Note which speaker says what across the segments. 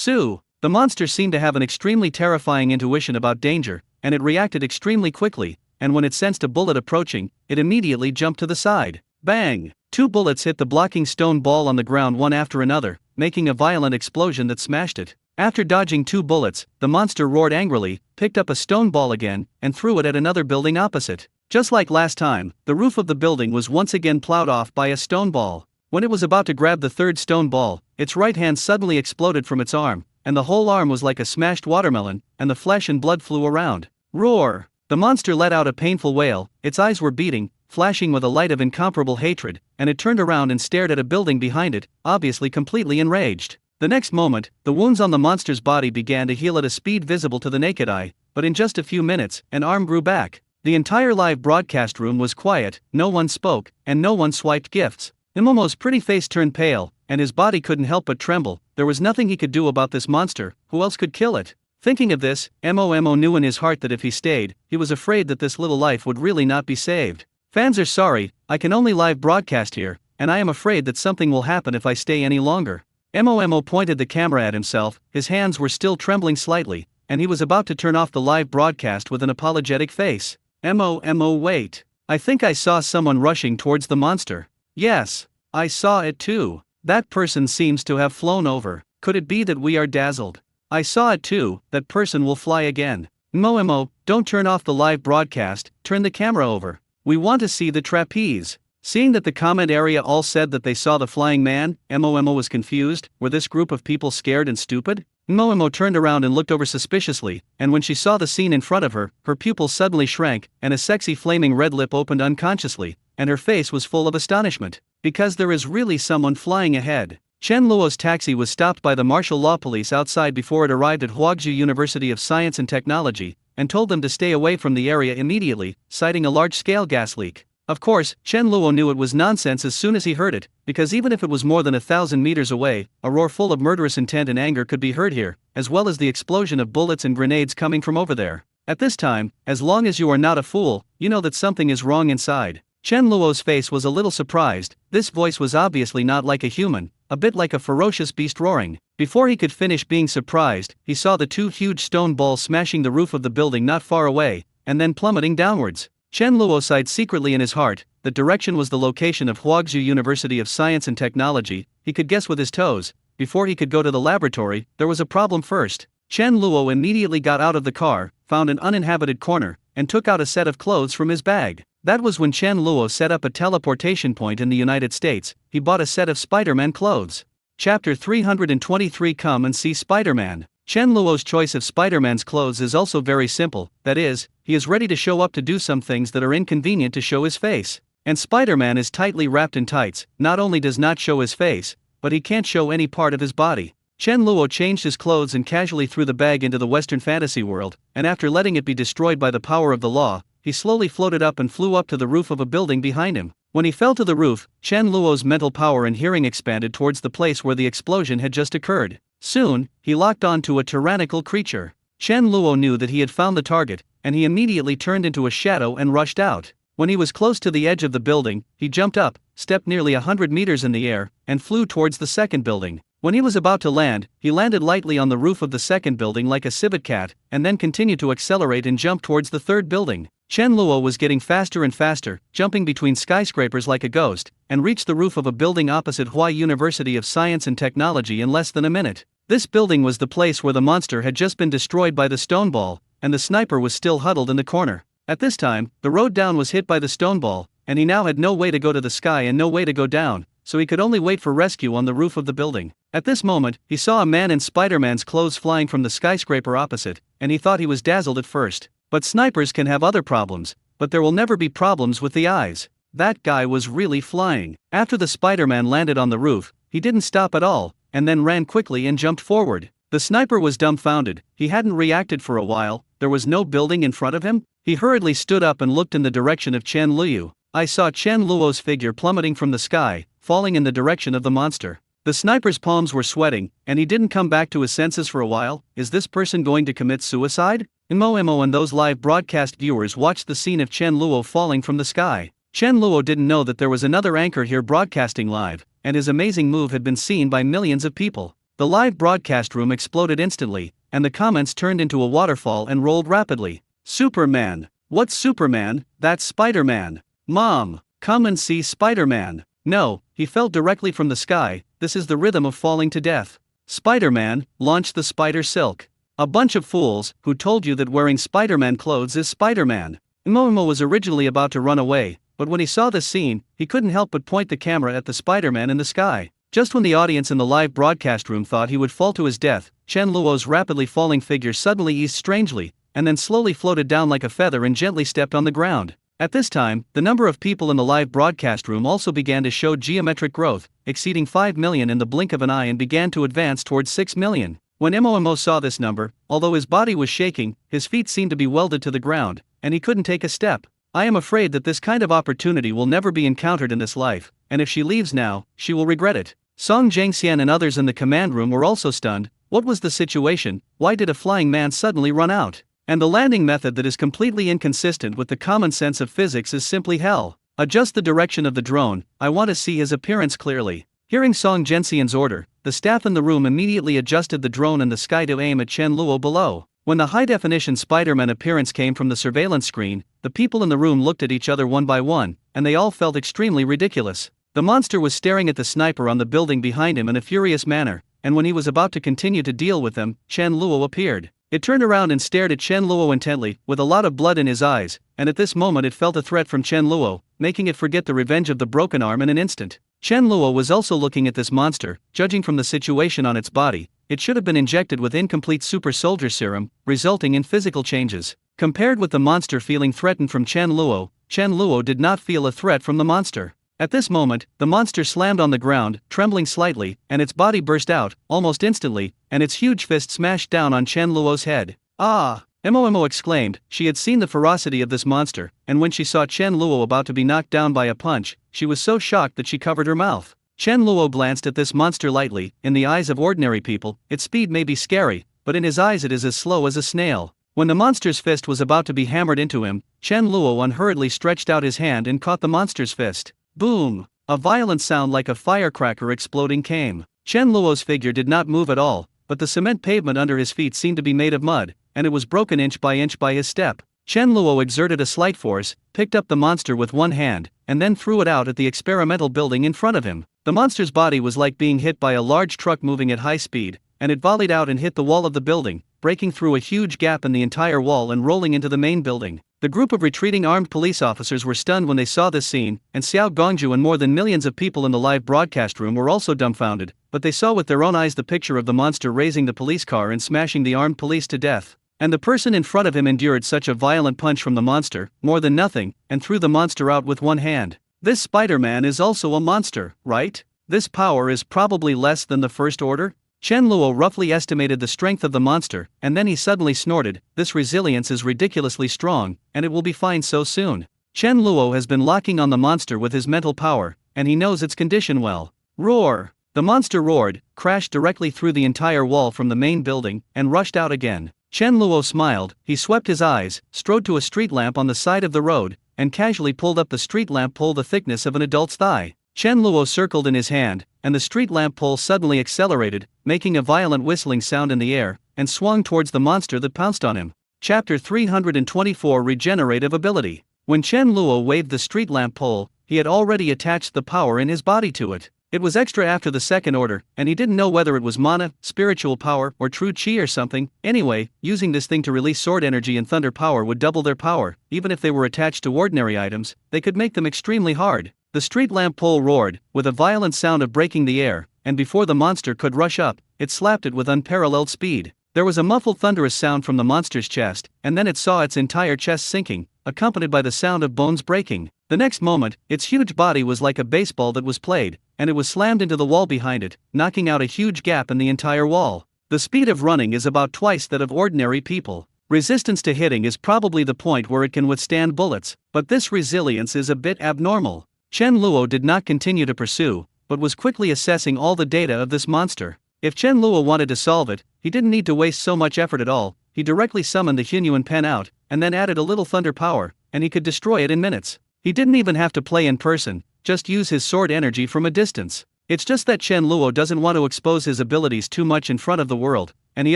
Speaker 1: Sue. The monster seemed to have an extremely terrifying intuition about danger, and it reacted extremely quickly, and when it sensed a bullet approaching, it immediately jumped to the side. Bang! 2 bullets hit the blocking stone ball on the ground one after another, making a violent explosion that smashed it. After dodging 2 bullets, the monster roared angrily, picked up a stone ball again, and threw it at another building opposite. Just like last time, the roof of the building was once again plowed off by a stone ball. When it was about to grab the third stone ball, its right hand suddenly exploded from its arm, and the whole arm was like a smashed watermelon, and the flesh and blood flew around. Roar! The monster let out a painful wail, its eyes were beating, flashing with a light of incomparable hatred, and it turned around and stared at a building behind it, obviously completely enraged. The next moment, the wounds on the monster's body began to heal at a speed visible to the naked eye, but in just a few minutes, an arm grew back. The entire live broadcast room was quiet, no one spoke, and no one swiped gifts. Momo's pretty face turned pale, and his body couldn't help but tremble. There was nothing he could do about this monster. Who else could kill it? Thinking of this, Momo knew in his heart that if he stayed, he was afraid that this little life would really not be saved. Fans are sorry, I can only live broadcast here, and I am afraid that something will happen if I stay any longer. Momo pointed the camera at himself, his hands were still trembling slightly, and he was about to turn off the live broadcast with an apologetic face. Momo, wait. I think I saw someone rushing towards the monster. Yes, I saw it too. That person seems to have flown over. Could it be that we are dazzled? I saw it too, that person will fly again. Momo, don't turn off the live broadcast, turn the camera over. We want to see the trapeze. Seeing that the comment area all said that they saw the flying man, Momo was confused. Were this group of people scared and stupid? Momo turned around and looked over suspiciously, and when she saw the scene in front of her, her pupils suddenly shrank, and a sexy flaming red lip opened unconsciously, and her face was full of astonishment. Because there is really someone flying ahead. Chen Luo's taxi was stopped by the martial law police outside before it arrived at Huaguozhou University of Science and Technology, and told them to stay away from the area immediately, citing a large-scale gas leak. Of course, Chen Luo knew it was nonsense as soon as he heard it, because even if it was more than 1,000 meters away, a roar full of murderous intent and anger could be heard here, as well as the explosion of bullets and grenades coming from over there. At this time, as long as you are not a fool, you know that something is wrong inside. Chen Luo's face was a little surprised. This voice was obviously not like a human, a bit like a ferocious beast roaring. Before he could finish being surprised, he saw the 2 huge stone balls smashing the roof of the building not far away, and then plummeting downwards. Chen Luo sighed secretly in his heart. The direction was the location of Huaguozhou University of Science and Technology. He could guess with his toes. Before he could go to the laboratory, there was a problem first. Chen Luo immediately got out of the car, found an uninhabited corner, and took out a set of clothes from his bag. That was when Chen Luo set up a teleportation point in the United States. He bought a set of Spider-Man clothes. Chapter 323 Come and see Spider-Man. Chen Luo's choice of Spider-Man's clothes is also very simple, that is, he is ready to show up to do some things that are inconvenient to show his face. And Spider-Man is tightly wrapped in tights, not only does not show his face, but he can't show any part of his body. Chen Luo changed his clothes and casually threw the bag into the Western fantasy world, and after letting it be destroyed by the power of the law, he slowly floated up and flew up to the roof of a building behind him. When he fell to the roof, Chen Luo's mental power and hearing expanded towards the place where the explosion had just occurred. Soon, he locked on to a tyrannical creature. Chen Luo knew that he had found the target, and he immediately turned into a shadow and rushed out. When he was close to the edge of the building, he jumped up, stepped nearly 100 meters in the air, and flew towards the second building. When he was about to land, he landed lightly on the roof of the second building like a civet cat, and then continued to accelerate and jump towards the third building. Chen Luo was getting faster and faster, jumping between skyscrapers like a ghost, and reached the roof of a building opposite Huaguozhou University of Science and Technology in less than a minute. This building was the place where the monster had just been destroyed by the stone ball, and the sniper was still huddled in the corner. At this time, the road down was hit by the stone ball, and he now had no way to go to the sky and no way to go down, so he could only wait for rescue on the roof of the building. At this moment, he saw a man in Spider-Man's clothes flying from the skyscraper opposite, and he thought he was dazzled at first. But snipers can have other problems, but there will never be problems with the eyes. That guy was really flying. After the Spider-Man landed on the roof, he didn't stop at all, and then ran quickly and jumped forward. The sniper was dumbfounded. He hadn't reacted for a while. There was no building in front of him. He hurriedly stood up and looked in the direction of Chen Luo. I saw Chen Luo's figure plummeting from the sky, falling in the direction of the monster. The sniper's palms were sweating, and he didn't come back to his senses for a while. Is this person going to commit suicide? Imo and those live broadcast viewers watched the scene of Chen Luo falling from the sky. Chen Luo didn't know that there was another anchor here broadcasting live, and his amazing move had been seen by millions of people. The the live broadcast room exploded instantly, and the comments turned into a waterfall and rolled rapidly. Superman! What's Superman? That's Spider-Man! Mom! Come and see Spider-Man! No, he fell directly from the sky, this is the rhythm of falling to death. Spider-Man, launch the spider silk. A bunch of fools, who told you that wearing Spider-Man clothes is Spider-Man? Momo was originally about to run away, but when he saw this scene, he couldn't help but point the camera at the Spider-Man in the sky. Just when the audience in the live broadcast room thought he would fall to his death, Chen Luo's rapidly falling figure suddenly eased strangely, and then slowly floated down like a feather and gently stepped on the ground. At this time, the number of people in the live broadcast room also began to show geometric growth, exceeding 5 million in the blink of an eye and began to advance towards 6 million. When Momo saw this number, although his body was shaking, his feet seemed to be welded to the ground, and he couldn't take a step. I am afraid that this kind of opportunity will never be encountered in this life, and if she leaves now, she will regret it. Song Jiangxian and others in the command room were also stunned. What was the situation? Why did a flying man suddenly run out? And the landing method that is completely inconsistent with the common sense of physics is simply hell. Adjust the direction of the drone, I want to see his appearance clearly. Hearing Song Jiangxian's order, the staff in the room immediately adjusted the drone in the sky to aim at Chen Luo below. When the high-definition Spider-Man appearance came from the surveillance screen, the people in the room looked at each other one by one, and they all felt extremely ridiculous. The monster was staring at the sniper on the building behind him in a furious manner, and when he was about to continue to deal with them, Chen Luo appeared. It turned around and stared at Chen Luo intently, with a lot of blood in his eyes, and at this moment it felt a threat from Chen Luo, making it forget the revenge of the broken arm in an instant. Chen Luo was also looking at this monster. Judging from the situation on its body, it should have been injected with incomplete super soldier serum, resulting in physical changes. Compared with the monster feeling threatened from Chen Luo did not feel a threat from the monster. At this moment, the monster slammed on the ground, trembling slightly, and its body burst out, almost instantly, and its huge fist smashed down on Chen Luo's head. Ah! Momo exclaimed. She had seen the ferocity of this monster, and when she saw Chen Luo about to be knocked down by a punch, she was so shocked that she covered her mouth. Chen Luo glanced at this monster lightly. In the eyes of ordinary people, its speed may be scary, but in his eyes it is as slow as a snail. When the monster's fist was about to be hammered into him, Chen Luo unhurriedly stretched out his hand and caught the monster's fist. Boom! A violent sound like a firecracker exploding came. Chen Luo's figure did not move at all, but the cement pavement under his feet seemed to be made of mud, and it was broken inch by his step. Chen Luo exerted a slight force, picked up the monster with one hand, and then threw it out at the experimental building in front of him. The monster's body was like being hit by a large truck moving at high speed, and it volleyed out and hit the wall of the building, breaking through a huge gap in the entire wall and rolling into the main building. The group of retreating armed police officers were stunned when they saw this scene, and Xiao Gongju and more than millions of people in the live broadcast room were also dumbfounded, but they saw with their own eyes the picture of the monster raising the police car and smashing the armed police to death. And the person in front of him endured such a violent punch from the monster, more than nothing, and threw the monster out with one hand. This Spider-Man is also a monster, right? This power is probably less than the First Order? Chen Luo roughly estimated the strength of the monster, and then he suddenly snorted, this resilience is ridiculously strong, and it will be fine so soon. Chen Luo has been locking on the monster with his mental power, and he knows its condition well. Roar! The monster roared, crashed directly through the entire wall from the main building, and rushed out again. Chen Luo smiled, he swept his eyes, strode to a street lamp on the side of the road, and casually pulled up the street lamp pole the thickness of an adult's thigh. Chen Luo circled in his hand, and the street lamp pole suddenly accelerated, making a violent whistling sound in the air, and swung towards the monster that pounced on him. Chapter 324 Regenerative Ability. When Chen Luo waved the street lamp pole, he had already attached the power in his body to it. It was extra after the second order, and he didn't know whether it was mana, spiritual power, or true chi or something. Anyway, using this thing to release sword energy and thunder power would double their power. Even if they were attached to ordinary items, they could make them extremely hard. The street lamp pole roared, with a violent sound of breaking the air, and before the monster could rush up, it slapped it with unparalleled speed. There was a muffled thunderous sound from the monster's chest, and then it saw its entire chest sinking, accompanied by the sound of bones breaking. The next moment, its huge body was like a baseball that was played, and it was slammed into the wall behind it, knocking out a huge gap in the entire wall. The speed of running is about twice that of ordinary people. Resistance to hitting is probably the point where it can withstand bullets, but this resilience is a bit abnormal. Chen Luo did not continue to pursue, but was quickly assessing all the data of this monster. If Chen Luo wanted to solve it, he didn't need to waste so much effort at all. He directly summoned the Hunyuan pen out, and then added a little thunder power, and he could destroy it in minutes. He didn't even have to play in person, just use his sword energy from a distance. It's just that Chen Luo doesn't want to expose his abilities too much in front of the world, and he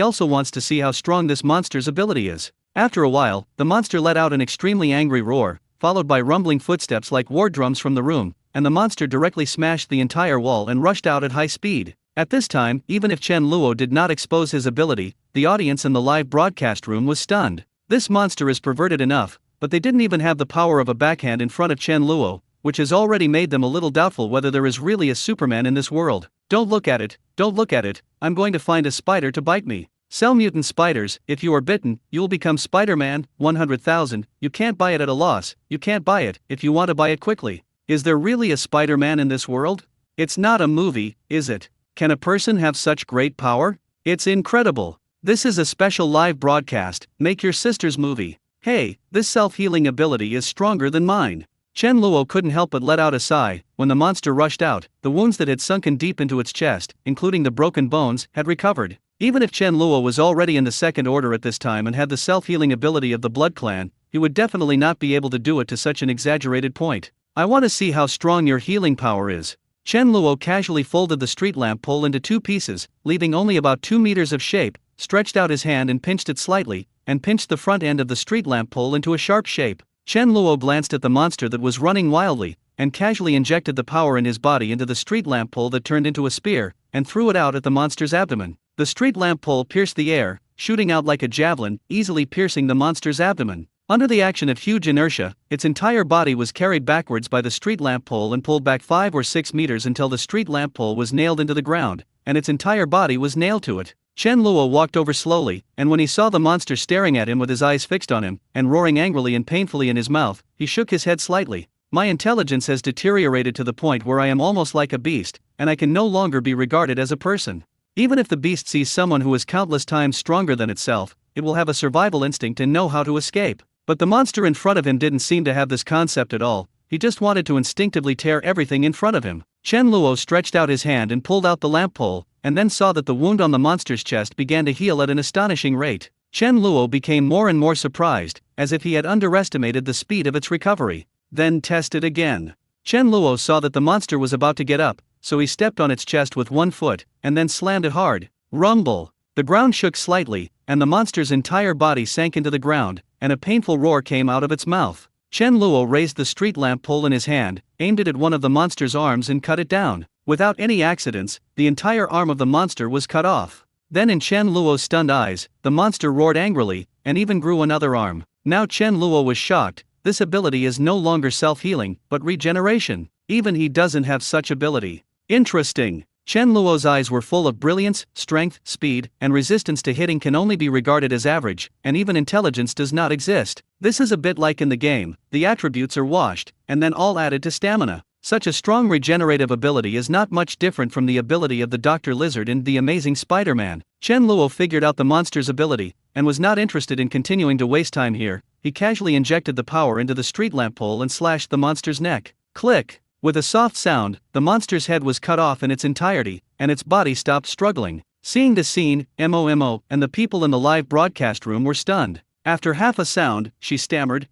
Speaker 1: also wants to see how strong this monster's ability is. After a while, the monster let out an extremely angry roar, followed by rumbling footsteps like war drums from the room, and the monster directly smashed the entire wall and rushed out at high speed. At this time, even if Chen Luo did not expose his ability, the audience in the live broadcast room was stunned. This monster is perverted enough, but they didn't even have the power of a backhand in front of Chen Luo, which has already made them a little doubtful whether there is really a Superman in this world. Don't look at it, don't look at it, I'm going to find a spider to bite me. Sell mutant spiders, if you are bitten, you will become Spider-Man, 100,000, you can't buy it at a loss, you can't buy it, if you want to buy it quickly. Is there really a Spider-Man in this world? It's not a movie, is it? Can a person have such great power? It's incredible. This is a special live broadcast, make your sister's movie. Hey, this self-healing ability is stronger than mine. Chen Luo couldn't help but let out a sigh. When the monster rushed out, the wounds that had sunken deep into its chest, including the broken bones, had recovered. Even if Chen Luo was already in the second order at this time and had the self-healing ability of the Blood Clan, he would definitely not be able to do it to such an exaggerated point. I want to see how strong your healing power is. Chen Luo casually folded the street lamp pole into 2 pieces, leaving only about 2 meters of shape, stretched out his hand and pinched it slightly, and pinched the front end of the street lamp pole into a sharp shape. Chen Luo glanced at the monster that was running wildly, and casually injected the power in his body into the street lamp pole that turned into a spear, and threw it out at the monster's abdomen. The street lamp pole pierced the air, shooting out like a javelin, easily piercing the monster's abdomen. Under the action of huge inertia, its entire body was carried backwards by the street lamp pole and pulled back 5 or 6 meters until the street lamp pole was nailed into the ground, and its entire body was nailed to it. Chen Luo walked over slowly, and when he saw the monster staring at him with his eyes fixed on him, and roaring angrily and painfully in his mouth, he shook his head slightly. My intelligence has deteriorated to the point where I am almost like a beast, and I can no longer be regarded as a person. Even if the beast sees someone who is countless times stronger than itself, it will have a survival instinct and know how to escape. But the monster in front of him didn't seem to have this concept at all, he just wanted to instinctively tear everything in front of him. Chen Luo stretched out his hand and pulled out the lamp pole, and then saw that the wound on the monster's chest began to heal at an astonishing rate. Chen Luo became more and more surprised, as if he had underestimated the speed of its recovery. Then test it again. Chen Luo saw that the monster was about to get up, so he stepped on its chest with 1 foot, and then slammed it hard. Rumble! The ground shook slightly, and the monster's entire body sank into the ground, and a painful roar came out of its mouth. Chen Luo raised the street lamp pole in his hand, aimed it at one of the monster's arms and cut it down. Without any accidents, the entire arm of the monster was cut off. Then in Chen Luo's stunned eyes, the monster roared angrily, and even grew another arm. Now Chen Luo was shocked. This ability is no longer self-healing, but regeneration. Even he doesn't have such ability. Interesting. Chen Luo's eyes were full of brilliance, strength, speed, and resistance to hitting can only be regarded as average, and even intelligence does not exist. This is a bit like in the game, the attributes are washed, and then all added to stamina. Such a strong regenerative ability is not much different from the ability of the Dr. Lizard in The Amazing Spider-Man. Chen Luo figured out the monster's ability, and was not interested in continuing to waste time here. He casually injected the power into the street lamp pole and slashed the monster's neck. Click! With a soft sound, the monster's head was cut off in its entirety, and its body stopped struggling. Seeing the scene, Mo, and the people in the live broadcast room were stunned. After half a sound, she stammered,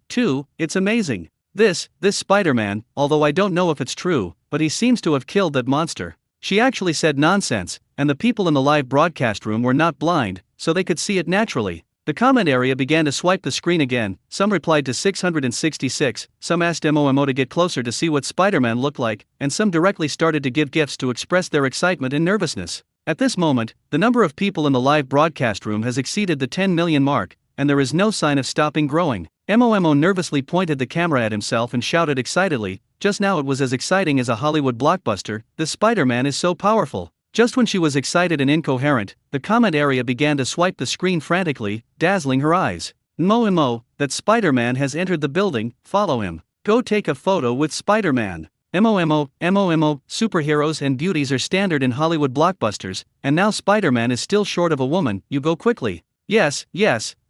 Speaker 1: "It's amazing. This Spider-Man, although I don't know if it's true, but he seems to have killed that monster." She actually said nonsense, and the people in the live broadcast room were not blind, so they could see it naturally. The comment area began to swipe the screen again. Some replied to 666, some asked Mo to get closer to see what Spider-Man looked like, and some directly started to give gifts to express their excitement and nervousness. At this moment, the number of people in the live broadcast room has exceeded the 10 million mark, and there is no sign of stopping growing. Mo nervously pointed the camera at himself and shouted excitedly, "Just now it was as exciting as a Hollywood blockbuster, this Spider-Man is so powerful." Just when she was excited and incoherent, the comment area began to swipe the screen frantically, dazzling her eyes. Mo, that Spider-Man has entered the building, follow him. Go take a photo with Spider-Man. Mo, superheroes and beauties are standard in Hollywood blockbusters, and now Spider-Man is still short of a woman, you go quickly. Yes,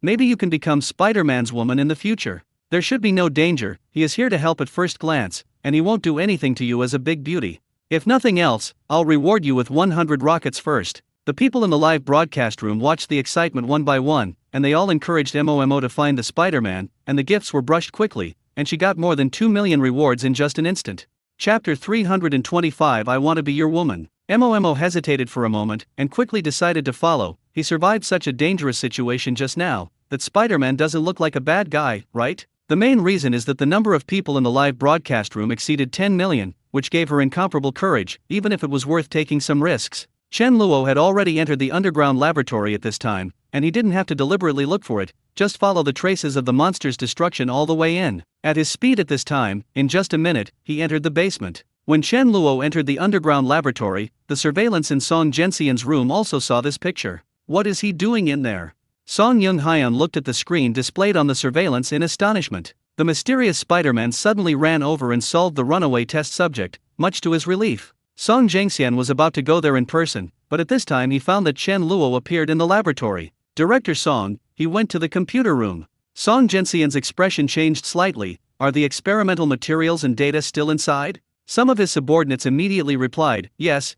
Speaker 1: maybe you can become Spider-Man's woman in the future. There should be no danger, he is here to help at first glance, and he won't do anything to you as a big beauty. If nothing else, I'll reward you with 100 rockets first. The people in the live broadcast room watched the excitement one by one, and they all encouraged Mo to find the Spider-Man, and the gifts were brushed quickly, and she got more than 2 million rewards in just an instant. Chapter 325 I Want to Be Your Woman. Momo hesitated for a moment, and quickly decided to follow. He survived such a dangerous situation just now, that Spider-Man doesn't look like a bad guy, right? The main reason is that the number of people in the live broadcast room exceeded 10 million, which gave her incomparable courage, even if it was worth taking some risks. Chen Luo had already entered the underground laboratory at this time, and he didn't have to deliberately look for it, just follow the traces of the monster's destruction all the way in. At his speed at this time, in just a minute, he entered the basement. When Chen Luo entered the underground laboratory, the surveillance in Song Zhenxian's room also saw this picture. What is he doing in there? Song Yunghyan looked at the screen displayed on the surveillance in astonishment. The mysterious Spider-Man suddenly ran over and solved the runaway test subject, much to his relief. Song Zhenxian was about to go there in person, but at this time he found that Chen Luo appeared in the laboratory. Director Song, he went to the computer room. Song Zhenxian's expression changed slightly. Are the experimental materials and data still inside? Some of his subordinates immediately replied, yes,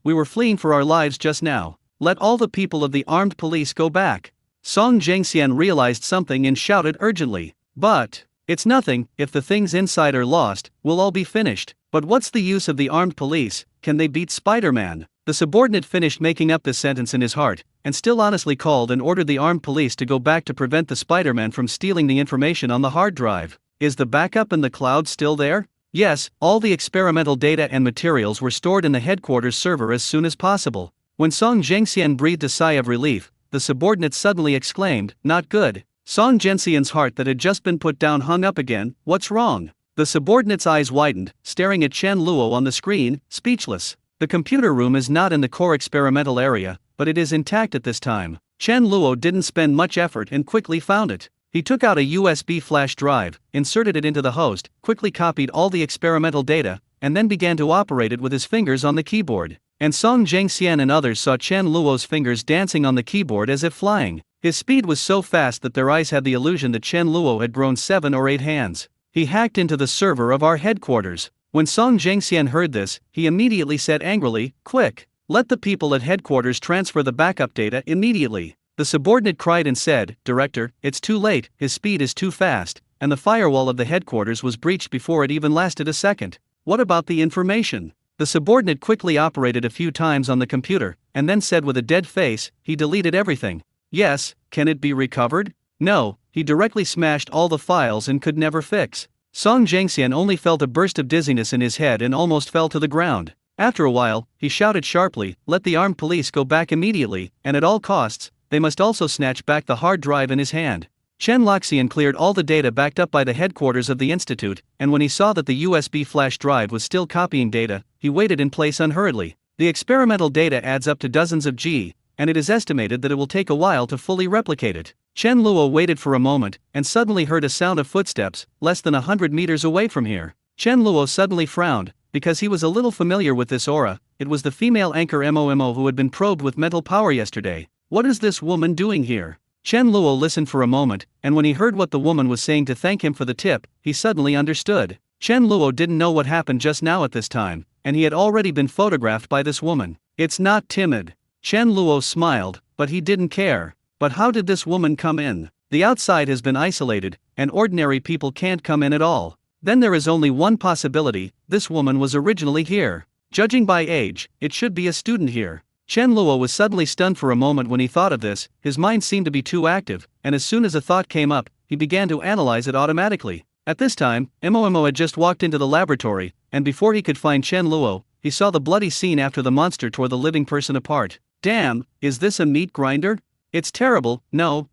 Speaker 1: we were fleeing for our lives just now. Let all the people of the armed police go back. Song Zhenxian realized something and shouted urgently. But it's nothing, if the things inside are lost, we'll all be finished. But what's the use of the armed police? Can they beat Spider-Man? The subordinate finished making up this sentence in his heart, and still honestly called and ordered the armed police to go back to prevent the Spider-Man from stealing the information on the hard drive. Is the backup in the cloud still there? Yes, all the experimental data and materials were stored in the headquarters server as soon as possible. When Song Zhenxian breathed a sigh of relief, the subordinate suddenly exclaimed, not good. Song Zhenxian's heart that had just been put down hung up again. What's wrong? The subordinate's eyes widened, staring at Chen Luo on the screen, speechless. The computer room is not in the core experimental area, but it is intact at this time. Chen Luo didn't spend much effort and quickly found it. He took out a USB flash drive, inserted it into the host, quickly copied all the experimental data, and then began to operate it with his fingers on the keyboard. And Song Zhenxian and others saw Chen Luo's fingers dancing on the keyboard as if flying. His speed was so fast that their eyes had the illusion that Chen Luo had grown 7 or 8 hands. He hacked into the server of our headquarters. When Song Zhenxian heard this, he immediately said angrily, quick, let the people at headquarters transfer the backup data immediately. The subordinate cried and said, Director, it's too late, his speed is too fast, and the firewall of the headquarters was breached before it even lasted a second. What about the information? The subordinate quickly operated a few times on the computer, and then said with a dead face, he deleted everything. Yes, can it be recovered? No, he directly smashed all the files and could never fix. Song Zhenxian only felt a burst of dizziness in his head and almost fell to the ground. After a while, he shouted sharply, let the armed police go back immediately, and at all costs, they must also snatch back the hard drive in his hand. Chen Luoxian cleared all the data backed up by the headquarters of the institute, and when he saw that the USB flash drive was still copying data, he waited in place unhurriedly. The experimental data adds up to dozens of G, and it is estimated that it will take a while to fully replicate it. Chen Luo waited for a moment, and suddenly heard a sound of footsteps, less than 100 meters away from here. Chen Luo suddenly frowned, because he was a little familiar with this aura. It was the female anchor Momo who had been probed with mental power yesterday. What is this woman doing here? Chen Luo listened for a moment, and when he heard what the woman was saying to thank him for the tip, he suddenly understood. Chen Luo didn't know what happened just now at this time, and he had already been photographed by this woman. It's not timid. Chen Luo smiled, but he didn't care. But how did this woman come in? The outside has been isolated, and ordinary people can't come in at all. Then there is only one possibility, this woman was originally here. Judging by age, it should be a student here. Chen Luo was suddenly stunned for a moment when he thought of this. His mind seemed to be too active, and as soon as a thought came up, he began to analyze it automatically. At this time, Momo had just walked into the laboratory, and before he could find Chen Luo, he saw the bloody scene after the monster tore the living person apart. Damn, is this a meat grinder? It's terrible. No,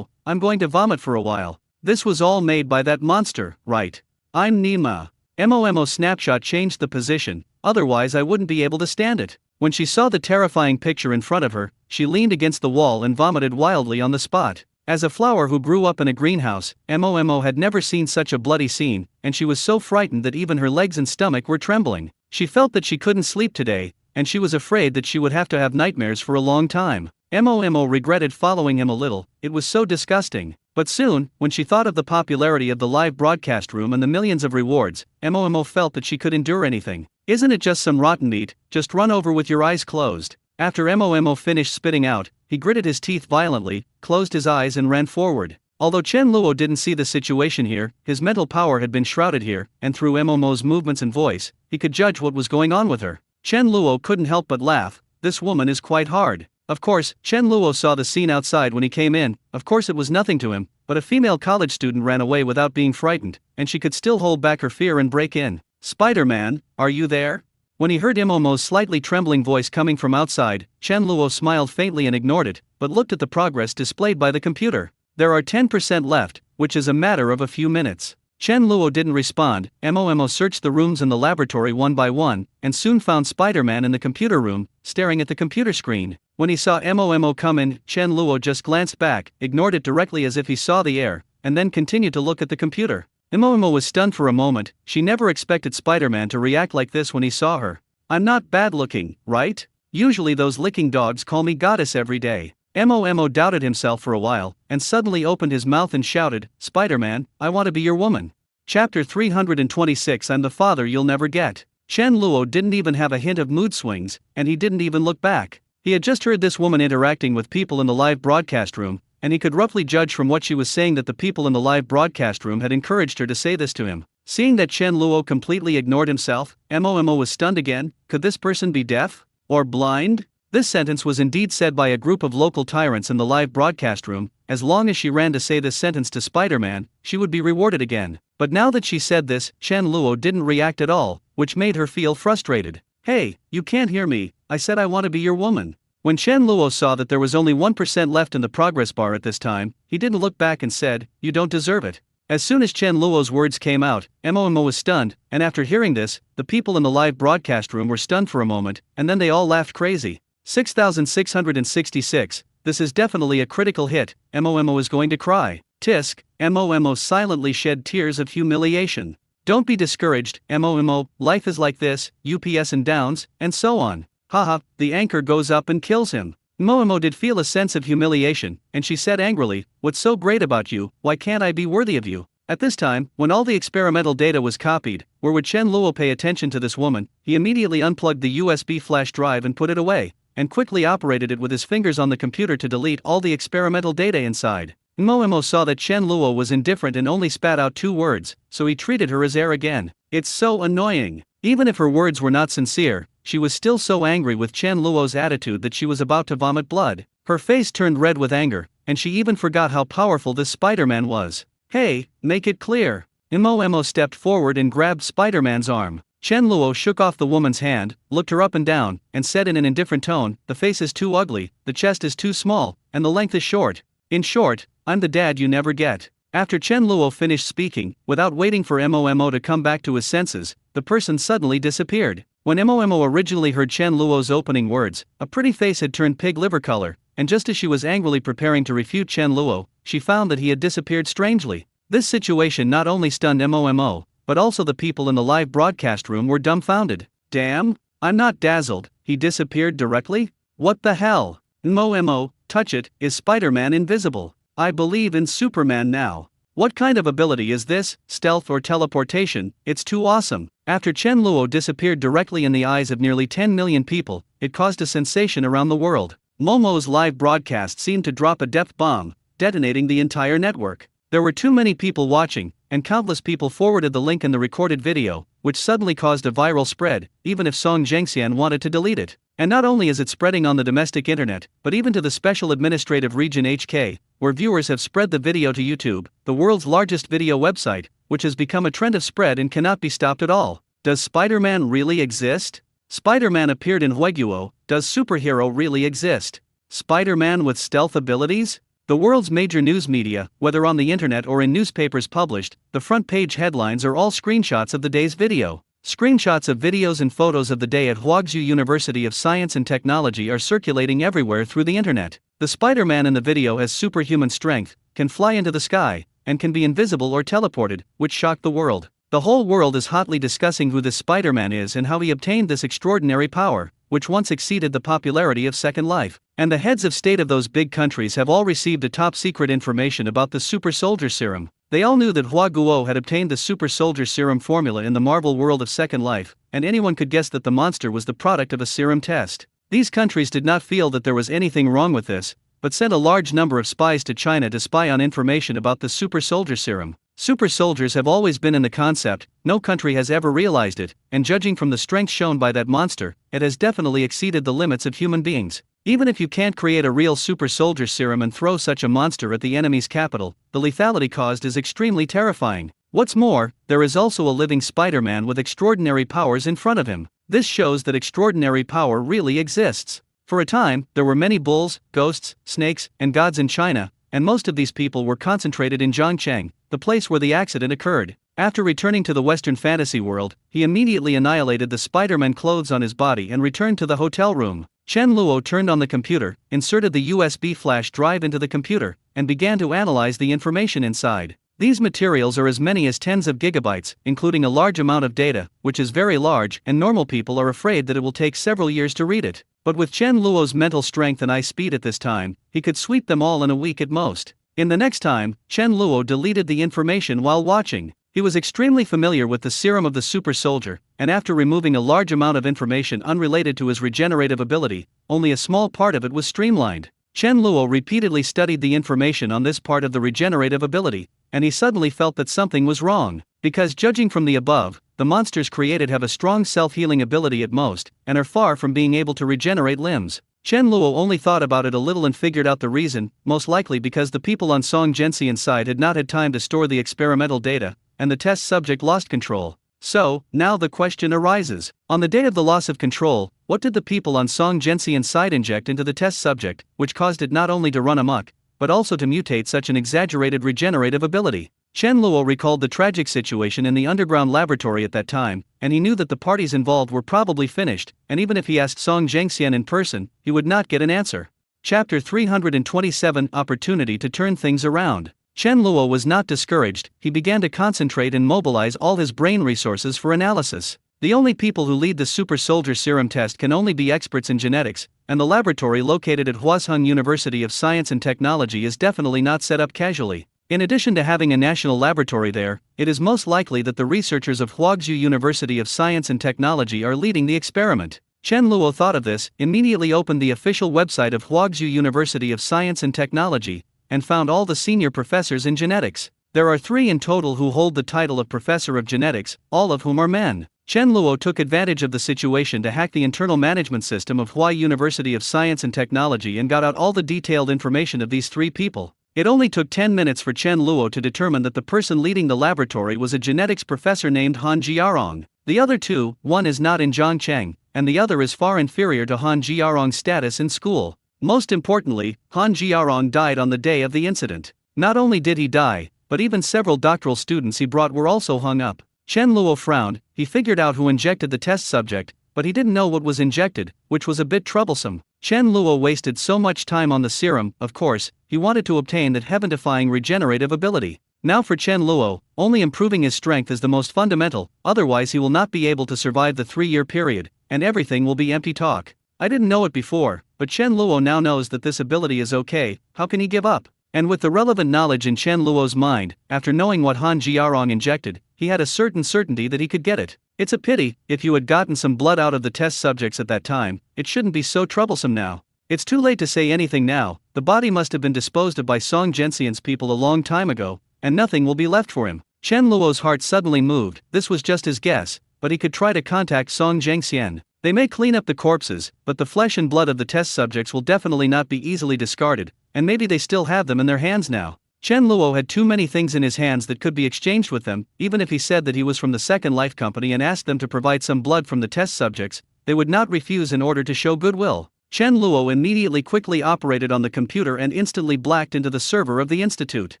Speaker 1: I'm going to vomit for a while. This was all made by that monster, right? I'm Nima. Momo snapshot changed the position, otherwise I wouldn't be able to stand it. When she saw the terrifying picture in front of her, she leaned against the wall and vomited wildly on the spot. As a flower who grew up in a greenhouse, Momo had never seen such a bloody scene, and she was so frightened that even her legs and stomach were trembling. She felt that she couldn't sleep today, and she was afraid that she would have to have nightmares for a long time. Momo regretted following him a little, it was so disgusting. But soon, when she thought of the popularity of the live broadcast room and the millions of rewards, Momo felt that she could endure anything. Isn't it just some rotten meat, just run over with your eyes closed? After Momo finished spitting out, he gritted his teeth violently, closed his eyes and ran forward. Although Chen Luo didn't see the situation here, his mental power had been shrouded here, and through Momo's movements and voice, he could judge what was going on with her. Chen Luo couldn't help but laugh. This woman is quite hard. Of course, Chen Luo saw the scene outside when he came in. Of course it was nothing to him, but a female college student ran away without being frightened, and she could still hold back her fear and break in. "Spider-Man, are you there?" When he heard Imomo's slightly trembling voice coming from outside, Chen Luo smiled faintly and ignored it, but looked at the progress displayed by the computer. There are 10% left, which is a matter of a few minutes. Chen Luo didn't respond. Momo searched the rooms in the laboratory one by one, and soon found Spider-Man in the computer room, staring at the computer screen. When he saw Momo come in, Chen Luo just glanced back, ignored it directly as if he saw the air, and then continued to look at the computer. Momo was stunned for a moment. She never expected Spider-Man to react like this when he saw her. "I'm not bad looking, right? Usually those licking dogs call me goddess every day." Momo doubted himself for a while, and suddenly opened his mouth and shouted, "Spider-Man, I want to be your woman." Chapter 326. I'm the father you'll never get. Chen Luo didn't even have a hint of mood swings, and he didn't even look back. He had just heard this woman interacting with people in the live broadcast room, and he could roughly judge from what she was saying that the people in the live broadcast room had encouraged her to say this to him. Seeing that Chen Luo completely ignored himself, Momo was stunned again. Could this person be deaf? Or blind? This sentence was indeed said by a group of local tyrants in the live broadcast room. As long as she ran to say this sentence to Spider-Man, she would be rewarded again. But now that she said this, Chen Luo didn't react at all, which made her feel frustrated. "Hey, you can't hear me, I said I want to be your woman." When Chen Luo saw that there was only 1% left in the progress bar at this time, he didn't look back and said, "You don't deserve it." As soon as Chen Luo's words came out, Momo was stunned, and after hearing this, the people in the live broadcast room were stunned for a moment, and then they all laughed crazy. 6666. This is definitely a critical hit. Momo is going to cry. Tisk. Momo silently shed tears of humiliation. Don't be discouraged, Momo, life is like this, ups and downs, and so on. Haha, the anchor goes up and kills him. Momo did feel a sense of humiliation, and she said angrily, "What's so great about you? Why can't I be worthy of you?" At this time, when all the experimental data was copied, where would Chen Luo pay attention to this woman? He immediately unplugged the USB flash drive and put it away, and quickly operated it with his fingers on the computer to delete all the experimental data inside. Momo saw that Chen Luo was indifferent and only spat out 2 words, so he treated her as air again. It's so annoying. Even if her words were not sincere, she was still so angry with Chen Luo's attitude that she was about to vomit blood. Her face turned red with anger, and she even forgot how powerful this Spider-Man was. "Hey, make it clear." Momo stepped forward and grabbed Spider-Man's arm. Chen Luo shook off the woman's hand, looked her up and down, and said in an indifferent tone, "The face is too ugly, the chest is too small, and the length is short. In short, I'm the dad you never get." After Chen Luo finished speaking, without waiting for Momo to come back to his senses, the person suddenly disappeared. When Momo originally heard Chen Luo's opening words, a pretty face had turned pig liver color, and just as she was angrily preparing to refute Chen Luo, she found that he had disappeared strangely. This situation not only stunned Momo, but also the people in the live broadcast room were dumbfounded. "Damn, I'm not dazzled, he disappeared directly? What the hell? Momo, touch it, is Spider-Man invisible? I believe in Superman now. What kind of ability is this, stealth or teleportation? It's too awesome." After Chen Luo disappeared directly in the eyes of nearly 10 million people, it caused a sensation around the world. Momo's live broadcast seemed to drop a depth bomb, detonating the entire network. There were too many people watching, and countless people forwarded the link in the recorded video, which suddenly caused a viral spread, even if Song Zhengxian wanted to delete it. And not only is it spreading on the domestic internet, but even to the Special Administrative Region HK, where viewers have spread the video to YouTube, the world's largest video website, which has become a trend of spread and cannot be stopped at all. Does Spider-Man really exist? Spider-Man appeared in Huiguo. Does superhero really exist? Spider-Man with stealth abilities? The world's major news media, whether on the internet or in newspapers published, the front page headlines are all screenshots of the day's video. Screenshots of videos and photos of the day at Huangzhou University of Science and Technology are circulating everywhere through the internet. The Spider-Man in the video has superhuman strength, can fly into the sky, and can be invisible or teleported, which shocked the world. The whole world is hotly discussing who this Spider-Man is and how he obtained this extraordinary power, which once exceeded the popularity of Second Life. And the heads of state of those big countries have all received a top-secret information about the Super Soldier Serum. They all knew that Hua Guo had obtained the Super Soldier Serum formula in the Marvel world of Second Life, and anyone could guess that the monster was the product of a serum test. These countries did not feel that there was anything wrong with this, but sent a large number of spies to China to spy on information about the Super Soldier Serum. Super soldiers have always been in the concept, no country has ever realized it, and judging from the strength shown by that monster, it has definitely exceeded the limits of human beings. Even if you can't create a real super soldier serum and throw such a monster at the enemy's capital, the lethality caused is extremely terrifying. What's more, there is also a living Spider-Man with extraordinary powers in front of him. This shows that extraordinary power really exists. For a time, there were many bulls, ghosts, snakes, and gods in China, and most of these people were concentrated in Zhangcheng, the place where the accident occurred. After returning to the Western fantasy world, he immediately annihilated the Spider-Man clothes on his body and returned to the hotel room. Chen Luo turned on the computer, inserted the USB flash drive into the computer, and began to analyze the information inside. These materials are as many as tens of gigabytes, including a large amount of data, which is very large, and normal people are afraid that it will take several years to read it. But with Chen Luo's mental strength and eye speed at this time, he could sweep them all in a week at most. In the next time, Chen Luo deleted the information while watching. He was extremely familiar with the serum of the super soldier, and after removing a large amount of information unrelated to his regenerative ability, only a small part of it was streamlined. Chen Luo repeatedly studied the information on this part of the regenerative ability, and he suddenly felt that something was wrong. Because judging from the above, the monsters created have a strong self-healing ability at most, and are far from being able to regenerate limbs. Chen Luo only thought about it a little and figured out the reason, most likely because the people on Song Jianxian side had not had time to store the experimental data, and the test subject lost control. So, now the question arises. On the day of the loss of control, what did the people on Song Jianxian side inject into the test subject, which caused it not only to run amok, but also to mutate such an exaggerated regenerative ability? Chen Luo recalled the tragic situation in the underground laboratory at that time, and he knew that the parties involved were probably finished, and even if he asked Song Jianxian in person, he would not get an answer. Chapter 327 Opportunity to Turn Things Around. Chen Luo was not discouraged, he began to concentrate and mobilize all his brain resources for analysis. The only people who lead the super soldier serum test can only be experts in genetics, and the laboratory located at Huazheng University of Science and Technology is definitely not set up casually. In addition to having a national laboratory there, it is most likely that the researchers of Huazhou University of Science and Technology are leading the experiment. Chen Luo thought of this, immediately opened the official website of Huazhou University of Science and Technology, and found all the senior professors in genetics. There are 3 in total who hold the title of Professor of Genetics, all of whom are men. Chen Luo took advantage of the situation to hack the internal management system of Huazhou University of Science and Technology and got out all the detailed information of these 3 people. It only took 10 minutes for Chen Luo to determine that the person leading the laboratory was a genetics professor named Han Jiarong. The other 2, one is not in Zhangcheng, and the other is far inferior to Han Jiarong's status in school. Most importantly, Han Jiarong died on the day of the incident. Not only did he die, but even several doctoral students he brought were also hung up. Chen Luo frowned, he figured out who injected the test subject, but he didn't know what was injected, which was a bit troublesome. Chen Luo wasted so much time on the serum, of course, he wanted to obtain that heaven-defying regenerative ability. Now for Chen Luo, only improving his strength is the most fundamental, otherwise he will not be able to survive the 3-year period, and everything will be empty talk. I didn't know it before, but Chen Luo now knows that this ability is okay, how can he give up? And with the relevant knowledge in Chen Luo's mind, after knowing what Han Jiarong injected, he had a certain certainty that he could get it. It's a pity, if you had gotten some blood out of the test subjects at that time, it shouldn't be so troublesome now. It's too late to say anything now, the body must have been disposed of by Song Jianxian's people a long time ago, and nothing will be left for him. Chen Luo's heart suddenly moved, this was just his guess, but he could try to contact Song Jianxian. They may clean up the corpses, but the flesh and blood of the test subjects will definitely not be easily discarded, and maybe they still have them in their hands now. Chen Luo had too many things in his hands that could be exchanged with them, even if he said that he was from the Second Life Company and asked them to provide some blood from the test subjects, they would not refuse in order to show goodwill. Chen Luo immediately quickly operated on the computer and instantly blacked into the server of the institute.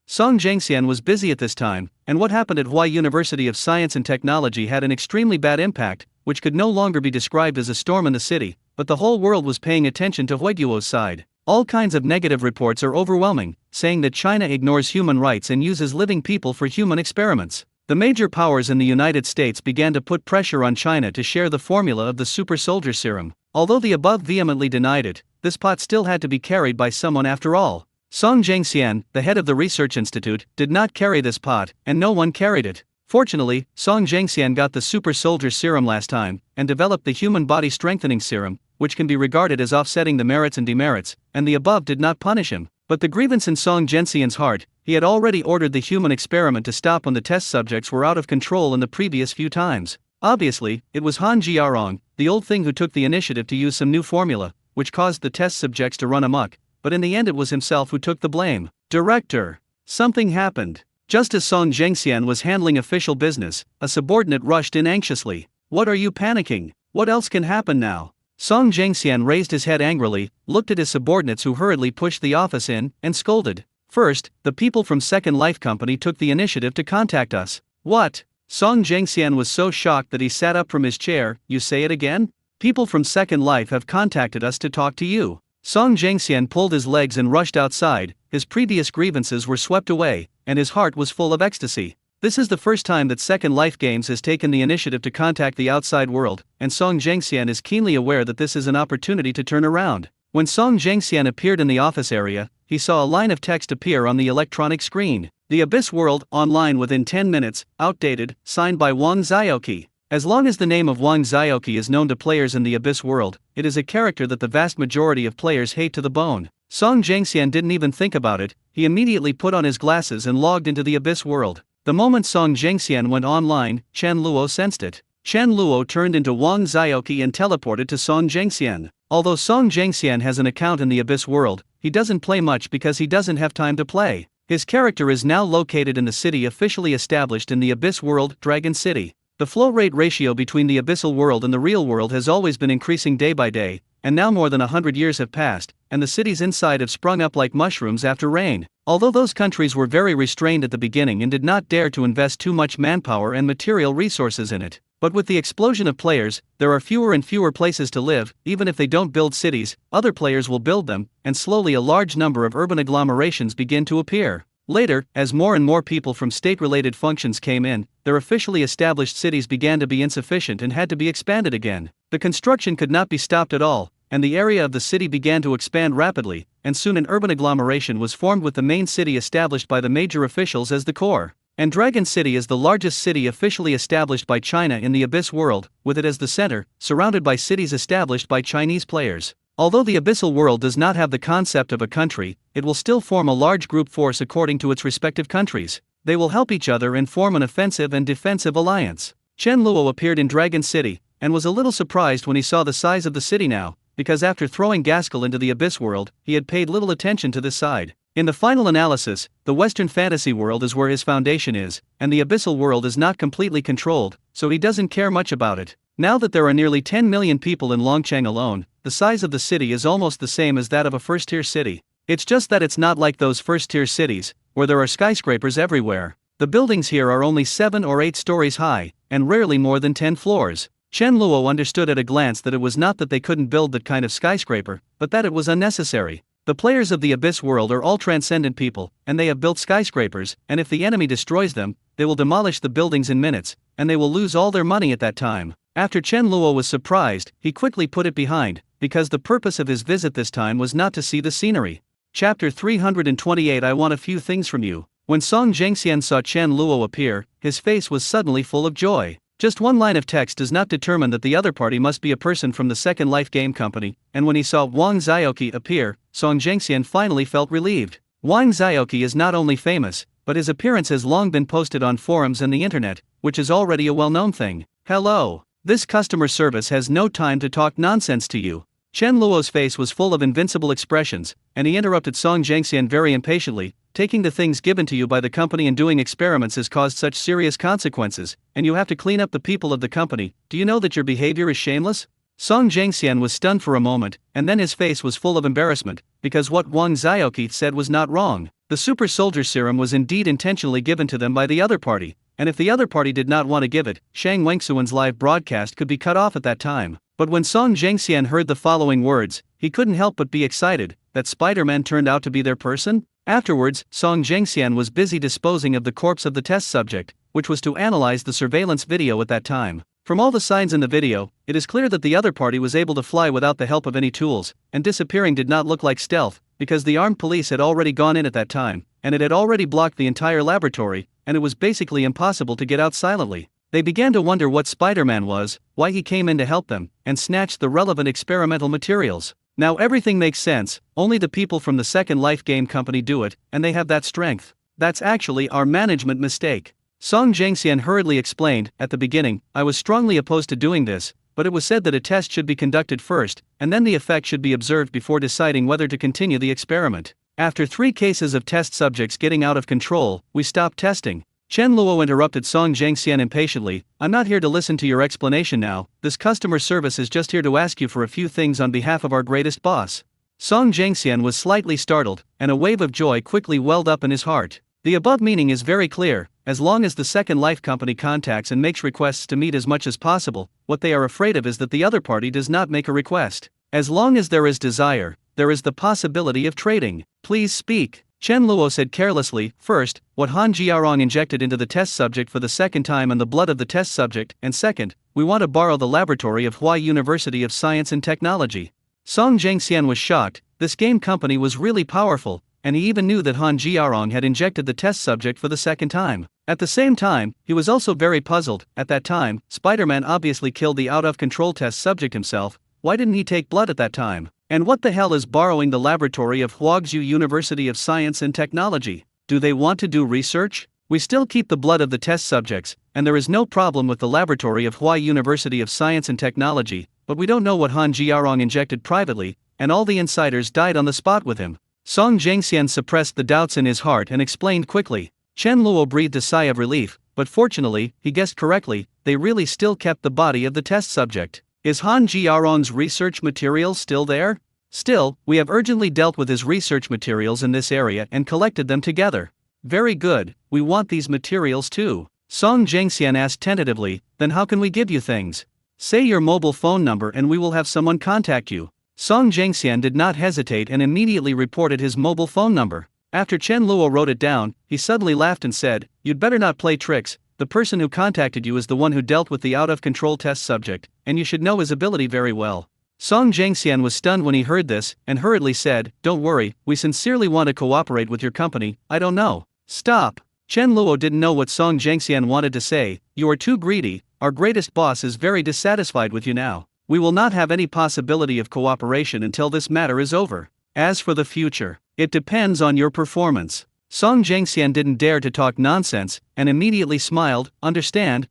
Speaker 1: Song Jianxian was busy at this time, and what happened at Huazhou University of Science and Technology had an extremely bad impact, which could no longer be described as a storm in the city, but the whole world was paying attention to Huiguo's side. All kinds of negative reports are overwhelming, saying that China ignores human rights and uses living people for human experiments. The major powers in the United States began to put pressure on China to share the formula of the super soldier serum. Although the above vehemently denied it, this pot still had to be carried by someone after all. Song Jianxian, the head of the research institute, did not carry this pot, and no one carried it. Fortunately, Song Jianxian got the super soldier serum last time, and developed the human body strengthening serum, which can be regarded as offsetting the merits and demerits, and the above did not punish him. But the grievance in Song Jensian's heart, he had already ordered the human experiment to stop when the test subjects were out of control in the previous few times. Obviously, it was Han Jiarong, the old thing who took the initiative to use some new formula, which caused the test subjects to run amok, but in the end it was himself who took the blame. Director. Something happened. Just as Song Zhengxian was handling official business, a subordinate rushed in anxiously. What are you panicking? What else can happen now? Song Zhengxian raised his head angrily, looked at his subordinates who hurriedly pushed the office in, and scolded. First, the people from Second Life Company took the initiative to contact us. What? Song Zhengxian was so shocked that he sat up from his chair. You say it again? People from Second Life have contacted us to talk to you. Song Zhengxian pulled his legs and rushed outside. His previous grievances were swept away, and his heart was full of ecstasy. This is the first time that Second Life Games has taken the initiative to contact the outside world, and Song Zhengxian is keenly aware that this is an opportunity to turn around. When Song Zhengxian appeared in the office area, he saw a line of text appear on the electronic screen. The Abyss World, online within 10 minutes, outdated, signed by Wang Xiaoqi. As long as the name of Wang Xiaoqi is known to players in the Abyss World, it is a character that the vast majority of players hate to the bone. Song Zhengxian didn't even think about it, he immediately put on his glasses and logged into the Abyss World. The moment Song Zhengxian went online, Chen Luo sensed it. Chen Luo turned into Wang Xiaoqi and teleported to Song Zhengxian. Although Song Zhengxian has an account in the Abyss World, he doesn't play much because he doesn't have time to play. His character is now located in the city officially established in the Abyss World, Dragon City. The flow rate ratio between the Abyssal World and the real world has always been increasing day by day, and now more than 100 years have passed, and the cities inside have sprung up like mushrooms after rain. Although those countries were very restrained at the beginning and did not dare to invest too much manpower and material resources in it. But with the explosion of players, there are fewer and fewer places to live. Even if they don't build cities, other players will build them, and slowly a large number of urban agglomerations begin to appear. Later, as more and more people from state-related functions came in, their officially established cities began to be insufficient and had to be expanded again. The construction could not be stopped at all, and the area of the city began to expand rapidly, and soon an urban agglomeration was formed with the main city established by the major officials as the core. And Dragon City is the largest city officially established by China in the Abyss World, with it as the center, surrounded by cities established by Chinese players. Although the Abyssal World does not have the concept of a country, it will still form a large group force according to its respective countries. They will help each other and form an offensive and defensive alliance. Chen Luo appeared in Dragon City, and was a little surprised when he saw the size of the city now, because after throwing Gaskell into the Abyss World, he had paid little attention to this side. In the final analysis, the Western Fantasy World is where his foundation is, and the Abyssal World is not completely controlled, so he doesn't care much about it. Now that there are nearly 10 million people in Longcheng alone, the size of the city is almost the same as that of a first-tier city. It's just that it's not like those first-tier cities, where there are skyscrapers everywhere. The buildings here are only 7 or 8 stories high, and rarely more than 10 floors. Chen Luo understood at a glance that it was not that they couldn't build that kind of skyscraper, but that it was unnecessary. The players of the Abyss World are all transcendent people, and they have built skyscrapers, and if the enemy destroys them, they will demolish the buildings in minutes, and they will lose all their money at that time. After Chen Luo was surprised, he quickly put it behind, because the purpose of his visit this time was not to see the scenery. Chapter 328 I want a few things from you. When Song Zhengxian saw Chen Luo appear, his face was suddenly full of joy. Just one line of text does not determine that the other party must be a person from the Second Life Game Company, and when he saw Wang Xiaoqi appear, Song Zhengxian finally felt relieved. Wang Xiaoqi is not only famous, but his appearance has long been posted on forums and the internet, which is already a well-known thing. Hello. This customer service has no time to talk nonsense to you. Chen Luo's face was full of invincible expressions, and he interrupted Song Zhengxian very impatiently. Taking the things given to you by the company and doing experiments has caused such serious consequences, and you have to clean up the people of the company. Do you know that your behavior is shameless? Song Zhengxian was stunned for a moment, and then his face was full of embarrassment, because what Wang Xiaoqi said was not wrong. The super soldier serum was indeed intentionally given to them by the other party, and if the other party did not want to give it, Shang Wengsuan's live broadcast could be cut off at that time. But when Song Zhengxian heard the following words, he couldn't help but be excited, that Spider-Man turned out to be their person? Afterwards, Song Zhengxian was busy disposing of the corpse of the test subject, which was to analyze the surveillance video at that time. From all the signs in the video, it is clear that the other party was able to fly without the help of any tools, and disappearing did not look like stealth, because the armed police had already gone in at that time, and it had already blocked the entire laboratory, and it was basically impossible to get out silently. They began to wonder what Spider-Man was, why he came in to help them, and snatched the relevant experimental materials. Now everything makes sense, only the people from the Second Life game company do it, and they have that strength. That's actually our management mistake. Song Jiangxian hurriedly explained. At the beginning, I was strongly opposed to doing this, but it was said that a test should be conducted first, and then the effect should be observed before deciding whether to continue the experiment. After 3 cases of test subjects getting out of control, we stopped testing. Chen Luo interrupted Song Jiangxian impatiently. I'm not here to listen to your explanation now, this customer service is just here to ask you for a few things on behalf of our greatest boss. Song Jiangxian was slightly startled, and a wave of joy quickly welled up in his heart. The above meaning is very clear. As long as the Second Life company contacts and makes requests to meet as much as possible, what they are afraid of is that the other party does not make a request. As long as there is desire, there is the possibility of trading. Please speak. Chen Luo said carelessly. First, what Han Jiarong injected into the test subject for the second time and the blood of the test subject, and second, we want to borrow the laboratory of Hua University of Science and Technology. Song Jiangxian was shocked. This game company was really powerful, and he even knew that Han Jiarong had injected the test subject for the second time. At the same time, he was also very puzzled. At that time, Spider-Man obviously killed the out-of-control test subject himself. Why didn't he take blood at that time? And what the hell is borrowing the laboratory of Huazhou University of Science and Technology? Do they want to do research? We still keep the blood of the test subjects, and there is no problem with the laboratory of Hua University of Science and Technology, but we don't know what Han Jiarong injected privately, and all the insiders died on the spot with him. Song Jiangxian suppressed the doubts in his heart and explained quickly. Chen Luo breathed a sigh of relief, but fortunately, he guessed correctly, they really still kept the body of the test subject. Is Han Jiarong's research materials still there? Still, we have urgently dealt with his research materials in this area and collected them together. Very good, we want these materials too. Song Jiangxian asked tentatively, then how can we give you things? Say your mobile phone number and we will have someone contact you. Song Jiangxian did not hesitate and immediately reported his mobile phone number. After Chen Luo wrote it down, he suddenly laughed and said, you'd better not play tricks, the person who contacted you is the one who dealt with the out-of-control test subject, and you should know his ability very well. Song Jiangxian was stunned when he heard this, and hurriedly said, don't worry, we sincerely want to cooperate with your company. I don't know. Stop. Chen Luo didn't know what Song Jiangxian wanted to say. You are too greedy, our greatest boss is very dissatisfied with you now. We will not have any possibility of cooperation until this matter is over. As for the future, it depends on your performance. Song Jiangxian didn't dare to talk nonsense, and immediately smiled. Understand.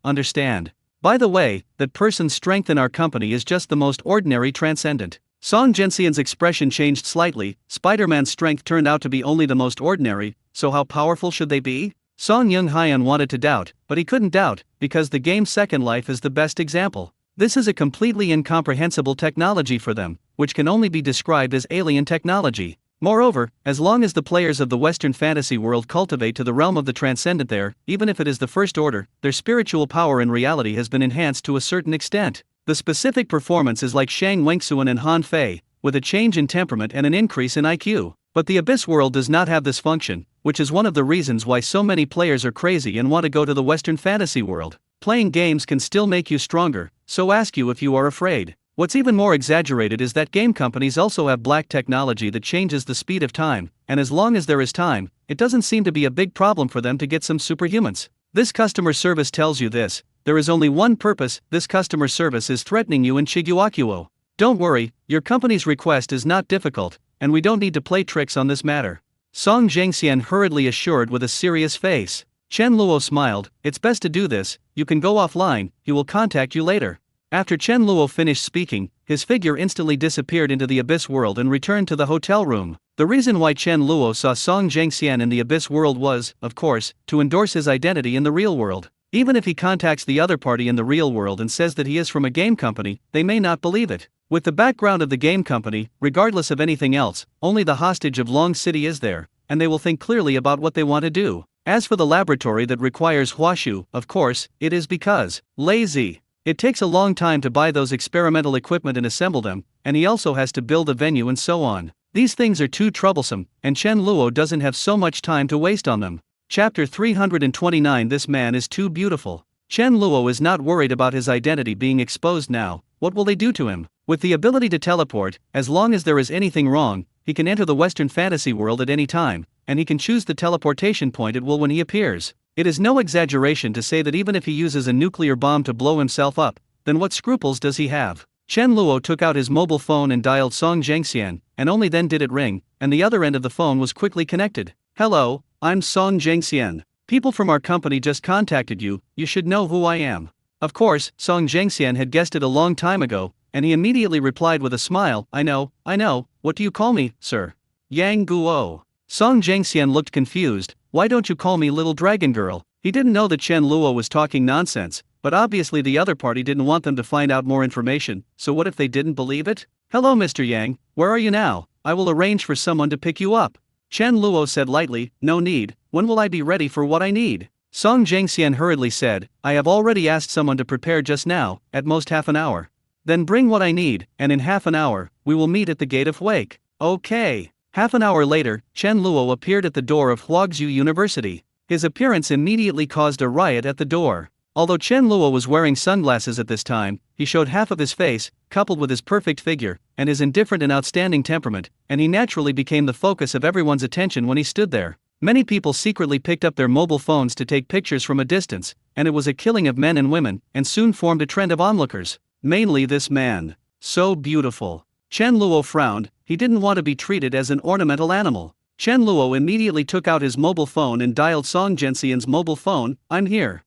Speaker 1: By the way, that person's strength in our company is just the most ordinary transcendent. Song Jiangxian's expression changed slightly. Spider-Man's strength turned out to be only the most ordinary, so how powerful should they be? Song Yunghaian wanted to doubt, but he couldn't doubt, because the game Second Life is the best example. This is a completely incomprehensible technology for them, which can only be described as alien technology. Moreover, as long as the players of the Western fantasy world cultivate to the realm of the transcendent there, even if it is the first order, their spiritual power in reality has been enhanced to a certain extent. The specific performance is like Shang Wengsuan and Han Fei, with a change in temperament and an increase in IQ. But the Abyss world does not have this function, which is one of the reasons why so many players are crazy and want to go to the Western fantasy world. Playing games can still make you stronger, so ask you if you are afraid. What's even more exaggerated is that game companies also have black technology that changes the speed of time, and as long as there is time, it doesn't seem to be a big problem for them to get some superhumans. This customer service tells you this. There is only one purpose, this customer service is threatening you in Chiguakuo. Don't worry, your company's request is not difficult, and we don't need to play tricks on this matter. Song Jiangxian hurriedly assured with a serious face. Chen Luo smiled, it's best to do this, you can go offline, he will contact you later. After Chen Luo finished speaking, his figure instantly disappeared into the Abyss world and returned to the hotel room. The reason why Chen Luo saw Song Jiangxian in the Abyss world was, of course, to endorse his identity in the real world. Even if he contacts the other party in the real world and says that he is from a game company, they may not believe it. With the background of the game company, regardless of anything else, only the hostage of Long City is there, and they will think clearly about what they want to do. As for the laboratory that requires Huashu, of course, it is because lazy. It takes a long time to buy those experimental equipment and assemble them, and he also has to build a venue and so on. These things are too troublesome, and Chen Luo doesn't have so much time to waste on them. Chapter 329 This man is too beautiful. Chen Luo is not worried about his identity being exposed now. What will they do to him? With the ability to teleport, as long as there is anything wrong, he can enter the Western fantasy world at any time, and he can choose the teleportation point it will when he appears. It is no exaggeration to say that even if he uses a nuclear bomb to blow himself up, then what scruples does he have? Chen Luo took out his mobile phone and dialed Song Zhengxian, and only then did it ring, and the other end of the phone was quickly connected. "Hello, I'm Song Zhengxian. People from our company just contacted you, you should know who I am." Of course, Song Zhengxian had guessed it a long time ago, and he immediately replied with a smile, I know, what do you call me, sir?" "Yang Guo." Song Zhengxian looked confused. "Why don't you call me little dragon girl?" He didn't know that Chen Luo was talking nonsense, but obviously the other party didn't want them to find out more information, so what if they didn't believe it? "Hello Mr. Yang, where are you now? I will arrange for someone to pick you up." Chen Luo said lightly, "No need, when will I be ready for what I need?" Song Zhengxian hurriedly said, "I have already asked someone to prepare just now, at most half an hour. Then bring what I need, and in half an hour, we will meet at the gate of Wake." "Okay." Half an hour later, Chen Luo appeared at the door of Huaxu University. His appearance immediately caused a riot at the door. Although Chen Luo was wearing sunglasses at this time, he showed half of his face, coupled with his perfect figure, and his indifferent and outstanding temperament, and he naturally became the focus of everyone's attention when he stood there. Many people secretly picked up their mobile phones to take pictures from a distance, and it was a killing of men and women, and soon formed a trend of onlookers. Mainly this man. So beautiful. Chen Luo frowned, he didn't want to be treated as an ornamental animal. Chen Luo immediately took out his mobile phone and dialed Song Zhengxian's mobile phone. "I'm here."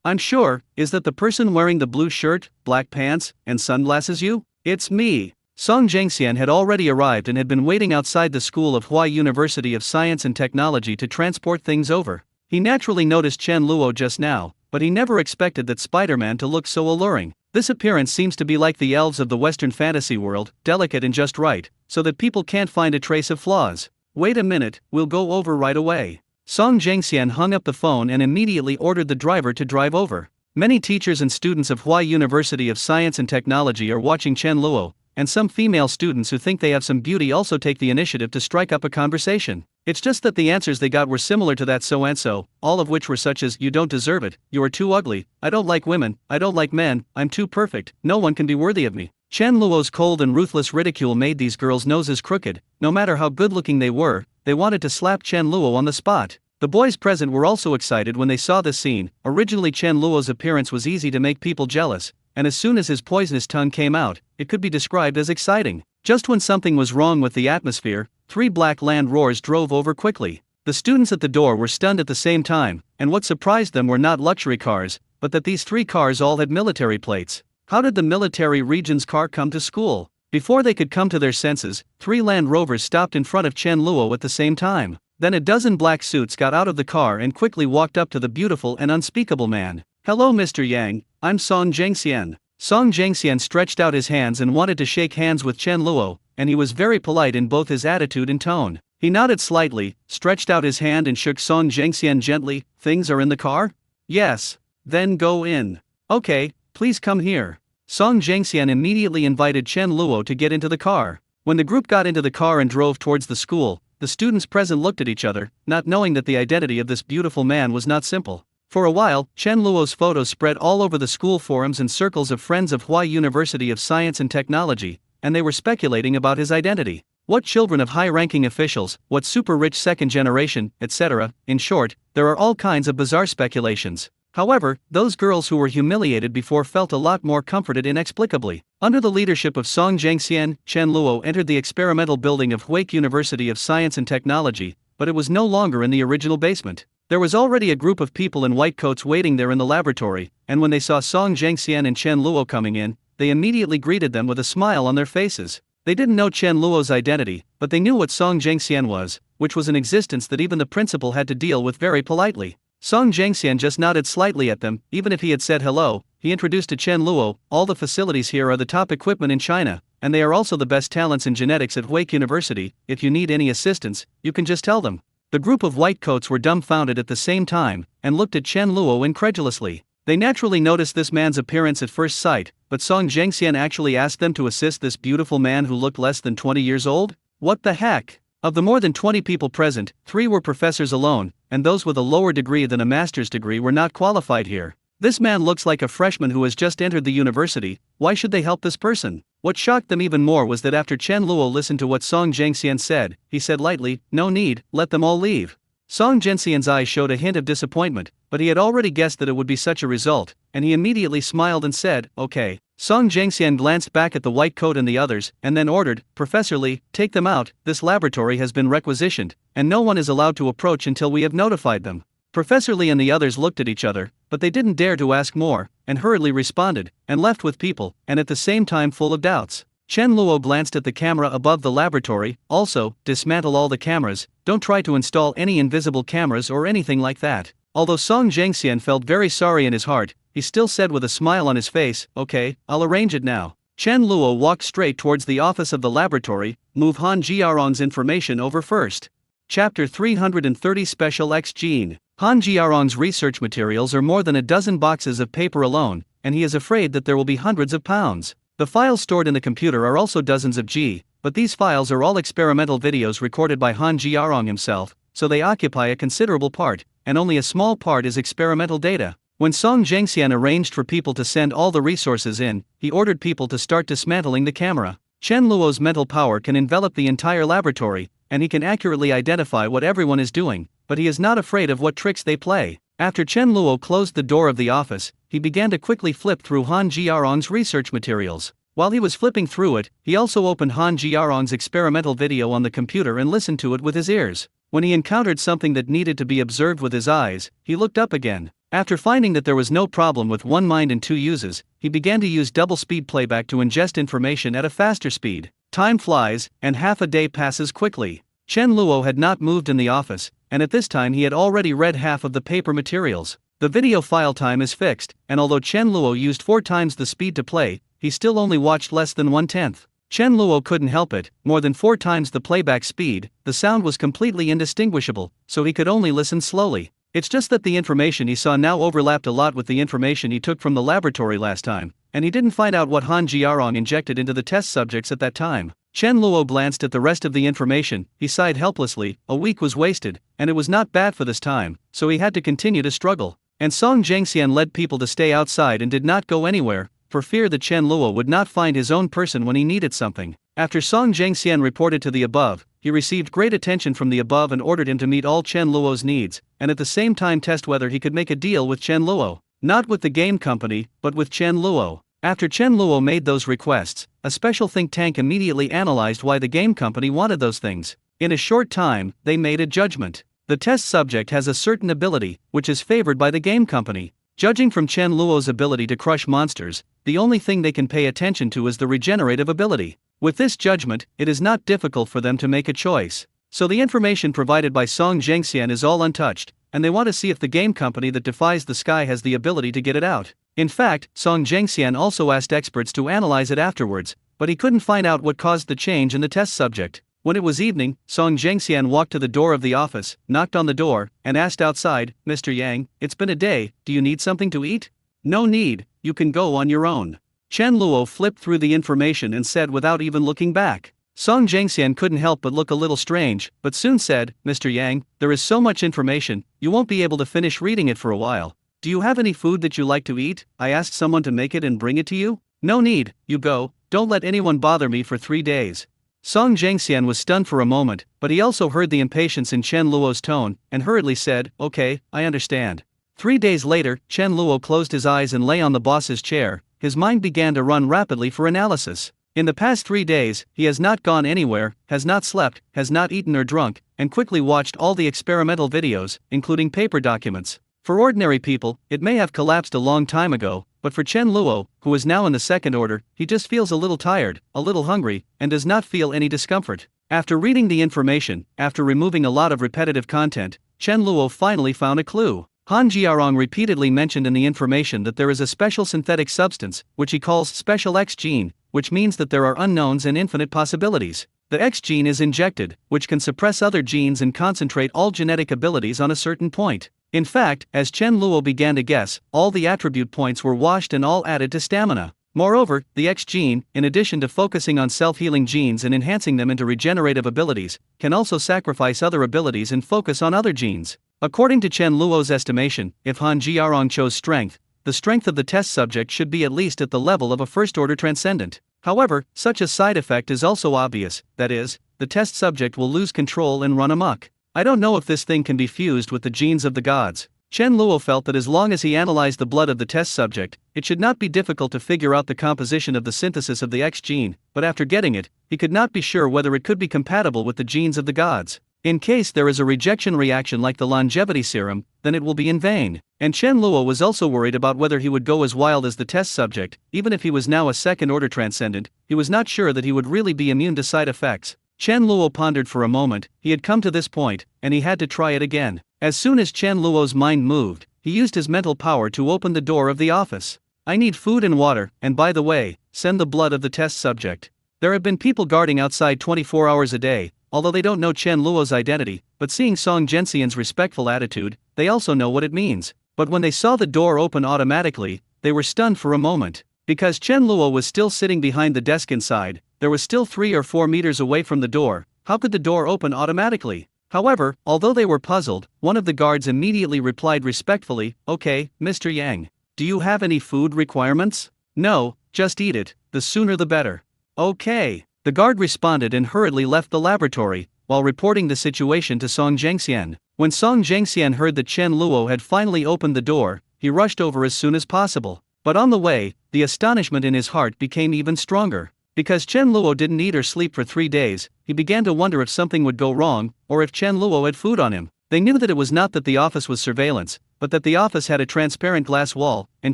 Speaker 1: I'm sure, is that the person wearing the blue shirt, black pants, and sunglasses you?" "It's me." Song Zhengxian had already arrived and had been waiting outside the school of Hua University of Science and Technology to transport things over. He naturally noticed Chen Luo just now, but he never expected that Spider-Man to look so alluring. This appearance seems to be like the elves of the Western fantasy world, delicate and just right, so that people can't find a trace of flaws. "Wait a minute, we'll go over right away." Song Zhengxian hung up the phone and immediately ordered the driver to drive over. Many teachers and students of Hua University of Science and Technology are watching Chen Luo, and some female students who think they have some beauty also take the initiative to strike up a conversation. It's just that the answers they got were similar to that so-and-so, all of which were such as, "You don't deserve it, you are too ugly, I don't like women, I don't like men, I'm too perfect, no one can be worthy of me." Chen Luo's cold and ruthless ridicule made these girls' noses crooked. No matter how good-looking they were, they wanted to slap Chen Luo on the spot. The boys present were also excited when they saw this scene. Originally Chen Luo's appearance was easy to make people jealous, and as soon as his poisonous tongue came out, it could be described as exciting. Just when something was wrong with the atmosphere, 3 black Land Roars drove over quickly. The students at the door were stunned at the same time, and what surprised them were not luxury cars, but that these 3 cars all had military plates. How did the military region's car come to school? Before they could come to their senses, 3 Land Rovers stopped in front of Chen Luo at the same time. Then a dozen black suits got out of the car and quickly walked up to the beautiful and unspeakable man. "Hello Mr. Yang, I'm Song Zhengxian." Song Zhengxian stretched out his hands and wanted to shake hands with Chen Luo, and he was very polite in both his attitude and tone. He nodded slightly, stretched out his hand and shook Song Zhengxian gently. "Things are in the car?" "Yes." "Then go in." "Okay, please come here." Song Zhengxian immediately invited Chen Luo to get into the car. When the group got into the car and drove towards the school, the students present looked at each other, not knowing that the identity of this beautiful man was not simple. For a while, Chen Luo's photos spread all over the school forums and circles of friends of Hua University of Science and Technology, and they were speculating about his identity. What children of high-ranking officials, what super-rich second generation, etc. In short, there are all kinds of bizarre speculations. However, those girls who were humiliated before felt a lot more comforted inexplicably. Under the leadership of Song Zhengxian, Chen Luo entered the experimental building of Wake University of Science and Technology, but it was no longer in the original basement. There was already a group of people in white coats waiting there in the laboratory, and when they saw Song Zhengxian and Chen Luo coming in, they immediately greeted them with a smile on their faces. They didn't know Chen Luo's identity, but they knew what Song Zhengxian was, which was an existence that even the principal had to deal with very politely. Song Zhengxian just nodded slightly at them. Even if he had said hello, he introduced to Chen Luo, "All the facilities here are the top equipment in China, and they are also the best talents in genetics at Wake University. If you need any assistance, you can just tell them." The group of white coats were dumbfounded at the same time, and looked at Chen Luo incredulously. They naturally noticed this man's appearance at first sight, but Song Zhengxian actually asked them to assist this beautiful man who looked less than 20 years old? What the heck? Of the more than 20 people present, 3 were professors alone, and those with a lower degree than a master's degree were not qualified here. This man looks like a freshman who has just entered the university. Why should they help this person? What shocked them even more was that after Chen Luo listened to what Song Zhengxian said, he said lightly, "No need, let them all leave." Song Jinxian's eyes showed a hint of disappointment, but he had already guessed that it would be such a result, and he immediately smiled and said, "Okay." Song Jinxian glanced back at the white coat and the others, and then ordered, "Professor Lee, take them out, this laboratory has been requisitioned, and no one is allowed to approach until we have notified them." Professor Lee and the others looked at each other, but they didn't dare to ask more, and hurriedly responded, and left with people, and at the same time full of doubts. Chen Luo glanced at the camera above the laboratory, also, dismantle all the cameras, don't try to install any invisible cameras or anything like that. Although Song Zhengxian felt very sorry in his heart, he still said with a smile on his face, "Okay, I'll arrange it now." Chen Luo walked straight towards the office of the laboratory, move Han Jiarong's information over first. Chapter 330 Special X Gene. Han Jiarong's research materials are more than a dozen boxes of paper alone, and he is afraid that there will be hundreds of pounds. The files stored in the computer are also dozens of G, but these files are all experimental videos recorded by Han Jiarong himself, so they occupy a considerable part, and only a small part is experimental data. When Song Zhengxian arranged for people to send all the resources in, he ordered people to start dismantling the camera. Chen Luo's mental power can envelop the entire laboratory, and he can accurately identify what everyone is doing, but he is not afraid of what tricks they play. After Chen Luo closed the door of the office, he began to quickly flip through Han Jiarong's research materials. While he was flipping through it, he also opened Han Jiarong's experimental video on the computer and listened to it with his ears. When he encountered something that needed to be observed with his eyes, he looked up again. After finding that there was no problem with one mind and two uses, he began to use double-speed playback to ingest information at a faster speed. Time flies, and half a day passes quickly. Chen Luo had not moved in the office, and at this time he had already read half of the paper materials. The video file time is fixed, and although Chen Luo used 4 times the speed to play, he still only watched less than 1/10. Chen Luo couldn't help it, more than 4 times the playback speed, the sound was completely indistinguishable, so he could only listen slowly. It's just that the information he saw now overlapped a lot with the information he took from the laboratory last time, and he didn't find out what Han Jiarong injected into the test subjects at that time. Chen Luo glanced at the rest of the information, he sighed helplessly, a week was wasted, and it was not bad for this time, so he had to continue to struggle. And Song Zhengxian led people to stay outside and did not go anywhere, for fear that Chen Luo would not find his own person when he needed something. After Song Zhengxian reported to the above, he received great attention from the above and ordered him to meet all Chen Luo's needs, and at the same time test whether he could make a deal with Chen Luo. Not with the game company, but with Chen Luo. After Chen Luo made those requests, a special think tank immediately analyzed why the game company wanted those things. In a short time, they made a judgment. The test subject has a certain ability, which is favored by the game company. Judging from Chen Luo's ability to crush monsters, the only thing they can pay attention to is the regenerative ability. With this judgment, it is not difficult for them to make a choice. So the information provided by Song Zhengxian is all untouched, and they want to see if the game company that defies the sky has the ability to get it out. In fact, Song Zhengxian also asked experts to analyze it afterwards, but he couldn't find out what caused the change in the test subject. When it was evening, Song Zhengxian walked to the door of the office, knocked on the door, and asked outside, "Mr. Yang, it's been a day, do you need something to eat?" "No need, you can go on your own." Chen Luo flipped through the information and said without even looking back. Song Zhengxian couldn't help but look a little strange, but soon said, "Mr. Yang, there is so much information, you won't be able to finish reading it for a while. Do you have any food that you like to eat? I asked someone to make it and bring it to you." "No need, you go, don't let anyone bother me for 3 days." Song Zhengxian was stunned for a moment, but he also heard the impatience in Chen Luo's tone, and hurriedly said, "Okay, I understand." 3 days later, Chen Luo closed his eyes and lay on the boss's chair, his mind began to run rapidly for analysis. In the past 3 days, he has not gone anywhere, has not slept, has not eaten or drunk, and quickly watched all the experimental videos, including paper documents. For ordinary people, it may have collapsed a long time ago, but for Chen Luo, who is now in the second order, he just feels a little tired, a little hungry, and does not feel any discomfort. After reading the information, after removing a lot of repetitive content, Chen Luo finally found a clue. Han Jiarong repeatedly mentioned in the information that there is a special synthetic substance, which he calls Special X Gene, which means that there are unknowns and infinite possibilities. The X gene is injected, which can suppress other genes and concentrate all genetic abilities on a certain point. In fact, as Chen Luo began to guess, all the attribute points were washed and all added to stamina. Moreover, the X gene, in addition to focusing on self-healing genes and enhancing them into regenerative abilities, can also sacrifice other abilities and focus on other genes. According to Chen Luo's estimation, if Han Jiarong chose strength, the strength of the test subject should be at least at the level of a first-order transcendent. However, such a side effect is also obvious, that is, the test subject will lose control and run amok. I don't know if this thing can be fused with the genes of the gods. Chen Luo felt that as long as he analyzed the blood of the test subject, it should not be difficult to figure out the composition of the synthesis of the X gene, but after getting it, he could not be sure whether it could be compatible with the genes of the gods. In case there is a rejection reaction like the longevity serum, then it will be in vain. And Chen Luo was also worried about whether he would go as wild as the test subject. Even if he was now a second-order transcendent, he was not sure that he would really be immune to side effects. Chen Luo pondered for a moment. He had come to this point, and he had to try it again. As soon as Chen Luo's mind moved, he used his mental power to open the door of the office. I need food and water, and by the way, send the blood of the test subject. There have been people guarding outside 24 hours a day, although they don't know Chen Luo's identity, but seeing Song Zhenxian's respectful attitude, they also know what it means. But when they saw the door open automatically, they were stunned for a moment. Because Chen Luo was still sitting behind the desk inside, there was still 3 or 4 meters away from the door. How could the door open automatically? However, although they were puzzled, one of the guards immediately replied respectfully, "Okay, Mr. Yang. Do you have any food requirements?" "No, just eat it, the sooner the better." "Okay." The guard responded and hurriedly left the laboratory, while reporting the situation to Song Zhenxian. When Song Zhenxian heard that Chen Luo had finally opened the door, he rushed over as soon as possible. But on the way, the astonishment in his heart became even stronger. Because Chen Luo didn't eat or sleep for 3 days, he began to wonder if something would go wrong, or if Chen Luo had food on him. They knew that it was not that the office was surveillance, but that the office had a transparent glass wall, and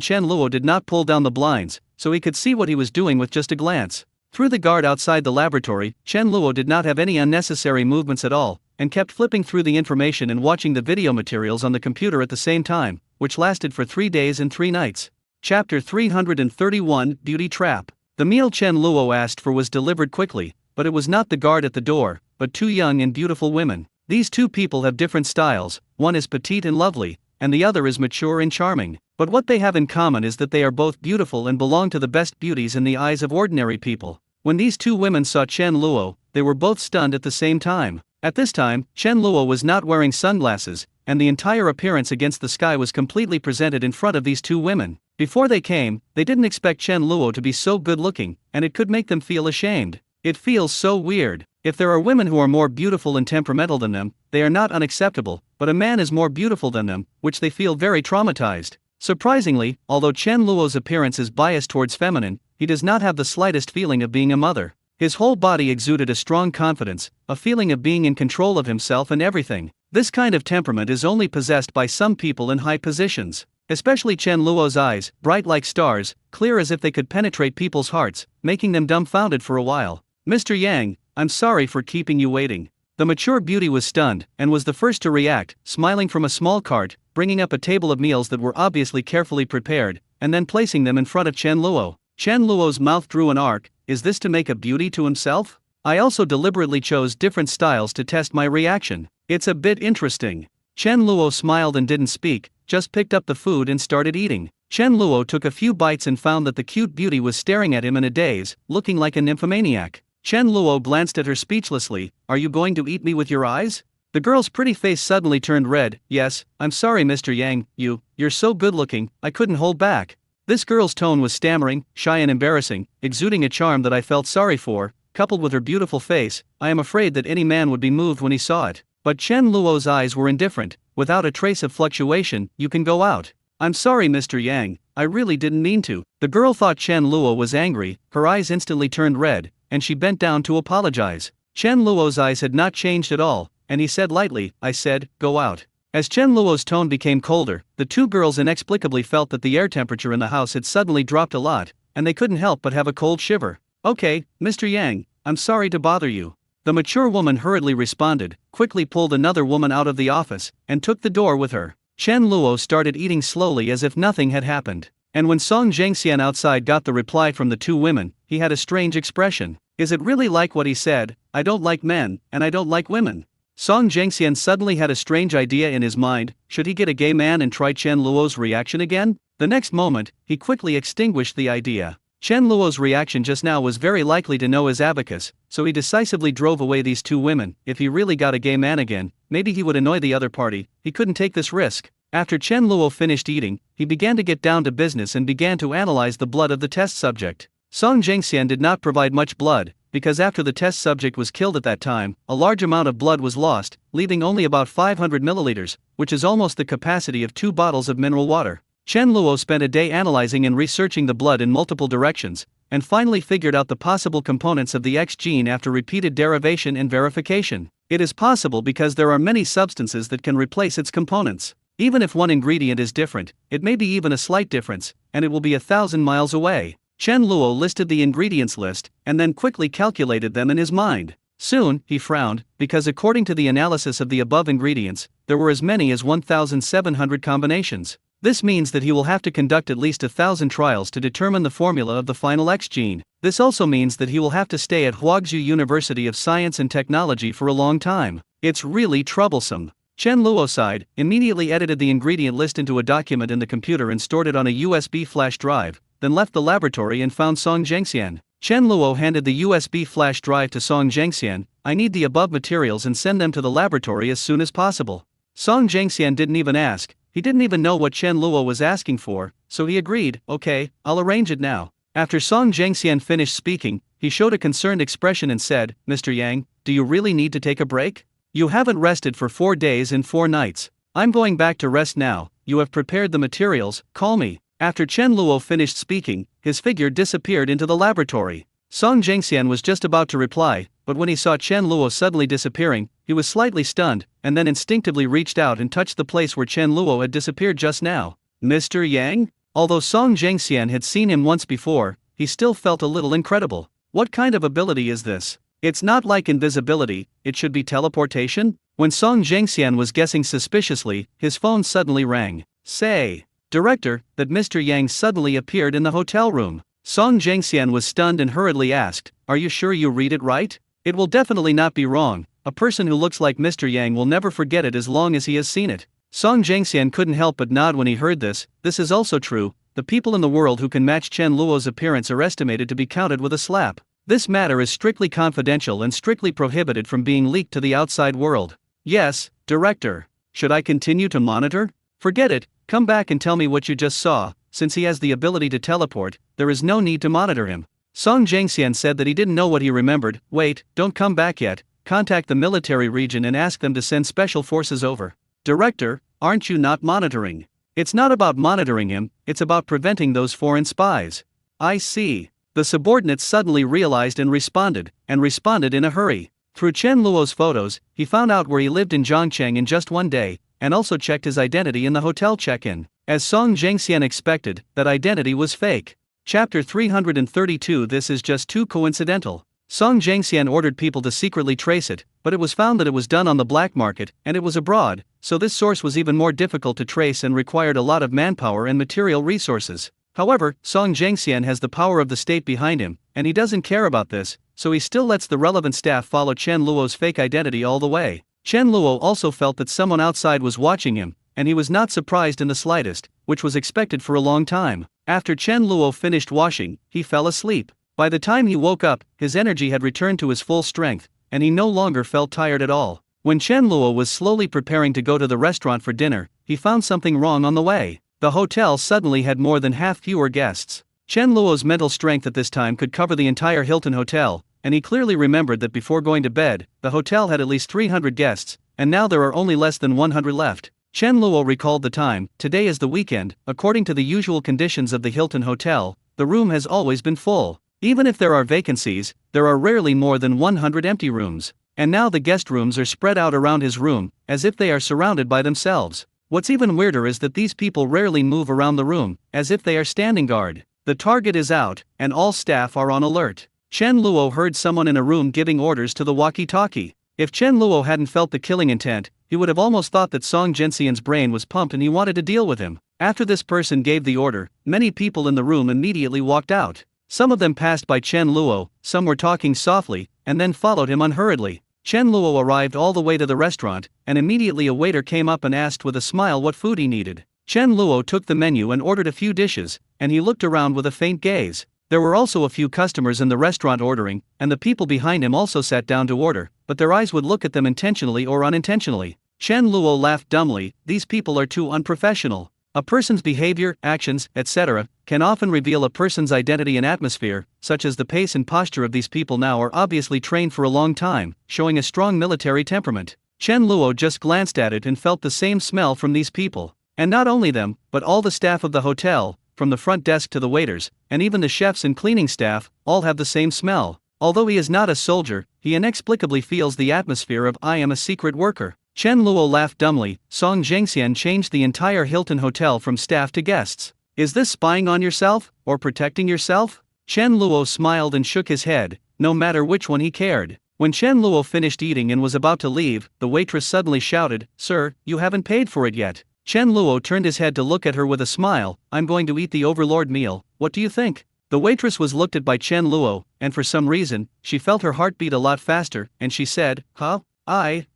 Speaker 1: Chen Luo did not pull down the blinds, so he could see what he was doing with just a glance. Through the guard outside the laboratory, Chen Luo did not have any unnecessary movements at all, and kept flipping through the information and watching the video materials on the computer at the same time, which lasted for 3 days and 3 nights. Chapter 331, Beauty Trap. The meal Chen Luo asked for was delivered quickly, but it was not the guard at the door, but 2 young and beautiful women. These 2 people have different styles, one is petite and lovely, and the other is mature and charming. But what they have in common is that they are both beautiful and belong to the best beauties in the eyes of ordinary people. When these 2 women saw Chen Luo, they were both stunned at the same time. At this time, Chen Luo was not wearing sunglasses, and the entire appearance against the sky was completely presented in front of these 2 women. Before they came, they didn't expect Chen Luo to be so good-looking, and it could make them feel ashamed. It feels so weird. If there are women who are more beautiful and temperamental than them, they are not unacceptable, but a man is more beautiful than them, which they feel very traumatized. Surprisingly, although Chen Luo's appearance is biased towards feminine, he does not have the slightest feeling of being a mother. His whole body exuded a strong confidence, a feeling of being in control of himself and everything. This kind of temperament is only possessed by some people in high positions. Especially Chen Luo's eyes, bright like stars, clear as if they could penetrate people's hearts, making them dumbfounded for a while. "Mr. Yang, I'm sorry for keeping you waiting." The mature beauty was stunned, and was the first to react, smiling from a small cart, bringing up a table of meals that were obviously carefully prepared, and then placing them in front of Chen Luo. Chen Luo's mouth drew an arc. Is this to make a beauty to himself? I also deliberately chose different styles to test my reaction. It's a bit interesting. Chen Luo smiled and didn't speak, just picked up the food and started eating. Chen Luo took a few bites and found that the cute beauty was staring at him in a daze, looking like a nymphomaniac. Chen Luo glanced at her speechlessly. "Are you going to eat me with your eyes?" The girl's pretty face suddenly turned red. "Yes, I'm sorry Mr. Yang, you're so good looking, I couldn't hold back." This girl's tone was stammering, shy and embarrassing, exuding a charm that I felt sorry for, coupled with her beautiful face. I am afraid that any man would be moved when he saw it. But Chen Luo's eyes were indifferent, without a trace of fluctuation. "You can go out." "I'm sorry Mr. Yang, I really didn't mean to." The girl thought Chen Luo was angry, her eyes instantly turned red, and she bent down to apologize. Chen Luo's eyes had not changed at all, and he said lightly, "I said, go out." As Chen Luo's tone became colder, the 2 girls inexplicably felt that the air temperature in the house had suddenly dropped a lot, and they couldn't help but have a cold shiver. "Okay, Mr. Yang, I'm sorry to bother you." The mature woman hurriedly responded, quickly pulled another woman out of the office, and took the door with her. Chen Luo started eating slowly as if nothing had happened. And when Song Zhenxian outside got the reply from the 2 women, he had a strange expression. Is it really like what he said? I don't like men, and I don't like women. Song Zhenxian suddenly had a strange idea in his mind. Should he get a gay man and try Chen Luo's reaction again? The next moment, he quickly extinguished the idea. Chen Luo's reaction just now was very likely to know his abacus, so he decisively drove away these 2 women. If he really got a gay man again, maybe he would annoy the other party. He couldn't take this risk. After Chen Luo finished eating, he began to get down to business and began to analyze the blood of the test subject. Song Zhenxian did not provide much blood, because after the test subject was killed at that time, a large amount of blood was lost, leaving only about 500 milliliters, which is almost the capacity of 2 bottles of mineral water. Chen Luo spent a day analyzing and researching the blood in multiple directions, and finally figured out the possible components of the X gene after repeated derivation and verification. It is possible because there are many substances that can replace its components. Even if one ingredient is different, it may be even a slight difference, and it will be 1,000 miles away. Chen Luo listed the ingredients list, and then quickly calculated them in his mind. Soon, he frowned, because according to the analysis of the above ingredients, there were as many as 1,700 combinations. This means that he will have to conduct at least 1,000 trials to determine the formula of the final X gene. This also means that he will have to stay at Huazhou University of Science and Technology for a long time. It's really troublesome. Chen Luo sighed, immediately edited the ingredient list into a document in the computer and stored it on a USB flash drive, then left the laboratory and found Song Zhengxian. Chen Luo handed the USB flash drive to Song Zhengxian. "I need the above materials and send them to the laboratory as soon as possible." Song Zhengxian didn't even ask. He didn't even know what Chen Luo was asking for, so he agreed, "Okay, I'll arrange it now." After Song Zhengxian finished speaking, he showed a concerned expression and said, "Mr. Yang, do you really need to take a break? You haven't rested for 4 days and 4 nights. I'm going back to rest now. You have prepared the materials, call me." After Chen Luo finished speaking, his figure disappeared into the laboratory. Song Zhengxian was just about to reply, but when he saw Chen Luo suddenly disappearing, he was slightly stunned, and then instinctively reached out and touched the place where Chen Luo had disappeared just now. "Mr. Yang?" Although Song Zhengxian had seen him once before, he still felt a little incredible. What kind of ability is this? It's not like invisibility, it should be teleportation? When Song Zhengxian was guessing suspiciously, his phone suddenly rang. "Say, Director," that Mr. Yang suddenly appeared in the hotel room. Song Zhengxian was stunned and hurriedly asked, "Are you sure you read it right? It will definitely not be wrong. A person who looks like Mr. Yang will never forget it as long as he has seen it." Song Zhengxian couldn't help but nod when he heard this. This is also true. The people in the world who can match Chen Luo's appearance are estimated to be counted with a slap. This matter is strictly confidential and strictly prohibited from being leaked to the outside world. "Yes, Director. Should I continue to monitor?" "Forget it, come back and tell me what you just saw. Since he has the ability to teleport, there is no need to monitor him." Song Zhengxian said that he didn't know what he remembered. "Wait, don't come back yet. Contact the military region and ask them to send special forces over." "Director, aren't you not monitoring?" "It's not about monitoring him, it's about preventing those foreign spies." "I see." The subordinate suddenly realized and responded in a hurry. Through Chen Luo's photos, he found out where he lived in Zhongcheng in just 1 day, and also checked his identity in the hotel check-in. As Song Zhengxian expected, that identity was fake. Chapter 332. This is just too coincidental. Song Zhengxian ordered people to secretly trace it, but it was found that it was done on the black market, and it was abroad, so this source was even more difficult to trace and required a lot of manpower and material resources. However, Song Zhengxian has the power of the state behind him, and he doesn't care about this, so he still lets the relevant staff follow Chen Luo's fake identity all the way. Chen Luo also felt that someone outside was watching him, and he was not surprised in the slightest, which was expected for a long time. After Chen Luo finished washing, he fell asleep. By the time he woke up, his energy had returned to his full strength, and he no longer felt tired at all. When Chen Luo was slowly preparing to go to the restaurant for dinner, he found something wrong on the way. The hotel suddenly had more than half fewer guests. Chen Luo's mental strength at this time could cover the entire Hilton Hotel, and he clearly remembered that before going to bed, the hotel had at least 300 guests, and now there are only less than 100 left. Chen Luo recalled the time. Today is the weekend. According to the usual conditions of the Hilton Hotel, the room has always been full. Even if there are vacancies, there are rarely more than 100 empty rooms. And now the guest rooms are spread out around his room, as if they are surrounded by themselves. What's even weirder is that these people rarely move around the room, as if they are standing guard. The target is out, and all staff are on alert. Chen Luo heard someone in a room giving orders to the walkie-talkie. If Chen Luo hadn't felt the killing intent, he would have almost thought that Song Zhengxian's brain was pumped and he wanted to deal with him. After this person gave the order, many people in the room immediately walked out. Some of them passed by Chen Luo, some were talking softly, and then followed him unhurriedly. Chen Luo arrived all the way to the restaurant, and immediately a waiter came up and asked with a smile what food he needed. Chen Luo took the menu and ordered a few dishes, and he looked around with a faint gaze. There were also a few customers in the restaurant ordering, and the people behind him also sat down to order, but their eyes would look at them intentionally or unintentionally. Chen Luo laughed dumbly. These people are too unprofessional. A person's behavior, actions, etc., can often reveal a person's identity and atmosphere, such as the pace and posture of these people now are obviously trained for a long time, showing a strong military temperament. Chen Luo just glanced at it and felt the same smell from these people. And not only them, but all the staff of the hotel, from the front desk to the waiters, and even the chefs and cleaning staff, all have the same smell. Although he is not a soldier, he inexplicably feels the atmosphere of "I am a secret worker." Chen Luo laughed dumbly. Song Zhengxian changed the entire Hilton Hotel from staff to guests. Is this spying on yourself, or protecting yourself? Chen Luo smiled and shook his head, no matter which one he cared. When Chen Luo finished eating and was about to leave, the waitress suddenly shouted, "Sir, you haven't paid for it yet." Chen Luo turned his head to look at her with a smile. "I'm going to eat the overlord meal, what do you think?" The waitress was looked at by Chen Luo, and for some reason, she felt her heart beat a lot faster, and she said, "Huh? I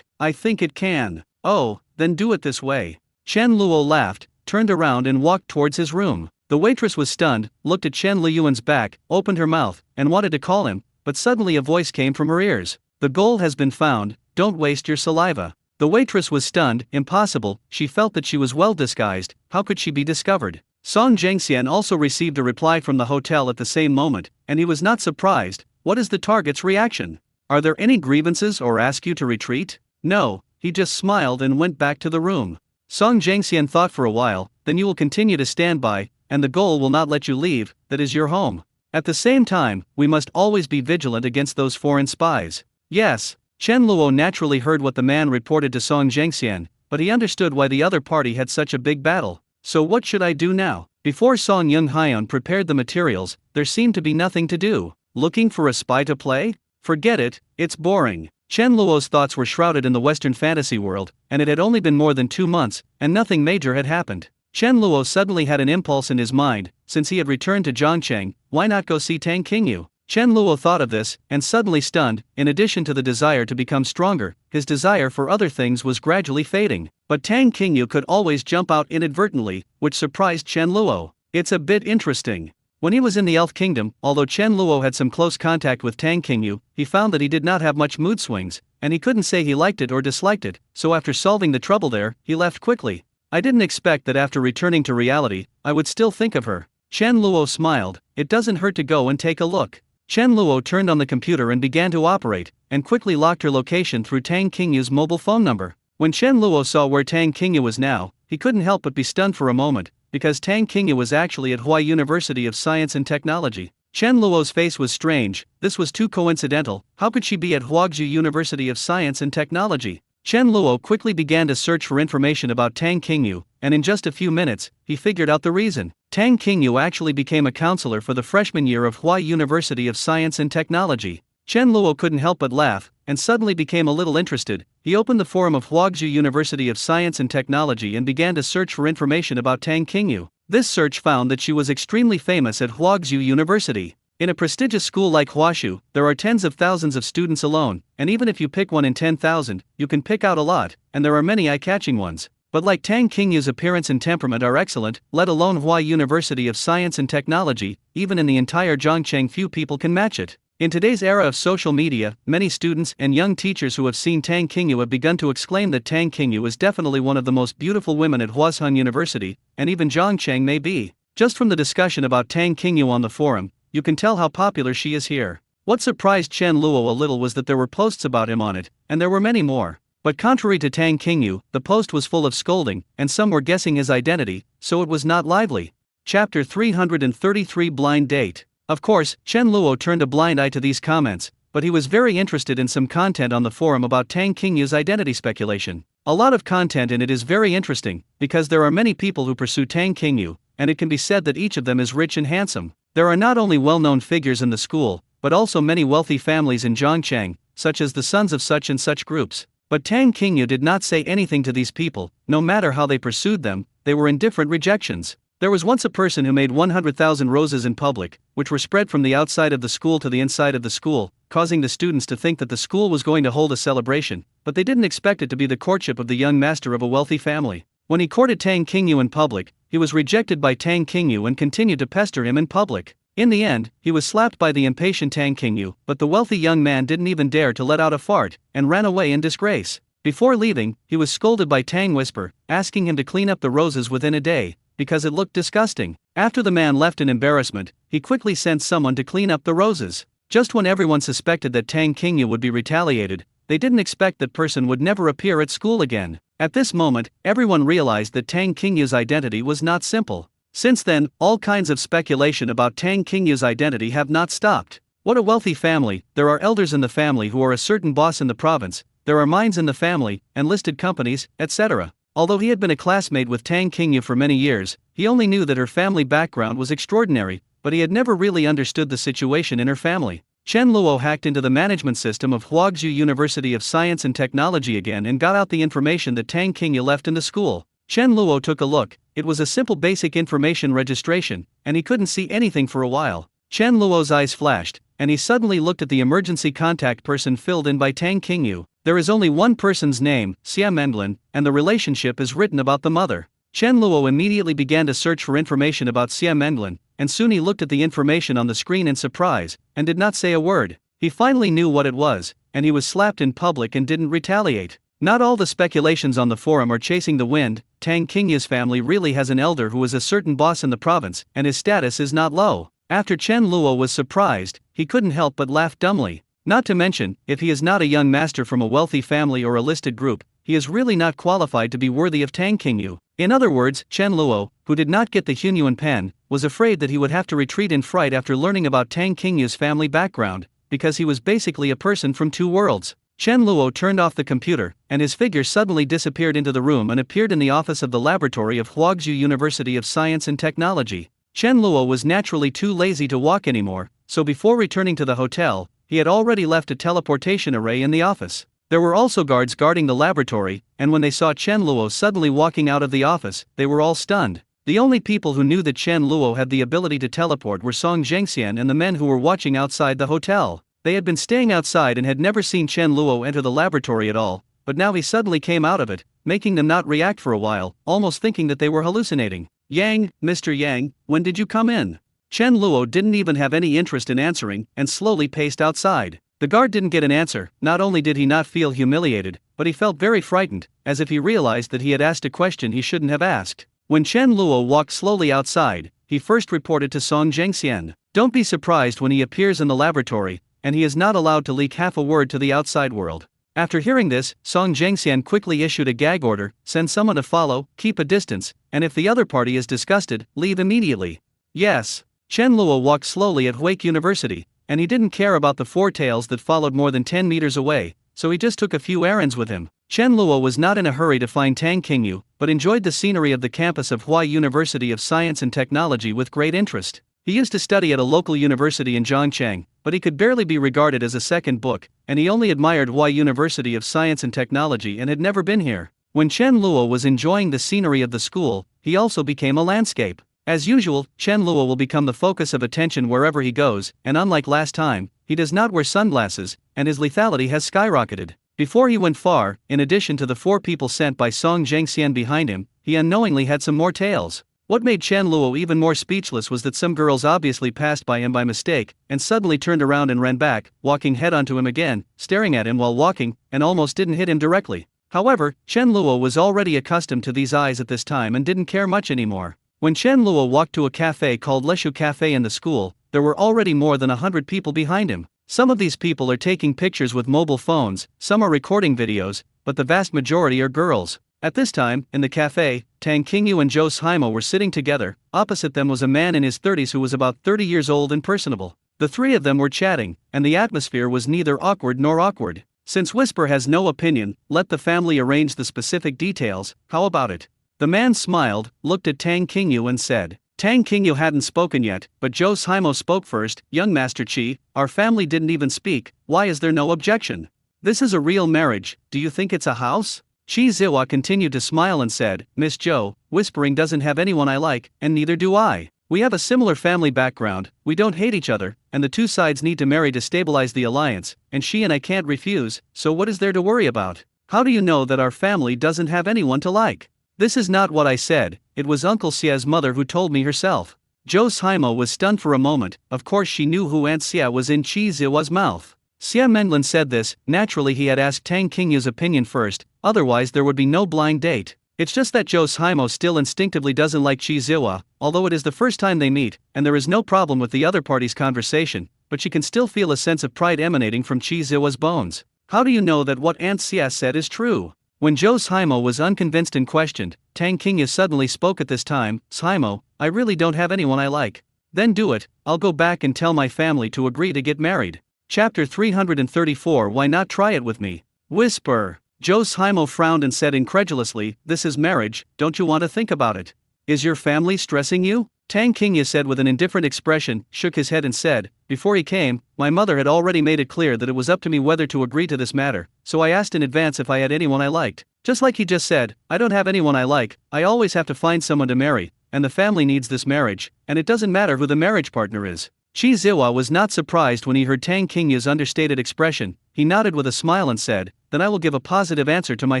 Speaker 1: think it can." "Oh, then do it this way." Chen Luo laughed, turned around and walked towards his room. The waitress was stunned, looked at Chen Liyuan's back, opened her mouth, and wanted to call him, but suddenly a voice came from her ears. "The goal has been found, don't waste your saliva." The waitress was stunned. Impossible, she felt that she was well disguised, how could she be discovered? Song Zhengxian also received a reply from the hotel at the same moment, and he was not surprised. What is the target's reaction? Are there any grievances or ask you to retreat? No, he just smiled and went back to the room. Song Zhengxian thought for a while, then you will continue to stand by, and the goal will not let you leave, that is your home. At the same time, we must always be vigilant against those foreign spies. Yes. Chen Luo naturally heard what the man reported to Song Zhengxian, but he understood why the other party had such a big battle. So what should I do now? Before Song Yunghaian prepared the materials, there seemed to be nothing to do. Looking for a spy to play? Forget it, it's boring. Chen Luo's thoughts were shrouded in the Western fantasy world, and it had only been more than 2 months, and nothing major had happened. Chen Luo suddenly had an impulse in his mind. Since he had returned to Zhongcheng, why not go see Tang Qingyu? Chen Luo thought of this, and suddenly stunned. In addition to the desire to become stronger, his desire for other things was gradually fading. But Tang Qingyu could always jump out inadvertently, which surprised Chen Luo. It's a bit interesting. When he was in the Elf Kingdom, although Chen Luo had some close contact with Tang Qingyu, he found that he did not have much mood swings, and he couldn't say he liked it or disliked it, so after solving the trouble there, he left quickly. I didn't expect that after returning to reality, I would still think of her. Chen Luo smiled. It doesn't hurt to go and take a look. Chen Luo turned on the computer and began to operate, and quickly locked her location through Tang Qingyu's mobile phone number. When Chen Luo saw where Tang Qingyu was now, he couldn't help but be stunned for a moment, because Tang Qingyu was actually at Hua University of Science and Technology. Chen Luo's face was strange. This was too coincidental. How could she be at Huazhou University of Science and Technology? Chen Luo quickly began to search for information about Tang Qingyu, and in just a few minutes, he figured out the reason. Tang Qingyu actually became a counselor for the freshman year of Hua University of Science and Technology. Chen Luo couldn't help but laugh, and suddenly became a little interested. He opened the forum of Huazhou University of Science and Technology and began to search for information about Tang Qingyu. This search found that she was extremely famous at Huazhou University. In a prestigious school like Huazhou, there are tens of thousands of students alone, and even if you pick one in 10,000, you can pick out a lot, and there are many eye-catching ones. But like Tang Qingyu's appearance and temperament are excellent, let alone Hua University of Science and Technology, even in the entire Zhongcheng few people can match it. In today's era of social media, many students and young teachers who have seen Tang Qingyu have begun to exclaim that Tang Qingyu is definitely one of the most beautiful women at Huazhou University, and even Zhongcheng may be. Just from the discussion about Tang Qingyu on the forum, you can tell how popular she is here. What surprised Chen Luo a little was that there were posts about him on it, and there were many more. But contrary to Tang Qingyu, the post was full of scolding, and some were guessing his identity, so it was not lively. Chapter 333 Blind Date. Of course, Chen Luo turned a blind eye to these comments, but he was very interested in some content on the forum about Tang Qingyu's identity speculation. A lot of content in it is very interesting, because there are many people who pursue Tang Qingyu, and it can be said that each of them is rich and handsome. There are not only well-known figures in the school, but also many wealthy families in Zhongcheng, such as the sons of such and such groups. But Tang Qingyu did not say anything to these people. No matter how they pursued them, they were indifferent rejections. There was once a person who made 100,000 roses in public, which were spread from the outside of the school to the inside of the school, causing the students to think that the school was going to hold a celebration, but they didn't expect it to be the courtship of the young master of a wealthy family. When he courted Tang Qingyu in public, he was rejected by Tang Qingyu and continued to pester him in public. In the end, he was slapped by the impatient Tang Qingyu, but the wealthy young man didn't even dare to let out a fart, and ran away in disgrace. Before leaving, he was scolded by Tang Whisper, asking him to clean up the roses within a day, because it looked disgusting. After the man left in embarrassment, he quickly sent someone to clean up the roses. Just when everyone suspected that Tang Qingyu would be retaliated, they didn't expect that person would never appear at school again. At this moment, everyone realized that Tang Qingyu's identity was not simple. Since then, all kinds of speculation about Tang Qingyu's identity have not stopped. What a wealthy family! There are elders in the family who are a certain boss in the province, there are mines in the family, and listed companies, etc. Although he had been a classmate with Tang Qingyu for many years, he only knew that her family background was extraordinary, but he had never really understood the situation in her family. Chen Luo hacked into the management system of Huaxu University of Science and Technology again and got out the information that Tang Qingyu left in the school. Chen Luo took a look. It was a simple basic information registration, and he couldn't see anything for a while. Chen Luo's eyes flashed, and he suddenly looked at the emergency contact person filled in by Tang Qingyu. There is only one person's name, Xia Menglin, and the relationship is written about the mother. Chen Luo immediately began to search for information about Xia Menglin, and soon he looked at the information on the screen in surprise, and did not say a word. He finally knew what it was, and he was slapped in public and didn't retaliate. Not all the speculations on the forum are chasing the wind. Tang Qingyu's family really has an elder who is a certain boss in the province, and his status is not low. After Chen Luo was surprised, he couldn't help but laugh dumbly. Not to mention, if he is not a young master from a wealthy family or a listed group, he is really not qualified to be worthy of Tang Qingyu. In other words, Chen Luo, who did not get the Hunyuan pen, was afraid that he would have to retreat in fright after learning about Tang Qingyu's family background, because he was basically a person from two worlds. Chen Luo turned off the computer, and his figure suddenly disappeared into the room and appeared in the office of the laboratory of Huaxu University of Science and Technology. Chen Luo was naturally too lazy to walk anymore, so before returning to the hotel, he had already left a teleportation array in the office. There were also guards guarding the laboratory, and when they saw Chen Luo suddenly walking out of the office, they were all stunned. The only people who knew that Chen Luo had the ability to teleport were Song Zhengxian and the men who were watching outside the hotel. They had been staying outside and had never seen Chen Luo enter the laboratory at all, but now he suddenly came out of it, making them not react for a while, almost thinking that they were hallucinating. "Yang, Mr. Yang, when did you come in?" Chen Luo didn't even have any interest in answering, and slowly paced outside. The guard didn't get an answer. Not only did he not feel humiliated, but he felt very frightened, as if he realized that he had asked a question he shouldn't have asked. When Chen Luo walked slowly outside, he first reported to Song Zhengxian. Don't be surprised when he appears in the laboratory, and he is not allowed to leak half a word to the outside world. After hearing this, Song Zhengxian quickly issued a gag order: send someone to follow, keep a distance, and if the other party is disgusted, leave immediately. Yes. Chen Luo walked slowly at Huake University, and he didn't care about the four tails that followed more than 10 meters away, so he just took a few errands with him. Chen Luo was not in a hurry to find Tang Qingyu, but enjoyed the scenery of the campus of Huai University of Science and Technology with great interest. He used to study at a local university in Zhangcheng, but he could barely be regarded as a second book, and he only admired Huai University of Science and Technology and had never been here. When Chen Luo was enjoying the scenery of the school, he also became a landscape. As usual, Chen Luo will become the focus of attention wherever he goes, and unlike last time, he does not wear sunglasses, and his lethality has skyrocketed. Before he went far, in addition to the 4 people sent by Song Zhengxian behind him, he unknowingly had some more tails. What made Chen Luo even more speechless was that some girls obviously passed by him by mistake, and suddenly turned around and ran back, walking head onto him again, staring at him while walking, and almost didn't hit him directly. However, Chen Luo was already accustomed to these eyes at this time and didn't care much anymore. When Chen Luo walked to a cafe called Leshu Cafe in the school, there were already more than 100 people behind him. Some of these people are taking pictures with mobile phones, some are recording videos, but the vast majority are girls. At this time, in the cafe, Tang Qingyu and Zhou Haimo were sitting together. Opposite them was a man in his 30s who was about 30 years old and personable. The three of them were chatting, and the atmosphere was neither awkward nor awkward. Since Whisper has no opinion, let the family arrange the specific details. How about it? The man smiled, looked at Tang Qingyu and said. Tang Qingyu hadn't spoken yet, but Zhou Haimo spoke first. Young Master Qi, our family didn't even speak. Why is there no objection? This is a real marriage. Do you think it's a house? Qi Ziwa continued to smile and said, Miss Zhou, Whispering doesn't have anyone I like, and neither do I. We have a similar family background, we don't hate each other, and the two sides need to marry to stabilize the alliance, and she and I can't refuse, so what is there to worry about? How do you know that our family doesn't have anyone to like? This is not what I said, it was Uncle Xia's mother who told me herself. Zhou Haimo was stunned for a moment. Of course she knew who Aunt Xia was in Qi Ziwa's mouth. Xia Menglin said this. Naturally he had asked Tang Qingyu's opinion first, otherwise there would be no blind date. It's just that Zhou Haimo still instinctively doesn't like Qi Ziwa, although it is the first time they meet, and there is no problem with the other party's conversation, but she can still feel a sense of pride emanating from Qi Ziwa's bones. How do you know that what Aunt Xia said is true? When Zhou Haimo was unconvinced and questioned, Tang Qingyu suddenly spoke at this time. Haimo, I really don't have anyone I like. Then do it, I'll go back and tell my family to agree to get married. Chapter 334. Why not try it with me? Whisper. Zhou Haimo frowned and said incredulously, this is marriage, don't you want to think about it? Is your family stressing you? Tang Qingyu said with an indifferent expression, shook his head and said, before he came, my mother had already made it clear that it was up to me whether to agree to this matter, so I asked in advance if I had anyone I liked. Just like he just said, I don't have anyone I like, I always have to find someone to marry, and the family needs this marriage, and it doesn't matter who the marriage partner is. Qi Ziwa was not surprised when he heard Tang Qingyu's understated expression. He nodded with a smile and said, then I will give a positive answer to my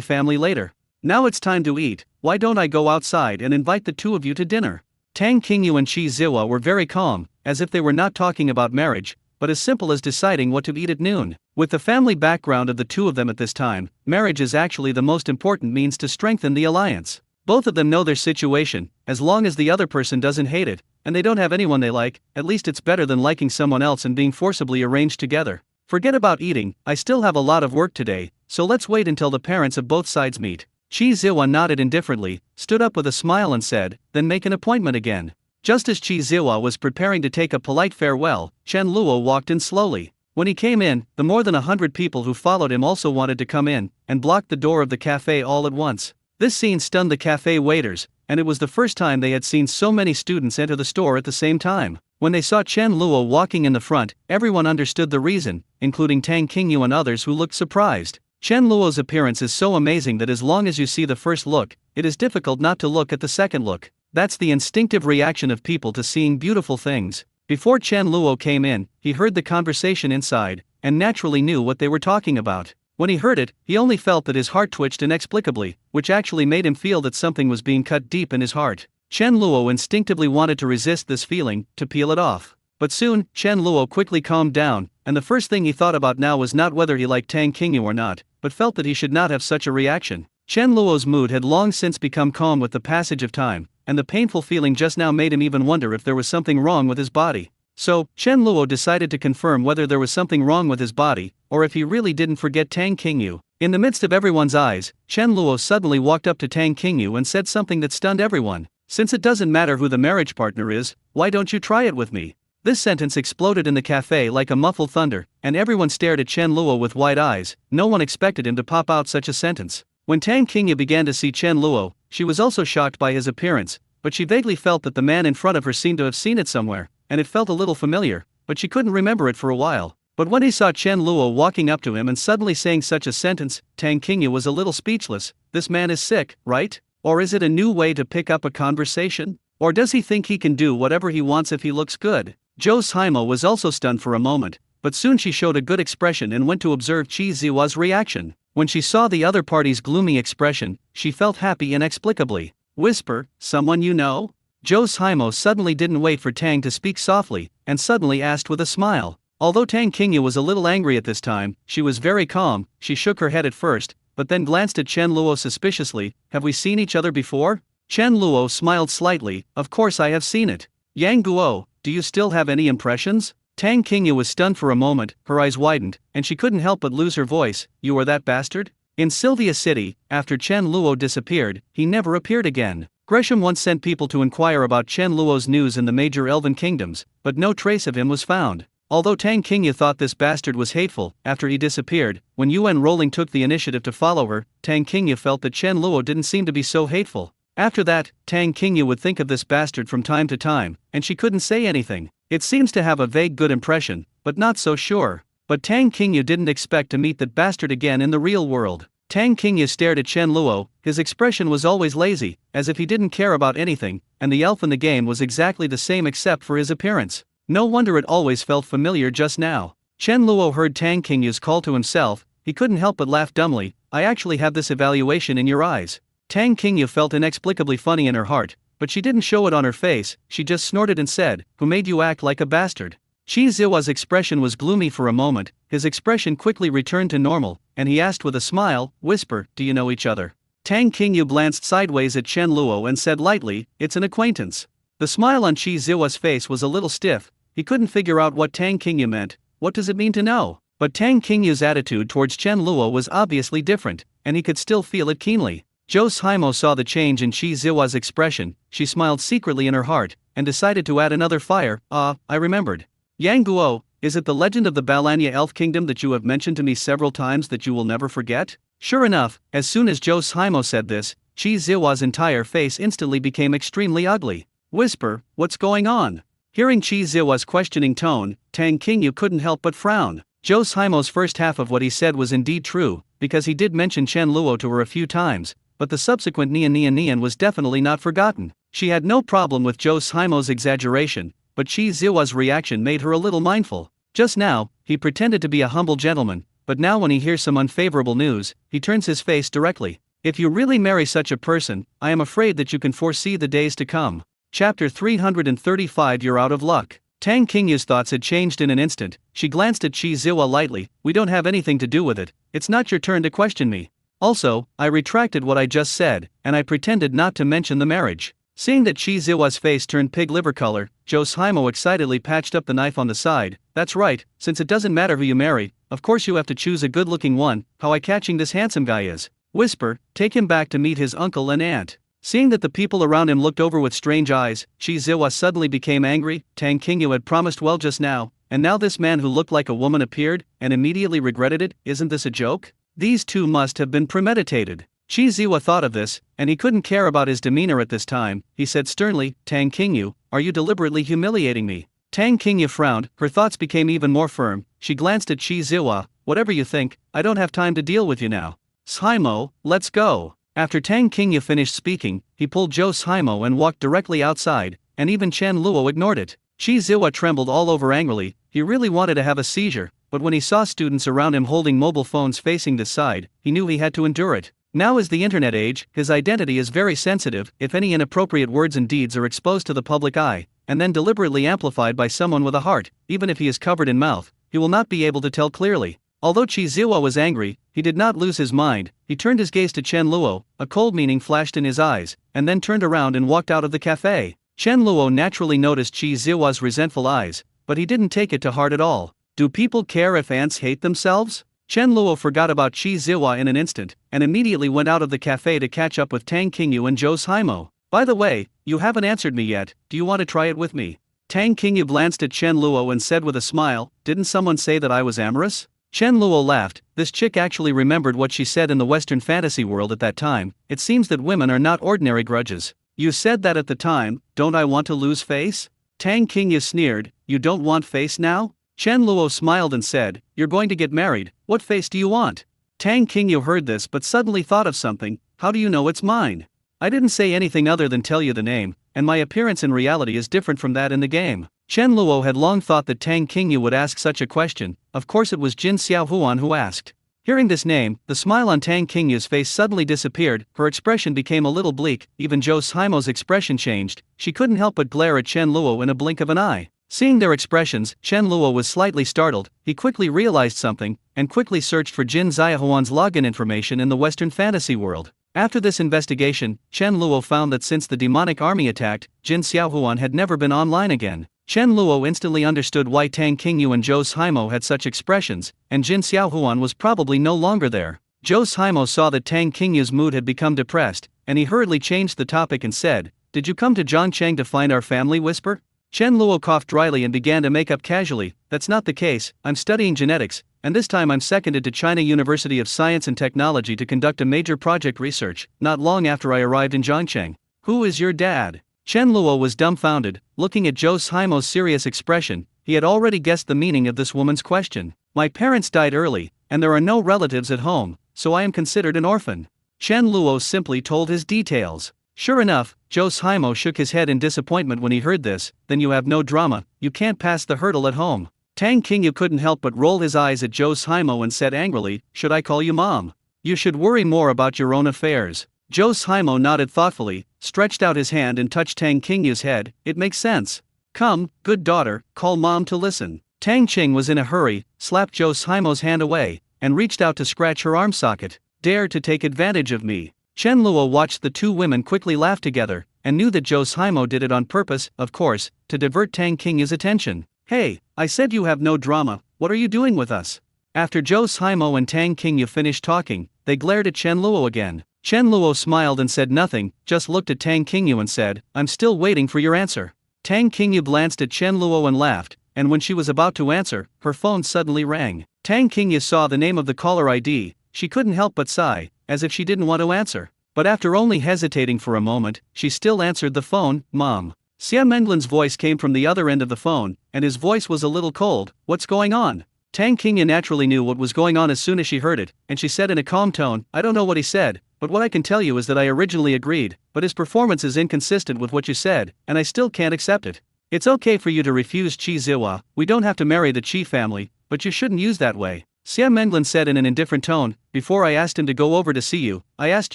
Speaker 1: family later. Now it's time to eat, why don't I go outside and invite the two of you to dinner? Tang Qingyu and Qi Ziwa were very calm, as if they were not talking about marriage, but as simple as deciding what to eat at noon. With the family background of the two of them at this time, marriage is actually the most important means to strengthen the alliance. Both of them know their situation, as long as the other person doesn't hate it, and they don't have anyone they like, at least it's better than liking someone else and being forcibly arranged together. Forget about eating, I still have a lot of work today, so let's wait until the parents of both sides meet. Qi Ziwa nodded indifferently, stood up with a smile and said, then make an appointment again. Just as Qi Ziwa was preparing to take a polite farewell, Chen Luo walked in slowly. When he came in, the more than 100 people who followed him also wanted to come in, and blocked the door of the cafe all at once. This scene stunned the cafe waiters, and it was the first time they had seen so many students enter the store at the same time. When they saw Chen Luo walking in the front, everyone understood the reason, including Tang Qingyu and others who looked surprised. Chen Luo's appearance is so amazing that as long as you see the first look, it is difficult not to look at the second look. That's the instinctive reaction of people to seeing beautiful things. Before Chen Luo came in, he heard the conversation inside, and naturally knew what they were talking about. When he heard it, he only felt that his heart twitched inexplicably, which actually made him feel that something was being cut deep in his heart. Chen Luo instinctively wanted to resist this feeling, to peel it off. But soon, Chen Luo quickly calmed down, and the first thing he thought about now was not whether he liked Tang Qingyu or not, but felt that he should not have such a reaction. Chen Luo's mood had long since become calm with the passage of time, and the painful feeling just now made him even wonder if there was something wrong with his body. So, Chen Luo decided to confirm whether there was something wrong with his body, or if he really didn't forget Tang Qingyu. In the midst of everyone's eyes, Chen Luo suddenly walked up to Tang Qingyu and said something that stunned everyone. Since it doesn't matter who the marriage partner is, why don't you try it with me? This sentence exploded in the cafe like a muffled thunder, and everyone stared at Chen Luo with wide eyes. No one expected him to pop out such a sentence. When Tang Qingyu began to see Chen Luo, she was also shocked by his appearance, but she vaguely felt that the man in front of her seemed to have seen it somewhere, and it felt a little familiar, but she couldn't remember it for a while. But when he saw Chen Luo walking up to him and suddenly saying such a sentence, Tang Qingyu was a little speechless. This man is sick, right? Or is it a new way to pick up a conversation? Or does he think he can do whatever he wants if he looks good? Zhou Haimo was also stunned for a moment, but soon she showed a good expression and went to observe Qi Ziwa's reaction. When she saw the other party's gloomy expression, she felt happy inexplicably. Whisper, someone you know? Zhou Haimo suddenly didn't wait for Tang to speak softly, and suddenly asked with a smile. Although Tang Qingyu was a little angry at this time, she was very calm. She shook her head at first, but then glanced at Chen Luo suspiciously. Have we seen each other before? Chen Luo smiled slightly. Of course I have seen it. Yang Guo, do you still have any impressions? Tang Qingyu was stunned for a moment, her eyes widened, and she couldn't help but lose her voice. You are that bastard? In Sylvia City, after Chen Luo disappeared, he never appeared again. Gresham once sent people to inquire about Chen Luo's news in the major elven kingdoms, but no trace of him was found. Although Tang Qingyu thought this bastard was hateful, after he disappeared, when Yuan Rolling took the initiative to follow her, Tang Qingyu felt that Chen Luo didn't seem to be so hateful. After that, Tang Qingyu would think of this bastard from time to time, and she couldn't say anything. It seems to have a vague good impression, but not so sure. But Tang Qingyu didn't expect to meet that bastard again in the real world. Tang Qingyu stared at Chen Luo. His expression was always lazy, as if he didn't care about anything, and the elf in the game was exactly the same except for his appearance. No wonder it always felt familiar just now. Chen Luo heard Tang Qingyu's call to himself. He couldn't help but laugh dumbly. I actually have this evaluation in your eyes. Tang Qingyu felt inexplicably funny in her heart, but she didn't show it on her face. She just snorted and said, who made you act like a bastard? Chi Zihua's expression was gloomy for a moment, his expression quickly returned to normal, and he asked with a smile, "Whisper, do you know each other?" Tang Qingyu glanced sideways at Chen Luo and said lightly, "It's an acquaintance." The smile on Chi Zihua's face was a little stiff. He couldn't figure out what Tang Qingyu meant. What does it mean to know? But Tang Qingyu's attitude towards Chen Luo was obviously different, and he could still feel it keenly. Zhou Haimo saw the change in Chi Zihua's expression. She smiled secretly in her heart, and decided to add another fire. I remembered. Yang Guo, is it the legend of the Balanya Elf Kingdom that you have mentioned to me several times that you will never forget? Sure enough, as soon as Zhou Haimo said this, Chi Zihua's entire face instantly became extremely ugly. Whisper, what's going on? Hearing Chi Zihua's questioning tone, Tang Qingyu couldn't help but frown. Zhou Haimo's first half of what he said was indeed true, because he did mention Chen Luo to her a few times, but the subsequent Nian was definitely not forgotten. She had no problem with Zhou Haimo's exaggeration, but Chi Zihua's reaction made her a little mindful. Just now, he pretended to be a humble gentleman, but now when he hears some unfavorable news, he turns his face directly. If you really marry such a person, I am afraid that you can foresee the days to come. Chapter 335 You're out of luck. Tang Qingyu's thoughts had changed in an instant. She glanced at Chi Zihua lightly. We don't have anything to do with it. It's not your turn to question me. Also, I retracted what I just said, and I pretended not to mention the marriage. Seeing that Chi Zihua's face turned pig liver color, Zhou Haimo excitedly patched up the knife on the side. That's right, since it doesn't matter who you marry, of course you have to choose a good-looking one. How eye-catching this handsome guy is. Whisper, take him back to meet his uncle and aunt. Seeing that the people around him looked over with strange eyes, Chi Zihua suddenly became angry. Tang Qingyu had promised well just now, and now this man who looked like a woman appeared, and immediately regretted it. Isn't this a joke? These two must have been premeditated. Chi Zihua thought of this, and he couldn't care about his demeanor at this time. He said sternly, Tang Qingyu, are you deliberately humiliating me? Tang Qingyu frowned, her thoughts became even more firm. She glanced at Chi Zihua. Whatever you think, I don't have time to deal with you now. Haimo, let's go. After Tang Qingyu finished speaking, he pulled Zhou Haimo and walked directly outside, and even Chen Luo ignored it. Chi Zihua trembled all over angrily. He really wanted to have a seizure, but when he saw students around him holding mobile phones facing this side, he knew he had to endure it. Now is the internet age, his identity is very sensitive. If any inappropriate words and deeds are exposed to the public eye, and then deliberately amplified by someone with a heart, even if he is covered in mouth, he will not be able to tell clearly. Although Chi Zihua was angry, he did not lose his mind. He turned his gaze to Chen Luo, a cold meaning flashed in his eyes, and then turned around and walked out of the cafe. Chen Luo naturally noticed Chi Zihua's resentful eyes, but he didn't take it to heart at all. Do people care if ants hate themselves? Chen Luo forgot about Chi Zihua in an instant, and immediately went out of the cafe to catch up with Tang Qingyu and Zhou Haimo. By the way, you haven't answered me yet. Do you want to try it with me? Tang Qingyu glanced at Chen Luo and said with a smile, didn't someone say that I was amorous? Chen Luo laughed. This chick actually remembered what she said in the Western fantasy world at that time. It seems that women are not ordinary grudges. You said that at the time, don't I want to lose face? Tang Qingyu sneered, you don't want face now? Chen Luo smiled and said, you're going to get married, what face do you want? Tang Qingyu heard this but suddenly thought of something. How do you know it's mine? I didn't say anything other than tell you the name, and my appearance in reality is different from that in the game. Chen Luo had long thought that Tang Qingyu would ask such a question. Of course it was Jin Xiaohuan who asked. Hearing this name, the smile on Tang Qingyu's face suddenly disappeared, her expression became a little bleak, even Zhou Haimo's expression changed. She couldn't help but glare at Chen Luo in a blink of an eye. Seeing their expressions, Chen Luo was slightly startled. He quickly realized something, and quickly searched for Jin Xiaohuan's login information in the Western fantasy world. After this investigation, Chen Luo found that since the demonic army attacked, Jin Xiaohuan had never been online again. Chen Luo instantly understood why Tang Qingyu and Zhou Haimo had such expressions, and Jin Xiaohuan was probably no longer there. Zhou Haimo saw that Tang Qingyu's mood had become depressed, and he hurriedly changed the topic and said, did you come to Zhongcheng to find our family? Whisper? Chen Luo coughed dryly and began to make up casually, that's not the case, I'm studying genetics, and this time I'm seconded to China University of Science and Technology to conduct a major project research, not long after I arrived in Zhongcheng. Who is your dad? Chen Luo was dumbfounded, looking at Zhou Haimo's serious expression. He had already guessed the meaning of this woman's question. My parents died early, and there are no relatives at home, so I am considered an orphan. Chen Luo simply told his details. Sure enough, Zhou Haimo shook his head in disappointment when he heard this. Then you have no drama, you can't pass the hurdle at home. Tang Qingyu couldn't help but roll his eyes at Zhou Haimo and said angrily, should I call you mom? You should worry more about your own affairs. Zhou Haimo nodded thoughtfully, stretched out his hand and touched Tang Qingyu's head. It makes sense. Come, good daughter, call mom to listen. Tang Qing was in a hurry, slapped Zhou Simo's hand away, and reached out to scratch her arm socket. Dare to take advantage of me. Chen Luo watched the two women quickly laugh together, and knew that Zhou Simo did it on purpose, of course, to divert Tang Qing's attention. Hey, I said you have no drama, what are you doing with us? After Zhou Simo and Tang Qingyu finished talking, they glared at Chen Luo again. Chen Luo smiled and said nothing, just looked at Tang Qingyu and said, I'm still waiting for your answer. Tang Qingyu glanced at Chen Luo and laughed, and when she was about to answer, her phone suddenly rang. Tang Qingyu saw the name of the caller ID, she couldn't help but sigh, as if she didn't want to answer. But after only hesitating for a moment, she still answered the phone. Mom. Xia Menglan's voice came from the other end of the phone, and his voice was a little cold. What's going on? Tang Qingyu naturally knew what was going on as soon as she heard it, and she said in a calm tone, I don't know what he said, but what I can tell you is that I originally agreed, but his performance is inconsistent with what you said, and I still can't accept it. It's okay for you to refuse Qi Ziwa, we don't have to marry the Qi family, but you shouldn't use that way. Xia Menglan said in an indifferent tone, before I asked him to go over to see you, I asked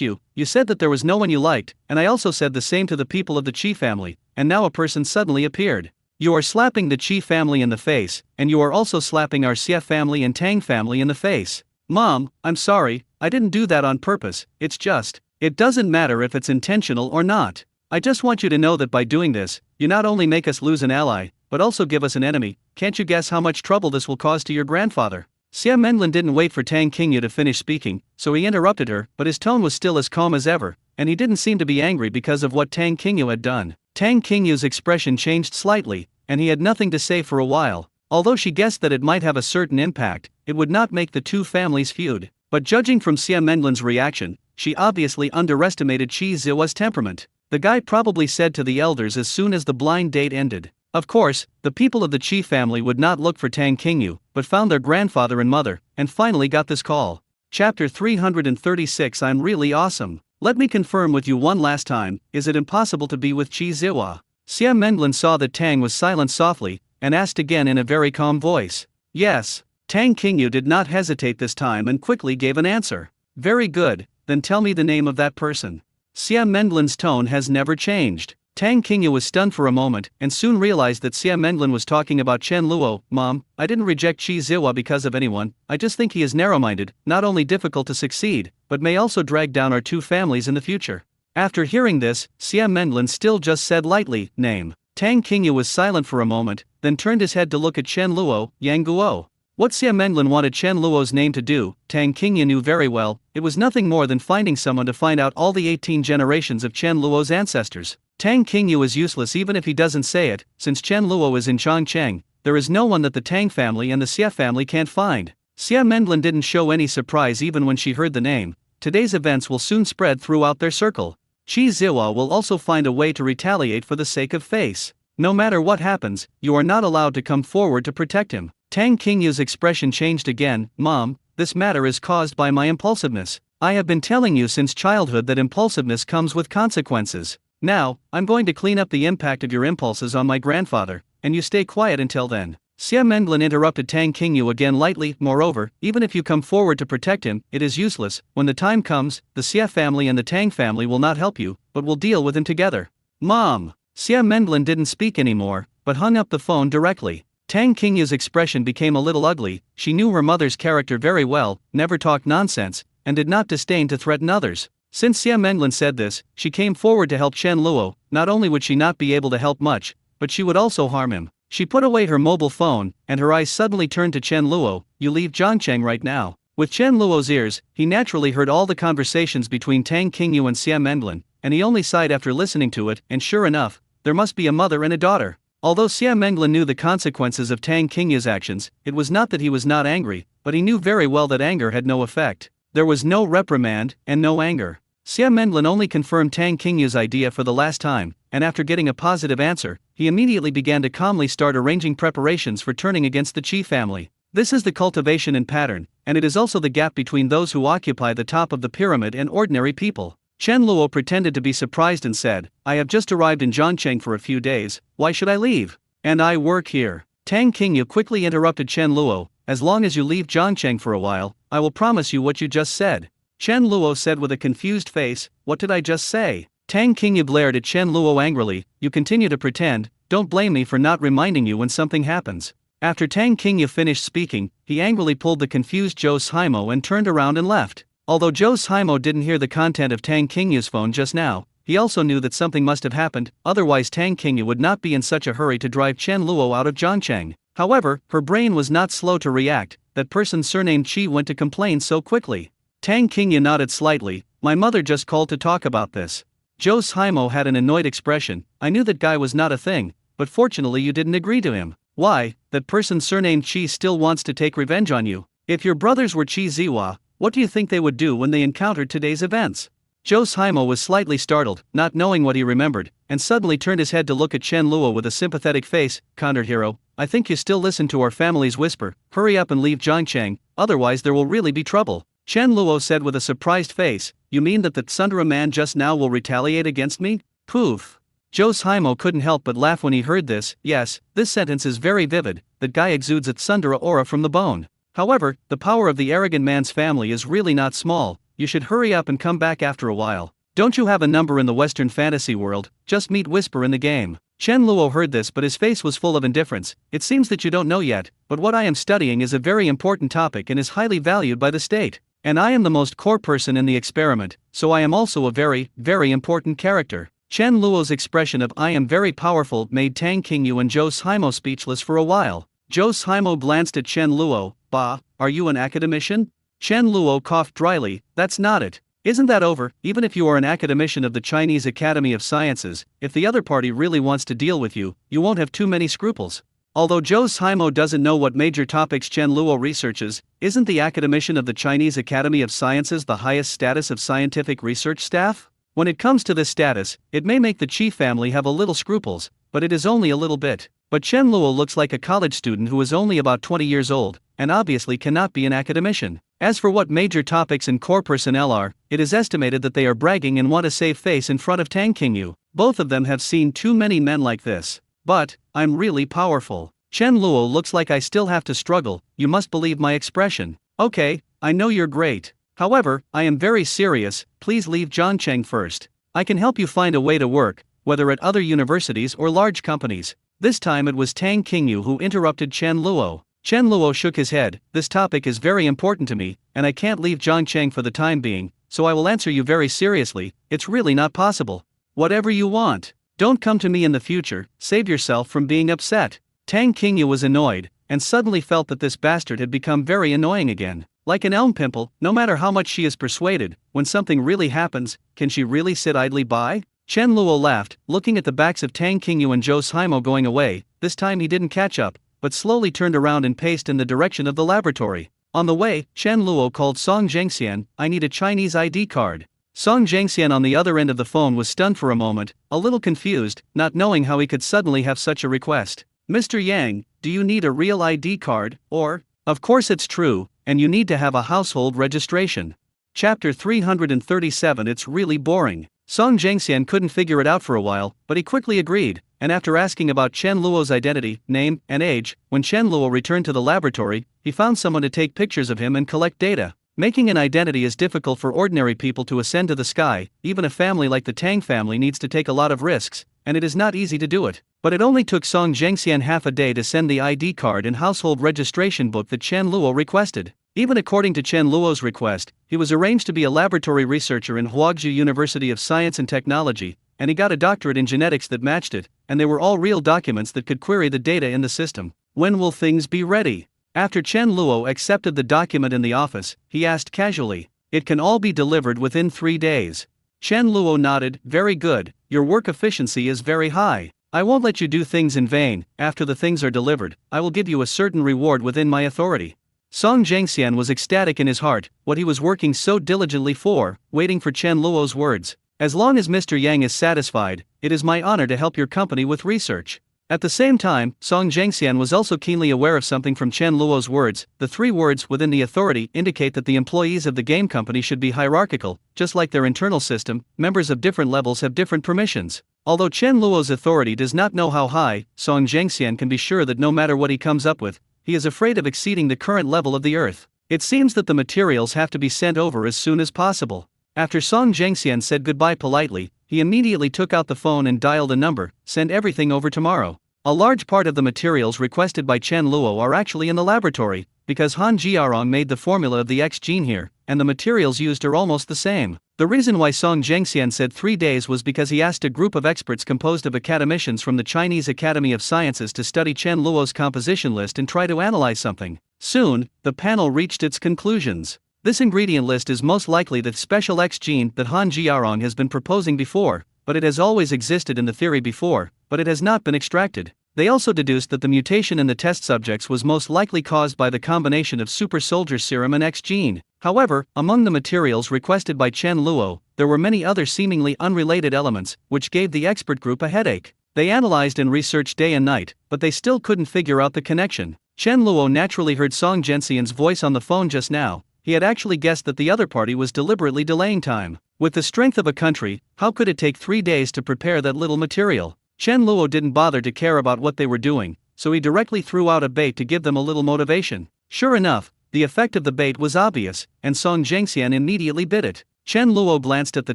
Speaker 1: you, you said that there was no one you liked, and I also said the same to the people of the Qi family, and now a person suddenly appeared. You are slapping the Qi family in the face, and you are also slapping our Xia family and Tang family in the face. Mom, I'm sorry, I didn't do that on purpose, it's just, it doesn't matter if it's intentional or not. I just want you to know that by doing this, you not only make us lose an ally, but also give us an enemy. Can't you guess how much trouble this will cause to your grandfather? Xia Menglan didn't wait for Tang Qingyu to finish speaking, so he interrupted her, but his tone was still as calm as ever, and he didn't seem to be angry because of what Tang Qingyu had done. Tang Qingyu's expression changed slightly, and he had nothing to say for a while. Although she guessed that it might have a certain impact, it would not make the two families feud. But judging from Xia Menglan's reaction, she obviously underestimated Qi Ziwa's temperament. The guy probably said to the elders as soon as the blind date ended. Of course, the people of the Qi family would not look for Tang Qingyu, but found their grandfather and mother, and finally got this call. Chapter 336 I'm really awesome. Let me confirm with you one last time, is it impossible to be with Qi Ziwa? Xia Menglan saw that Tang was silent softly, and asked again in a very calm voice. Yes. Tang Qingyu did not hesitate this time and quickly gave an answer. Very good, then tell me the name of that person. Xia Menglan's tone has never changed. Tang Qingyu was stunned for a moment, and soon realized that Xia Menglan was talking about Chen Luo. Mom, I didn't reject Qi Ziwa because of anyone, I just think he is narrow-minded, not only difficult to succeed, but may also drag down our two families in the future. After hearing this, Xia Menglan still just said lightly, name. Tang Qingyu was silent for a moment, then turned his head to look at Chen Luo, Yang Guo. What Xia Menglan wanted Chen Luo's name to do, Tang Qingyu knew very well, it was nothing more than finding someone to find out all the 18 generations of Chen Luo's ancestors. Tang Qingyu is useless even if he doesn't say it, since Chen Luo is in Chongqing, there is no one that the Tang family and the Xia family can't find. Xia Menglan didn't show any surprise even when she heard the name. Today's events will soon spread throughout their circle. Qi Ziwa will also find a way to retaliate for the sake of face. No matter what happens, you are not allowed to come forward to protect him. Tang Qingyu's expression changed again. Mom, this matter is caused by my impulsiveness. I have been telling you since childhood that impulsiveness comes with consequences. Now, I'm going to clean up the impact of your impulses on my grandfather, and you stay quiet until then. Xia Menglan interrupted Tang Qingyu again lightly. Moreover, even if you come forward to protect him, it is useless. When the time comes, the Xia family and the Tang family will not help you, but will deal with him together. Mom! Xia Menglan didn't speak anymore, but hung up the phone directly. Tang Qingyu's expression became a little ugly. She knew her mother's character very well, never talked nonsense, and did not disdain to threaten others. Since Xia Menglan said this, she came forward to help Chen Luo. Not only would she not be able to help much, but she would also harm him. She put away her mobile phone, and her eyes suddenly turned to Chen Luo. You leave Zhongcheng right now. With Chen Luo's ears, he naturally heard all the conversations between Tang Qingyu and Xia Menglan, and he only sighed after listening to it, and sure enough, there must be a mother and a daughter. Although Xia Menglan knew the consequences of Tang Qingyu's actions, it was not that he was not angry, but he knew very well that anger had no effect. There was no reprimand, and no anger. Xia Menglan only confirmed Tang Qingyu's idea for the last time, and after getting a positive answer, he immediately began to calmly start arranging preparations for turning against the Qi family. This is the cultivation and pattern, and it is also the gap between those who occupy the top of the pyramid and ordinary people. Chen Luo pretended to be surprised and said, I have just arrived in Zhongcheng for a few days, why should I leave? And I work here. Tang Qingyu quickly interrupted Chen Luo, as long as you leave Zhongcheng for a while, I will promise you what you just said. Chen Luo said with a confused face, what did I just say? Tang Qingyu glared at Chen Luo angrily, you continue to pretend, don't blame me for not reminding you when something happens. After Tang Qingyu finished speaking, he angrily pulled the confused Zhou Simo and turned around and left. Although Zhou Simo didn't hear the content of Tang Qingyu's phone just now, he also knew that something must have happened, otherwise Tang Qingyu would not be in such a hurry to drive Chen Luo out of Zhongcheng. However, her brain was not slow to react. That person surnamed Qi went to complain so quickly. Tang Qingyu nodded slightly. My mother just called to talk about this. Zhou Simo had an annoyed expression. I knew that guy was not a thing, but fortunately you didn't agree to him. Why, that person surnamed Qi still wants to take revenge on you. If your brothers were Qi Ziwa, what do you think they would do when they encountered today's events? Zhou Simo was slightly startled, not knowing what he remembered, and suddenly turned his head to look at Chen Luo with a sympathetic face. Conquered hero, I think you still listen to our family's whisper. Hurry up and leave Zhongcheng, otherwise there will really be trouble. Chen Luo said with a surprised face. You mean that the Tsundere man just now will retaliate against me? Poof. Zhou Simo couldn't help but laugh when he heard this. Yes, this sentence is very vivid. That guy exudes a Tsundere aura from the bone. However, the power of the arrogant man's family is really not small. You should hurry up and come back after a while. Don't you have a number in the Western fantasy world? Just meet Whisper in the game. Chen Luo heard this, but his face was full of indifference. It seems that you don't know yet, but what I am studying is a very important topic and is highly valued by the state. And I am the most core person in the experiment, so I am also a very, very important character. Chen Luo's expression of I am very powerful made Tang Qingyu and Zhou Simo speechless for a while. Zhou Simo glanced at Chen Luo. Bah, are you an academician? Chen Luo coughed dryly. That's not it. Isn't that over? Even if you are an academician of the Chinese Academy of Sciences, if the other party really wants to deal with you, you won't have too many scruples. Although Zhou Simo doesn't know what major topics Chen Luo researches, isn't the academician of the Chinese Academy of Sciences the highest status of scientific research staff? When it comes to this status, it may make the Qi family have a little scruples, but it is only a little bit. But Chen Luo looks like a college student who is only about 20 years old, and obviously cannot be an academician. As for what major topics and core personnel are, it is estimated that they are bragging and want to save face in front of Tang Qingyu. Both of them have seen too many men like this. But, I'm really powerful. Chen Luo looks like I still have to struggle, you must believe my expression. Okay, I know you're great. However, I am very serious, please leave Zhongcheng first. I can help you find a way to work, whether at other universities or large companies. This time it was Tang Qingyu who interrupted Chen Luo. Chen Luo shook his head. This topic is very important to me, and I can't leave Zhongcheng for the time being, so I will answer you very seriously. It's really not possible. Whatever you want. Don't come to me in the future, save yourself from being upset. Tang Qingyu was annoyed, and suddenly felt that this bastard had become very annoying again. Like an elm pimple, no matter how much she is persuaded, when something really happens, can she really sit idly by? Chen Luo laughed, looking at the backs of Tang Qingyu and Zhou Simo going away. This time he didn't catch up, but slowly turned around and paced in the direction of the laboratory. On the way, Chen Luo called Song Zhengxian. I need a Chinese ID card. Song Zhengxian on the other end of the phone was stunned for a moment, a little confused, not knowing how he could suddenly have such a request. Mr. Yang, do you need a real ID card, or? Of course it's true, and you need to have a household registration. Chapter 337. It's really boring. Song Zhengxian couldn't figure it out for a while, but he quickly agreed, and after asking about Chen Luo's identity, name, and age, when Chen Luo returned to the laboratory, he found someone to take pictures of him and collect data. Making an identity is difficult for ordinary people to ascend to the sky. Even a family like the Tang family needs to take a lot of risks, and it is not easy to do it. But it only took Song Zhengxian half a day to send the ID card and household registration book that Chen Luo requested. Even according to Chen Luo's request, he was arranged to be a laboratory researcher in Huaguozhou University of Science and Technology, and he got a doctorate in genetics that matched it, and they were all real documents that could query the data in the system. When will things be ready? After Chen Luo accepted the document in the office, he asked casually. It can all be delivered within 3 days. Chen Luo nodded. Very good, your work efficiency is very high. I won't let you do things in vain. After the things are delivered, I will give you a certain reward within my authority. Song Zhengxian was ecstatic in his heart, what he was working so diligently for, waiting for Chen Luo's words. As long as Mr. Yang is satisfied, it is my honor to help your company with research. At the same time, Song Zhengxian was also keenly aware of something from Chen Luo's words. The 3 words within the authority indicate that the employees of the game company should be hierarchical, just like their internal system. Members of different levels have different permissions. Although Chen Luo's authority does not know how high, Song Zhengxian can be sure that no matter what he comes up with, he is afraid of exceeding the current level of the earth. It seems that the materials have to be sent over as soon as possible. After Song Zhengxian said goodbye politely, he immediately took out the phone and dialed a number. Send everything over tomorrow. A large part of the materials requested by Chen Luo are actually in the laboratory, because Han Jiarong made the formula of the X gene here, and the materials used are almost the same. The reason why Song Zhengxian said 3 days was because he asked a group of experts composed of academicians from the Chinese Academy of Sciences to study Chen Luo's composition list and try to analyze something. Soon, the panel reached its conclusions. This ingredient list is most likely the special X gene that Han Jiarong has been proposing before, but it has always existed in the theory before, but it has not been extracted. They also deduced that the mutation in the test subjects was most likely caused by the combination of super soldier serum and X gene. However, among the materials requested by Chen Luo, there were many other seemingly unrelated elements, which gave the expert group a headache. They analyzed and researched day and night, but they still couldn't figure out the connection. Chen Luo naturally heard Song Zhengxian's voice on the phone just now. He had actually guessed that the other party was deliberately delaying time. With the strength of a country, how could it take 3 days to prepare that little material? Chen Luo didn't bother to care about what they were doing, so he directly threw out a bait to give them a little motivation. Sure enough, the effect of the bait was obvious, and Song Zhengxian immediately bit it. Chen Luo glanced at the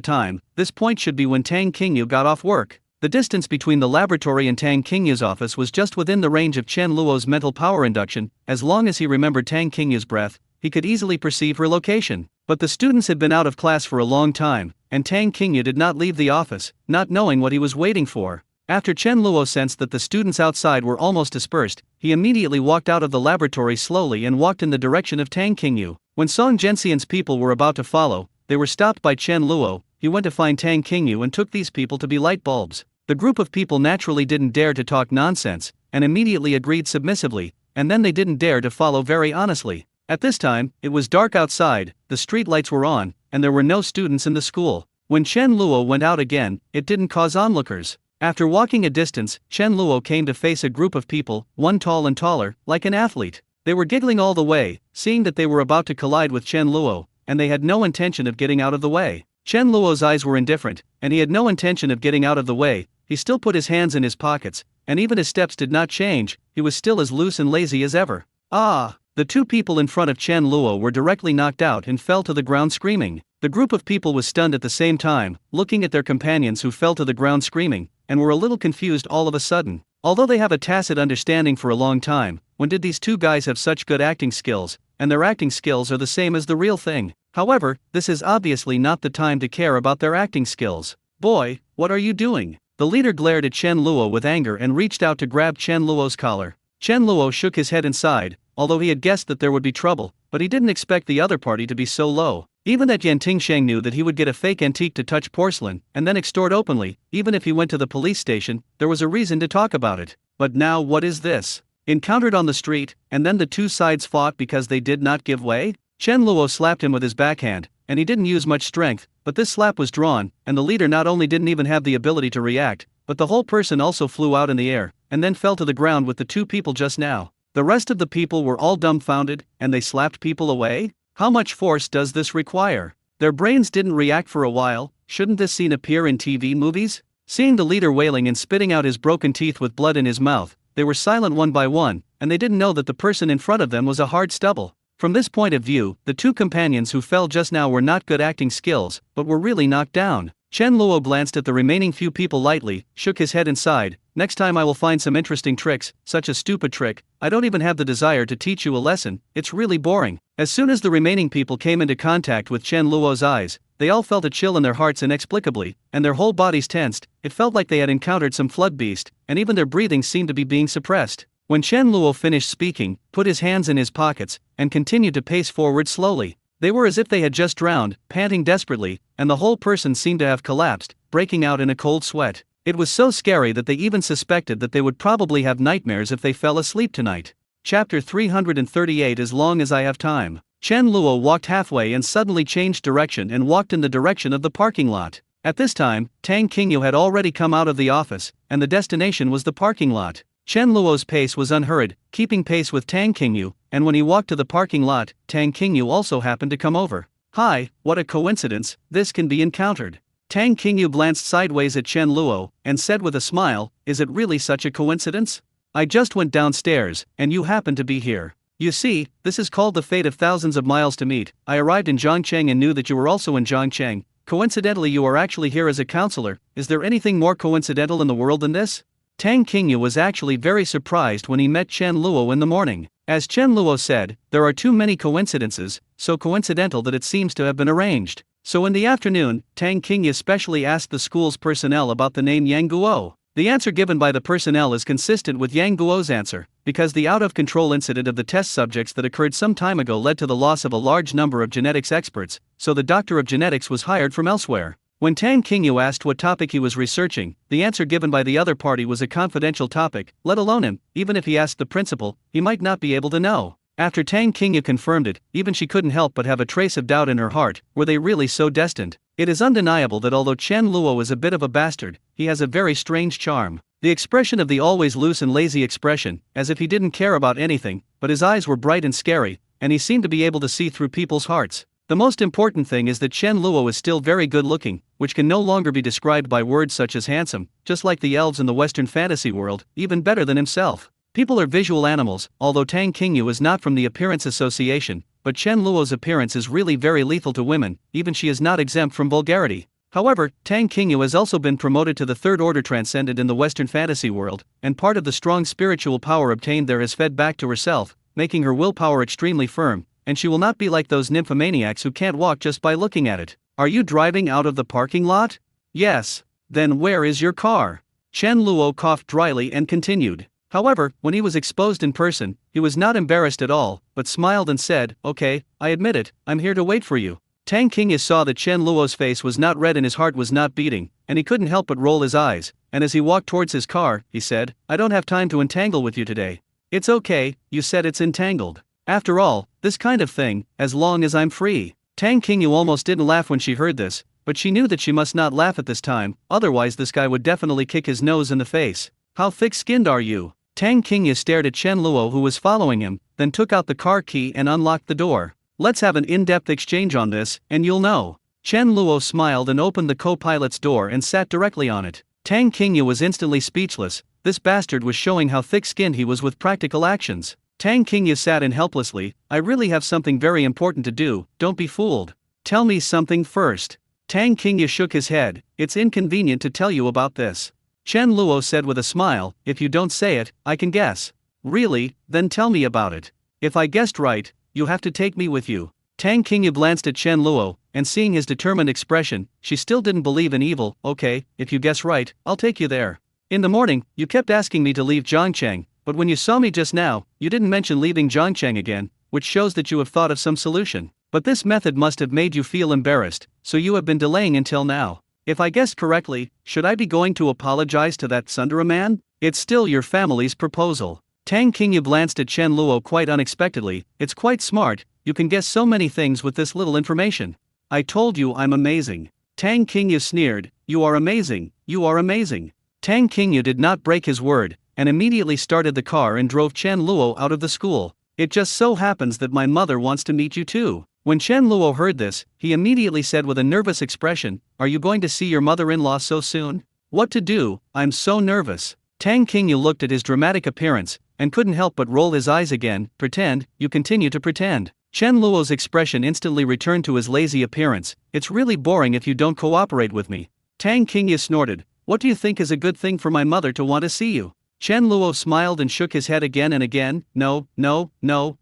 Speaker 1: time. This point should be when Tang Qingyu got off work. The distance between the laboratory and Tang Qingyu's office was just within the range of Chen Luo's mental power induction. As long as he remembered Tang Qingyu's breath, he could easily perceive her location. But the students had been out of class for a long time, and Tang Qingyu did not leave the office, not knowing what he was waiting for. After Chen Luo sensed that the students outside were almost dispersed, he immediately walked out of the laboratory slowly and walked in the direction of Tang Qingyu. When Song Zhengxian's people were about to follow, they were stopped by Chen Luo. He went to find Tang Qingyu and took these people to be light bulbs. The group of people naturally didn't dare to talk nonsense, and immediately agreed submissively, and then they didn't dare to follow very honestly. At this time, it was dark outside, the street lights were on, and there were no students in the school. When Chen Luo went out again, it didn't cause onlookers. After walking a distance, Chen Luo came to face a group of people, one tall and taller, like an athlete. They were giggling all the way, seeing that they were about to collide with Chen Luo, and they had no intention of getting out of the way. Chen Luo's eyes were indifferent, and he had no intention of getting out of the way. He still put his hands in his pockets, and even his steps did not change. He was still as loose and lazy as ever. Ah! The two people in front of Chen Luo were directly knocked out and fell to the ground screaming. The group of people was stunned at the same time, looking at their companions who fell to the ground screaming, and were a little confused all of a sudden. Although they have a tacit understanding for a long time, when did these two guys have such good acting skills, and their acting skills are the same as the real thing? However, this is obviously not the time to care about their acting skills. Boy, what are you doing? The leader glared at Chen Luo with anger and reached out to grab Chen Luo's collar. Chen Luo shook his head and sighed, although he had guessed that there would be trouble, but he didn't expect the other party to be so low. Even that Yan Tingsheng knew that he would get a fake antique to touch porcelain, and then extort openly. Even if he went to the police station, there was a reason to talk about it. But now what is this? Encountered on the street, and then the two sides fought because they did not give way? Chen Luo slapped him with his backhand, and he didn't use much strength, but this slap was drawn, and the leader not only didn't even have the ability to react, but the whole person also flew out in the air, and then fell to the ground with the two people just now. The rest of the people were all dumbfounded, and they slapped people away? How much force does this require? Their brains didn't react for a while. Shouldn't this scene appear in TV movies? Seeing the leader wailing and spitting out his broken teeth with blood in his mouth, they were silent one by one, and they didn't know that the person in front of them was a hard stubble. From this point of view, the two companions who fell just now were not good acting skills, but were really knocked down. Chen Luo glanced at the remaining few people lightly, shook his head and sighed. Next time I will find some interesting tricks. Such a stupid trick. I don't even have the desire to teach you a lesson. It's really boring. As soon as the remaining people came into contact with Chen Luo's eyes, they all felt a chill in their hearts inexplicably, and their whole bodies tensed. It felt like they had encountered some flood beast, and even their breathing seemed to be being suppressed. When Chen Luo finished speaking, put his hands in his pockets, and continued to pace forward slowly. They were as if they had just drowned, panting desperately, and the whole person seemed to have collapsed, breaking out in a cold sweat. It was so scary that they even suspected that they would probably have nightmares if they fell asleep tonight. Chapter 338. As long as I have time. Chen Luo walked halfway and suddenly changed direction and walked in the direction of the parking lot. At this time, Tang Qingyu had already come out of the office, and the destination was the parking lot. Chen Luo's pace was unhurried, keeping pace with Tang Qingyu, and when he walked to the parking lot, Tang Qingyu also happened to come over. Hi, what a coincidence, this can be encountered. Tang Qingyu glanced sideways at Chen Luo, and said with a smile, is it really such a coincidence? I just went downstairs, and you happen to be here. You see, this is called the fate of thousands of miles to meet. I arrived in Zhongcheng and knew that you were also in Zhongcheng. Coincidentally you are actually here as a counselor. Is there anything more coincidental in the world than this? Tang Qingyu was actually very surprised when he met Chen Luo in the morning. As Chen Luo said, there are too many coincidences, so coincidental that it seems to have been arranged. So in the afternoon, Tang Qingyu specially asked the school's personnel about the name Yang Guo. The answer given by the personnel is consistent with Yang Guo's answer, because the out-of-control incident of the test subjects that occurred some time ago led to the loss of a large number of genetics experts, so the doctor of genetics was hired from elsewhere. When Tang Qingyu asked what topic he was researching, the answer given by the other party was a confidential topic, let alone him. Even if he asked the principal, he might not be able to know. After Tang Qingyu confirmed it, even she couldn't help but have a trace of doubt in her heart. Were they really so destined? It is undeniable that although Chen Luo is a bit of a bastard, he has a very strange charm. The expression of the always loose and lazy expression, as if he didn't care about anything, but his eyes were bright and scary, and he seemed to be able to see through people's hearts. The most important thing is that Chen Luo is still very good looking, which can no longer be described by words such as handsome, just like the elves in the Western fantasy world, even better than himself. People are visual animals, although Tang Qingyu is not from the Appearance Association, but Chen Luo's appearance is really very lethal to women, even she is not exempt from vulgarity. However, Tang Qingyu has also been promoted to the third order transcendent in the Western fantasy world, and part of the strong spiritual power obtained there is fed back to herself, making her willpower extremely firm, and she will not be like those nymphomaniacs who can't walk just by looking at it. Are you driving out of the parking lot? Yes. Then where is your car? Chen Luo coughed dryly and continued. However, when he was exposed in person, he was not embarrassed at all, but smiled and said, "Okay, I admit it, I'm here to wait for you." Tang Qingyu saw that Chen Luo's face was not red and his heart was not beating, and he couldn't help but roll his eyes, and as he walked towards his car, he said, "I don't have time to entangle with you today." "It's okay, you said it's entangled. After all, this kind of thing, as long as I'm free." Tang Qingyu almost didn't laugh when she heard this, but she knew that she must not laugh at this time, otherwise this guy would definitely kick his nose in the face. "How thick-skinned are you?" Tang Qingyu stared at Chen Luo who was following him, then took out the car key and unlocked the door. "Let's have an in-depth exchange on this, and you'll know." Chen Luo smiled and opened the co-pilot's door and sat directly on it. Tang Qingyu was instantly speechless. This bastard was showing how thick-skinned he was with practical actions. Tang Qingyu sat in helplessly. "I really have something very important to do, don't be fooled." "Tell me something first." Tang Qingyu shook his head. "It's inconvenient to tell you about this." Chen Luo said with a smile, "If you don't say it, I can guess." "Really? Then tell me about it. If I guessed right, you have to take me with you." Tang Qingyu glanced at Chen Luo, and seeing his determined expression, she still didn't believe in evil. "Okay, if you guess right, I'll take you there. In the morning, you kept asking me to leave Zhongcheng, but when you saw me just now, you didn't mention leaving Zhongcheng again, which shows that you have thought of some solution. But this method must have made you feel embarrassed, so you have been delaying until now. If I guessed correctly, should I be going to apologize to that Sundara man? It's still your family's proposal." Tang Qingyu glanced at Chen Luo quite unexpectedly. "It's quite smart, you can guess so many things with this little information." "I told you I'm amazing." Tang Qingyu sneered. "You are amazing, you are amazing." Tang Qingyu did not break his word, and immediately started the car and drove Chen Luo out of the school. "It just so happens that my mother wants to meet you too." When Chen Luo heard this, he immediately said with a nervous expression, "Are you going to see your mother-in-law so soon?" "What to do, I'm so nervous." Tang Qingyu looked at his dramatic appearance, and couldn't help but roll his eyes again. "Pretend, you continue to pretend." Chen Luo's expression instantly returned to his lazy appearance. "It's really boring if you don't cooperate with me." Tang Qingyu snorted. "What do you think is a good thing for my mother to want to see you?" Chen Luo smiled and shook his head again and again. No,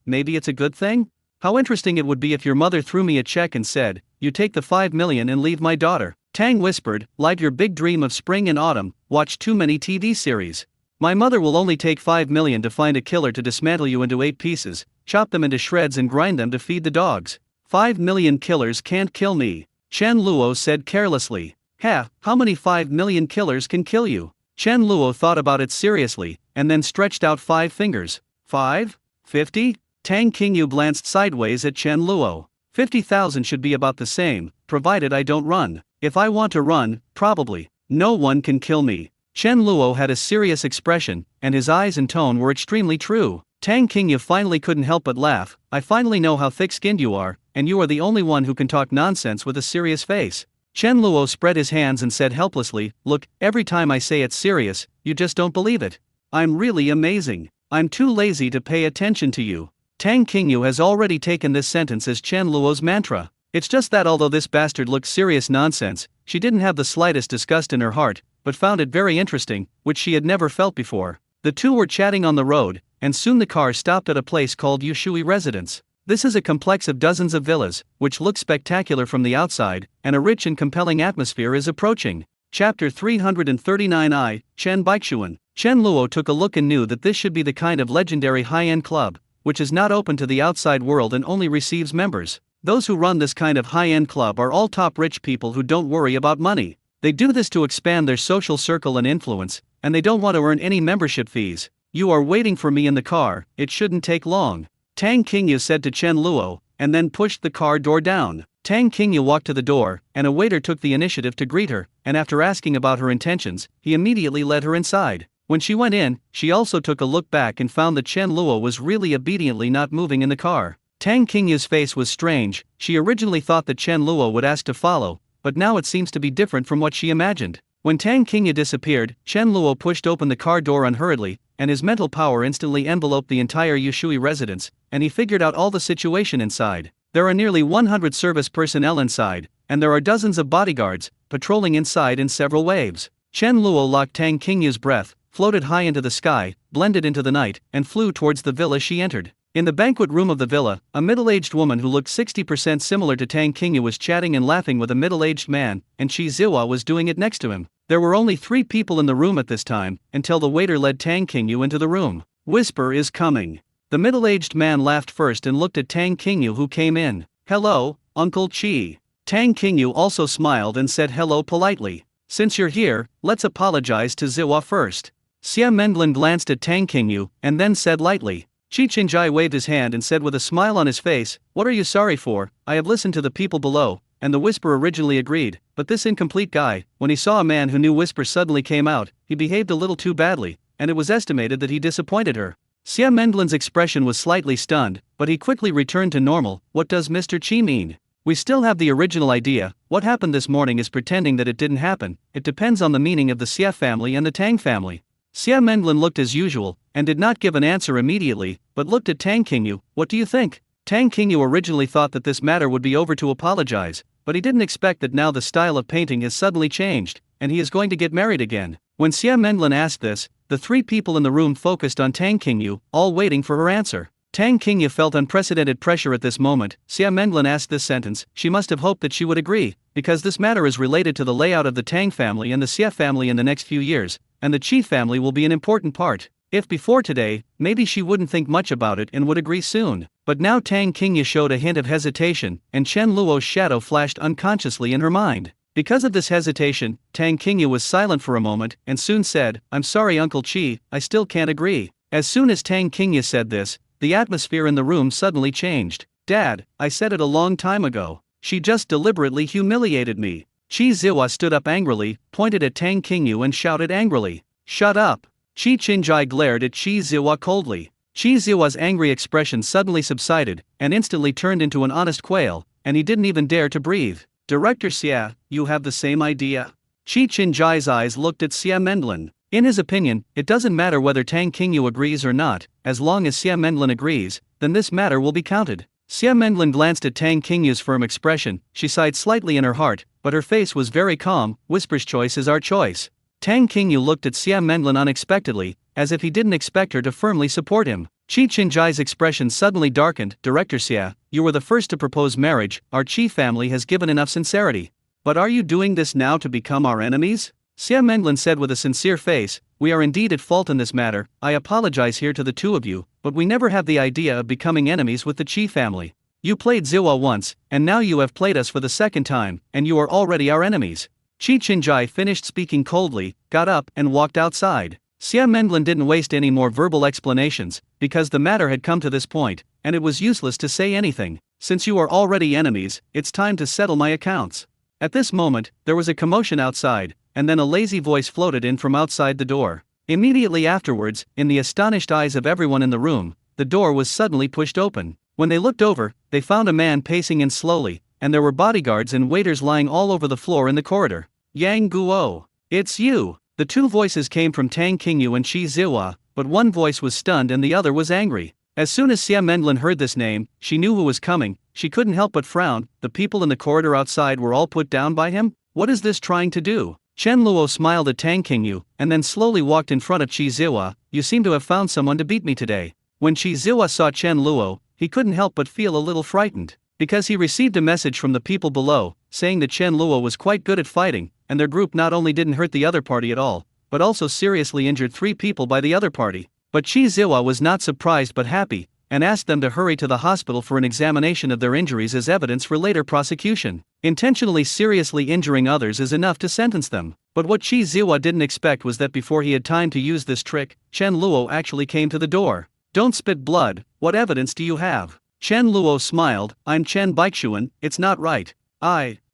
Speaker 1: maybe it's a good thing? How interesting it would be if your mother threw me a check and said, "You take the 5 million and leave my daughter." Tang whispered, "Live your big dream of spring and autumn, watch too many TV series. My mother will only take 5 million to find a killer to dismantle you into 8 pieces, chop them into shreds and grind them to feed the dogs. 5 million killers can't kill me." Chen Luo said carelessly. How many 5 million killers can kill you?" Chen Luo thought about it seriously, and then stretched out 5 fingers. 5? 50? Tang Qingyu glanced sideways at Chen Luo. 50,000 should be about the same, provided I don't run. If I want to run, probably no one can kill me. Chen Luo had a serious expression, and his eyes and tone were extremely true. Tang Qingyu finally couldn't help but laugh. "I finally know how thick-skinned you are, and you are the only one who can talk nonsense with a serious face." Chen Luo spread his hands and said helplessly, "Look, every time I say it's serious, you just don't believe it. I'm really amazing. I'm too lazy to pay attention to you." Tang Qingyu has already taken this sentence as Chen Luo's mantra. It's just that although this bastard looked serious nonsense, she didn't have the slightest disgust in her heart, but found it very interesting, which she had never felt before. The two were chatting on the road, and soon the car stopped at a place called Yushui Residence. This is a complex of dozens of villas, which look spectacular from the outside, and a rich and compelling atmosphere is approaching. Chapter 339I, Chen Baichuan. Chen Luo took a look and knew that this should be the kind of legendary high-end club, which is not open to the outside world and only receives members. Those who run this kind of high-end club are all top rich people who don't worry about money. They do this to expand their social circle and influence, and they don't want to earn any membership fees. You are waiting for me in the car, it shouldn't take long, Tang Qingyu said to Chen Luo, and then pushed the car door down. Tang Qingyu walked to the door, and a waiter took the initiative to greet her, and after asking about her intentions, he immediately led her inside. When she went in, she also took a look back and found that Chen Luo was really obediently not moving in the car. Tang Qingyu's face was strange. She originally thought that Chen Luo would ask to follow, but now it seems to be different from what she imagined. When Tang Qingyu disappeared, Chen Luo pushed open the car door unhurriedly, and his mental power instantly enveloped the entire Yushui residence, and he figured out all the situation inside. There are nearly 100 service personnel inside, and there are dozens of bodyguards, patrolling inside in several waves. Chen Luo locked Tang Qingyu's breath, floated high into the sky, blended into the night, and flew towards the villa she entered. In the banquet room of the villa, a middle-aged woman who looked 60% similar to Tang Qingyu was chatting and laughing with a middle-aged man, and Qi Ziwa was doing it next to him. There were only 3 people in the room at this time, until the waiter led Tang Qingyu into the room. Whisper is coming. The middle-aged man laughed first and looked at Tang Qingyu who came in. Hello, Uncle Qi. Tang Qingyu also smiled and said hello politely. Since you're here, let's apologize to Ziwa first. Xia Mendlin glanced at Tang Qingyu, and then said lightly. Qi Qingjai waved his hand and said with a smile on his face, "What are you sorry for? I have listened to the people below," and the Whisper originally agreed, but this incomplete guy, when he saw a man who knew Whisper suddenly came out, he behaved a little too badly, and it was estimated that he disappointed her. Xia Mendlin's expression was slightly stunned, but he quickly returned to normal. What does Mr. Qi mean? We still have the original idea. What happened this morning is pretending that it didn't happen. It depends on the meaning of the Xia family and the Tang family. Xia Mendlin looked as usual, and did not give an answer immediately, but looked at Tang Qingyu. What do you think? Tang Qingyu originally thought that this matter would be over to apologize, but he didn't expect that now the style of painting has suddenly changed, and he is going to get married again. When Xia Mendlin asked this, the 3 people in the room focused on Tang Qingyu, all waiting for her answer. Tang Qingyu felt unprecedented pressure at this moment. Xia Mendlin asked this sentence. She must have hoped that she would agree, because this matter is related to the layout of the Tang family and the Xia family in the next few years, and the Qi family will be an important part. If before today, maybe she wouldn't think much about it and would agree soon. But now Tang Qingyu showed a hint of hesitation, and Chen Luo's shadow flashed unconsciously in her mind. Because of this hesitation, Tang Qingyu was silent for a moment, and soon said, "I'm sorry Uncle Qi, I still can't agree." As soon as Tang Qingyu said this, the atmosphere in the room suddenly changed. "Dad, I said it a long time ago. She just deliberately humiliated me." Qi Ziwa stood up angrily, pointed at Tang Qingyu and shouted angrily, "Shut up!" Qi Qingjai glared at Qi Ziwa coldly. Qi Ziwa's angry expression suddenly subsided, and instantly turned into an honest quail, and he didn't even dare to breathe. "Director Xia, you have the same idea?" Qi Qingjai's eyes looked at Xia Mendlin. In his opinion, it doesn't matter whether Tang Qingyu agrees or not, as long as Xia Mendlin agrees, then this matter will be counted. Xia Mendlin glanced at Tang Qingyu's firm expression. She sighed slightly in her heart, but her face was very calm. Whisper's choice is our choice. Tang Qingyu looked at Xia Mendlin unexpectedly, as if he didn't expect her to firmly support him. Qi Qingjai's expression suddenly darkened. "Director Xia, you were the first to propose marriage. Our Qi family has given enough sincerity. But are you doing this now to become our enemies?" Xia Mendlin said with a sincere face, "We are indeed at fault in this matter. I apologize here to the 2 of you, but we never have the idea of becoming enemies with the Qi family. You played Ziwa once, and now you have played us for the 2nd time, and you are already our enemies." Qi Qingjai finished speaking coldly, got up, and walked outside. Xia Mendlin didn't waste any more verbal explanations, because the matter had come to this point, and it was useless to say anything. "Since you are already enemies, it's time to settle my accounts." At this moment, there was a commotion outside, and then a lazy voice floated in from outside the door. Immediately afterwards, in the astonished eyes of everyone in the room, the door was suddenly pushed open. When they looked over, they found a man pacing in slowly, and there were bodyguards and waiters lying all over the floor in the corridor. "Yang Guo, it's you!" The 2 voices came from Tang Qingyu and Qi Ziwa, but one voice was stunned and the other was angry. As soon as Xia Mendlin heard this name, she knew who was coming. She couldn't help but frown. The people in the corridor outside were all put down by him? What is this trying to do? Chen Luo smiled at Tang Qingyu, and then slowly walked in front of Qi Ziwa. You seem to have found someone to beat me today. When Qi Ziwa saw Chen Luo, he couldn't help but feel a little frightened, because he received a message from the people below, saying that Chen Luo was quite good at fighting, and their group not only didn't hurt the other party at all, but also seriously injured 3 people by the other party. But Qi Ziwa was not surprised but happy, and asked them to hurry to the hospital for an examination of their injuries as evidence for later prosecution. Intentionally seriously injuring others is enough to sentence them. But what Qi Ziwa didn't expect was that before he had time to use this trick, Chen Luo actually came to the door. Don't spit blood, what evidence do you have? Chen Luo smiled, I'm Chen Baixuan, it's not right.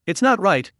Speaker 1: It's not right,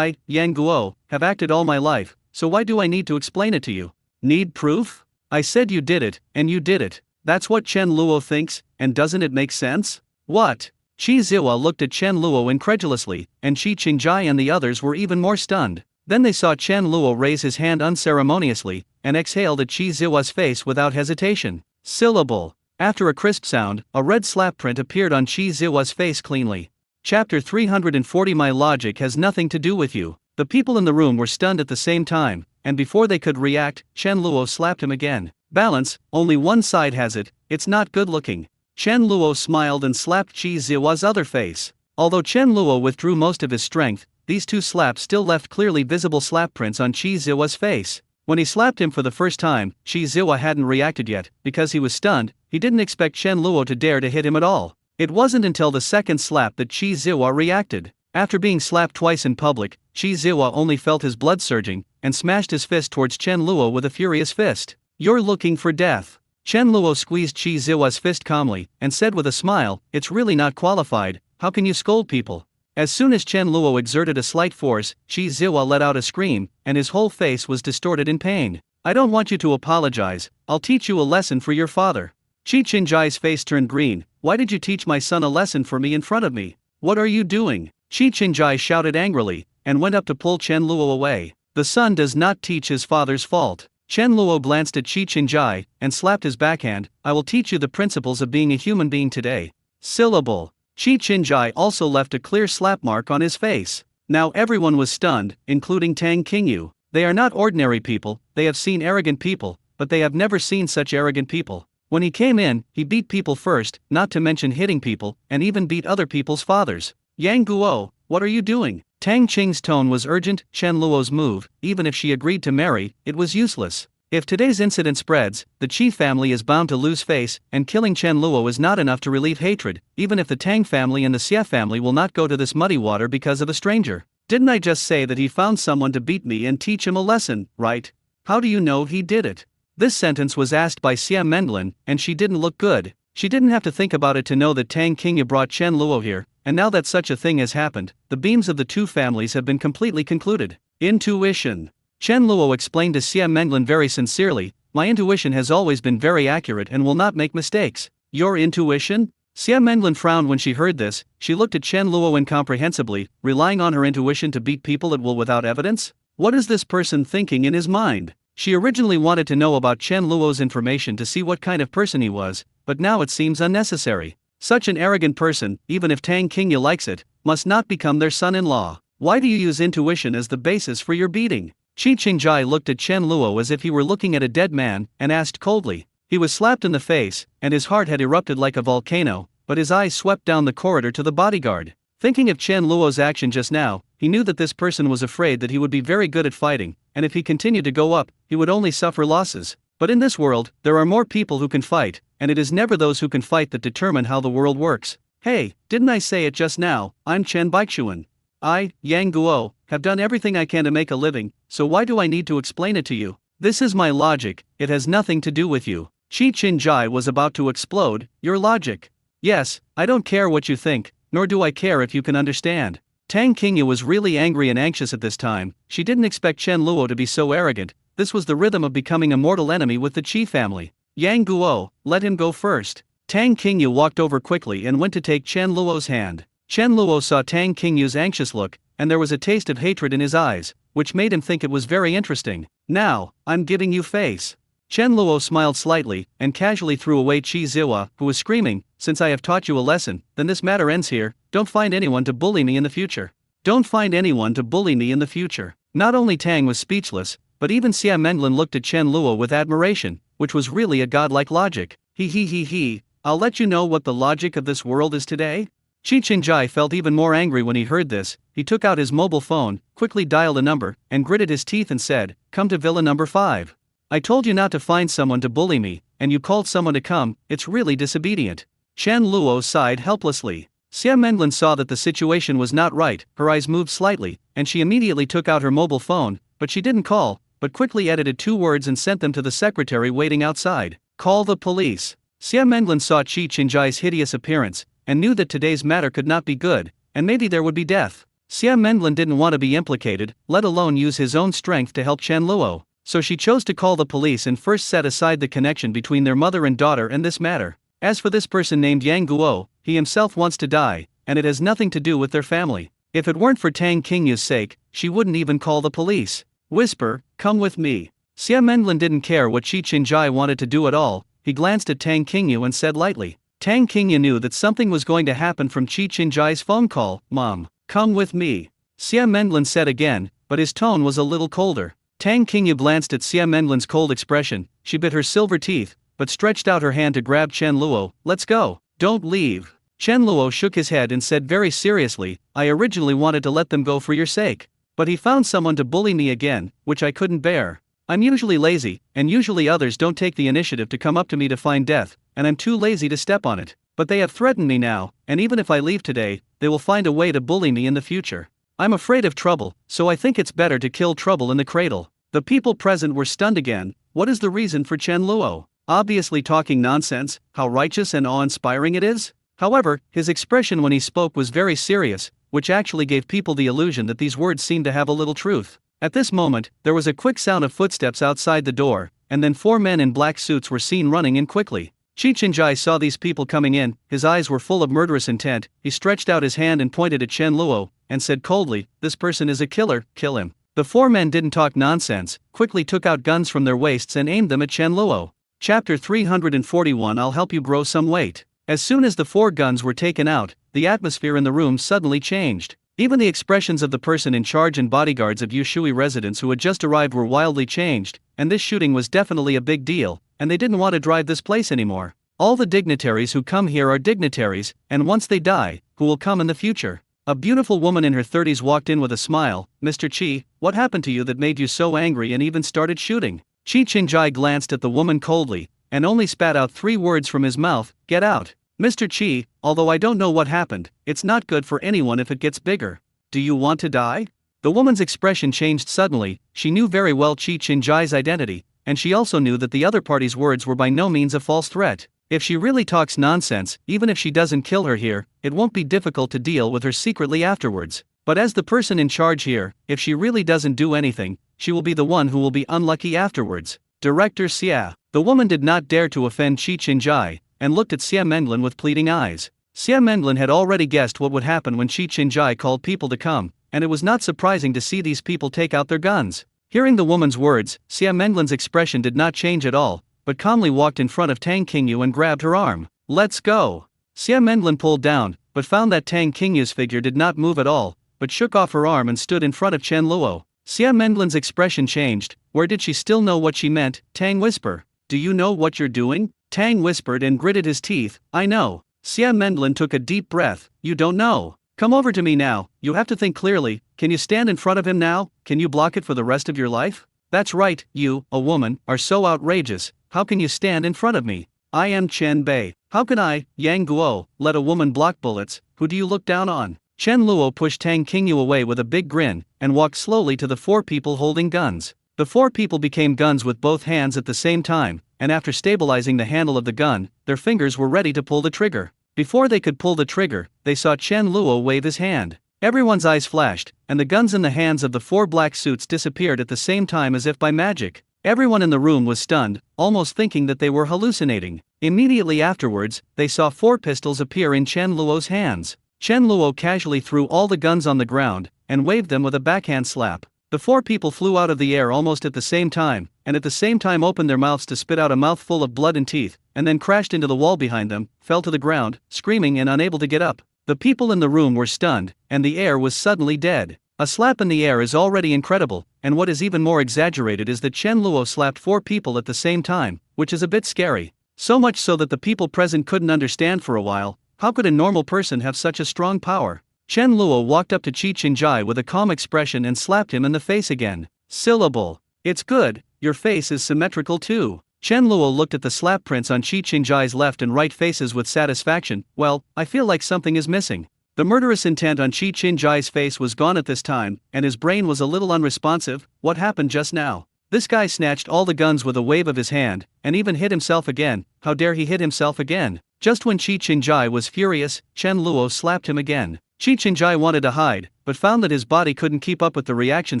Speaker 1: Yang Guo, have acted all my life, so why do I need to explain it to you? Need proof? I said you did it, and you did it. That's what Chen Luo thinks, and doesn't it make sense? What? Qi Ziwa looked at Chen Luo incredulously, and Qi Qingjai and the others were even more stunned. Then they saw Chen Luo raise his hand unceremoniously, and exhaled at Qi Ziwa's face without hesitation. Syllable. After a crisp sound, a red slap print appeared on Qi Ziwa's face cleanly. Chapter 340 My logic has nothing to do with you. The people in the room were stunned at the same time, and before they could react, Chen Luo slapped him again. Balance, only one side has it, it's not good looking. Chen Luo smiled and slapped Qi Ziwa's other face. Although Chen Luo withdrew most of his strength, these 2 slaps still left clearly visible slap prints on Qi Ziwa's face. When he slapped him for the first time, Qi Ziwa hadn't reacted yet, because he was stunned. He didn't expect Chen Luo to dare to hit him at all. It wasn't until the second slap that Qi Ziwa reacted. After being slapped twice in public, Qi Ziwa only felt his blood surging, and smashed his fist towards Chen Luo with a furious fist. You're looking for death. Chen Luo squeezed Qi Ziwa's fist calmly, and said with a smile, it's really not qualified, how can you scold people? As soon as Chen Luo exerted a slight force, Qi Ziwa let out a scream, and his whole face was distorted in pain. I don't want you to apologize, I'll teach you a lesson for your father. Qi Qingjai's face turned green. Why did you teach my son a lesson for me in front of me? What are you doing? Qi Qingjai shouted angrily, and went up to pull Chen Luo away. The son does not teach his father's fault. Chen Luo glanced at Qi Qingjai, and slapped his backhand. I will teach you the principles of being a human being today. Syllable. Qi Qingjai also left a clear slap mark on his face. Now everyone was stunned, including Tang Qingyu. They are not ordinary people, they have seen arrogant people, but they have never seen such arrogant people. When he came in, he beat people first, not to mention hitting people, and even beat other people's fathers. Yang Guo, what are you doing? Tang Qing's tone was urgent. Chen Luo's move, even if she agreed to marry, it was useless. If today's incident spreads, the Qi family is bound to lose face, and killing Chen Luo is not enough to relieve hatred, even if the Tang family and the Xie family will not go to this muddy water because of a stranger. Didn't I just say that he found someone to beat me and teach him a lesson, right? How do you know he did it? This sentence was asked by Xie Menglin, and she didn't look good. She didn't have to think about it to know that Tang Qingyu brought Chen Luo here, and now that such a thing has happened, the beams of the 2 families have been completely concluded. Intuition. Chen Luo explained to Xie Menglin very sincerely, my intuition has always been very accurate and will not make mistakes. Your intuition? Xie Menglin frowned when she heard this. She looked at Chen Luo incomprehensibly, relying on her intuition to beat people at will without evidence? What is this person thinking in his mind? She originally wanted to know about Chen Luo's information to see what kind of person he was, but now it seems unnecessary. Such an arrogant person, even if Tang Qingyu likes it, must not become their son-in-law. Why do you use intuition as the basis for your beating? Qi Qingjai looked at Chen Luo as if he were looking at a dead man, and asked coldly. He was slapped in the face, and his heart had erupted like a volcano, but his eyes swept down the corridor to the bodyguard. Thinking of Chen Luo's action just now, he knew that this person was afraid that he would be very good at fighting, and if he continued to go up, he would only suffer losses. But in this world, there are more people who can fight, and it is never those who can fight that determine how the world works. Hey, didn't I say it just now? I'm Chen Baixuan. I, Yang Guo, have done everything I can to make a living, so why do I need to explain it to you? This is my logic, it has nothing to do with you. Qi Qingjai was about to explode. Your logic. Yes, I don't care what you think, nor do I care if you can understand. Tang Qingyu was really angry and anxious at this time. She didn't expect Chen Luo to be so arrogant. This was the rhythm of becoming a mortal enemy with the Qi family. Yang Guo, let him go first. Tang Qingyu walked over quickly and went to take Chen Luo's hand. Chen Luo saw Tang Qingyu's anxious look, and there was a taste of hatred in his eyes, which made him think it was very interesting. Now, I'm giving you face. Chen Luo smiled slightly, and casually threw away Qi Ziwa, who was screaming, since I have taught you a lesson, then this matter ends here. Don't find anyone to bully me in the future. Don't find anyone to bully me in the future. Not only Tang was speechless, but even Xia Menlin looked at Chen Luo with admiration, which was really a godlike logic. He, I'll let you know what the logic of this world is today? Qi Qingjai felt even more angry when he heard this. He took out his mobile phone, quickly dialed a number, and gritted his teeth and said, "Come to Villa number 5. I told you not to find someone to bully me, and you called someone to come. It's really disobedient." Chen Luo sighed helplessly. Xia Menlin saw that the situation was not right, her eyes moved slightly, and she immediately took out her mobile phone, but she didn't call, but quickly edited 2 words and sent them to the secretary waiting outside. "Call the police." Xia Menlin saw Qi Qingjai's hideous appearance, and knew that today's matter could not be good, and maybe there would be death. Xia Menlin didn't want to be implicated, let alone use his own strength to help Chen Luo, so she chose to call the police and first set aside the connection between their mother and daughter and this matter. As for this person named Yang Guo, he himself wants to die, and it has nothing to do with their family. If it weren't for Tang Qingyu's sake, she wouldn't even call the police. Whisper, "Come with me." Xia Menlin didn't care what Qi Qingjai wanted to do at all. He glanced at Tang Qingyu and said lightly. Tang Qingyu knew that something was going to happen from Qi Qingjai's phone call. "Mom, come with me," Xia Menlin said again, but his tone was a little colder. Tang Qingyu glanced at Xia Menlin's cold expression. She bit her silver teeth, but stretched out her hand to grab Chen Luo. "Let's go. Don't leave." Chen Luo shook his head and said very seriously, "I originally wanted to let them go for your sake. But he found someone to bully me again, which I couldn't bear. I'm usually lazy, and usually others don't take the initiative to come up to me to find death, and I'm too lazy to step on it. But they have threatened me now, and even if I leave today, they will find a way to bully me in the future. I'm afraid of trouble, so I think it's better to kill trouble in the cradle." The people present were stunned again. What is the reason for Chen Luo obviously talking nonsense? How righteous and awe-inspiring it is? However, his expression when he spoke was very serious, which actually gave people the illusion that these words seemed to have a little truth. At this moment, there was a quick sound of footsteps outside the door, and then 4 men in black suits were seen running in quickly. Qi Qingjai saw these people coming in, his eyes were full of murderous intent. He stretched out his hand and pointed at Chen Luo, and said coldly, "This person is a killer, kill him." The 4 men didn't talk nonsense, quickly took out guns from their waists and aimed them at Chen Luo. Chapter 341 I'll help you grow some weight. As soon as the 4 guns were taken out, the atmosphere in the room suddenly changed. Even the expressions of the person in charge and bodyguards of Yushui residents who had just arrived were wildly changed, and this shooting was definitely a big deal, and they didn't want to drive this place anymore. All the dignitaries who come here are dignitaries, and once they die, who will come in the future? A beautiful woman in her 30s walked in with a smile. "Mr. Qi, what happened to you that made you so angry and even started shooting?" Qi Qingjai glanced at the woman coldly, and only spat out 3 words from his mouth, "Get out." "Mr. Qi, although I don't know what happened, it's not good for anyone if it gets bigger. Do you want to die?" The woman's expression changed suddenly. She knew very well Qi Qingjai's identity, and she also knew that the other party's words were by no means a false threat. If she really talks nonsense, even if she doesn't kill her here, it won't be difficult to deal with her secretly afterwards. But as the person in charge here, if she really doesn't do anything, she will be the one who will be unlucky afterwards. Director Xia. The woman did not dare to offend Qi Qingjai, and looked at Xia Menlin with pleading eyes. Xia Menlin had already guessed what would happen when Qi Qingjai called people to come, and it was not surprising to see these people take out their guns. Hearing the woman's words, Xia Menlin's expression did not change at all, but calmly walked in front of Tang Qingyu and grabbed her arm. "Let's go." Xia Menlin pulled down, but found that Tang Qingyu's figure did not move at all, but shook off her arm and stood in front of Chen Luo. Xia Menlin's expression changed. Where did she still know what she meant? Tang whisper. "Do you know what you're doing?" Tang whispered and gritted his teeth. "I know." Xia Menlin took a deep breath. "You don't know. Come over to me now, you have to think clearly. Can you stand in front of him now? Can you block it for the rest of your life?" "That's right, you, a woman, are so outrageous. How can you stand in front of me? I am Chen Bei. How can I, Yang Guo, let a woman block bullets? Who do you look down on?" Chen Luo pushed Tang Qingyu away with a big grin, and walked slowly to the 4 people holding guns. The 4 people became guns with both hands at the same time, and after stabilizing the handle of the gun, their fingers were ready to pull the trigger. Before they could pull the trigger, they saw Chen Luo wave his hand. Everyone's eyes flashed, and the guns in the hands of the 4 black suits disappeared at the same time as if by magic. Everyone in the room was stunned, almost thinking that they were hallucinating. Immediately afterwards, they saw 4 pistols appear in Chen Luo's hands. Chen Luo casually threw all the guns on the ground, and waved them with a backhand slap. The 4 people flew out of the air almost at the same time, and at the same time opened their mouths to spit out a mouthful of blood and teeth, and then crashed into the wall behind them, fell to the ground, screaming and unable to get up. The people in the room were stunned, and the air was suddenly dead. A slap in the air is already incredible, and what is even more exaggerated is that Chen Luo slapped 4 people at the same time, which is a bit scary. So much so that the people present couldn't understand for a while, how could a normal person have such a strong power? Chen Luo walked up to Qi Qingjai with a calm expression and slapped him in the face again. Syllable. It's good, your face is symmetrical too. Chen Luo looked at the slap prints on Qi Qingjai's left and right faces with satisfaction. Well, I feel like something is missing. The murderous intent on Qi Qingjai's face was gone at this time, and his brain was a little unresponsive. What happened just now? This guy snatched all the guns with a wave of his hand, and even hit himself again. How dare he hit himself again? Just when Qi Qingjai was furious, Chen Luo slapped him again. Qi Qingjai wanted to hide, but found that his body couldn't keep up with the reaction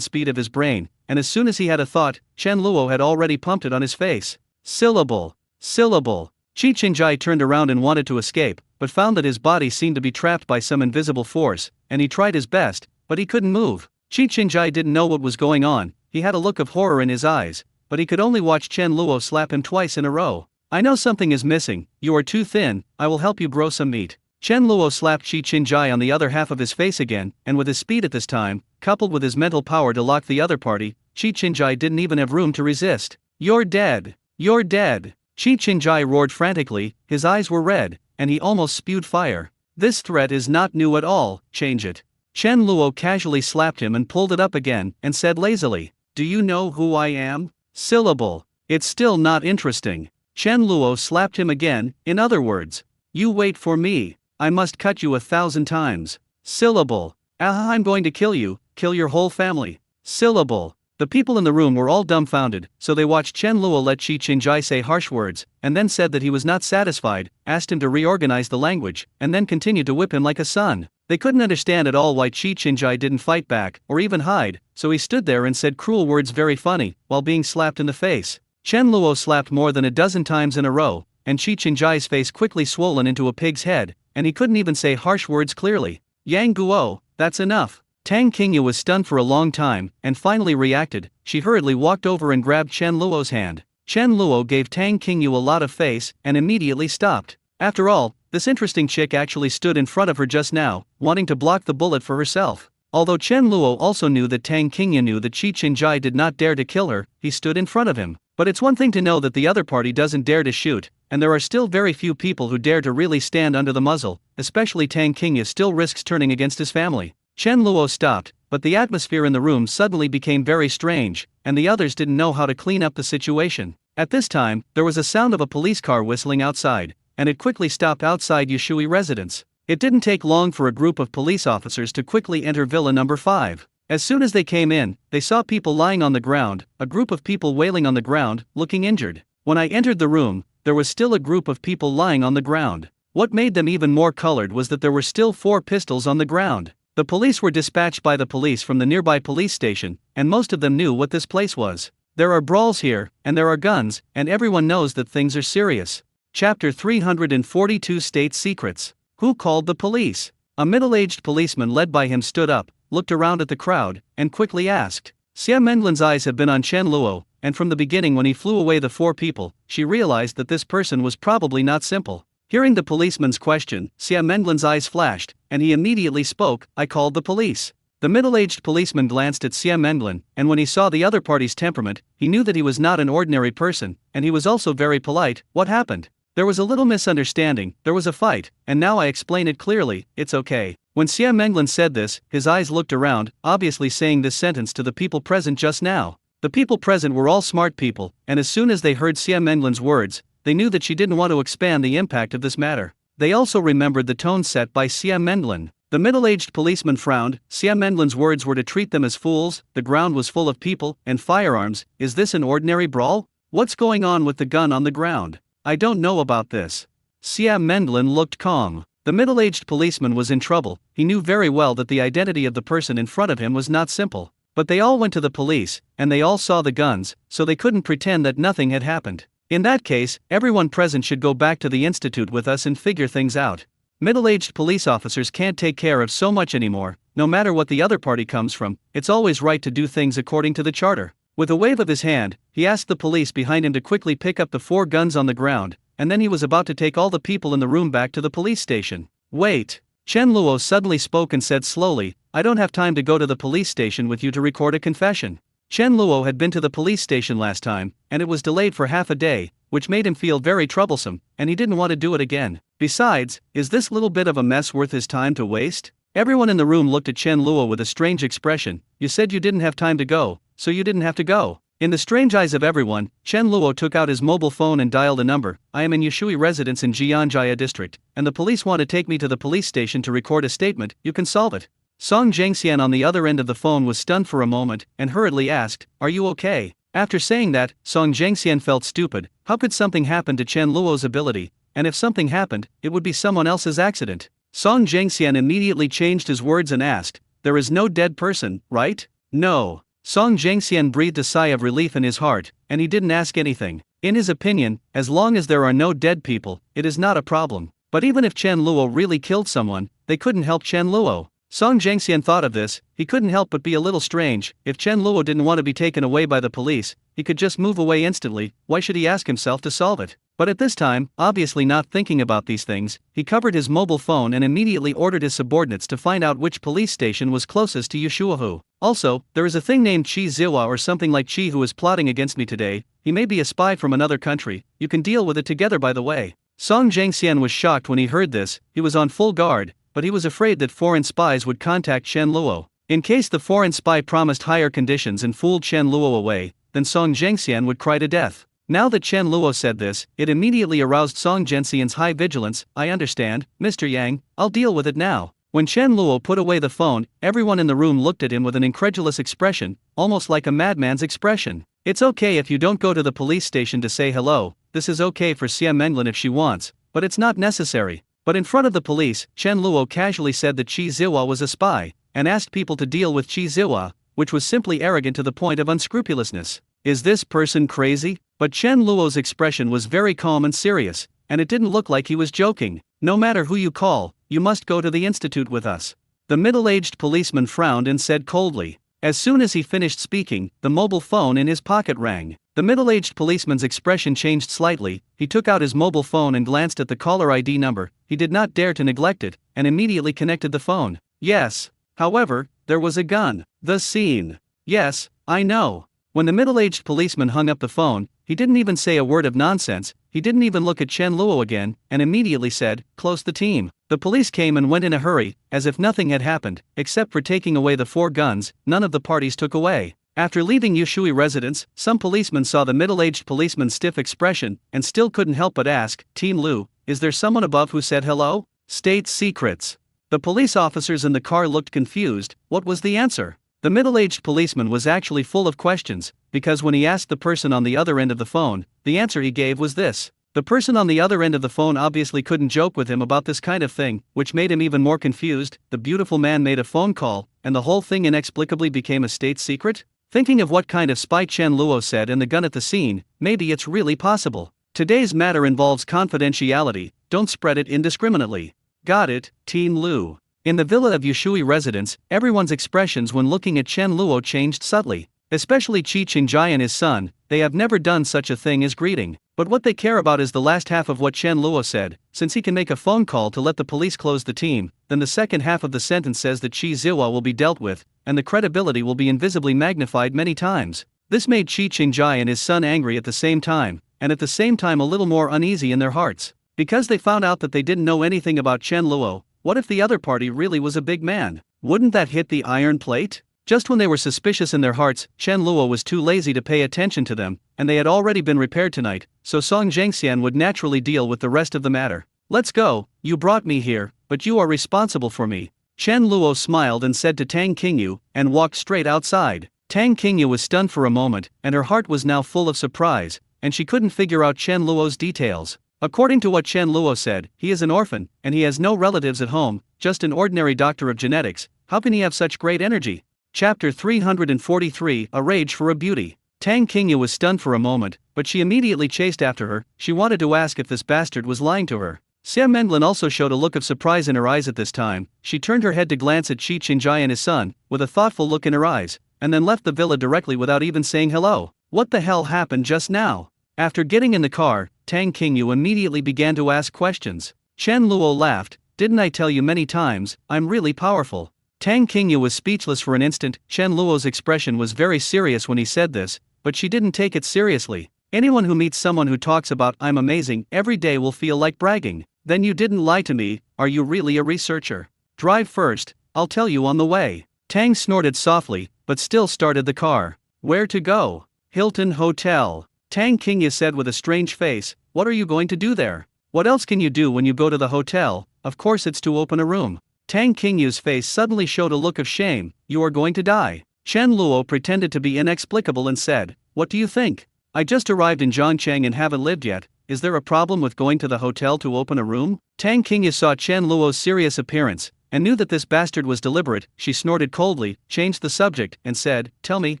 Speaker 1: speed of his brain, and as soon as he had a thought, Chen Luo had already pumped it on his face. Syllable. Syllable. Qi Qingjai turned around and wanted to escape, but found that his body seemed to be trapped by some invisible force, and he tried his best, but he couldn't move. Qi Qingjai didn't know what was going on. He had a look of horror in his eyes, but he could only watch Chen Luo slap him twice in a row. I know something is missing, you are too thin, I will help you grow some meat. Chen Luo slapped Qi Qingjai on the other half of his face again, and with his speed at this time, coupled with his mental power to lock the other party, Qi Qingjai didn't even have room to resist. You're dead! You're dead! Qi Qingjai roared frantically, his eyes were red, and he almost spewed fire. This threat is not new at all, change it. Chen Luo casually slapped him and pulled it up again, and said lazily, do you know who I am? Syllable. It's still not interesting. Chen Luo slapped him again, in other words. You wait for me. I must cut you 1,000 times. Syllable. I'm going to kill you, kill your whole family. Syllable. The people in the room were all dumbfounded, so they watched Chen Luo let Qi Qingjai say harsh words, and then said that he was not satisfied, asked him to reorganize the language, and then continued to whip him like a son. They couldn't understand at all why Qi Qingjai didn't fight back, or even hide, so he stood there and said cruel words very funny, while being slapped in the face. Chen Luo slapped more than a dozen times in a row, and Qi Qingjai's face quickly swollen into a pig's head, and he couldn't even say harsh words clearly. Yang Guo, that's enough. Tang Qingyu was stunned for a long time, and finally reacted. She hurriedly walked over and grabbed Chen Luo's hand. Chen Luo gave Tang Qingyu a lot of face, and immediately stopped. After all, this interesting chick actually stood in front of her just now, wanting to block the bullet for herself. Although Chen Luo also knew that Tang Qingyu knew that Qi Qingjai did not dare to kill her, he stood in front of him. But it's one thing to know that the other party doesn't dare to shoot, and there are still very few people who dare to really stand under the muzzle, especially Tang Qingyu still risks turning against his family. Chen Luo stopped, but the atmosphere in the room suddenly became very strange, and the others didn't know how to clean up the situation. At this time, there was a sound of a police car whistling outside, and it quickly stopped outside Yushui residence. It didn't take long for a group of police officers to quickly enter Villa number 5. As soon as they came in, they saw people lying on the ground, a group of people wailing on the ground, looking injured. When I entered the room, there was still a group of people lying on the ground. What made them even more colored was that there were still 4 pistols on the ground. The police were dispatched by the police from the nearby police station, and most of them knew what this place was. There are brawls here, and there are guns, and everyone knows that things are serious. Chapter 342 State Secrets. Who called the police? A middle-aged policeman led by him stood up, looked around at the crowd, and quickly asked. Xia Menglan's eyes have been on Chen Luo, and from the beginning when he flew away the 4 people, she realized that this person was probably not simple. Hearing the policeman's question, Xia Menglan's eyes flashed, and he immediately spoke, I called the police. The middle-aged policeman glanced at Xia Menglan, and when he saw the other party's temperament, he knew that he was not an ordinary person, and he was also very polite. What happened? There was a little misunderstanding, there was a fight, and now I explain it clearly, it's okay. When Xia Menglan said this, his eyes looked around, obviously saying this sentence to the people present just now. The people present were all smart people, and as soon as they heard Xia Menglan's words, they knew that she didn't want to expand the impact of this matter. They also remembered the tone set by Xia Menglan. The middle-aged policeman frowned. Xia Menglan's words were to treat them as fools. The ground was full of people and firearms. Is this an ordinary brawl? What's going on with the gun on the ground? I don't know about this. Xia Menglan looked calm. The middle-aged policeman was in trouble. He knew very well that the identity of the person in front of him was not simple. But they all went to the police, and they all saw the guns, so they couldn't pretend that nothing had happened. In that case, everyone present should go back to the institute with us and figure things out. Middle-aged police officers can't take care of so much anymore. No matter what the other party comes from, it's always right to do things according to the charter. With a wave of his hand, he asked the police behind him to quickly pick up the 4 guns on the ground, and then he was about to take all the people in the room back to the police station. Wait! Chen Luo suddenly spoke and said slowly, I don't have time to go to the police station with you to record a confession. Chen Luo had been to the police station last time, and it was delayed for half a day, which made him feel very troublesome, and he didn't want to do it again. Besides, is this little bit of a mess worth his time to waste? Everyone in the room looked at Chen Luo with a strange expression. You said you didn't have time to go, so you didn't have to go. In the strange eyes of everyone, Chen Luo took out his mobile phone and dialed a number. I am in Yushui residence in Jianjia district, and the police want to take me to the police station to record a statement. You can solve it. Song Zhengxian on the other end of the phone was stunned for a moment and hurriedly asked, Are you okay? After saying that, Song Zhengxian felt stupid. How could something happen to Chen Luo's ability? And if something happened, it would be someone else's accident. Song Zhengxian immediately changed his words and asked, There is no dead person, right? No. Song Zhengxian breathed a sigh of relief in his heart, and he didn't ask anything. In his opinion, as long as there are no dead people, it is not a problem. But even if Chen Luo really killed someone, they couldn't help Chen Luo. Song Zhengxian thought of this. He couldn't help but be a little strange. If Chen Luo didn't want to be taken away by the police, he could just move away instantly. Why should he ask himself to solve it? But at this time, obviously not thinking about these things, he covered his mobile phone and immediately ordered his subordinates to find out which police station was closest to Yushuahu. Also, there is a thing named Chi Ziwa or something like Chi who is plotting against me today. He may be a spy from another country. You can deal with it together, by the way. Song Zhengxian was shocked when he heard this. He was on full guard, but he was afraid that foreign spies would contact Chen Luo. In case the foreign spy promised higher conditions and fooled Chen Luo away, then Song Zhengxian would cry to death. Now that Chen Luo said this, it immediately aroused Song Zhengxian's high vigilance. I understand, Mr. Yang, I'll deal with it now. When Chen Luo put away the phone, everyone in the room looked at him with an incredulous expression, almost like a madman's expression. It's okay if you don't go to the police station to say hello. This is okay for Xia Menglin if she wants, but it's not necessary. But in front of the police, Chen Luo casually said that Chi Ziwa was a spy, and asked people to deal with Chi Ziwa, which was simply arrogant to the point of unscrupulousness. Is this person crazy? But Chen Luo's expression was very calm and serious, and it didn't look like he was joking. No matter who you call, you must go to the institute with us. The middle-aged policeman frowned and said coldly. As soon as he finished speaking, the mobile phone in his pocket rang. The middle-aged policeman's expression changed slightly. He took out his mobile phone and glanced at the caller ID number. He did not dare to neglect it, and immediately connected the phone. Yes. However, there was a gun. The scene. Yes, I know. When the middle-aged policeman hung up the phone, he didn't even say a word of nonsense. He didn't even look at Chen Luo again, and immediately said, Close the team. The police came and went in a hurry, as if nothing had happened, except for taking away the 4 guns. None of the parties took away. After leaving Yushui residence, some policemen saw the middle-aged policeman's stiff expression, and still couldn't help but ask, Team Lu, is there someone above who said hello? State secrets. The police officers in the car looked confused. What was the answer? The middle-aged policeman was actually full of questions, because when he asked the person on the other end of the phone, the answer he gave was this. The person on the other end of the phone obviously couldn't joke with him about this kind of thing, which made him even more confused. The beautiful man made a phone call, and the whole thing inexplicably became a state secret? Thinking of what kind of spy Chen Luo said and the gun at the scene, maybe it's really possible. Today's matter involves confidentiality, don't spread it indiscriminately. Got it, Team Lu. In the villa of Yushui residence, everyone's expressions when looking at Chen Luo changed subtly. Especially Qi Qingjai and his son, they have never done such a thing as greeting. But what they care about is the last half of what Chen Luo said. Since he can make a phone call to let the police close the team, then the second half of the sentence says that Qi Ziwa will be dealt with, and the credibility will be invisibly magnified many times. This made Qi Qingjai and his son angry at the same time, and at the same time a little more uneasy in their hearts. Because they found out that they didn't know anything about Chen Luo. What if the other party really was a big man? Wouldn't that hit the iron plate? Just when they were suspicious in their hearts, Chen Luo was too lazy to pay attention to them, and they had already been repaired tonight, so Song Zhengxian would naturally deal with the rest of the matter. Let's go, you brought me here, but you are responsible for me. Chen Luo smiled and said to Tang Qingyu, and walked straight outside. Tang Qingyu was stunned for a moment, and her heart was now full of surprise, and she couldn't figure out Chen Luo's details. According to what Chen Luo said, he is an orphan, and he has no relatives at home, just an ordinary doctor of genetics. How can he have such great energy? Chapter 343, A Rage for a Beauty. Tang Qingyu was stunned for a moment, but she immediately chased after her. She wanted to ask if this bastard was lying to her. Xia Menglin also showed a look of surprise in her eyes at this time. She turned her head to glance at Qi Qingjai and his son, with a thoughtful look in her eyes, and then left the villa directly without even saying hello. What the hell happened just now? After getting in the car, Tang Qingyu immediately began to ask questions. Chen Luo laughed. didn't I tell you many times, I'm really powerful. Tang Qingyu was speechless for an instant. Chen Luo's expression was very serious when he said this, but she didn't take it seriously. Anyone who meets someone who talks about "I'm amazing" every day will feel like bragging. Then you didn't lie to me, are you really a researcher? Drive first, I'll tell you on the way. Tang snorted softly, but still started the car. Where to go? Hilton Hotel. Tang Qingyu said with a strange face, what are you going to do there? What else can you do when you go to the hotel? Of course it's to open a room. Tang Qingyu's face suddenly showed a look of shame. You are going to die. Chen Luo pretended to be inexplicable and said, what do you think? I just arrived in Zhongcheng and haven't lived yet. Is there a problem with going to the hotel to open a room? Tang Qingyu saw Chen Luo's serious appearance, and knew that this bastard was deliberate. She snorted coldly, changed the subject, and said, tell me,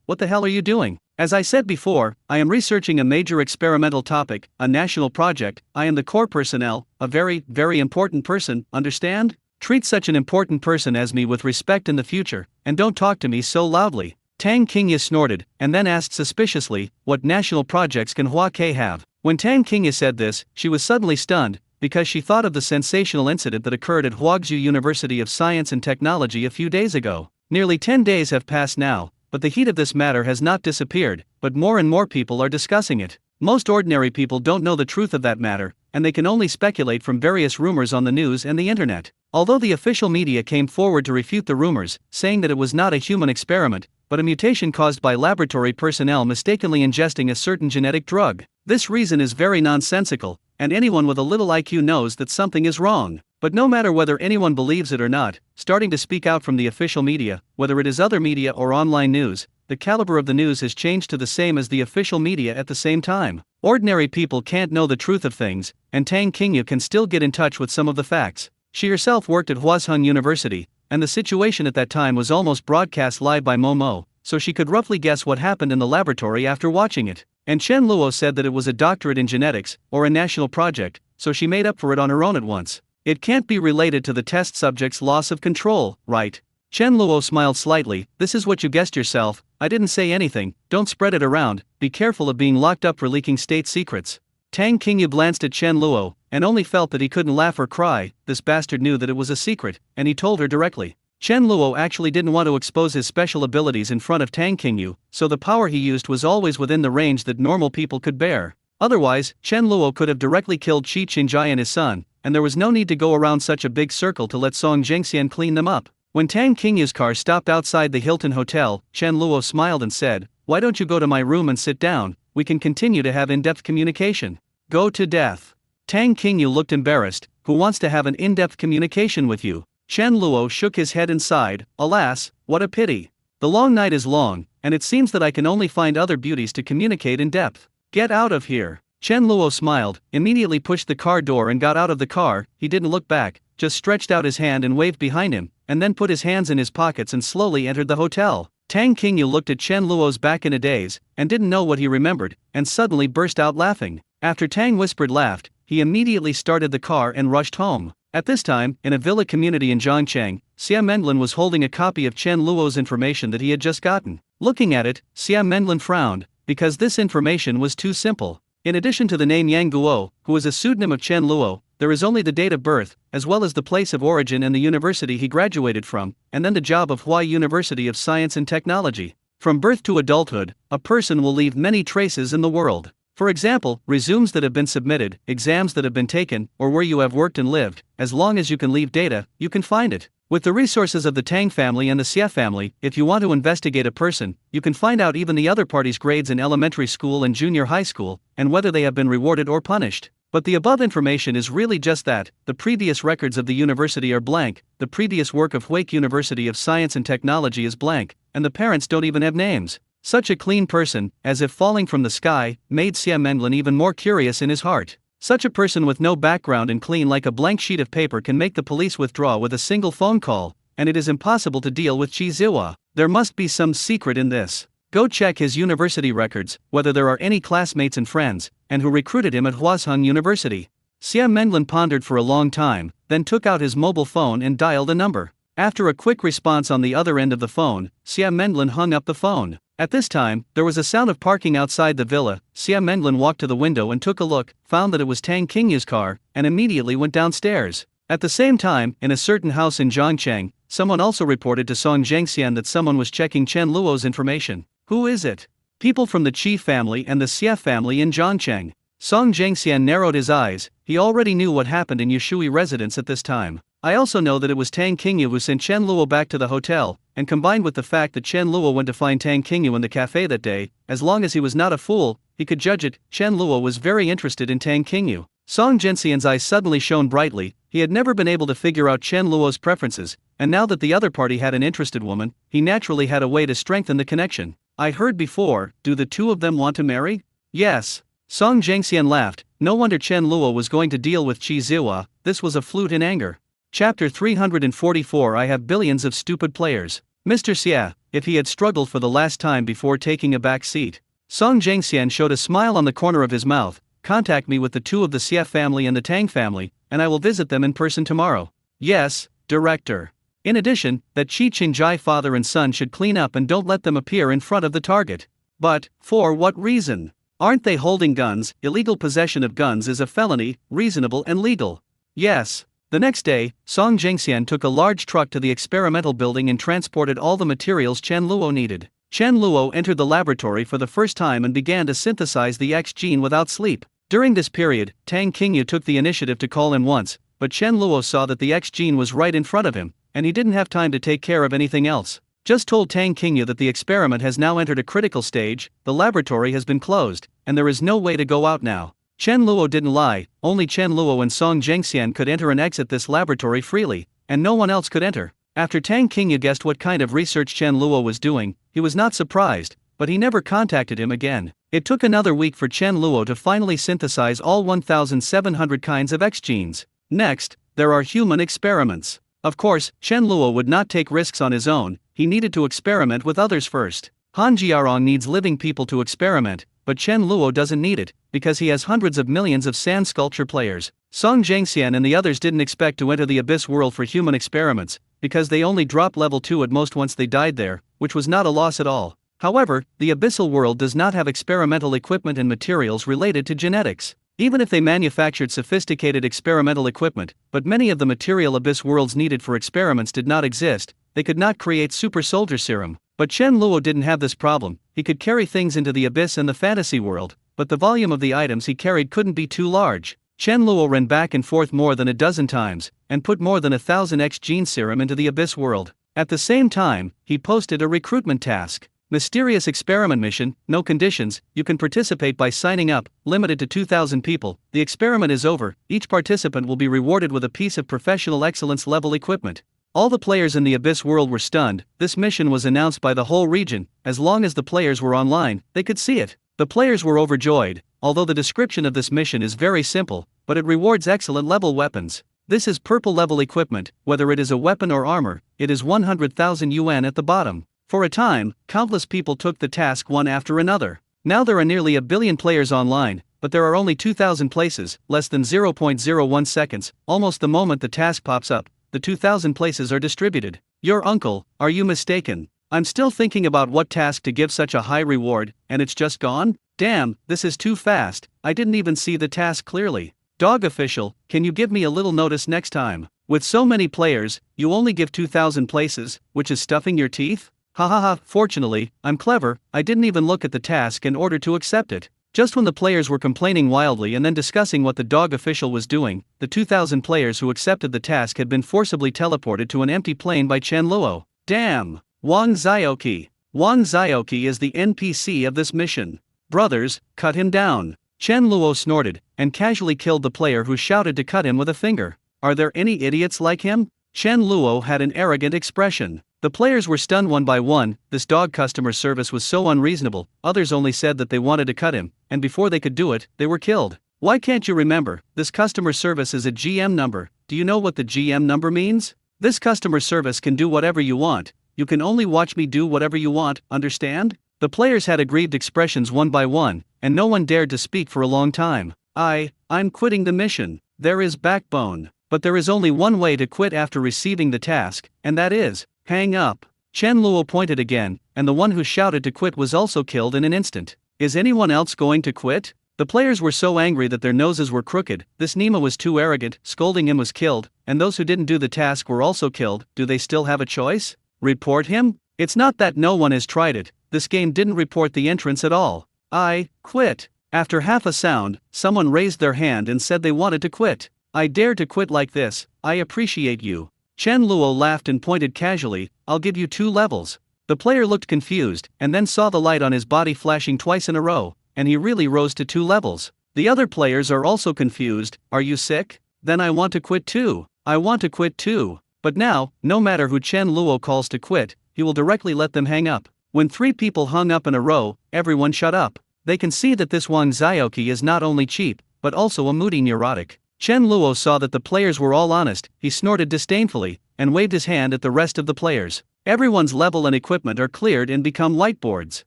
Speaker 1: what the hell are you doing? As I said before, I am researching a major experimental topic, a national project. I am the core personnel, a very, very important person, understand? Treat such an important person as me with respect in the future, and don't talk to me so loudly. Tang Qingyu snorted, and then asked suspiciously, what national projects can Hua Ke have? When Tang Qingyu said this, she was suddenly stunned, because she thought of the sensational incident that occurred at Huazhou University of Science and Technology a few days ago. Nearly 10 days have passed now, but the heat of this matter has not disappeared, but more and more people are discussing it. Most ordinary people don't know the truth of that matter, and they can only speculate from various rumors on the news and the internet. Although the official media came forward to refute the rumors, saying that it was not a human experiment, but a mutation caused by laboratory personnel mistakenly ingesting a certain genetic drug. This reason is very nonsensical, and anyone with a little IQ knows that something is wrong. But no matter whether anyone believes it or not, starting to speak out from the official media, whether it is other media or online news, the caliber of the news has changed to the same as the official media at the same time. Ordinary people can't know the truth of things, and Tang Qingyu can still get in touch with some of the facts. She herself worked at Huazhou University, and the situation at that time was almost broadcast live by Momo, so she could roughly guess what happened in the laboratory after watching it. And Chen Luo said that it was a doctorate in genetics, or a national project, so she made up for it on her own at once. It can't be related to the test subject's loss of control, right? Chen Luo smiled slightly. This is what you guessed yourself. I didn't say anything. Don't spread it around. Be careful of being locked up for leaking state secrets. Tang Qingyu glanced at Chen Luo, and only felt that he couldn't laugh or cry. This bastard knew that it was a secret, and he told her directly. Chen Luo actually didn't want to expose his special abilities in front of Tang Qingyu, so the power he used was always within the range that normal people could bear. Otherwise, Chen Luo could have directly killed Qi Qingjai and his son, and there was no need to go around such a big circle to let Song Zhengxian clean them up. When Tang Qingyu's car stopped outside the Hilton Hotel, Chen Luo smiled and said, why don't you go to my room and sit down? We can continue to have in-depth communication. Go to death. Tang Qingyu looked embarrassed. Who wants to have an in-depth communication with you? Chen Luo shook his head and sighed, alas, what a pity. The long night is long, and it seems that I can only find other beauties to communicate in depth. Get out of here. Chen Luo smiled, immediately pushed the car door and got out of the car. He didn't look back, just stretched out his hand and waved behind him, and then put his hands in his pockets and slowly entered the hotel. Tang Qingyu looked at Chen Luo's back in a daze, and didn't know what he remembered, and suddenly burst out laughing. After Tang whispered laughed, he immediately started the car and rushed home. At this time, in a villa community in Zhongcheng, Xia Menlin was holding a copy of Chen Luo's information that he had just gotten. Looking at it, Xia Menlin frowned, because this information was too simple. In addition to the name Yang Guo, who is a pseudonym of Chen Luo, there is only the date of birth, as well as the place of origin and the university he graduated from, and then the job of Huai University of Science and Technology. From birth to adulthood, a person will leave many traces in the world. For example, resumes that have been submitted, exams that have been taken, or where you have worked and lived. As long as you can leave data, you can find it. With the resources of the Tang family and the Xia family, if you want to investigate a person, you can find out even the other party's grades in elementary school and junior high school, and whether they have been rewarded or punished. But the above information is really just that. The previous records of the university are blank, the previous work of Huake University of Science and Technology is blank, and the parents don't even have names. Such a clean person, as if falling from the sky, made Xia Menlin even more curious in his heart. Such a person with no background and clean like a blank sheet of paper can make the police withdraw with a single phone call, and it is impossible to deal with Qi Ziwa. There must be some secret in this. Go check his university records, whether there are any classmates and friends, and who recruited him at Huazhou University. Xia Menlin pondered for a long time, then took out his mobile phone and dialed a number. After a quick response on the other end of the phone, Xia Menlin hung up the phone. At this time, there was a sound of parking outside the villa. Xia Menlin walked to the window and took a look, found that it was Tang Qingyu's car, and immediately went downstairs. At the same time, in a certain house in Zhongcheng, someone also reported to Song Zhengxian that someone was checking Chen Luo's information. Who is it? People from the Qi family and the Xie family in Zhongcheng. Song Zhengxian narrowed his eyes. He already knew what happened in Yushui residence at this time. I also know that it was Tang Qingyu who sent Chen Luo back to the hotel, and combined with the fact that Chen Luo went to find Tang Qingyu in the cafe that day, as long as he was not a fool, he could judge it. Chen Luo was very interested in Tang Qingyu. Song Zhengxian's eyes suddenly shone brightly. He had never been able to figure out Chen Luo's preferences, and now that the other party had an interested woman, he naturally had a way to strengthen the connection. I heard before, do the two of them want to marry? Yes. Song Zhengxian laughed. No wonder Chen Luo was going to deal with Qi Ziwa. This was a flute in anger. Chapter 344. I have billions of stupid players. Mr. Xie, if he had struggled for the last time before taking a back seat. Song Zhengxian showed a smile on the corner of his mouth. Contact me with the two of the Xie family and the Tang family, and I will visit them in person tomorrow. Yes, Director. In addition, that Qi Qingjai father and son should clean up and don't let them appear in front of the target. But, for what reason? Aren't they holding guns? Illegal possession of guns is a felony, reasonable and legal. Yes. The next day, Song Zhengxian took a large truck to the experimental building and transported all the materials Chen Luo needed. Chen Luo entered the laboratory for the first time and began to synthesize the X gene without sleep. During this period, Tang Qingyu took the initiative to call him once, but Chen Luo saw that the X gene was right in front of him, and he didn't have time to take care of anything else. Just told Tang Qingyu that the experiment has now entered a critical stage, the laboratory has been closed, and there is no way to go out now. Chen Luo didn't lie. Only Chen Luo and Song Zhengxian could enter and exit this laboratory freely, and no one else could enter. After Tang Qingyu guessed what kind of research Chen Luo was doing, he was not surprised, but he never contacted him again. It took another week for Chen Luo to finally synthesize all 1,700 kinds of X genes. Next, there are human experiments. Of course, Chen Luo would not take risks on his own. He needed to experiment with others first. Han Jiarong needs living people to experiment, but Chen Luo doesn't need it, because he has hundreds of millions of sand sculpture players. Song Zhengxian and the others didn't expect to enter the Abyss world for human experiments, because they only dropped level 2 at most once they died there, which was not a loss at all. However, the Abyssal world does not have experimental equipment and materials related to genetics. Even if they manufactured sophisticated experimental equipment, but many of the material Abyss worlds needed for experiments did not exist, they could not create super soldier serum. But Chen Luo didn't have this problem. He could carry things into the Abyss and the fantasy world, but the volume of the items he carried couldn't be too large. Chen Luo ran back and forth more than a dozen times, and put more than 1,000 X gene serum into the Abyss world. At the same time, he posted a recruitment task. Mysterious experiment mission, no conditions, you can participate by signing up, limited to 2,000 people. The experiment is over, each participant will be rewarded with a piece of professional excellence level equipment. All the players in the Abyss world were stunned. This mission was announced by the whole region. As long as the players were online, they could see it. The players were overjoyed, although the description of this mission is very simple, but it rewards excellent level weapons. This is purple level equipment, whether it is a weapon or armor, it is 100,000 yuan at the bottom. For a time, countless people took the task one after another. Now there are nearly 1 billion players online, but there are only 2,000 places, less than 0.01 seconds, almost the moment the task pops up, the 2,000 places are distributed. Your uncle, are you mistaken? I'm still thinking about what task to give such a high reward, and it's just gone? Damn, this is too fast, I didn't even see the task clearly. Dog official, can you give me a little notice next time? With so many players, you only give 2,000 places, which is stuffing your teeth? Ha ha ha, fortunately, I'm clever, I didn't even look at the task in order to accept it. Just when the players were complaining wildly and then discussing what the dog official was doing, the 2,000 players who accepted the task had been forcibly teleported to an empty plane by Chen Luo. Damn! Wang Zioqi. Wang Zioqi is the NPC of this mission. Brothers, cut him down. Chen Luo snorted, and casually killed the player who shouted to cut him with a finger. Are there any idiots like him? Chen Luo had an arrogant expression. The players were stunned one by one. This dog customer service was so unreasonable. Others only said that they wanted to cut him, and before they could do it, they were killed. Why can't you remember? This customer service is a GM number. Do you know what the GM number means? This customer service can do whatever you want. You can only watch me do whatever you want, understand? The players had aggrieved expressions one by one, and no one dared to speak for a long time. I'm quitting the mission. There is backbone. But there is only one way to quit after receiving the task, and that is, hang up. Chen Luo pointed again, and the one who shouted to quit was also killed in an instant. Is anyone else going to quit? The players were so angry that their noses were crooked. This Nima was too arrogant, scolding him was killed, and those who didn't do the task were also killed. Do they still have a choice? Report him? It's not that no one has tried it, this game didn't report the entrance at all. I quit. After half a sound, someone raised their hand and said they wanted to quit. I dare to quit like this, I appreciate you. Chen Luo laughed and pointed casually, I'll give you 2 levels. The player looked confused, and then saw the light on his body flashing twice in a row, and he really rose to 2 levels. The other players are also confused, are you sick? Then I want to quit too. I want to quit too. But now, no matter who Chen Luo calls to quit, he will directly let them hang up. When 3 people hung up in a row, everyone shut up. They can see that this Wang Zhaoqi is not only cheap, but also a moody neurotic. Chen Luo saw that the players were all honest, he snorted disdainfully, and waved his hand at the rest of the players. Everyone's level and equipment are cleared and become lightboards.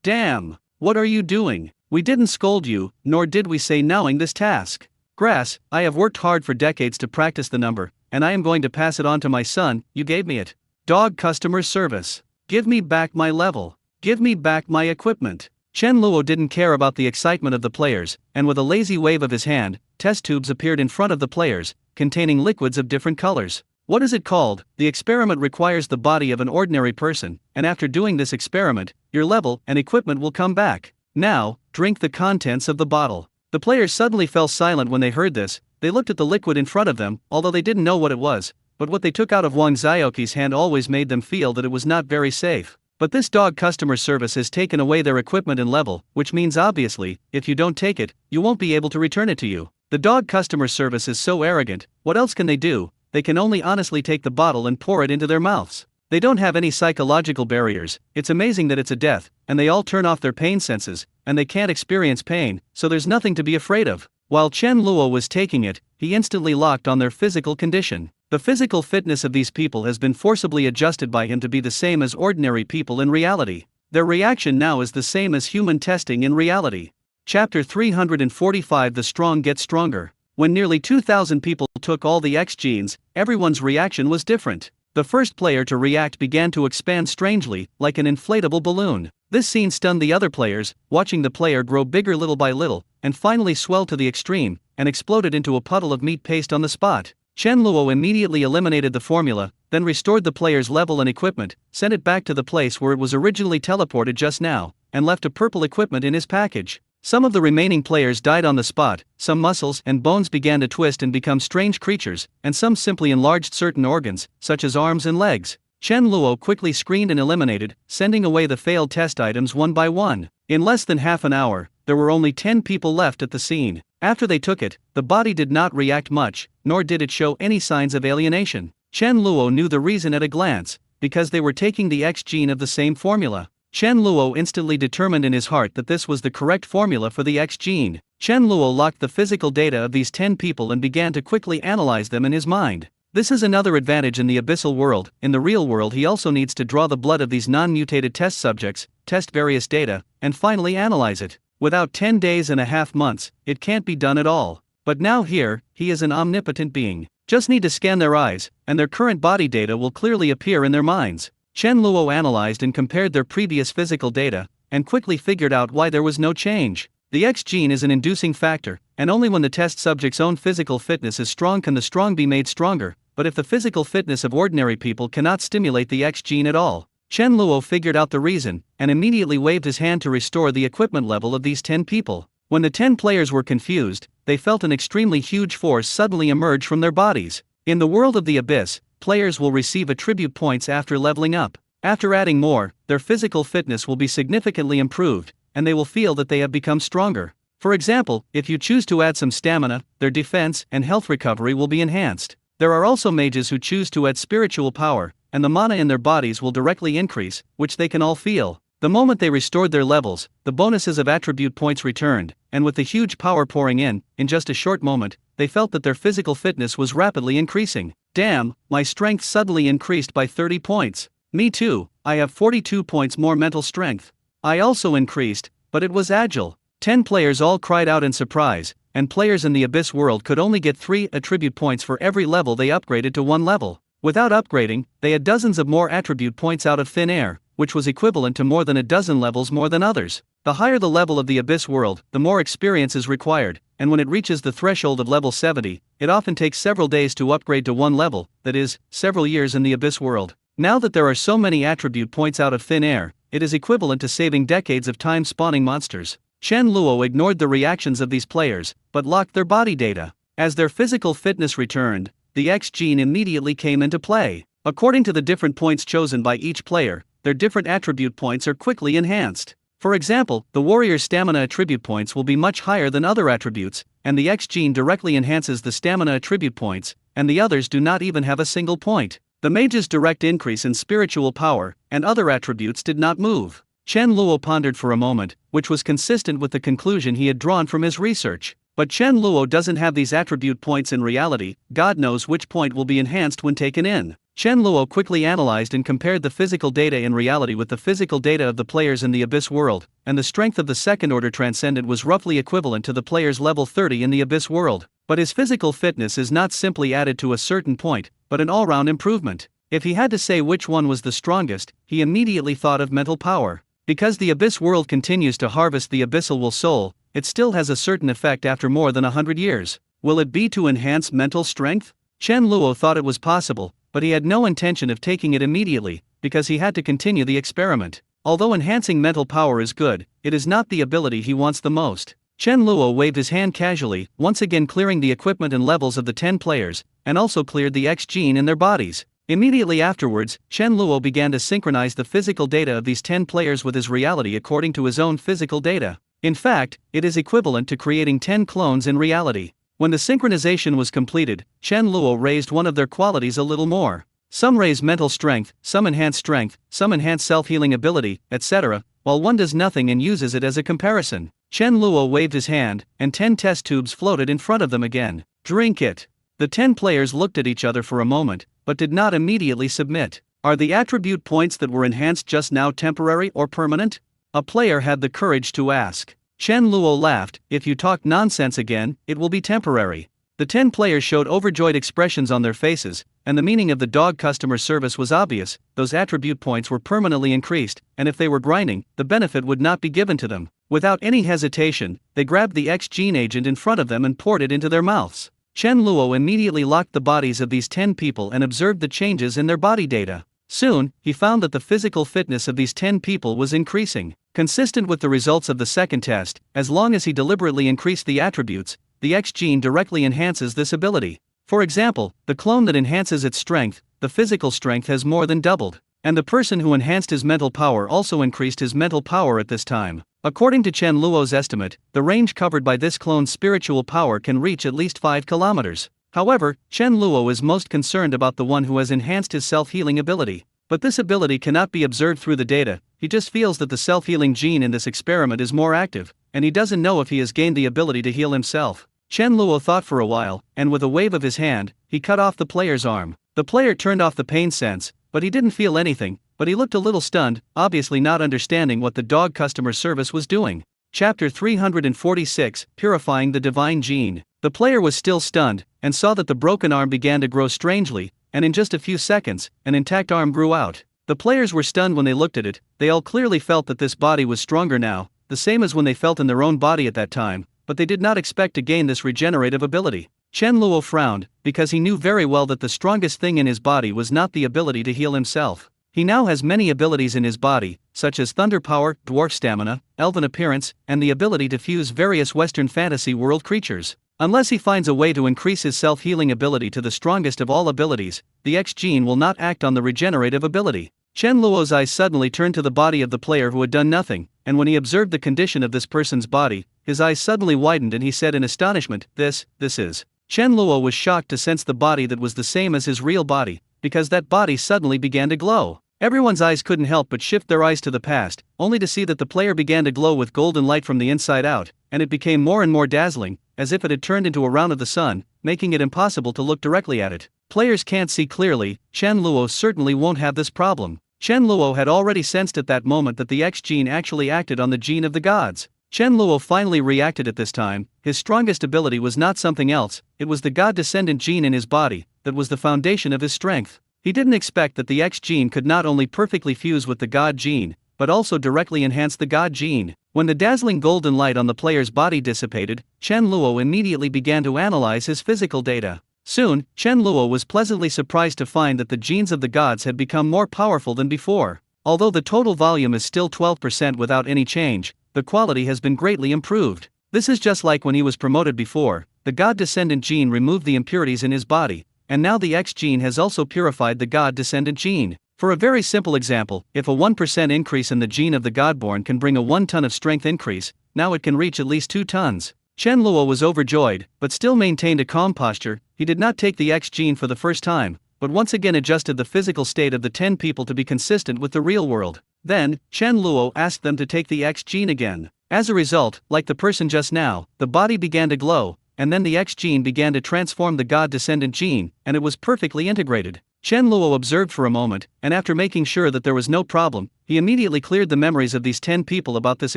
Speaker 1: Damn! What are you doing? We didn't scold you, nor did we say knowing this task. Grass, I have worked hard for decades to practice the number, and I am going to pass it on to my son, you gave me it. Dog customer service. Give me back my level. Give me back my equipment. Chen Luo didn't care about the excitement of the players, and with a lazy wave of his hand, test tubes appeared in front of the players, containing liquids of different colors. What is it called? The experiment requires the body of an ordinary person, and after doing this experiment, your level and equipment will come back. Now, drink the contents of the bottle. The players suddenly fell silent when they heard this. They looked at the liquid in front of them, although they didn't know what it was, but what they took out of Wang Zhaoqi's hand always made them feel that it was not very safe. But this dog customer service has taken away their equipment and level, which means obviously, if you don't take it, you won't be able to return it to you. The dog customer service is so arrogant, what else can they do? They can only honestly take the bottle and pour it into their mouths. They don't have any psychological barriers, it's amazing that it's a death, and they all turn off their pain senses, and they can't experience pain, so there's nothing to be afraid of. While Chen Luo was taking it, he instantly locked on their physical condition. The physical fitness of these people has been forcibly adjusted by him to be the same as ordinary people in reality. Their reaction now is the same as human testing in reality. Chapter 345 The Strong Get Stronger. When nearly 2,000 people took all the X genes, everyone's reaction was different. The first player to react began to expand strangely, like an inflatable balloon. This scene stunned the other players, watching the player grow bigger little by little, and finally swell to the extreme, and exploded into a puddle of meat paste on the spot. Chen Luo immediately eliminated the formula, then restored the player's level and equipment, sent it back to the place where it was originally teleported just now, and left a purple equipment in his package. Some of the remaining players died on the spot, some muscles and bones began to twist and become strange creatures, and some simply enlarged certain organs, such as arms and legs. Chen Luo quickly screened and eliminated, sending away the failed test items one by one. In less than half an hour, there were only 10 people left at the scene. After they took it, the body did not react much, nor did it show any signs of alienation. Chen Luo knew the reason at a glance, because they were taking the X gene of the same formula. Chen Luo instantly determined in his heart that this was the correct formula for the X gene. Chen Luo locked the physical data of these 10 people and began to quickly analyze them in his mind. This is another advantage in the abyssal world. In the real world he also needs to draw the blood of these non-mutated test subjects, test various data, and finally analyze it. Without 10 days and a half months, it can't be done at all. But now here, he is an omnipotent being. Just need to scan their eyes, and their current body data will clearly appear in their minds. Chen Luo analyzed and compared their previous physical data, and quickly figured out why there was no change. The X gene is an inducing factor, and only when the test subject's own physical fitness is strong can the strong be made stronger, but if the physical fitness of ordinary people cannot stimulate the X gene at all. Chen Luo figured out the reason, and immediately waved his hand to restore the equipment level of these 10 people. When the 10 players were confused, they felt an extremely huge force suddenly emerge from their bodies. In the world of the abyss, players will receive attribute points after leveling up. After adding more, their physical fitness will be significantly improved, and they will feel that they have become stronger. For example, if you choose to add some stamina, their defense and health recovery will be enhanced. There are also mages who choose to add spiritual power, and the mana in their bodies will directly increase, which they can all feel. The moment they restored their levels, the bonuses of attribute points returned, and with the huge power pouring in just a short moment, they felt that their physical fitness was rapidly increasing. Damn, my strength suddenly increased by 30 points. Me too, I have 42 points more mental strength. I also increased, but it was agile. 10 players all cried out in surprise, and players in the abyss world could only get 3 attribute points for every level they upgraded to 1 level. Without upgrading, they had dozens of more attribute points out of thin air, which was equivalent to more than a dozen levels more than others. The higher the level of the Abyss world, the more experience is required, and when it reaches the threshold of level 70, it often takes several days to upgrade to one level, that is, several years in the Abyss world. Now that there are so many attribute points out of thin air, it is equivalent to saving decades of time spawning monsters. Chen Luo ignored the reactions of these players, but locked their body data. As their physical fitness returned, the X gene immediately came into play. According to the different points chosen by each player, their different attribute points are quickly enhanced. For example, the warrior's stamina attribute points will be much higher than other attributes, and the X gene directly enhances the stamina attribute points, and the others do not even have a single point. The mage's direct increase in spiritual power and other attributes did not move. Chen Luo pondered for a moment, which was consistent with the conclusion he had drawn from his research. But Chen Luo doesn't have these attribute points in reality. God knows which point will be enhanced when taken in. Chen Luo quickly analyzed and compared the physical data in reality with the physical data of the players in the Abyss world, and the strength of the second-order transcendent was roughly equivalent to the player's level 30 in the Abyss world. But his physical fitness is not simply added to a certain point, but an all-round improvement. If he had to say which one was the strongest, he immediately thought of mental power. Because the Abyss world continues to harvest the abyssal soul, it still has a certain effect after more than 100 years. Will it be to enhance mental strength? Chen Luo thought it was possible, but he had no intention of taking it immediately, because he had to continue the experiment. Although enhancing mental power is good, it is not the ability he wants the most. Chen Luo waved his hand casually, once again clearing the equipment and levels of the 10 players, and also cleared the X gene in their bodies. Immediately afterwards, Chen Luo began to synchronize the physical data of these 10 players with his reality according to his own physical data. In fact, it is equivalent to creating 10 clones in reality. When the synchronization was completed, Chen Luo raised one of their qualities a little more. Some raise mental strength, some enhance strength, some enhance self-healing ability, etc., while one does nothing and uses it as a comparison. Chen Luo waved his hand, and 10 test tubes floated in front of them again. Drink it. The 10 players looked at each other for a moment, but did not immediately submit. Are the attribute points that were enhanced just now temporary or permanent? A player had the courage to ask. Chen Luo laughed. If you talk nonsense again, it will be temporary. The 10 players showed overjoyed expressions on their faces, and the meaning of the dog customer service was obvious. Those attribute points were permanently increased, and if they were grinding, the benefit would not be given to them. Without any hesitation, they grabbed the X gene agent in front of them and poured it into their mouths. Chen Luo immediately locked the bodies of these 10 people and observed the changes in their body data. Soon, he found that the physical fitness of these 10 people was increasing. Consistent with the results of the second test, as long as he deliberately increased the attributes, the X gene directly enhances this ability. For example, the clone that enhances its strength, the physical strength has more than doubled. And the person who enhanced his mental power also increased his mental power at this time. According to Chen Luo's estimate, the range covered by this clone's spiritual power can reach at least 5 kilometers. However, Chen Luo is most concerned about the one who has enhanced his self-healing ability. But this ability cannot be observed through the data. He just feels that the self-healing gene in this experiment is more active, and he doesn't know if he has gained the ability to heal himself. Chen Luo thought for a while, and with a wave of his hand, he cut off the player's arm. The player turned off the pain sense, but he didn't feel anything, but he looked a little stunned, obviously not understanding what the dog customer service was doing. Chapter 346, Purifying the Divine Gene. The player was still stunned, and saw that the broken arm began to grow strangely, and in just a few seconds, an intact arm grew out. The players were stunned when they looked at it. They all clearly felt that this body was stronger now, the same as when they felt in their own body at that time, but they did not expect to gain this regenerative ability. Chen Luo frowned, because he knew very well that the strongest thing in his body was not the ability to heal himself. He now has many abilities in his body, such as thunder power, dwarf stamina, elven appearance, and the ability to fuse various Western fantasy world creatures. Unless he finds a way to increase his self-healing ability to the strongest of all abilities, the X gene will not act on the regenerative ability. Chen Luo's eyes suddenly turned to the body of the player who had done nothing, and when he observed the condition of this person's body, his eyes suddenly widened and he said in astonishment, This is. Chen Luo was shocked to sense the body that was the same as his real body, because that body suddenly began to glow. Everyone's eyes couldn't help but shift their eyes to the past, only to see that the player began to glow with golden light from the inside out, and it became more and more dazzling, as if it had turned into a round of the sun, making it impossible to look directly at it. Players can't see clearly. Chen Luo certainly won't have this problem. Chen Luo had already sensed at that moment that the X gene actually acted on the gene of the gods. Chen Luo finally reacted at this time. His strongest ability was not something else, it was the god descendant gene in his body, that was the foundation of his strength. He didn't expect that the X gene could not only perfectly fuse with the God gene, but also directly enhance the God gene. When the dazzling golden light on the player's body dissipated, Chen Luo immediately began to analyze his physical data. Soon, Chen Luo was pleasantly surprised to find that the genes of the gods had become more powerful than before. Although the total volume is still 12% without any change, the quality has been greatly improved. This is just like when he was promoted before. The God descendant gene removed the impurities in his body, and now the X gene has also purified the God descendant gene. For a very simple example, if a 1% increase in the gene of the Godborn can bring a 1 ton of strength increase, now it can reach at least 2 tons. Chen Luo was overjoyed, but still maintained a calm posture. He did not take the X gene for the first time, but once again adjusted the physical state of the 10 people to be consistent with the real world. Then, Chen Luo asked them to take the X gene again. As a result, like the person just now, the body began to glow, and then the X gene began to transform the God descendant gene, and it was perfectly integrated. Chen Luo observed for a moment, and after making sure that there was no problem, he immediately cleared the memories of these 10 people about this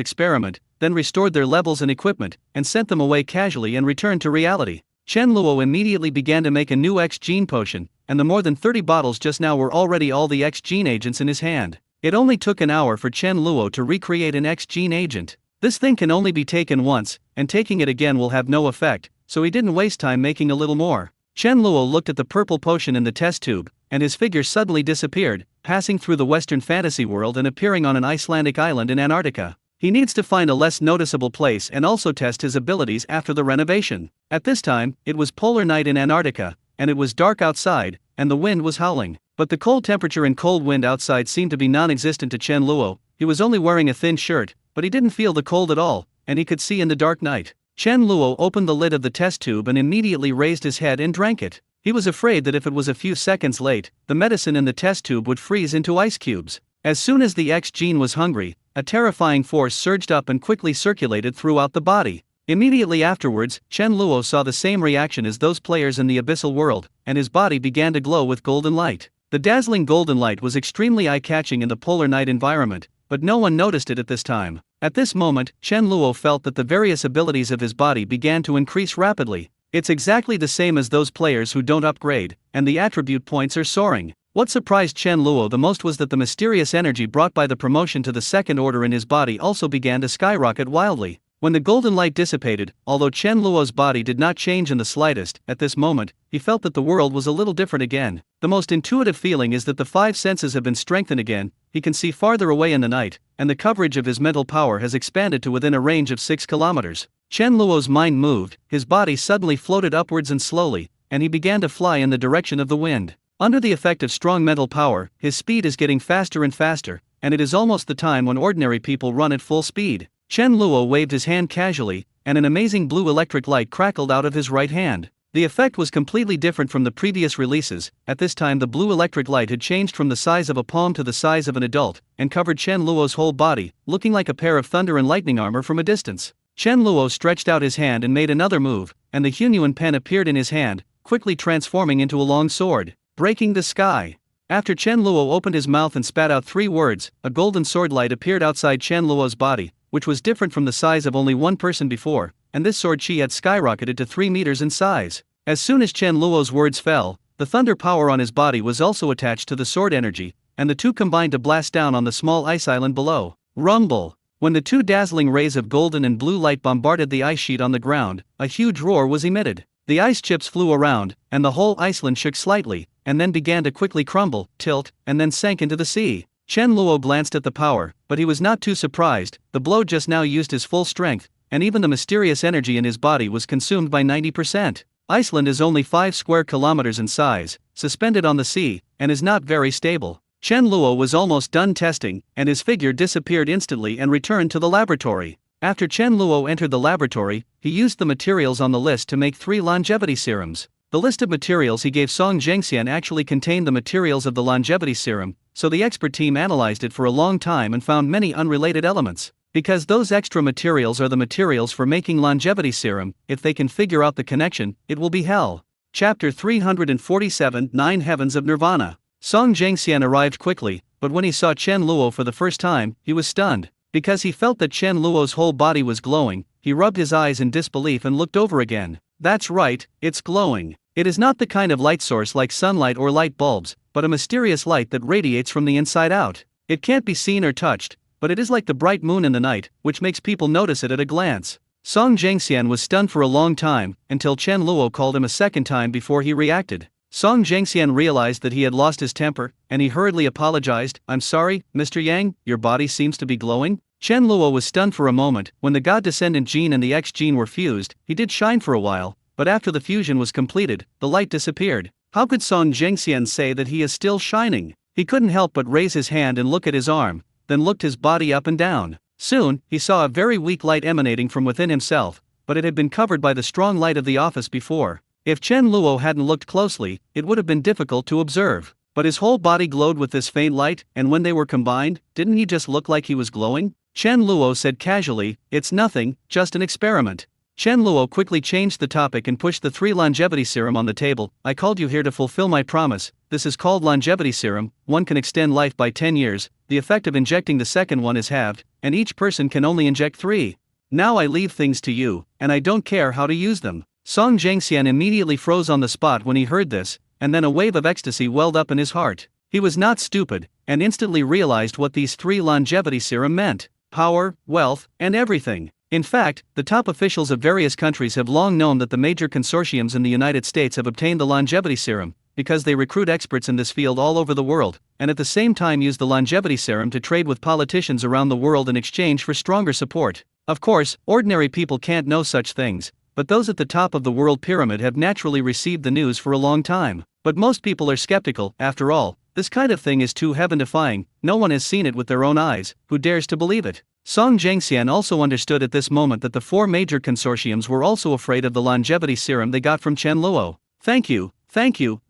Speaker 1: experiment, then restored their levels and equipment, and sent them away casually and returned to reality. Chen Luo immediately began to make a new X gene potion, and the more than 30 bottles just now were already all the X gene agents in his hand. It only took an hour for Chen Luo to recreate an X gene agent. This thing can only be taken once, and taking it again will have no effect, so he didn't waste time making a little more. Chen Luo looked at the purple potion in the test tube, and his figure suddenly disappeared, passing through the Western fantasy world and appearing on an Icelandic island in Antarctica. He needs to find a less noticeable place and also test his abilities after the renovation. At this time, it was polar night in Antarctica, and it was dark outside, and the wind was howling. But the cold temperature and cold wind outside seemed to be non-existent to Chen Luo. He was only wearing a thin shirt, but he didn't feel the cold at all, and he could see in the dark night. Chen Luo opened the lid of the test tube and immediately raised his head and drank it. He was afraid that if it was a few seconds late, the medicine in the test tube would freeze into ice cubes. As soon as the X gene was hungry, a terrifying force surged up and quickly circulated throughout the body. Immediately afterwards, Chen Luo saw the same reaction as those players in the abyssal world, and his body began to glow with golden light. The dazzling golden light was extremely eye-catching in the polar night environment, but no one noticed it at this time. At this moment, Chen Luo felt that the various abilities of his body began to increase rapidly. It's exactly the same as those players who don't upgrade, and the attribute points are soaring. What surprised Chen Luo the most was that the mysterious energy brought by the promotion to the second order in his body also began to skyrocket wildly. When the golden light dissipated, although Chen Luo's body did not change in the slightest, at this moment, he felt that the world was a little different again. The most intuitive feeling is that the 5 senses have been strengthened again. He can see farther away in the night, and the coverage of his mental power has expanded to within a range of 6 kilometers. Chen Luo's mind moved, his body suddenly floated upwards and slowly, and he began to fly in the direction of the wind. Under the effect of strong mental power, his speed is getting faster and faster, and it is almost the time when ordinary people run at full speed. Chen Luo waved his hand casually, and an amazing blue electric light crackled out of his right hand. The effect was completely different from the previous releases. At this time the blue electric light had changed from the size of a palm to the size of an adult, and covered Chen Luo's whole body, looking like a pair of thunder and lightning armor from a distance. Chen Luo stretched out his hand and made another move, and the Hunyuan pen appeared in his hand, quickly transforming into a long sword, breaking the sky. After Chen Luo opened his mouth and spat out 3 words, a golden sword light appeared outside Chen Luo's body, which was different from the size of only one person before, and this sword chi had skyrocketed to 3 meters in size. As soon as Chen Luo's words fell, the thunder power on his body was also attached to the sword energy, and the two combined to blast down on the small ice island below. Rumble! When the 2 dazzling rays of golden and blue light bombarded the ice sheet on the ground, a huge roar was emitted. The ice chips flew around, and the whole Iceland shook slightly, and then began to quickly crumble, tilt, and then sank into the sea. Chen Luo glanced at the power, but he was not too surprised. The blow just now used his full strength, and even the mysterious energy in his body was consumed by 90%. Iceland is only 5 square kilometers in size, suspended on the sea, and is not very stable. Chen Luo was almost done testing, and his figure disappeared instantly and returned to the laboratory. After Chen Luo entered the laboratory, he used the materials on the list to make 3 longevity serums. The list of materials he gave Song Zhengxian actually contained the materials of the longevity serum, so the expert team analyzed it for a long time and found many unrelated elements. Because those extra materials are the materials for making longevity serum, if they can figure out the connection, it will be hell. Chapter 347 9 Heavens of Nirvana. Song Zhengxian arrived quickly, but when he saw Chen Luo for the first time, he was stunned. Because he felt that Chen Luo's whole body was glowing, he rubbed his eyes in disbelief and looked over again. That's right, it's glowing. It is not the kind of light source like sunlight or light bulbs, but a mysterious light that radiates from the inside out. It can't be seen or touched, but it is like the bright moon in the night, which makes people notice it at a glance. Song Jiangxian was stunned for a long time, until Chen Luo called him a second time before he reacted. Song Jiangxian realized that he had lost his temper, and he hurriedly apologized. "I'm sorry, Mr. Yang, your body seems to be glowing?" Chen Luo was stunned for a moment. When the God Descendant gene and the X gene were fused, he did shine for a while, but after the fusion was completed, the light disappeared. How could Song Jiangxian say that he is still shining? He couldn't help but raise his hand and look at his arm, then looked his body up and down. Soon, he saw a very weak light emanating from within himself, but it had been covered by the strong light of the office before. If Chen Luo hadn't looked closely, it would have been difficult to observe. But his whole body glowed with this faint light, and when they were combined, didn't he just look like he was glowing? Chen Luo said casually, "It's nothing, just an experiment." Chen Luo quickly changed the topic and pushed the 3 longevity serum on the table. "I called you here to fulfill my promise. This is called longevity serum. One can extend life by 10 years, the effect of injecting the second one is halved, and each person can only inject 3. Now I leave things to you, and I don't care how to use them." Song Jiangxian immediately froze on the spot when he heard this, and then a wave of ecstasy welled up in his heart. He was not stupid, and instantly realized what these 3 longevity serum meant: power, wealth, and everything. In fact, the top officials of various countries have long known that the major consortiums in the United States have obtained the longevity serum, because they recruit experts in this field all over the world, and at the same time use the longevity serum to trade with politicians around the world in exchange for stronger support. Of course, ordinary people can't know such things, but those at the top of the world pyramid have naturally received the news for a long time. But most people are skeptical. After all, this kind of thing is too heaven-defying. No one has seen it with their own eyes. Who dares to believe it? Song Jiangxian also understood at this moment that the 4 major consortiums were also afraid of the longevity serum they got from Chen Luo. Thank you,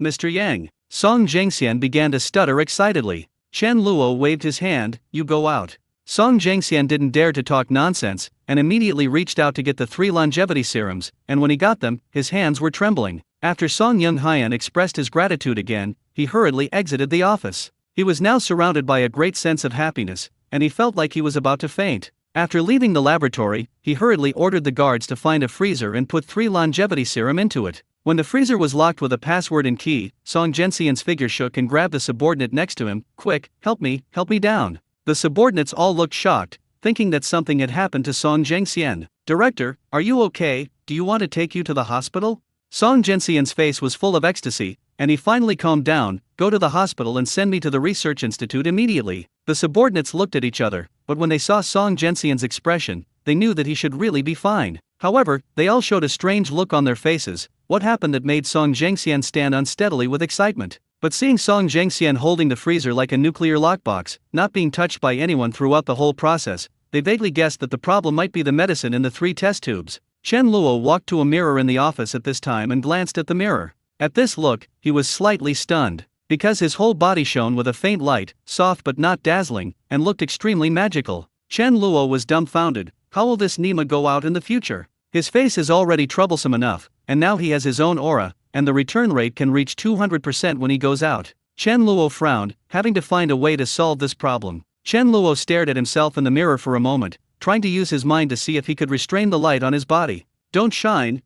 Speaker 1: Mr. Yang." Song Jiangxian began to stutter excitedly. Chen Luo waved his hand. "You go out." Song Jiangxian didn't dare to talk nonsense, and immediately reached out to get the 3 longevity serums, and when he got them, his hands were trembling. After Song Yunghaian expressed his gratitude again, he hurriedly exited the office. He was now surrounded by a great sense of happiness, and he felt like he was about to faint. After leaving the laboratory, he hurriedly ordered the guards to find a freezer and put 3 longevity serum into it. When the freezer was locked with a password and key, Song Jiangxian's figure shook and grabbed the subordinate next to him. "Quick, help me down." The subordinates all looked shocked, thinking that something had happened to Song Jiangxian. "Director, are you okay? Do you want to take you to the hospital?" Song Jiangxian's face was full of ecstasy, and he finally calmed down. "Go to the hospital and send me to the research institute immediately." The subordinates looked at each other, but when they saw Song Jiangxian's expression, they knew that he should really be fine. However, they all showed a strange look on their faces. What happened that made Song Jiangxian stand unsteadily with excitement? But seeing Song Jiangxian holding the freezer like a nuclear lockbox, not being touched by anyone throughout the whole process, they vaguely guessed that the problem might be the medicine in the 3 test tubes. Chen Luo walked to a mirror in the office at this time and glanced at the mirror. At this look, he was slightly stunned, because his whole body shone with a faint light, soft but not dazzling, and looked extremely magical. Chen Luo was dumbfounded. How will this Nima go out in the future? His face is already troublesome enough, and now he has his own aura, and the return rate can reach 200% when he goes out. Chen Luo frowned, having to find a way to solve this problem. Chen Luo stared at himself in the mirror for a moment, trying to use his mind to see if he could restrain the light on his body. Don't shine.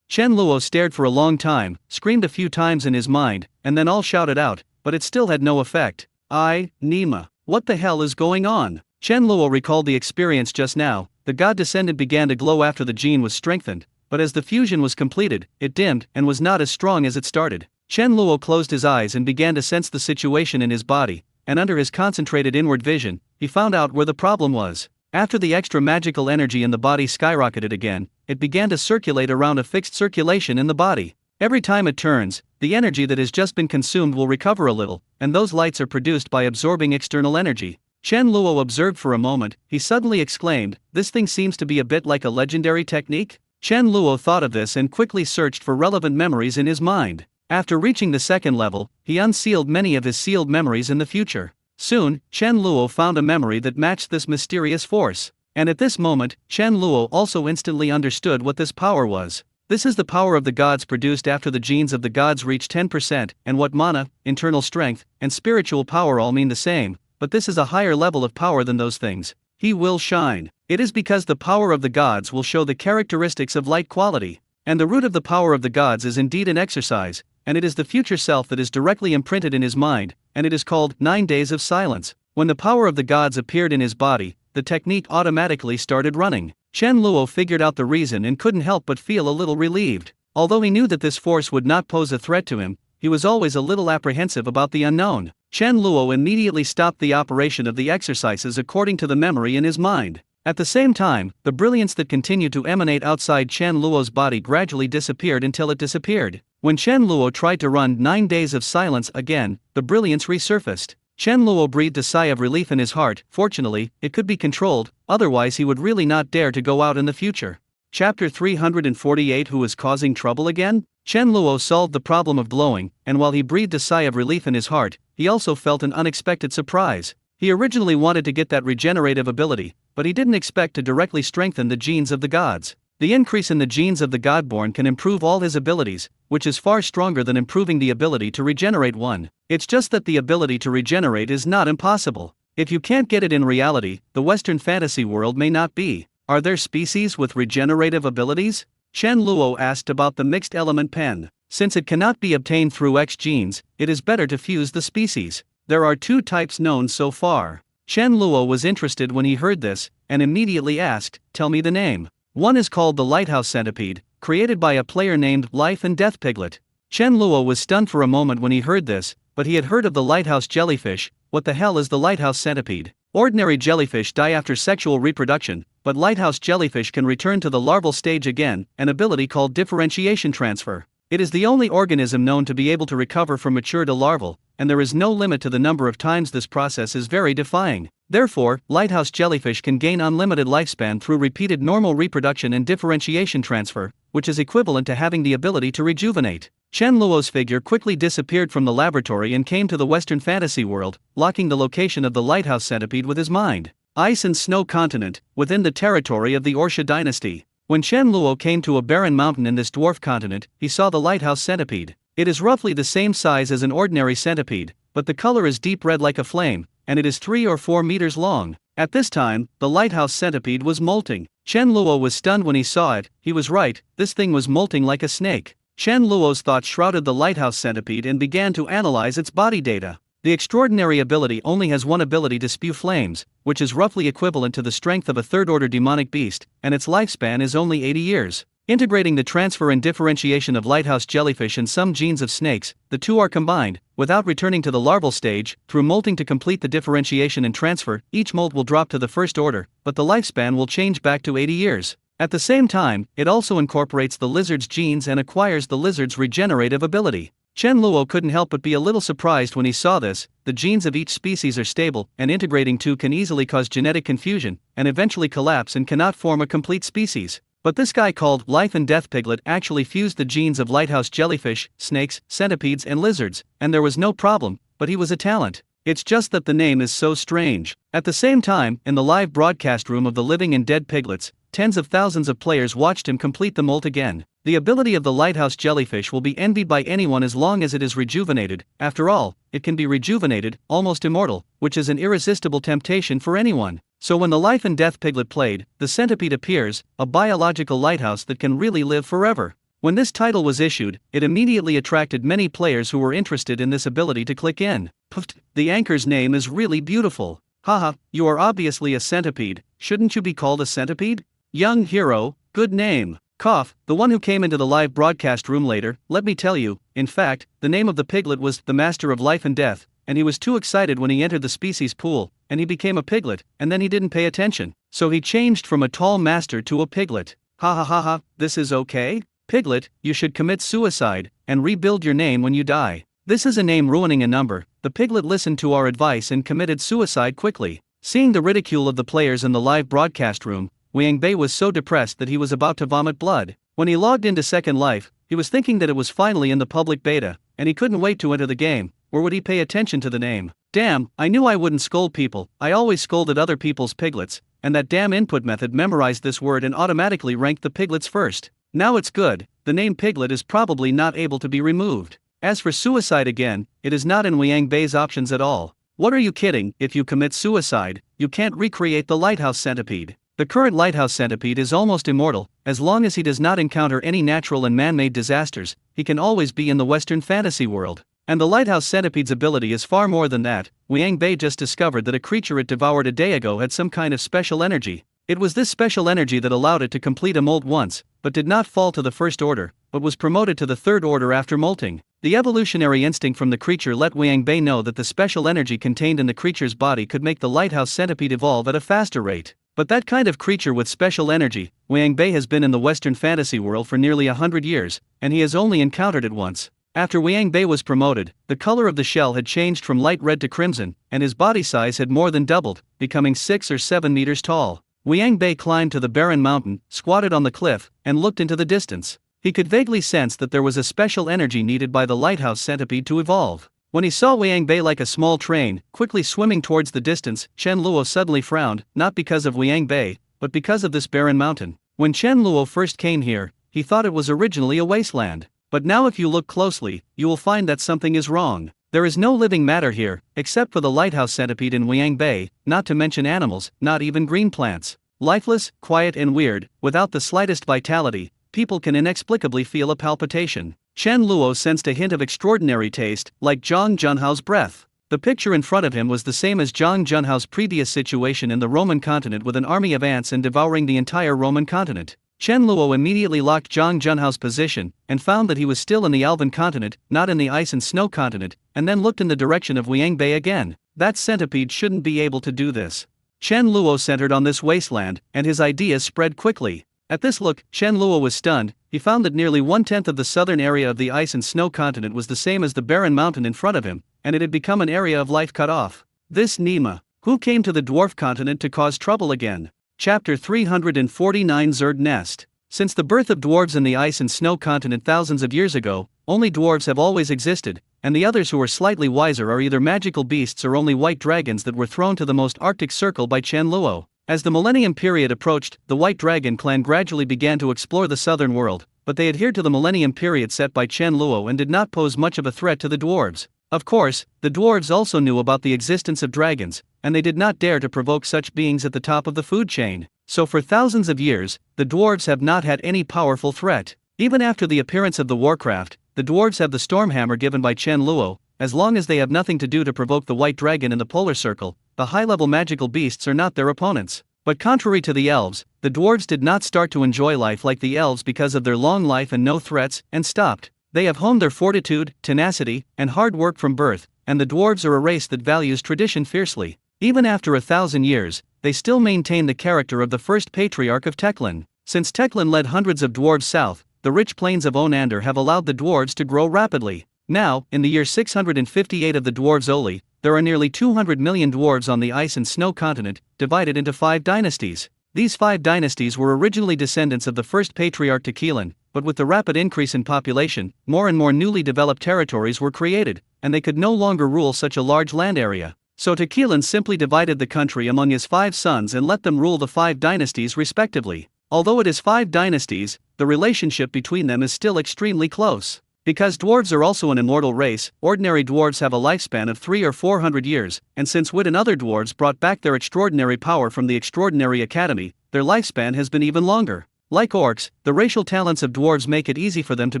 Speaker 1: Chen Luo stared for a long time, screamed a few times in his mind, and then all shouted out, but it still had no effect. Nima, what the hell is going on? Chen Luo recalled the experience just now. The God Descendant began to glow after the gene was strengthened, but as the fusion was completed, it dimmed and was not as strong as it started. Chen Luo closed his eyes and began to sense the situation in his body, and under his concentrated inward vision, he found out where the problem was. After the extra magical energy in the body skyrocketed again, it began to circulate around a fixed circulation in the body. Every time it turns, the energy that has just been consumed will recover a little, and those lights are produced by absorbing external energy. Chen Luo observed for a moment. He suddenly exclaimed, "This thing seems to be a bit like a legendary technique?" Chen Luo thought of this and quickly searched for relevant memories in his mind. After reaching the 2nd level, he unsealed many of his sealed memories in the future. Soon, Chen Luo found a memory that matched this mysterious force. And at this moment, Chen Luo also instantly understood what this power was. This is the power of the gods produced after the genes of the gods reach 10%, and what mana, internal strength, and spiritual power all mean the same, but this is a higher level of power than those things. He will shine. It is because the power of the gods will show the characteristics of light quality. And the root of the power of the gods is indeed an exercise, and it is the future self that is directly imprinted in his mind, and it is called 9 Days of Silence. When the power of the gods appeared in his body, the technique automatically started running. Chen Luo figured out the reason and couldn't help but feel a little relieved. Although he knew that this force would not pose a threat to him, he was always a little apprehensive about the unknown. Chen Luo immediately stopped the operation of the exercises according to the memory in his mind. At the same time, the brilliance that continued to emanate outside Chen Luo's body gradually disappeared until it disappeared. When Chen Luo tried to run 9 Days of Silence again, the brilliance resurfaced. Chen Luo breathed a sigh of relief in his heart. Fortunately, it could be controlled, otherwise he would really not dare to go out in the future. Chapter 348. Who is causing trouble again? Chen Luo solved the problem of glowing, and while he breathed a sigh of relief in his heart, he also felt an unexpected surprise. He originally wanted to get that regenerative ability, but he didn't expect to directly strengthen the genes of the gods. The increase in the genes of the Godborn can improve all his abilities, which is far stronger than improving the ability to regenerate one. It's just that the ability to regenerate is not impossible. If you can't get it in reality, the Western fantasy world may not be. Are there species with regenerative abilities? Chen Luo asked about the mixed element pen. Since it cannot be obtained through X genes, it is better to fuse the species. There are 2 types known so far. Chen Luo was interested when he heard this, and immediately asked, "Tell me the name." One is called the Lighthouse Centipede, created by a player named Life and Death Piglet. Chen Luo was stunned for a moment when he heard this, but he had heard of the lighthouse jellyfish. What the hell is the lighthouse centipede? Ordinary jellyfish die after sexual reproduction, but lighthouse jellyfish can return to the larval stage again, an ability called differentiation transfer. It is the only organism known to be able to recover from mature to larval, and there is no limit to the number of times this process is very defying. Therefore, lighthouse jellyfish can gain unlimited lifespan through repeated normal reproduction and differentiation transfer, which is equivalent to having the ability to rejuvenate. Chen Luo's figure quickly disappeared from the laboratory and came to the Western fantasy world, locking the location of the lighthouse centipede with his mind. Ice and Snow Continent, within the territory of the Orsha dynasty. When Chen Luo came to a barren mountain in this dwarf continent, he saw the lighthouse centipede. It is roughly the same size as an ordinary centipede, but the color is deep red like a flame, and it is 3 or 4 meters long. At this time, the lighthouse centipede was molting. Chen Luo was stunned when he saw it. He was right, this thing was molting like a snake. Chen Luo's thoughts shrouded the lighthouse centipede and began to analyze its body data. The extraordinary ability only has one ability to spew flames, which is roughly equivalent to the strength of a third-order demonic beast, and its lifespan is only 80 years. Integrating the transfer and differentiation of lighthouse jellyfish and some genes of snakes, the 2 are combined, without returning to the larval stage, through molting to complete the differentiation and transfer. Each molt will drop to the first order, but the lifespan will change back to 80 years. At the same time, it also incorporates the lizard's genes and acquires the lizard's regenerative ability. Chen Luo couldn't help but be a little surprised when he saw this. The genes of each species are stable, and integrating 2 can easily cause genetic confusion, and eventually collapse and cannot form a complete species. But this guy called Life and Death Piglet actually fused the genes of lighthouse jellyfish, snakes, centipedes and lizards, and there was no problem, but he was a talent. It's just that the name is so strange. At the same time, in the live broadcast room of the living and dead piglets, tens of thousands of players watched him complete the molt again. The ability of the lighthouse jellyfish will be envied by anyone as long as it is rejuvenated. After all, it can be rejuvenated, almost immortal, which is an irresistible temptation for anyone. So when the Life and Death Piglet played, the centipede appears, a biological lighthouse that can really live forever. When this title was issued, it immediately attracted many players who were interested in this ability to click in. Pfft, the anchor's name is really beautiful. Haha, you are obviously a centipede, shouldn't you be called a centipede? Young hero, good name. Cough, the one who came into the live broadcast room later, let me tell you, in fact, the name of the piglet was the Master of Life and Death, and he was too excited when he entered the species pool, and he became a piglet, and then he didn't pay attention, so he changed from a tall master to a piglet. Ha ha ha ha, this is okay? Piglet, you should commit suicide, and rebuild your name when you die. This is a name ruining a number. The piglet listened to our advice and committed suicide quickly. Seeing the ridicule of the players in the live broadcast room, Wang Bei was so depressed that he was about to vomit blood. When he logged into Second Life, he was thinking that it was finally in the public beta, and he couldn't wait to enter the game, or would he pay attention to the name? Damn, I knew I wouldn't scold people, I always scolded other people's piglets, and that damn input method memorized this word and automatically ranked the piglets first. Now it's good, the name Piglet is probably not able to be removed. As for suicide again, it is not in Wang Bei's options at all. What are you kidding? If you commit suicide, you can't recreate the lighthouse centipede. The current lighthouse centipede is almost immortal. As long as he does not encounter any natural and man-made disasters, he can always be in the Western fantasy world. And the lighthouse centipede's ability is far more than that. Wang Bei just discovered that a creature it devoured a day ago had some kind of special energy. It was this special energy that allowed it to complete a molt once, but did not fall to the first order, but was promoted to the third order after molting. The evolutionary instinct from the creature let Wang Bei know that the special energy contained in the creature's body could make the lighthouse centipede evolve at a faster rate. But that kind of creature with special energy, Wang Bei has been in the Western fantasy world for nearly 100 years, and he has only encountered it once. After Wang Bei was promoted, the color of the shell had changed from light red to crimson, and his body size had more than doubled, becoming 6 or 7 meters tall. Wang Bei climbed to the barren mountain, squatted on the cliff, and looked into the distance. He could vaguely sense that there was a special energy needed by the lighthouse centipede to evolve. When he saw Wang Bei like a small train, quickly swimming towards the distance, Chen Luo suddenly frowned, not because of Wang Bei, but because of this barren mountain. When Chen Luo first came here, he thought it was originally a wasteland. But now if you look closely, you will find that something is wrong. There is no living matter here, except for the lighthouse centipede in Wang Bei, not to mention animals, not even green plants. Lifeless, quiet and weird, without the slightest vitality, people can inexplicably feel a palpitation. Chen Luo sensed a hint of extraordinary taste, like Zhang Junhao's breath. The picture in front of him was the same as Zhang Junhao's previous situation in the Roman continent with an army of ants and devouring the entire Roman continent. Chen Luo immediately locked Zhang Junhao's position, and found that he was still in the Alban continent, not in the ice and snow continent, and then looked in the direction of Wang Bei again. That centipede shouldn't be able to do this. Chen Luo centered on this wasteland, and his ideas spread quickly. At this look, Chen Luo was stunned. He found that nearly 1/10 of the southern area of the ice and snow continent was the same as the barren mountain in front of him, and it had become an area of life cut off. This Nima, who came to the dwarf continent to cause trouble again. Chapter 349 Zerd Nest. Since the birth of dwarves in the ice and snow continent thousands of years ago, only dwarves have always existed, and the others who are slightly wiser are either magical beasts or only white dragons that were thrown to the most arctic circle by Chen Luo. As the Millennium period approached, the White Dragon clan gradually began to explore the southern world, but they adhered to the Millennium period set by Chen Luo and did not pose much of a threat to the dwarves. Of course, the dwarves also knew about the existence of dragons, and they did not dare to provoke such beings at the top of the food chain. So for thousands of years, the dwarves have not had any powerful threat. Even after the appearance of the Warcraft, the dwarves have the Stormhammer given by Chen Luo. As long as they have nothing to do to provoke the White Dragon in the Polar Circle, the high-level magical beasts are not their opponents. But contrary to the elves, the dwarves did not start to enjoy life like the elves because of their long life and no threats, and stopped. They have honed their fortitude, tenacity, and hard work from birth, and the dwarves are a race that values tradition fiercely. Even after 1,000 years, they still maintain the character of the first patriarch of Teklan. Since Teklan led hundreds of dwarves south, the rich plains of Onander have allowed the dwarves to grow rapidly. Now, in the year 658 of the dwarves Oli, there are nearly 200 million dwarves on the ice and snow continent, divided into 5 dynasties. These 5 dynasties were originally descendants of the first patriarch Tequilan, but with the rapid increase in population, more and more newly developed territories were created, and they could no longer rule such a large land area. So Tequilan simply divided the country among his 5 sons and let them rule the 5 dynasties respectively. Although it is 5 dynasties, the relationship between them is still extremely close. Because dwarves are also an immortal race, ordinary dwarves have a lifespan of 300 or 400 years, and since Wit and other dwarves brought back their extraordinary power from the Extraordinary Academy, their lifespan has been even longer. Like orcs, the racial talents of dwarves make it easy for them to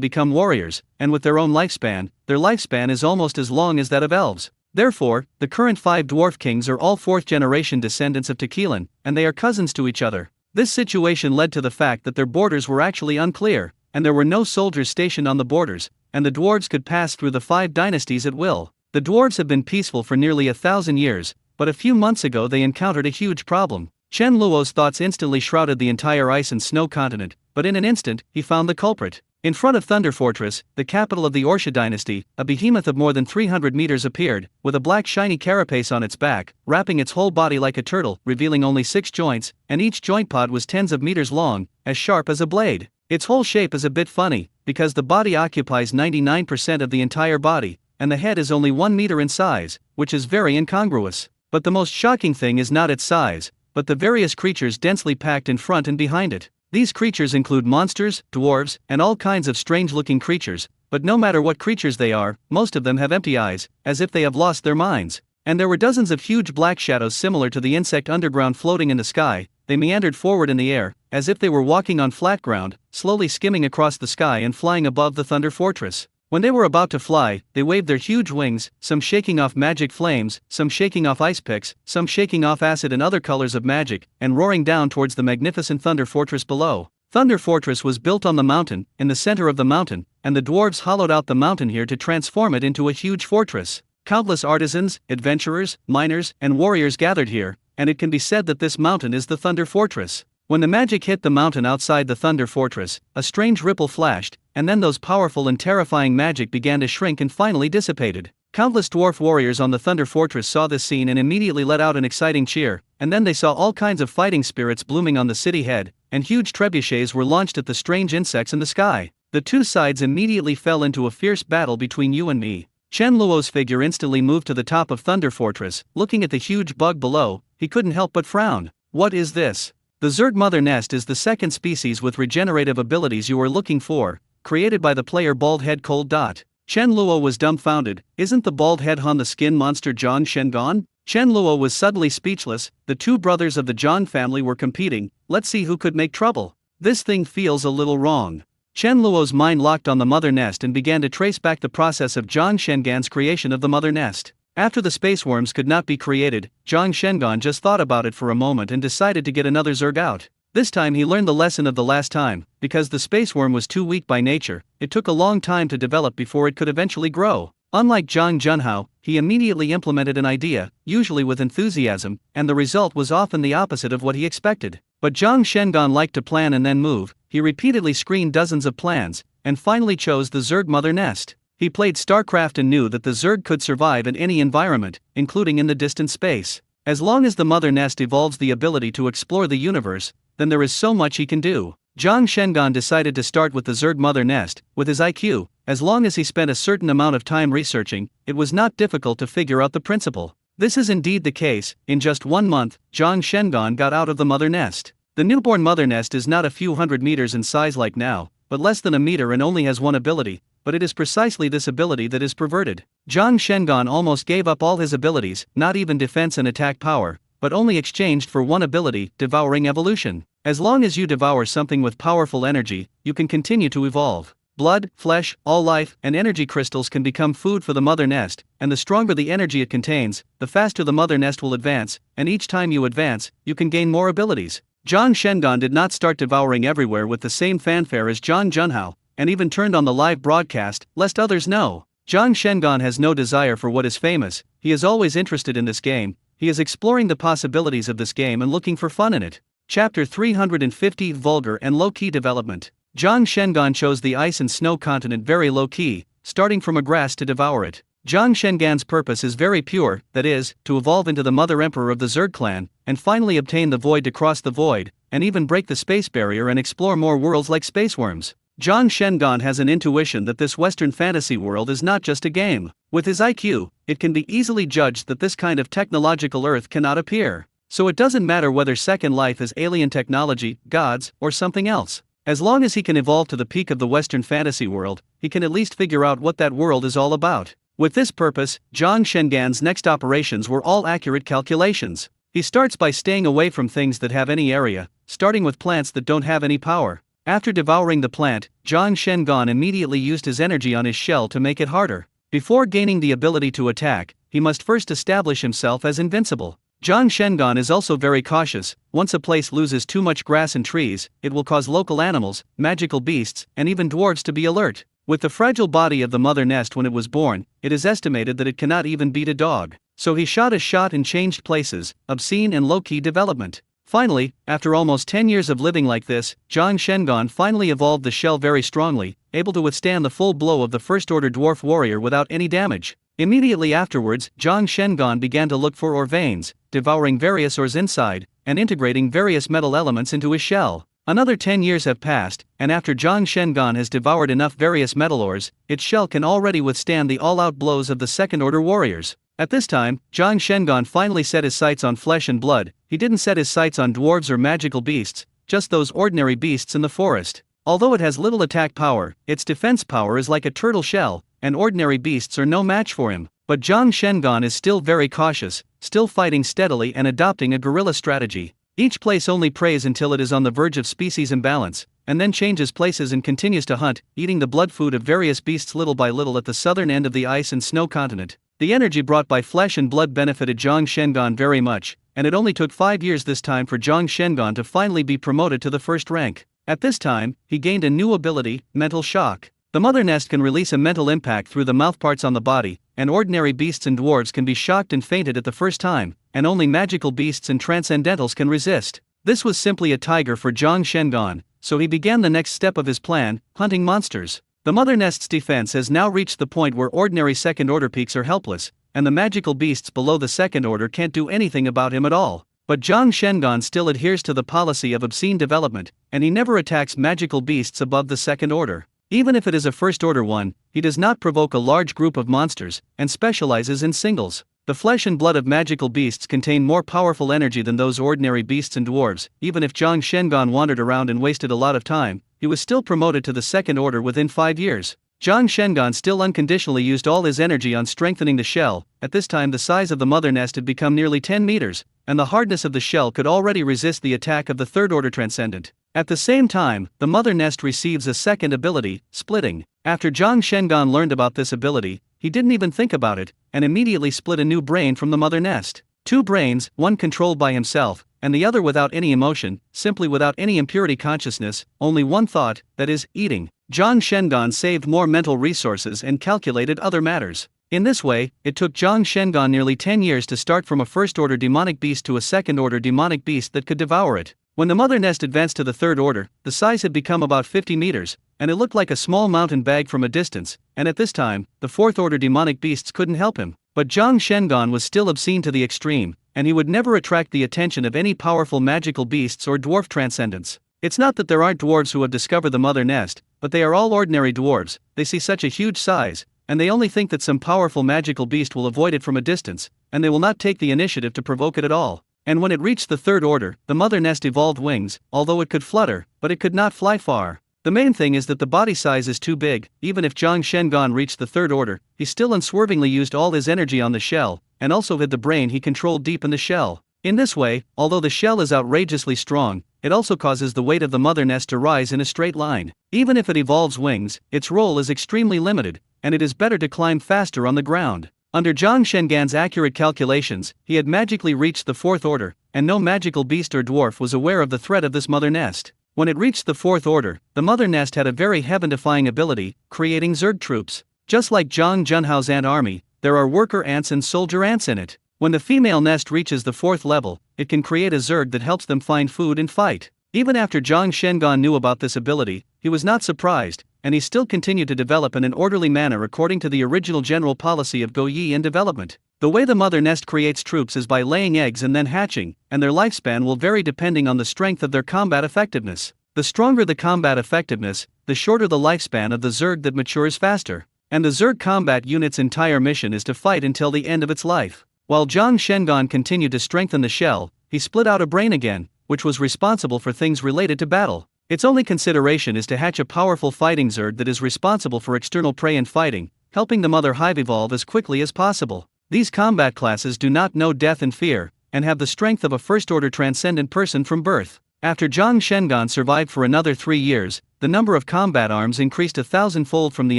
Speaker 1: become warriors, and with their own lifespan, their lifespan is almost as long as that of elves. Therefore, the current 5 dwarf kings are all 4th-generation descendants of Tequilan, and they are cousins to each other. This situation led to the fact that their borders were actually unclear, and there were no soldiers stationed on the borders, and the dwarves could pass through the 5 dynasties at will. The dwarves have been peaceful for nearly 1,000 years, but a few months ago they encountered a huge problem. Chen Luo's thoughts instantly shrouded the entire ice and snow continent, but in an instant, he found the culprit. In front of Thunder Fortress, the capital of the Orsha dynasty, a behemoth of more than 300 meters appeared, with a black shiny carapace on its back, wrapping its whole body like a turtle, revealing only 6 joints, and each joint pod was tens of meters long, as sharp as a blade. Its whole shape is a bit funny, because the body occupies 99% of the entire body, and the head is only 1 meter in size, which is very incongruous. But the most shocking thing is not its size, but the various creatures densely packed in front and behind it. These creatures include monsters, dwarves, and all kinds of strange-looking creatures, but no matter what creatures they are, most of them have empty eyes, as if they have lost their minds. And there were dozens of huge black shadows similar to the insect underground floating in the sky. they meandered forward in the air, as if they were walking on flat ground, slowly skimming across the sky and flying above the Thunder Fortress. When they were about to fly, they waved their huge wings, some shaking off magic flames, some shaking off ice picks, some shaking off acid and other colors of magic, and roaring down towards the magnificent Thunder Fortress below. Thunder Fortress was built on the mountain, in the center of the mountain, and the dwarves hollowed out the mountain here to transform it into a huge fortress. Countless artisans, adventurers, miners, and warriors gathered here, and it can be said that this mountain is the Thunder Fortress. When the magic hit the mountain outside the Thunder Fortress, a strange ripple flashed, and then those powerful and terrifying magic began to shrink and finally dissipated. Countless dwarf warriors on the Thunder Fortress saw this scene and immediately let out an exciting cheer, and then they saw all kinds of fighting spirits blooming on the city head, and huge trebuchets were launched at the strange insects in the sky. The two sides immediately fell into a fierce battle between you and me. Chen Luo's figure instantly moved to the top of Thunder Fortress, looking at the huge bug below. He couldn't help but frown. What is this? The Zerg Mother Nest is the second species with regenerative abilities you are looking for, created by the player Bald Head Cold Dot. Chen Luo was dumbfounded. Isn't the bald head Han the skin monster Zhang Shengan? Chen Luo was suddenly speechless. The two brothers of the Zhang family were competing. Let's see who could make trouble. This thing feels a little wrong. Chen Luo's mind locked on the Mother Nest and began to trace back the process of Zhang Shengan's creation of the Mother Nest. After the space worms could not be created, Zhang Shengan just thought about it for a moment and decided to get another Zerg out. This time he learned the lesson of the last time. Because the space worm was too weak by nature, it took a long time to develop before it could eventually grow. Unlike Zhang Junhao, he immediately implemented an idea, usually with enthusiasm, and the result was often the opposite of what he expected. But Zhang Shengan liked to plan and then move. He repeatedly screened dozens of plans, and finally chose the Zerg Mother Nest. He played StarCraft and knew that the Zerg could survive in any environment, including in the distant space. As long as the Mother Nest evolves the ability to explore the universe, then there is so much he can do. Zhang Shengan decided to start with the Zerg Mother Nest. With his IQ, as long as he spent a certain amount of time researching, it was not difficult to figure out the principle. This is indeed the case. In just 1 month, Zhang Shengan got out of the Mother Nest. The newborn Mother Nest is not a few hundred meters in size like now, but less than a meter and only has one ability, but it is precisely this ability that is perverted. Zhang Shengan almost gave up all his abilities, not even defense and attack power, but only exchanged for one ability, devouring evolution. As long as you devour something with powerful energy, you can continue to evolve. Blood, flesh, all life, and energy crystals can become food for the Mother Nest, and the stronger the energy it contains, the faster the Mother Nest will advance, and each time you advance, you can gain more abilities. Zhang Shengan did not start devouring everywhere with the same fanfare as Zhang Junhao, and even turned on the live broadcast, lest others know. Zhang Shengan has no desire for what is famous. He is always interested in this game. He is exploring the possibilities of this game and looking for fun in it. Chapter 350 Vulgar and Low-Key Development. Zhang Shengan chose the ice and snow continent very low-key, starting from a grass to devour it. Zhang Shengan's purpose is very pure, that is, to evolve into the Mother Emperor of the Zerg clan, and finally obtain the void to cross the void, and even break the space barrier and explore more worlds like space worms. Zhang Shengan has an intuition that this Western fantasy world is not just a game. With his IQ, it can be easily judged that this kind of technological Earth cannot appear. So it doesn't matter whether Second Life is alien technology, gods, or something else. As long as he can evolve to the peak of the Western fantasy world, he can at least figure out what that world is all about. With this purpose, Zhang Shengan's next operations were all accurate calculations. He starts by staying away from things that have any area, starting with plants that don't have any power. After devouring the plant, Zhang Shengan immediately used his energy on his shell to make it harder. Before gaining the ability to attack, he must first establish himself as invincible. Zhang Shengan is also very cautious. Once a place loses too much grass and trees, it will cause local animals, magical beasts, and even dwarves to be alert. With the fragile body of the Mother Nest when it was born, it is estimated that it cannot even beat a dog. So he shot a shot and changed places, obscene and low-key development. Finally, after almost 10 years of living like this, Zhang Shengan finally evolved the shell very strongly, able to withstand the full blow of the First-Order Dwarf Warrior without any damage. Immediately afterwards, Zhang Shengan began to look for ore veins, devouring various ores inside, and integrating various metal elements into his shell. Another 10 years have passed, and after Zhang Shengan has devoured enough various metal ores, its shell can already withstand the all-out blows of the Second-Order Warriors. At this time, Zhang Shengan finally set his sights on flesh and blood. He didn't set his sights on dwarves or magical beasts, just those ordinary beasts in the forest. Although it has little attack power, its defense power is like a turtle shell, and ordinary beasts are no match for him. But Zhang Shengan is still very cautious, still fighting steadily and adopting a guerrilla strategy. Each place only preys until it is on the verge of species imbalance, and then changes places and continues to hunt, eating the blood food of various beasts little by little at the southern end of the ice and snow continent. The energy brought by flesh and blood benefited Zhang Shengan very much, and it only took 5 years this time for Zhang Shengan to finally be promoted to the first rank. At this time, he gained a new ability, mental shock. The mother nest can release a mental impact through the mouthparts on the body, and ordinary beasts and dwarves can be shocked and fainted at the first time, and only magical beasts and transcendentals can resist. This was simply a tiger for Zhang Shengan, so he began the next step of his plan, hunting monsters. The mother nest's defense has now reached the point where ordinary second-order peaks are helpless, and the magical beasts below the second order can't do anything about him at all. But Zhang Shengan still adheres to the policy of obscene development, and he never attacks magical beasts above the second order. Even if it is a first-order one, he does not provoke a large group of monsters, and specializes in singles. The flesh and blood of magical beasts contain more powerful energy than those ordinary beasts and dwarves. Even if Zhang Shengan wandered around and wasted a lot of time, he was still promoted to the second order within 5 years. Zhang Shengan still unconditionally used all his energy on strengthening the shell. At this time the size of the mother nest had become nearly 10 meters, and the hardness of the shell could already resist the attack of the third-order transcendent. At the same time, the mother nest receives a second ability, splitting. After Zhang Shengan learned about this ability, he didn't even think about it, and immediately split a new brain from the mother nest. 2 brains, one controlled by himself, and the other without any emotion, simply without any impurity consciousness, only one thought, that is, eating. Zhang Shengan saved more mental resources and calculated other matters. In this way, it took Zhang Shengan nearly 10 years to start from a first-order demonic beast to a second-order demonic beast that could devour it. When the mother nest advanced to the third order, the size had become about 50 meters, and it looked like a small mountain bag from a distance, and at this time, the fourth-order demonic beasts couldn't help him. But Zhang Shengan was still obscene to the extreme, and he would never attract the attention of any powerful magical beasts or dwarf transcendents. It's not that there aren't dwarves who have discovered the mother nest, but they are all ordinary dwarves. They see such a huge size, and they only think that some powerful magical beast will avoid it from a distance, and they will not take the initiative to provoke it at all. And when it reached the third order, the mother nest evolved wings, although it could flutter, but it could not fly far. The main thing is that the body size is too big. Even if Zhang Shengan reached the third order, he still unswervingly used all his energy on the shell, and also hid the brain he controlled deep in the shell. In this way, although the shell is outrageously strong, it also causes the weight of the mother nest to rise in a straight line. Even if it evolves wings, its role is extremely limited, and it is better to climb faster on the ground. Under Zhang Shengan's accurate calculations, he had magically reached the fourth order, and no magical beast or dwarf was aware of the threat of this mother nest. When it reached the fourth order, the mother nest had a very heaven-defying ability, creating Zerg troops. Just like Zhang Junhao's ant army, there are worker ants and soldier ants in it. When the female nest reaches the fourth level, it can create a Zerg that helps them find food and fight. Even after Zhang Shengan knew about this ability, he was not surprised, and he still continued to develop in an orderly manner according to the original general policy of Goyi and development. The way the mother nest creates troops is by laying eggs and then hatching, and their lifespan will vary depending on the strength of their combat effectiveness. The stronger the combat effectiveness, the shorter the lifespan of the Zerg that matures faster. And the Zerg combat unit's entire mission is to fight until the end of its life. While Zhang Shengan continued to strengthen the shell, he split out a brain again, which was responsible for things related to battle. Its only consideration is to hatch a powerful fighting Zerg that is responsible for external prey and fighting, helping the mother hive evolve as quickly as possible. These combat classes do not know death and fear, and have the strength of a first-order transcendent person from birth. After Zhang Shengan survived for another 3 years, the number of combat arms increased 1,000-fold from the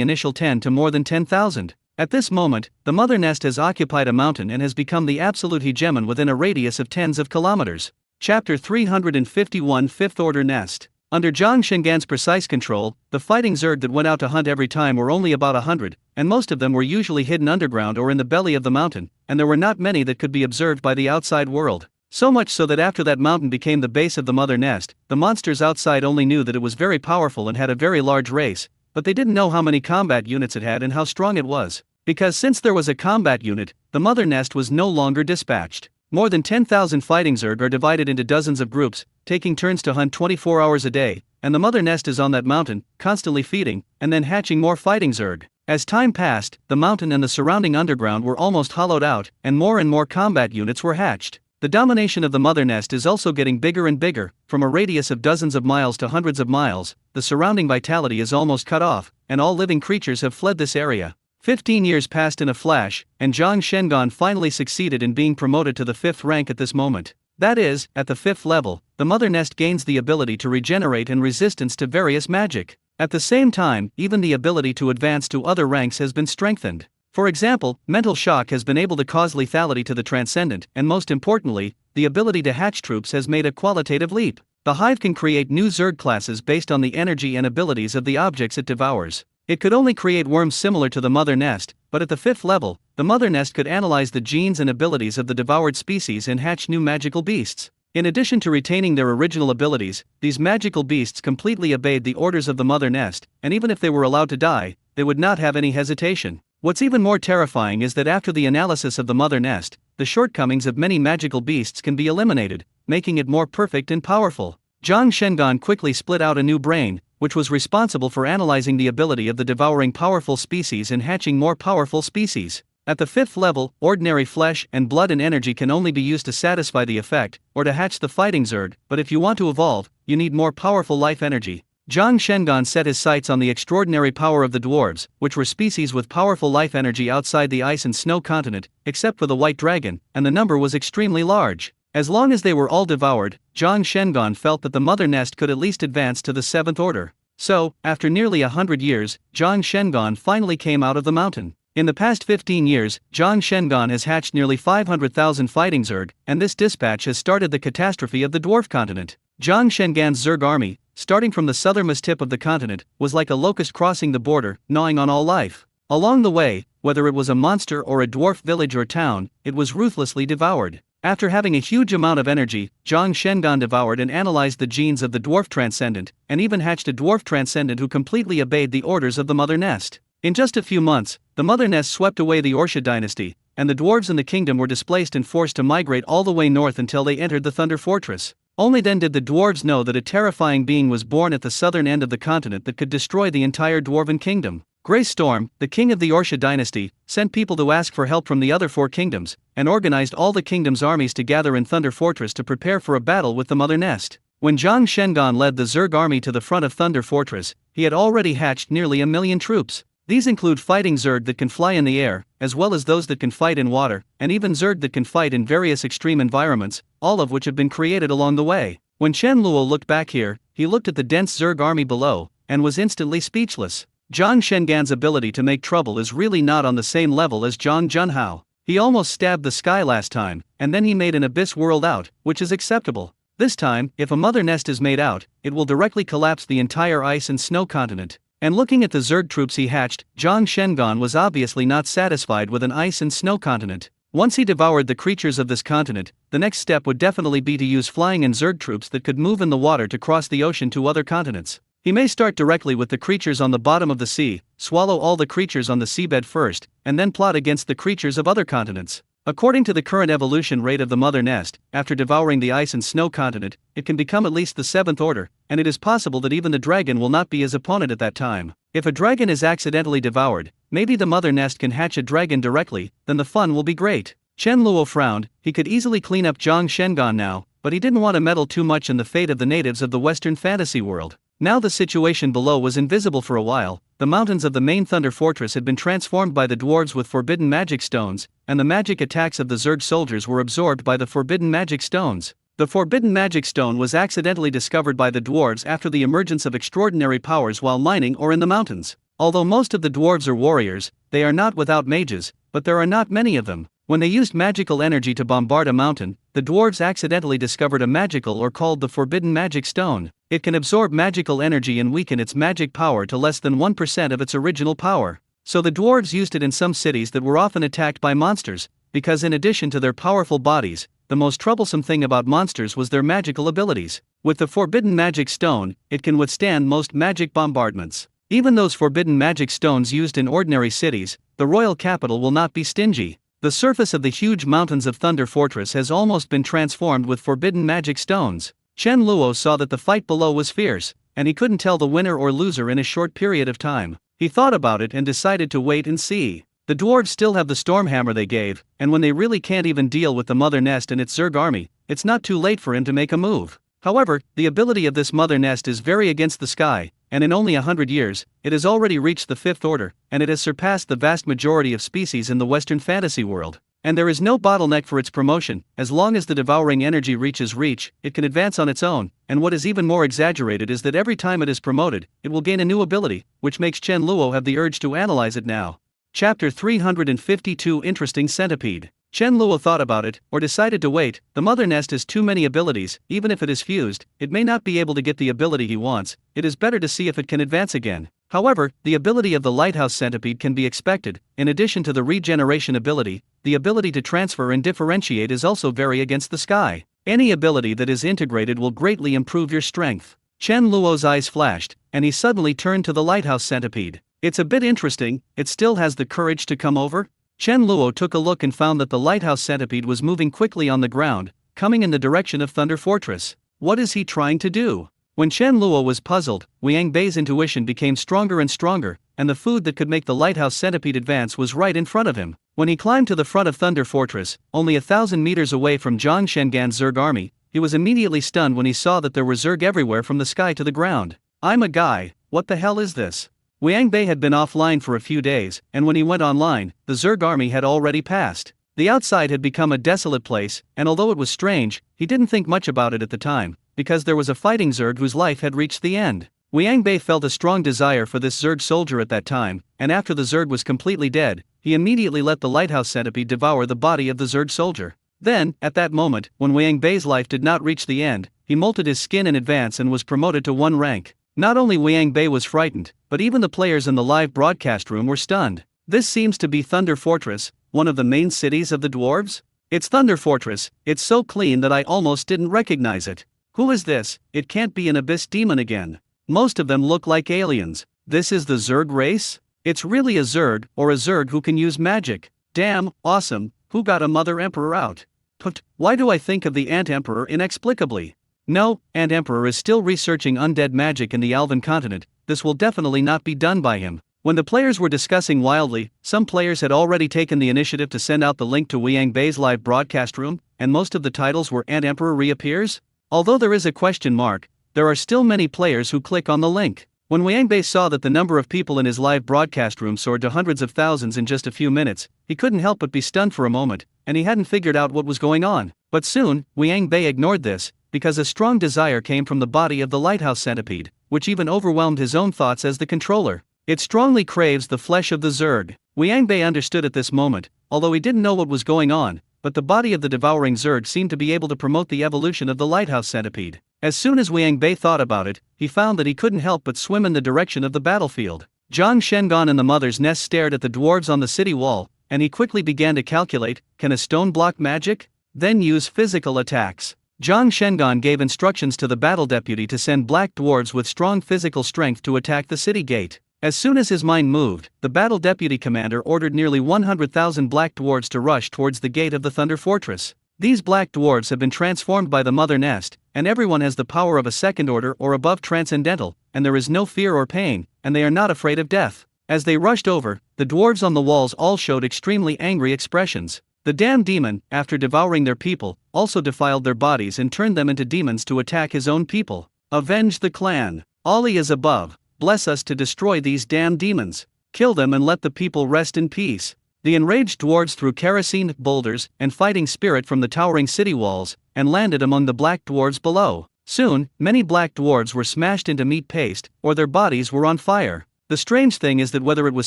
Speaker 1: initial 10 to more than 10,000. At this moment, the mother nest has occupied a mountain and has become the absolute hegemon within a radius of tens of kilometers. Chapter 351 Fifth Order Nest. Under Zhang Shengan's precise control, the fighting Zerg that went out to hunt every time were only about 100, and most of them were usually hidden underground or in the belly of the mountain, and there were not many that could be observed by the outside world. So much so that after that mountain became the base of the mother nest, the monsters outside only knew that it was very powerful and had a very large race, but they didn't know how many combat units it had and how strong it was. Because since there was a combat unit, the mother nest was no longer dispatched. More than 10,000 fighting Zerg are divided into dozens of groups, taking turns to hunt 24 hours a day, and the mother nest is on that mountain, constantly feeding, and then hatching more fighting Zerg. As time passed, the mountain and the surrounding underground were almost hollowed out, and more combat units were hatched. The domination of the mother nest is also getting bigger and bigger. From a radius of dozens of miles to hundreds of miles, the surrounding vitality is almost cut off, and all living creatures have fled this area. 15 years passed in a flash, and Zhang Shengan finally succeeded in being promoted to the 5th rank at this moment. That is, at the 5th level, the mother nest gains the ability to regenerate and resistance to various magic. At the same time, even the ability to advance to other ranks has been strengthened. For example, mental shock has been able to cause lethality to the transcendent, and most importantly, the ability to hatch troops has made a qualitative leap. The hive can create new Zerg classes based on the energy and abilities of the objects it devours. It could only create worms similar to the mother nest, but at the 5th level, the mother nest could analyze the genes and abilities of the devoured species and hatch new magical beasts. In addition to retaining their original abilities, these magical beasts completely obeyed the orders of the mother nest, and even if they were allowed to die, they would not have any hesitation. What's even more terrifying is that after the analysis of the mother nest, the shortcomings of many magical beasts can be eliminated, making it more perfect and powerful. Zhang Shengan quickly split out a new brain, which was responsible for analyzing the ability of the devouring powerful species and hatching more powerful species. At the 5th level, ordinary flesh and blood and energy can only be used to satisfy the effect, or to hatch the fighting Zerg, but if you want to evolve, you need more powerful life energy. Zhang Shengan set his sights on the extraordinary power of the dwarves, which were species with powerful life energy outside the ice and snow continent, except for the white dragon, and the number was extremely large. As long as they were all devoured, Zhang Shengan felt that the mother nest could at least advance to the 7th order. So, after nearly 100 years, Zhang Shengan finally came out of the mountain. In the past 15 years, Zhang Shengan has hatched nearly 500,000 fighting Zerg, and this dispatch has started the catastrophe of the dwarf continent. Zhang Shengan's Zerg army, starting from the southernmost tip of the continent, was like a locust crossing the border, gnawing on all life. Along the way, whether it was a monster or a dwarf village or town, it was ruthlessly devoured. After having a huge amount of energy, Zhang Shengan devoured and analyzed the genes of the dwarf transcendent, and even hatched a dwarf transcendent who completely obeyed the orders of the mother nest. In just a few months, the mother nest swept away the Orsha dynasty, and the dwarves in the kingdom were displaced and forced to migrate all the way north until they entered the Thunder Fortress. Only then did the dwarves know that a terrifying being was born at the southern end of the continent that could destroy the entire dwarven kingdom. Grey Storm, the king of the Orsha dynasty, sent people to ask for help from the other 4 kingdoms, and organized all the kingdom's armies to gather in Thunder Fortress to prepare for a battle with the mother nest. When Zhang Shengan led the Zerg army to the front of Thunder Fortress, he had already hatched nearly 1 million troops. These include fighting Zerg that can fly in the air, as well as those that can fight in water, and even Zerg that can fight in various extreme environments, all of which have been created along the way. When Chen Luo looked back here, he looked at the dense Zerg army below, and was instantly speechless. Zhang Shengan's ability to make trouble is really not on the same level as Zhang Junhao. He almost stabbed the sky last time, and then he made an abyss world out, which is acceptable. This time, if a mother nest is made out, it will directly collapse the entire ice and snow continent. And looking at the Zerg troops he hatched, Zhang Shengan was obviously not satisfied with an ice and snow continent. Once he devoured the creatures of this continent, the next step would definitely be to use flying and Zerg troops that could move in the water to cross the ocean to other continents. He may start directly with the creatures on the bottom of the sea, swallow all the creatures on the seabed first, and then plot against the creatures of other continents. According to the current evolution rate of the mother nest, after devouring the ice and snow continent, it can become at least the 7th order, and it is possible that even the dragon will not be his opponent at that time. If a dragon is accidentally devoured, maybe the mother nest can hatch a dragon directly, then the fun will be great. Chen Luo frowned. He could easily clean up Zhang Shengan now, but he didn't want to meddle too much in the fate of the natives of the Western fantasy world. Now the situation below was invisible for a while. The mountains of the main Thunder Fortress had been transformed by the dwarves with forbidden magic stones, and the magic attacks of the Zerg soldiers were absorbed by the forbidden magic stones. The forbidden magic stone was accidentally discovered by the dwarves after the emergence of extraordinary powers while mining or in the mountains. Although most of the dwarves are warriors, they are not without mages, but there are not many of them. When they used magical energy to bombard a mountain, the dwarves accidentally discovered a magical or called the forbidden magic stone. It can absorb magical energy and weaken its magic power to less than 1% of its original power. So the dwarves used it in some cities that were often attacked by monsters, because in addition to their powerful bodies, the most troublesome thing about monsters was their magical abilities. With the forbidden magic stone, it can withstand most magic bombardments. Even those forbidden magic stones used in ordinary cities, the royal capital will not be stingy. The surface of the huge mountains of Thunder Fortress has almost been transformed with forbidden magic stones. Chen Luo saw that the fight below was fierce, and he couldn't tell the winner or loser in a short period of time. He thought about it and decided to wait and see. The dwarves still have the Stormhammer they gave, and when they really can't even deal with the Mother Nest and its Zerg army, it's not too late for him to make a move. However, the ability of this Mother Nest is very against the sky, and in only 100 years, it has already reached the 5th order, and it has surpassed the vast majority of species in the Western fantasy world. And there is no bottleneck for its promotion. As long as the devouring energy reaches reach, it can advance on its own, and what is even more exaggerated is that every time it is promoted, it will gain a new ability, which makes Chen Luo have the urge to analyze it now. Chapter 352 Interesting Centipede. Chen Luo thought about it, or decided to wait. The mother nest has too many abilities. Even if it is fused, it may not be able to get the ability he wants. It is better to see if it can advance again. However, the ability of the lighthouse centipede can be expected. In addition to the regeneration ability, the ability to transfer and differentiate is also very against the sky. Any ability that is integrated will greatly improve your strength. Chen Luo's eyes flashed, and he suddenly turned to the lighthouse centipede. It's a bit interesting. It still has the courage to come over? Chen Luo took a look and found that the lighthouse centipede was moving quickly on the ground, coming in the direction of Thunder Fortress. What is he trying to do? When Chen Luo was puzzled, Wang Bei's intuition became stronger and stronger, and the food that could make the lighthouse centipede advance was right in front of him. When he climbed to the front of Thunder Fortress, only 1,000 meters away from Zhang Shengan's Zerg army, he was immediately stunned when he saw that there were Zerg everywhere from the sky to the ground. I'm a guy, what the hell is this? Wang Bei had been offline for a few days, and when he went online, the Zerg army had already passed. The outside had become a desolate place, and although it was strange, he didn't think much about it at the time, because there was a fighting Zerg whose life had reached the end. Wang Bei felt a strong desire for this Zerg soldier at that time, and after the Zerg was completely dead, he immediately let the lighthouse centipede devour the body of the Zerg soldier. Then, at that moment, when Wang Bei's life did not reach the end, he molted his skin in advance and was promoted to 1 rank. Not only Wang Bei was frightened, but even the players in the live broadcast room were stunned. This seems to be Thunder Fortress, one of the main cities of the dwarves? It's Thunder Fortress. It's so clean that I almost didn't recognize it. Who is this? It can't be an abyss demon again. Most of them look like aliens. This is the Zerg race? It's really a Zerg, or a Zerg who can use magic. Damn, awesome. Who got a Mother Emperor out? But why do I think of the Ant Emperor inexplicably? No, Ant Emperor is still researching undead magic in the Alvan continent. This will definitely not be done by him. When the players were discussing wildly, some players had already taken the initiative to send out the link to Wang Bei's live broadcast room, and most of the titles were Ant Emperor reappears? Although there is a question mark, there are still many players who click on the link. When Wang Bei saw that the number of people in his live broadcast room soared to hundreds of thousands in just a few minutes, he couldn't help but be stunned for a moment, and he hadn't figured out what was going on. But soon, Wang Bei ignored this, because a strong desire came from the body of the lighthouse centipede, which even overwhelmed his own thoughts as the controller. It strongly craves the flesh of the Zerg. Wang Bei understood at this moment, although he didn't know what was going on, but the body of the devouring Zerg seemed to be able to promote the evolution of the lighthouse centipede. As soon as Wang Bei thought about it, he found that he couldn't help but swim in the direction of the battlefield. Zhang Shengan and the mother's nest stared at the dwarves on the city wall, and he quickly began to calculate, can a stone block magic? Then use physical attacks. Zhang Shengan gave instructions to the battle deputy to send black dwarves with strong physical strength to attack the city gate. As soon as his mind moved, the battle deputy commander ordered nearly 100,000 black dwarves to rush towards the gate of the Thunder Fortress. These black dwarves have been transformed by the mother nest, and everyone has the power of a second order or above transcendental, and there is no fear or pain, and they are not afraid of death. As they rushed over, the dwarves on the walls all showed extremely angry expressions. The damned demon, after devouring their people, also defiled their bodies and turned them into demons to attack his own people. Avenge the clan. Ali is above. Bless us to destroy these damned demons. Kill them and let the people rest in peace. The enraged dwarves threw kerosene, boulders, and fighting spirit from the towering city walls, and landed among the black dwarves below. Soon, many black dwarves were smashed into meat paste, or their bodies were on fire. The strange thing is that whether it was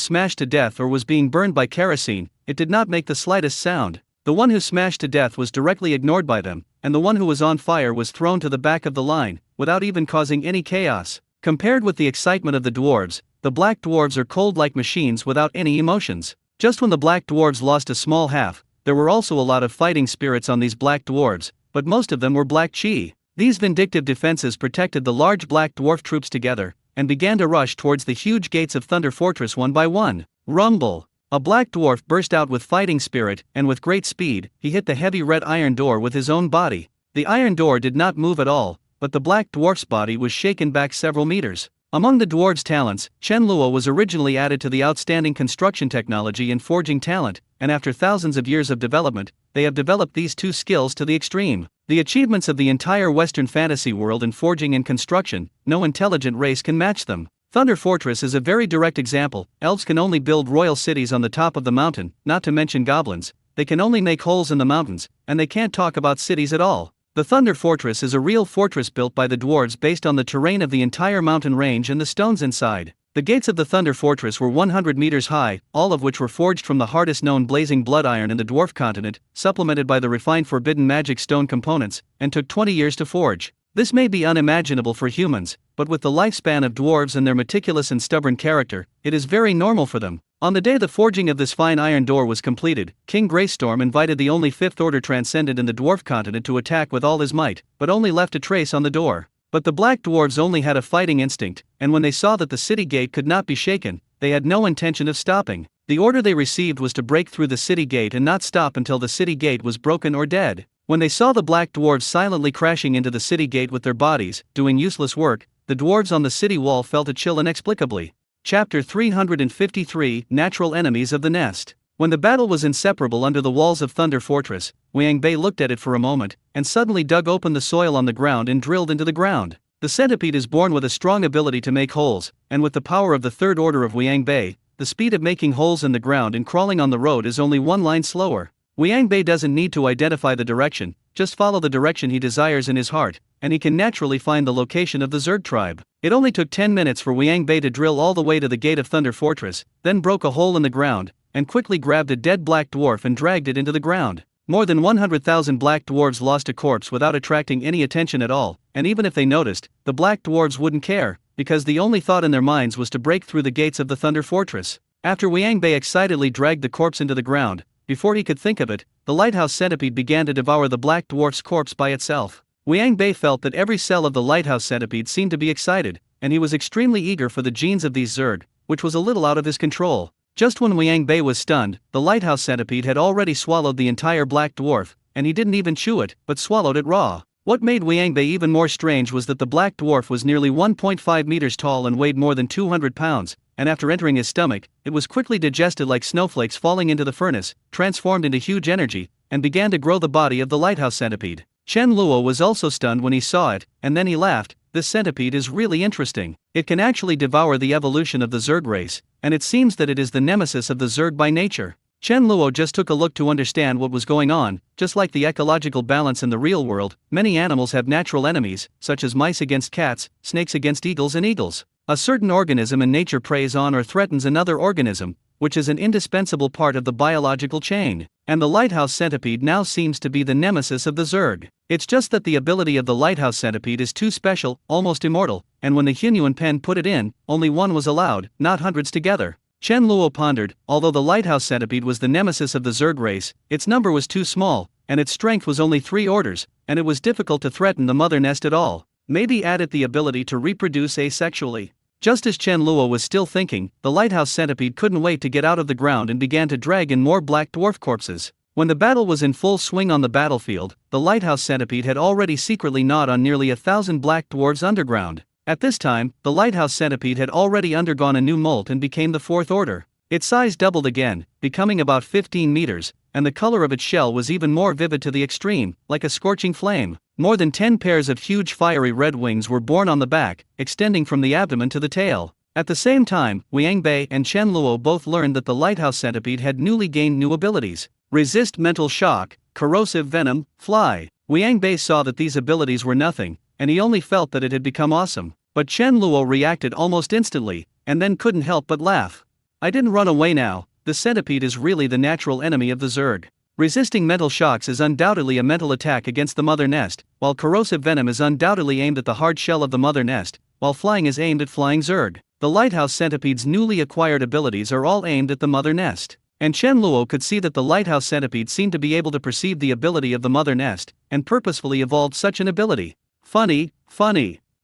Speaker 1: smashed to death or was being burned by kerosene, it did not make the slightest sound. The one who smashed to death was directly ignored by them, and the one who was on fire was thrown to the back of the line, without even causing any chaos. Compared with the excitement of the dwarves, the black dwarves are cold like machines without any emotions. Just when the black dwarves lost a small half, there were also a lot of fighting spirits on these black dwarves, but most of them were black chi. These vindictive defenses protected the large black dwarf troops together, and began to rush towards the huge gates of Thunder Fortress one by one. Rumble! A black dwarf burst out with fighting spirit, and with great speed, he hit the heavy red iron door with his own body. The iron door did not move at all, but the black dwarf's body was shaken back several meters. Among the dwarves' talents, Chen Luo was originally added to the outstanding construction technology and forging talent, and after thousands of years of development, they have developed these two skills to the extreme. The achievements of the entire Western fantasy world in forging and construction, no intelligent race can match them. Thunder Fortress is a very direct example. Elves can only build royal cities on the top of the mountain, not to mention goblins, they can only make holes in the mountains, and they can't talk about cities at all. The Thunder Fortress is a real fortress built by the dwarves based on the terrain of the entire mountain range and the stones inside. The gates of the Thunder Fortress were 100 meters high, all of which were forged from the hardest known blazing blood iron in the dwarf continent, supplemented by the refined forbidden magic stone components, and took 20 years to forge. This may be unimaginable for humans, but with the lifespan of dwarves and their meticulous and stubborn character, it is very normal for them. On the day the forging of this fine iron door was completed, King Greystorm invited the only Fifth Order Transcendent in the dwarf continent to attack with all his might, but only left a trace on the door. But the black dwarves only had a fighting instinct, and when they saw that the city gate could not be shaken, they had no intention of stopping. The order they received was to break through the city gate and not stop until the city gate was broken or dead. When they saw the black dwarves silently crashing into the city gate with their bodies, doing useless work, the dwarves on the city wall felt a chill inexplicably. Chapter 353 Natural Enemies of the Nest. When the battle was inseparable under the walls of Thunder Fortress, Wang Bei looked at it for a moment, and suddenly dug open the soil on the ground and drilled into the ground. The centipede is born with a strong ability to make holes, and with the power of the third order of Wang Bei, the speed of making holes in the ground and crawling on the road is only one line slower. Wang Bei doesn't need to identify the direction, just follow the direction he desires in his heart, and he can naturally find the location of the Zerg tribe. It only took 10 minutes for Wang Bei to drill all the way to the gate of Thunder Fortress, then broke a hole in the ground, and quickly grabbed a dead black dwarf and dragged it into the ground. More than 100,000 black dwarves lost a corpse without attracting any attention at all, and even if they noticed, the black dwarves wouldn't care, because the only thought in their minds was to break through the gates of the Thunder Fortress. After Wang Bei excitedly dragged the corpse into the ground, before he could think of it, the lighthouse centipede began to devour the black dwarf's corpse by itself. Wang Bei felt that every cell of the lighthouse centipede seemed to be excited, and he was extremely eager for the genes of these Zerg, which was a little out of his control. Just when Wang Bei was stunned, the lighthouse centipede had already swallowed the entire black dwarf, and he didn't even chew it, but swallowed it raw. What made Wang Bei even more strange was that the black dwarf was nearly 1.5 meters tall and weighed more than 200 pounds, and after entering his stomach, it was quickly digested like snowflakes falling into the furnace, transformed into huge energy, and began to grow the body of the lighthouse centipede. Chen Luo was also stunned when he saw it, and then he laughed. This centipede is really interesting. It can actually devour the evolution of the Zerg race, and it seems that it is the nemesis of the Zerg by nature. Chen Luo just took a look to understand what was going on. Just like the ecological balance in the real world, many animals have natural enemies, such as mice against cats, snakes against eagles and eagles. A certain organism in nature preys on or threatens another organism, which is an indispensable part of the biological chain, and the lighthouse centipede now seems to be the nemesis of the Zerg. It's just that the ability of the lighthouse centipede is too special, almost immortal, and when the Hunyuan pen put it in, only one was allowed, not hundreds together. Chen Luo pondered, although the lighthouse centipede was the nemesis of the Zerg race, its number was too small, and its strength was only 3 orders, and it was difficult to threaten the mother nest at all. Maybe add it the ability to reproduce asexually. Just as Chen Luo was still thinking, the lighthouse centipede couldn't wait to get out of the ground and began to drag in more black dwarf corpses. When the battle was in full swing on the battlefield, the lighthouse centipede had already secretly gnawed on nearly 1,000 black dwarves underground. At this time, the lighthouse centipede had already undergone a new molt and became the 4th order. Its size doubled again, becoming about 15 meters, and the color of its shell was even more vivid to the extreme, like a scorching flame. More than 10 pairs of huge fiery red wings were born on the back, extending from the abdomen to the tail. At the same time, Wang Bei and Chen Luo both learned that the lighthouse centipede had newly gained new abilities. Resist mental shock, corrosive venom, fly. Wang Bei saw that these abilities were nothing, and he only felt that it had become awesome. But Chen Luo reacted almost instantly, and then couldn't help but laugh. I didn't run away now, the centipede is really the natural enemy of the Zerg. Resisting mental shocks is undoubtedly a mental attack against the mother nest, while corrosive venom is undoubtedly aimed at the hard shell of the mother nest, while flying is aimed at flying Zerg. The lighthouse centipede's newly acquired abilities are all aimed at the mother nest. And Chen Luo could see that the lighthouse centipede seemed to be able to perceive the ability of the mother nest, and purposefully evolved such an ability. Funny.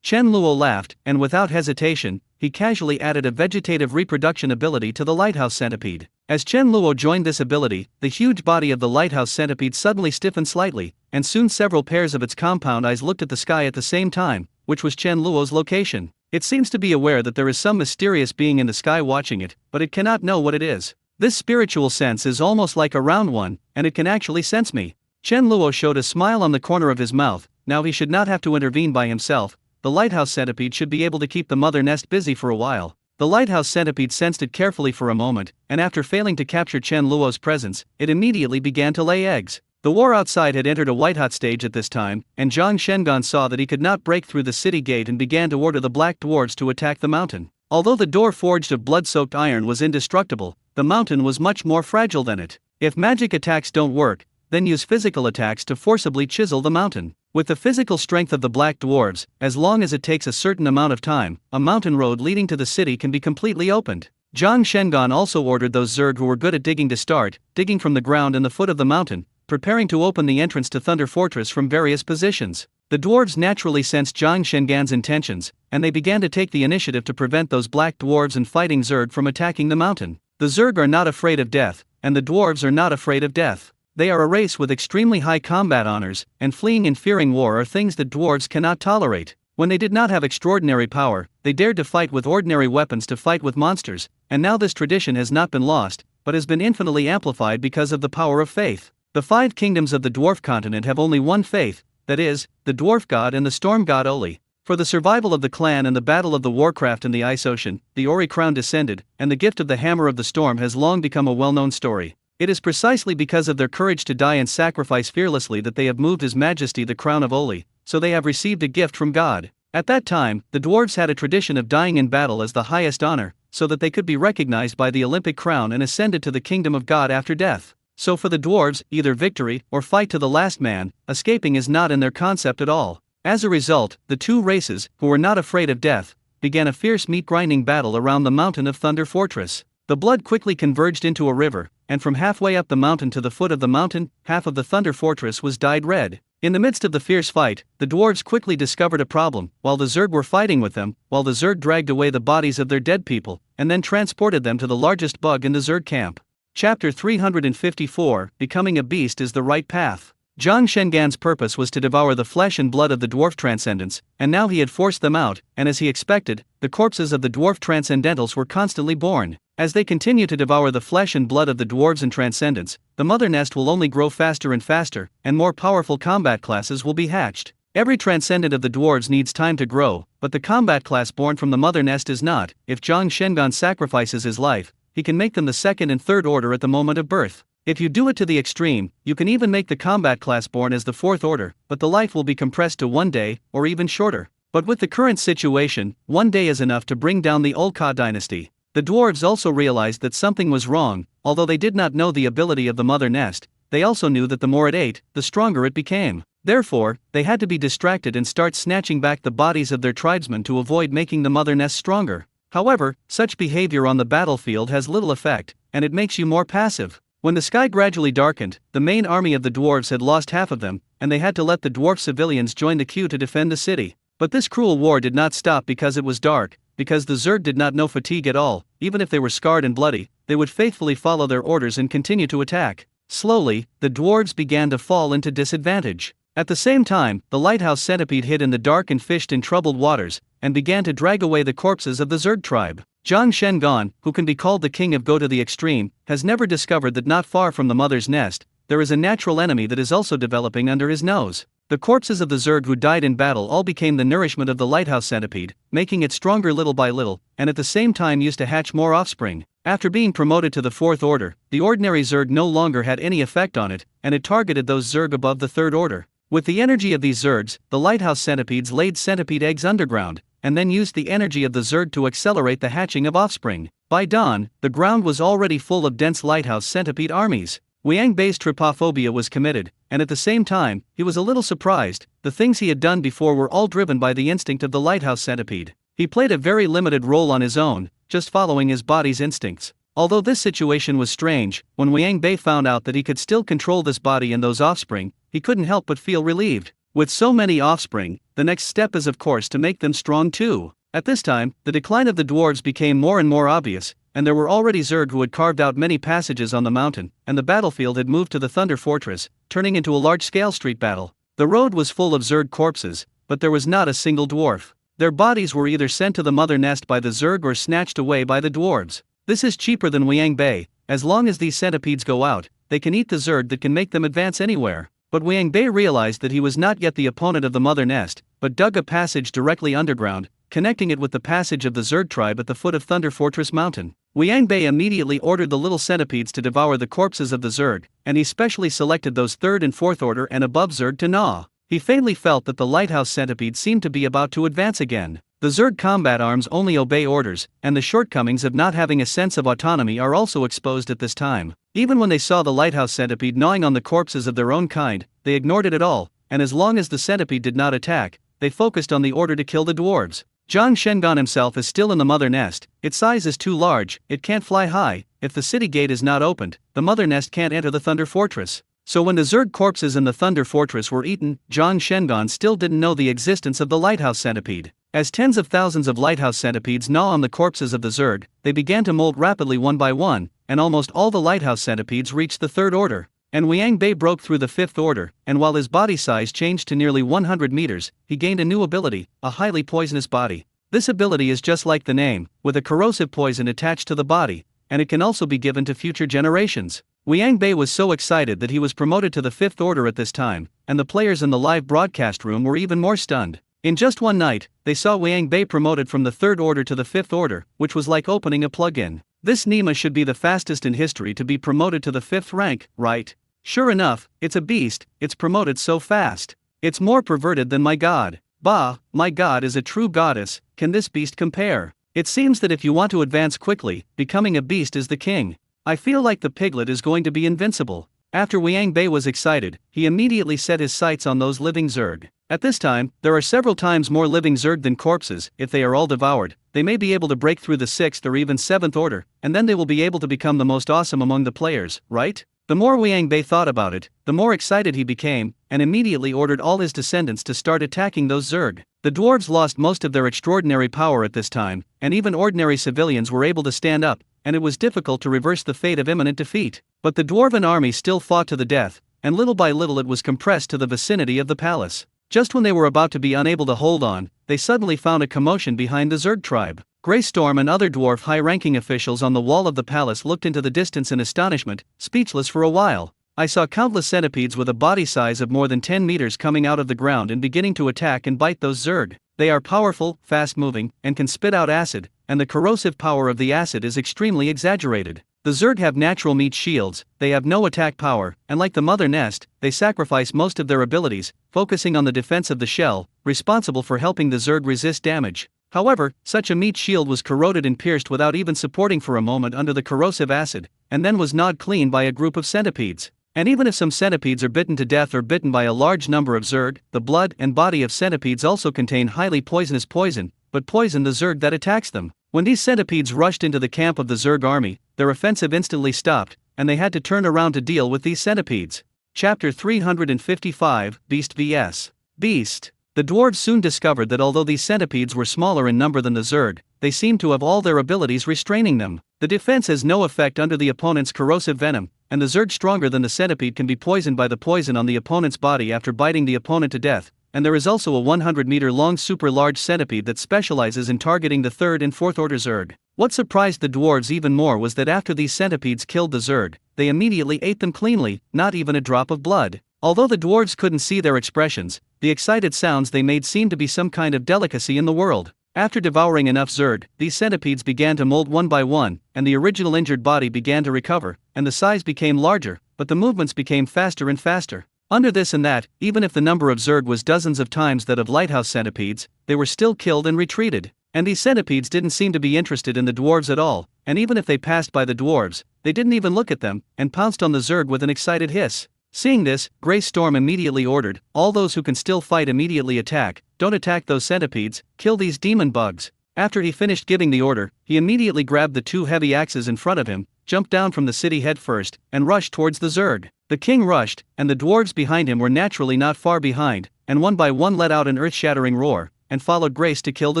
Speaker 1: Chen Luo laughed, and without hesitation, he casually added a vegetative reproduction ability to the lighthouse centipede. As Chen Luo joined this ability, the huge body of the lighthouse centipede suddenly stiffened slightly, and soon several pairs of its compound eyes looked at the sky at the same time, which was Chen Luo's location. It seems to be aware that there is some mysterious being in the sky watching it, but it cannot know what it is. This spiritual sense is almost like a round one, and it can actually sense me. Chen Luo showed a smile on the corner of his mouth. Now he should not have to intervene by himself. The lighthouse centipede should be able to keep the mother nest busy for a while. The lighthouse centipede sensed it carefully for a moment, and after failing to capture Chen Luo's presence, it immediately began to lay eggs. The war outside had entered a white-hot stage at this time, and Zhang Shengan saw that he could not break through the city gate and began to order the black dwarves to attack the mountain. Although the door forged of blood-soaked iron was indestructible, the mountain was much more fragile than it. If magic attacks don't work, then use physical attacks to forcibly chisel the mountain. With the physical strength of the black dwarves, as long as it takes a certain amount of time, a mountain road leading to the city can be completely opened. Zhang Shengan also ordered those Zerg who were good at digging to start digging from the ground in the foot of the mountain, preparing to open the entrance to Thunder Fortress from various positions. The dwarves naturally sensed Zhang Shengan's intentions, and they began to take the initiative to prevent those black dwarves and fighting Zerg from attacking the mountain. The Zerg are not afraid of death, and the dwarves are not afraid of death. They are a race with extremely high combat honors, and fleeing and fearing war are things that dwarves cannot tolerate. When they did not have extraordinary power, they dared to fight with ordinary weapons to fight with monsters, and now this tradition has not been lost, but has been infinitely amplified because of the power of faith. The 5 kingdoms of the dwarf continent have only one faith, that is, the dwarf god and the storm god Oli. For the survival of the clan and the battle of the Warcraft in the Ice Ocean, the Ori crown descended, and the gift of the Hammer of the Storm has long become a well-known story. It is precisely because of their courage to die and sacrifice fearlessly that they have moved His Majesty the crown of Oli, so they have received a gift from God. At that time, the dwarves had a tradition of dying in battle as the highest honor, so that they could be recognized by the Olympic crown and ascended to the kingdom of God after death. So for the dwarves, either victory or fight to the last man, escaping is not in their concept at all. As a result, the two races, who were not afraid of death, began a fierce meat-grinding battle around the mountain of Thunder Fortress. The blood quickly converged into a river, and from halfway up the mountain to the foot of the mountain, half of the Thunder Fortress was dyed red. In the midst of the fierce fight, the dwarves quickly discovered a problem. While the Zerg were fighting with them, while the Zerg dragged away the bodies of their dead people, and then transported them to the largest bug in the Zerg camp. Chapter 354, Becoming a Beast is the Right Path. Zhang Shengan's purpose was to devour the flesh and blood of the dwarf transcendents, and now he had forced them out, and as he expected, the corpses of the dwarf transcendentals were constantly born. As they continue to devour the flesh and blood of the dwarves and transcendents, the mother nest will only grow faster and faster, and more powerful combat classes will be hatched. Every transcendent of the dwarves needs time to grow, but the combat class born from the mother nest is not. If Zhang Shengan sacrifices his life, he can make them the second and third order at the moment of birth. If you do it to the extreme, you can even make the combat class born as the fourth order, but the life will be compressed to 1 day, or even shorter. But with the current situation, 1 day is enough to bring down the Olka dynasty. The dwarves also realized that something was wrong. Although they did not know the ability of the mother nest, they also knew that the more it ate, the stronger it became. Therefore, they had to be distracted and start snatching back the bodies of their tribesmen to avoid making the mother nest stronger. However, such behavior on the battlefield has little effect, and it makes you more passive. When the sky gradually darkened, the main army of the dwarves had lost half of them, and they had to let the dwarf civilians join the queue to defend the city. But this cruel war did not stop because it was dark, because the Zerg did not know fatigue at all. Even if they were scarred and bloody, they would faithfully follow their orders and continue to attack. Slowly, the dwarves began to fall into disadvantage. At the same time, the lighthouse centipede hid in the dark and fished in troubled waters, and began to drag away the corpses of the Zerg tribe. Zhang Shengan, who can be called the king of go to the extreme, has never discovered that not far from the mother's nest, there is a natural enemy that is also developing under his nose. The corpses of the Zerg who died in battle all became the nourishment of the lighthouse centipede, making it stronger little by little, and at the same time used to hatch more offspring. After being promoted to the fourth order, the ordinary Zerg no longer had any effect on it, and it targeted those Zerg above the third order. With the energy of these Zergs, the lighthouse centipedes laid centipede eggs underground, and then used the energy of the Zerg to accelerate the hatching of offspring. By dawn, the ground was already full of dense lighthouse centipede armies. Wang Bei's trypophobia was committed, and at the same time, he was a little surprised. The things he had done before were all driven by the instinct of the lighthouse centipede. He played a very limited role on his own, just following his body's instincts. Although this situation was strange, when Wang Bei found out that he could still control this body and those offspring, he couldn't help but feel relieved. With so many offspring, the next step is of course to make them strong too. At this time, the decline of the dwarves became more and more obvious, and there were already Zerg who had carved out many passages on the mountain, and the battlefield had moved to the Thunder Fortress, turning into a large-scale street battle. The road was full of Zerg corpses, but there was not a single dwarf. Their bodies were either sent to the mother nest by the Zerg or snatched away by the dwarves. This is cheaper than Wang Bei. As long as these centipedes go out, they can eat the Zerg that can make them advance anywhere. But Wang Bei realized that he was not yet the opponent of the mother nest, but dug a passage directly underground, connecting it with the passage of the Zerg tribe at the foot of Thunder Fortress Mountain. Liang Bei immediately ordered the little centipedes to devour the corpses of the Zerg, and he specially selected those 3rd and 4th order and above Zerg to gnaw. He faintly felt that the lighthouse centipede seemed to be about to advance again. The Zerg combat arms only obey orders, and the shortcomings of not having a sense of autonomy are also exposed at this time. Even when they saw the lighthouse centipede gnawing on the corpses of their own kind, they ignored it at all, and as long as the centipede did not attack, they focused on the order to kill the dwarves. Zhang Shengan himself is still in the mother nest. Its size is too large, it can't fly high. If the city gate is not opened, the mother nest can't enter the Thunder Fortress. So when the Zerg corpses in the Thunder Fortress were eaten, Zhang Shengan still didn't know the existence of the lighthouse centipede. As tens of thousands of lighthouse centipedes gnaw on the corpses of the Zerg, they began to molt rapidly one by one, and almost all the lighthouse centipedes reached the 3rd order. And Liang Bei broke through the 5th order, and while his body size changed to nearly 100 meters, he gained a new ability, a highly poisonous body. This ability is just like the name, with a corrosive poison attached to the body, and it can also be given to future generations. Liang Bei was so excited that he was promoted to the 5th order at this time, and the players in the live broadcast room were even more stunned. In just one night, they saw Liang Bei promoted from the 3rd order to the 5th order, which was like opening a plug-in. This Nima should be the fastest in history to be promoted to the 5th rank, right? Sure enough, it's a beast, it's promoted so fast. It's more perverted than my god. Bah, my god is a true goddess, can this beast compare? It seems that if you want to advance quickly, becoming a beast is the king. I feel like the piglet is going to be invincible. After Liang Bei was excited, he immediately set his sights on those living Zerg. At this time, there are several times more living Zerg than corpses. If they are all devoured, they may be able to break through the 6th or even 7th order, and then they will be able to become the most awesome among the players, right? The more Liang Bei thought about it, the more excited he became, and immediately ordered all his descendants to start attacking those Zerg. The dwarves lost most of their extraordinary power at this time, and even ordinary civilians were able to stand up, and it was difficult to reverse the fate of imminent defeat. But the dwarven army still fought to the death, and little by little it was compressed to the vicinity of the palace. Just when they were about to be unable to hold on, they suddenly found a commotion behind the Zerg tribe. Greystorm and other dwarf high-ranking officials on the wall of the palace looked into the distance in astonishment, speechless for a while. I saw countless centipedes with a body size of more than 10 meters coming out of the ground and beginning to attack and bite those Zerg. They are powerful, fast-moving, and can spit out acid, and the corrosive power of the acid is extremely exaggerated. The Zerg have natural meat shields, they have no attack power, and like the mother nest, they sacrifice most of their abilities, focusing on the defense of the shell, responsible for helping the Zerg resist damage. However, such a meat shield was corroded and pierced without even supporting for a moment under the corrosive acid, and then was gnawed clean by a group of centipedes. And even if some centipedes are bitten to death or bitten by a large number of Zerg, the blood and body of centipedes also contain highly poisonous poison, but poison the Zerg that attacks them. When these centipedes rushed into the camp of the Zerg army, their offensive instantly stopped, and they had to turn around to deal with these centipedes. Chapter 355, Beast vs. Beast. The dwarves soon discovered that although these centipedes were smaller in number than the Zerg, they seemed to have all their abilities restraining them. The defense has no effect under the opponent's corrosive venom, and the Zerg stronger than the centipede can be poisoned by the poison on the opponent's body after biting the opponent to death, and there is also a 100-meter-long super-large centipede that specializes in targeting the 3rd and 4th order Zerg. What surprised the dwarves even more was that after these centipedes killed the Zerg, they immediately ate them cleanly, not even a drop of blood. Although the dwarves couldn't see their expressions, the excited sounds they made seemed to be some kind of delicacy in the world. After devouring enough Zerg, these centipedes began to mold one by one, and the original injured body began to recover, and the size became larger, but the movements became faster and faster. Under this and that, even if the number of Zerg was dozens of times that of lighthouse centipedes, they were still killed and retreated. And these centipedes didn't seem to be interested in the dwarves at all, and even if they passed by the dwarves, they didn't even look at them, and pounced on the Zerg with an excited hiss. Seeing this, Greystorm immediately ordered, all those who can still fight immediately attack, don't attack those centipedes, kill these demon bugs. After he finished giving the order, he immediately grabbed the 2 heavy axes in front of him, jumped down from the city head first, and rushed towards the Zerg. The king rushed, and the dwarves behind him were naturally not far behind, and one by one let out an earth-shattering roar, and followed Grace to kill the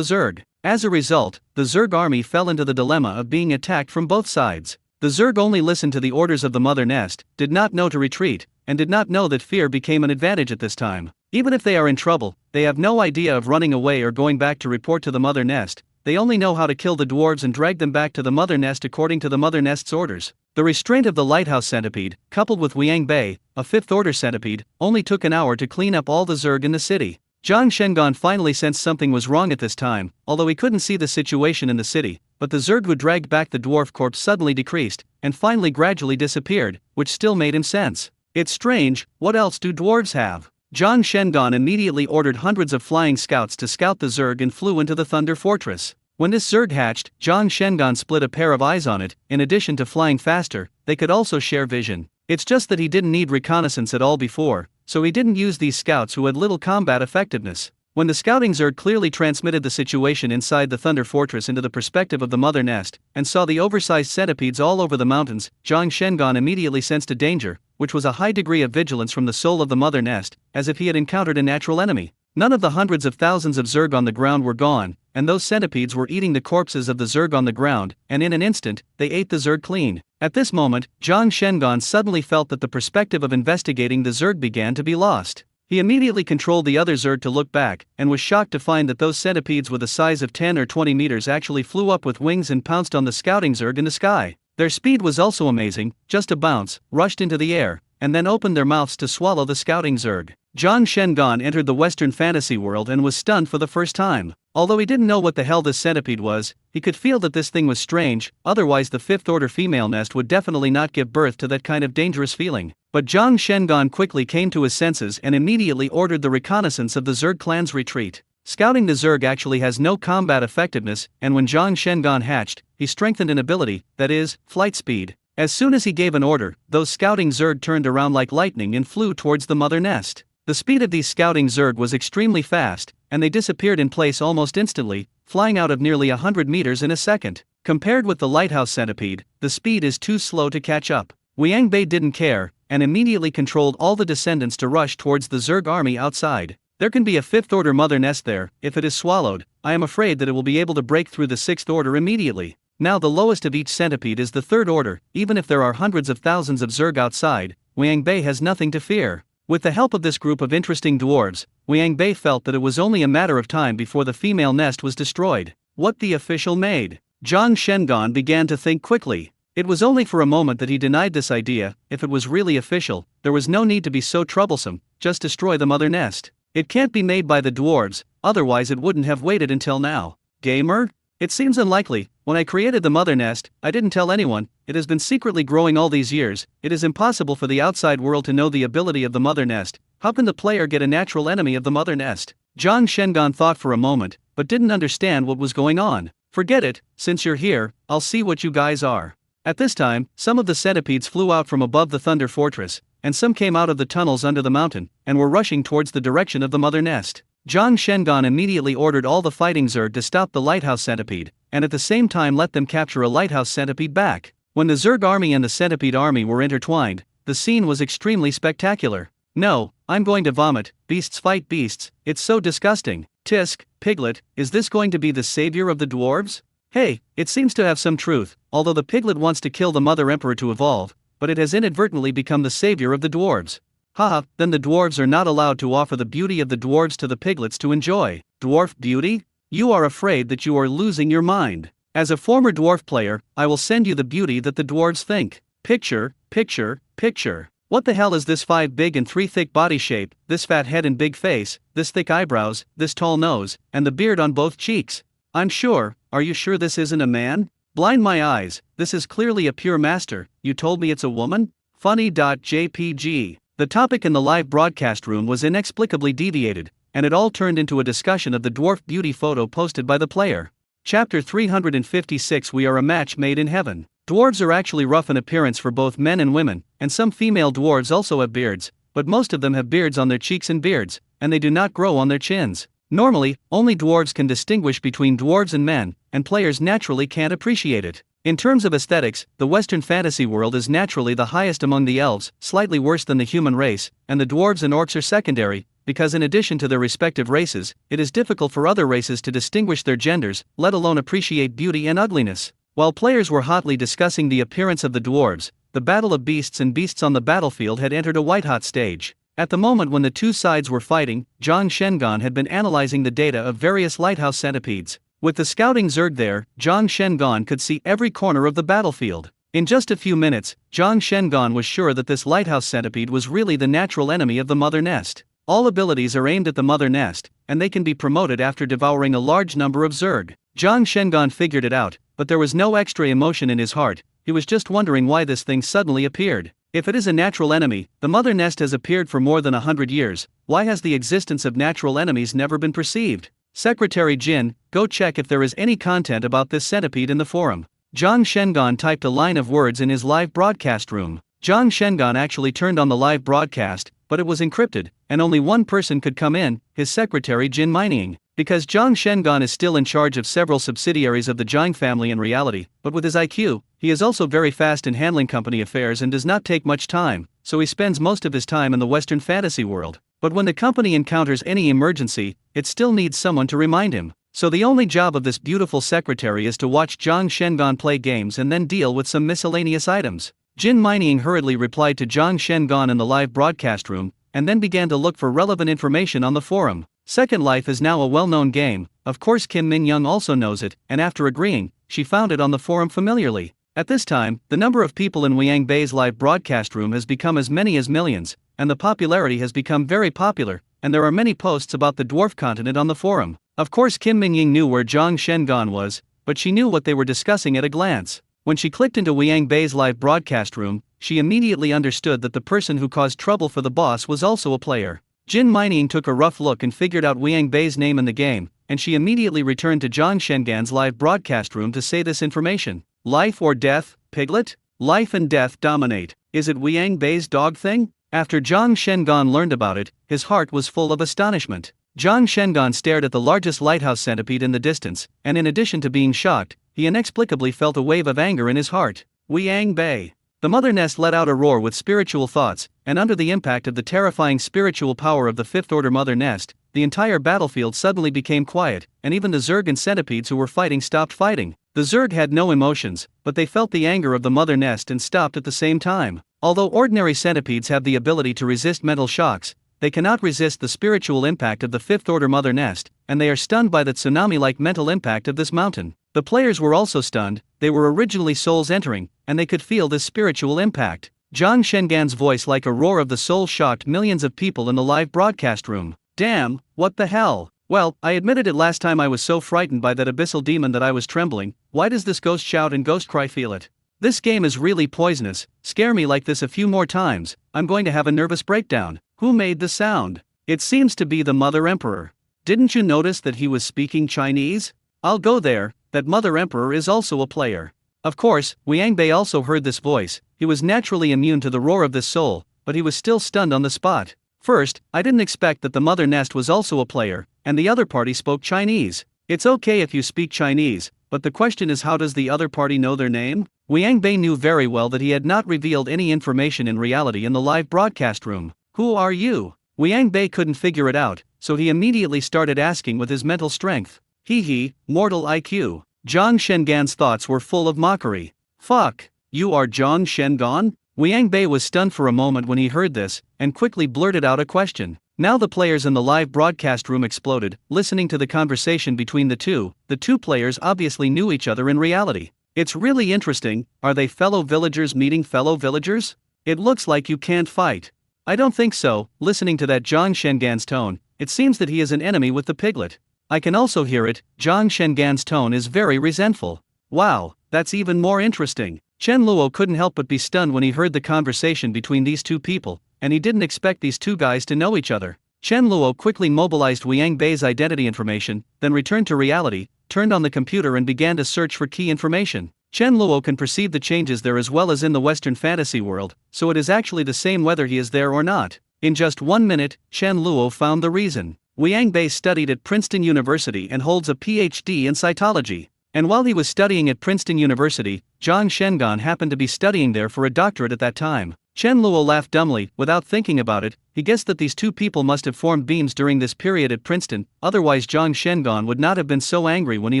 Speaker 1: Zerg. As a result, the Zerg army fell into the dilemma of being attacked from both sides. The Zerg only listened to the orders of the mother nest, did not know to retreat, and did not know that fear became an advantage at this time. Even if they are in trouble, they have no idea of running away or going back to report to the mother nest, they only know how to kill the dwarves and drag them back to the mother nest according to the mother nest's orders. The restraint of the lighthouse centipede, coupled with Liang Bei, a 5th order centipede, only took an hour to clean up all the Zerg in the city. Zhang Shengan finally sensed something was wrong at this time, although he couldn't see the situation in the city, but the Zerg who dragged back the dwarf corpse suddenly decreased, and finally gradually disappeared, which still made him sense. It's strange, what else do dwarves have? Zhang Shengan immediately ordered hundreds of flying scouts to scout the Zerg and flew into the Thunder Fortress. When this Zerg hatched, Zhang Shengan split a pair of eyes on it. In addition to flying faster, they could also share vision. It's just that he didn't need reconnaissance at all before, so he didn't use these scouts who had little combat effectiveness. When the scouting Zerg clearly transmitted the situation inside the Thunder Fortress into the perspective of the mother nest, and saw the oversized centipedes all over the mountains, Zhang Shengan immediately sensed a danger, which was a high degree of vigilance from the soul of the mother nest, as if he had encountered a natural enemy. None of the hundreds of thousands of Zerg on the ground were gone, and those centipedes were eating the corpses of the Zerg on the ground, and in an instant, they ate the Zerg clean. At this moment, Zhang Shengan suddenly felt that the perspective of investigating the Zerg began to be lost. He immediately controlled the other Zerg to look back, and was shocked to find that those centipedes with a size of 10 or 20 meters actually flew up with wings and pounced on the scouting Zerg in the sky. Their speed was also amazing, just a bounce, rushed into the air, and then opened their mouths to swallow the scouting Zerg. Zhang Shengan entered the Western fantasy world and was stunned for the first time. Although he didn't know what the hell this centipede was, he could feel that this thing was strange, otherwise the fifth-order female nest would definitely not give birth to that kind of dangerous feeling. But Zhang Shengan quickly came to his senses and immediately ordered the reconnaissance of the Zerg clan's retreat. Scouting the Zerg actually has no combat effectiveness, and when Zhang Shengan hatched, he strengthened an ability, that is, flight speed. As soon as he gave an order, those scouting Zerg turned around like lightning and flew towards the mother nest. The speed of these scouting Zerg was extremely fast, and they disappeared in place almost instantly, flying out of nearly 100 meters in a second. Compared with the lighthouse centipede, the speed is too slow to catch up. Liang Bei didn't care, and immediately controlled all the descendants to rush towards the Zerg army outside. There can be a fifth-order mother nest there. If it is swallowed, I am afraid that it will be able to break through the sixth order immediately. Now the lowest of each centipede is the third order. Even if there are hundreds of thousands of Zerg outside, Liang Bei has nothing to fear. With the help of this group of interesting dwarves, Liang Bei felt that it was only a matter of time before the female nest was destroyed. What the official made? Zhang Shengan began to think quickly. It was only for a moment that he denied this idea. If it was really official, there was no need to be so troublesome, just destroy the mother nest. It can't be made by the dwarves, otherwise it wouldn't have waited until now. Gamer? It seems unlikely. When I created the mother nest, I didn't tell anyone. It has been secretly growing all these years. It is impossible for the outside world to know the ability of the mother nest. How can the player get a natural enemy of the mother nest? Zhang Shengan thought for a moment, but didn't understand what was going on. Forget it, since you're here, I'll see what you guys are. At this time, some of the centipedes flew out from above the Thunder Fortress, and some came out of the tunnels under the mountain, and were rushing towards the direction of the mother nest. Zhang Shengan immediately ordered all the fighting Zerg to stop the lighthouse centipede, and at the same time let them capture a lighthouse centipede back. When the Zerg army and the centipede army were intertwined, the scene was extremely spectacular. No, I'm going to vomit. Beasts fight beasts, it's so disgusting. Tisk, Piglet, is this going to be the savior of the dwarves? Hey, it seems to have some truth, although the Piglet wants to kill the Mother Emperor to evolve, but it has inadvertently become the savior of the dwarves. Haha, then the dwarves are not allowed to offer the beauty of the dwarves to the piglets to enjoy. Dwarf beauty? You are afraid that you are losing your mind. As a former dwarf player, I will send you the beauty that the dwarves think. Picture, picture, picture. What the hell is this 5 big and 3 thick body shape, this fat head and big face, this thick eyebrows, this tall nose, and the beard on both cheeks? I'm sure, are you sure this isn't a man? Blind my eyes, this is clearly a pure master. You told me it's a woman? Funny.jpg. The topic in the live broadcast room was inexplicably deviated, and it all turned into a discussion of the dwarf beauty photo posted by the player. Chapter 356. We are a match made in heaven. Dwarves are actually rough in appearance for both men and women, and some female dwarves also have beards, but most of them have beards on their cheeks and beards, and they do not grow on their chins. Normally, only dwarves can distinguish between dwarves and men, and players naturally can't appreciate it. In terms of aesthetics, the Western fantasy world is naturally the highest among the elves, slightly worse than the human race, and the dwarves and orcs are secondary, because in addition to their respective races, it is difficult for other races to distinguish their genders, let alone appreciate beauty and ugliness. While players were hotly discussing the appearance of the dwarves, the battle of beasts and beasts on the battlefield had entered a white-hot stage. At the moment when the two sides were fighting, Zhang Shengan had been analyzing the data of various lighthouse centipedes. With the scouting Zerg there, Zhang Shengan could see every corner of the battlefield. In just a few minutes, Zhang Shengan was sure that this lighthouse centipede was really the natural enemy of the mother nest. All abilities are aimed at the mother nest, and they can be promoted after devouring a large number of Zerg. Zhang Shengan figured it out, but there was no extra emotion in his heart. He was just wondering why this thing suddenly appeared. If it is a natural enemy, the mother nest has appeared for more than 100 years, why has the existence of natural enemies never been perceived? Secretary Jin, go check if there is any content about this centipede in the forum. Zhang Shengan typed a line of words in his live broadcast room. Zhang Shengan actually turned on the live broadcast, but it was encrypted, and only one person could come in, his secretary Jin Mining. Because Zhang Shengan is still in charge of several subsidiaries of the Zhang family in reality, but with his IQ, he is also very fast in handling company affairs and does not take much time, so he spends most of his time in the Western fantasy world. But when the company encounters any emergency, it still needs someone to remind him. So the only job of this beautiful secretary is to watch Zhang Shengan play games and then deal with some miscellaneous items. Jin Mining hurriedly replied to Zhang Shengan in the live broadcast room, and then began to look for relevant information on the forum. Second Life is now a well-known game, of course Kim Min-young also knows it, and after agreeing, she found it on the forum familiarly. At this time, the number of people in Liang Bei's live broadcast room has become as many as millions, and the popularity has become very popular, and there are many posts about the dwarf continent on the forum. Of course Kim Min-young knew where Zhang Shengan was, but she knew what they were discussing at a glance. When she clicked into Liang Bei's live broadcast room, she immediately understood that the person who caused trouble for the boss was also a player. Jin Mining took a rough look and figured out Liang Bei's name in the game, and she immediately returned to Zhang Shengan's live broadcast room to say this information. Life or death, Piglet? Life and death dominate. Is it Liang Bei's dog thing? After Zhang Shengan learned about it, his heart was full of astonishment. Zhang Shengan stared at the largest lighthouse centipede in the distance, and in addition to being shocked, he inexplicably felt a wave of anger in his heart. Liang Bei. The mother nest let out a roar with spiritual thoughts, and under the impact of the terrifying spiritual power of the Fifth Order mother nest, the entire battlefield suddenly became quiet, and even the Zerg and centipedes who were fighting stopped fighting. The Zerg had no emotions, but they felt the anger of the mother nest and stopped at the same time. Although ordinary centipedes have the ability to resist mental shocks, they cannot resist the spiritual impact of the Fifth Order mother nest, and they are stunned by the tsunami-like mental impact of this mountain. The players were also stunned. They were originally souls entering, and they could feel this spiritual impact. Zhang Shengan's voice like a roar of the soul shocked millions of people in the live broadcast room. Damn, what the hell? Well, I admitted it last time I was so frightened by that abyssal demon that I was trembling. Why does this ghost shout and ghost cry feel it? This game is really poisonous. Scare me like this a few more times. I'm going to have a nervous breakdown. Who made the sound? It seems to be the Mother Emperor. Didn't you notice that he was speaking Chinese? I'll go there. That Mother Emperor is also a player. Of course, Liang Bei also heard this voice. He was naturally immune to the roar of this soul, but he was still stunned on the spot. First, I didn't expect that the mother nest was also a player, and the other party spoke Chinese. It's okay if you speak Chinese, but the question is, how does the other party know their name? Liang Bei knew very well that he had not revealed any information in reality in the live broadcast room. Who are you? Liang Bei couldn't figure it out, so he immediately started asking with his mental strength. Hee, mortal IQ. Zhang Shengan's thoughts were full of mockery. Fuck, you are Zhang Shengan? Liang Bei was stunned for a moment when he heard this, and quickly blurted out a question. Now the players in the live broadcast room exploded, listening to the conversation between the two. The two players obviously knew each other in reality. It's really interesting. Are they fellow villagers meeting fellow villagers? It looks like you can't fight. I don't think so. Listening to that Zhang Shengan's tone, it seems that he is an enemy with the piglet. I can also hear it. Zhang Shengan's tone is very resentful. Wow, that's even more interesting. Chen Luo couldn't help but be stunned when he heard the conversation between these two people, and he didn't expect these two guys to know each other. Chen Luo quickly mobilized Liang Bei's identity information, then returned to reality, turned on the computer and began to search for key information. Chen Luo can perceive the changes there as well as in the Western fantasy world, so it is actually the same whether he is there or not. In just 1 minute, Chen Luo found the reason. Liang Bei studied at Princeton University and holds a PhD in cytology. And while he was studying at Princeton University, Zhang Shengan happened to be studying there for a doctorate at that time. Chen Luo laughed dumbly. Without thinking about it, he guessed that these two people must have formed beams during this period at Princeton, otherwise Zhang Shengan would not have been so angry when he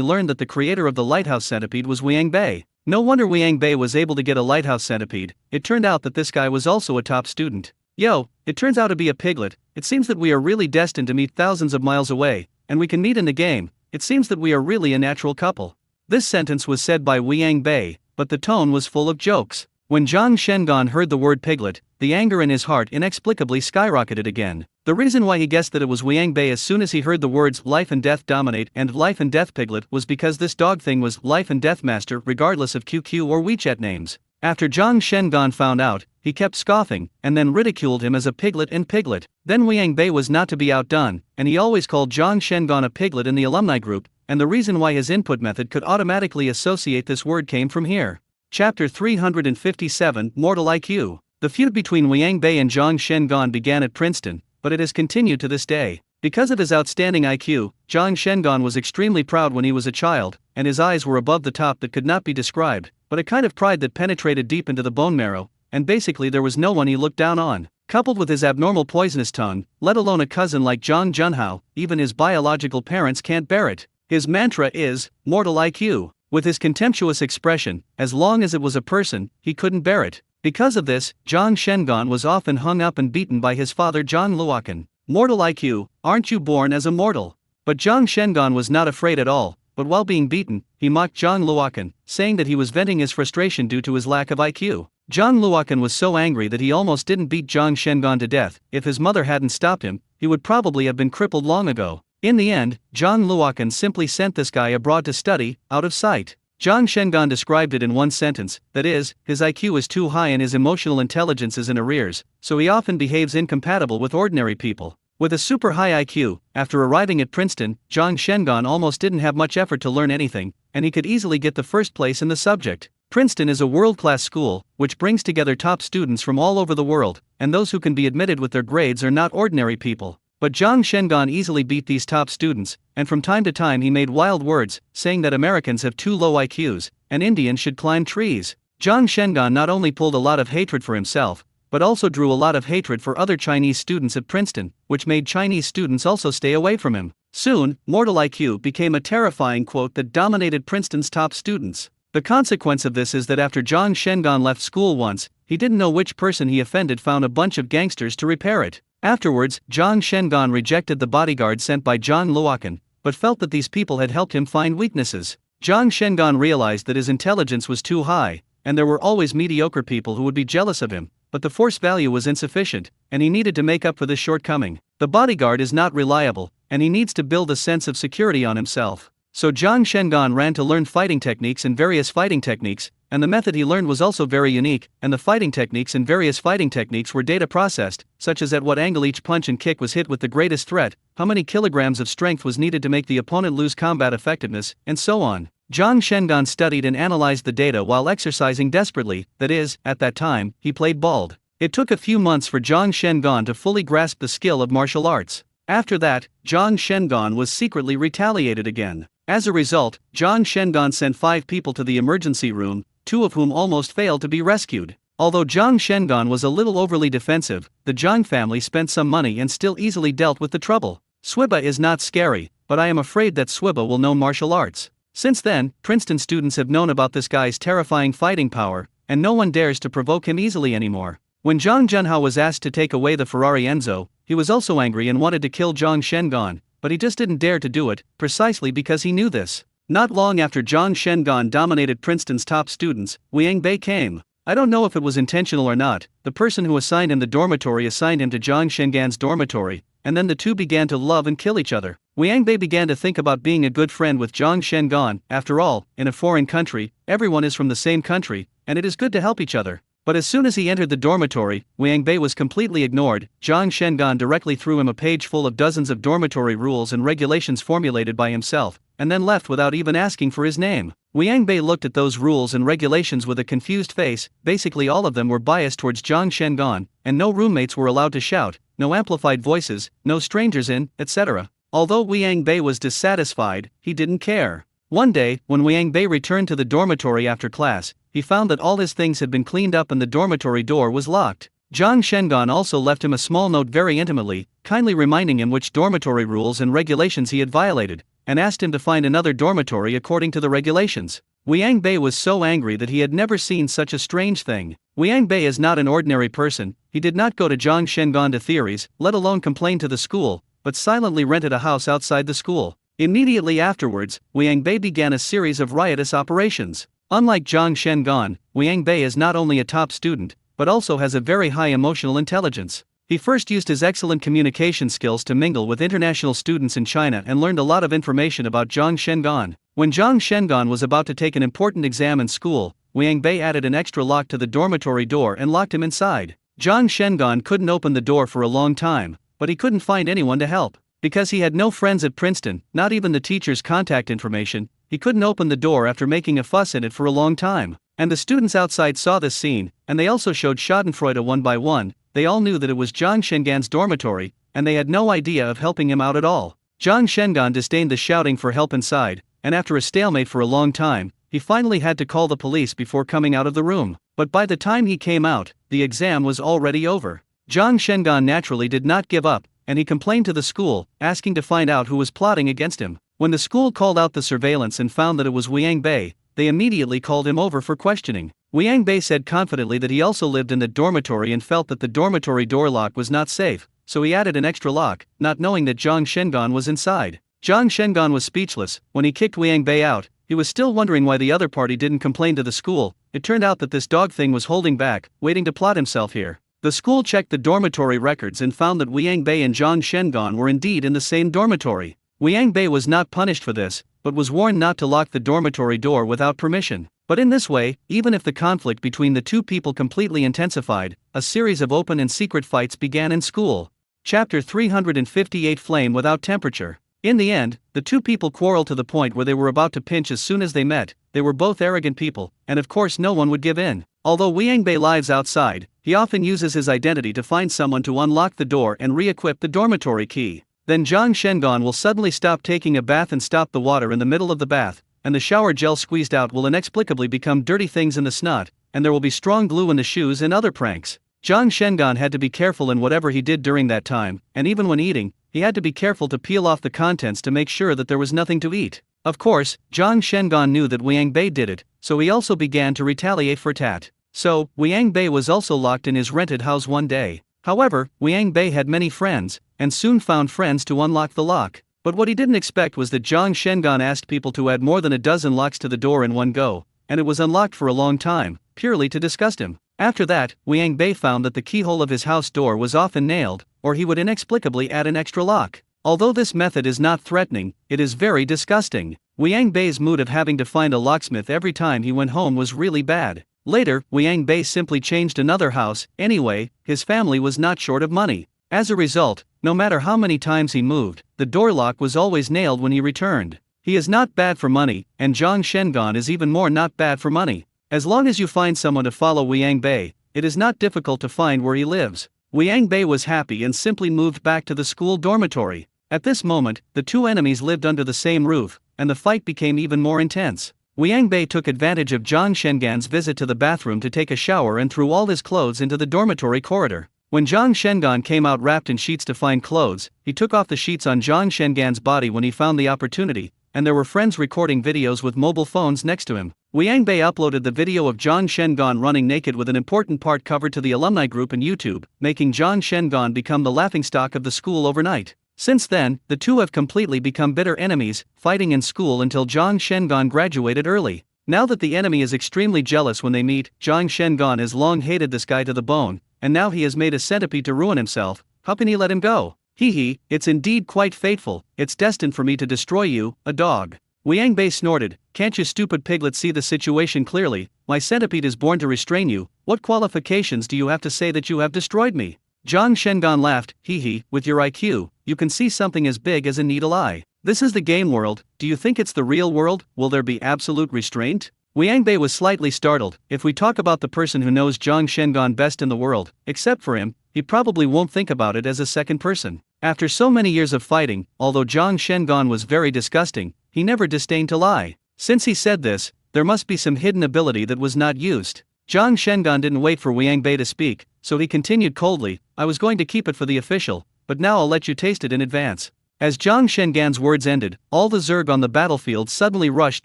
Speaker 1: learned that the creator of the lighthouse centipede was Liang Bei. No wonder Liang Bei was able to get a lighthouse centipede. It turned out that this guy was also a top student. Yo, it turns out to be a piglet. It seems that we are really destined to meet thousands of miles away, and we can meet in the game. It seems that we are really a natural couple. This sentence was said by Liang Bei, but the tone was full of jokes. When Zhang Shengan heard the word piglet, the anger in his heart inexplicably skyrocketed again. The reason why he guessed that it was Wang Bei as soon as he heard the words life and death dominate and life and death piglet was because this dog thing was life and death master regardless of QQ or WeChat names. After Zhang Shengan found out, he kept scoffing, and then ridiculed him as a piglet and piglet. Then Wang Bei was not to be outdone, and he always called Zhang Shengan a piglet in the alumni group, and the reason why his input method could automatically associate this word came from here. Chapter 357 Mortal IQ. The feud between Wang Bei and Zhang Shengan began at Princeton, but it has continued to this day. Because of his outstanding IQ, Zhang Shengan was extremely proud when he was a child, and his eyes were above the top that could not be described, but a kind of pride that penetrated deep into the bone marrow, and basically there was no one he looked down on. Coupled with his abnormal poisonous tongue, let alone a cousin like Zhang Junhao, even his biological parents can't bear it. His mantra is, mortal IQ. With his contemptuous expression, as long as it was a person, he couldn't bear it. Because of this, Zhang Shengan was often hung up and beaten by his father Zhang Luokan. Mortal IQ, aren't you born as a mortal? But Zhang Shengan was not afraid at all, but while being beaten, he mocked Zhang Luokan, saying that he was venting his frustration due to his lack of IQ. Zhang Luokan was so angry that he almost didn't beat Zhang Shengan to death. If his mother hadn't stopped him, he would probably have been crippled long ago. In the end, Zhang Luokan simply sent this guy abroad to study, out of sight. Zhang Shengan described it in one sentence, that is, his IQ is too high and his emotional intelligence is in arrears, so he often behaves incompatible with ordinary people. With a super high IQ, after arriving at Princeton, Zhang Shengan almost didn't have much effort to learn anything, and he could easily get the first place in the subject. Princeton is a world-class school, which brings together top students from all over the world, and those who can be admitted with their grades are not ordinary people. But Zhang Shengan easily beat these top students, and from time to time he made wild words, saying that Americans have too low IQs, and Indians should climb trees. Zhang Shengan not only pulled a lot of hatred for himself, but also drew a lot of hatred for other Chinese students at Princeton, which made Chinese students also stay away from him. Soon, mortal IQ became a terrifying quote that dominated Princeton's top students. The consequence of this is that after Zhang Shengan left school once, he didn't know which person he offended found a bunch of gangsters to repair it. Afterwards, Zhang Shengan rejected the bodyguard sent by Zhang Luokan, but felt that these people had helped him find weaknesses. Zhang Shengan realized that his intelligence was too high, and there were always mediocre people who would be jealous of him, but the force value was insufficient, and he needed to make up for this shortcoming. The bodyguard is not reliable, and he needs to build a sense of security on himself. So Zhang Shengan ran to learn fighting techniques and various fighting techniques, and the method he learned was also very unique, and the fighting techniques and various fighting techniques were data processed, such as at what angle each punch and kick was hit with the greatest threat, how many kilograms of strength was needed to make the opponent lose combat effectiveness, and so on. Zhang Shengan studied and analyzed the data while exercising desperately, that is, at that time, he played bald. It took a few months for Zhang Shengan to fully grasp the skill of martial arts. After that, Zhang Shengan was secretly retaliated again. As a result, Zhang Shengan sent 5 people to the emergency room, 2 of whom almost failed to be rescued. Although Zhang Shengan was a little overly defensive, the Zhang family spent some money and still easily dealt with the trouble. Swiba is not scary, but I am afraid that Swiba will know martial arts. Since then, Princeton students have known about this guy's terrifying fighting power, and no one dares to provoke him easily anymore. When Zhang Junhao was asked to take away the Ferrari Enzo, he was also angry and wanted to kill Zhang Shengan, but he just didn't dare to do it, precisely because he knew this. Not long after Zhang Shengan dominated Princeton's top students, Wang Bei came. I don't know if it was intentional or not. The person who assigned him the dormitory assigned him to Zhang Shengan's dormitory, and then the two began to love and kill each other. Wang Bei began to think about being a good friend with Zhang Shengan. After all, in a foreign country, everyone is from the same country, and it is good to help each other. But as soon as he entered the dormitory, Wang Bei was completely ignored. Zhang Shengan directly threw him a page full of dozens of dormitory rules and regulations formulated by himself, and then left without even asking for his name. Wang Bei looked at those rules and regulations with a confused face. Basically all of them were biased towards Zhang Shengan, and no roommates were allowed to shout, no amplified voices, no strangers in, etc. Although Wang Bei was dissatisfied, he didn't care. One day, when Wang Bei returned to the dormitory after class, he found that all his things had been cleaned up and the dormitory door was locked. Zhang Shengan also left him a small note very intimately, kindly reminding him which dormitory rules and regulations he had violated, and asked him to find another dormitory according to the regulations. Wang Bei was so angry that he had never seen such a strange thing. Wang Bei is not an ordinary person. He did not go to Zhang Shengan to theories, let alone complain to the school, but silently rented a house outside the school. Immediately afterwards, Wang Bei began a series of riotous operations. Unlike Zhang Shengan, Wang Bei is not only a top student, but also has a very high emotional intelligence. He first used his excellent communication skills to mingle with international students in China and learned a lot of information about Zhang Shengan. When Zhang Shengan was about to take an important exam in school, Wang Bei added an extra lock to the dormitory door and locked him inside. Zhang Shengan couldn't open the door for a long time, but he couldn't find anyone to help. Because he had no friends at Princeton, not even the teacher's contact information, he couldn't open the door after making a fuss in it for a long time. And the students outside saw this scene, and they also showed Schadenfreude one by one. They all knew that it was Zhang Shengan's dormitory, and they had no idea of helping him out at all. Zhang Shengan disdained the shouting for help inside, and after a stalemate for a long time, he finally had to call the police before coming out of the room. But by the time he came out, the exam was already over. Zhang Shengan naturally did not give up, and he complained to the school, asking to find out who was plotting against him. When the school called out the surveillance and found that it was Wang Bei, they immediately called him over for questioning. Wang Bei said confidently that he also lived in the dormitory and felt that the dormitory door lock was not safe, so he added an extra lock, not knowing that Zhang Shengan was inside. Zhang Shengan was speechless. When he kicked Wang Bei out, he was still wondering why the other party didn't complain to the school. It turned out that this dog thing was holding back, waiting to plot himself here. The school checked the dormitory records and found that Wang Bei and Zhang Shengan were indeed in the same dormitory. Wang Bei was not punished for this, but was warned not to lock the dormitory door without permission. But in this way, even if the conflict between the two people completely intensified, a series of open and secret fights began in school. Chapter 358 Flame Without Temperature. In the end, the two people quarreled to the point where they were about to pinch as soon as they met. They were both arrogant people, and of course no one would give in. Although Wang Bei lives outside, he often uses his identity to find someone to unlock the door and re-equip the dormitory key. Then Zhang Shengan will suddenly stop taking a bath and stop the water in the middle of the bath, and the shower gel squeezed out will inexplicably become dirty things in the snot, and there will be strong glue in the shoes and other pranks. Zhang Shengan had to be careful in whatever he did during that time, and even when eating, he had to be careful to peel off the contents to make sure that there was nothing to eat. Of course, Zhang Shengan knew that Wang Bei did it, so he also began to retaliate for tat. So, Wang Bei was also locked in his rented house one day. However, Wang Bei had many friends, and soon found friends to unlock the lock. But what he didn't expect was that Zhang Shengan asked people to add more than a dozen locks to the door in one go, and it was unlocked for a long time, purely to disgust him. After that, Wang Bei found that the keyhole of his house door was often nailed, or he would inexplicably add an extra lock. Although this method is not threatening, it is very disgusting. Wang Bei's mood of having to find a locksmith every time he went home was really bad. Later, Wang Bei simply changed another house. Anyway, his family was not short of money. As a result, no matter how many times he moved, the door lock was always nailed when he returned. He is not bad for money, and Zhang Shengan is even more not bad for money. As long as you find someone to follow Wang Bei, it is not difficult to find where he lives. Wang Bei was happy and simply moved back to the school dormitory. At this moment, the two enemies lived under the same roof, and the fight became even more intense. Wang Bei took advantage of Zhang Shengan's visit to the bathroom to take a shower and threw all his clothes into the dormitory corridor. When Zhang Shengan came out wrapped in sheets to find clothes, he took off the sheets on Zhang Shengan's body when he found the opportunity, and there were friends recording videos with mobile phones next to him. Wang Bei uploaded the video of Zhang Shengan running naked with an important part covered to the alumni group in YouTube, making Zhang Shengan become the laughingstock of the school overnight. Since then, the two have completely become bitter enemies, fighting in school until Zhang Shengan graduated early. Now that the enemy is extremely jealous when they meet, Zhang Shengan has long hated this guy to the bone, and now he has made a centipede to ruin himself. How can he let him go? Hee, it's indeed quite fateful. It's destined for me to destroy you, a dog. Wang Bei snorted. Can't you stupid piglet see the situation clearly? My centipede is born to restrain you. What qualifications do you have to say that you have destroyed me? Zhang Shengan laughed. Hee, with your IQ, you can see something as big as a needle eye. This is the game world. Do you think it's the real world? Will there be absolute restraint? Wang Bei was slightly startled. If we talk about the person who knows Zhang Shengan best in the world, except for him, he probably won't think about it as a second person. After so many years of fighting, although Zhang Shengan was very disgusting, he never disdained to lie. Since he said this, there must be some hidden ability that was not used. Zhang Shengan didn't wait for Wang Bei to speak, so he continued coldly, I was going to keep it for the official, but now I'll let you taste it in advance. As Zhang Shengan's words ended, all the Zerg on the battlefield suddenly rushed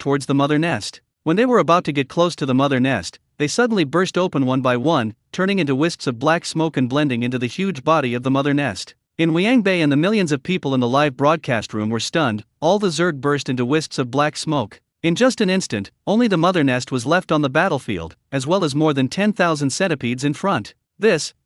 Speaker 1: towards the mother nest. When they were about to get close to the mother nest, they suddenly burst open one by one, turning into wisps of black smoke and blending into the huge body of the mother nest. In Wang Bei and the millions of people in the live broadcast room were stunned. All the Zerg burst into wisps of black smoke. In just an instant, only the mother nest was left on the battlefield, as well as more than 10,000 centipedes in front.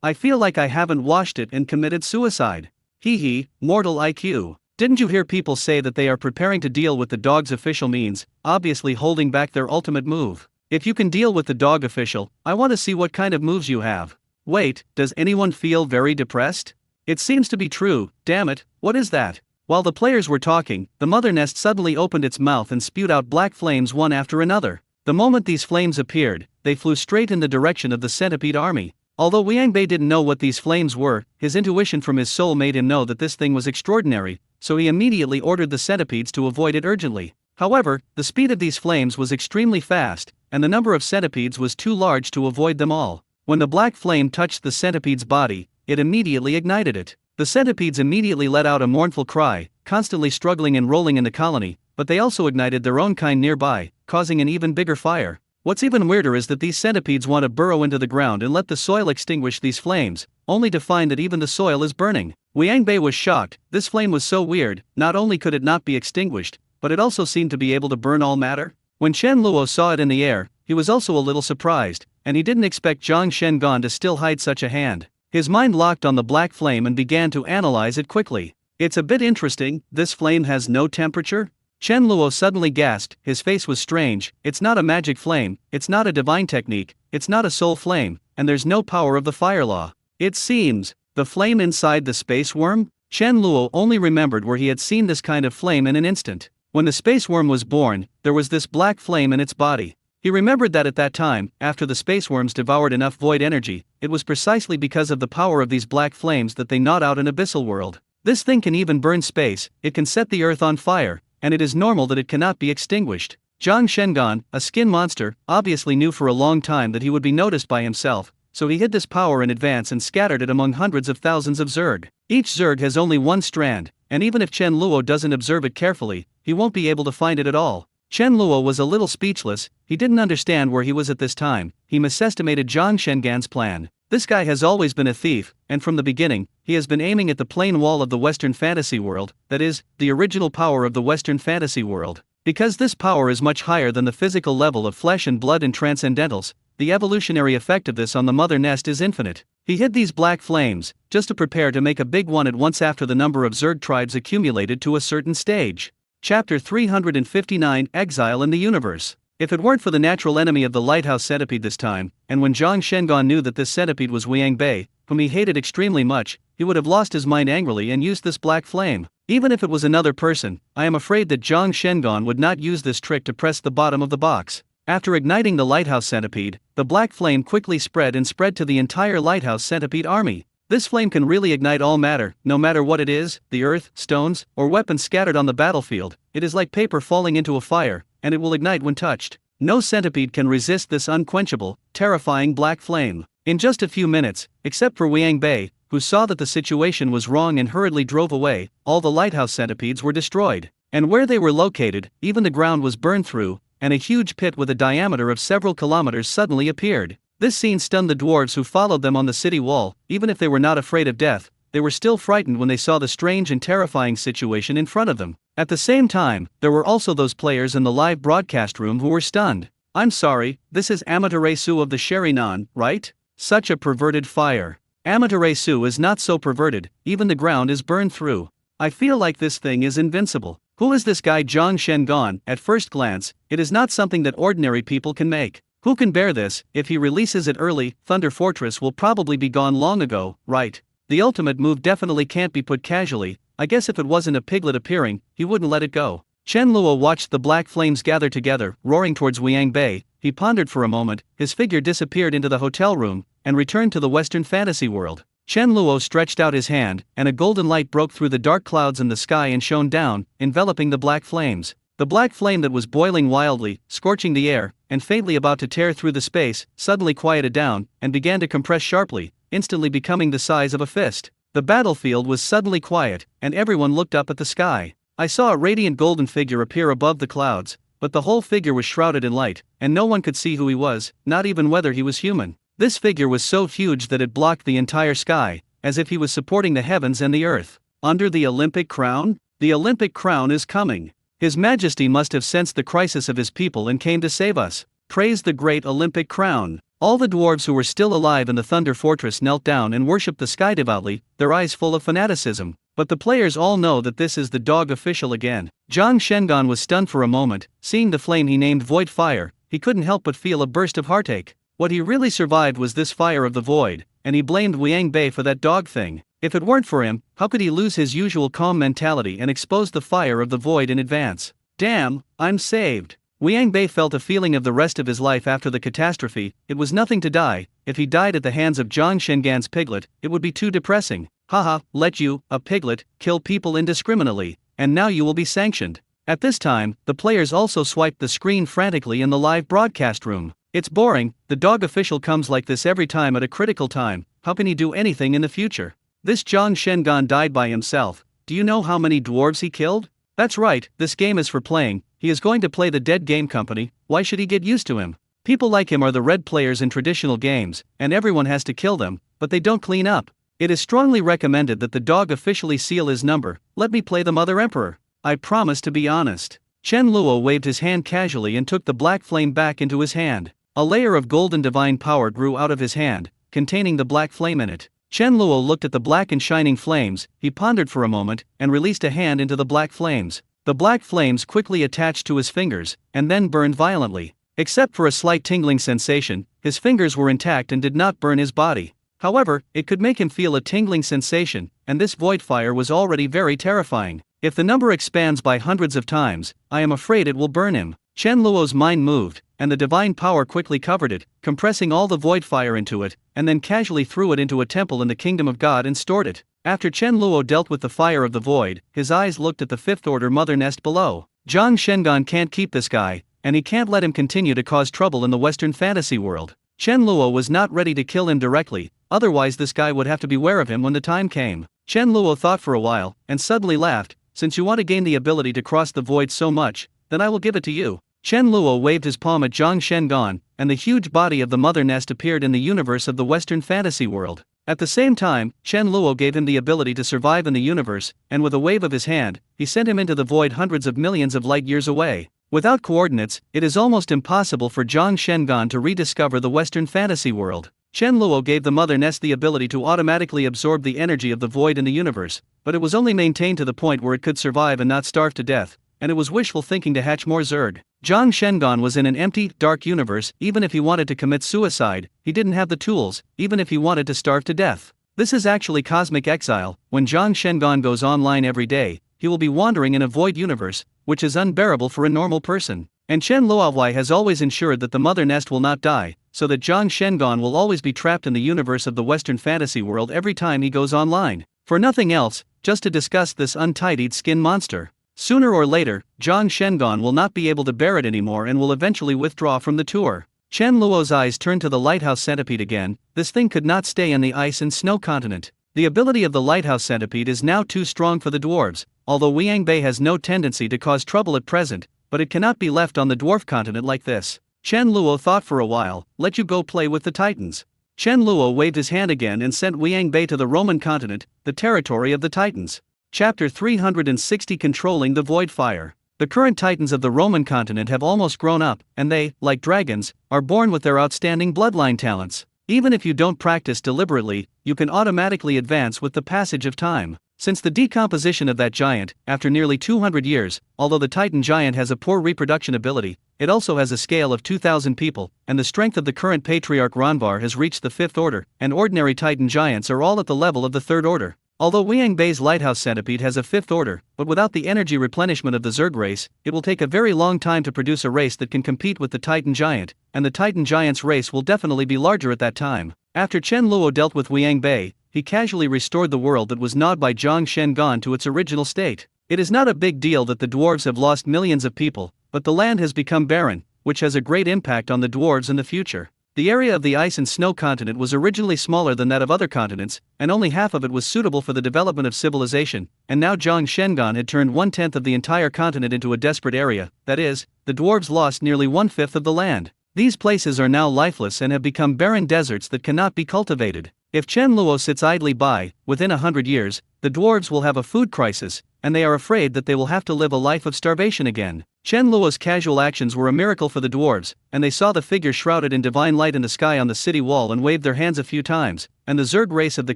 Speaker 1: I feel like I haven't washed it and committed suicide. Hee hee, mortal IQ. Didn't you hear people say that they are preparing to deal with the dog's official means, obviously holding back their ultimate move? If you can deal with the dog official, I want to see what kind of moves you have. Wait, does anyone feel very depressed? It seems to be true, damn it, what is that? While the players were talking, the mother nest suddenly opened its mouth and spewed out black flames one after another. The moment these flames appeared, they flew straight in the direction of the centipede army. Although Wang Bei didn't know what these flames were, his intuition from his soul made him know that this thing was extraordinary, so he immediately ordered the centipedes to avoid it urgently. However, the speed of these flames was extremely fast, and the number of centipedes was too large to avoid them all. When the black flame touched the centipede's body, it immediately ignited it. The centipedes immediately let out a mournful cry, constantly struggling and rolling in the colony, but they also ignited their own kind nearby, causing an even bigger fire. What's even weirder is that these centipedes want to burrow into the ground and let the soil extinguish these flames, only to find that even the soil is burning. Wang Bei was shocked. This flame was so weird, not only could it not be extinguished, but it also seemed to be able to burn all matter. When Chen Luo saw it in the air, he was also a little surprised, and he didn't expect Zhang Shengan to still hide such a hand. His mind locked on the black flame and began to analyze it quickly. It's a bit interesting, this flame has no temperature? Chen Luo suddenly gasped, his face was strange. It's not a magic flame, it's not a divine technique, it's not a soul flame, and there's no power of the fire law. It seems, the flame inside the space worm? Chen Luo only remembered where he had seen this kind of flame in an instant. When the space worm was born, there was this black flame in its body. He remembered that at that time, after the space worms devoured enough void energy, it was precisely because of the power of these black flames that they gnawed out an abyssal world. This thing can even burn space, it can set the earth on fire, and it is normal that it cannot be extinguished. Zhang Shengan, a skin monster, obviously knew for a long time that he would be noticed by himself, so he hid this power in advance and scattered it among hundreds of thousands of Zerg. Each Zerg has only one strand, and even if Chen Luo doesn't observe it carefully, he won't be able to find it at all. Chen Luo was a little speechless, he didn't understand where he was at this time. He misestimated Zhang Shengan's plan. This guy has always been a thief, and from the beginning, he has been aiming at the plain wall of the Western fantasy world, that is, the original power of the Western fantasy world. Because this power is much higher than the physical level of flesh and blood and transcendentals, the evolutionary effect of this on the mother nest is infinite. He hid these black flames, just to prepare to make a big one at once after the number of Zerg tribes accumulated to a certain stage. Chapter 359 Exile in the Universe. If it weren't for the natural enemy of the lighthouse centipede this time, and when Zhang Shengan knew that this centipede was Wang Bei, whom he hated extremely much, he would have lost his mind angrily and used this black flame. Even if it was another person, I am afraid that Zhang Shengan would not use this trick to press the bottom of the box. After igniting the lighthouse centipede, the black flame quickly spread to the entire lighthouse centipede army. This flame can really ignite all matter, no matter what it is, the earth, stones, or weapons scattered on the battlefield. It is like paper falling into a fire, and it will ignite when touched. No centipede can resist this unquenchable, terrifying black flame. In just a few minutes, except for Wang Bei, who saw that the situation was wrong and hurriedly drove away, all the lighthouse centipedes were destroyed. And where they were located, even the ground was burned through, and a huge pit with a diameter of several kilometers suddenly appeared. This scene stunned the dwarves who followed them on the city wall. Even if they were not afraid of death, they were still frightened when they saw the strange and terrifying situation in front of them. At the same time, there were also those players in the live broadcast room who were stunned. I'm sorry, this is Amaterasu of the Sherinan, right? Such a perverted fire. Amaterasu is not so perverted, even the ground is burned through. I feel like this thing is invincible. Who is this guy Zhang Shengan? At first glance, it is not something that ordinary people can make. Who can bear this? If he releases it early, Thunder Fortress will probably be gone long ago, right? The ultimate move definitely can't be put casually. I guess if it wasn't a piglet appearing, he wouldn't let it go. Chen Luo watched the black flames gather together, roaring towards Wang Bei. He pondered for a moment, his figure disappeared into the hotel room, and returned to the Western fantasy world. Chen Luo stretched out his hand, and a golden light broke through the dark clouds in the sky and shone down, enveloping the black flames. The black flame that was boiling wildly, scorching the air, and faintly about to tear through the space, suddenly quieted down, and began to compress sharply, instantly becoming the size of a fist. The battlefield was suddenly quiet, and everyone looked up at the sky. I saw a radiant golden figure appear above the clouds, but the whole figure was shrouded in light, and no one could see who he was, not even whether he was human. This figure was so huge that it blocked the entire sky, as if he was supporting the heavens and the earth. Under the Olympic crown? The Olympic crown is coming. His Majesty must have sensed the crisis of his people and came to save us. Praise the great Olympic crown. All the dwarves who were still alive in the Thunder Fortress knelt down and worshipped the sky devoutly, their eyes full of fanaticism. But the players all know that this is the dog official again. Zhang Shengan was stunned for a moment. Seeing the flame he named Void Fire, he couldn't help but feel a burst of heartache. What he really survived was this fire of the void, and he blamed Liang Bei for that dog thing. If it weren't for him, how could he lose his usual calm mentality and expose the fire of the void in advance? Damn, I'm saved. Liang Bei felt a feeling of the rest of his life after the catastrophe. It was nothing to die. If he died at the hands of Zhang Shengan's piglet, it would be too depressing. Haha, let you, a piglet, kill people indiscriminately, and now you will be sanctioned. At this time, the players also swiped the screen frantically in the live broadcast room. It's boring, the dog official comes like this every time at a critical time. How can he do anything in the future? This Zhang Shengan died by himself. Do you know how many dwarves he killed? That's right, this game is for playing. He is going to play the dead game company. Why should he get used to him? People like him are the red players in traditional games, and everyone has to kill them, but they don't clean up. It is strongly recommended that the dog officially seal his number. Let me play the Mother Emperor. I promise to be honest. Chen Luo waved his hand casually and took the black flame back into his hand. A layer of golden divine power grew out of his hand, containing the black flame in it. Chen Luo looked at the black and shining flames. He pondered for a moment, and released a hand into the black flames. The black flames quickly attached to his fingers, and then burned violently. Except for a slight tingling sensation, his fingers were intact and did not burn his body. However, it could make him feel a tingling sensation, and this void fire was already very terrifying. If the number expands by hundreds of times, I am afraid it will burn him. Chen Luo's mind moved, and the divine power quickly covered it, compressing all the void fire into it, and then casually threw it into a temple in the kingdom of God and stored it. After Chen Luo dealt with the fire of the void, his eyes looked at the fifth order mother nest below. Zhang Shengan can't keep this guy, and he can't let him continue to cause trouble in the Western fantasy world. Chen Luo was not ready to kill him directly, otherwise this guy would have to beware of him when the time came. Chen Luo thought for a while, and suddenly laughed. Since you want to gain the ability to cross the void so much, then I will give it to you. Chen Luo waved his palm at Zhang Shengan, and the huge body of the mother nest appeared in the universe of the Western fantasy world. At the same time, Chen Luo gave him the ability to survive in the universe, and with a wave of his hand, he sent him into the void hundreds of millions of light years away. Without coordinates, it is almost impossible for Zhang Shengan to rediscover the Western fantasy world. Chen Luo gave the mother nest the ability to automatically absorb the energy of the void in the universe, but it was only maintained to the point where it could survive and not starve to death, and it was wishful thinking to hatch more Zerg. Zhang Shengan was in an empty, dark universe. Even if he wanted to commit suicide, he didn't have the tools, even if he wanted to starve to death. This is actually cosmic exile. When Zhang Shengan goes online every day, he will be wandering in a void universe, which is unbearable for a normal person. And Chen Luowei has always ensured that the mother nest will not die, so that Zhang Shengan will always be trapped in the universe of the Western fantasy world every time he goes online. For nothing else, just to discuss this untidied skin monster. Sooner or later, Zhang Shengan will not be able to bear it anymore and will eventually withdraw from the tour. Chen Luo's eyes turned to the lighthouse centipede again. This thing could not stay in the ice and snow continent. The ability of the lighthouse centipede is now too strong for the dwarves, although Liang Bei has no tendency to cause trouble at present, but it cannot be left on the dwarf continent like this. Chen Luo thought for a while. Let you go play with the Titans. Chen Luo waved his hand again and sent Liang Bei to the Roman continent, the territory of the Titans. Chapter 360 Controlling the Void Fire. The current Titans of the Roman continent have almost grown up, and they, like dragons, are born with their outstanding bloodline talents. Even if you don't practice deliberately, you can automatically advance with the passage of time. Since the decomposition of that giant, after nearly 200 years, although the Titan giant has a poor reproduction ability, it also has a scale of 2,000 people, and the strength of the current patriarch Ranvar has reached the 5th order, and ordinary Titan giants are all at the level of the 3rd order. Although Liang Bei's lighthouse centipede has a 5th order, but without the energy replenishment of the Zerg race, it will take a very long time to produce a race that can compete with the Titan giant, and the Titan giant's race will definitely be larger at that time. After Chen Luo dealt with Liang Bei, he casually restored the world that was gnawed by Zhang Shengan to its original state. It is not a big deal that the dwarves have lost millions of people, but the land has become barren, which has a great impact on the dwarves in the future. The area of the ice and snow continent was originally smaller than that of other continents, and only half of it was suitable for the development of civilization, and now Zhang Shengan had turned 1/10 of the entire continent into a desperate area. That is, the dwarves lost nearly 1/5 of the land. These places are now lifeless and have become barren deserts that cannot be cultivated. If Chen Luo sits idly by, within 100 years, the dwarves will have a food crisis, and they are afraid that they will have to live a life of starvation again. Chen Luo's casual actions were a miracle for the dwarves, and they saw the figure shrouded in divine light in the sky on the city wall and waved their hands a few times, and the Zerg race of the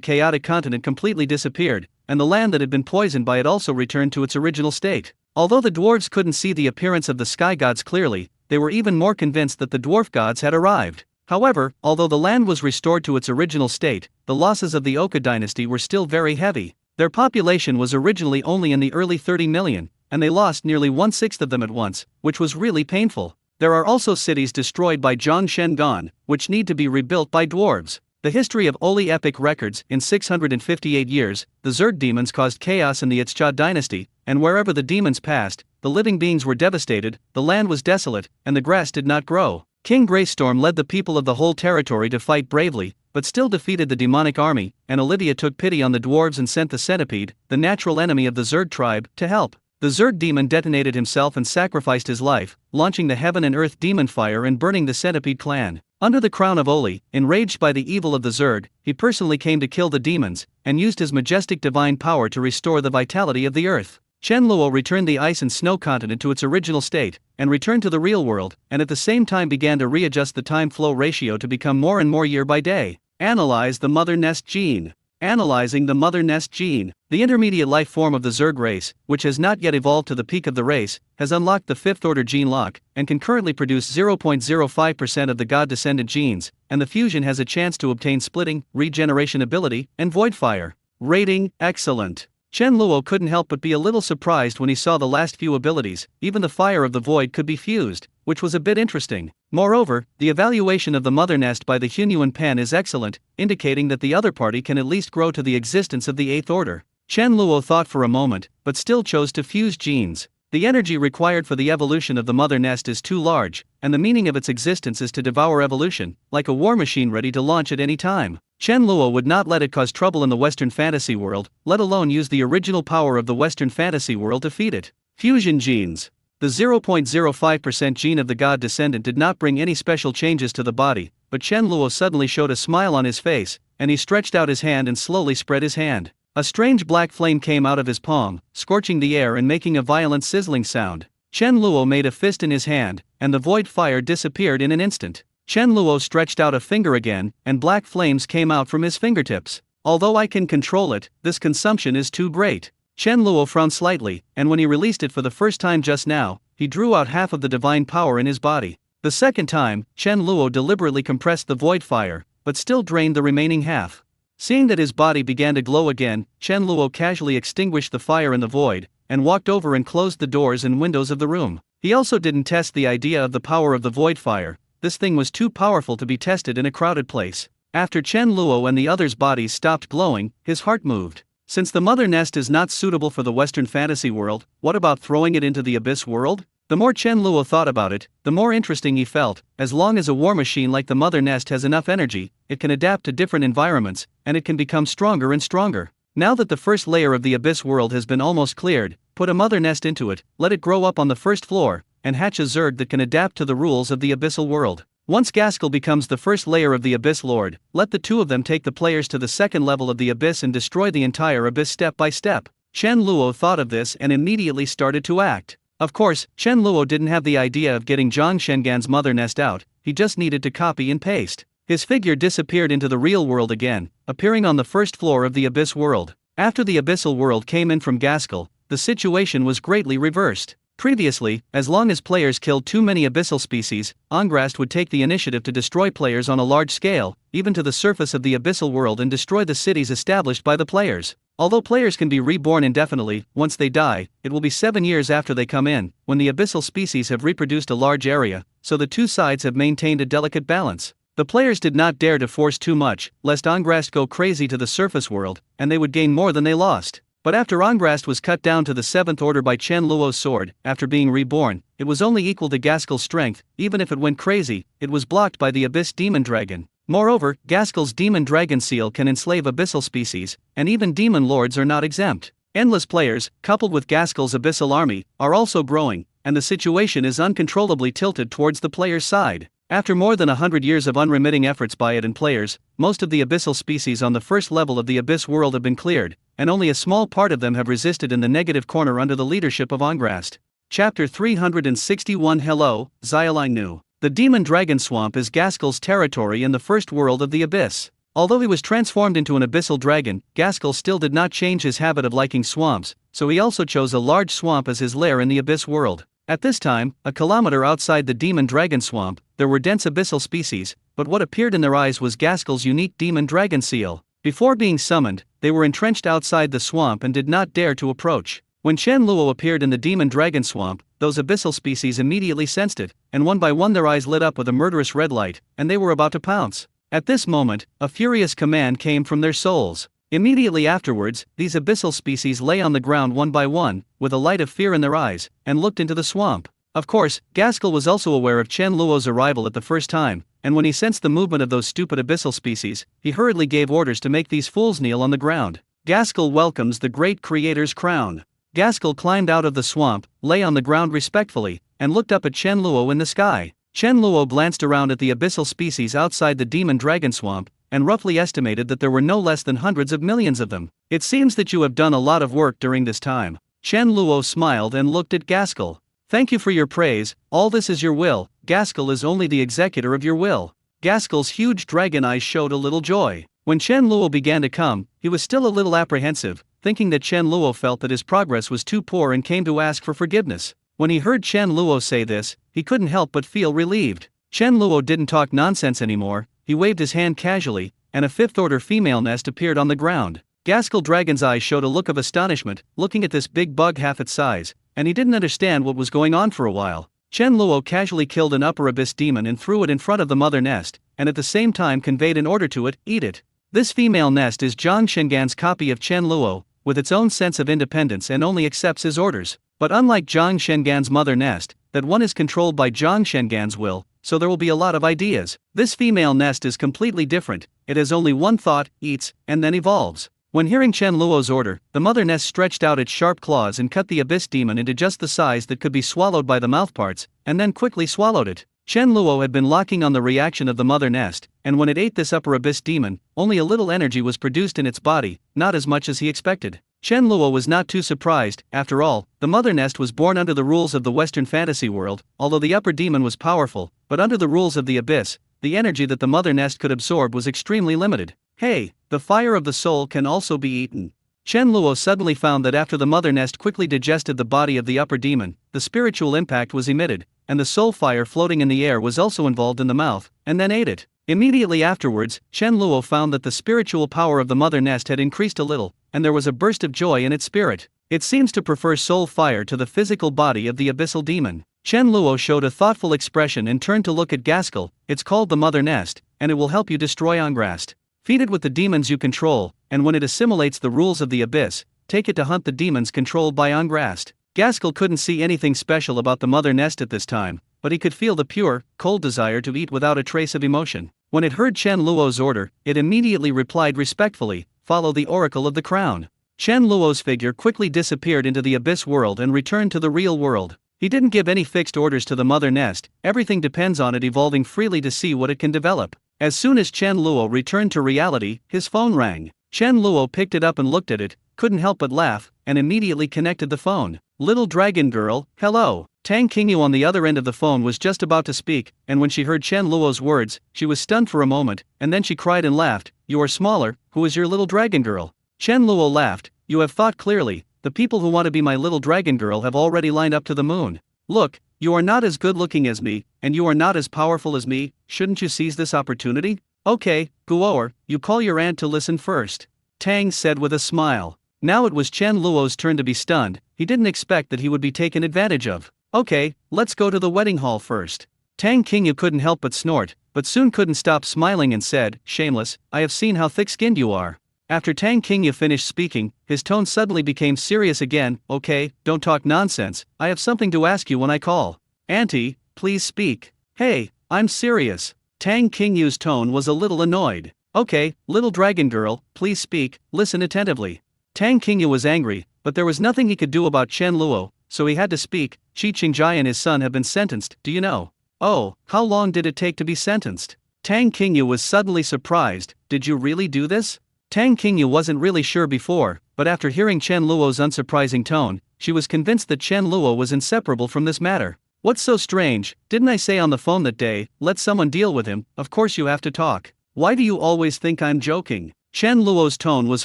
Speaker 1: chaotic continent completely disappeared, and the land that had been poisoned by it also returned to its original state. Although the dwarves couldn't see the appearance of the sky gods clearly, they were even more convinced that the dwarf gods had arrived. However, although the land was restored to its original state, the losses of the Oka dynasty were still very heavy. Their population was originally only in the early 30 million, and they lost nearly 1/6 of them at once, which was really painful. There are also cities destroyed by Zhang Shengan, which need to be rebuilt by dwarves. The history of Oli epic records: in 658 years, the Zerg demons caused chaos in the Itzcha dynasty, and wherever the demons passed, the living beings were devastated, the land was desolate, and the grass did not grow. King Greystorm led the people of the whole territory to fight bravely, but still defeated the demonic army, and Olivia took pity on the dwarves and sent the centipede, the natural enemy of the Zerg tribe, to help. The Zerg demon detonated himself and sacrificed his life, launching the heaven and earth demon fire and burning the centipede clan. Under the crown of Oli, enraged by the evil of the Zerg, he personally came to kill the demons, and used his majestic divine power to restore the vitality of the earth. Chen Luo returned the ice and snow continent to its original state, and returned to the real world, and at the same time began to readjust the time-flow ratio to become more and more year by day. Analyze the mother nest gene. Analyzing the mother nest gene. The intermediate life form of the Zerg race, which has not yet evolved to the peak of the race, has unlocked the fifth order gene lock, and can currently produce 0.05% of the god-descendant genes, and the fusion has a chance to obtain splitting, regeneration ability, and void fire. Rating: excellent. Chen Luo couldn't help but be a little surprised when he saw the last few abilities. Even the fire of the void could be fused, which was a bit interesting. Moreover, the evaluation of the mother nest by the Hunyuan pen is excellent, indicating that the other party can at least grow to the existence of the eighth order. Chen Luo thought for a moment, but still chose to fuse genes. The energy required for the evolution of the mother nest is too large, and the meaning of its existence is to devour evolution, like a war machine ready to launch at any time. Chen Luo would not let it cause trouble in the Western fantasy world, let alone use the original power of the Western fantasy world to feed it. Fusion genes. The 0.05% gene of the god descendant did not bring any special changes to the body, but Chen Luo suddenly showed a smile on his face, and he stretched out his hand and slowly spread his hand. A strange black flame came out of his palm, scorching the air and making a violent sizzling sound. Chen Luo made a fist in his hand, and the void fire disappeared in an instant. Chen Luo stretched out a finger again, and black flames came out from his fingertips. Although I can control it, this consumption is too great. Chen Luo frowned slightly, and when he released it for the first time just now, he drew out half of the divine power in his body. The second time, Chen Luo deliberately compressed the void fire, but still drained the remaining half. Seeing that his body began to glow again, Chen Luo casually extinguished the fire in the void, and walked over and closed the doors and windows of the room. He also didn't test the idea of the power of the void fire. This thing was too powerful to be tested in a crowded place. After Chen Luo and the others' bodies stopped glowing, his heart moved. Since the mother nest is not suitable for the Western fantasy world, what about throwing it into the abyss world? The more Chen Luo thought about it, the more interesting he felt. As long as a war machine like the mother nest has enough energy, it can adapt to different environments, and it can become stronger and stronger. Now that the first layer of the abyss world has been almost cleared, put a mother nest into it, let it grow up on the first floor, and hatch a Zerg that can adapt to the rules of the abyssal world. Once Gaskell becomes the first layer of the Abyss Lord, let the two of them take the players to the second level of the Abyss and destroy the entire Abyss step by step. Chen Luo thought of this and immediately started to act. Of course, Chen Luo didn't have the idea of getting Zhang Shengan's mother nest out, he just needed to copy and paste. His figure disappeared into the real world again, appearing on the first floor of the Abyss world. After the Abyssal world came in from Gaskell, the situation was greatly reversed. Previously, as long as players killed too many abyssal species, Angrast would take the initiative to destroy players on a large scale, even to the surface of the abyssal world, and destroy the cities established by the players. Although players can be reborn indefinitely, once they die, it will be 7 years after they come in, when the abyssal species have reproduced a large area, so the two sides have maintained a delicate balance. The players did not dare to force too much, lest Angrast go crazy to the surface world, and they would gain more than they lost. But after Angrast was cut down to the 7th order by Chen Luo's sword, after being reborn, it was only equal to Gaskell's strength. Even if it went crazy, it was blocked by the Abyss Demon Dragon. Moreover, Gaskell's Demon Dragon Seal can enslave abyssal species, and even Demon Lords are not exempt. Endless players, coupled with Gaskell's abyssal army, are also growing, and the situation is uncontrollably tilted towards the player's side. After more than 100 years of unremitting efforts by it and players, most of the abyssal species on the first level of the Abyss world have been cleared, and only a small part of them have resisted in the negative corner under the leadership of Angrast. Chapter 361 Hello, Xiaoling Nu. The Demon Dragon Swamp is Gaskell's territory in the first world of the Abyss. Although he was transformed into an abyssal dragon, Gaskell still did not change his habit of liking swamps, so he also chose a large swamp as his lair in the Abyss world. At this time, a kilometer outside the Demon Dragon Swamp, there were dense abyssal species, but what appeared in their eyes was Gaskell's unique Demon Dragon Seal. Before being summoned, they were entrenched outside the swamp and did not dare to approach. When Chen Luo appeared in the Demon Dragon Swamp, those abyssal species immediately sensed it, and one by one their eyes lit up with a murderous red light, and they were about to pounce. At this moment, a furious command came from their souls. Immediately afterwards, these abyssal species lay on the ground one by one, with a light of fear in their eyes, and looked into the swamp. Of course, Gaskell was also aware of Chen Luo's arrival at the first time, and when he sensed the movement of those stupid abyssal species, he hurriedly gave orders to make these fools kneel on the ground. Gaskell welcomes the great creator's crown. Gaskell climbed out of the swamp, lay on the ground respectfully, and looked up at Chen Luo in the sky. Chen Luo glanced around at the abyssal species outside the Demon Dragon Swamp, and roughly estimated that there were no less than hundreds of millions of them. It seems that you have done a lot of work during this time. Chen Luo smiled and looked at Gaskell. Thank you for your praise, all this is your will, Gaskell is only the executor of your will. Gaskell's huge dragon eyes showed a little joy. When Chen Luo began to come, he was still a little apprehensive, thinking that Chen Luo felt that his progress was too poor and came to ask for forgiveness. When he heard Chen Luo say this, he couldn't help but feel relieved. Chen Luo didn't talk nonsense anymore, he waved his hand casually, and a fifth-order female nest appeared on the ground. Gaskell Dragon's eyes showed a look of astonishment, looking at this big bug half its size, and he didn't understand what was going on for a while. Chen Luo casually killed an upper abyss demon and threw it in front of the mother nest, and at the same time conveyed an order to it, eat it. This female nest is Zhang Shengan's copy of Chen Luo, with its own sense of independence and only accepts his orders. But unlike Zhang Shengan's mother nest, that one is controlled by Zhang Shengan's will, so there will be a lot of ideas. This female nest is completely different, it has only one thought, eats, and then evolves. When hearing Chen Luo's order, the mother nest stretched out its sharp claws and cut the abyss demon into just the size that could be swallowed by the mouthparts, and then quickly swallowed it. Chen Luo had been locking on the reaction of the mother nest, and when it ate this upper abyss demon, only a little energy was produced in its body, not as much as he expected. Chen Luo was not too surprised. After all, the mother nest was born under the rules of the Western fantasy world, although the upper demon was powerful, but under the rules of the abyss, the energy that the mother nest could absorb was extremely limited. Hey, the fire of the soul can also be eaten. Chen Luo suddenly found that after the mother nest quickly digested the body of the upper demon, the spiritual impact was emitted, and the soul fire floating in the air was also involved in the mouth, and then ate it. Immediately afterwards, Chen Luo found that the spiritual power of the mother nest had increased a little, and there was a burst of joy in its spirit. It seems to prefer soul fire to the physical body of the abyssal demon. Chen Luo showed a thoughtful expression and turned to look at Gaskell. It's called the mother nest, and it will help you destroy Angrast. Feed it with the demons you control, and when it assimilates the rules of the abyss, take it to hunt the demons controlled by Angrast. Gaskell couldn't see anything special about the mother nest at this time, but he could feel the pure, cold desire to eat without a trace of emotion. When it heard Chen Luo's order, it immediately replied respectfully, "Follow the Oracle of the Crown." Chen Luo's figure quickly disappeared into the abyss world and returned to the real world. He didn't give any fixed orders to the mother nest, everything depends on it evolving freely to see what it can develop. As soon as Chen Luo returned to reality, his phone rang. Chen Luo picked it up and looked at it, couldn't help but laugh, and immediately connected the phone. "Little dragon girl, hello." Tang Qingyu on the other end of the phone was just about to speak, and when she heard Chen Luo's words, she was stunned for a moment, and then she cried and laughed, "You are smaller, who is your little dragon girl?" Chen Luo laughed, "You have thought clearly, the people who want to be my little dragon girl have already lined up to the moon. Look, you are not as good looking as me, and you are not as powerful as me, shouldn't you seize this opportunity? Okay, Guoer, you call your aunt to listen first," Tang said with a smile. Now it was Chen Luo's turn to be stunned, he didn't expect that he would be taken advantage of. "Okay, let's go to the wedding hall first." Tang Qingyu couldn't help but snort, but soon couldn't stop smiling and said, "Shameless, I have seen how thick-skinned you are." After Tang Qingyu finished speaking, his tone suddenly became serious again. "Okay, don't talk nonsense, I have something to ask you when I call. Auntie, please speak." "Hey, I'm serious." Tang Qingyu's tone was a little annoyed. "Okay, little dragon girl, please speak, listen attentively." Tang Qingyu was angry, but there was nothing he could do about Chen Luo, so he had to speak. "Qi Qingjai and his son have been sentenced, do you know?" "Oh, how long did it take to be sentenced?" Tang Qingyu was suddenly surprised. "Did you really do this?" Tang Qingyu wasn't really sure before, but after hearing Chen Luo's unsurprising tone, she was convinced that Chen Luo was inseparable from this matter. What's so strange? Didn't I say on the phone that day, let someone deal with him? Of course you have to talk. Why do you always think I'm joking? Chen Luo's tone was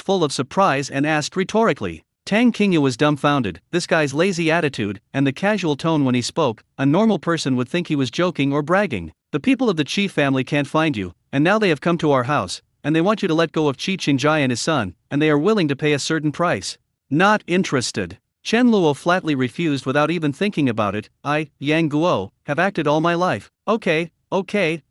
Speaker 1: full of surprise and asked rhetorically. Tang Qingyu was dumbfounded. This guy's lazy attitude, and the casual tone when he spoke, a normal person would think he was joking or bragging. The people of the Qi family can't find you, and now they have come to our house, and they want you to let go of Qi Qingjai and his son, and they are willing to pay a certain price. Not interested. Chen Luo flatly refused without even thinking about it. I, Yang Guo, have acted all my life. Okay,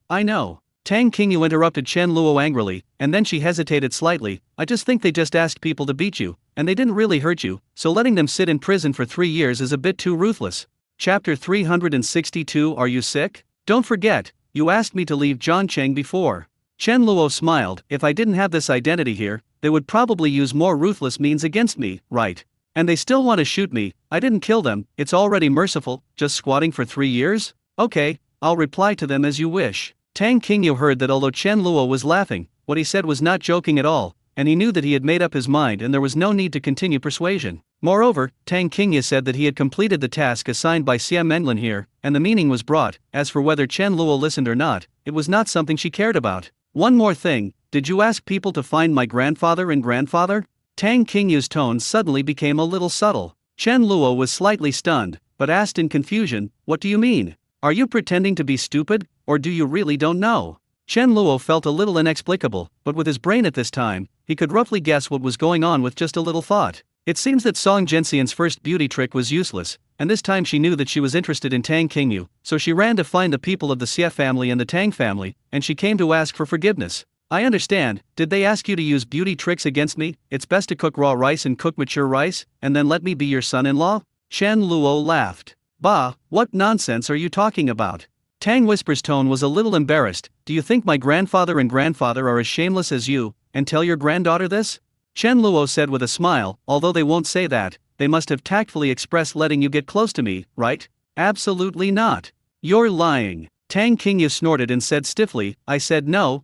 Speaker 1: I know. Tang Qingyu interrupted Chen Luo angrily, and then she hesitated slightly. I just think they just asked people to beat you, and they didn't really hurt you, so letting them sit in prison for 3 years is a bit too ruthless. Chapter 362. Are you sick? Don't forget, you asked me to leave Zhongcheng before. Chen Luo smiled. If I didn't have this identity here, they would probably use more ruthless means against me, right? And they still want to shoot me. I didn't kill them, it's already merciful, just squatting for 3 years? Okay, I'll reply to them as you wish. Tang Qingyu heard that although Chen Luo was laughing, what he said was not joking at all, and he knew that he had made up his mind and there was no need to continue persuasion. Moreover, Tang Qingyu said that he had completed the task assigned by Xia Menlin here, and the meaning was brought. As for whether Chen Luo listened or not, it was not something she cared about. One more thing, did you ask people to find my grandfather and grandfather? Tang Qingyu's tone suddenly became a little subtle. Chen Luo was slightly stunned, but asked in confusion, what do you mean? Are you pretending to be stupid, or do you really don't know? Chen Luo felt a little inexplicable, but with his brain at this time, he could roughly guess what was going on with just a little thought. It seems that Song Zhenxian's first beauty trick was useless, and this time she knew that she was interested in Tang Qingyu, so she ran to find the people of the Xie family and the Tang family, and she came to ask for forgiveness. I understand, did they ask you to use beauty tricks against me? It's best to cook raw rice and cook mature rice, and then let me be your son-in-law? Chen Luo laughed. Bah, what nonsense are you talking about? Tang Whisper's tone was a little embarrassed. Do you think my grandfather and grandfather are as shameless as you, and tell your granddaughter this? Chen Luo said with a smile, although they won't say that, they must have tactfully expressed letting you get close to me, right? Absolutely not. You're lying. Tang Qingyu snorted and said stiffly, I said no.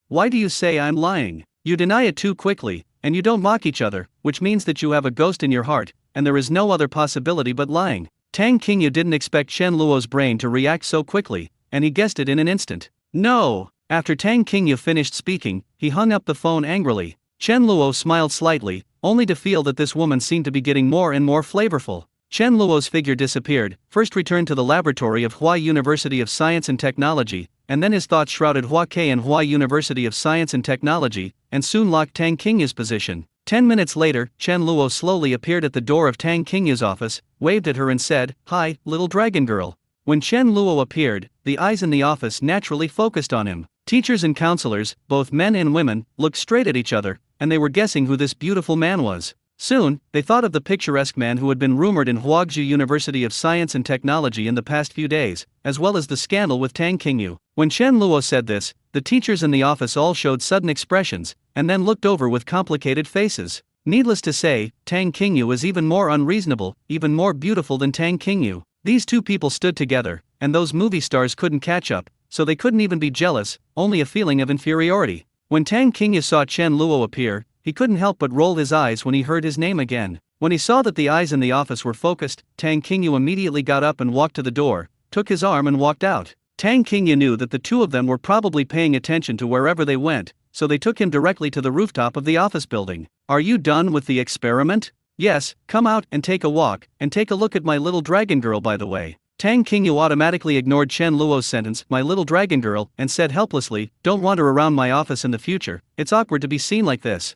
Speaker 1: Why do you say I'm lying? You deny it too quickly, and you don't mock each other, which means that you have a ghost in your heart, and there is no other possibility but lying. Tang Qingyu didn't expect Chen Luo's brain to react so quickly, and he guessed it in an instant. No! After Tang Qingyu finished speaking, he hung up the phone angrily. Chen Luo smiled slightly, only to feel that this woman seemed to be getting more and more flavorful. Chen Luo's figure disappeared, first returned to the laboratory of Hua University of Science and Technology, and then his thoughts shrouded Hua Kei and Hua University of Science and Technology, and soon locked Tang Qingyu's position. 10 minutes later, Chen Luo slowly appeared at the door of Tang Qingyu's office, waved at her and said, Hi, little dragon girl. When Chen Luo appeared, the eyes in the office naturally focused on him. Teachers and counselors, both men and women, looked straight at each other, and they were guessing who this beautiful man was. Soon, they thought of the picturesque man who had been rumored in Huaguozhou University of Science and Technology in the past few days, as well as the scandal with Tang Qingyu. When Chen Luo said this, the teachers in the office all showed sudden expressions, and then looked over with complicated faces. Needless to say, Tang Qingyu is even more unreasonable, even more beautiful than Tang Qingyu. These two people stood together, and those movie stars couldn't catch up, so they couldn't even be jealous, only a feeling of inferiority. When Tang Qingyu saw Chen Luo appear, he couldn't help but roll his eyes when he heard his name again. When he saw that the eyes in the office were focused, Tang Qingyu immediately got up and walked to the door, took his arm and walked out. Tang Qingyu knew that the two of them were probably paying attention to wherever they went, so they took him directly to the rooftop of the office building. Are you done with the experiment? Yes, come out and take a walk, and take a look at my little dragon girl by the way. Tang Qingyu automatically ignored Chen Luo's sentence, my little dragon girl, and said helplessly, don't wander around my office in the future, it's awkward to be seen like this.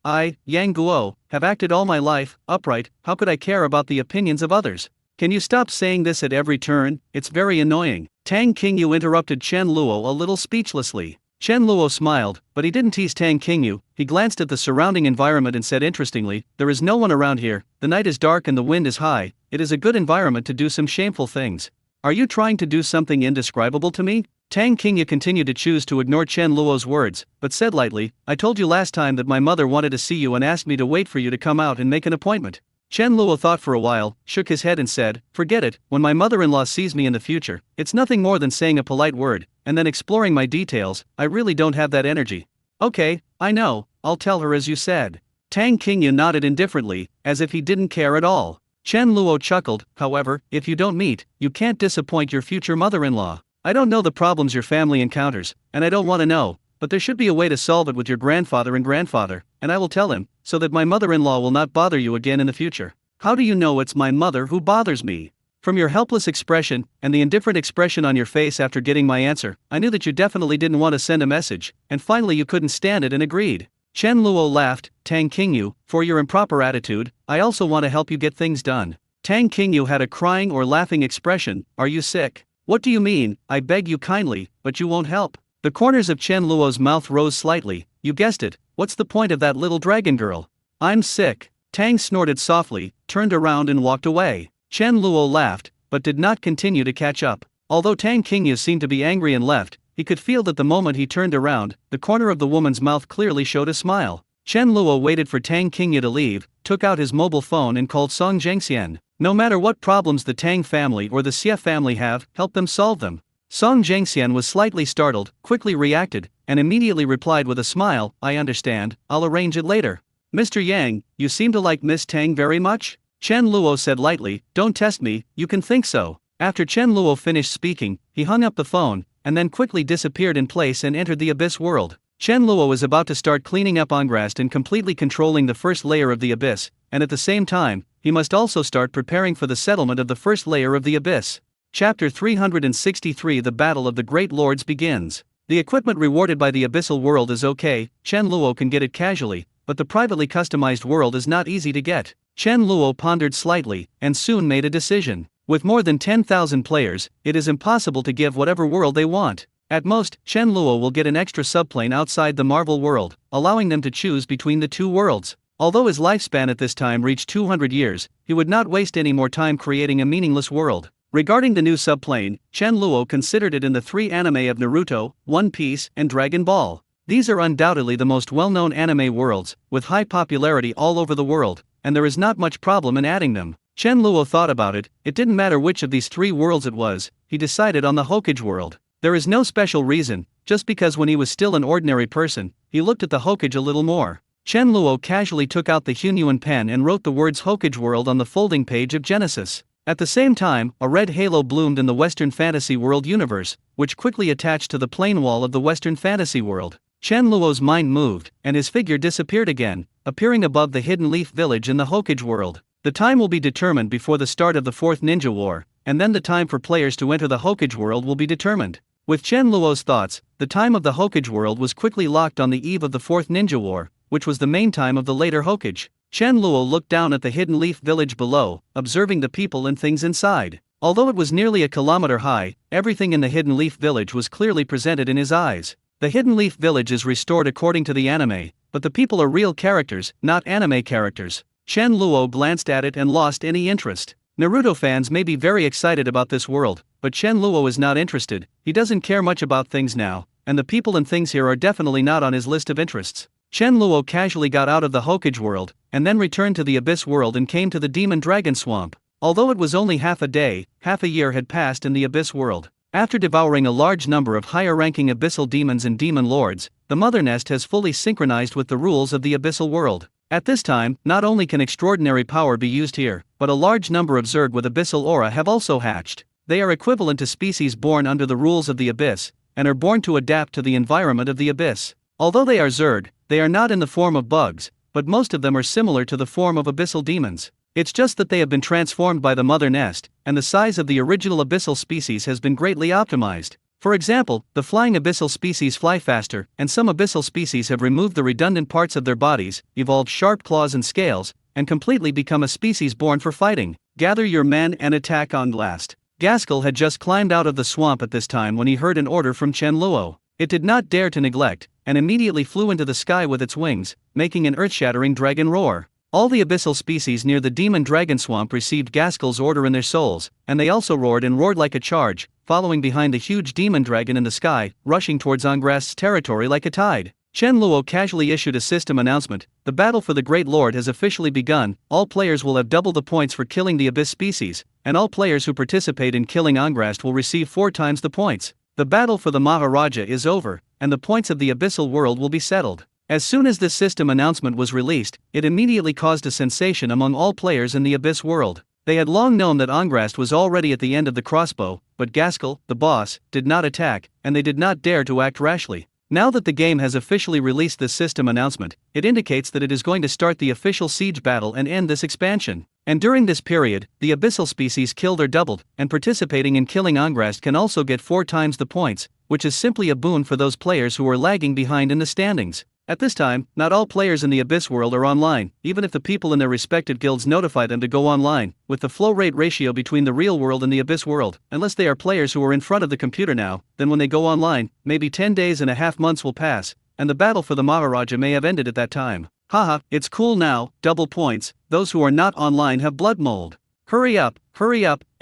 Speaker 1: I, Yang Guo, have acted all my life, upright, how could I care about the opinions of others? Can you stop saying this at every turn, it's very annoying. Tang Qingyu interrupted Chen Luo a little speechlessly. Chen Luo smiled, but he didn't tease Tang Qingyu. He glanced at the surrounding environment and said interestingly, there is no one around here, the night is dark and the wind is high, it is a good environment to do some shameful things. Are you trying to do something indescribable to me? Tang Qingyu continued to choose to ignore Chen Luo's words, but said lightly, I told you last time that my mother wanted to see you and asked me to wait for you to come out and make an appointment. Chen Luo thought for a while, shook his head and said, forget it, when my mother-in-law sees me in the future, it's nothing more than saying a polite word, and then exploring my details, I really don't have that energy. Okay, I know, I'll tell her as you said. Tang Qingyu nodded indifferently, as if he didn't care at all. Chen Luo chuckled, however, if you don't meet, you can't disappoint your future mother-in-law. I don't know the problems your family encounters, and I don't want to know, but there should be a way to solve it with your grandfather and grandfather, and I will tell him, so that my mother-in-law will not bother you again in the future. How do you know it's my mother who bothers me? From your helpless expression, and the indifferent expression on your face after getting my answer, I knew that you definitely didn't want to send a message, and finally you couldn't stand it and agreed. Chen Luo laughed, Tang Qingyu, for your improper attitude, I also want to help you get things done. Tang Qingyu had a crying or laughing expression, are you sick? What do you mean, I beg you kindly, but you won't help? The corners of Chen Luo's mouth rose slightly, you guessed it, what's the point of that little dragon girl? I'm sick. Tang snorted softly, turned around and walked away. Chen Luo laughed, but did not continue to catch up. Although Tang Qingyu seemed to be angry and left, he could feel that the moment he turned around, the corner of the woman's mouth clearly showed a smile. Chen Luo waited for Tang Qingyu to leave, took out his mobile phone and called Song Zhengxian. No matter what problems the Tang family or the Xie family have, help them solve them. Song Zhengxian was slightly startled, quickly reacted, and immediately replied with a smile, I understand, I'll arrange it later. Mr. Yang, you seem to like Miss Tang very much? Chen Luo said lightly, don't test me, you can think so. After Chen Luo finished speaking, he hung up the phone, and then quickly disappeared in place and entered the abyss world. Chen Luo was about to start cleaning up Ongrast and completely controlling the first layer of the abyss, and at the same time, he must also start preparing for the settlement of the first layer of the abyss. Chapter 363 The Battle of the Great Lords begins. The equipment rewarded by the abyssal world is okay, Chen Luo can get it casually, but the privately customized world is not easy to get. Chen Luo pondered slightly, and soon made a decision. With more than 10,000 players, it is impossible to give whatever world they want. At most, Chen Luo will get an extra subplane outside the Marvel world, allowing them to choose between the two worlds. Although his lifespan at this time reached 200 years, he would not waste any more time creating a meaningless world. Regarding the new subplane, Chen Luo considered it in the three anime of Naruto, One Piece, and Dragon Ball. These are undoubtedly the most well-known anime worlds, with high popularity all over the world, and there is not much problem in adding them. Chen Luo thought about it, it didn't matter which of these three worlds it was, he decided on the Hokage world. There is no special reason, just because when he was still an ordinary person, he looked at the Hokage a little more. Chen Luo casually took out the Hunyuan pen and wrote the words Hokage world on the folding page of Genesis. At the same time, a red halo bloomed in the Western Fantasy World universe, which quickly attached to the plain wall of the Western Fantasy World. Chen Luo's mind moved, and his figure disappeared again, appearing above the Hidden Leaf Village in the Hokage world. The time will be determined before the start of the Fourth Ninja War, and then the time for players to enter the Hokage world will be determined. With Chen Luo's thoughts, the time of the Hokage world was quickly locked on the eve of the Fourth Ninja War, which was the main time of the later Hokage. Chen Luo looked down at the Hidden Leaf Village below, observing the people and things inside. Although it was nearly a kilometer high, everything in the Hidden Leaf Village was clearly presented in his eyes. The Hidden Leaf Village is restored according to the anime, but the people are real characters, not anime characters. Chen Luo glanced at it and lost any interest. Naruto fans may be very excited about this world, but Chen Luo is not interested, he doesn't care much about things now, and the people and things here are definitely not on his list of interests. Chen Luo casually got out of the Hokage world, and then returned to the Abyss world and came to the Demon Dragon Swamp. Although it was only half a day, half a year had passed in the Abyss world. After devouring a large number of higher-ranking abyssal demons and demon lords, the Mother Nest has fully synchronized with the rules of the abyssal world. At this time, not only can extraordinary power be used here, but a large number of Zerg with abyssal aura have also hatched. They are equivalent to species born under the rules of the abyss, and are born to adapt to the environment of the abyss. Although they are Zerg, they are not in the form of bugs, but most of them are similar to the form of abyssal demons. It's just that they have been transformed by the Mother Nest, and the size of the original abyssal species has been greatly optimized. For example, the flying abyssal species fly faster, and some abyssal species have removed the redundant parts of their bodies, evolved sharp claws and scales, and completely become a species born for fighting. Gather your men and attack on blast. Gaskell had just climbed out of the swamp at this time when he heard an order from Chen Luo. It did not dare to neglect, and immediately flew into the sky with its wings, making an earth-shattering dragon roar. All the abyssal species near the Demon Dragon Swamp received Gaskell's order in their souls, and they also roared and roared like a charge, following behind the huge demon dragon in the sky, rushing towards Ongrast's territory like a tide. Chen Luo casually issued a system announcement: the battle for the Great Lord has officially begun, all players will have double the points for killing the abyss species, and all players who participate in killing Ongrast will receive 4 times the points. The battle for the Maharaja is over, and the points of the abyssal world will be settled. As soon as this system announcement was released, it immediately caused a sensation among all players in the Abyss world. They had long known that Angrast was already at the end of the crossbow, but Gaskell, the boss, did not attack, and they did not dare to act rashly. Now that the game has officially released this system announcement, it indicates that it is going to start the official siege battle and end this expansion. And during this period, the abyssal species killed or doubled, and participating in killing Angrast can also get 4 times the points, which is simply a boon for those players who are lagging behind in the standings. At this time, not all players in the Abyss world are online, even if the people in their respective guilds notify them to go online, with the flow rate ratio between the real world and the Abyss world. Unless they are players who are in front of the computer now, then when they go online, maybe 10 days and a half months will pass, and the battle for the Maharaja may have ended at that time. Haha, it's cool now, double points, those who are not online have blood mold. Hurry up,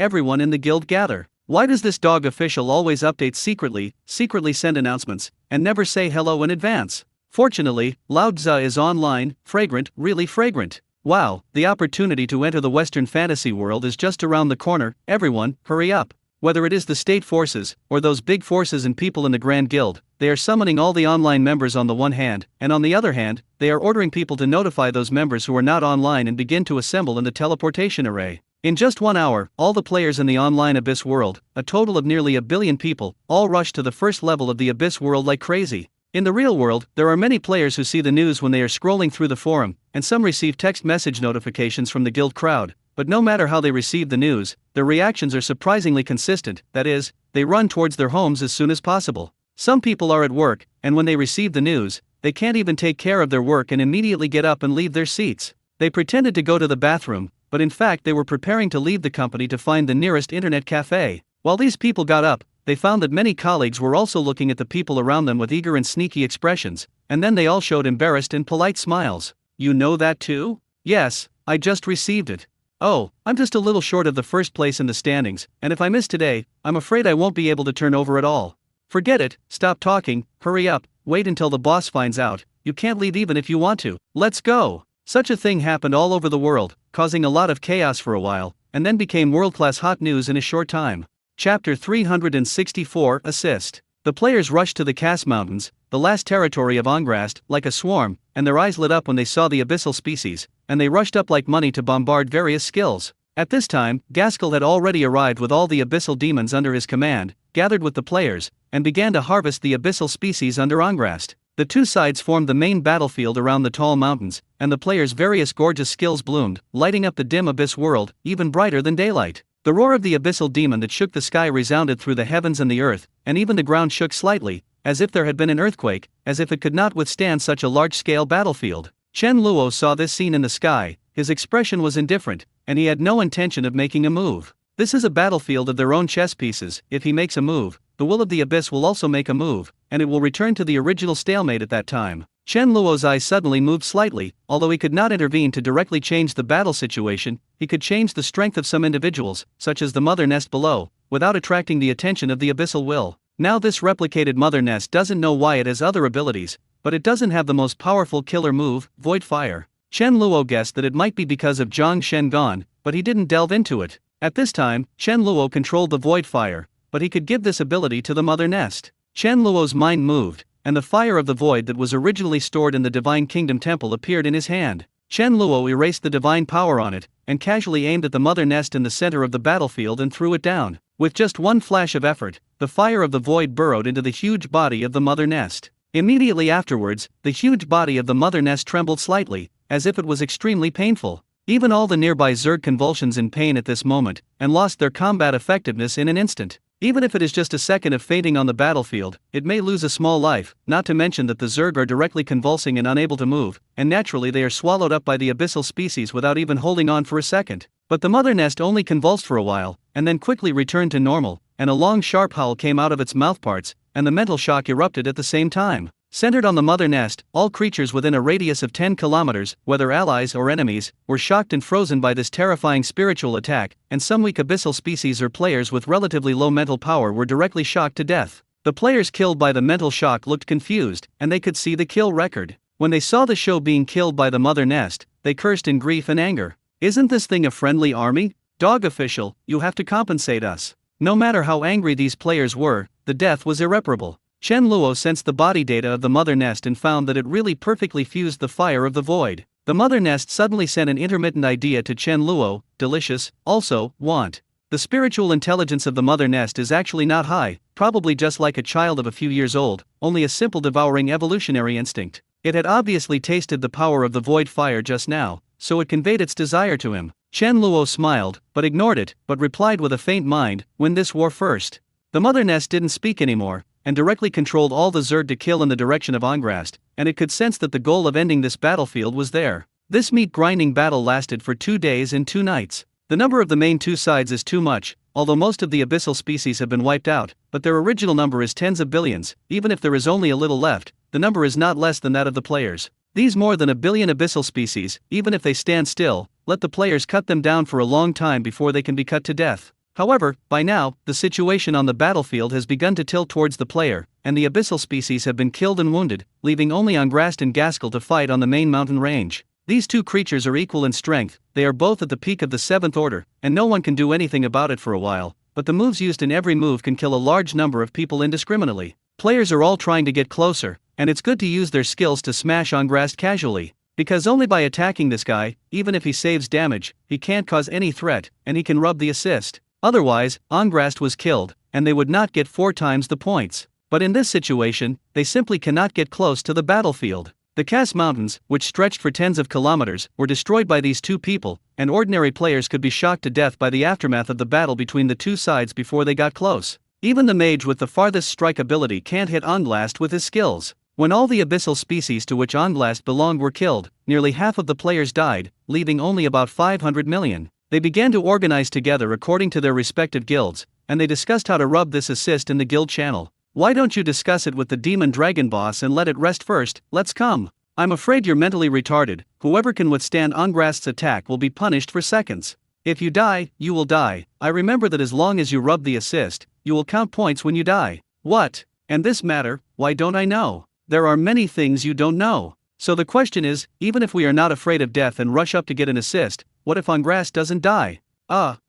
Speaker 1: everyone in the guild gather. Why does this dog official always update secretly send announcements, and never say hello in advance? Fortunately, Laozi is online, fragrant, really fragrant. Wow, the opportunity to enter the Western fantasy world is just around the corner, everyone, hurry up. Whether it is the state forces, or those big forces and people in the Grand Guild, they are summoning all the online members on the one hand, and on the other hand, they are ordering people to notify those members who are not online and begin to assemble in the teleportation array. In just 1 hour, all the players in the online Abyss world, a total of nearly 1 billion people, all rush to the first level of the Abyss world like crazy. In the real world, there are many players who see the news when they are scrolling through the forum, and some receive text message notifications from the guild crowd, but no matter how they receive the news, their reactions are surprisingly consistent, that is, they run towards their homes as soon as possible. Some people are at work, and when they receive the news, they can't even take care of their work and immediately get up and leave their seats. They pretended to go to the bathroom, but in fact they were preparing to leave the company to find the nearest internet cafe. While these people got up, they found that many colleagues were also looking at the people around them with eager and sneaky expressions, and then they all showed embarrassed and polite smiles. You know that too? Yes, I just received it. Oh, I'm just a little short of the first place in the standings, and if I miss today, I'm afraid I won't be able to turn over at all. Forget it, stop talking, hurry up, wait until the boss finds out, you can't leave even if you want to. Let's go! Such a thing happened all over the world, causing a lot of chaos for a while, and then became world-class hot news in a short time. Chapter 364 Assist. The players rushed to the Cass Mountains, the last territory of Angrast, like a swarm, and their eyes lit up when they saw the abyssal species, and they rushed up like money to bombard various skills. At this time, Gaskell had already arrived with all the abyssal demons under his command, gathered with the players, and began to harvest the abyssal species under Angrast. The two sides formed the main battlefield around the tall mountains, and the players' various gorgeous skills bloomed, lighting up the dim abyss world, even brighter than daylight. The roar of the abyssal demon that shook the sky resounded through the heavens and the earth, and even the ground shook slightly, as if there had been an earthquake, as if it could not withstand such a large-scale battlefield. Chen Luo saw this scene in the sky, his expression was indifferent, and he had no intention of making a move. This is a battlefield of their own chess pieces. If he makes a move, the will of the abyss will also make a move, and it will return to the original stalemate at that time. Chen Luo's eyes suddenly moved slightly. Although he could not intervene to directly change the battle situation, he could change the strength of some individuals, such as the mother nest below, without attracting the attention of the abyssal will. Now this replicated mother nest doesn't know why it has other abilities, but it doesn't have the most powerful killer move, Void Fire. Chen Luo guessed that it might be because of Zhang Shengon, but he didn't delve into it. At this time, Chen Luo controlled the Void Fire, but he could give this ability to the mother nest. Chen Luo's mind moved, and the fire of the void that was originally stored in the Divine Kingdom Temple appeared in his hand. Chen Luo erased the divine power on it, and casually aimed at the mother nest in the center of the battlefield and threw it down. With just one flash of effort, the fire of the void burrowed into the huge body of the mother nest. Immediately afterwards, the huge body of the mother nest trembled slightly, as if it was extremely painful. Even all the nearby Zerg convulsions in pain at this moment, and lost their combat effectiveness in an instant. Even if it is just a second of fainting on the battlefield, it may lose a small life, not to mention that the Zerg are directly convulsing and unable to move, and naturally they are swallowed up by the abyssal species without even holding on for a second. But the mother nest only convulsed for a while, and then quickly returned to normal, and a long sharp howl came out of its mouthparts, and the mental shock erupted at the same time. Centered on the mother nest, all creatures within a radius of 10 kilometers, whether allies or enemies, were shocked and frozen by this terrifying spiritual attack, and some weak abyssal species or players with relatively low mental power were directly shocked to death. The players killed by the mental shock looked confused, and they could see the kill record. When they saw the show being killed by the mother nest, they cursed in grief and anger. Isn't this thing a friendly army? Dog official, you have to compensate us. No matter how angry these players were, the death was irreparable. Chen Luo sensed the body data of the mother nest and found that it really perfectly fused the fire of the void. The mother nest suddenly sent an intermittent idea to Chen Luo: delicious, also, want. The spiritual intelligence of the mother nest is actually not high, probably just like a child of a few years old, only a simple devouring evolutionary instinct. It had obviously tasted the power of the void fire just now, so it conveyed its desire to him. Chen Luo smiled, but ignored it, but replied with a faint mind, "Win this war first." The mother nest didn't speak anymore, and directly controlled all the Zerd to kill in the direction of Angrast, and it could sense that the goal of ending this battlefield was there. This meat-grinding battle lasted for 2 days and 2 nights. The number of the main two sides is too much, although most of the abyssal species have been wiped out, but their original number is tens of billions. Even if there is only a little left, the number is not less than that of the players. These more than a billion abyssal species, even if they stand still, let the players cut them down for a long time before they can be cut to death. However, by now, the situation on the battlefield has begun to tilt towards the player, and the abyssal species have been killed and wounded, leaving only Angrast and Gaskell to fight on the main mountain range. These two creatures are equal in strength, they are both at the peak of the 7th order, and no one can do anything about it for a while, but the moves used in every move can kill a large number of people indiscriminately. Players are all trying to get closer, and it's good to use their skills to smash Angrast casually. Because only by attacking this guy, even if he saves damage, he can't cause any threat, and he can rub the assist. Otherwise, Angrast was killed, and they would not get 4 times the points. But in this situation, they simply cannot get close to the battlefield. The Cass Mountains, which stretched for tens of kilometers, were destroyed by these two people, and ordinary players could be shocked to death by the aftermath of the battle between the two sides before they got close. Even the mage with the farthest strike ability can't hit Angrast with his skills. When all the abyssal species to which Angrast belonged were killed, nearly half of the players died, leaving only about 500 million. They began to organize together according to their respective guilds, and they discussed how to rub this assist in the guild channel. "Why don't you discuss it with the demon dragon boss and let it rest first? Let's come. I'm afraid you're mentally retarded. Whoever can withstand Angrast's attack will be punished for seconds. If you die, you will die. I remember that as long as you rub the assist, you will count points when you die." What? And this matter, why don't I know? There are many things you don't know. So the question is, even if we are not afraid of death and rush up to get an assist, what if Angrast doesn't die?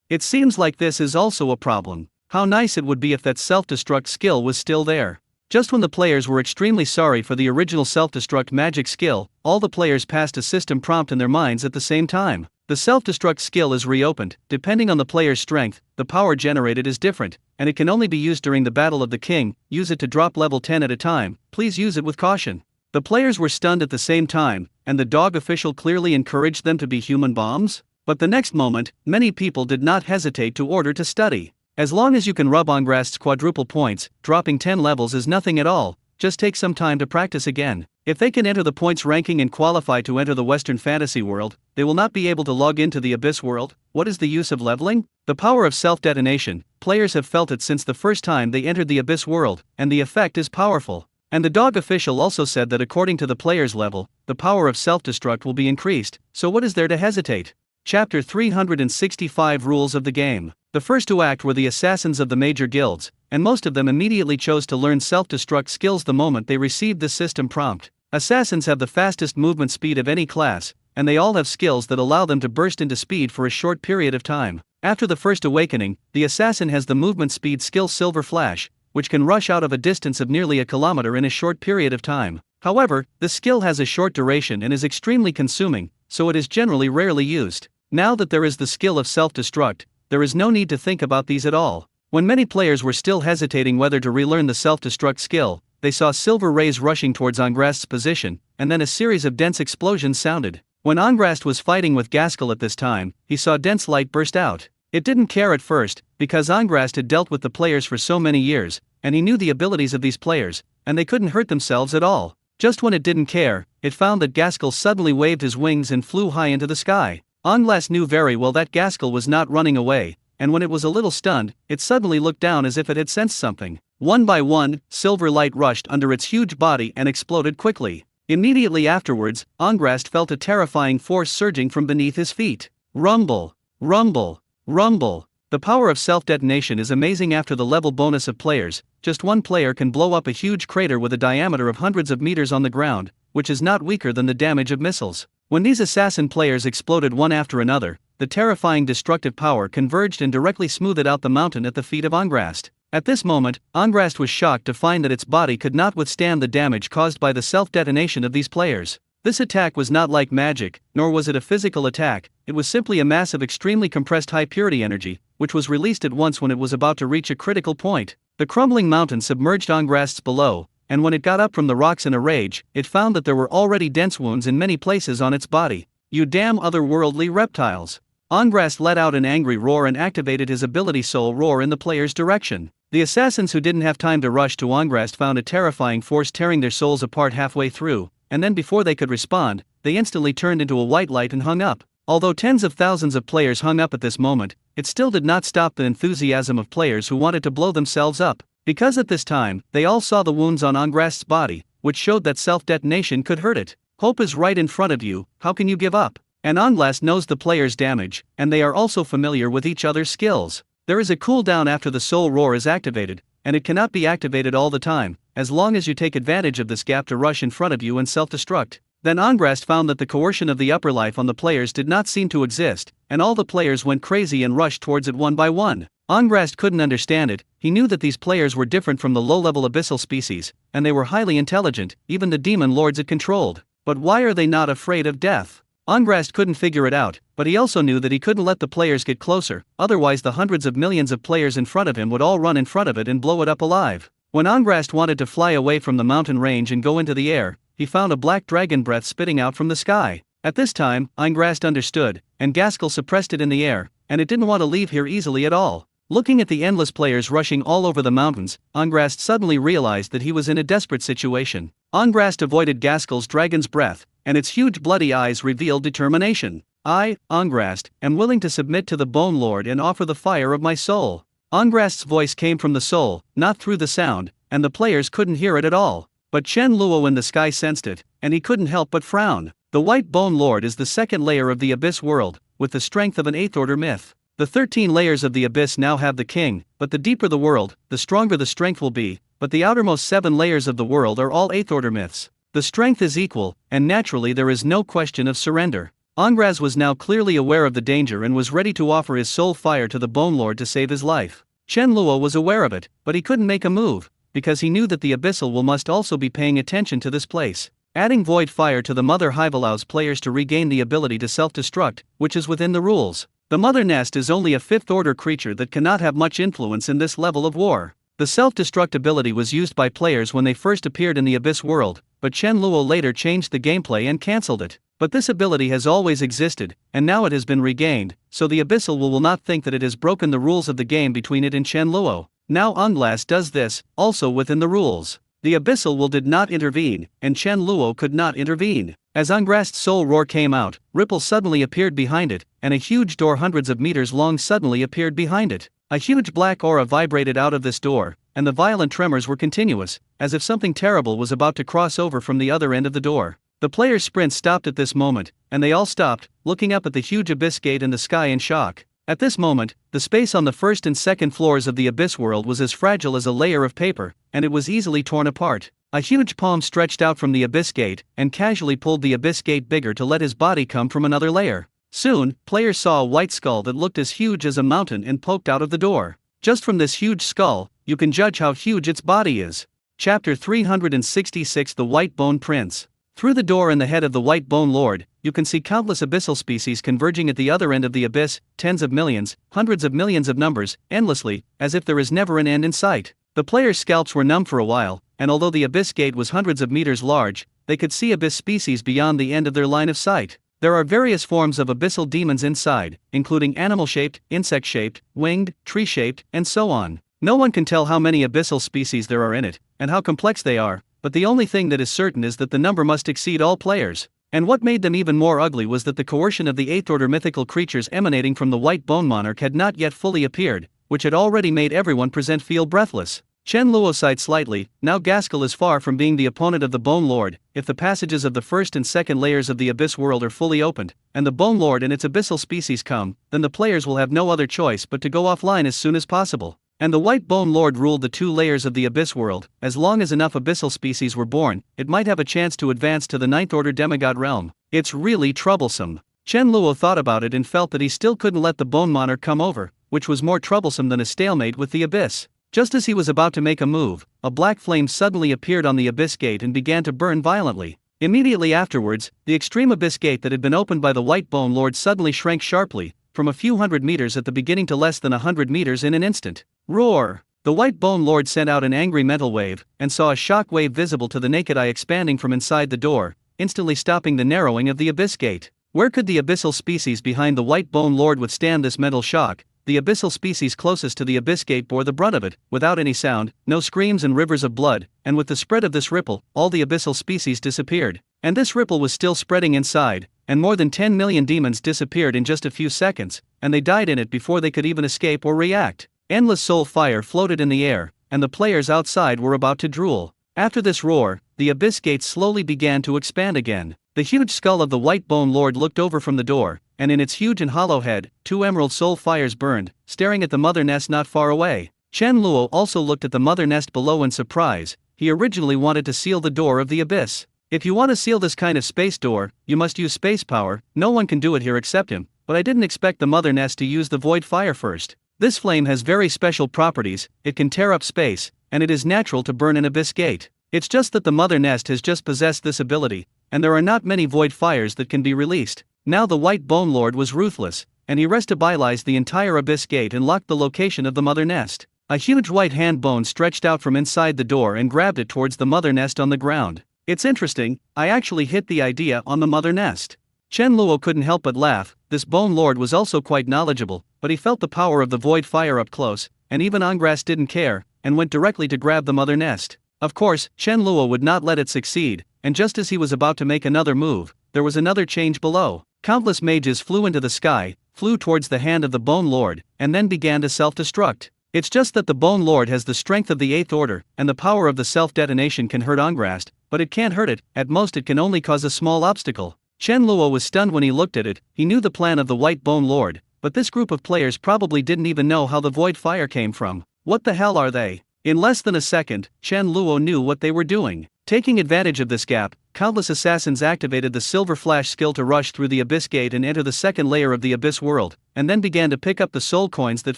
Speaker 1: It seems like this is also a problem. How nice it would be if that self-destruct skill was still there. Just when the players were extremely sorry for the original self-destruct magic skill, all the players passed a system prompt in their minds at the same time. The self-destruct skill is reopened. Depending on the player's strength, the power generated is different, and it can only be used during the Battle of the King. Use it to drop level 10 at a time. Please use it with caution. The players were stunned at the same time, and the dog official clearly encouraged them to be human bombs. But the next moment, many people did not hesitate to order to study. As long as you can rub Angrast's quadruple points, dropping 10 levels is nothing at all. Just take some time to practice again. If they can enter the points ranking and qualify to enter the Western fantasy world, they will not be able to log into the Abyss world. What is the use of leveling? The power of self-detonation. Players have felt it since the first time they entered the Abyss world, and the effect is powerful. And the dog official also said that according to the player's level, the power of self-destruct will be increased, so what is there to hesitate? Chapter 365 Rules of the Game. The first to act were the assassins of the major guilds, and most of them immediately chose to learn self-destruct skills the moment they received the system prompt. Assassins have the fastest movement speed of any class, and they all have skills that allow them to burst into speed for a short period of time. After the first awakening, the assassin has the movement speed skill Silver Flash, which can rush out of a distance of nearly a kilometer in a short period of time. However, the skill has a short duration and is extremely consuming, so it is generally rarely used. Now that there is the skill of self-destruct, there is no need to think about these at all. When many players were still hesitating whether to relearn the self-destruct skill, they saw silver rays rushing towards Angrast's position, and then a series of dense explosions sounded. When Angrast was fighting with Gaskell at this time, he saw dense light burst out. It didn't care at first, because Angrast had dealt with the players for so many years, and he knew the abilities of these players, and they couldn't hurt themselves at all. Just when it didn't care, it found that Gaskell suddenly waved his wings and flew high into the sky. Angrast knew very well that Gaskell was not running away, and when it was a little stunned, it suddenly looked down as if it had sensed something. One by one, silver light rushed under its huge body and exploded quickly. Immediately afterwards, Angrast felt a terrifying force surging from beneath his feet. Rumble, rumble, rumble. The power of self-detonation is amazing. After the level bonus of players, just one player can blow up a huge crater with a diameter of hundreds of meters on the ground, which is not weaker than the damage of missiles. When these assassin players exploded one after another, the terrifying destructive power converged and directly smoothed out the mountain at the feet of Angrast. At this moment, Angrast was shocked to find that its body could not withstand the damage caused by the self-detonation of these players. This attack was not like magic, nor was it a physical attack, it was simply a mass of extremely compressed high-purity energy, which was released at once when it was about to reach a critical point. The crumbling mountain submerged Angrast's below, and when it got up from the rocks in a rage, it found that there were already dense wounds in many places on its body. "You damn otherworldly reptiles!" Angrast let out an angry roar and activated his ability Soul Roar in the player's direction. The assassins who didn't have time to rush to Angrast found a terrifying force tearing their souls apart halfway through, and then before they could respond, they instantly turned into a white light and hung up. Although tens of thousands of players hung up at this moment, it still did not stop the enthusiasm of players who wanted to blow themselves up, because at this time, they all saw the wounds on Angrast's body, which showed that self-detonation could hurt it. Hope is right in front of you, how can you give up? And Angrast knows the player's damage, and they are also familiar with each other's skills. There is a cooldown after the Soul Roar is activated, and it cannot be activated all the time, as long as you take advantage of this gap to rush in front of you and self-destruct. Then Angrast found that the coercion of the upper life on the players did not seem to exist, and all the players went crazy and rushed towards it one by one. Angrast couldn't understand it, he knew that these players were different from the low-level abyssal species, and they were highly intelligent, even the demon lords it controlled. But why are they not afraid of death? Angrast couldn't figure it out, but he also knew that he couldn't let the players get closer, otherwise the hundreds of millions of players in front of him would all run in front of it and blow it up alive. When Angrast wanted to fly away from the mountain range and go into the air, he found a black dragon breath spitting out from the sky. At this time, Angrast understood, and Gaskell suppressed it in the air, and it didn't want to leave here easily at all. Looking at the endless players rushing all over the mountains, Angrast suddenly realized that he was in a desperate situation. Angrast avoided Gaskell's dragon's breath, and its huge bloody eyes revealed determination. "I, Angrast, am willing to submit to the Bone Lord and offer the fire of my soul." Angrast's voice came from the soul, not through the sound, and the players couldn't hear it at all. But Chen Luo in the sky sensed it, and he couldn't help but frown. The White Bone Lord is the second layer of the Abyss world, with the strength of an 8th order myth. The 13 layers of the Abyss now have the king, but the deeper the world, the stronger the strength will be, but the outermost 7 layers of the world are all 8th order myths. The strength is equal, and naturally there is no question of surrender. Angrast was now clearly aware of the danger and was ready to offer his soul fire to the Bone Lord to save his life. Chen Luo was aware of it, but he couldn't make a move, because he knew that the Abyssal will must also be paying attention to this place. Adding Void Fire to the Mother Hive allows players to regain the ability to self-destruct, which is within the rules. The Mother Nest is only a 5th order creature that cannot have much influence in this level of war. The self-destruct ability was used by players when they first appeared in the Abyss world, but Chen Luo later changed the gameplay and cancelled it. But this ability has always existed, and now it has been regained, so the Abyssal will not think that it has broken the rules of the game between it and Chen Luo. Now Angrast does this, also within the rules. The Abyssal will did not intervene, and Chen Luo could not intervene. As Angrast's soul roar came out, ripples suddenly appeared behind it, and a huge door hundreds of meters long suddenly appeared behind it. A huge black aura vibrated out of this door, and the violent tremors were continuous, as if something terrible was about to cross over from the other end of the door. The players' sprint stopped at this moment, and they all stopped, looking up at the huge abyss gate in the sky in shock. At this moment, the space on the first and second floors of the Abyss world was as fragile as a layer of paper, and it was easily torn apart. A huge palm stretched out from the Abyss gate, and casually pulled the Abyss gate bigger to let his body come from another layer. Soon, players saw a white skull that looked as huge as a mountain and poked out of the door. Just from this huge skull, you can judge how huge its body is. Chapter 366 The White Bone Prince. Through the door in the head of the White Bone Lord, you can see countless abyssal species converging at the other end of the abyss, tens of millions, hundreds of millions of numbers, endlessly, as if there is never an end in sight. The players' scalps were numb for a while, and although the abyss gate was hundreds of meters large, they could see abyss species beyond the end of their line of sight. There are various forms of abyssal demons inside, including animal-shaped, insect-shaped, winged, tree-shaped, and so on. No one can tell how many abyssal species there are in it, and how complex they are, but the only thing that is certain is that the number must exceed all players. And what made them even more ugly was that the coercion of the 8th order mythical creatures emanating from the White Bone Monarch had not yet fully appeared, which had already made everyone present feel breathless. Chen Luo sighed slightly. Now Gaskell is far from being the opponent of the Bone Lord. If the passages of the first and second layers of the Abyss world are fully opened, and the Bone Lord and its abyssal species come, then the players will have no other choice but to go offline as soon as possible. And the White Bone Lord ruled the 2 layers of the Abyss world. As long as enough abyssal species were born, it might have a chance to advance to the 9th order demigod realm. It's really troublesome. Chen Luo thought about it and felt that he still couldn't let the Bone Monarch come over, which was more troublesome than a stalemate with the Abyss. Just as he was about to make a move, a black flame suddenly appeared on the abyss gate and began to burn violently. Immediately afterwards, the extreme abyss gate that had been opened by the White Bone Lord suddenly shrank sharply, from a few hundred meters at the beginning to less than 100 meters in an instant. Roar! The White Bone Lord sent out an angry mental wave, and saw a shock wave visible to the naked eye expanding from inside the door, instantly stopping the narrowing of the abyss gate. Where could the abyssal species behind the White Bone Lord withstand this mental shock? The abyssal species closest to the abyss gate bore the brunt of it, without any sound, no screams and rivers of blood, and with the spread of this ripple, all the abyssal species disappeared. And this ripple was still spreading inside, and more than 10 million demons disappeared in just a few seconds, and they died in it before they could even escape or react. Endless soul fire floated in the air, and the players outside were about to drool. After this roar, the abyss gate slowly began to expand again. The huge skull of the White Bone Lord looked over from the door, and in its huge and hollow head, 2 emerald soul fires burned, staring at the mother nest not far away. Chen Luo also looked at the mother nest below in surprise. He originally wanted to seal the door of the abyss. If you want to seal this kind of space door, you must use space power. No one can do it here except him, but I didn't expect the mother nest to use the void fire first. This flame has very special properties, it can tear up space, and it is natural to burn an abyss gate. It's just that the mother nest has just possessed this ability, and there are not many void fires that can be released. Now the White Bone Lord was ruthless, and he restabilized the entire abyss gate and locked the location of the mother nest. A huge white hand bone stretched out from inside the door and grabbed it towards the mother nest on the ground. It's interesting, I actually hit the idea on the mother nest. Chen Luo couldn't help but laugh. This Bone Lord was also quite knowledgeable, but he felt the power of the void fire up close, and even Angras didn't care, and went directly to grab the mother nest. Of course, Chen Luo would not let it succeed, and just as he was about to make another move, there was another change below. Countless mages flew into the sky, flew towards the hand of the Bone Lord, and then began to self-destruct. It's just that the Bone Lord has the strength of the 8th order, and the power of the self-detonation can hurt Angras, but it can't hurt it, at most it can only cause a small obstacle. Chen Luo was stunned when he looked at it. He knew the plan of the White Bone Lord, but this group of players probably didn't even know how the void fire came from. What the hell are they? In less than a second, Chen Luo knew what they were doing. Taking advantage of this gap, countless assassins activated the Silver Flash skill to rush through the Abyss Gate and enter the second layer of the Abyss world, and then began to pick up the soul coins that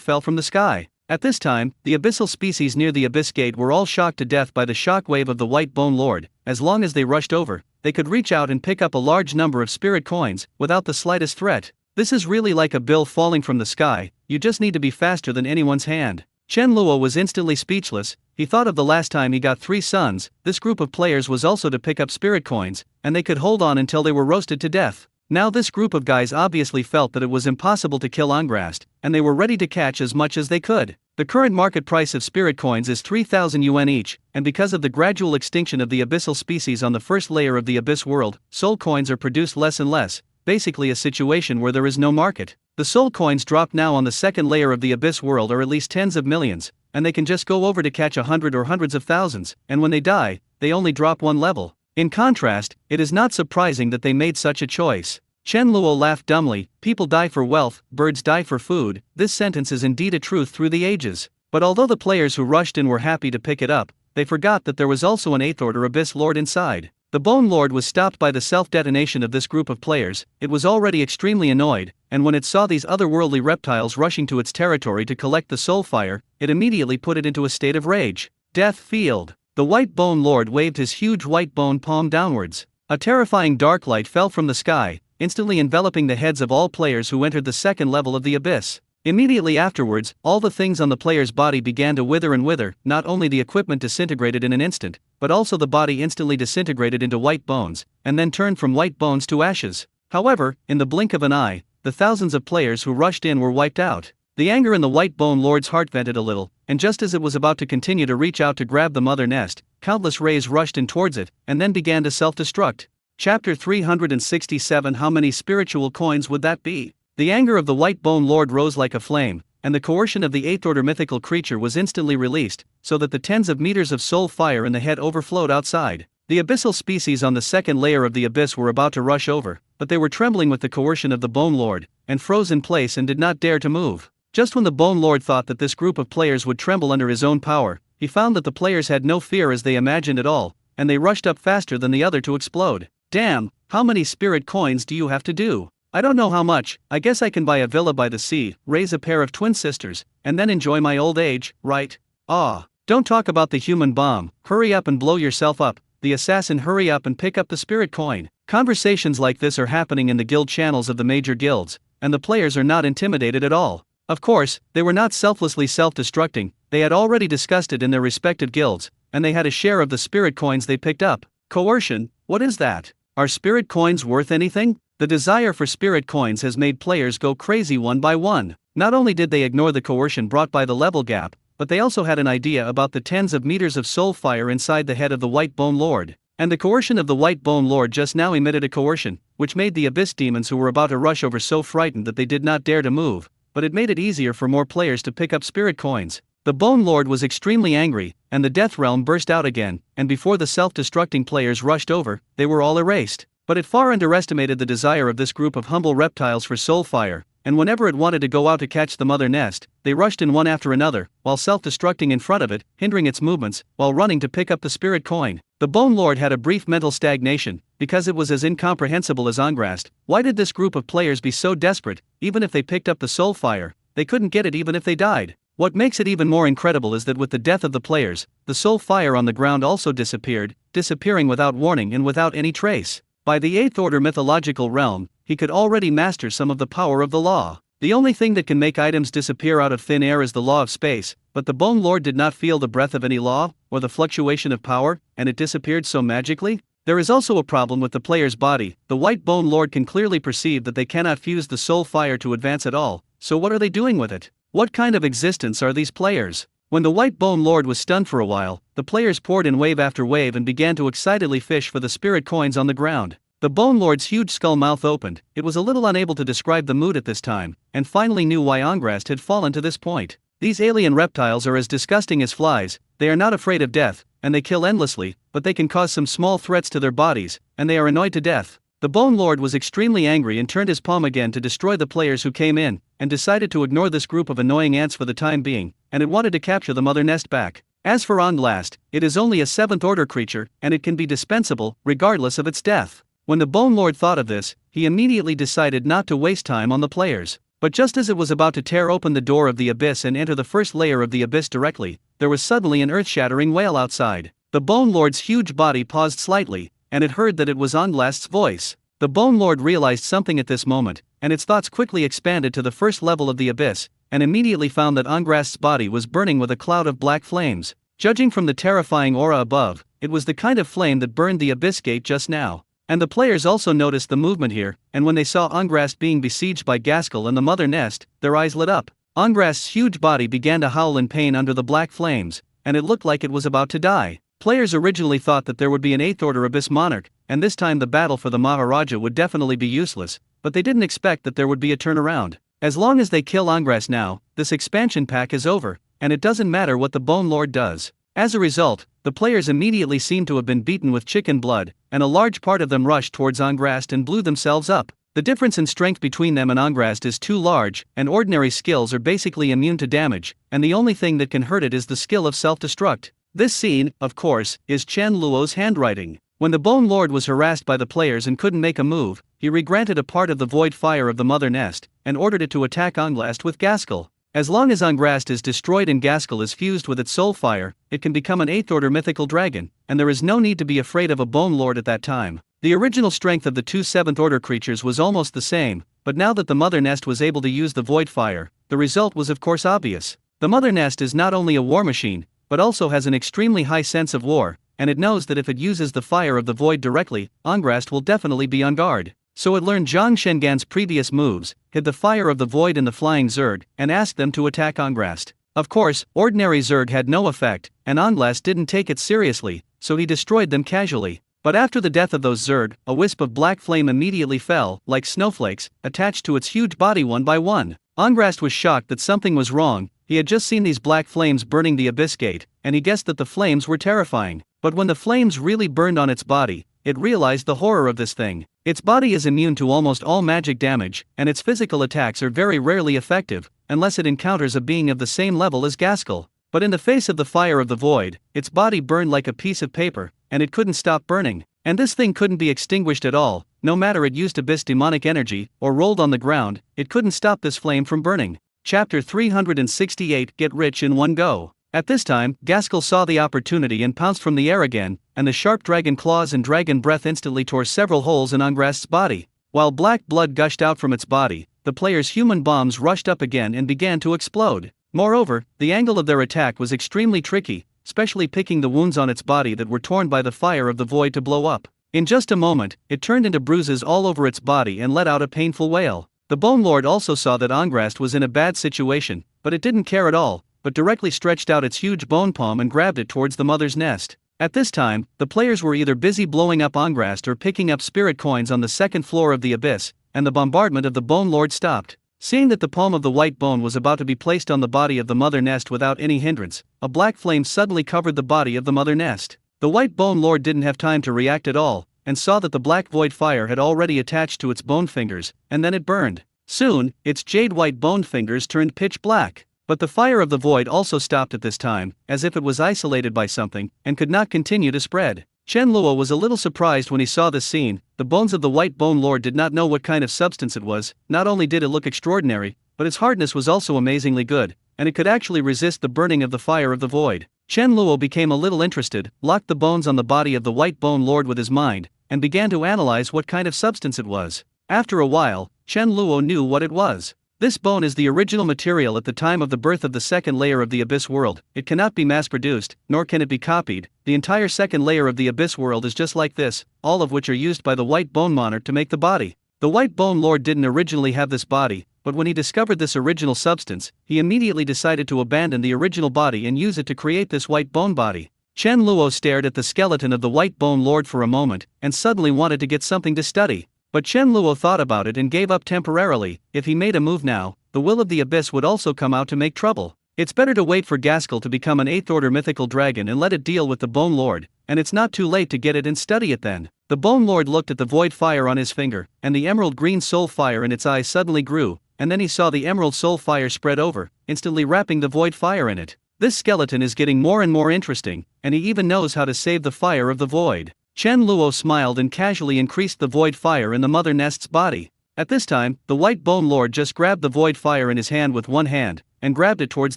Speaker 1: fell from the sky. At this time, the abyssal species near the Abyss Gate were all shocked to death by the shock wave of the White Bone Lord. As long as they rushed over, they could reach out and pick up a large number of spirit coins, without the slightest threat. This is really like a bill falling from the sky, you just need to be faster than anyone's hand. Chen Luo was instantly speechless. He thought of the last time he got 3 suns. This group of players was also to pick up spirit coins, and they could hold on until they were roasted to death. Now this group of guys obviously felt that it was impossible to kill Angras, and they were ready to catch as much as they could. The current market price of spirit coins is 3,000 yuan each, and because of the gradual extinction of the abyssal species on the first layer of the Abyss world, soul coins are produced less and less, basically a situation where there is no market. The soul coins dropped now on the second layer of the Abyss world are at least tens of millions, and they can just go over to catch 100 or hundreds of thousands, and when they die, they only drop 1 level. In contrast, it is not surprising that they made such a choice. Chen Luo laughed dumbly. People die for wealth, birds die for food. This sentence is indeed a truth through the ages. But although the players who rushed in were happy to pick it up, they forgot that there was also an 8th order Abyss Lord inside. The Bone Lord was stopped by the self-detonation of this group of players. It was already extremely annoyed, and when it saw these otherworldly reptiles rushing to its territory to collect the soul fire, it immediately put it into a state of rage. Death Field. The White Bone Lord waved his huge white bone palm downwards. A terrifying dark light fell from the sky, instantly enveloping the heads of all players who entered the second level of the abyss. Immediately afterwards, all the things on the player's body began to wither and wither. Not only the equipment disintegrated in an instant, but also the body instantly disintegrated into white bones, and then turned from white bones to ashes. However, in the blink of an eye, the thousands of players who rushed in were wiped out. The anger in the White Bone Lord's heart vented a little, and just as it was about to continue to reach out to grab the mother nest, countless rays rushed in towards it, and then began to self-destruct. Chapter 367. How many spiritual coins would that be? The anger of the White Bone Lord rose like a flame, and the coercion of the 8th order mythical creature was instantly released, so that the tens of meters of soul fire in the head overflowed outside. The abyssal species on the second layer of the abyss were about to rush over, but they were trembling with the coercion of the Bone Lord, and froze in place and did not dare to move. Just when the Bone Lord thought that this group of players would tremble under his own power, he found that the players had no fear as they imagined at all, and they rushed up faster than the other to explode. Damn, how many spirit coins do you have to do? I don't know how much. I guess I can buy a villa by the sea, raise a pair of twin sisters, and then enjoy my old age, right? Ah, don't talk about the human bomb, hurry up and blow yourself up, the assassin hurry up and pick up the spirit coin. Conversations like this are happening in the guild channels of the major guilds, and the players are not intimidated at all. Of course, they were not selflessly self-destructing, they had already discussed it in their respective guilds, and they had a share of the spirit coins they picked up. Coercion, what is that? Are spirit coins worth anything? The desire for spirit coins has made players go crazy one by one. Not only did they ignore the coercion brought by the level gap, but they also had an idea about the tens of meters of soul fire inside the head of the White Bone Lord. And the coercion of the White Bone Lord just now emitted a coercion, which made the abyss demons who were about to rush over so frightened that they did not dare to move, but it made it easier for more players to pick up spirit coins. The Bone Lord was extremely angry, and the Death Realm burst out again, and before the self-destructing players rushed over, they were all erased. But it far underestimated the desire of this group of humble reptiles for soul fire, and whenever it wanted to go out to catch the mother nest, they rushed in one after another, while self-destructing in front of it, hindering its movements, while running to pick up the spirit coin. The Bone Lord had a brief mental stagnation, because it was as incomprehensible as Angrast. Why did this group of players be so desperate? Even if they picked up the soul fire, they couldn't get it even if they died. What makes it even more incredible is that with the death of the players, the soul fire on the ground also disappeared, disappearing without warning and without any trace. By the 8th Order mythological realm, he could already master some of the power of the law. The only thing that can make items disappear out of thin air is the law of space, but the Bone Lord did not feel the breath of any law, or the fluctuation of power, and it disappeared so magically? There is also a problem with the player's body. The White Bone Lord can clearly perceive that they cannot fuse the soul fire to advance at all, so what are they doing with it? What kind of existence are these players? When the White Bone Lord was stunned for a while, the players poured in wave after wave and began to excitedly fish for the spirit coins on the ground. The Bone Lord's huge skull mouth opened. It was a little unable to describe the mood at this time, and finally knew why Angrast had fallen to this point. These alien reptiles are as disgusting as flies. They are not afraid of death, and they kill endlessly, but they can cause some small threats to their bodies, and they are annoyed to death. The Bone Lord was extremely angry and turned his palm again to destroy the players who came in, and decided to ignore this group of annoying ants for the time being, and it wanted to capture the mother nest back. As for Angrast, it is only a 7th Order creature, and it can be dispensable, regardless of its death. When the Bone Lord thought of this, he immediately decided not to waste time on the players. But just as it was about to tear open the door of the abyss and enter the first layer of the abyss directly, there was suddenly an earth-shattering wail outside. The Bone Lord's huge body paused slightly, and it heard that it was Anglast's voice. The Bone Lord realized something at this moment, and its thoughts quickly expanded to the first level of the abyss, and immediately found that Angrast's body was burning with a cloud of black flames. Judging from the terrifying aura above, it was the kind of flame that burned the abyss gate just now. And the players also noticed the movement here, and when they saw Angrast being besieged by Gaskell and the mother nest, their eyes lit up. Angrast's huge body began to howl in pain under the black flames, and it looked like it was about to die. Players originally thought that there would be an 8th Order Abyss Monarch, and this time the battle for the Maharaja would definitely be useless, but they didn't expect that there would be a turnaround. As long as they kill Angrast now, this expansion pack is over, and it doesn't matter what the Bone Lord does. As a result, the players immediately seemed to have been beaten with chicken blood, and a large part of them rushed towards Angrast and blew themselves up. The difference in strength between them and Angrast is too large, and ordinary skills are basically immune to damage, and the only thing that can hurt it is the skill of self-destruct. This scene, of course, is Chen Luo's handwriting. When the Bone Lord was harassed by the players and couldn't make a move, he regranted a part of the void fire of the mother nest, and ordered it to attack Anglast with Gaskell. As long as Angrast is destroyed and Gaskell is fused with its soul fire, it can become an 8th Order mythical dragon, and there is no need to be afraid of a Bone Lord at that time. The original strength of the two 7th Order creatures was almost the same, but now that the mother nest was able to use the void fire, the result was of course obvious. The mother nest is not only a war machine, but also has an extremely high sense of war, and it knows that if it uses the fire of the void directly, Angrast will definitely be on guard. So it learned Zhang Shengan's previous moves, hid the fire of the void in the flying Zerg, and asked them to attack Angrast. Of course, ordinary Zerg had no effect, and Anglast didn't take it seriously, so he destroyed them casually. But after the death of those Zerg, a wisp of black flame immediately fell, like snowflakes, attached to its huge body one by one. Angrast was shocked that something was wrong. He had just seen these black flames burning the abyss gate, and he guessed that the flames were terrifying. But when the flames really burned on its body, it realized the horror of this thing. Its body is immune to almost all magic damage, and its physical attacks are very rarely effective, unless it encounters a being of the same level as Gaskell. But in the face of the fire of the void, its body burned like a piece of paper, and it couldn't stop burning. And this thing couldn't be extinguished at all, no matter it used abyss demonic energy, or rolled on the ground, it couldn't stop this flame from burning. Chapter 368 Get Rich in One Go. At this time, Gaskell saw the opportunity and pounced from the air again, and the sharp dragon claws and dragon breath instantly tore several holes in Angrast's body. While black blood gushed out from its body, the player's human bombs rushed up again and began to explode. Moreover, the angle of their attack was extremely tricky, especially picking the wounds on its body that were torn by the fire of the void to blow up. In just a moment, it turned into bruises all over its body and let out a painful wail. The Bone Lord also saw that Angrast was in a bad situation, but it didn't care at all, but directly stretched out its huge bone palm and grabbed it towards the mother's nest. At this time, the players were either busy blowing up Angrast or picking up spirit coins on the second floor of the abyss, and the bombardment of the Bone Lord stopped. Seeing that the palm of the white bone was about to be placed on the body of the mother nest without any hindrance, a black flame suddenly covered the body of the mother nest. The white Bone Lord didn't have time to react at all, and saw that the black void fire had already attached to its bone fingers, and then it burned. Soon, its jade-white bone fingers turned pitch black. But the fire of the void also stopped at this time, as if it was isolated by something, and could not continue to spread. Chen Luo was a little surprised when he saw this scene. The bones of the white Bone Lord did not know what kind of substance it was. Not only did it look extraordinary, but its hardness was also amazingly good, and it could actually resist the burning of the fire of the void. Chen Luo became a little interested, locked the bones on the body of the white Bone Lord with his mind, and began to analyze what kind of substance it was. After a while, Chen Luo knew what it was. This bone is the original material at the time of the birth of the second layer of the Abyss world. It cannot be mass-produced, nor can it be copied. The entire second layer of the Abyss world is just like this, all of which are used by the White Bone Monarch to make the body. The White Bone Lord didn't originally have this body, but when he discovered this original substance, he immediately decided to abandon the original body and use it to create this white bone body. Chen Luo stared at the skeleton of the White Bone Lord for a moment, and suddenly wanted to get something to study. But Chen Luo thought about it and gave up temporarily. If he made a move now, the will of the abyss would also come out to make trouble. It's better to wait for Gaskell to become an 8th order mythical dragon and let it deal with the Bone Lord, and it's not too late to get it and study it then. The Bone Lord looked at the void fire on his finger, and the emerald green soul fire in its eyes suddenly grew, and then he saw the emerald soul fire spread over, instantly wrapping the void fire in it. This skeleton is getting more and more interesting, and he even knows how to save the fire of the void. Chen Luo smiled and casually increased the void fire in the mother nest's body. At this time, the White Bone Lord just grabbed the void fire in his hand with one hand, and grabbed it towards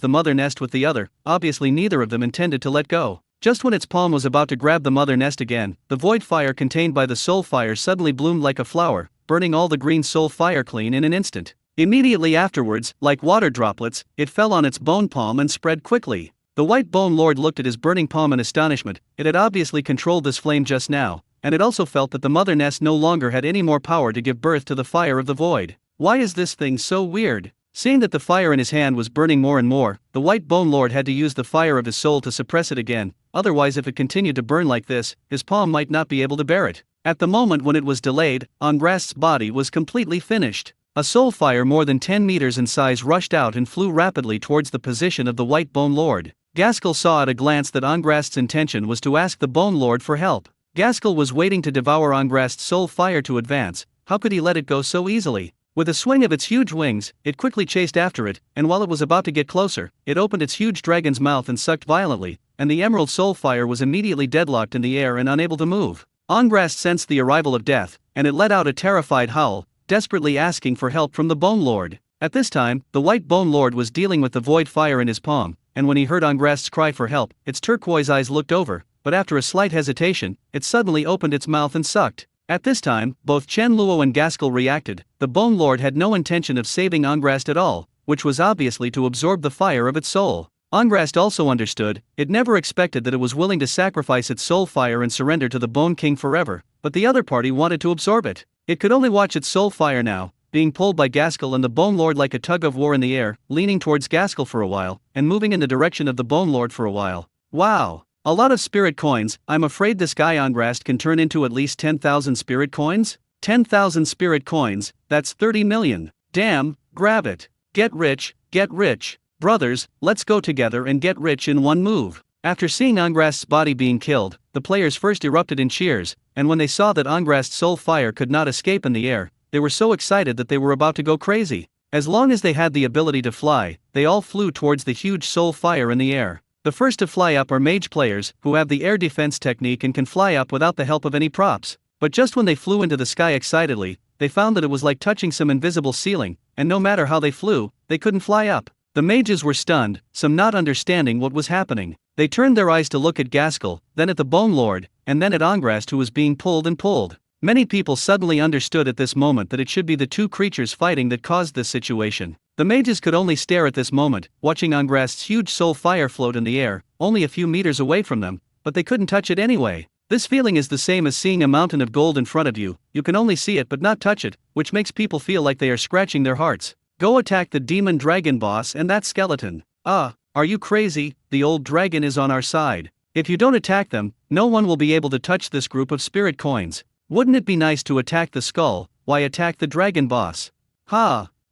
Speaker 1: the mother nest with the other. Obviously neither of them intended to let go. Just when its palm was about to grab the mother nest again, the void fire contained by the soul fire suddenly bloomed like a flower, burning all the green soul fire clean in an instant. Immediately afterwards, like water droplets, it fell on its bone palm and spread quickly. The White Bone Lord looked at his burning palm in astonishment. It had obviously controlled this flame just now, and it also felt that the mother nest no longer had any more power to give birth to the fire of the void. Why is this thing so weird? Seeing that the fire in his hand was burning more and more, the White Bone Lord had to use the fire of his soul to suppress it again. Otherwise, if it continued to burn like this, his palm might not be able to bear it. At the moment when it was delayed, Angrast's body was completely finished. A soul fire more than 10 meters in size rushed out and flew rapidly towards the position of the White Bone Lord. Gaskell saw at a glance that Angrast's intention was to ask the Bone Lord for help. Gaskell was waiting to devour Angrast's soul fire to advance. How could he let it go so easily? With a swing of its huge wings, it quickly chased after it, and while it was about to get closer, it opened its huge dragon's mouth and sucked violently, and the emerald soul fire was immediately deadlocked in the air and unable to move. Angrast sensed the arrival of death, and it let out a terrified howl, desperately asking for help from the Bone Lord. At this time, the White Bone Lord was dealing with the void fire in his palm, and when he heard Angrast's cry for help, its turquoise eyes looked over, but after a slight hesitation, it suddenly opened its mouth and sucked. At this time, both Chen Luo and Gaskell reacted. The Bone Lord had no intention of saving Angrast at all, which was obviously to absorb the fire of its soul. Angrast also understood. It never expected that it was willing to sacrifice its soul fire and surrender to the Bone King forever, but the other party wanted to absorb it. It could only watch its soul fire now, being pulled by Gaskell and the Bone Lord like a tug of war in the air, leaning towards Gaskell for a while, and moving in the direction of the Bone Lord for a while. Wow! A lot of spirit coins. I'm afraid this guy Angrast can turn into at least 10,000 spirit coins? 10,000 spirit coins, that's 30 million. Damn, grab it. Get rich, get rich. Brothers, let's go together and get rich in one move. After seeing Angrast's body being killed, the players first erupted in cheers, and when they saw that Angrast's soul fire could not escape in the air, they were so excited that they were about to go crazy. As long as they had the ability to fly, they all flew towards the huge soul fire in the air. The first to fly up are mage players, who have the air defense technique and can fly up without the help of any props. But just when they flew into the sky excitedly, they found that it was like touching some invisible ceiling, and no matter how they flew, they couldn't fly up. The mages were stunned, some not understanding what was happening. They turned their eyes to look at Gaskell, then at the Bone Lord, and then at Angrast, who was being pulled and pulled. Many people suddenly understood at this moment that it should be the two creatures fighting that caused this situation. The mages could only stare at this moment, watching Angrast's huge soul fire float in the air, only a few meters away from them, but they couldn't touch it anyway. This feeling is the same as seeing a mountain of gold in front of you. You can only see it but not touch it, which makes people feel like they are scratching their hearts. Go attack the demon dragon boss and that skeleton. Are you crazy? The old dragon is on our side. If you don't attack them, no one will be able to touch this group of spirit coins. Wouldn't it be nice to attack the skull? Why attack the dragon boss?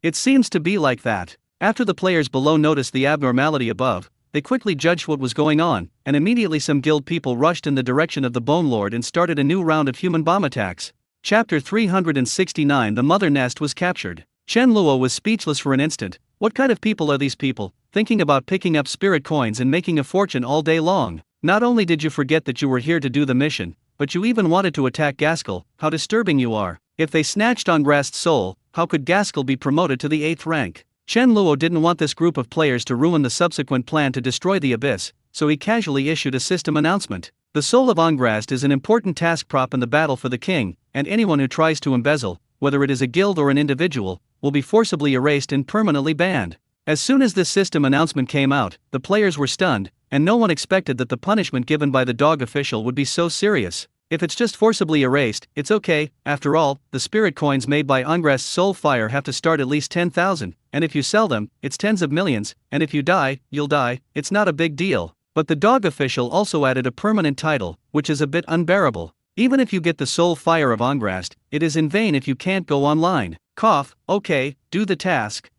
Speaker 1: It seems to be like that. After the players below noticed the abnormality above, they quickly judged what was going on, and immediately some guild people rushed in the direction of the Bone Lord and started a new round of human bomb attacks. Chapter 369. The Mother Nest was captured. Chen Luo was speechless for an instant. What kind of people are these people, thinking about picking up spirit coins and making a fortune all day long? Not only did you forget that you were here to do the mission, but you even wanted to attack Gaskell. How disturbing you are. If they snatched Angrast's soul, how could Gaskell be promoted to the 8th rank? Chen Luo didn't want this group of players to ruin the subsequent plan to destroy the Abyss, so he casually issued a system announcement. The soul of Angrast is an important task prop in the battle for the king, and anyone who tries to embezzle, whether it is a guild or an individual, will be forcibly erased and permanently banned. As soon as this system announcement came out, the players were stunned, and no one expected that the punishment given by the dog official would be so serious. If it's just forcibly erased, it's okay. After all, the spirit coins made by Angrast's soul fire have to start at least 10,000, and if you sell them, it's tens of millions, and if you die, you'll die. It's not a big deal. But the dog official also added a permanent title, which is a bit unbearable. Even if you get the soul fire of Angrast, it is in vain if you can't go online. Okay, do the task.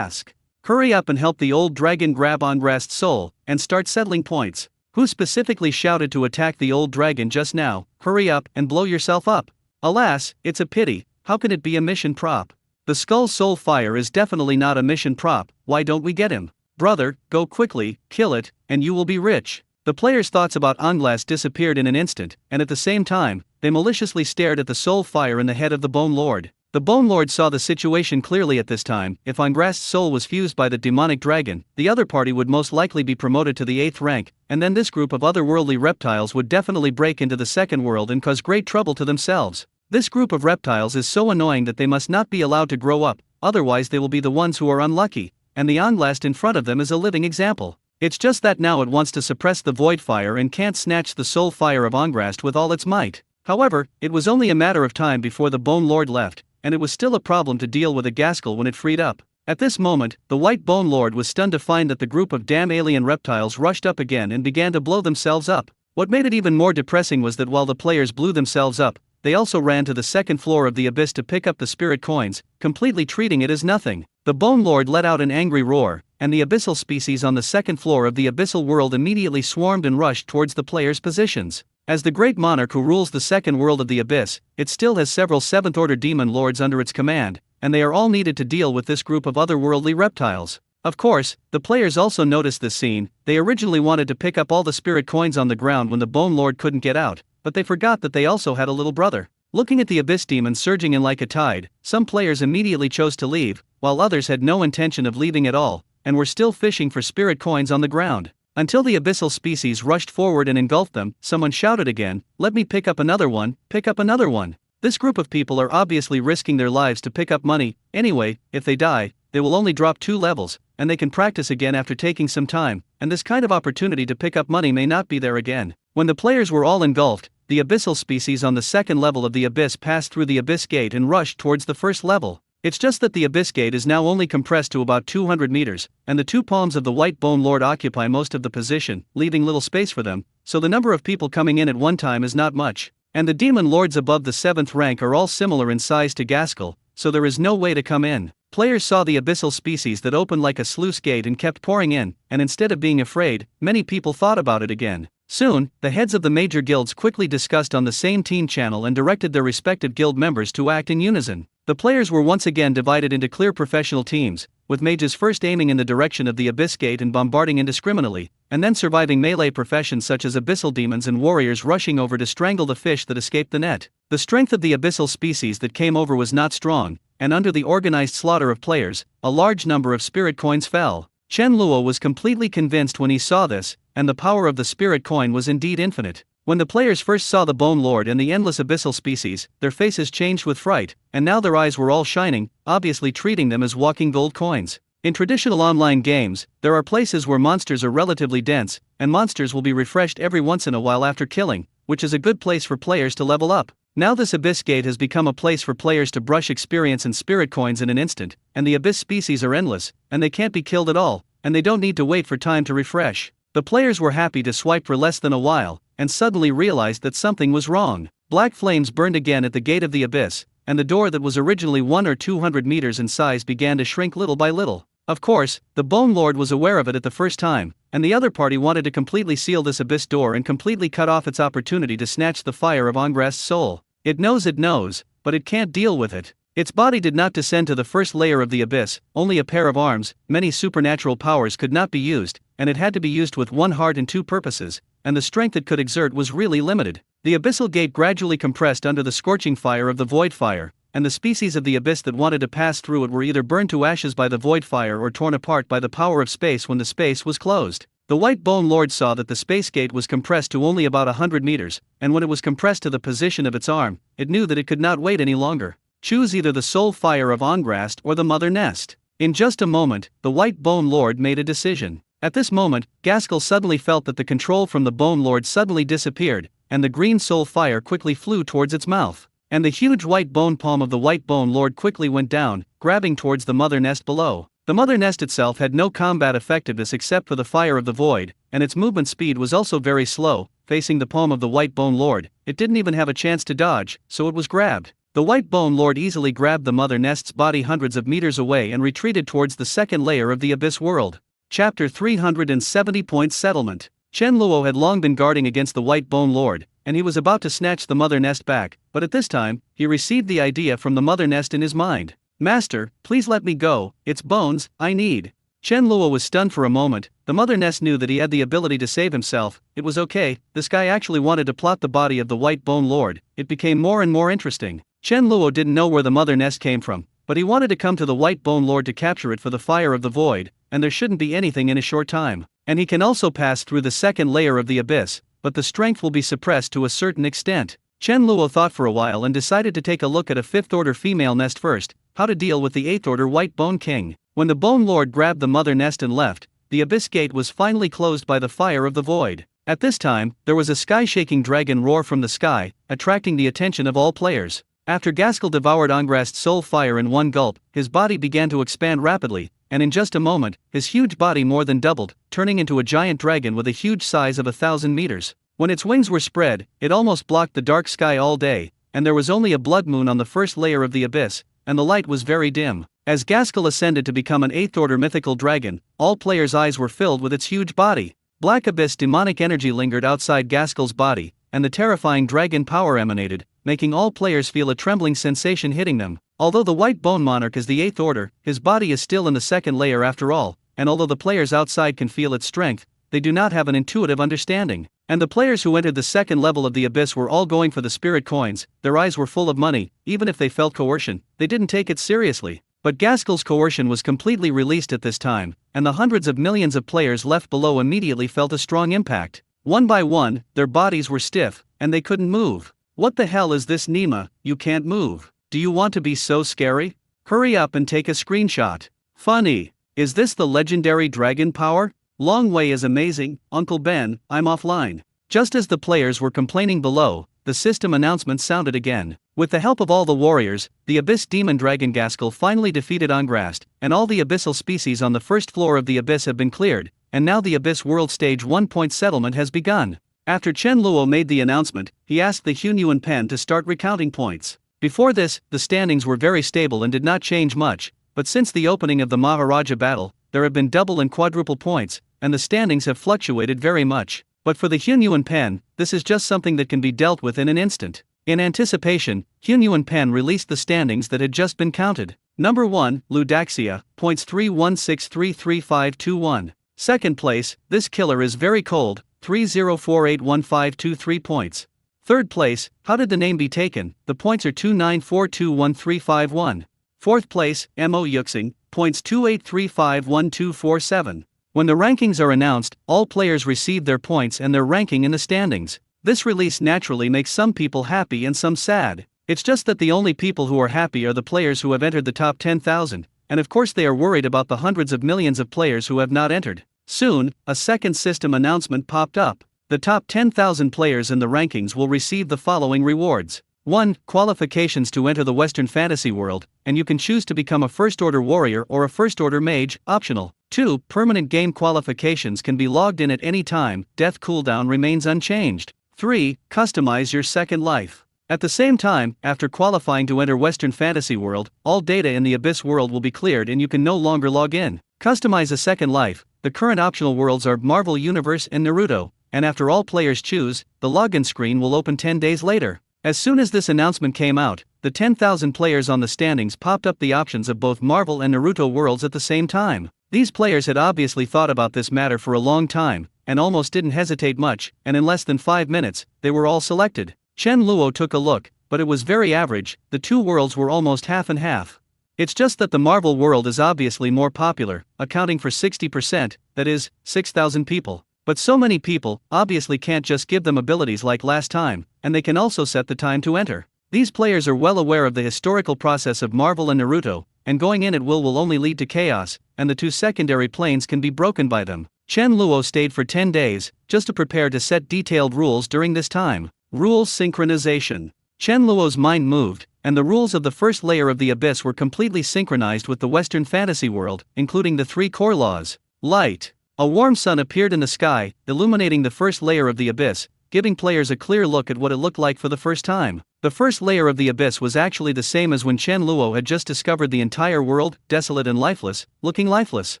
Speaker 1: Hurry up and help the old dragon grab Angrast's soul, and start settling points. Who specifically shouted to attack the old dragon just now? Hurry up and blow yourself up. Alas, it's a pity. How can it be a mission prop? The skull's soul fire is definitely not a mission prop. Why don't we get him? Brother, go quickly, kill it, and you will be rich. The players' thoughts about Anglast disappeared in an instant, and at the same time, they maliciously stared at the soul fire in the head of the Bone Lord. The Bone Lord saw the situation clearly at this time. If Angrast's soul was fused by the demonic dragon, the other party would most likely be promoted to the 8th rank, and then this group of otherworldly reptiles would definitely break into the second world and cause great trouble to themselves. This group of reptiles is so annoying that they must not be allowed to grow up, otherwise they will be the ones who are unlucky, and the Anglast in front of them is a living example. It's just that now it wants to suppress the void fire and can't snatch the soul fire of Angrast with all its might. However, it was only a matter of time before the Bone Lord left, and it was still a problem to deal with a Gaskell when it freed up. At this moment, the White Bone Lord was stunned to find that the group of damn alien reptiles rushed up again and began to blow themselves up. What made it even more depressing was that while the players blew themselves up, they also ran to the second floor of the abyss to pick up the spirit coins, completely treating it as nothing. The Bone Lord let out an angry roar, and the abyssal species on the second floor of the abyssal world immediately swarmed and rushed towards the players' positions. As the great monarch who rules the second world of the abyss, it still has several 7th-order demon lords under its command, and they are all needed to deal with this group of otherworldly reptiles. Of course, the players also noticed this scene. They originally wanted to pick up all the spirit coins on the ground when the Bone Lord couldn't get out, but they forgot that they also had a little brother. Looking at the abyss demon surging in like a tide, some players immediately chose to leave, while others had no intention of leaving at all, and were still fishing for spirit coins on the ground. Until the abyssal species rushed forward and engulfed them, someone shouted again, "Let me pick up another one, pick up another one." This group of people are obviously risking their lives to pick up money. Anyway, if they die, they will only drop 2 levels, and they can practice again after taking some time, and this kind of opportunity to pick up money may not be there again. When the players were all engulfed, the abyssal species on the second level of the abyss passed through the abyss gate and rushed towards the first level. It's just that the abyss gate is now only compressed to about 200 meters, and the 2 palms of the White Bone Lord occupy most of the position, leaving little space for them, so the number of people coming in at one time is not much. And the demon lords above the 7th rank are all similar in size to Gaskell, so there is no way to come in. Players saw the abyssal species that opened like a sluice gate and kept pouring in, and instead of being afraid, many people thought about it again. Soon, the heads of the major guilds quickly discussed on the same team channel and directed their respective guild members to act in unison. The players were once again divided into clear professional teams, with mages first aiming in the direction of the abyss gate and bombarding indiscriminately, and then surviving melee professions such as abyssal demons and warriors rushing over to strangle the fish that escaped the net. The strength of the abyssal species that came over was not strong, and under the organized slaughter of players, a large number of spirit coins fell. Chen Luo was completely convinced when he saw this, and the power of the spirit coin was indeed infinite. When the players first saw the Bone Lord and the endless abyssal species, their faces changed with fright, and now their eyes were all shining, obviously treating them as walking gold coins. In traditional online games, there are places where monsters are relatively dense, and monsters will be refreshed every once in a while after killing, which is a good place for players to level up. Now this Abyss Gate has become a place for players to brush experience and spirit coins in an instant, and the Abyss species are endless, and they can't be killed at all, and they don't need to wait for time to refresh. The players were happy to swipe for less than a while, and suddenly realized that something was wrong. Black flames burned again at the gate of the abyss, and the door that was originally 100 or 200 meters in size began to shrink little by little. Of course, the Bone Lord was aware of it at the first time, and the other party wanted to completely seal this abyss door and completely cut off its opportunity to snatch the fire of Angrast's soul. It knows, but it can't deal with it. Its body did not descend to the first layer of the abyss, only a pair of arms, many supernatural powers could not be used, and it had to be used with one heart and two purposes, and the strength it could exert was really limited. The abyssal gate gradually compressed under the scorching fire of the void fire, and the species of the abyss that wanted to pass through it were either burned to ashes by the void fire or torn apart by the power of space when the space was closed. The White Bone Lord saw that the space gate was compressed to only about 100 meters, and when it was compressed to the position of its arm, it knew that it could not wait any longer. Choose either the soul fire of Angrast or the mother nest. In just a moment, the White Bone Lord made a decision. At this moment, Gaskell suddenly felt that the control from the Bone Lord suddenly disappeared, and the green soul fire quickly flew towards its mouth. And the huge white bone palm of the White Bone Lord quickly went down, grabbing towards the mother nest below. The mother nest itself had no combat effectiveness except for the fire of the void, and its movement speed was also very slow. Facing the palm of the White Bone Lord, it didn't even have a chance to dodge, so it was grabbed. The White Bone Lord easily grabbed the mother nest's body hundreds of meters away and retreated towards the second layer of the Abyss world. Chapter 370. Point Settlement. Chen Luo had long been guarding against the White Bone Lord, and he was about to snatch the mother nest back, but at this time, he received the idea from the mother nest in his mind. "Master, please let me go, it's bones I need." Chen Luo was stunned for a moment. The mother nest knew that he had the ability to save himself. It was okay, this guy actually wanted to plot the body of the White Bone Lord. It became more and more interesting. Chen Luo didn't know where the mother nest came from, but he wanted to come to the White Bone Lord to capture it for the fire of the void, and there shouldn't be anything in a short time. And he can also pass through the second layer of the abyss, but the strength will be suppressed to a certain extent. Chen Luo thought for a while and decided to take a look at a 5th order female nest first, how to deal with the 8th order White Bone King. When the Bone Lord grabbed the mother nest and left, the abyss gate was finally closed by the fire of the void. At this time, there was a sky-shaking dragon roar from the sky, attracting the attention of all players. After Gaskell devoured Angrast's soul fire in one gulp, his body began to expand rapidly, and in just a moment, his huge body more than doubled, turning into a giant dragon with a huge size of 1,000 meters. When its wings were spread, it almost blocked the dark sky all day, and there was only a blood moon on the first layer of the abyss, and the light was very dim. As Gaskell ascended to become an 8th order mythical dragon, all players' eyes were filled with its huge body. Black abyss demonic energy lingered outside Gaskell's body, and the terrifying dragon power emanated, making all players feel a trembling sensation hitting them. Although the White Bone Monarch is the 8th order, his body is still in the second layer after all, and although the players outside can feel its strength, they do not have an intuitive understanding. And the players who entered the second level of the abyss were all going for the spirit coins. Their eyes were full of money. Even if they felt coercion, they didn't take it seriously. But Gaskell's coercion was completely released at this time, and the hundreds of millions of players left below immediately felt a strong impact. One by one, their bodies were stiff, and they couldn't move. "What the hell is this, Nima? You can't move. Do you want to be so scary? Hurry up and take a screenshot. Funny. Is this the legendary dragon power? Long way is amazing, Uncle Ben, I'm offline." Just as the players were complaining below, the system announcement sounded again. With the help of all the warriors, the Abyss Demon Dragon Gaskell finally defeated Angrast, and all the abyssal species on the first floor of the abyss have been cleared, and now the Abyss World Stage 1 point settlement has begun. After Chen Luo made the announcement, he asked the Hunyuan Pen to start recounting points. Before this, the standings were very stable and did not change much, but since the opening of the Maharaja battle, there have been double and quadruple points, and the standings have fluctuated very much. But for the Hunyuan Pen, this is just something that can be dealt with in an instant. In anticipation, Hunyuan Pen released the standings that had just been counted. Number 1, Ludaxia, points 316333521. Second place, This Killer is Very Cold, 30481523 points. Third place, How Did the Name Be Taken? The points are 29421351. Fourth place, Mo Yuxing, .28351247. When the rankings are announced, all players receive their points and their ranking in the standings. This release naturally makes some people happy and some sad. It's just that the only people who are happy are the players who have entered the top 10,000, and of course they are worried about the hundreds of millions of players who have not entered. Soon, a second system announcement popped up. The top 10,000 players in the rankings will receive the following rewards. 1. Qualifications to enter the Western fantasy world, and you can choose to become a first-order warrior or a first-order mage, optional. 2. Permanent game qualifications can be logged in at any time, death cooldown remains unchanged. 3. Customize your second life. At the same time, after qualifying to enter Western fantasy world, all data in the Abyss world will be cleared and you can no longer log in. Customize a second life. The current optional worlds are Marvel Universe and Naruto, and after all players choose, the login screen will open 10 days later. As soon as this announcement came out, the 10,000 players on the standings popped up the options of both Marvel and Naruto worlds at the same time. These players had obviously thought about this matter for a long time, and almost didn't hesitate much, and in less than 5 minutes, they were all selected. Chen Luo took a look, but it was very average. The two worlds were almost half and half. It's just that the Marvel world is obviously more popular, accounting for 60%, that is, 6,000 people. But so many people obviously can't just give them abilities like last time, and they can also set the time to enter. These players are well aware of the historical process of Marvel and Naruto, and going in at will only lead to chaos, and the two secondary planes can be broken by them. Chen Luo stayed for 10 days, just to prepare to set detailed rules during this time. Rules synchronization. Chen Luo's mind moved, and the rules of the first layer of the Abyss were completely synchronized with the Western fantasy world, including the 3 core laws. Light. A warm sun appeared in the sky, illuminating the first layer of the Abyss, giving players a clear look at what it looked like for the first time. The first layer of the Abyss was actually the same as when Chen Luo had just discovered the entire world, desolate and lifeless, looking lifeless.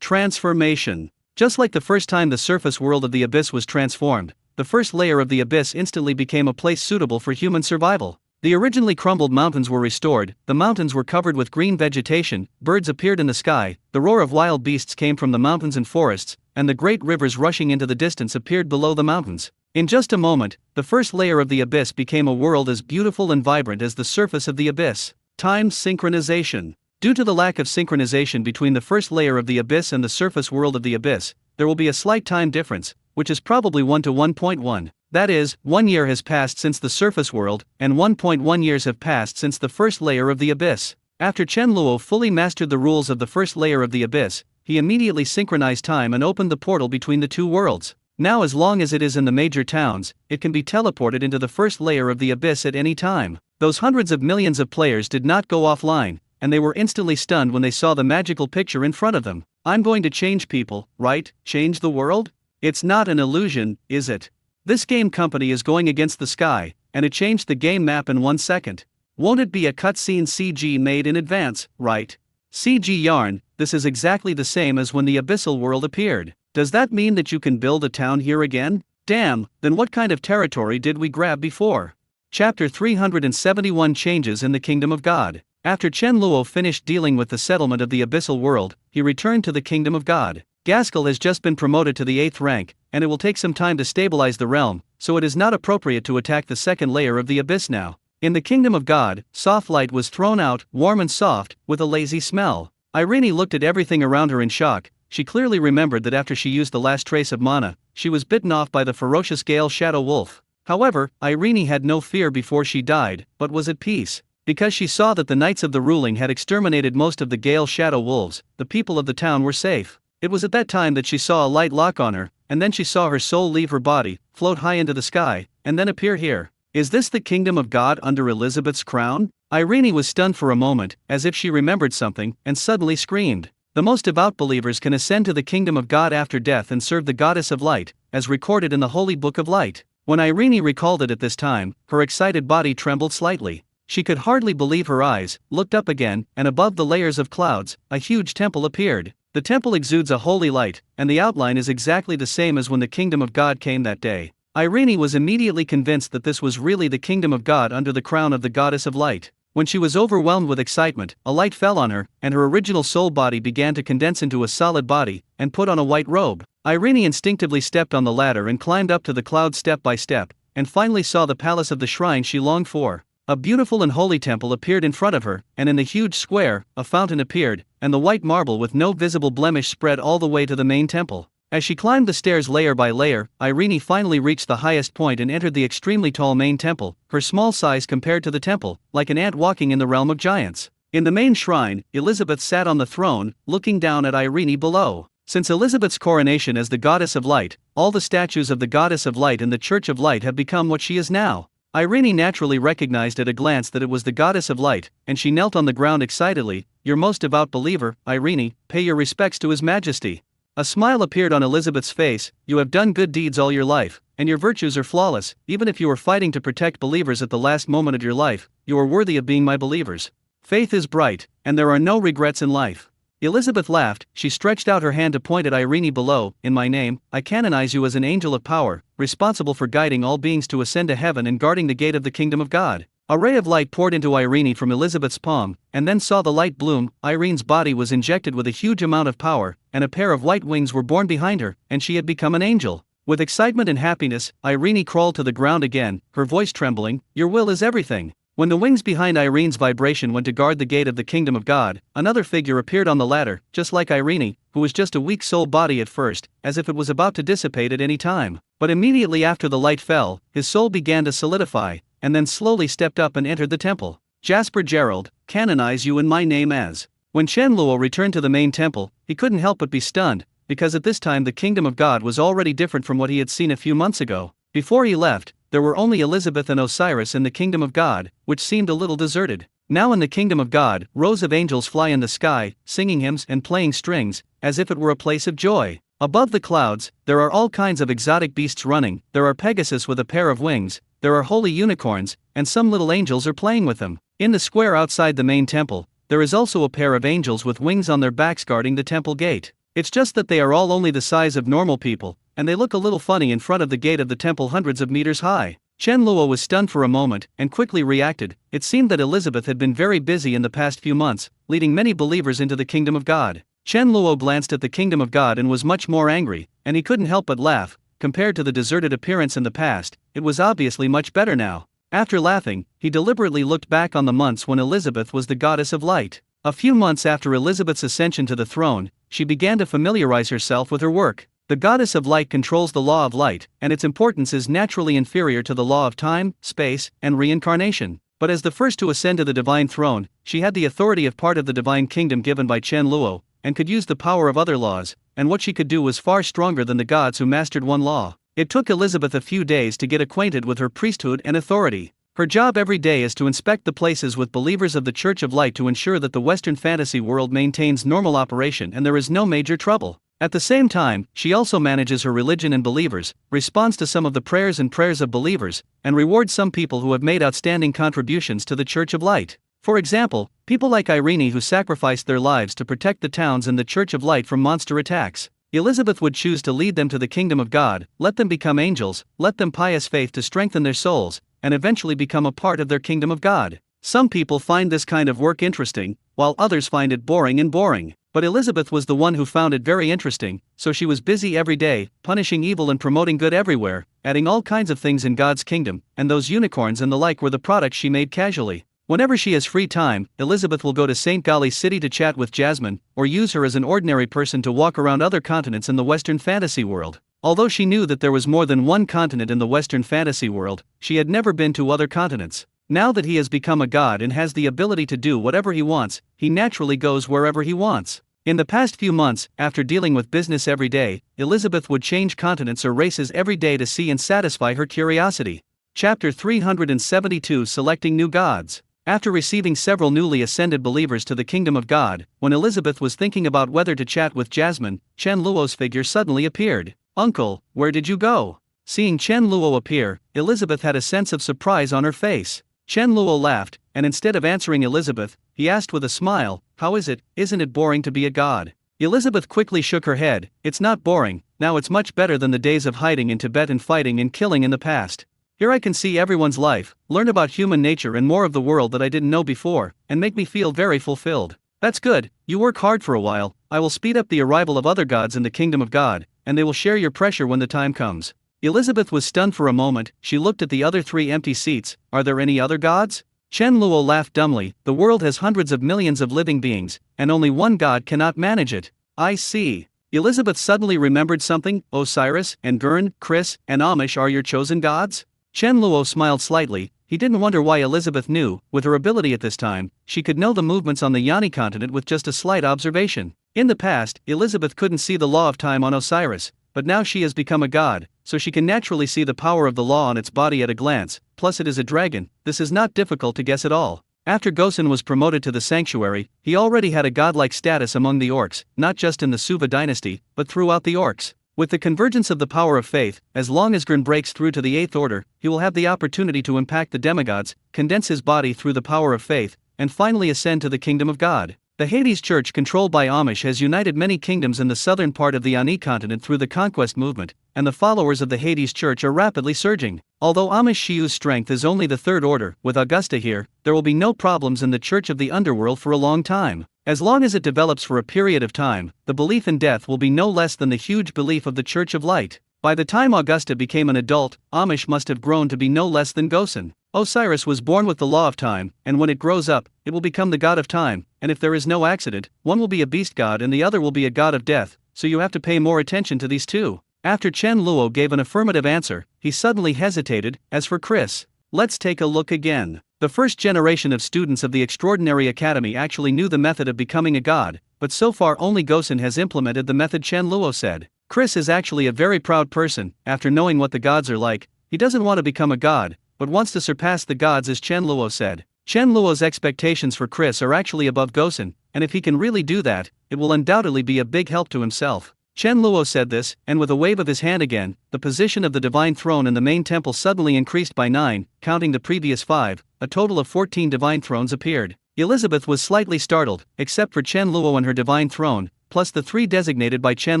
Speaker 1: Transformation. Just like the first time the surface world of the Abyss was transformed, the first layer of the Abyss instantly became a place suitable for human survival. The originally crumbled mountains were restored, the mountains were covered with green vegetation, birds appeared in the sky, the roar of wild beasts came from the mountains and forests, and the great rivers rushing into the distance appeared below the mountains. In just a moment, the first layer of the Abyss became a world as beautiful and vibrant as the surface of the Abyss. Time synchronization. Due to the lack of synchronization between the first layer of the Abyss and the surface world of the Abyss, there will be a slight time difference, which is probably 1 to 1.1. That is, 1 year has passed since the surface world, and 1.1 years have passed since the first layer of the Abyss. After Chen Luo fully mastered the rules of the first layer of the Abyss, he immediately synchronized time and opened the portal between the two worlds. Now, as long as it is in the major towns, it can be teleported into the first layer of the Abyss at any time. Those hundreds of millions of players did not go offline, and they were instantly stunned when they saw the magical picture in front of them. I'm going to change people, right? Change the world? It's not an illusion, is it? This game company is going against the sky, and it changed the game map in 1 second. Won't it be a cutscene CG made in advance, right? CG yarn, this is exactly the same as when the Abyssal world appeared. Does that mean that you can build a town here again? Damn, then what kind of territory did we grab before? Chapter 371 Changes in the Kingdom of God. After Chen Luo finished dealing with the settlement of the Abyssal world, he returned to the Kingdom of God. Gaskell has just been promoted to the 8th rank, and it will take some time to stabilize the realm, so it is not appropriate to attack the second layer of the Abyss now. In the Kingdom of God, soft light was thrown out, warm and soft, with a lazy smell. Irene looked at everything around her in shock. She clearly remembered that after she used the last trace of mana, she was bitten off by the ferocious Gale Shadow Wolf. However, Irene had no fear before she died, but was at peace. Because she saw that the Knights of the Ruling had exterminated most of the Gale Shadow Wolves, the people of the town were safe. It was at that time that she saw a light lock on her, and then she saw her soul leave her body, float high into the sky, and then appear here. Is this the Kingdom of God under Elizabeth's crown? Irene was stunned for a moment, as if she remembered something, and suddenly screamed. The most devout believers can ascend to the Kingdom of God after death and serve the Goddess of Light, as recorded in the Holy Book of Light. When Irene recalled it at this time, her excited body trembled slightly. She could hardly believe her eyes, looked up again, and above the layers of clouds, a huge temple appeared. The temple exudes a holy light, and the outline is exactly the same as when the Kingdom of God came that day. Irene was immediately convinced that this was really the Kingdom of God under the crown of the Goddess of Light. When she was overwhelmed with excitement, a light fell on her, and her original soul body began to condense into a solid body, and put on a white robe. Irene instinctively stepped on the ladder and climbed up to the clouds step by step, and finally saw the palace of the shrine she longed for. A beautiful and holy temple appeared in front of her, and in the huge square, a fountain appeared, and the white marble with no visible blemish spread all the way to the main temple. As she climbed the stairs layer by layer, Irene finally reached the highest point and entered the extremely tall main temple, her small size compared to the temple, like an ant walking in the realm of giants. In the main shrine, Elizabeth sat on the throne, looking down at Irene below. Since Elizabeth's coronation as the Goddess of Light, all the statues of the Goddess of Light in the Church of Light have become what she is now. Irene naturally recognized at a glance that it was the Goddess of Light, and she knelt on the ground excitedly. "Your most devout believer, Irene, pay your respects to His Majesty." A smile appeared on Elizabeth's face. "You have done good deeds all your life, and your virtues are flawless. Even if you were fighting to protect believers at the last moment of your life, you are worthy of being my believers. Faith is bright, and there are no regrets in life." Elizabeth laughed. She stretched out her hand to point at Irene below. "In my name, I canonize you as an angel of power, responsible for guiding all beings to ascend to heaven and guarding the gate of the kingdom of God." A ray of light poured into Irene from Elizabeth's palm, and then saw the light bloom. Irene's body was injected with a huge amount of power, and a pair of white wings were born behind her, and she had become an angel. With excitement and happiness, Irene crawled to the ground again, her voice trembling. "Your will is everything." When the wings behind Irene's vibration went to guard the gate of the kingdom of God, another figure appeared on the ladder, just like Irene, who was just a weak soul body at first, as if it was about to dissipate at any time. But immediately after the light fell, his soul began to solidify, and then slowly stepped up and entered the temple. "Jasper Gerald, canonize you in my name as." When Chen Luo returned to the main temple, he couldn't help but be stunned, because at this time the kingdom of God was already different from what he had seen a few months ago. Before he left, there were only Elizabeth and Osiris in the kingdom of God, which seemed a little deserted. Now in the kingdom of God, rows of angels fly in the sky, singing hymns and playing strings, as if it were a place of joy. Above the clouds, there are all kinds of exotic beasts running. There are Pegasus with a pair of wings, there are holy unicorns, and some little angels are playing with them. In the square outside the main temple, there is also a pair of angels with wings on their backs guarding the temple gate. It's just that they are all only the size of normal people, and they look a little funny in front of the gate of the temple hundreds of meters high. Chen Luo was stunned for a moment, and quickly reacted. It seemed that Elizabeth had been very busy in the past few months, leading many believers into the kingdom of God. Chen Luo glanced at the kingdom of God and was much more angry, and he couldn't help but laugh. Compared to the deserted appearance in the past, it was obviously much better now. After laughing, he deliberately looked back on the months when Elizabeth was the Goddess of Light. A few months after Elizabeth's ascension to the throne, she began to familiarize herself with her work. The Goddess of Light controls the law of light, and its importance is naturally inferior to the law of time, space, and reincarnation. But as the first to ascend to the divine throne, she had the authority of part of the divine kingdom given by Chen Luo, and could use the power of other laws, and what she could do was far stronger than the gods who mastered one law. It took Elizabeth a few days to get acquainted with her priesthood and authority. Her job every day is to inspect the places with believers of the Church of Light to ensure that the Western fantasy world maintains normal operation and there is no major trouble. At the same time, she also manages her religion and believers, responds to some of the prayers of believers, and rewards some people who have made outstanding contributions to the Church of Light. For example, people like Irene who sacrificed their lives to protect the towns in the Church of Light from monster attacks. Elizabeth would choose to lead them to the kingdom of God, let them become angels, let them pious faith to strengthen their souls, and eventually become a part of their kingdom of God. Some people find this kind of work interesting, while others find it boring. But Elizabeth was the one who found it very interesting, so she was busy every day, punishing evil and promoting good everywhere, adding all kinds of things in God's kingdom, and those unicorns and the like were the products she made casually. Whenever she has free time, Elizabeth will go to St. Galli's city to chat with Jasmine, or use her as an ordinary person to walk around other continents in the Western fantasy world. Although she knew that there was more than one continent in the Western fantasy world, she had never been to other continents. Now that he has become a god and has the ability to do whatever he wants, he naturally goes wherever he wants. In the past few months, after dealing with business every day, Elizabeth would change continents or races every day to see and satisfy her curiosity. Chapter 372 Selecting New Gods. After receiving several newly ascended believers to the kingdom of God, when Elizabeth was thinking about whether to chat with Jasmine, Chen Luo's figure suddenly appeared. "Uncle, where did you go?" Seeing Chen Luo appear, Elizabeth had a sense of surprise on her face. Chen Luo laughed, and instead of answering Elizabeth, he asked with a smile, "How is it? Isn't it boring to be a god?" Elizabeth quickly shook her head. "It's not boring, now it's much better than the days of hiding in Tibet and fighting and killing in the past. Here I can see everyone's life, learn about human nature and more of the world that I didn't know before, and make me feel very fulfilled." "That's good, you work hard for a while. I will speed up the arrival of other gods in the kingdom of God, and they will share your pressure when the time comes." Elizabeth was stunned for a moment. She looked at the other 3 empty seats. "Are there any other gods?" Chen Luo laughed dumbly. The world has hundreds of millions of living beings, and only one god cannot manage it. I see. Elizabeth suddenly remembered something. Osiris, and Gurn, Chris, and Amish are your chosen gods? Chen Luo smiled slightly. He didn't wonder why Elizabeth knew. With her ability at this time, she could know the movements on the Yanni continent with just a slight observation. In the past, Elizabeth couldn't see the law of time on Osiris, but now she has become a god, so she can naturally see the power of the law on its body at a glance. Plus it is a dragon. This is not difficult to guess at all. After Gosen was promoted to the sanctuary, he already had a godlike status among the orcs, not just in the Suva dynasty, but throughout the orcs. With the convergence of the power of faith, as long as Gurn breaks through to the 8th order, he will have the opportunity to impact the demigods, condense his body through the power of faith, and finally ascend to the kingdom of God. The Hades Church controlled by Amish has united many kingdoms in the southern part of the Ani continent through the conquest movement, and the followers of the Hades Church are rapidly surging. Although Amish Shiu's strength is only the 3rd order, with Augusta here, there will be no problems in the Church of the Underworld for a long time. As long as it develops for a period of time, the belief in death will be no less than the huge belief of the Church of Light. By the time Augusta became an adult, Amish must have grown to be no less than Gosen. Osiris was born with the law of time, and when it grows up, it will become the god of time, and if there is no accident, one will be a beast god and the other will be a god of death, so you have to pay more attention to these two. After Chen Luo gave an affirmative answer, he suddenly hesitated. As for Chris, let's take a look again. The first generation of students of the Extraordinary Academy actually knew the method of becoming a god, but so far only Gosen has implemented the method Chen Luo said. Chris is actually a very proud person. After knowing what the gods are like, he doesn't want to become a god, but wants to surpass the gods, as Chen Luo said. Chen Luo's expectations for Chris are actually above Gosen, and if he can really do that, it will undoubtedly be a big help to himself. Chen Luo said this, and with a wave of his hand again, the position of the divine throne in the main temple suddenly increased by 9, counting the previous 5, a total of 14 divine thrones appeared. Elizabeth was slightly startled, except for Chen Luo and her divine throne, plus the 3 designated by Chen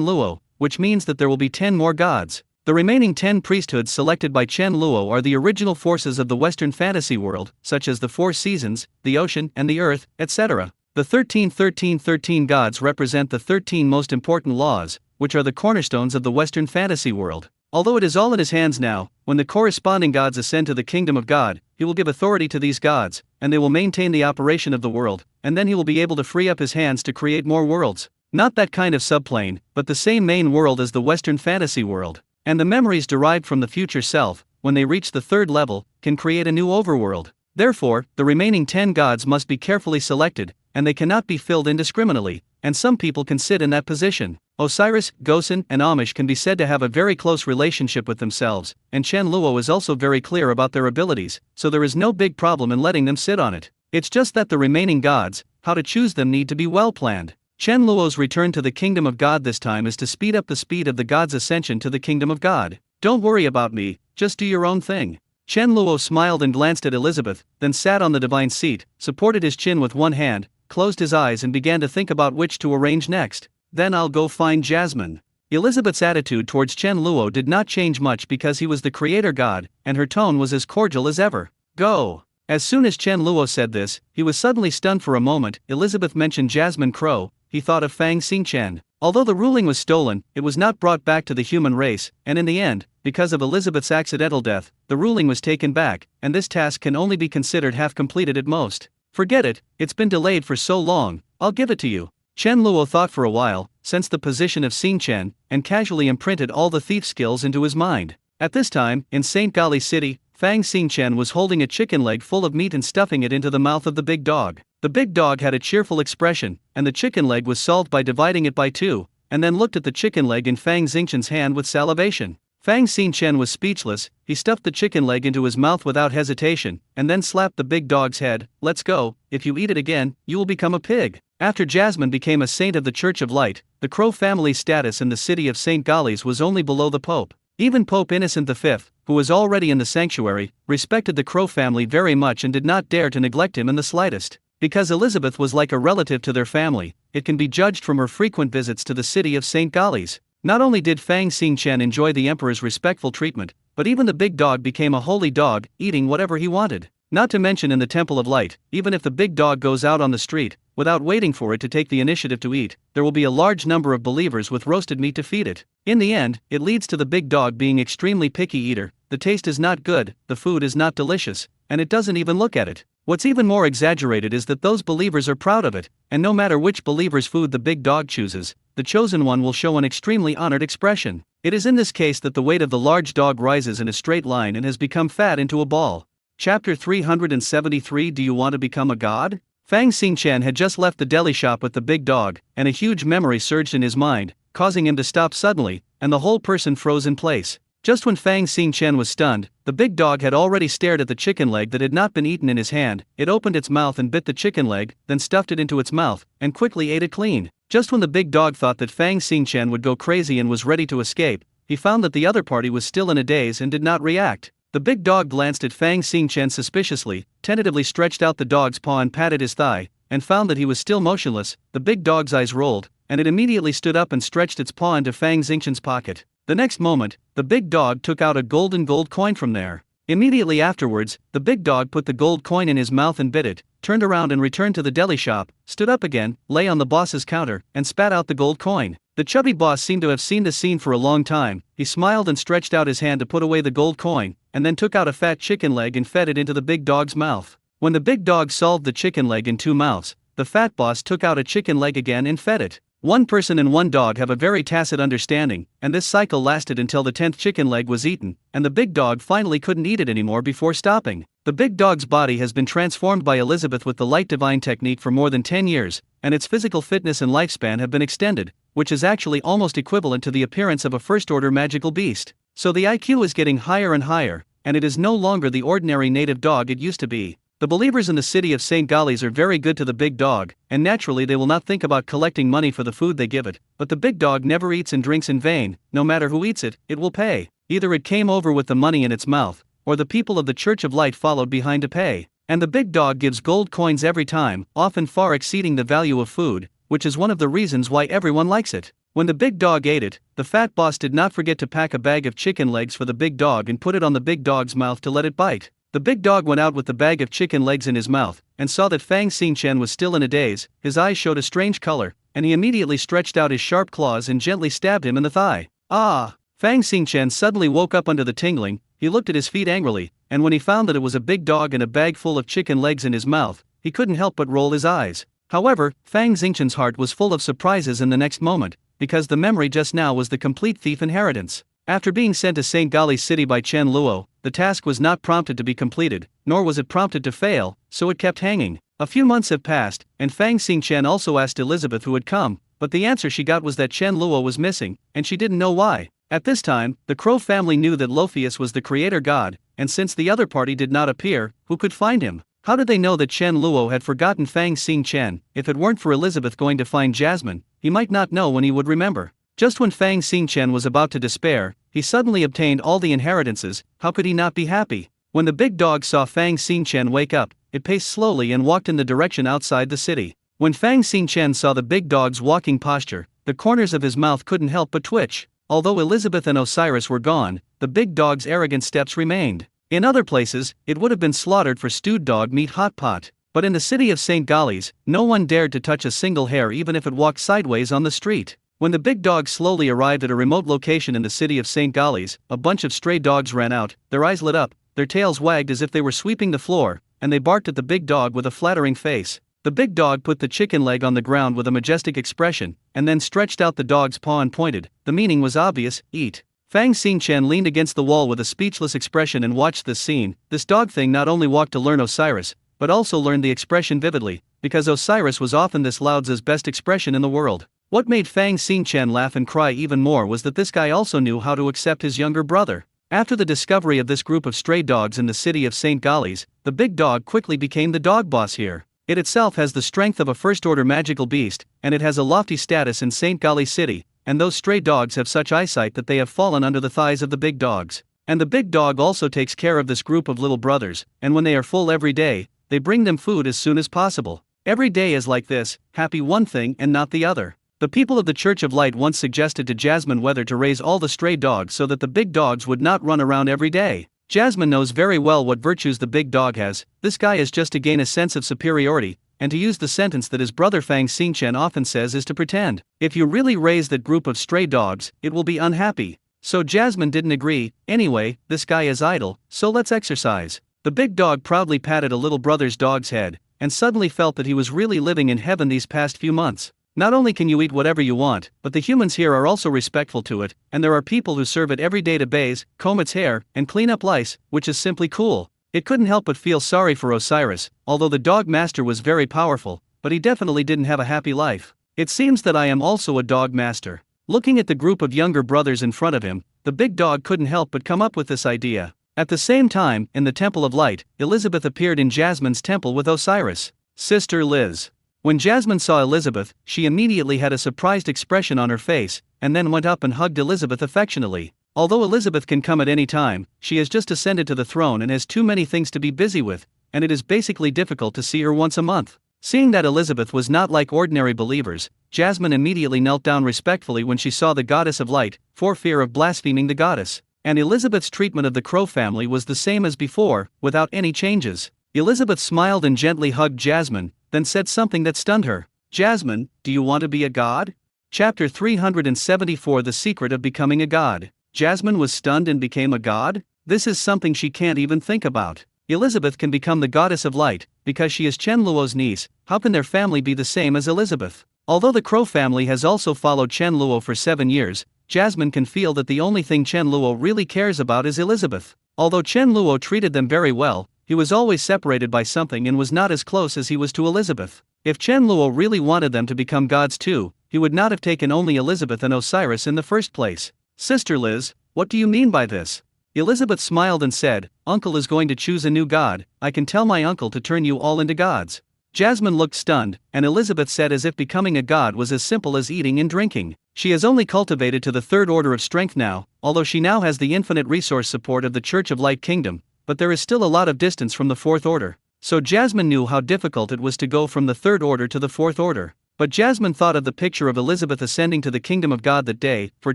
Speaker 1: Luo, which means that there will be 10 more gods. The remaining 10 priesthoods selected by Chen Luo are the original forces of the Western fantasy world, such as the 4 seasons, the ocean, and the earth, etc. The 13 gods represent the 13 most important laws, which are the cornerstones of the Western fantasy world. Although it is all in his hands now, when the corresponding gods ascend to the kingdom of God, he will give authority to these gods, and they will maintain the operation of the world, and then he will be able to free up his hands to create more worlds. Not that kind of subplane, but the same main world as the Western fantasy world. And the memories derived from the future self, when they reach the 3rd level, can create a new overworld. Therefore, the remaining 10 gods must be carefully selected, and they cannot be filled indiscriminately, and some people can sit in that position. Osiris, Gosen, and Amish can be said to have a very close relationship with themselves, and Chen Luo is also very clear about their abilities, so there is no big problem in letting them sit on it. It's just that the remaining gods, how to choose them need to be well planned. Chen Luo's return to the kingdom of God this time is to speed up the speed of the god's ascension to the kingdom of God. Don't worry about me, just do your own thing. Chen Luo smiled and glanced at Elizabeth, then sat on the divine seat, supported his chin with one hand, closed his eyes and began to think about which to arrange next. Then I'll go find Jasmine. Elizabeth's attitude towards Chen Luo did not change much because he was the creator god, and her tone was as cordial as ever. Go. As soon as Chen Luo said this, he was suddenly stunned for a moment. Elizabeth mentioned Jasmine Crow. He thought of Fang Xingchen. Although the ruling was stolen, it was not brought back to the human race, and in the end, because of Elizabeth's accidental death, the ruling was taken back, and this task can only be considered half completed at most. Forget it, it's been delayed for so long, I'll give it to you. Chen Luo thought for a while, sensed the position of Xingchen, and casually imprinted all the thief skills into his mind. At this time, in St. Gali City, Fang Xingchen was holding a chicken leg full of meat and stuffing it into the mouth of the big dog. The big dog had a cheerful expression, and the chicken leg was solved by dividing it by 2, and then looked at the chicken leg in Fang Xingchen's hand with salivation. Fang Xingchen was speechless. He stuffed the chicken leg into his mouth without hesitation, and then slapped the big dog's head. Let's go, if you eat it again, you will become a pig. After Jasmine became a saint of the Church of Light, the Crow family's status in the city of St. Galli's was only below the Pope. Even Pope Innocent V, who was already in the sanctuary, respected the Crow family very much and did not dare to neglect him in the slightest. Because Elizabeth was like a relative to their family, it can be judged from her frequent visits to the city of St. Galli's. Not only did Fang Xingchen enjoy the emperor's respectful treatment, but even the big dog became a holy dog, eating whatever he wanted. Not to mention in the Temple of Light, even if the big dog goes out on the street, without waiting for it to take the initiative to eat, there will be a large number of believers with roasted meat to feed it. In the end, it leads to the big dog being extremely picky eater. The taste is not good, the food is not delicious, and it doesn't even look at it. What's even more exaggerated is that those believers are proud of it, and no matter which believer's food the big dog chooses, the chosen one will show an extremely honored expression. It is in this case that the weight of the large dog rises in a straight line and has become fat into a ball. Chapter 373. Do you want to become a god? Fang Xingchen had just left the deli shop with the big dog, and a huge memory surged in his mind, causing him to stop suddenly, and the whole person froze in place. Just when Fang Xingchen was stunned, the big dog had already stared at the chicken leg that had not been eaten in his hand. It opened its mouth and bit the chicken leg, then stuffed it into its mouth, and quickly ate it clean. Just when the big dog thought that Fang Xingchen would go crazy and was ready to escape, he found that the other party was still in a daze and did not react. The big dog glanced at Fang Xingchen suspiciously, tentatively stretched out the dog's paw and patted his thigh, and found that he was still motionless. The big dog's eyes rolled, and it immediately stood up and stretched its paw into Fang Xingchen's pocket. The next moment, the big dog took out a gold coin from there. Immediately afterwards, the big dog put the gold coin in his mouth and bit it, turned around and returned to the deli shop, stood up again, lay on the boss's counter, and spat out the gold coin. The chubby boss seemed to have seen the scene for a long time. He smiled and stretched out his hand to put away the gold coin, and then took out a fat chicken leg and fed it into the big dog's mouth. When the big dog solved the chicken leg in 2 mouths, the fat boss took out a chicken leg again and fed it. One person and one dog have a very tacit understanding, and this cycle lasted until the 10th chicken leg was eaten, and the big dog finally couldn't eat it anymore before stopping. The big dog's body has been transformed by Elizabeth with the light divine technique for more than 10 years, and its physical fitness and lifespan have been extended, which is actually almost equivalent to the appearance of a first-order magical beast. So the IQ is getting higher and higher, and it is no longer the ordinary native dog it used to be. The believers in the city of St. Galli's are very good to the big dog, and naturally they will not think about collecting money for the food they give it, but the big dog never eats and drinks in vain. No matter who eats it, it will pay. Either it came over with the money in its mouth, or the people of the Church of Light followed behind to pay. And the big dog gives gold coins every time, often far exceeding the value of food, which is one of the reasons why everyone likes it. When the big dog ate it, the fat boss did not forget to pack a bag of chicken legs for the big dog and put it on the big dog's mouth to let it bite. The big dog went out with the bag of chicken legs in his mouth, and saw that Fang Xingchen was still in a daze. His eyes showed a strange color, and he immediately stretched out his sharp claws and gently stabbed him in the thigh. Ah! Fang Xingchen suddenly woke up under the tingling. He looked at his feet angrily, and when he found that it was a big dog and a bag full of chicken legs in his mouth, he couldn't help but roll his eyes. However, Fang Xingchen's heart was full of surprises in the next moment, because the memory just now was the complete thief inheritance. After being sent to St. Galli's city by Chen Luo, the task was not prompted to be completed, nor was it prompted to fail, so it kept hanging. A few months have passed, and Fang Xingchen also asked Elizabeth who had come, but the answer she got was that Chen Luo was missing, and she didn't know why. At this time, the Crow family knew that Lophius was the creator god, and since the other party did not appear, who could find him? How did they know that Chen Luo had forgotten Fang Xingchen? If it weren't for Elizabeth going to find Jasmine, he might not know when he would remember. Just when Fang Xingchen was about to despair, he suddenly obtained all the inheritances. How could he not be happy? When the big dog saw Fang Xingchen wake up, it paced slowly and walked in the direction outside the city. When Fang Xingchen saw the big dog's walking posture, the corners of his mouth couldn't help but twitch. Although Elizabeth and Osiris were gone, the big dog's arrogant steps remained. In other places, it would have been slaughtered for stewed dog meat hot pot. But in the city of St. Galli's, no one dared to touch a single hair even if it walked sideways on the street. When the big dog slowly arrived at a remote location in the city of St. Galli's, a bunch of stray dogs ran out, their eyes lit up, their tails wagged as if they were sweeping the floor, and they barked at the big dog with a flattering face. The big dog put the chicken leg on the ground with a majestic expression, and then stretched out the dog's paw and pointed. The meaning was obvious: eat. Fang Xingchen leaned against the wall with a speechless expression and watched this scene. This dog thing not only walked to learn Osiris, but also learned the expression vividly, because Osiris was often this loud's best expression in the world. What made Fang Xingchen laugh and cry even more was that this guy also knew how to accept his younger brother. After the discovery of this group of stray dogs in the city of St. Galli's, the big dog quickly became the dog boss here. It itself has the strength of a first-order magical beast, and it has a lofty status in St. Galli's city, and those stray dogs have such eyesight that they have fallen under the thighs of the big dogs. And the big dog also takes care of this group of little brothers, and when they are full every day, they bring them food as soon as possible. Every day is like this, happy one thing and not the other. The people of the Church of Light once suggested to Jasmine whether to raise all the stray dogs so that the big dogs would not run around every day. Jasmine knows very well what virtues the big dog has. This guy is just to gain a sense of superiority, and to use the sentence that his brother Fang Xingchen often says is to pretend. If you really raise that group of stray dogs, it will be unhappy. So Jasmine didn't agree. Anyway, this guy is idle, so let's exercise. The big dog proudly patted a little brother's dog's head, and suddenly felt that he was really living in heaven these past few months. Not only can you eat whatever you want, but the humans here are also respectful to it, and there are people who serve it every day to bathe, comb its hair, and clean up lice, which is simply cool. It couldn't help but feel sorry for Osiris, although the dog master was very powerful, but he definitely didn't have a happy life. It seems that I am also a dog master. Looking at the group of younger brothers in front of him, the big dog couldn't help but come up with this idea. At the same time, in the Temple of Light, Elizabeth appeared in Jasmine's temple with Osiris. Sister Liz. When Jasmine saw Elizabeth, she immediately had a surprised expression on her face, and then went up and hugged Elizabeth affectionately. Although Elizabeth can come at any time, she has just ascended to the throne and has too many things to be busy with, and it is basically difficult to see her once a month. Seeing that Elizabeth was not like ordinary believers, Jasmine immediately knelt down respectfully when she saw the goddess of light, for fear of blaspheming the goddess. And Elizabeth's treatment of the Crow family was the same as before, without any changes. Elizabeth smiled and gently hugged Jasmine, then said something that stunned her. Jasmine, do you want to be a god? Chapter 374 The Secret of Becoming a God. Jasmine was stunned and became a god? This is something she can't even think about. Elizabeth can become the goddess of light, because she is Chen Luo's niece. How can their family be the same as Elizabeth? Although the Crow family has also followed Chen Luo for 7 years, Jasmine can feel that the only thing Chen Luo really cares about is Elizabeth. Although Chen Luo treated them very well, he was always separated by something and was not as close as he was to Elizabeth. If Chen Luo really wanted them to become gods too, he would not have taken only Elizabeth and Osiris in the first place. Sister Liz, what do you mean by this? Elizabeth smiled and said, Uncle is going to choose a new god. I can tell my uncle to turn you all into gods. Jasmine looked stunned, and Elizabeth said as if becoming a god was as simple as eating and drinking. She has only cultivated to the 3rd order of strength now, although she now has the infinite resource support of the Church of Light Kingdom, but there is still a lot of distance from the 4th order. So Jasmine knew how difficult it was to go from the 3rd order to the 4th order. But Jasmine thought of the picture of Elizabeth ascending to the kingdom of God that day. For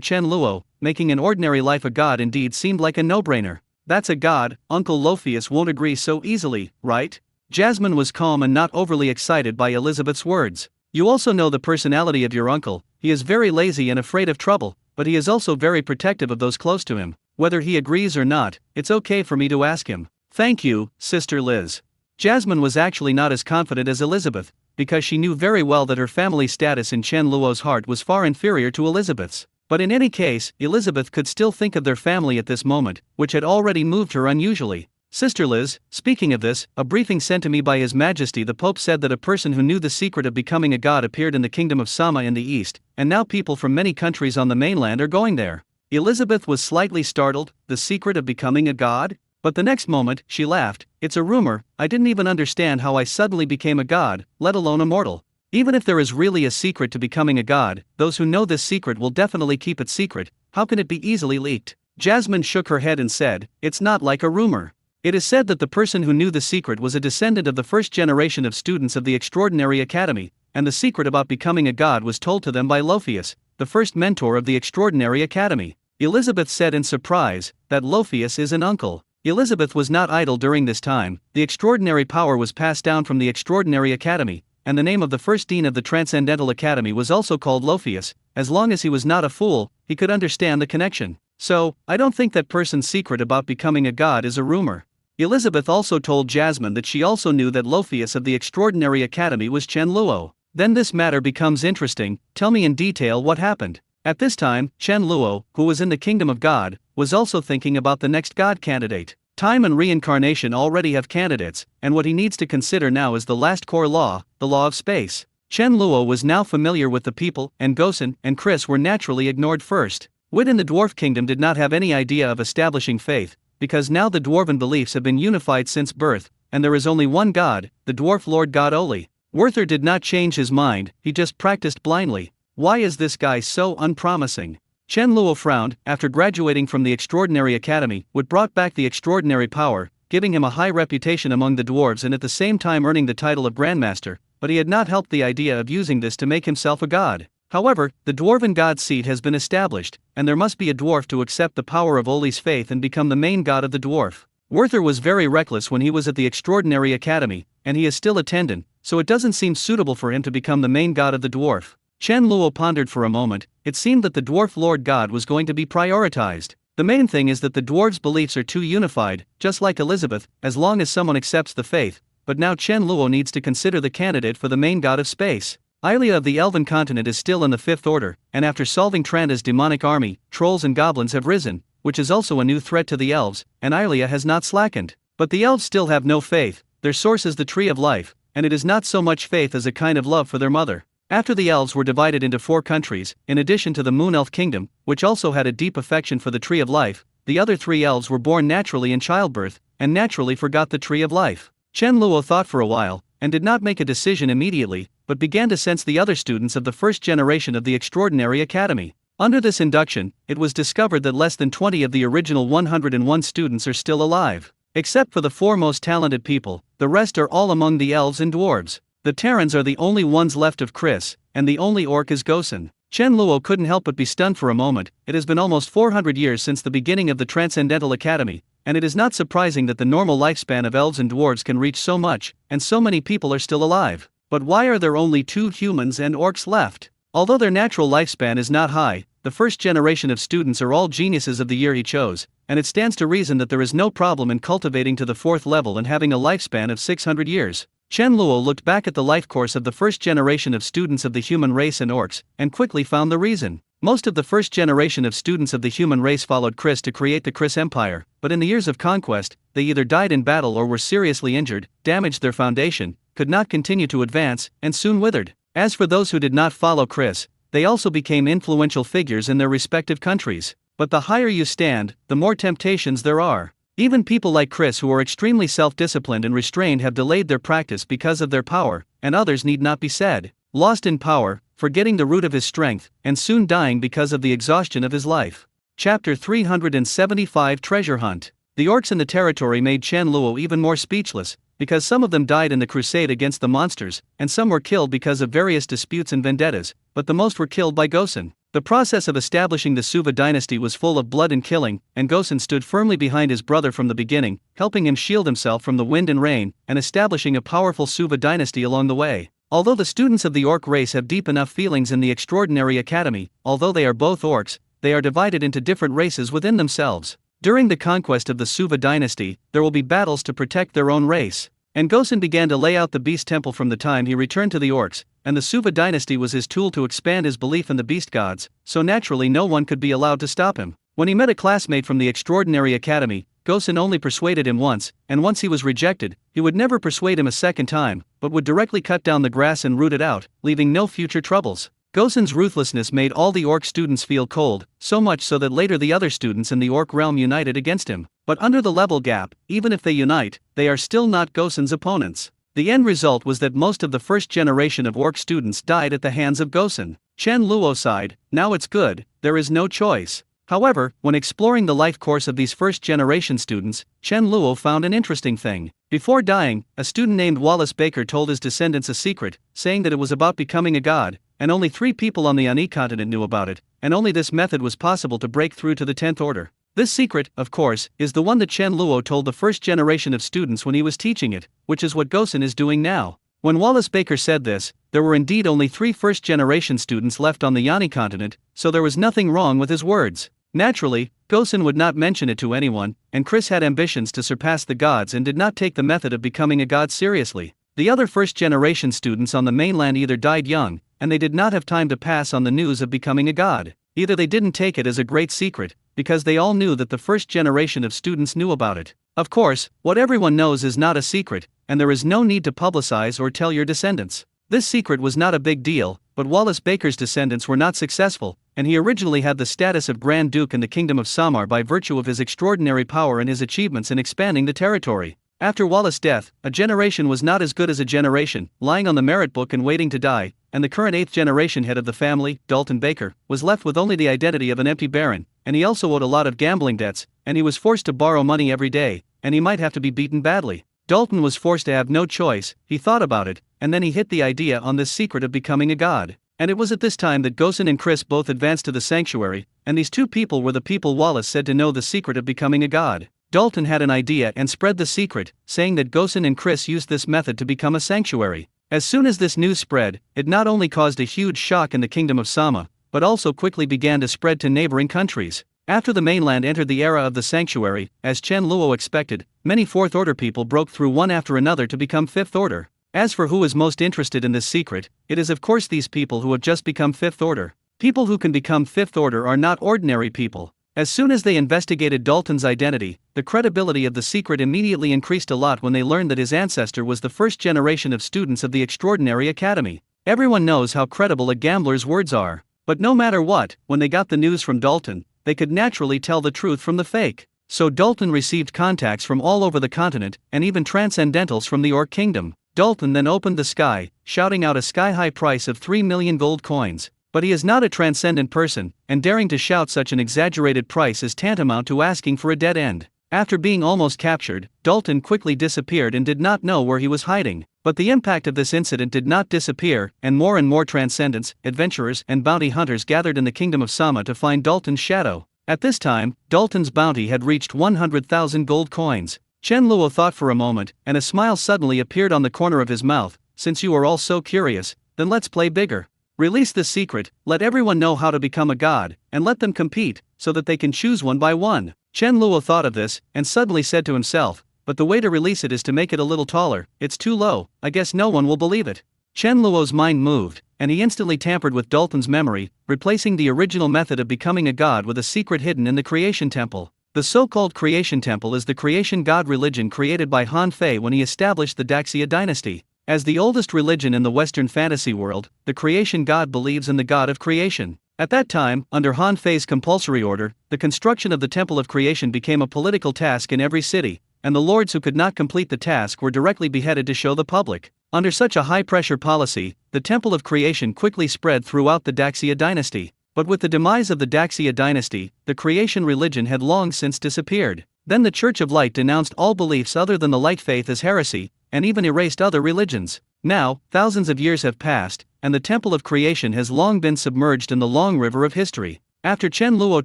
Speaker 1: Chen Luo, making an ordinary life a god indeed seemed like a no-brainer. That's a god, Uncle Lophius won't agree so easily, right? Jasmine was calm and not overly excited by Elizabeth's words. You also know the personality of your uncle. He is very lazy and afraid of trouble, but he is also very protective of those close to him. Whether he agrees or not, it's okay for me to ask him. Thank you, Sister Liz. Jasmine was actually not as confident as Elizabeth, because she knew very well that her family status in Chen Luo's heart was far inferior to Elizabeth's. But in any case, Elizabeth could still think of their family at this moment, which had already moved her unusually. Sister Liz, speaking of this, a briefing sent to me by His Majesty the Pope said that a person who knew the secret of becoming a god appeared in the kingdom of Sama in the east, and now people from many countries on the mainland are going there. Elizabeth was slightly startled. The secret of becoming a god? But the next moment, she laughed. It's a rumor. I didn't even understand how I suddenly became a god, let alone a mortal. Even if there is really a secret to becoming a god, those who know this secret will definitely keep it secret. How can it be easily leaked? Jasmine shook her head and said, it's not like a rumor. It is said that the person who knew the secret was a descendant of the first generation of students of the Extraordinary Academy, and the secret about becoming a god was told to them by Lophius, the first mentor of the Extraordinary Academy. Elizabeth said in surprise, that Lophius is an uncle. Elizabeth was not idle during this time. The extraordinary power was passed down from the Extraordinary Academy, and the name of the first dean of the Transcendental Academy was also called Lophius. As long as he was not a fool, he could understand the connection. So, I don't think that person's secret about becoming a god is a rumor. Elizabeth also told Jasmine that she also knew that Lophius of the Extraordinary Academy was Chen Luo. Then this matter becomes interesting. Tell me in detail what happened. At this time, Chen Luo, who was in the kingdom of God, was also thinking about the next god candidate. Time and reincarnation already have candidates, and what he needs to consider now is the last core law, the law of space. Chen Luo was now familiar with the people, and Gosen and Chris were naturally ignored first. Wit in the dwarf kingdom did not have any idea of establishing faith, because now the dwarven beliefs have been unified since birth, and there is only one god, the dwarf Lord God Oli. Werther did not change his mind, he just practiced blindly. Why is this guy so unpromising? Chen Luo frowned. After graduating from the Extraordinary Academy, Wit brought back the extraordinary power, giving him a high reputation among the dwarves and at the same time earning the title of Grandmaster, but he had not helped the idea of using this to make himself a god. However, the dwarven god seat has been established, and there must be a dwarf to accept the power of Oli's faith and become the main god of the dwarf. Werther was very reckless when he was at the Extraordinary Academy, and he is still attendant, so it doesn't seem suitable for him to become the main god of the dwarf. Chen Luo pondered for a moment. It seemed that the dwarf Lord God was going to be prioritized. The main thing is that the dwarves' beliefs are too unified, just like Elizabeth, as long as someone accepts the faith. But now Chen Luo needs to consider the candidate for the main god of space. Ilia of the Elven continent is still in the Fifth Order, and after solving Tranda's demonic army, trolls and goblins have risen, which is also a new threat to the elves, and Ilia has not slackened. But the elves still have no faith. Their source is the Tree of Life, and it is not so much faith as a kind of love for their mother. After the elves were divided into 4 countries, in addition to the Moon Elf Kingdom, which also had a deep affection for the Tree of Life, the other 3 elves were born naturally in childbirth, and naturally forgot the Tree of Life. Chen Luo thought for a while, and did not make a decision immediately, but began to sense the other students of the first generation of the Extraordinary Academy. Under this induction, it was discovered that less than 20 of the original 101 students are still alive. Except for the 4 most talented people, the rest are all among the elves and dwarves. The Terrans are the only ones left of Chris, and the only orc is Gosen. Chen Luo couldn't help but be stunned for a moment. It has been almost 400 years since the beginning of the Transcendental Academy, and it is not surprising that the normal lifespan of elves and dwarves can reach so much, and so many people are still alive. But why are there only 2 humans and orcs left? Although their natural lifespan is not high, the first generation of students are all geniuses of the year he chose, and it stands to reason that there is no problem in cultivating to the 4th level and having a lifespan of 600 years. Chen Luo looked back at the life course of the first generation of students of the human race and orcs, and quickly found the reason. Most of the first generation of students of the human race followed Chris to create the Chris Empire, but in the years of conquest, they either died in battle or were seriously injured, damaged their foundation, could not continue to advance, and soon withered. As for those who did not follow Chris, they also became influential figures in their respective countries. But the higher you stand, the more temptations there are. Even people like Chris who are extremely self-disciplined and restrained have delayed their practice because of their power, and others need not be said. Lost in power, forgetting the root of his strength, and soon dying because of the exhaustion of his life. Chapter 375 Treasure Hunt. The orcs in the territory made Chen Luo even more speechless, because some of them died in the crusade against the monsters, and some were killed because of various disputes and vendettas, but the most were killed by Gosen. The process of establishing the Suva dynasty was full of blood and killing, and Gosen stood firmly behind his brother from the beginning, helping him shield himself from the wind and rain, and establishing a powerful Suva dynasty along the way. Although the students of the orc race have deep enough feelings in the Extraordinary Academy, although they are both orcs, they are divided into different races within themselves. During the conquest of the Suva dynasty, there will be battles to protect their own race. And Gosen began to lay out the beast temple from the time he returned to the orcs, and the Suva dynasty was his tool to expand his belief in the beast gods, so naturally no one could be allowed to stop him. When he met a classmate from the Extraordinary Academy, Gosen only persuaded him once, and once he was rejected, he would never persuade him a second time, but would directly cut down the grass and root it out, leaving no future troubles. Gosen's ruthlessness made all the orc students feel cold, so much so that later the other students in the orc realm united against him. But under the level gap, even if they unite, they are still not Gosen's opponents. The end result was that most of the first generation of orc students died at the hands of Gosen. Chen Luo sighed, now it's good, there is no choice. However, when exploring the life course of these first generation students, Chen Luo found an interesting thing. Before dying, a student named Wallace Baker told his descendants a secret, saying that it was about becoming a god, and only 3 people on the Ani continent knew about it, and only this method was possible to break through to the 10th order. This secret, of course, is the one that Chen Luo told the first generation of students when he was teaching it, which is what Gosen is doing now. When Wallace Baker said this, there were indeed only 3 first-generation students left on the Yani continent, so there was nothing wrong with his words. Naturally, Gosen would not mention it to anyone, and Chris had ambitions to surpass the gods and did not take the method of becoming a god seriously. The other first-generation students on the mainland either died young, and they did not have time to pass on the news of becoming a god. Either they didn't take it as a great secret, because they all knew that the first generation of students knew about it. Of course, what everyone knows is not a secret, and there is no need to publicize or tell your descendants. This secret was not a big deal, but Wallace Baker's descendants were not successful, and he originally had the status of Grand Duke in the Kingdom of Samar by virtue of his extraordinary power and his achievements in expanding the territory. After Wallace's death, a generation was not as good as a generation, lying on the merit book and waiting to die, and the current 8th generation head of the family, Dalton Baker, was left with only the identity of an empty baron, and he also owed a lot of gambling debts, and he was forced to borrow money every day, and he might have to be beaten badly. Dalton was forced to have no choice. He thought about it, and then he hit the idea on this secret of becoming a god. And it was at this time that Gosen and Chris both advanced to the sanctuary, and these 2 people were the people Wallace said to know the secret of becoming a god. Dalton had an idea and spread the secret, saying that Gosen and Chris used this method to become a sanctuary. As soon as this news spread, it not only caused a huge shock in the Kingdom of Sama, but also quickly began to spread to neighboring countries. After the mainland entered the era of the sanctuary, as Chen Luo expected, many Fourth Order people broke through one after another to become Fifth Order. As for who is most interested in this secret, it is of course these people who have just become Fifth Order. People who can become Fifth Order are not ordinary people. As soon as they investigated Dalton's identity, the credibility of the secret immediately increased a lot when they learned that his ancestor was the first generation of students of the Extraordinary Academy. Everyone knows how credible a gambler's words are. But no matter what, when they got the news from Dalton, they could naturally tell the truth from the fake. So Dalton received contacts from all over the continent, and even transcendentals from the Orc Kingdom. Dalton then opened the sky, shouting out a sky-high price of 3 million gold coins. But he is not a transcendent person, and daring to shout such an exaggerated price is tantamount to asking for a dead end. After being almost captured, Dalton quickly disappeared and did not know where he was hiding. But the impact of this incident did not disappear, and more transcendents, adventurers, and bounty hunters gathered in the kingdom of Sama to find Dalton's shadow. At this time, Dalton's bounty had reached 100,000 gold coins. Chen Luo thought for a moment, and a smile suddenly appeared on the corner of his mouth. Since you are all so curious, then let's play bigger. Release the secret, let everyone know how to become a god, and let them compete, so that they can choose one by one. Chen Luo thought of this, and suddenly said to himself, but the way to release it is to make it a little taller. It's too low, I guess no one will believe it. Chen Luo's mind moved, and he instantly tampered with Dalton's memory, replacing the original method of becoming a god with a secret hidden in the Creation Temple. The so-called Creation Temple is the creation god religion created by Han Fei when he established the Daxia dynasty. As the oldest religion in the Western fantasy world, the creation god believes in the god of creation. At that time, under Han Fei's compulsory order, the construction of the Temple of Creation became a political task in every city, and the lords who could not complete the task were directly beheaded to show the public. Under such a high-pressure policy, the Temple of Creation quickly spread throughout the Daxia dynasty. But with the demise of the Daxia dynasty, the creation religion had long since disappeared. Then the Church of Light denounced all beliefs other than the Light Faith as heresy, and even erased other religions. Now, thousands of years have passed, and the Temple of Creation has long been submerged in the long river of history. After Chen Luo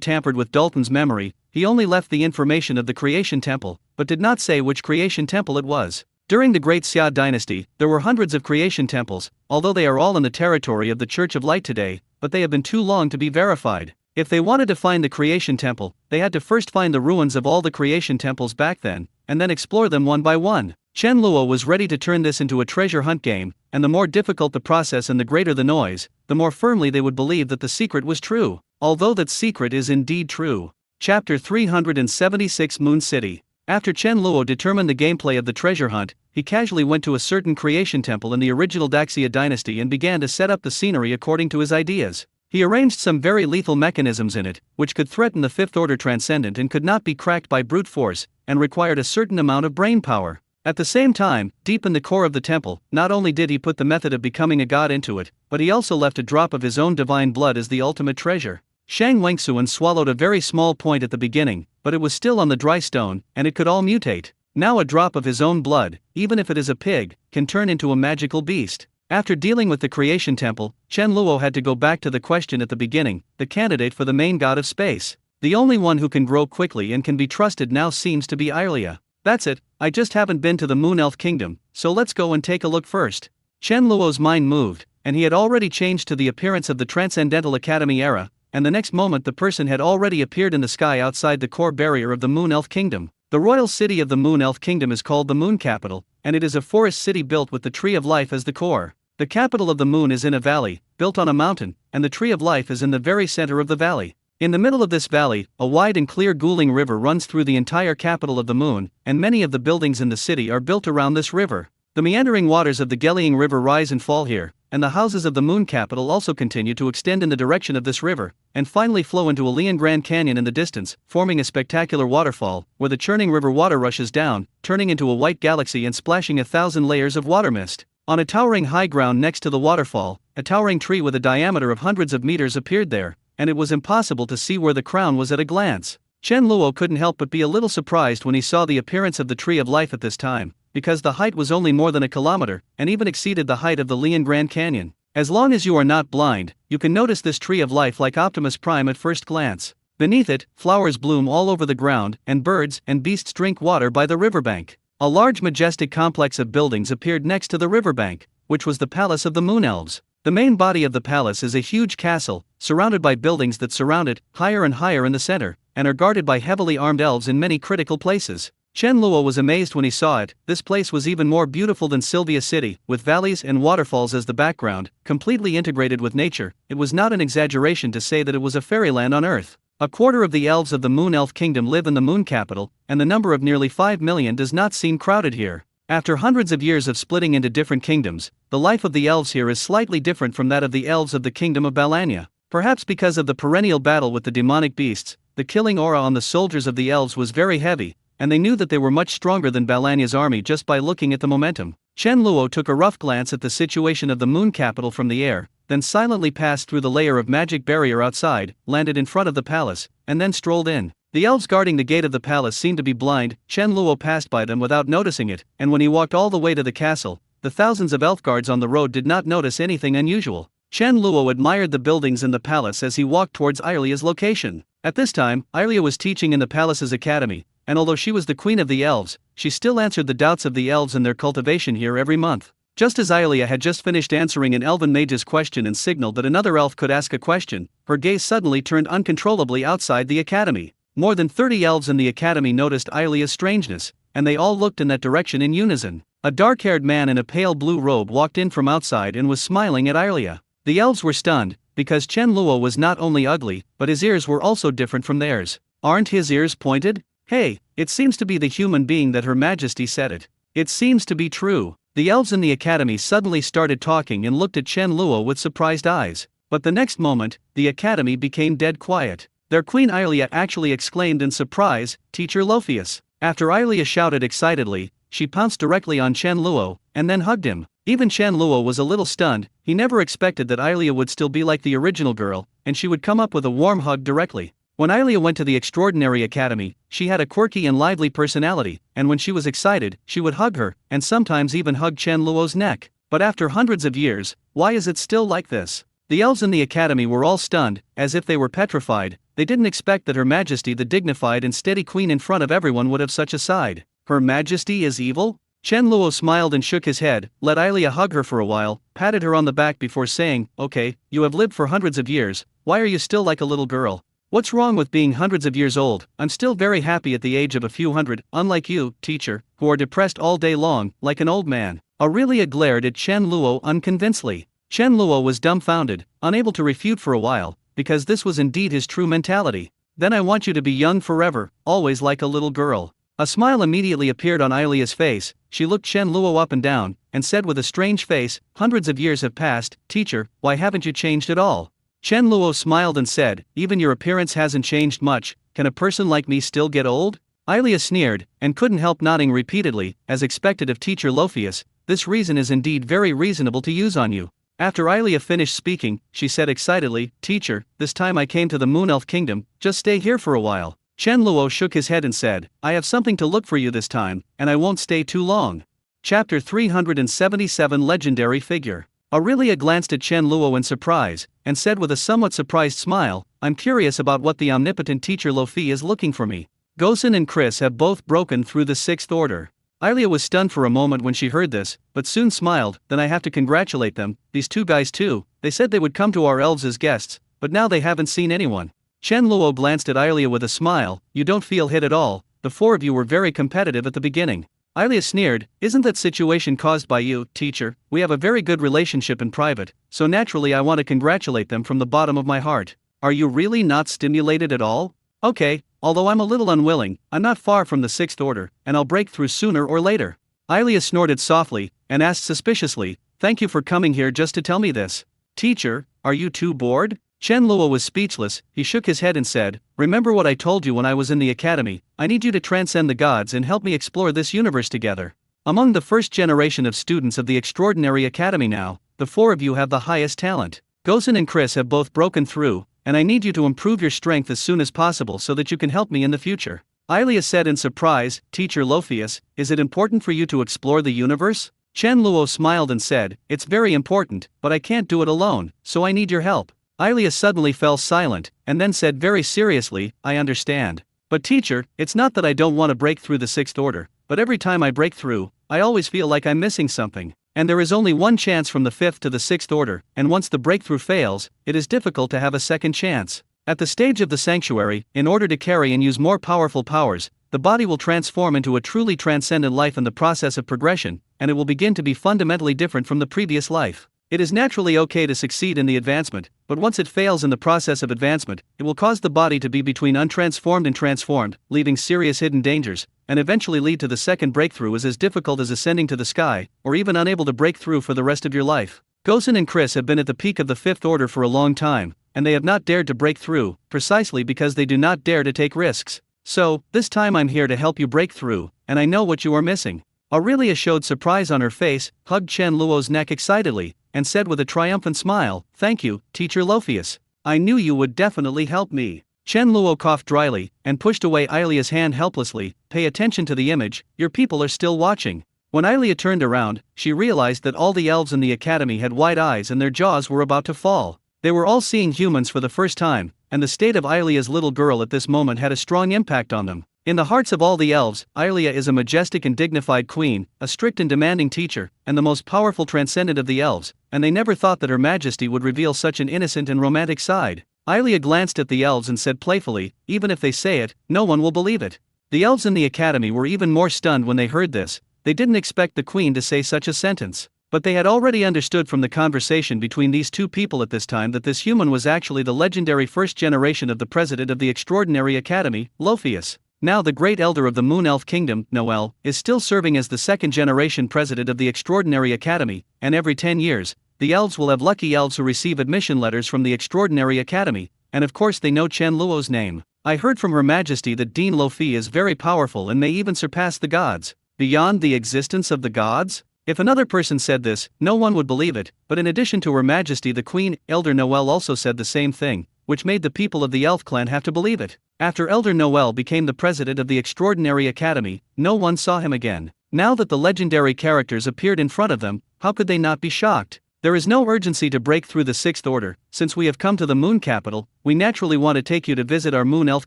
Speaker 1: tampered with Dalton's memory, he only left the information of the Creation Temple, but did not say which Creation Temple it was. During the Great Xia dynasty, there were hundreds of Creation Temples, although they are all in the territory of the Church of Light today, but they have been too long to be verified. If they wanted to find the Creation Temple, they had to first find the ruins of all the Creation Temples back then, and then explore them one by one. Chen Luo was ready to turn this into a treasure hunt game, and the more difficult the process and the greater the noise, the more firmly they would believe that the secret was true, although that secret is indeed true. Chapter 376 Moon City. After Chen Luo determined the gameplay of the treasure hunt, he casually went to a certain creation temple in the original Daxia dynasty and began to set up the scenery according to his ideas. He arranged some very lethal mechanisms in it, which could threaten the Fifth Order Transcendent and could not be cracked by brute force, and required a certain amount of brain power. At the same time, deep in the core of the temple, not only did he put the method of becoming a god into it, but he also left a drop of his own divine blood as the ultimate treasure. Shang Wengsuan swallowed a very small point at the beginning, but it was still on the dry stone, and it could all mutate. Now a drop of his own blood, even if it is a pig, can turn into a magical beast. After dealing with the Creation Temple, Chen Luo had to go back to the question at the beginning, the candidate for the main god of space. The only one who can grow quickly and can be trusted now seems to be Ilia. That's it, I just haven't been to the Moon Elf Kingdom, so let's go and take a look first. Chen Luo's mind moved, and he had already changed to the appearance of the Transcendental Academy era, and the next moment the person had already appeared in the sky outside the core barrier of the Moon Elf Kingdom. The royal city of the Moon Elf Kingdom is called the Moon Capital, and it is a forest city built with the Tree of Life as the core. The capital of the moon is in a valley, built on a mountain, and the Tree of Life is in the very center of the valley. In the middle of this valley, a wide and clear Guling River runs through the entire capital of the moon, and many of the buildings in the city are built around this river. The meandering waters of the Gelying River rise and fall here, and the houses of the moon capital also continue to extend in the direction of this river, and finally flow into a Lian Grand Canyon in the distance, forming a spectacular waterfall, where the churning river water rushes down, turning into a white galaxy and splashing 1,000 layers of water mist. On a towering high ground next to the waterfall, a towering tree with a diameter of hundreds of meters appeared there, and it was impossible to see where the crown was at a glance. Chen Luo couldn't help but be a little surprised when he saw the appearance of the Tree of Life at this time, because the height was only more than a kilometer, and even exceeded the height of the Lian Grand Canyon. As long as you are not blind, you can notice this Tree of Life like Optimus Prime at first glance. Beneath it, flowers bloom all over the ground, and birds and beasts drink water by the riverbank. A large majestic complex of buildings appeared next to the riverbank, which was the palace of the Moon Elves. The main body of the palace is a huge castle, surrounded by buildings that surround it, higher and higher in the center, and are guarded by heavily armed elves in many critical places. Chen Luo was amazed when he saw it. This place was even more beautiful than Sylvia City, with valleys and waterfalls as the background, completely integrated with nature. It was not an exaggeration to say that it was a fairyland on Earth. A quarter of the elves of the Moon Elf Kingdom live in the Moon Capital, and the number of nearly 5 million does not seem crowded here. After hundreds of years of splitting into different kingdoms, the life of the elves here is slightly different from that of the elves of the Kingdom of Balania. Perhaps because of the perennial battle with the demonic beasts, the killing aura on the soldiers of the elves was very heavy, and they knew that they were much stronger than Balania's army just by looking at the momentum. Chen Luo took a rough glance at the situation of the Moon Capital from the air, then silently passed through the layer of magic barrier outside, landed in front of the palace, and then strolled in. The elves guarding the gate of the palace seemed to be blind. Chen Luo passed by them without noticing it, and when he walked all the way to the castle, the thousands of elf guards on the road did not notice anything unusual. Chen Luo admired the buildings in the palace as he walked towards Ailia's location. At this time, Ailia was teaching in the palace's academy, and although she was the queen of the elves, she still answered the doubts of the elves and their cultivation here every month. Just as Ailia had just finished answering an elven mage's question and signaled that another elf could ask a question, her gaze suddenly turned uncontrollably outside the academy. More than 30 elves in the academy noticed Ailia's strangeness, and they all looked in that direction in unison. A dark-haired man in a pale blue robe walked in from outside and was smiling at Ailia. The elves were stunned, because Chen Luo was not only ugly, but his ears were also different from theirs. Aren't his ears pointed? Hey, it seems to be the human being that Her Majesty said it. It seems to be true. The elves in the academy suddenly started talking and looked at Chen Luo with surprised eyes. But the next moment, the academy became dead quiet. Their queen Ailia actually exclaimed in surprise, "Teacher Lophius." After Ailia shouted excitedly, she pounced directly on Chen Luo, and then hugged him. Even Chen Luo was a little stunned. He never expected that Ailia would still be like the original girl, and she would come up with a warm hug directly. When Ailia went to the Extraordinary Academy, she had a quirky and lively personality, and when she was excited, she would hug her, and sometimes even hug Chen Luo's neck. But after hundreds of years, why is it still like this? The elves in the academy were all stunned, as if they were petrified. They didn't expect that Her Majesty, the dignified and steady queen in front of everyone, would have such a side. Her Majesty is evil? Chen Luo smiled and shook his head, let Ailia hug her for a while, patted her on the back before saying, "Okay, you have lived for hundreds of years, why are you still like a little girl? What's wrong with being hundreds of years old? I'm still very happy at the age of a few hundred, unlike you, teacher, who are depressed all day long, like an old man." Aurelia glared at Chen Luo unconvincedly. Chen Luo was dumbfounded, unable to refute for a while, because this was indeed his true mentality. "Then I want you to be young forever, always like a little girl." A smile immediately appeared on Ailia's face. She looked Chen Luo up and down, and said with a strange face, "Hundreds of years have passed, teacher, why haven't you changed at all?" Chen Luo smiled and said, "Even your appearance hasn't changed much, can a person like me still get old?" Ailia sneered, and couldn't help nodding repeatedly, as expected of teacher Lophius. "This reason is indeed very reasonable to use on you." After Ailia finished speaking, she said excitedly, "Teacher, this time I came to the Moon Elf Kingdom, just stay here for a while." Chen Luo shook his head and said, "I have something to look for you this time, and I won't stay too long." Chapter 377 Legendary Figure. Aurelia glanced at Chen Luo in surprise, and said with a somewhat surprised smile, "I'm curious about what the omnipotent teacher Lofi is looking for me." Gosen and Chris have both broken through the sixth order. Ailia was stunned for a moment when she heard this, but soon smiled. "Then I have to congratulate them, these two guys too. They said they would come to our elves as guests, but now they haven't seen anyone." Chen Luo glanced at Ailia with a smile. "You don't feel hit at all, the four of you were very competitive at the beginning." Ailia sneered, "Isn't that situation caused by you, teacher? We have a very good relationship in private, so naturally I want to congratulate them from the bottom of my heart." "Are you really not stimulated at all?" "Okay, although I'm a little unwilling, I'm not far from the sixth order, and I'll break through sooner or later." Ailia snorted softly, and asked suspiciously, "Thank you for coming here just to tell me this. Teacher, are you too bored?" Chen Luo was speechless. He shook his head and said, "Remember what I told you when I was in the academy, I need you to transcend the gods and help me explore this universe together. Among the first generation of students of the Extraordinary Academy now, the four of you have the highest talent. Gosen and Chris have both broken through, and I need you to improve your strength as soon as possible so that you can help me in the future." Ailia said in surprise, "Teacher Lophius, is it important for you to explore the universe?" Chen Luo smiled and said, "It's very important, but I can't do it alone, so I need your help." Ailia suddenly fell silent, and then said very seriously, "I understand. But teacher, it's not that I don't want to break through the sixth order, but every time I break through, I always feel like I'm missing something. And there is only one chance from the fifth to the sixth order, and once the breakthrough fails, it is difficult to have a second chance. At the stage of the sanctuary, in order to carry and use more powerful powers, the body will transform into a truly transcendent life in the process of progression, and it will begin to be fundamentally different from the previous life. It is naturally okay to succeed in the advancement, but once it fails in the process of advancement, it will cause the body to be between untransformed and transformed, leaving serious hidden dangers, and eventually lead to the second breakthrough is as difficult as ascending to the sky, or even unable to break through for the rest of your life. Gosen and Chris have been at the peak of the fifth order for a long time, and they have not dared to break through, precisely because they do not dare to take risks. So, this time I'm here to help you break through, and I know what you are missing. Aurelia showed surprise on her face, hugged Chen Luo's neck excitedly, and said with a triumphant smile, "Thank you, Teacher Lophius. I knew you would definitely help me." Chen Luo coughed dryly, and pushed away Ilia's hand helplessly. "Pay attention to the image, your people are still watching." When Ilia turned around, she realized that all the elves in the academy had wide eyes and their jaws were about to fall. They were all seeing humans for the first time, and the state of Ilia's little girl at this moment had a strong impact on them. In the hearts of all the elves, Ilia is a majestic and dignified queen, a strict and demanding teacher, and the most powerful transcendent of the elves, and they never thought that her majesty would reveal such an innocent and romantic side. Ilia glanced at the elves and said playfully, "Even if they say it, no one will believe it." The elves in the academy were even more stunned when they heard this. They didn't expect the queen to say such a sentence. But they had already understood from the conversation between these two people at this time that this human was actually the legendary first generation of the president of the Extraordinary Academy, Lophius. Now the great elder of the Moon Elf Kingdom, Noel, is still serving as the second generation president of the Extraordinary Academy, and every 10 years, the elves will have lucky elves who receive admission letters from the Extraordinary Academy, and of course they know Chen Luo's name. I heard from Her Majesty that Dean Lofi is very powerful and may even surpass the gods. Beyond the existence of the gods? If another person said this, no one would believe it, but in addition to Her Majesty the Queen, Elder Noel also said the same thing, which made the people of the elf clan have to believe it. After Elder Noel became the president of the Extraordinary Academy, no one saw him again. Now that the legendary characters appeared in front of them, how could they not be shocked? There is no urgency to break through the sixth order. Since we have come to the moon capital, we naturally want to take you to visit our moon elf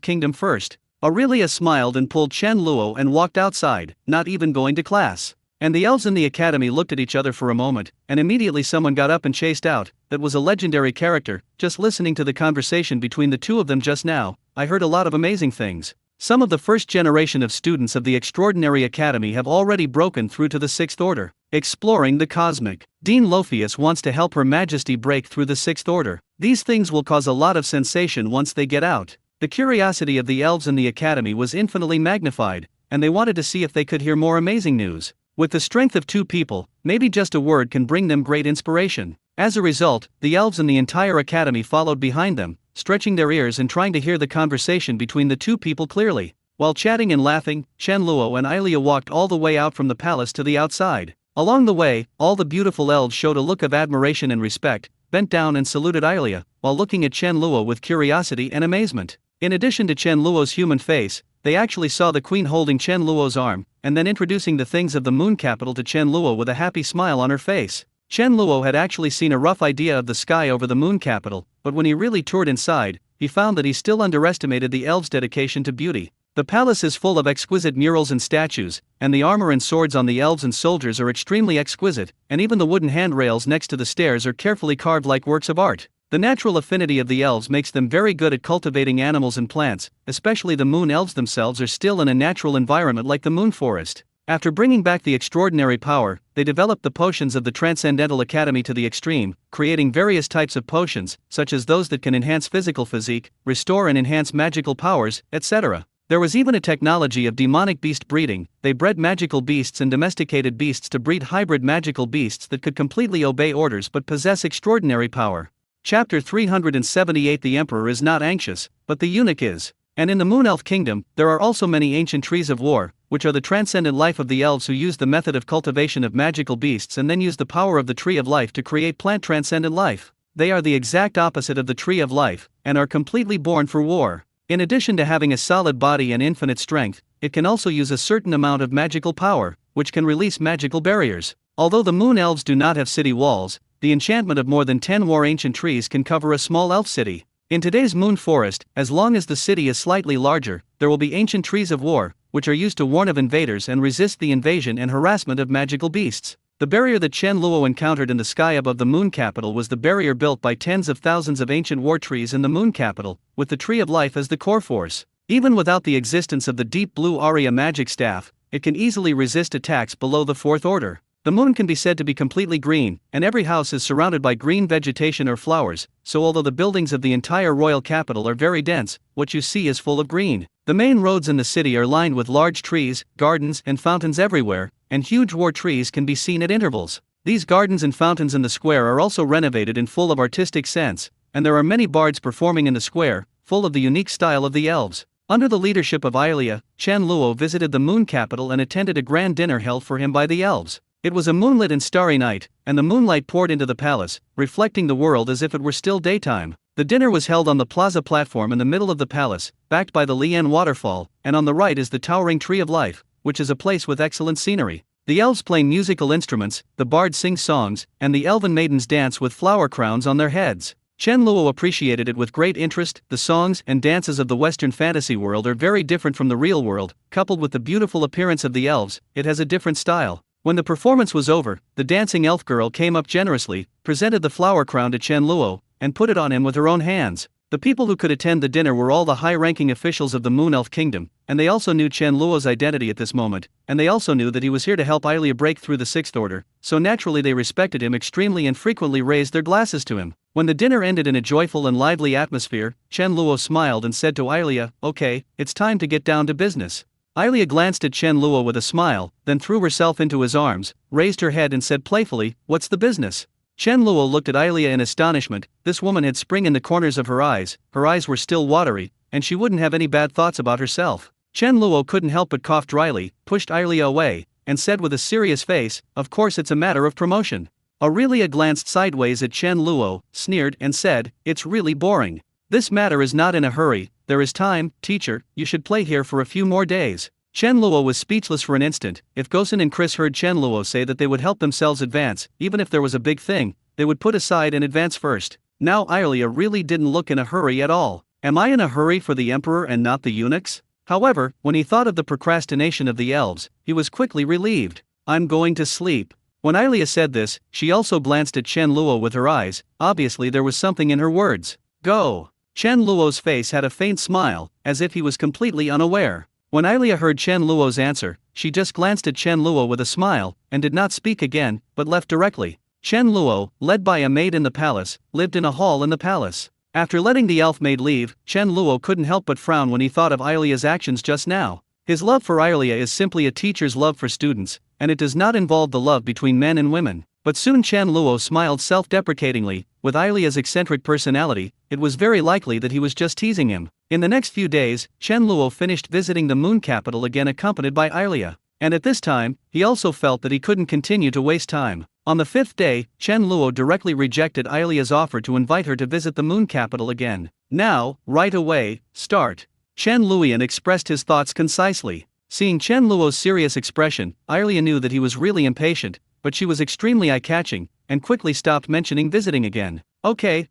Speaker 1: kingdom first. Aurelia smiled and pulled Chen Luo and walked outside, not even going to class. And the elves in the academy looked at each other for a moment, and immediately someone got up and chased out. That was a legendary character. Just listening to the conversation between the two of them just now, I heard a lot of amazing things. Some of the first generation of students of the Extraordinary Academy have already broken through to the sixth order. Exploring the cosmic. Dean Lophius wants to help Her Majesty break through the sixth order. These things will cause a lot of sensation once they get out. The curiosity of the elves in the academy was infinitely magnified, and they wanted to see if they could hear more amazing news. With the strength of two people, maybe just a word can bring them great inspiration. As a result, the elves in the entire academy followed behind them, stretching their ears and trying to hear the conversation between the two people clearly. While chatting and laughing, Chen Luo and Ilia walked all the way out from the palace to the outside. Along the way, all the beautiful elves showed a look of admiration and respect, bent down and saluted Ilia, while looking at Chen Luo with curiosity and amazement. In addition to Chen Luo's human face, they actually saw the queen holding Chen Luo's arm, and then introducing the things of the moon capital to Chen Luo with a happy smile on her face. Chen Luo had actually seen a rough idea of the sky over the moon capital, but when he really toured inside, he found that he still underestimated the elves' dedication to beauty. The palace is full of exquisite murals and statues, and the armor and swords on the elves and soldiers are extremely exquisite, and even the wooden handrails next to the stairs are carefully carved like works of art. The natural affinity of the elves makes them very good at cultivating animals and plants, especially the moon elves themselves are still in a natural environment like the moon forest. After bringing back the extraordinary power, they developed the potions of the Transcendental Academy to the extreme, creating various types of potions, such as those that can enhance physical physique, restore and enhance magical powers, etc. There was even a technology of demonic beast breeding. They bred magical beasts and domesticated beasts to breed hybrid magical beasts that could completely obey orders but possess extraordinary power. Chapter 378 The Emperor is not anxious, but the eunuch is. And in the Moon Elf Kingdom, there are also many ancient trees of war, which are the transcendent life of the elves who use the method of cultivation of magical beasts and then use the power of the tree of life to create plant transcendent life. They are the exact opposite of the tree of life, and are completely born for war. In addition to having a solid body and infinite strength, it can also use a certain amount of magical power, which can release magical barriers. Although the Moon Elves do not have city walls, the enchantment of more than 10 war ancient trees can cover a small elf city. In today's moon forest, as long as the city is slightly larger, there will be ancient trees of war, which are used to warn of invaders and resist the invasion and harassment of magical beasts. The barrier that Chen Luo encountered in the sky above the moon capital was the barrier built by tens of thousands of ancient war trees in the moon capital, with the tree of life as the core force. Even without the existence of the deep blue Arya magic staff, it can easily resist attacks below the fourth order. The moon can be said to be completely green, and every house is surrounded by green vegetation or flowers, so although the buildings of the entire royal capital are very dense, what you see is full of green. The main roads in the city are lined with large trees, gardens, and fountains everywhere, and huge war trees can be seen at intervals. These gardens and fountains in the square are also renovated in full of artistic sense, and there are many bards performing in the square, full of the unique style of the elves. Under the leadership of Ilia, Chen Luo visited the moon capital and attended a grand dinner held for him by the elves. It was a moonlit and starry night, and the moonlight poured into the palace, reflecting the world as if it were still daytime. The dinner was held on the plaza platform in the middle of the palace, backed by the Lian waterfall, and on the right is the towering Tree of Life, which is a place with excellent scenery. The elves play musical instruments, the bards sing songs, and the elven maidens dance with flower crowns on their heads. Chen Luo appreciated it with great interest. The songs and dances of the Western fantasy world are very different from the real world. Coupled with the beautiful appearance of the elves, it has a different style. When the performance was over, the dancing elf girl came up generously, presented the flower crown to Chen Luo, and put it on him with her own hands. The people who could attend the dinner were all the high-ranking officials of the Moon Elf Kingdom, and they also knew Chen Luo's identity at this moment, and they also knew that he was here to help Ilia break through the Sixth Order, so naturally they respected him extremely and frequently raised their glasses to him. When the dinner ended in a joyful and lively atmosphere, Chen Luo smiled and said to Ilia, "Okay, it's time to get down to business." Ilia glanced at Chen Luo with a smile, then threw herself into his arms, raised her head and said playfully, "What's the business?" Chen Luo looked at Ilia in astonishment. This woman had spring in the corners of her eyes were still watery, and she wouldn't have any bad thoughts about herself. Chen Luo couldn't help but cough dryly, pushed Ilia away, and said with a serious face, "Of course it's a matter of promotion." Aurelia glanced sideways at Chen Luo, sneered, and said, "It's really boring. This matter is not in a hurry, there is time, teacher, you should play here for a few more days." Chen Luo was speechless for an instant. If Gosen and Chris heard Chen Luo say that they would help themselves advance, even if there was a big thing, they would put aside and advance first. Now Ilia really didn't look in a hurry at all. Am I in a hurry for the emperor and not the eunuchs? However, when he thought of the procrastination of the elves, he was quickly relieved. "I'm going to sleep." When Ilia said this, she also glanced at Chen Luo with her eyes. Obviously there was something in her words. "Go." Chen Luo's face had a faint smile, as if he was completely unaware. When Ilia heard Chen Luo's answer, she just glanced at Chen Luo with a smile, and did not speak again, but left directly. Chen Luo, led by a maid in the palace, lived in a hall in the palace. After letting the elf maid leave, Chen Luo couldn't help but frown when he thought of Ilia's actions just now. His love for Ilia is simply a teacher's love for students, and it does not involve the love between men and women. But soon Chen Luo smiled self-deprecatingly. With Ilia's eccentric personality, it was very likely that he was just teasing him. In the next few days, Chen Luo finished visiting the moon capital again accompanied by Ilia. And at this time, he also felt that he couldn't continue to waste time. On the fifth day, Chen Luo directly rejected Ilia's offer to invite her to visit the moon capital again. "Now, right away, start." Chen Luoyan expressed his thoughts concisely. Seeing Chen Luo's serious expression, Ilia knew that he was really impatient, but she was extremely eye-catching, and quickly stopped mentioning visiting again. Okay,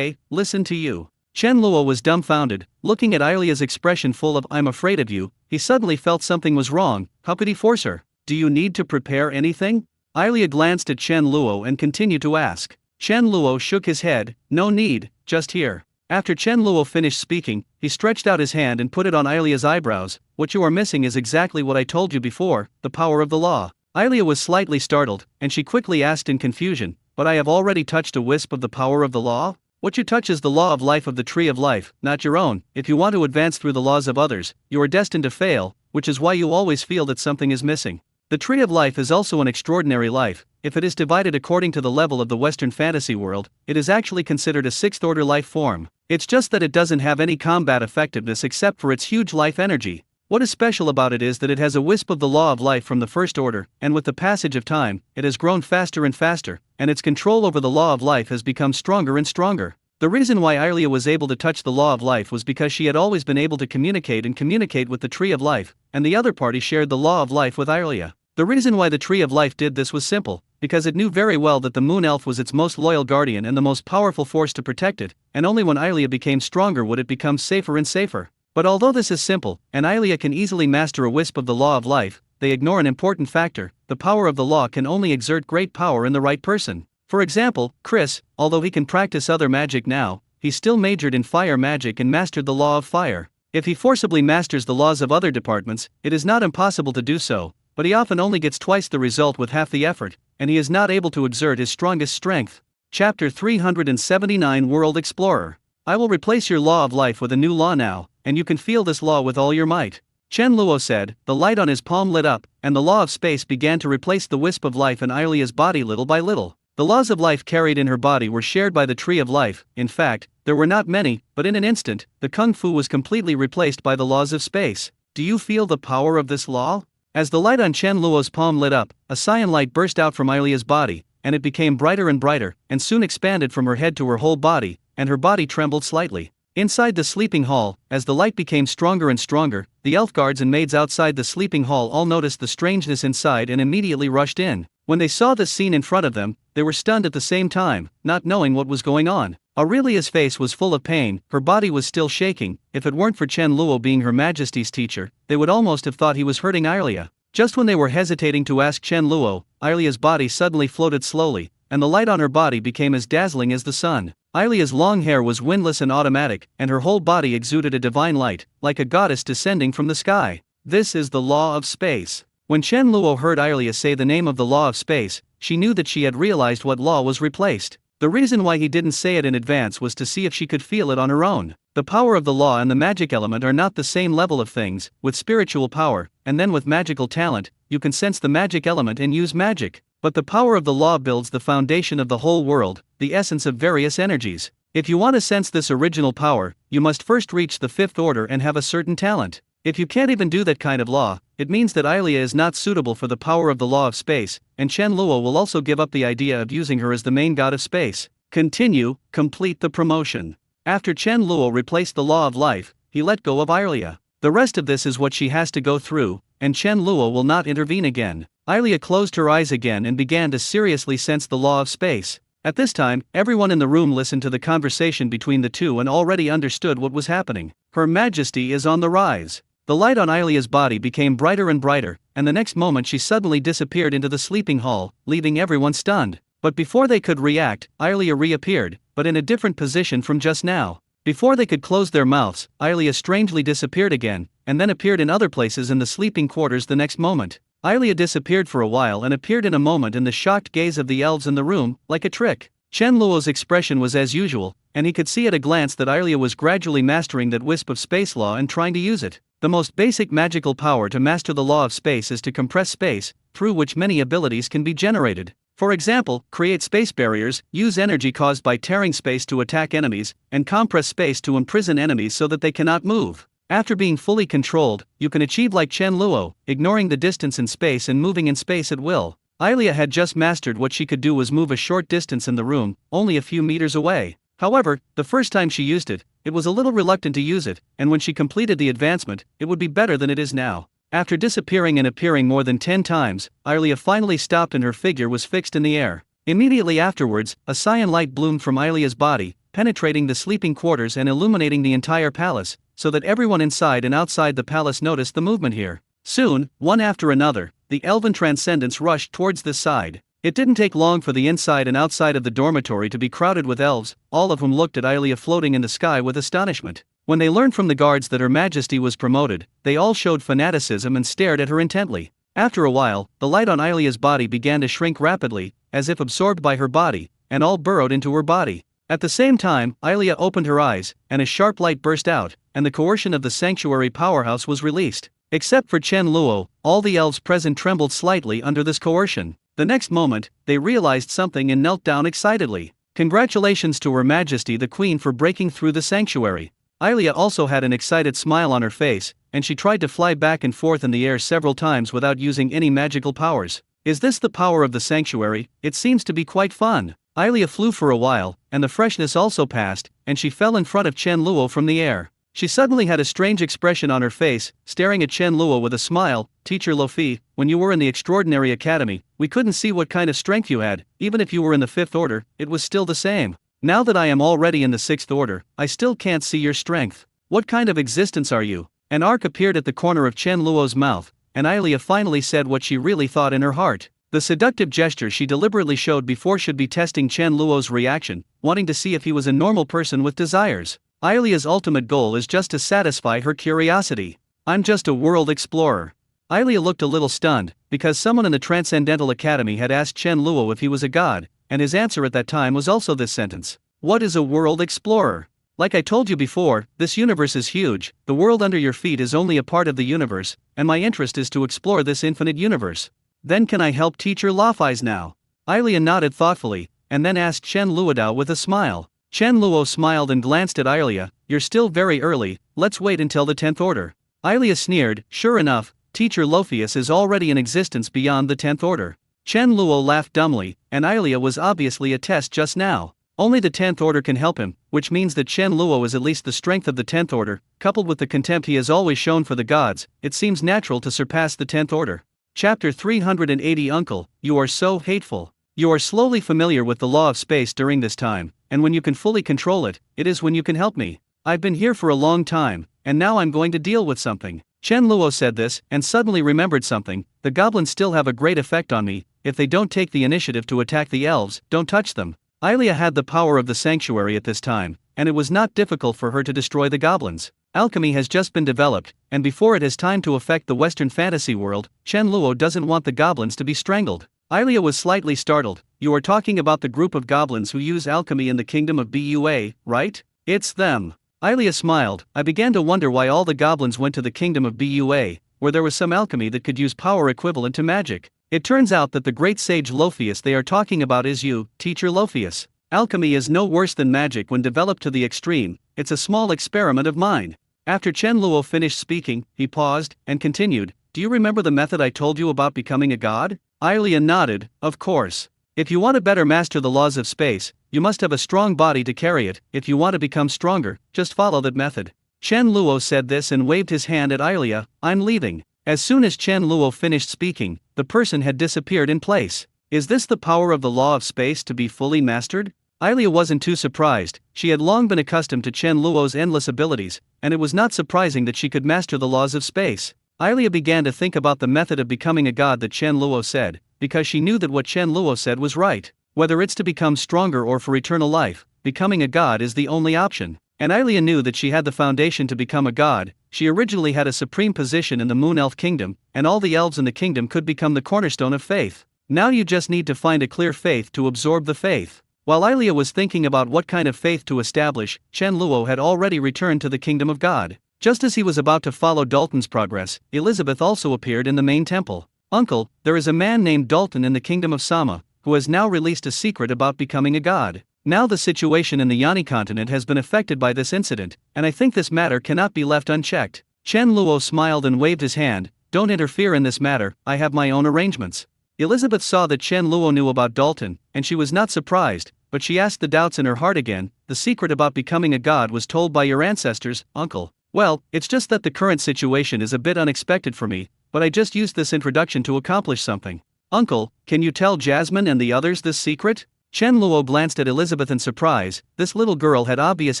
Speaker 1: listen to you." Chen Luo was dumbfounded, looking at Ilia's expression full of "I'm afraid of you." He suddenly felt something was wrong. How could he force her? "Do you need to prepare anything?" Ilia glanced at Chen Luo and continued to ask. Chen Luo shook his head. "No need, just here." After Chen Luo finished speaking, he stretched out his hand and put it on Ilia's eyebrows. "What you are missing is exactly what I told you before, the power of the law." Ilia was slightly startled, and she quickly asked in confusion, "But I have already touched a wisp of the power of the law? What you touch is the law of life of the Tree of Life, not your own. If you want to advance through the laws of others, you are destined to fail, which is why you always feel that something is missing. The Tree of Life is also an extraordinary life. If it is divided according to the level of the Western fantasy world, it is actually considered a sixth-order life form. It's just that it doesn't have any combat effectiveness except for its huge life energy. What is special about it is that it has a wisp of the law of life from the first order, and with the passage of time, it has grown faster and faster, and its control over the law of life has become stronger and stronger. The reason why Ilia was able to touch the law of life was because she had always been able to communicate with the Tree of Life, and the other party shared the law of life with Ilia. The reason why the Tree of Life did this was simple, because it knew very well that the Moon Elf was its most loyal guardian and the most powerful force to protect it, and only when Ilia became stronger would it become safer and safer. But although this is simple, and Ilia can easily master a wisp of the law of life, they ignore an important factor: the power of the law can only exert great power in the right person. For example, Chris, although he can practice other magic now, he still majored in fire magic and mastered the law of fire. If he forcibly masters the laws of other departments, it is not impossible to do so, but he often only gets twice the result with half the effort, and he is not able to exert his strongest strength. Chapter 379 World Explorer. I will replace your law of life with a new law now, and you can feel this law with all your might. Chen Luo said. The light on his palm lit up, and the law of space began to replace the wisp of life in Aylia's body little by little. The laws of life carried in her body were shared by the tree of life. In fact, there were not many, but in an instant, the kung fu was completely replaced by the laws of space. Do you feel the power of this law? As the light on Chen Luo's palm lit up, a cyan light burst out from Aylia's body, and it became brighter and brighter, and soon expanded from her head to her whole body, and her body trembled slightly. Inside the sleeping hall, as the light became stronger and stronger, the elf guards and maids outside the sleeping hall all noticed the strangeness inside and immediately rushed in. When they saw this scene in front of them, they were stunned at the same time, not knowing what was going on. Aurelia's face was full of pain, her body was still shaking. If it weren't for Chen Luo being Her Majesty's teacher, they would almost have thought he was hurting Aylia. Just when they were hesitating to ask Chen Luo, Aylia's body suddenly floated slowly, and the light on her body became as dazzling as the sun. Aylia's long hair was windless and automatic, and her whole body exuded a divine light, like a goddess descending from the sky. This is the law of space. When Chen Luo heard Aylia say the name of the law of space, she knew that she had realized what law was replaced. The reason why he didn't say it in advance was to see if she could feel it on her own. The power of the law and the magic element are not the same level of things. With spiritual power, and then with magical talent, you can sense the magic element and use magic. But the power of the law builds the foundation of the whole world, the essence of various energies. If you want to sense this original power, you must first reach the fifth order and have a certain talent. If you can't even do that kind of law, it means that Aylia is not suitable for the power of the law of space, and Chen Luo will also give up the idea of using her as the main god of space. Complete the promotion. After Chen Luo replaced the law of life, he let go of Aylia. The rest of this is what she has to go through, and Chen Luo will not intervene again. Aylia closed her eyes again and began to seriously sense the law of space. At this time, everyone in the room listened to the conversation between the two and already understood what was happening. Her Majesty is on the rise. The light on Aylia's body became brighter and brighter, and the next moment she suddenly disappeared into the sleeping hall, leaving everyone stunned. But before they could react, Aylia reappeared, but in a different position from just now. Before they could close their mouths, Aylia strangely disappeared again, and then appeared in other places in the sleeping quarters the next moment. Aylia disappeared for a while and appeared in a moment in the shocked gaze of the elves in the room, like a trick. Chen Luo's expression was as usual, and he could see at a glance that Aylia was gradually mastering that wisp of space law and trying to use it. The most basic magical power to master the law of space is to compress space, through which many abilities can be generated. For example, create space barriers, use energy caused by tearing space to attack enemies, and compress space to imprison enemies so that they cannot move. After being fully controlled, you can achieve like Chen Luo, ignoring the distance in space and moving in space at will. Aylia had just mastered what she could do was move a short distance in the room, only a few meters away. However, the first time she used it, it was a little reluctant to use it, and when she completed the advancement, it would be better than it is now. After disappearing and appearing more than 10 times, Aylia finally stopped and her figure was fixed in the air. Immediately afterwards, a cyan light bloomed from Aylia's body, penetrating the sleeping quarters and illuminating the entire palace, so that everyone inside and outside the palace noticed the movement here. Soon, one after another, the elven transcendents rushed towards this side. It didn't take long for the inside and outside of the dormitory to be crowded with elves, all of whom looked at Aylia floating in the sky with astonishment. When they learned from the guards that Her Majesty was promoted, they all showed fanaticism and stared at her intently. After a while, the light on Aylia's body began to shrink rapidly, as if absorbed by her body, and all burrowed into her body. At the same time, Aylia opened her eyes, and a sharp light burst out, and the coercion of the sanctuary powerhouse was released. Except for Chen Luo, all the elves present trembled slightly under this coercion. The next moment, they realized something and knelt down excitedly. Congratulations to Her Majesty the Queen for breaking through the sanctuary. Aylia also had an excited smile on her face, and she tried to fly back and forth in the air several times without using any magical powers. Is this the power of the sanctuary? It seems to be quite fun. Aylia flew for a while, and the freshness also passed, and she fell in front of Chen Luo from the air. She suddenly had a strange expression on her face, staring at Chen Luo with a smile. Teacher Luofi, when you were in the Extraordinary Academy, we couldn't see what kind of strength you had. Even if you were in the 5th order, it was still the same. Now that I am already in the 6th order, I still can't see your strength. What kind of existence are you? An arc appeared at the corner of Chen Luo's mouth, and Ilia finally said what she really thought in her heart. The seductive gesture she deliberately showed before should be testing Chen Luo's reaction, wanting to see if he was a normal person with desires. Ilia's ultimate goal is just to satisfy her curiosity. I'm just a world explorer. Ilia looked a little stunned, because someone in the Transcendental Academy had asked Chen Luo if he was a god, and his answer at that time was also this sentence. What is a world explorer? Like I told you before, this universe is huge, the world under your feet is only a part of the universe, and my interest is to explore this infinite universe. Then can I help Teacher Lofeis now? Ilia nodded thoughtfully, and then asked Chen Luodao with a smile. Chen Luo smiled and glanced at Ilia. You're still very early, let's wait until the 10th order. Ilia sneered. Sure enough, Teacher Lofeis is already in existence beyond the 10th order. Chen Luo laughed dumbly, and Ilia was obviously a test just now. Only the 10th order can help him, which means that Chen Luo is at least the strength of the 10th order, coupled with the contempt he has always shown for the gods, it seems natural to surpass the 10th order. Chapter 380 Uncle, you are so hateful. You are slowly familiar with the law of space during this time, and when you can fully control it, it is when you can help me. I've been here for a long time, and now I'm going to deal with something. Chen Luo said this, and suddenly remembered something. The goblins still have a great effect on me. If they don't take the initiative to attack the elves, don't touch them. Ilia had the power of the sanctuary at this time, and it was not difficult for her to destroy the goblins. Alchemy has just been developed, and before it has time to affect the Western fantasy world, Chen Luo doesn't want the goblins to be strangled. Ilia was slightly startled. You are talking about the group of goblins who use alchemy in the kingdom of Bua, right? It's them. Ilia smiled. I began to wonder why all the goblins went to the kingdom of Bua, where there was some alchemy that could use power equivalent to magic. It turns out that the great sage Lofeis they are talking about is you, Teacher Lofeis. Alchemy is no worse than magic when developed to the extreme. It's a small experiment of mine. After Chen Luo finished speaking, he paused, and continued, do you remember the method I told you about becoming a god? Ilia nodded, of course. If you want to better master the laws of space, you must have a strong body to carry it. If you want to become stronger, just follow that method. Chen Luo said this and waved his hand at Ilia. I'm leaving. As soon as Chen Luo finished speaking, the person had disappeared in place. Is this the power of the law of space to be fully mastered? Ilia wasn't too surprised. She had long been accustomed to Chen Luo's endless abilities, and it was not surprising that she could master the laws of space. Ilia began to think about the method of becoming a god that Chen Luo said, because she knew that what Chen Luo said was right. Whether it's to become stronger or for eternal life, becoming a god is the only option. And Ilia knew that she had the foundation to become a god. She originally had a supreme position in the Moon Elf Kingdom, and all the elves in the kingdom could become the cornerstone of faith. Now you just need to find a clear faith to absorb the faith. While Ilia was thinking about what kind of faith to establish, Chen Luo had already returned to the kingdom of God. Just as he was about to follow Dalton's progress, Elizabeth also appeared in the main temple. Uncle, there is a man named Dalton in the kingdom of Sama, who has now released a secret about becoming a god. Now the situation in the Yani continent has been affected by this incident, and I think this matter cannot be left unchecked. Chen Luo smiled and waved his hand. Don't interfere in this matter, I have my own arrangements. Elizabeth saw that Chen Luo knew about Dalton, and she was not surprised, but she asked the doubts in her heart again. The secret about becoming a god was told by your ancestors, Uncle. Well, it's just that the current situation is a bit unexpected for me, but I just used this introduction to accomplish something. Uncle, can you tell Jasmine and the others this secret? Chen Luo glanced at Elizabeth in surprise. This little girl had obvious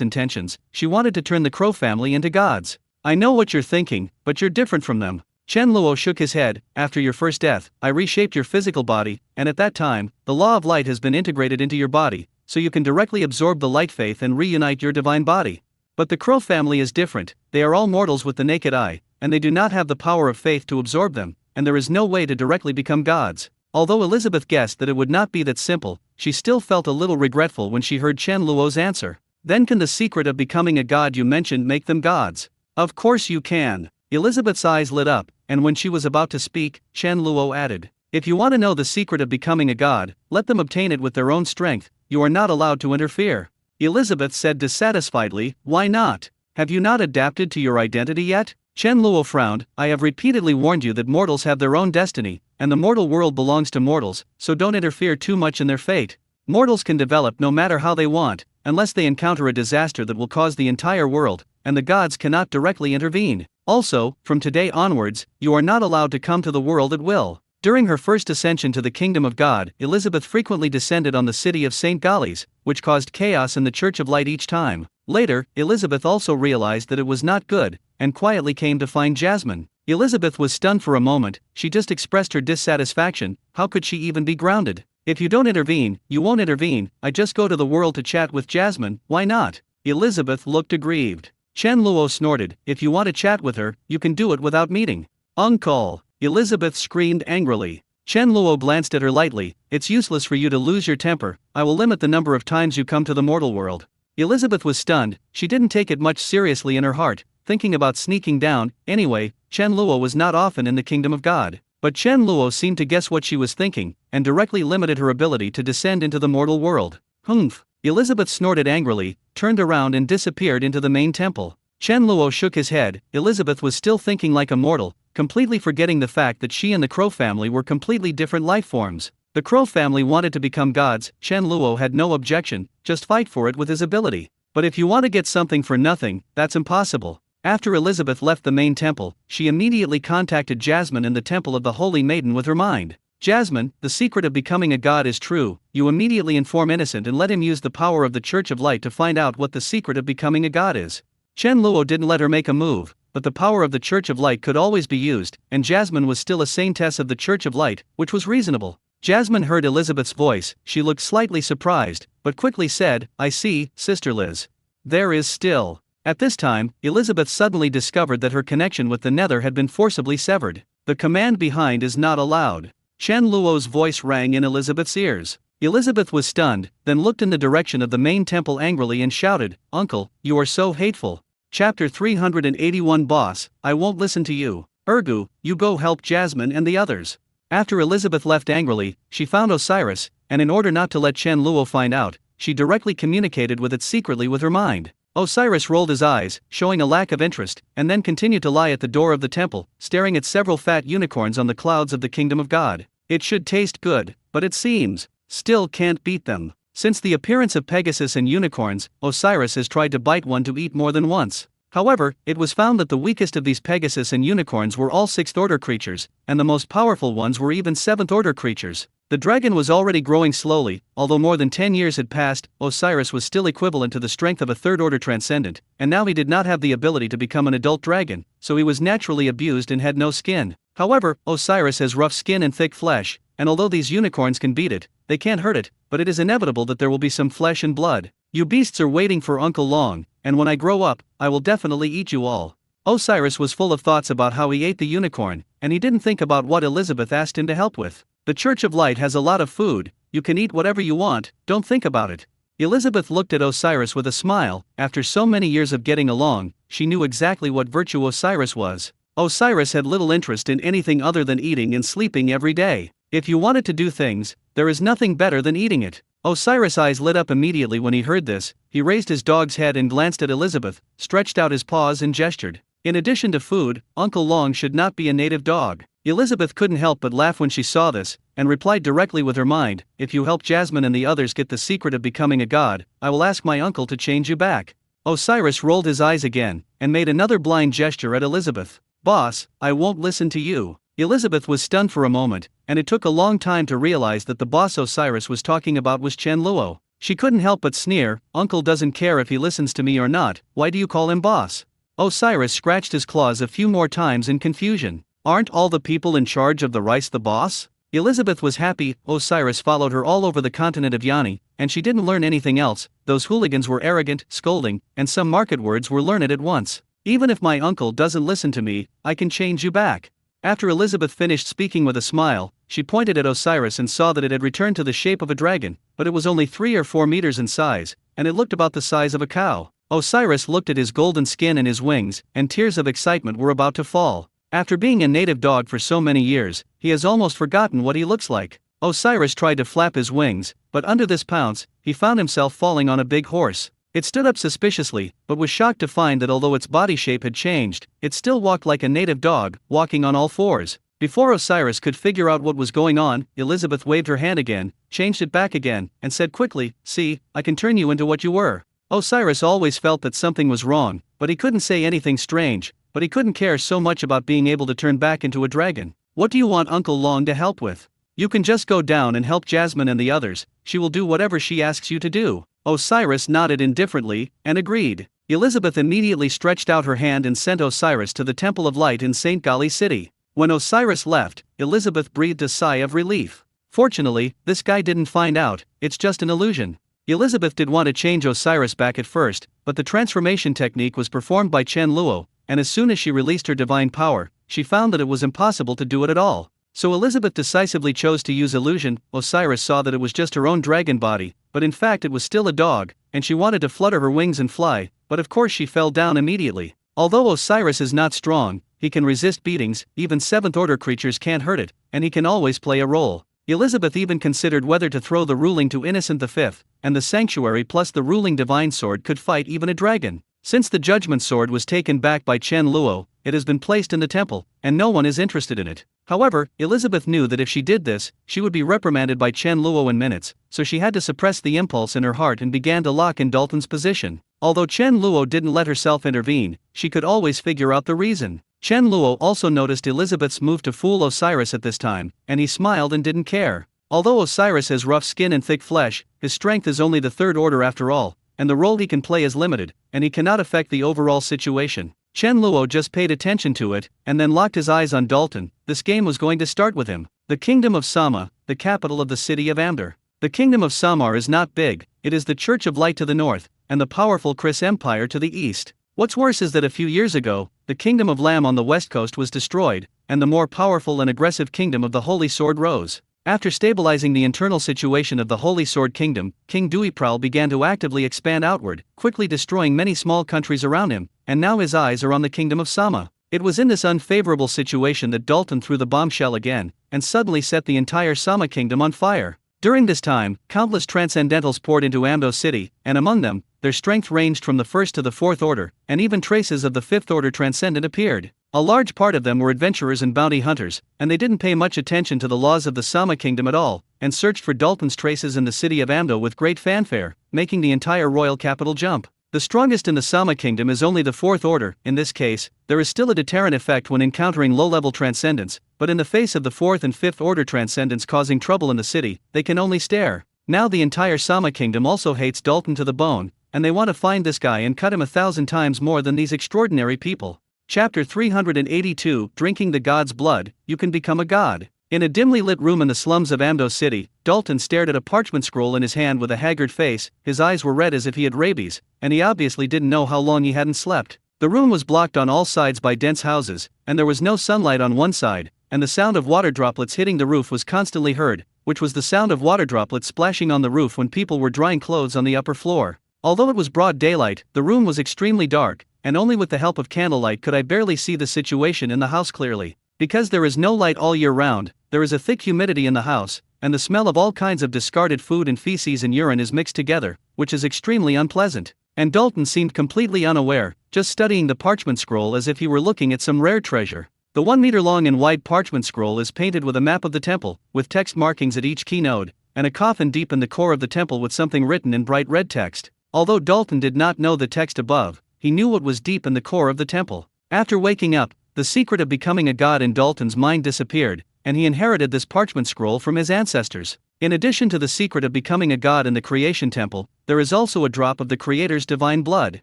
Speaker 1: intentions. She wanted to turn the Crow family into gods. I know what you're thinking, but you're different from them. Chen Luo shook his head. After your first death, I reshaped your physical body, and at that time, the law of light has been integrated into your body, so you can directly absorb the light faith and reunite your divine body. But the Crow family is different. They are all mortals with the naked eye, and they do not have the power of faith to absorb them, and there is no way to directly become gods. Although Elizabeth guessed that it would not be that simple, she still felt a little regretful when she heard Chen Luo's answer. Then can the secret of becoming a god you mentioned make them gods? Of course you can. Elizabeth's eyes lit up, and when she was about to speak, Chen Luo added, if you want to know the secret of becoming a god, let them obtain it with their own strength, you are not allowed to interfere. Elizabeth said dissatisfiedly, why not? Have you not adapted to your identity yet? Chen Luo frowned. I have repeatedly warned you that mortals have their own destiny, and the mortal world belongs to mortals, so don't interfere too much in their fate. Mortals can develop no matter how they want, unless they encounter a disaster that will cause the entire world, and the gods cannot directly intervene. Also, from today onwards, you are not allowed to come to the world at will. During her first ascension to the kingdom of God, Elizabeth frequently descended on the city of St. Galli's, which caused chaos in the Church of Light each time. Later, Elizabeth also realized that it was not good, and quietly came to find Jasmine. Elizabeth was stunned for a moment. She just expressed her dissatisfaction. How could she even be grounded? If you don't intervene, you won't intervene. I just go to the world to chat with Jasmine, why not? Elizabeth looked aggrieved. Chen Luo snorted, if you want to chat with her, you can do it without meeting. Uncle! Elizabeth screamed angrily. Chen Luo glanced at her lightly, it's useless for you to lose your temper, I will limit the number of times you come to the mortal world. Elizabeth was stunned, she didn't take it much seriously in her heart, thinking about sneaking down. Anyway, Chen Luo was not often in the kingdom of God. But Chen Luo seemed to guess what she was thinking, and directly limited her ability to descend into the mortal world. Humph! Elizabeth snorted angrily, turned around and disappeared into the main temple. Chen Luo shook his head. Elizabeth was still thinking like a mortal, completely forgetting the fact that she and the Crow family were completely different life forms. The Crow family wanted to become gods. Chen Luo had no objection, just fight for it with his ability. But if you want to get something for nothing, that's impossible. After Elizabeth left the main temple, she immediately contacted Jasmine in the Temple of the Holy Maiden with her mind. Jasmine, the secret of becoming a god is true. You immediately inform Innocent and let him use the power of the Church of Light to find out what the secret of becoming a god is. Chen Luo didn't let her make a move, but the power of the Church of Light could always be used, and Jasmine was still a saintess of the Church of Light, which was reasonable. Jasmine heard Elizabeth's voice. She looked slightly surprised, but quickly said, I see, Sister Liz. There is still. At this time, Elizabeth suddenly discovered that her connection with the Nether had been forcibly severed. The command behind is not allowed. Chen Luo's voice rang in Elizabeth's ears. Elizabeth was stunned, then looked in the direction of the main temple angrily and shouted, Uncle, you are so hateful. Chapter 381 Boss, I won't listen to you. Ergu, you go help Jasmine and the others. After Elizabeth left angrily, she found Osiris, and in order not to let Chen Luo find out, she directly communicated with it secretly with her mind. Osiris rolled his eyes, showing a lack of interest, and then continued to lie at the door of the temple, staring at several fat unicorns on the clouds of the kingdom of God. It should taste good, but it seems, still can't beat them. Since the appearance of Pegasus and unicorns, Osiris has tried to bite one to eat more than once. However, it was found that the weakest of these Pegasus and unicorns were all 6th order creatures, and the most powerful ones were even 7th order creatures. The dragon was already growing slowly. Although more than 10 years had passed, Osiris was still equivalent to the strength of a 3rd order transcendent, and now he did not have the ability to become an adult dragon, so he was naturally abused and had no skin. However, Osiris has rough skin and thick flesh, and although these unicorns can beat it, they can't hurt it, but it is inevitable that there will be some flesh and blood. You beasts are waiting for Uncle Long, and when I grow up, I will definitely eat you all. Osiris was full of thoughts about how he ate the unicorn, and he didn't think about what Elizabeth asked him to help with. The Church of Light has a lot of food, you can eat whatever you want, don't think about it. Elizabeth looked at Osiris with a smile. After so many years of getting along, she knew exactly what virtue Osiris was. Osiris had little interest in anything other than eating and sleeping every day. If you wanted to do things, there is nothing better than eating it. Osiris' eyes lit up immediately when he heard this. He raised his dog's head and glanced at Elizabeth, stretched out his paws and gestured. In addition to food, Uncle Long should not be a native dog. Elizabeth couldn't help but laugh when she saw this, and replied directly with her mind, if you help Jasmine and the others get the secret of becoming a god, I will ask my uncle to change you back. Osiris rolled his eyes again, and made another blind gesture at Elizabeth. Boss, I won't listen to you. Elizabeth was stunned for a moment, and it took a long time to realize that the boss Osiris was talking about was Chen Luo. She couldn't help but sneer, Uncle doesn't care if he listens to me or not, why do you call him boss? Osiris scratched his claws a few more times in confusion. Aren't all the people in charge of the rice the boss? Elizabeth was happy. Osiris followed her all over the continent of Yani, and she didn't learn anything else. Those hooligans were arrogant, scolding, and some market words were learned at once. Even if my uncle doesn't listen to me, I can change you back. After Elizabeth finished speaking with a smile, she pointed at Osiris and saw that it had returned to the shape of a dragon, but it was only 3 or 4 meters in size, and it looked about the size of a cow. Osiris looked at his golden skin and his wings, and tears of excitement were about to fall. After being a native dog for so many years, he has almost forgotten what he looks like. Osiris tried to flap his wings, but under this pounce, he found himself falling on a big horse. It stood up suspiciously, but was shocked to find that although its body shape had changed, it still walked like a native dog, walking on all fours. Before Osiris could figure out what was going on, Elizabeth waved her hand again, changed it back again, and said quickly, see, I can turn you into what you were. Osiris always felt that something was wrong, but he couldn't say anything strange. But he couldn't care so much about being able to turn back into a dragon. What do you want Uncle Long to help with? You can just go down and help Jasmine and the others, she will do whatever she asks you to do. Osiris nodded indifferently, and agreed. Elizabeth immediately stretched out her hand and sent Osiris to the Temple of Light in St. Gali City. When Osiris left, Elizabeth breathed a sigh of relief. Fortunately, this guy didn't find out, it's just an illusion. Elizabeth did want to change Osiris back at first, but the transformation technique was performed by Chen Luo, and as soon as she released her divine power, she found that it was impossible to do it at all. So Elizabeth decisively chose to use illusion. Osiris saw that it was just her own dragon body, but in fact it was still a dog, and she wanted to flutter her wings and fly, but of course she fell down immediately. Although Osiris is not strong, he can resist beatings, even 7th-order creatures can't hurt it, and he can always play a role. Elizabeth even considered whether to throw the ruling to Innocent V, and the sanctuary plus the ruling divine sword could fight even a dragon. Since the judgment sword was taken back by Chen Luo, it has been placed in the temple, and no one is interested in it. However, Elizabeth knew that if she did this, she would be reprimanded by Chen Luo in minutes, so she had to suppress the impulse in her heart and began to lock in Dalton's position. Although Chen Luo didn't let herself intervene, she could always figure out the reason. Chen Luo also noticed Elizabeth's move to fool Osiris at this time, and he smiled and didn't care. Although Osiris has rough skin and thick flesh, his strength is only the 3rd order after all, and the role he can play is limited, and he cannot affect the overall situation. Chen Luo just paid attention to it, and then locked his eyes on Dalton. This game was going to start with him. The Kingdom of Sama, the capital of the city of Amber. The Kingdom of Samar is not big, it is the Church of Light to the north, and the powerful Chris Empire to the east. What's worse is that a few years ago, the Kingdom of Lam on the west coast was destroyed, and the more powerful and aggressive Kingdom of the Holy Sword rose. After stabilizing the internal situation of the Holy Sword Kingdom, King Duipral began to actively expand outward, quickly destroying many small countries around him, and now his eyes are on the Kingdom of Sama. It was in this unfavorable situation that Dalton threw the bombshell again, and suddenly set the entire Sama Kingdom on fire. During this time, countless transcendentals poured into Amdo City, and among them, their strength ranged from the 1st to the 4th order, and even traces of the 5th order transcendent appeared. A large part of them were adventurers and bounty hunters, and they didn't pay much attention to the laws of the Sama Kingdom at all, and searched for Dalton's traces in the city of Amdo with great fanfare, making the entire royal capital jump. The strongest in the Sama Kingdom is only the 4th order. In this case, there is still a deterrent effect when encountering low-level transcendents, but in the face of the 4th and 5th order transcendents causing trouble in the city, they can only stare. Now the entire Sama Kingdom also hates Dalton to the bone, and they want to find this guy and cut him 1,000 times more than these extraordinary people. Chapter 382, Drinking the God's Blood, You Can Become a God. In a dimly lit room in the slums of Amdo City, Dalton stared at a parchment scroll in his hand with a haggard face. His eyes were red as if he had rabies, and he obviously didn't know how long he hadn't slept. The room was blocked on all sides by dense houses, and there was no sunlight on one side, and the sound of water droplets hitting the roof was constantly heard, which was the sound of water droplets splashing on the roof when people were drying clothes on the upper floor. Although it was broad daylight, the room was extremely dark, and only with the help of candlelight could I barely see the situation in the house clearly. Because there is no light all year round, there is a thick humidity in the house, and the smell of all kinds of discarded food and feces and urine is mixed together, which is extremely unpleasant. And Dalton seemed completely unaware, just studying the parchment scroll as if he were looking at some rare treasure. The 1-meter-long and wide parchment scroll is painted with a map of the temple, with text markings at each key node, and a coffin deep in the core of the temple with something written in bright red text. Although Dalton did not know the text above, he knew what was deep in the core of the temple. After waking up, the secret of becoming a god in Dalton's mind disappeared, and he inherited this parchment scroll from his ancestors. In addition to the secret of becoming a god in the creation temple, there is also a drop of the Creator's divine blood.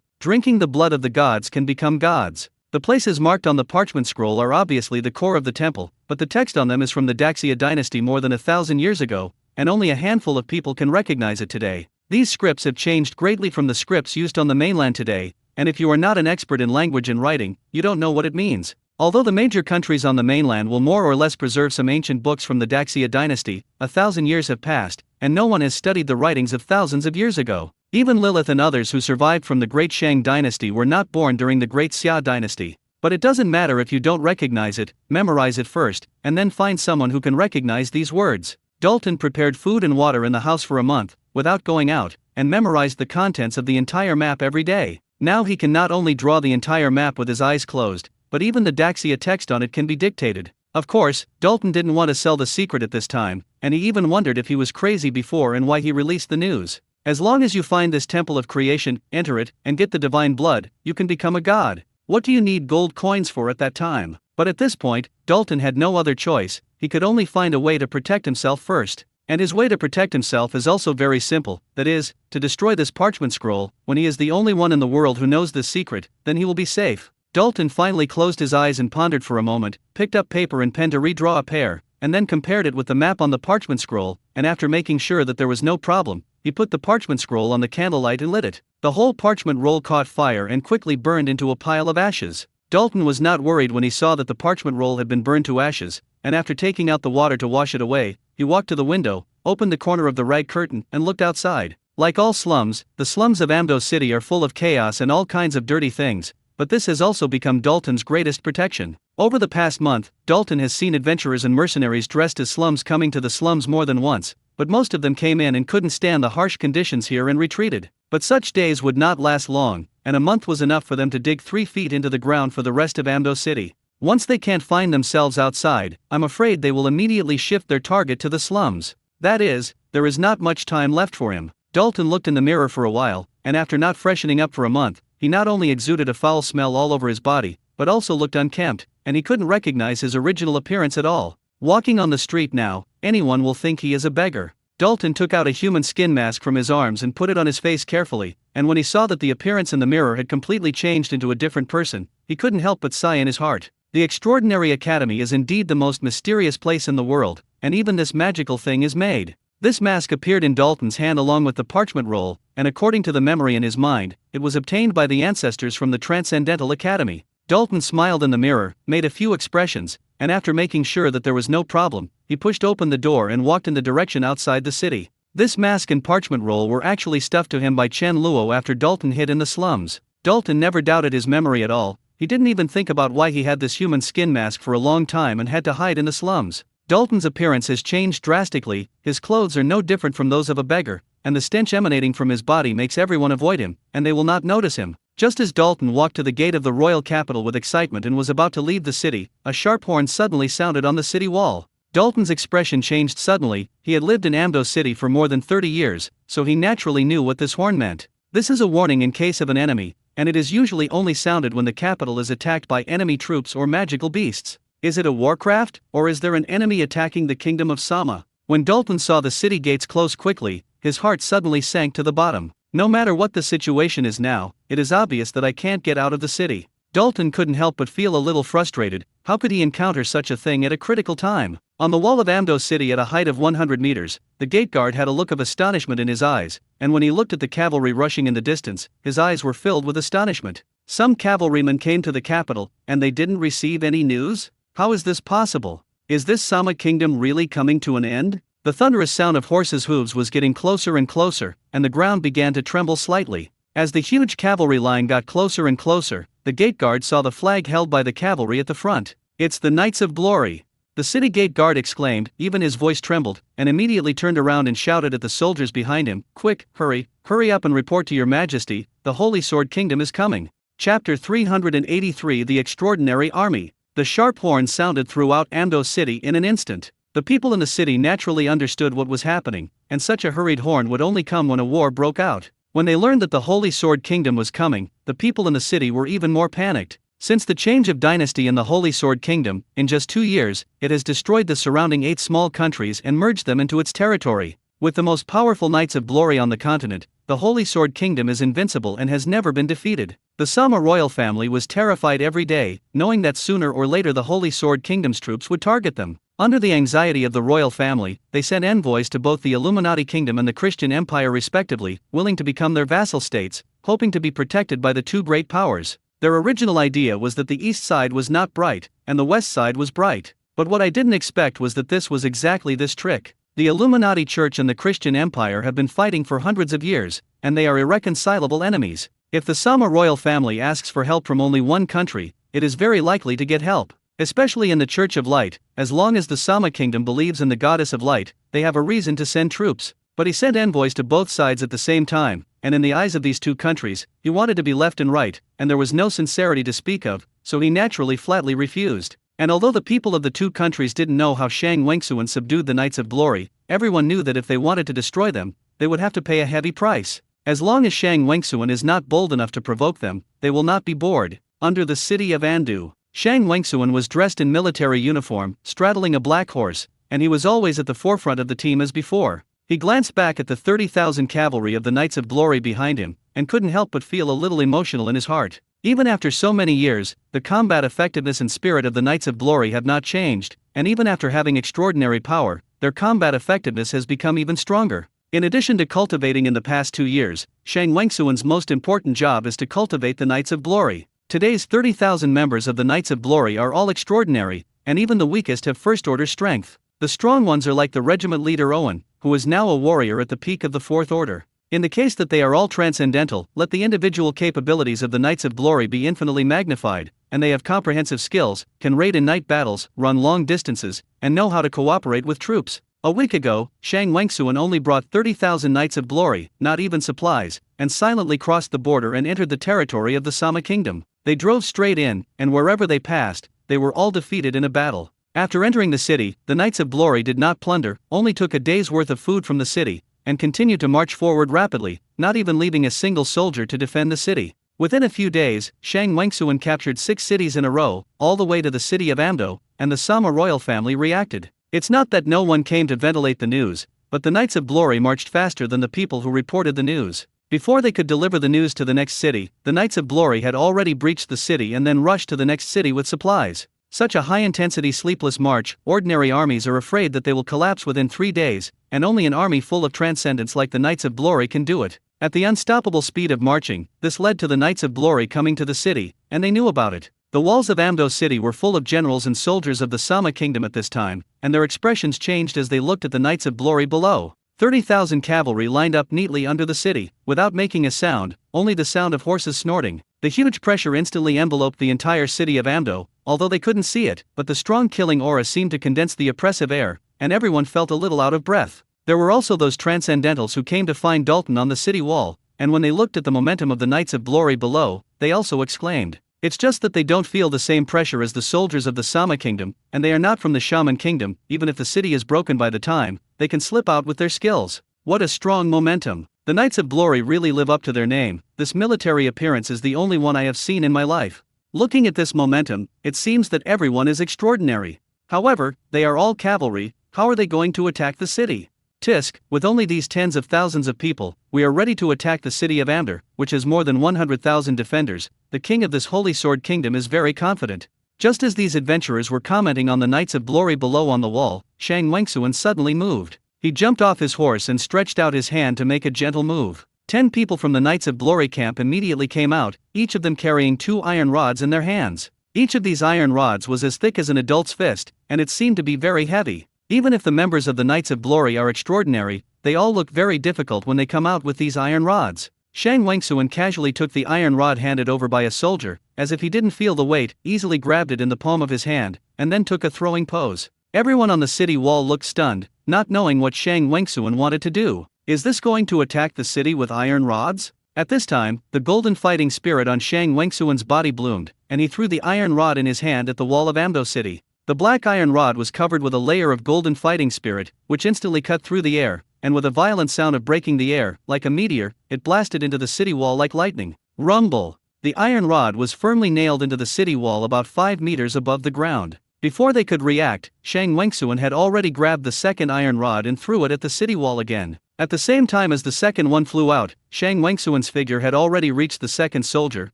Speaker 1: Drinking the blood of the gods can become gods. The places marked on the parchment scroll are obviously the core of the temple, but the text on them is from the Daxia dynasty more than 1,000 years ago, and only a handful of people can recognize it today. These scripts have changed greatly from the scripts used on the mainland today, and if you are not an expert in language and writing, you don't know what it means. Although the major countries on the mainland will more or less preserve some ancient books from the Daxia dynasty, 1,000 years have passed, and no one has studied the writings of thousands of years ago. Even Lilith and others who survived from the Great Shang dynasty were not born during the Great Xia dynasty. But it doesn't matter if you don't recognize it, memorize it first, and then find someone who can recognize these words. Dalton prepared food and water in the house for a month, without going out, and memorized the contents of the entire map every day. Now he can not only draw the entire map with his eyes closed, but even the Daxia text on it can be dictated. Of course, Dalton didn't want to sell the secret at this time, and he even wondered if he was crazy before and why he released the news. As long as you find this temple of creation, enter it, and get the divine blood, you can become a god. What do you need gold coins for at that time? But at this point, Dalton had no other choice, he could only find a way to protect himself first. And his way to protect himself is also very simple, that is, to destroy this parchment scroll. When he is the only one in the world who knows this secret, then he will be safe. Dalton finally closed his eyes and pondered for a moment, picked up paper and pen to redraw a pair, and then compared it with the map on the parchment scroll, and after making sure that there was no problem, he put the parchment scroll on the candlelight and lit it. The whole parchment roll caught fire and quickly burned into a pile of ashes. Dalton was not worried when he saw that the parchment roll had been burned to ashes, and after taking out the water to wash it away, he walked to the window, opened the corner of the rag curtain, and looked outside. Like all slums, the slums of Amdo City are full of chaos and all kinds of dirty things, but this has also become Dalton's greatest protection. Over the past month, Dalton has seen adventurers and mercenaries dressed as slums coming to the slums more than once, but most of them came in and couldn't stand the harsh conditions here and retreated. But such days would not last long, and a month was enough for them to dig 3 feet into the ground for the rest of Amdo City. Once they can't find themselves outside, I'm afraid they will immediately shift their target to the slums. That is, there is not much time left for him. Dalton looked in the mirror for a while, and after not freshening up for a month, he not only exuded a foul smell all over his body, but also looked unkempt, and he couldn't recognize his original appearance at all. Walking on the street now, anyone will think he is a beggar. Dalton took out a human skin mask from his arms and put it on his face carefully, and when he saw that the appearance in the mirror had completely changed into a different person, he couldn't help but sigh in his heart. The Extraordinary Academy is indeed the most mysterious place in the world, and even this magical thing is made. This mask appeared in Dalton's hand along with the parchment roll, and according to the memory in his mind, it was obtained by the ancestors from the Transcendental Academy. Dalton smiled in the mirror, made a few expressions, and after making sure that there was no problem, he pushed open the door and walked in the direction outside the city. This mask and parchment roll were actually stuffed to him by Chen Luo after Dalton hid in the slums. Dalton never doubted his memory at all. He didn't even think about why he had this human skin mask for a long time and had to hide in the slums. Dalton's appearance has changed drastically, his clothes are no different from those of a beggar, and the stench emanating from his body makes everyone avoid him, and they will not notice him. Just as Dalton walked to the gate of the royal capital with excitement and was about to leave the city, a sharp horn suddenly sounded on the city wall. Dalton's expression changed suddenly. He had lived in Amdo City for more than 30 years, so he naturally knew what this horn meant. This is a warning in case of an enemy, and it is usually only sounded when the capital is attacked by enemy troops or magical beasts. Is it a warcraft, or is there an enemy attacking the kingdom of Sama? When Dalton saw the city gates close quickly, his heart suddenly sank to the bottom. No matter what the situation is now, it is obvious that I can't get out of the city. Dalton couldn't help but feel a little frustrated. How could he encounter such a thing at a critical time? On the wall of Amdo City at a height of 100 meters, the gate guard had a look of astonishment in his eyes, and when he looked at the cavalry rushing in the distance, his eyes were filled with astonishment. Some cavalrymen came to the capital, and they didn't receive any news? How is this possible? Is this Sama kingdom really coming to an end? The thunderous sound of horses' hooves was getting closer and closer, and the ground began to tremble slightly. As the huge cavalry line got closer and closer, the gate guard saw the flag held by the cavalry at the front. "It's the Knights of Glory!" The city gate guard exclaimed, even his voice trembled, and immediately turned around and shouted at the soldiers behind him, "Quick, hurry up and report to your majesty, the Holy Sword Kingdom is coming." Chapter 383 The Extraordinary Army. The sharp horn sounded throughout Amdo City in an instant. The people in the city naturally understood what was happening, and such a hurried horn would only come when a war broke out. When they learned that the Holy Sword Kingdom was coming, the people in the city were even more panicked. Since the change of dynasty in the Holy Sword Kingdom, in just 2 years, it has destroyed the surrounding 8 small countries and merged them into its territory. With the most powerful Knights of Glory on the continent, the Holy Sword Kingdom is invincible and has never been defeated. The Sama royal family was terrified every day, knowing that sooner or later the Holy Sword Kingdom's troops would target them. Under the anxiety of the royal family, they sent envoys to both the Illuminati Kingdom and the Christian Empire respectively, willing to become their vassal states, hoping to be protected by the 2 great powers. Their original idea was that the east side was not bright, and the west side was bright. But what I didn't expect was that this was exactly this trick. The Illuminati Church and the Christian Empire have been fighting for hundreds of years, and they are irreconcilable enemies. If the Sama royal family asks for help from only one country, it is very likely to get help. Especially in the Church of Light, as long as the Sama kingdom believes in the goddess of light, they have a reason to send troops. But he sent envoys to both sides at the same time, and in the eyes of these 2 countries, he wanted to be left and right, and there was no sincerity to speak of, so he naturally flatly refused. And although the people of the 2 countries didn't know how Shang Wengsuan subdued the Knights of Glory, everyone knew that if they wanted to destroy them, they would have to pay a heavy price. As long as Shang Wengsuan is not bold enough to provoke them, they will not be bored. Under the city of Andu, Shang Wengsuan was dressed in military uniform, straddling a black horse, and he was always at the forefront of the team as before. He glanced back at the 30,000 cavalry of the Knights of Glory behind him, and couldn't help but feel a little emotional in his heart. Even after so many years, the combat effectiveness and spirit of the Knights of Glory have not changed, and even after having extraordinary power, their combat effectiveness has become even stronger. In addition to cultivating in the past 2 years, Shang Wengsuan's most important job is to cultivate the Knights of Glory. Today's 30,000 members of the Knights of Glory are all extraordinary, and even the weakest have first-order strength. The strong ones are like the regiment leader Owen, who is now a warrior at the peak of the Fourth Order. In the case that they are all transcendental, let the individual capabilities of the Knights of Glory be infinitely magnified, and they have comprehensive skills, can raid in night battles, run long distances, and know how to cooperate with troops. A week ago, Shang Wengsuan only brought 30,000 Knights of Glory, not even supplies, and silently crossed the border and entered the territory of the Sama Kingdom. They drove straight in, and wherever they passed, they were all defeated in a battle. After entering the city, the Knights of Glory did not plunder, only took a day's worth of food from the city, and continued to march forward rapidly, not even leaving a single soldier to defend the city. Within a few days, Shang Wengsuan captured 6 cities in a row, all the way to the city of Amdo, and the Sama royal family reacted. It's not that no one came to ventilate the news, but the Knights of Glory marched faster than the people who reported the news. Before they could deliver the news to the next city, the Knights of Glory had already breached the city and then rushed to the next city with supplies. Such a high-intensity sleepless march, ordinary armies are afraid that they will collapse within 3 days, and only an army full of transcendence like the Knights of Glory can do it. At the unstoppable speed of marching, this led to the Knights of Glory coming to the city, and they knew about it. The walls of Amdo City were full of generals and soldiers of the Sama Kingdom at this time, and their expressions changed as they looked at the Knights of Glory below. 30,000 cavalry lined up neatly under the city, without making a sound, only the sound of horses snorting. The huge pressure instantly enveloped the entire city of Amdo, although they couldn't see it, but the strong killing aura seemed to condense the oppressive air, and everyone felt a little out of breath. There were also those transcendentals who came to find Dalton on the city wall, and when they looked at the momentum of the Knights of Glory below, they also exclaimed. It's just that they don't feel the same pressure as the soldiers of the Sama Kingdom, and they are not from the Shaman Kingdom. Even if the city is broken by the time, they can slip out with their skills. What a strong momentum. The Knights of Glory really live up to their name. This military appearance is the only one I have seen in my life. Looking at this momentum, it seems that everyone is extraordinary. However, they are all cavalry. How are they going to attack the city? Tisk, with only these tens of thousands of people, we are ready to attack the city of Amder, which has more than 100,000 defenders. The king of this Holy Sword Kingdom is very confident. Just as these adventurers were commenting on the Knights of Glory below on the wall, Shang Wengsuan suddenly moved. He jumped off his horse and stretched out his hand to make a gentle move. 10 people from the Knights of Glory camp immediately came out, each of them carrying 2 iron rods in their hands. Each of these iron rods was as thick as an adult's fist, and it seemed to be very heavy. Even if the members of the Knights of Glory are extraordinary, they all look very difficult when they come out with these iron rods. Shang Wengsuan casually took the iron rod handed over by a soldier, as if he didn't feel the weight, easily grabbed it in the palm of his hand, and then took a throwing pose. Everyone on the city wall looked stunned, not knowing what Shang Wengsuan wanted to do. Is this going to attack the city with iron rods? At this time, the golden fighting spirit on Shang Wengsuan's body bloomed, and he threw the iron rod in his hand at the wall of Amdo City. The black iron rod was covered with a layer of golden fighting spirit, which instantly cut through the air, and with a violent sound of breaking the air, like a meteor, it blasted into the city wall like lightning. Rumble! The iron rod was firmly nailed into the city wall about 5 meters above the ground. Before they could react, Shang Wengsuan had already grabbed the second iron rod and threw it at the city wall again. At the same time as the second one flew out, Shang Wengsuan's figure had already reached the second soldier,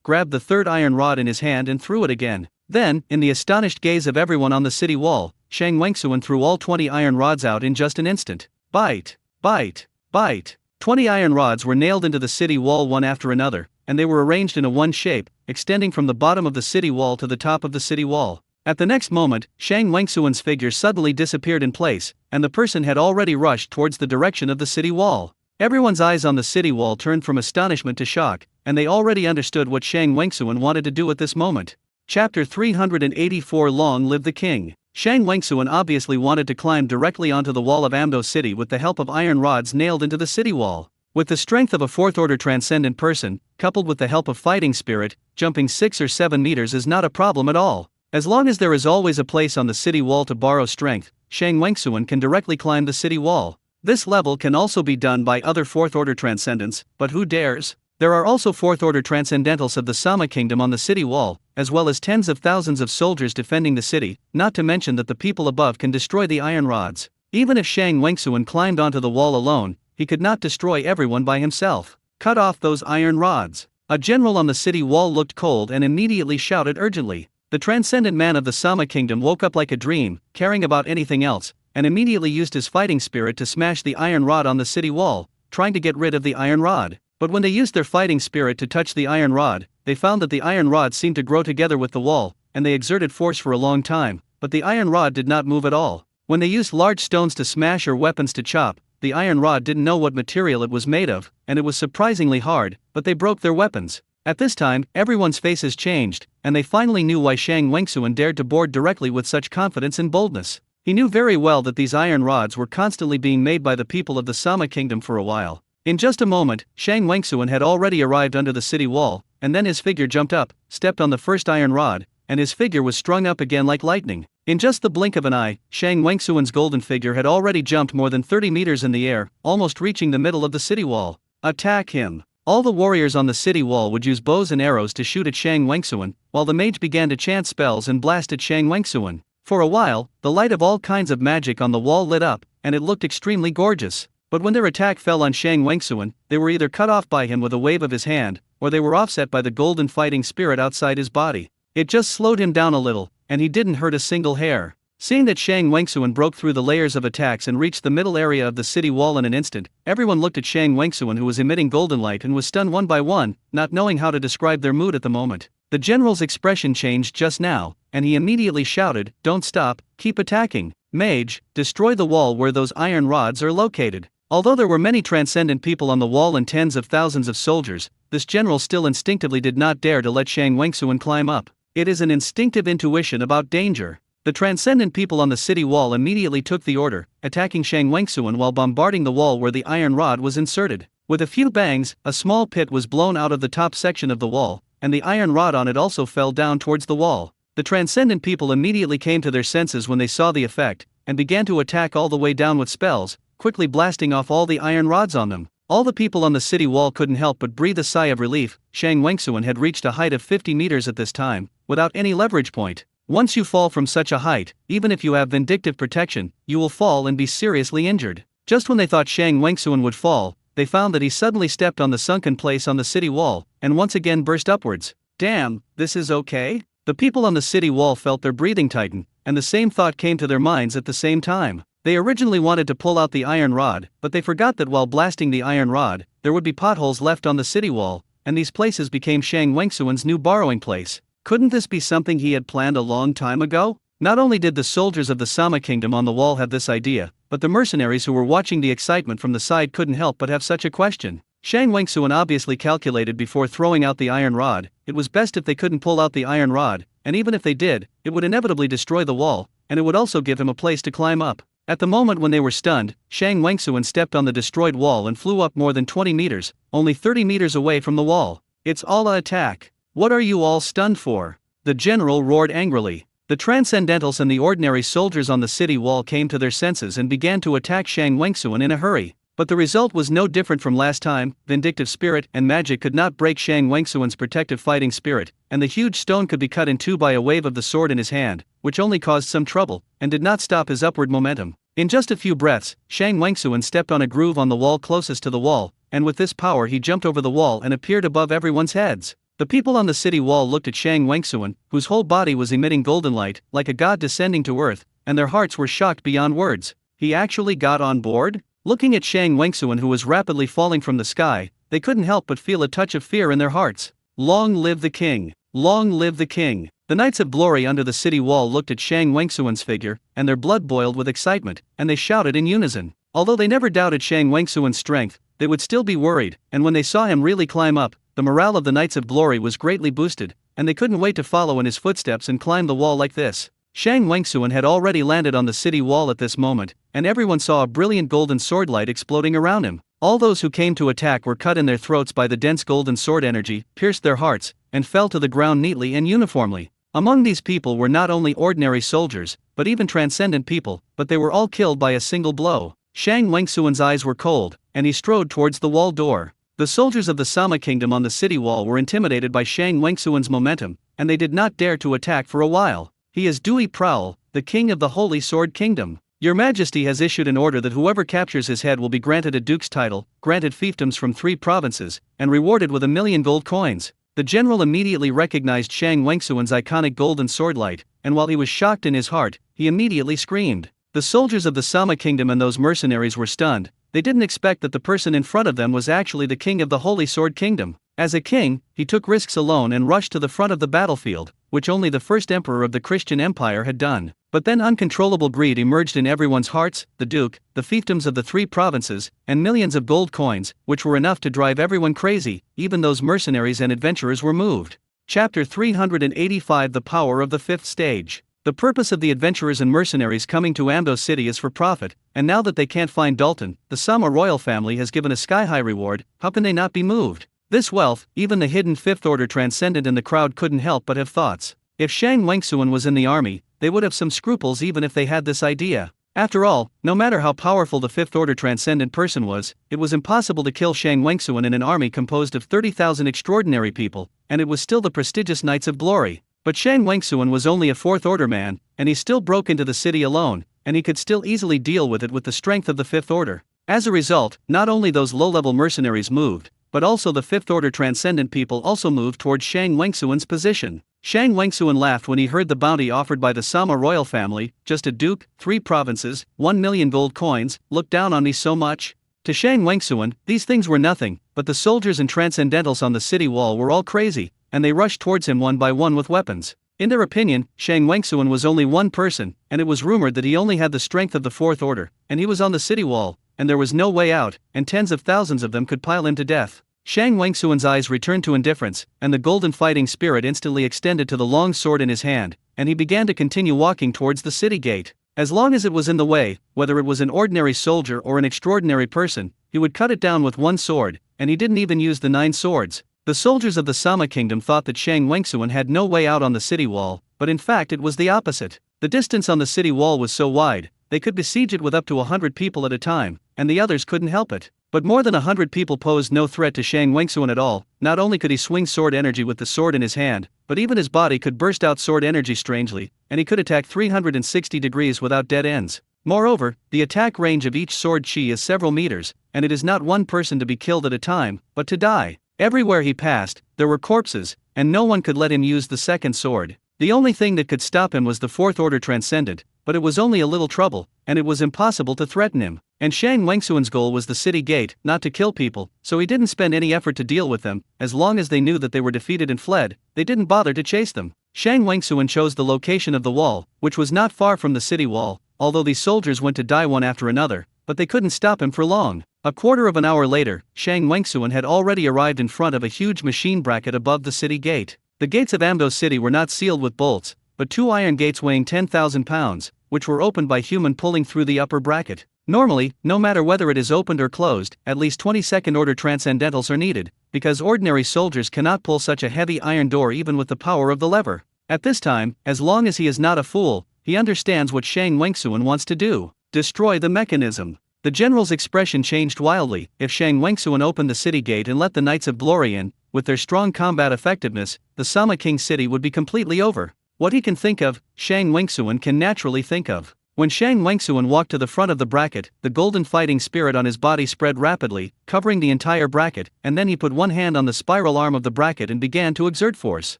Speaker 1: grabbed the third iron rod in his hand and threw it again. Then, in the astonished gaze of everyone on the city wall, Shang Wengsuan threw all 20 iron rods out in just an instant. Bite! Bite! Bite! 20 iron rods were nailed into the city wall one after another, and they were arranged in a one shape, extending from the bottom of the city wall to the top of the city wall. At the next moment, Shang Wengsuan's figure suddenly disappeared in place, and the person had already rushed towards the direction of the city wall. Everyone's eyes on the city wall turned from astonishment to shock, and they already understood what Shang Wengsuan wanted to do at this moment. Chapter 384 Long Live the King. Shang Wengsuan obviously wanted to climb directly onto the wall of Amdo City with the help of iron rods nailed into the city wall. With the strength of a fourth-order transcendent person, coupled with the help of fighting spirit, jumping 6 or 7 meters is not a problem at all. As long as there is always a place on the city wall to borrow strength, Shang Wengsuan can directly climb the city wall. This level can also be done by other fourth-order transcendents, but who dares? There are also fourth-order transcendentals of the Sama kingdom on the city wall, as well as tens of thousands of soldiers defending the city, not to mention that the people above can destroy the iron rods. Even if Shang Wengsuan climbed onto the wall alone, he could not destroy everyone by himself. Cut off those iron rods. A general on the city wall looked cold and immediately shouted urgently. The transcendent man of the Sama kingdom woke up like a dream, caring about anything else, and immediately used his fighting spirit to smash the iron rod on the city wall, trying to get rid of the iron rod. But when they used their fighting spirit to touch the iron rod, they found that the iron rod seemed to grow together with the wall, and they exerted force for a long time, but the iron rod did not move at all. When they used large stones to smash or weapons to chop, the iron rod didn't know what material it was made of, and it was surprisingly hard, but they broke their weapons. At this time, everyone's faces changed, and they finally knew why Shang Wengsuan dared to board directly with such confidence and boldness. He knew very well that these iron rods were constantly being made by the people of the Sama kingdom for a while. In just a moment, Shang Wengsuan had already arrived under the city wall, and then his figure jumped up, stepped on the first iron rod, and his figure was strung up again like lightning. In just the blink of an eye, Shang Wengsuan's golden figure had already jumped more than 30 meters in the air, almost reaching the middle of the city wall. Attack him! All the warriors on the city wall would use bows and arrows to shoot at Shang Wengsuan, while the mage began to chant spells and blast at Shang Wengsuan. For a while, the light of all kinds of magic on the wall lit up, and it looked extremely gorgeous. But when their attack fell on Shang Wengsuan, they were either cut off by him with a wave of his hand, or they were offset by the golden fighting spirit outside his body. It just slowed him down a little, and he didn't hurt a single hair. Seeing that Shang Wengsuan broke through the layers of attacks and reached the middle area of the city wall in an instant, everyone looked at Shang Wengsuan, who was emitting golden light, and was stunned one by one, not knowing how to describe their mood at the moment. The general's expression changed just now, and he immediately shouted, "Don't stop, keep attacking. Mage, destroy the wall where those iron rods are located." Although there were many transcendent people on the wall and tens of thousands of soldiers, this general still instinctively did not dare to let Shang Wengsuan climb up. It is an instinctive intuition about danger. The transcendent people on the city wall immediately took the order, attacking Shang Wengsuan while bombarding the wall where the iron rod was inserted. With a few bangs, a small pit was blown out of the top section of the wall, and the iron rod on it also fell down towards the wall. The transcendent people immediately came to their senses when they saw the effect, and began to attack all the way down with spells, quickly blasting off all the iron rods on them. All the people on the city wall couldn't help but breathe a sigh of relief. Shang Wengsuan had reached a height of 50 meters at this time, without any leverage point. Once you fall from such a height, even if you have vindictive protection, you will fall and be seriously injured. Just when they thought Shang Wengsuan would fall, they found that he suddenly stepped on the sunken place on the city wall, and once again burst upwards. Damn, this is okay? The people on the city wall felt their breathing tighten, and the same thought came to their minds at the same time. They originally wanted to pull out the iron rod, but they forgot that while blasting the iron rod, there would be potholes left on the city wall, and these places became Shang Wengsuan's new borrowing place. Couldn't this be something he had planned a long time ago? Not only did the soldiers of the Sama kingdom on the wall have this idea, but the mercenaries who were watching the excitement from the side couldn't help but have such a question. Shang Wengsuan obviously calculated before throwing out the iron rod. It was best if they couldn't pull out the iron rod, and even if they did, it would inevitably destroy the wall, and it would also give him a place to climb up. At the moment when they were stunned, Shang Wengsuan stepped on the destroyed wall and flew up more than 20 meters, only 30 meters away from the wall. It's all a attack. What are you all stunned for? The general roared angrily. The transcendentals and the ordinary soldiers on the city wall came to their senses and began to attack Shang Wengsuan in a hurry. But the result was no different from last time. Vindictive spirit and magic could not break Shang Wengsuan's protective fighting spirit, and the huge stone could be cut in two by a wave of the sword in his hand, which only caused some trouble, and did not stop his upward momentum. In just a few breaths, Shang Wengsuan stepped on a groove on the wall closest to the wall, and with this power he jumped over the wall and appeared above everyone's heads. The people on the city wall looked at Shang Wengsuan, whose whole body was emitting golden light, like a god descending to earth, and their hearts were shocked beyond words. He actually got on board? Looking at Shang Wengsuan, who was rapidly falling from the sky, they couldn't help but feel a touch of fear in their hearts. Long live the king! Long live the king! The Knights of Glory under the city wall looked at Shang Wengsuan's figure, and their blood boiled with excitement, and they shouted in unison. Although they never doubted Shang Wengsuan's strength, they would still be worried, and when they saw him really climb up, the morale of the Knights of Glory was greatly boosted, and they couldn't wait to follow in his footsteps and climb the wall like this. Shang Wengsuan had already landed on the city wall at this moment, and everyone saw a brilliant golden sword light exploding around him. All those who came to attack were cut in their throats by the dense golden sword energy, pierced their hearts, and fell to the ground neatly and uniformly. Among these people were not only ordinary soldiers, but even transcendent people, but they were all killed by a single blow. Shang Wengsuan's eyes were cold, and he strode towards the wall door. The soldiers of the Sama kingdom on the city wall were intimidated by Shang Wengsuan's momentum, and they did not dare to attack for a while. He is Dui Prowl, the king of the Holy Sword Kingdom. Your Majesty has issued an order that whoever captures his head will be granted a duke's title, granted fiefdoms from 3 provinces, and rewarded with 1,000,000 gold coins. The general immediately recognized Shang Wengsuan's iconic golden sword light, and while he was shocked in his heart, he immediately screamed. The soldiers of the Sama kingdom and those mercenaries were stunned. They didn't expect that the person in front of them was actually the king of the Holy Sword Kingdom. As a king, he took risks alone and rushed to the front of the battlefield, which only the first emperor of the Christian Empire had done. But then uncontrollable greed emerged in everyone's hearts: the duke, the fiefdoms of the 3 provinces, and millions of gold coins, which were enough to drive everyone crazy. Even those mercenaries and adventurers were moved. Chapter 385: The Power of the 5th Stage. The purpose of the adventurers and mercenaries coming to Amdo City is for profit, and now that they can't find Dalton, the Sama royal family has given a sky-high reward. How can they not be moved? This wealth, even the hidden 5th order transcendent in the crowd couldn't help but have thoughts. If Shang Wengsuan was in the army, they would have some scruples even if they had this idea. After all, no matter how powerful the 5th order transcendent person was, it was impossible to kill Shang Wengsuan in an army composed of 30,000 extraordinary people, and it was still the prestigious Knights of Glory. But Shang Wengsuan was only a 4th order man, and he still broke into the city alone, and he could still easily deal with it with the strength of the 5th order. As a result, not only those low-level mercenaries moved, but also the 5th order transcendent people also moved towards Shang Wengsuan's position. Shang Wengsuan laughed when he heard the bounty offered by the Sama royal family: just a duke, 3 provinces, 1,000,000 gold coins, look down on me so much? To Shang Wengsuan, these things were nothing, but the soldiers and transcendentals on the city wall were all crazy, and they rushed towards him one by one with weapons. In their opinion, Shang Wengsuan was only one person, and it was rumored that he only had the strength of the 4th order, and he was on the city wall, and there was no way out, and tens of thousands of them could pile him to death. Shang Wengsuan's eyes returned to indifference, and the golden fighting spirit instantly extended to the long sword in his hand, and he began to continue walking towards the city gate. As long as it was in the way, whether it was an ordinary soldier or an extraordinary person, he would cut it down with one sword, and he didn't even use the 9 swords. The soldiers of the Sama kingdom thought that Shang Wengsuan had no way out on the city wall, but in fact it was the opposite. The distance on the city wall was so wide, they could besiege it with up to 100 people at a time, and the others couldn't help it. But more than 100 people posed no threat to Shang Wengsuan at all. Not only could he swing sword energy with the sword in his hand, but even his body could burst out sword energy strangely, and he could attack 360 degrees without dead ends. Moreover, the attack range of each sword chi is several meters, and it is not one person to be killed at a time, but to die. Everywhere he passed, there were corpses, and no one could let him use the 2nd sword. The only thing that could stop him was the 4th order transcendent, but it was only a little trouble, and it was impossible to threaten him. And Shang Wengsuan's goal was the city gate, not to kill people, so he didn't spend any effort to deal with them. As long as they knew that they were defeated and fled, they didn't bother to chase them. Shang Wengsuan chose the location of the wall, which was not far from the city wall, although these soldiers went to die one after another, but they couldn't stop him for long. A quarter of an hour later, Shang Wengsuan had already arrived in front of a huge machine bracket above the city gate. The gates of Amdo City were not sealed with bolts, but 2 iron gates weighing 10,000 pounds, which were opened by human pulling through the upper bracket. Normally, no matter whether it is opened or closed, at least 20 second-order transcendentals are needed, because ordinary soldiers cannot pull such a heavy iron door even with the power of the lever. At this time, as long as he is not a fool, he understands what Shang Wengsuan wants to do: destroy the mechanism. The general's expression changed wildly. If Shang Wengsuan opened the city gate and let the Knights of Glory in, with their strong combat effectiveness, the Sama King city would be completely over. What he can think of, Shang Wengsuan can naturally think of. When Shang Wengsuan walked to the front of the bracket, the golden fighting spirit on his body spread rapidly, covering the entire bracket, and then he put one hand on the spiral arm of the bracket and began to exert force.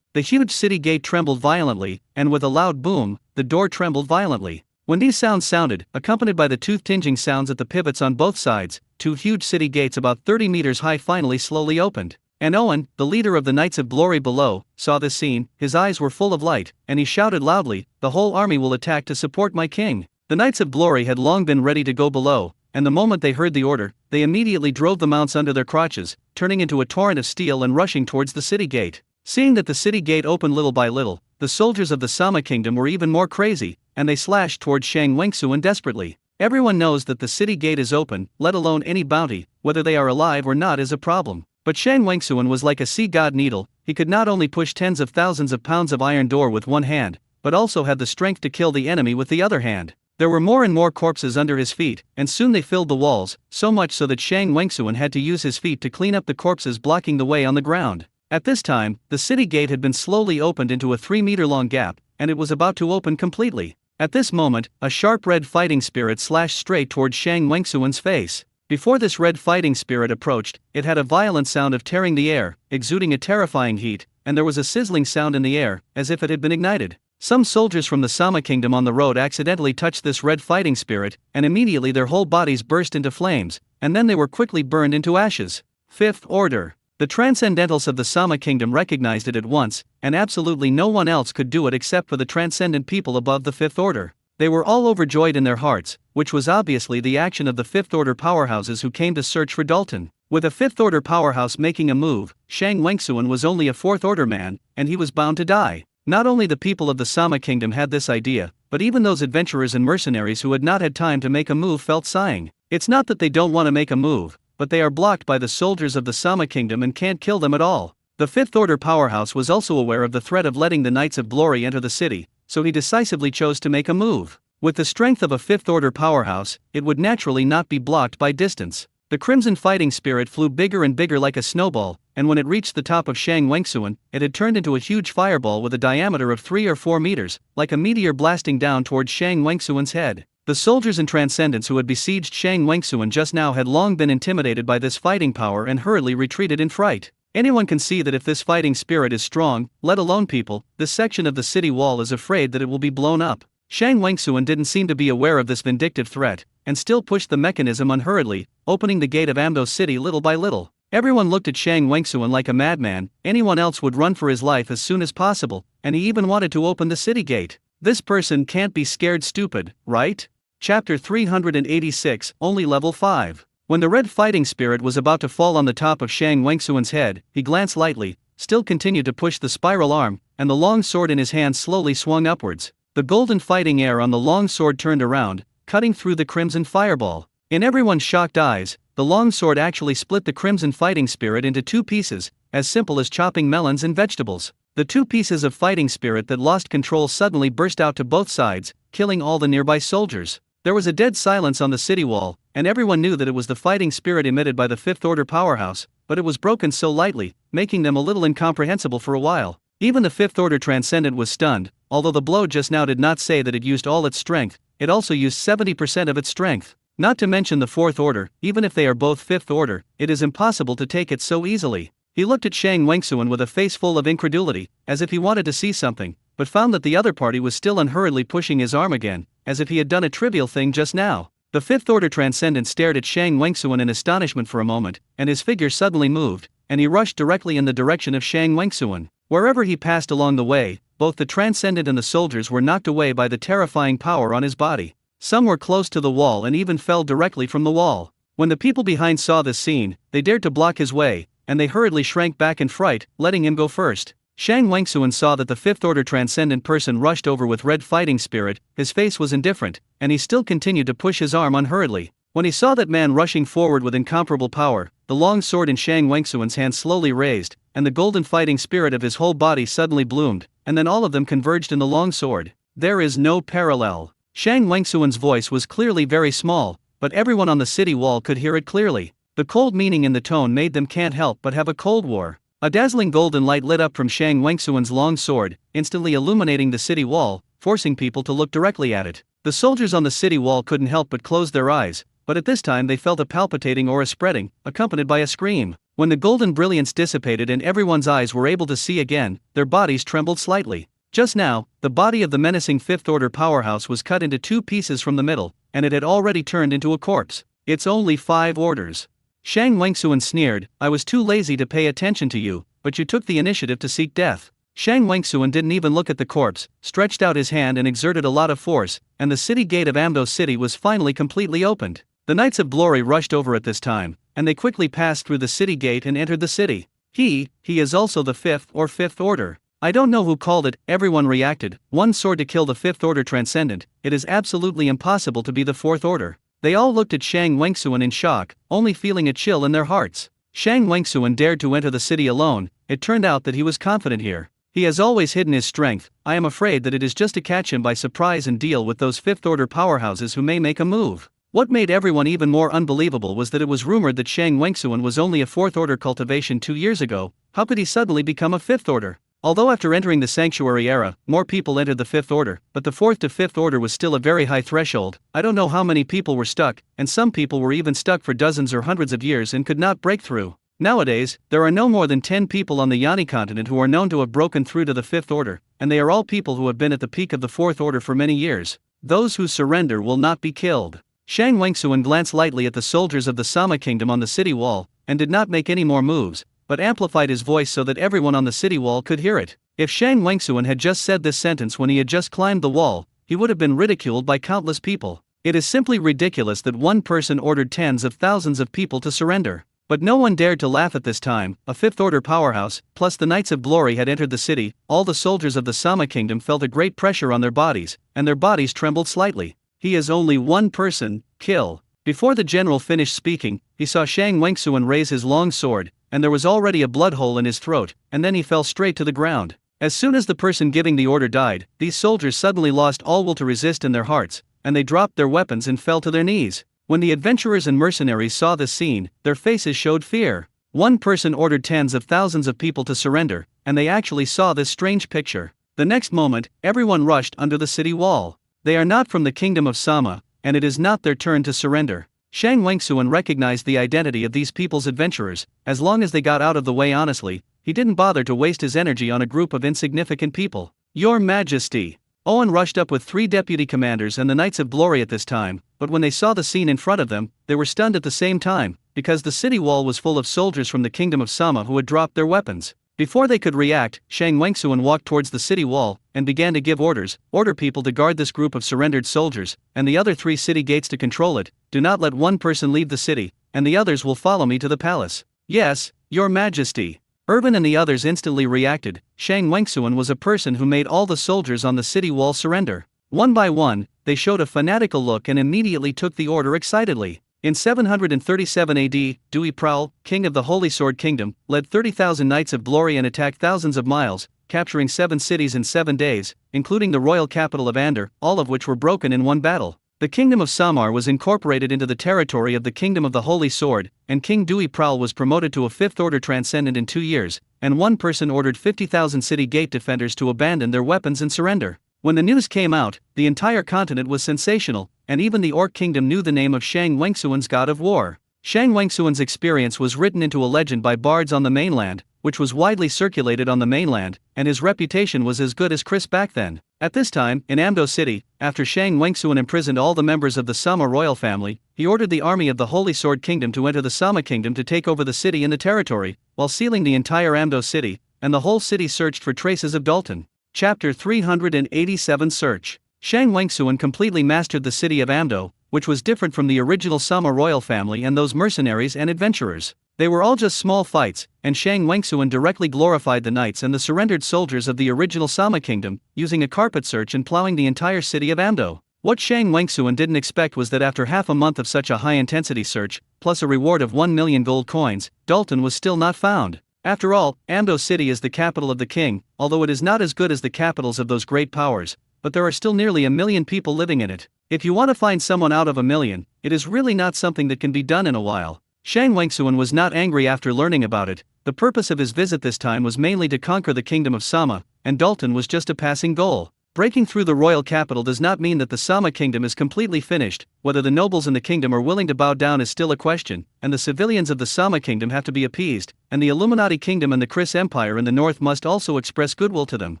Speaker 1: The huge city gate trembled violently, and with a loud boom, the door trembled violently. When these sounds sounded, accompanied by the tooth-tinging sounds at the pivots on both sides, 2 huge city gates about 30 meters high finally slowly opened. And Owen, the leader of the Knights of Glory below, saw this scene. His eyes were full of light, and he shouted loudly, "The whole army will attack to support my king." The Knights of Glory had long been ready to go below, and the moment they heard the order, they immediately drove the mounts under their crotches, turning into a torrent of steel and rushing towards the city gate. Seeing that the city gate opened little by little, the soldiers of the Sama kingdom were even more crazy, and they slashed towards Shang Wengsuan desperately. Everyone knows that the city gate is open, let alone any bounty, whether they are alive or not is a problem. But Shang Wengsuan was like a sea god needle. He could not only push tens of thousands of pounds of iron door with one hand, but also had the strength to kill the enemy with the other hand. There were more and more corpses under his feet, and soon they filled the walls, so much so that Shang Wengsuan had to use his feet to clean up the corpses blocking the way on the ground. At this time, the city gate had been slowly opened into a 3-meter-long gap, and it was about to open completely. At this moment, a sharp red fighting spirit slashed straight towards Shang Wengsuan's face. Before this red fighting spirit approached, it had a violent sound of tearing the air, exuding a terrifying heat, and there was a sizzling sound in the air, as if it had been ignited. Some soldiers from the Sama kingdom on the road accidentally touched this red fighting spirit, and immediately their whole bodies burst into flames, and then they were quickly burned into ashes. Fifth Order. The Transcendentals of the Sama kingdom recognized it at once, and absolutely no one else could do it except for the transcendent people above the Fifth Order. They were all overjoyed in their hearts, which was obviously the action of the Fifth Order powerhouses who came to search for Dalton. With a Fifth Order powerhouse making a move, Shang Wengsuan was only a Fourth Order man, and he was bound to die. Not only the people of the Sama kingdom had this idea, but even those adventurers and mercenaries who had not had time to make a move felt sighing. It's not that they don't want to make a move, but they are blocked by the soldiers of the Sama kingdom and can't kill them at all. The Fifth Order powerhouse was also aware of the threat of letting the Knights of Glory enter the city, so he decisively chose to make a move. With the strength of a Fifth Order powerhouse, it would naturally not be blocked by distance. The Crimson Fighting Spirit flew bigger and bigger like a snowball, and when it reached the top of Shang Wengsuan, it had turned into a huge fireball with a diameter of 3 or 4 meters, like a meteor blasting down towards Shang Wengsuan's head. The soldiers and transcendents who had besieged Shang Wengsuan just now had long been intimidated by this fighting power and hurriedly retreated in fright. Anyone can see that if this fighting spirit is strong, let alone people, this section of the city wall is afraid that it will be blown up. Shang Wengsuan didn't seem to be aware of this vindictive threat, and still pushed the mechanism unhurriedly, opening the gate of Amdo City little by little. Everyone looked at Shang Wengsuan like a madman. Anyone else would run for his life as soon as possible, and he even wanted to open the city gate. This person can't be scared stupid, right? Chapter 386, only level 5. When the red fighting spirit was about to fall on the top of Shang Wengsuan's head, he glanced lightly, still continued to push the spiral arm, and the long sword in his hand slowly swung upwards. The golden fighting air on the long sword turned around, cutting through the crimson fireball. In everyone's shocked eyes, the long sword actually split the crimson fighting spirit into 2 pieces, as simple as chopping melons and vegetables. The 2 pieces of fighting spirit that lost control suddenly burst out to both sides, killing all the nearby soldiers. There was a dead silence on the city wall, and everyone knew that it was the fighting spirit emitted by the Fifth Order powerhouse, but it was broken so lightly, making them a little incomprehensible for a while. Even the Fifth Order Transcendent was stunned. Although the blow just now did not say that it used all its strength, it also used 70% of its strength. Not to mention the Fourth Order, even if they are both Fifth Order, it is impossible to take it so easily. He looked at Shang Wengsuan with a face full of incredulity, as if he wanted to see something, but found that the other party was still unhurriedly pushing his arm again, as if he had done a trivial thing just now. The Fifth Order Transcendent stared at Shang Wengsuan in astonishment for a moment, and his figure suddenly moved, and he rushed directly in the direction of Shang Wengsuan. Wherever he passed along the way, both the Transcendent and the soldiers were knocked away by the terrifying power on his body. Some were close to the wall and even fell directly from the wall. When the people behind saw this scene, they dared to block his way, and they hurriedly shrank back in fright, letting him go first. Shang Wengsuan saw that the Fifth Order Transcendent person rushed over with red fighting spirit. His face was indifferent, and he still continued to push his arm unhurriedly. When he saw that man rushing forward with incomparable power, the long sword in Shang Wengsuan's hand slowly raised, and the golden fighting spirit of his whole body suddenly bloomed, and then all of them converged in the long sword. There is no parallel. Shang Wengsuan's voice was clearly very small, but everyone on the city wall could hear it clearly. The cold meaning in the tone made them can't help but have a cold war. A dazzling golden light lit up from Shang Wengsuan's long sword, instantly illuminating the city wall, forcing people to look directly at it. The soldiers on the city wall couldn't help but close their eyes, but at this time they felt a palpitating or a spreading, accompanied by a scream. When the golden brilliance dissipated and everyone's eyes were able to see again, their bodies trembled slightly. Just now, the body of the menacing Fifth Order powerhouse was cut into 2 pieces from the middle, and it had already turned into a corpse. It's only 5 orders. Shang Wengsuan sneered, I was too lazy to pay attention to you, but you took the initiative to seek death. Shang Wengsuan didn't even look at the corpse, stretched out his hand and exerted a lot of force, and the city gate of Amdo City was finally completely opened. The Knights of Glory rushed over at this time, and they quickly passed through the city gate and entered the city. He is also the Fifth Order. I don't know who called it, everyone reacted. One sword to kill the Fifth Order Transcendent, it is absolutely impossible to be the Fourth Order. They all looked at Shang Wengsuan in shock, only feeling a chill in their hearts. Shang Wengsuan dared to enter the city alone. It turned out that he was confident here. He has always hidden his strength. I am afraid that it is just to catch him by surprise and deal with those fifth-order powerhouses who may make a move. What made everyone even more unbelievable was that it was rumored that Shang Wengsuan was only a fourth-order cultivation 2 years ago. How could he suddenly become a fifth-order? Although after entering the Sanctuary era, more people entered the Fifth Order, but the Fourth to Fifth Order was still a very high threshold. I don't know how many people were stuck, and some people were even stuck for dozens or hundreds of years and could not break through. Nowadays, there are no more than 10 people on the Yani continent who are known to have broken through to the Fifth Order, and they are all people who have been at the peak of the Fourth Order for many years. Those who surrender will not be killed. Shang Wengsuan glanced lightly at the soldiers of the Sama kingdom on the city wall, and did not make any more moves, but amplified his voice so that everyone on the city wall could hear it. If Shang Wengsuan had just said this sentence when he had just climbed the wall, he would have been ridiculed by countless people. It is simply ridiculous that one person ordered tens of thousands of people to surrender. But no one dared to laugh at this time. A fifth-order powerhouse, plus the Knights of Glory had entered the city. All the soldiers of the Sama kingdom felt a great pressure on their bodies, and their bodies trembled slightly. He is only one person, kill. Before the general finished speaking, he saw Shang Wengsuan raise his long sword, and there was already a blood hole in his throat, and then he fell straight to the ground. As soon as the person giving the order died, these soldiers suddenly lost all will to resist in their hearts, and they dropped their weapons and fell to their knees. When the adventurers and mercenaries saw this scene, their faces showed fear. One person ordered tens of thousands of people to surrender, and they actually saw this strange picture. The next moment, everyone rushed under the city wall. They are not from the kingdom of Sama, and it is not their turn to surrender. Shang Wengsuan recognized the identity of these people's adventurers. As long as they got out of the way honestly, he didn't bother to waste his energy on a group of insignificant people. Your Majesty! Owen rushed up with 3 deputy commanders and the Knights of Glory at this time, but when they saw the scene in front of them, they were stunned at the same time, because the city wall was full of soldiers from the kingdom of Sama who had dropped their weapons. Before they could react, Shang Wengsuan walked towards the city wall, and began to give orders. Order people to guard this group of surrendered soldiers, and the other 3 city gates to control it. Do not let one person leave the city, and the others will follow me to the palace. Yes, Your Majesty. Urban and the others instantly reacted. Shang Wengsuan was a person who made all the soldiers on the city wall surrender. One by one, they showed a fanatical look and immediately took the order excitedly. In 737 AD, Dui Prowl, king of the Holy Sword Kingdom, led 30,000 Knights of Glory and attacked thousands of miles, capturing 7 cities in 7 days, including the royal capital of Andor, all of which were broken in one battle. The kingdom of Samar was incorporated into the territory of the kingdom of the Holy Sword, and King Dui Prowl was promoted to a 5th order transcendent in 2 years, and one person ordered 50,000 city gate defenders to abandon their weapons and surrender. When the news came out, the entire continent was sensational, and even the Orc Kingdom knew the name of Shang Wengsuan's god of war. Shang Wengsuan's experience was written into a legend by bards on the mainland, which was widely circulated on the mainland, and his reputation was as good as Chris back then. At this time, in Amdo City, after Shang Wengsuan imprisoned all the members of the Sama royal family, he ordered the army of the Holy Sword Kingdom to enter the Sama Kingdom to take over the city and the territory, while sealing the entire Amdo City, and the whole city searched for traces of Dalton. Chapter 387 Search. Shang Wengsuan completely mastered the city of Amdo, which was different from the original Sama royal family and those mercenaries and adventurers. They were all just small fights, and Shang Wengsuan directly glorified the knights and the surrendered soldiers of the original Sama kingdom, using a carpet search and plowing the entire city of Amdo. What Shang Wengsuan didn't expect was that after half a month of such a high-intensity search, plus a reward of 1 million gold coins, Dalton was still not found. After all, Amdo City is the capital of the king, although it is not as good as the capitals of those great powers, but there are still nearly 1 million people living in it. If you want to find someone out of 1 million, it is really not something that can be done in a while. Shang Wengsuan was not angry after learning about it. The purpose of his visit this time was mainly to conquer the kingdom of Sama, and Dalton was just a passing goal. Breaking through the royal capital does not mean that the Sama kingdom is completely finished. Whether the nobles in the kingdom are willing to bow down is still a question, and the civilians of the Sama kingdom have to be appeased, and the Illuminati kingdom and the Chris Empire in the north must also express goodwill to them.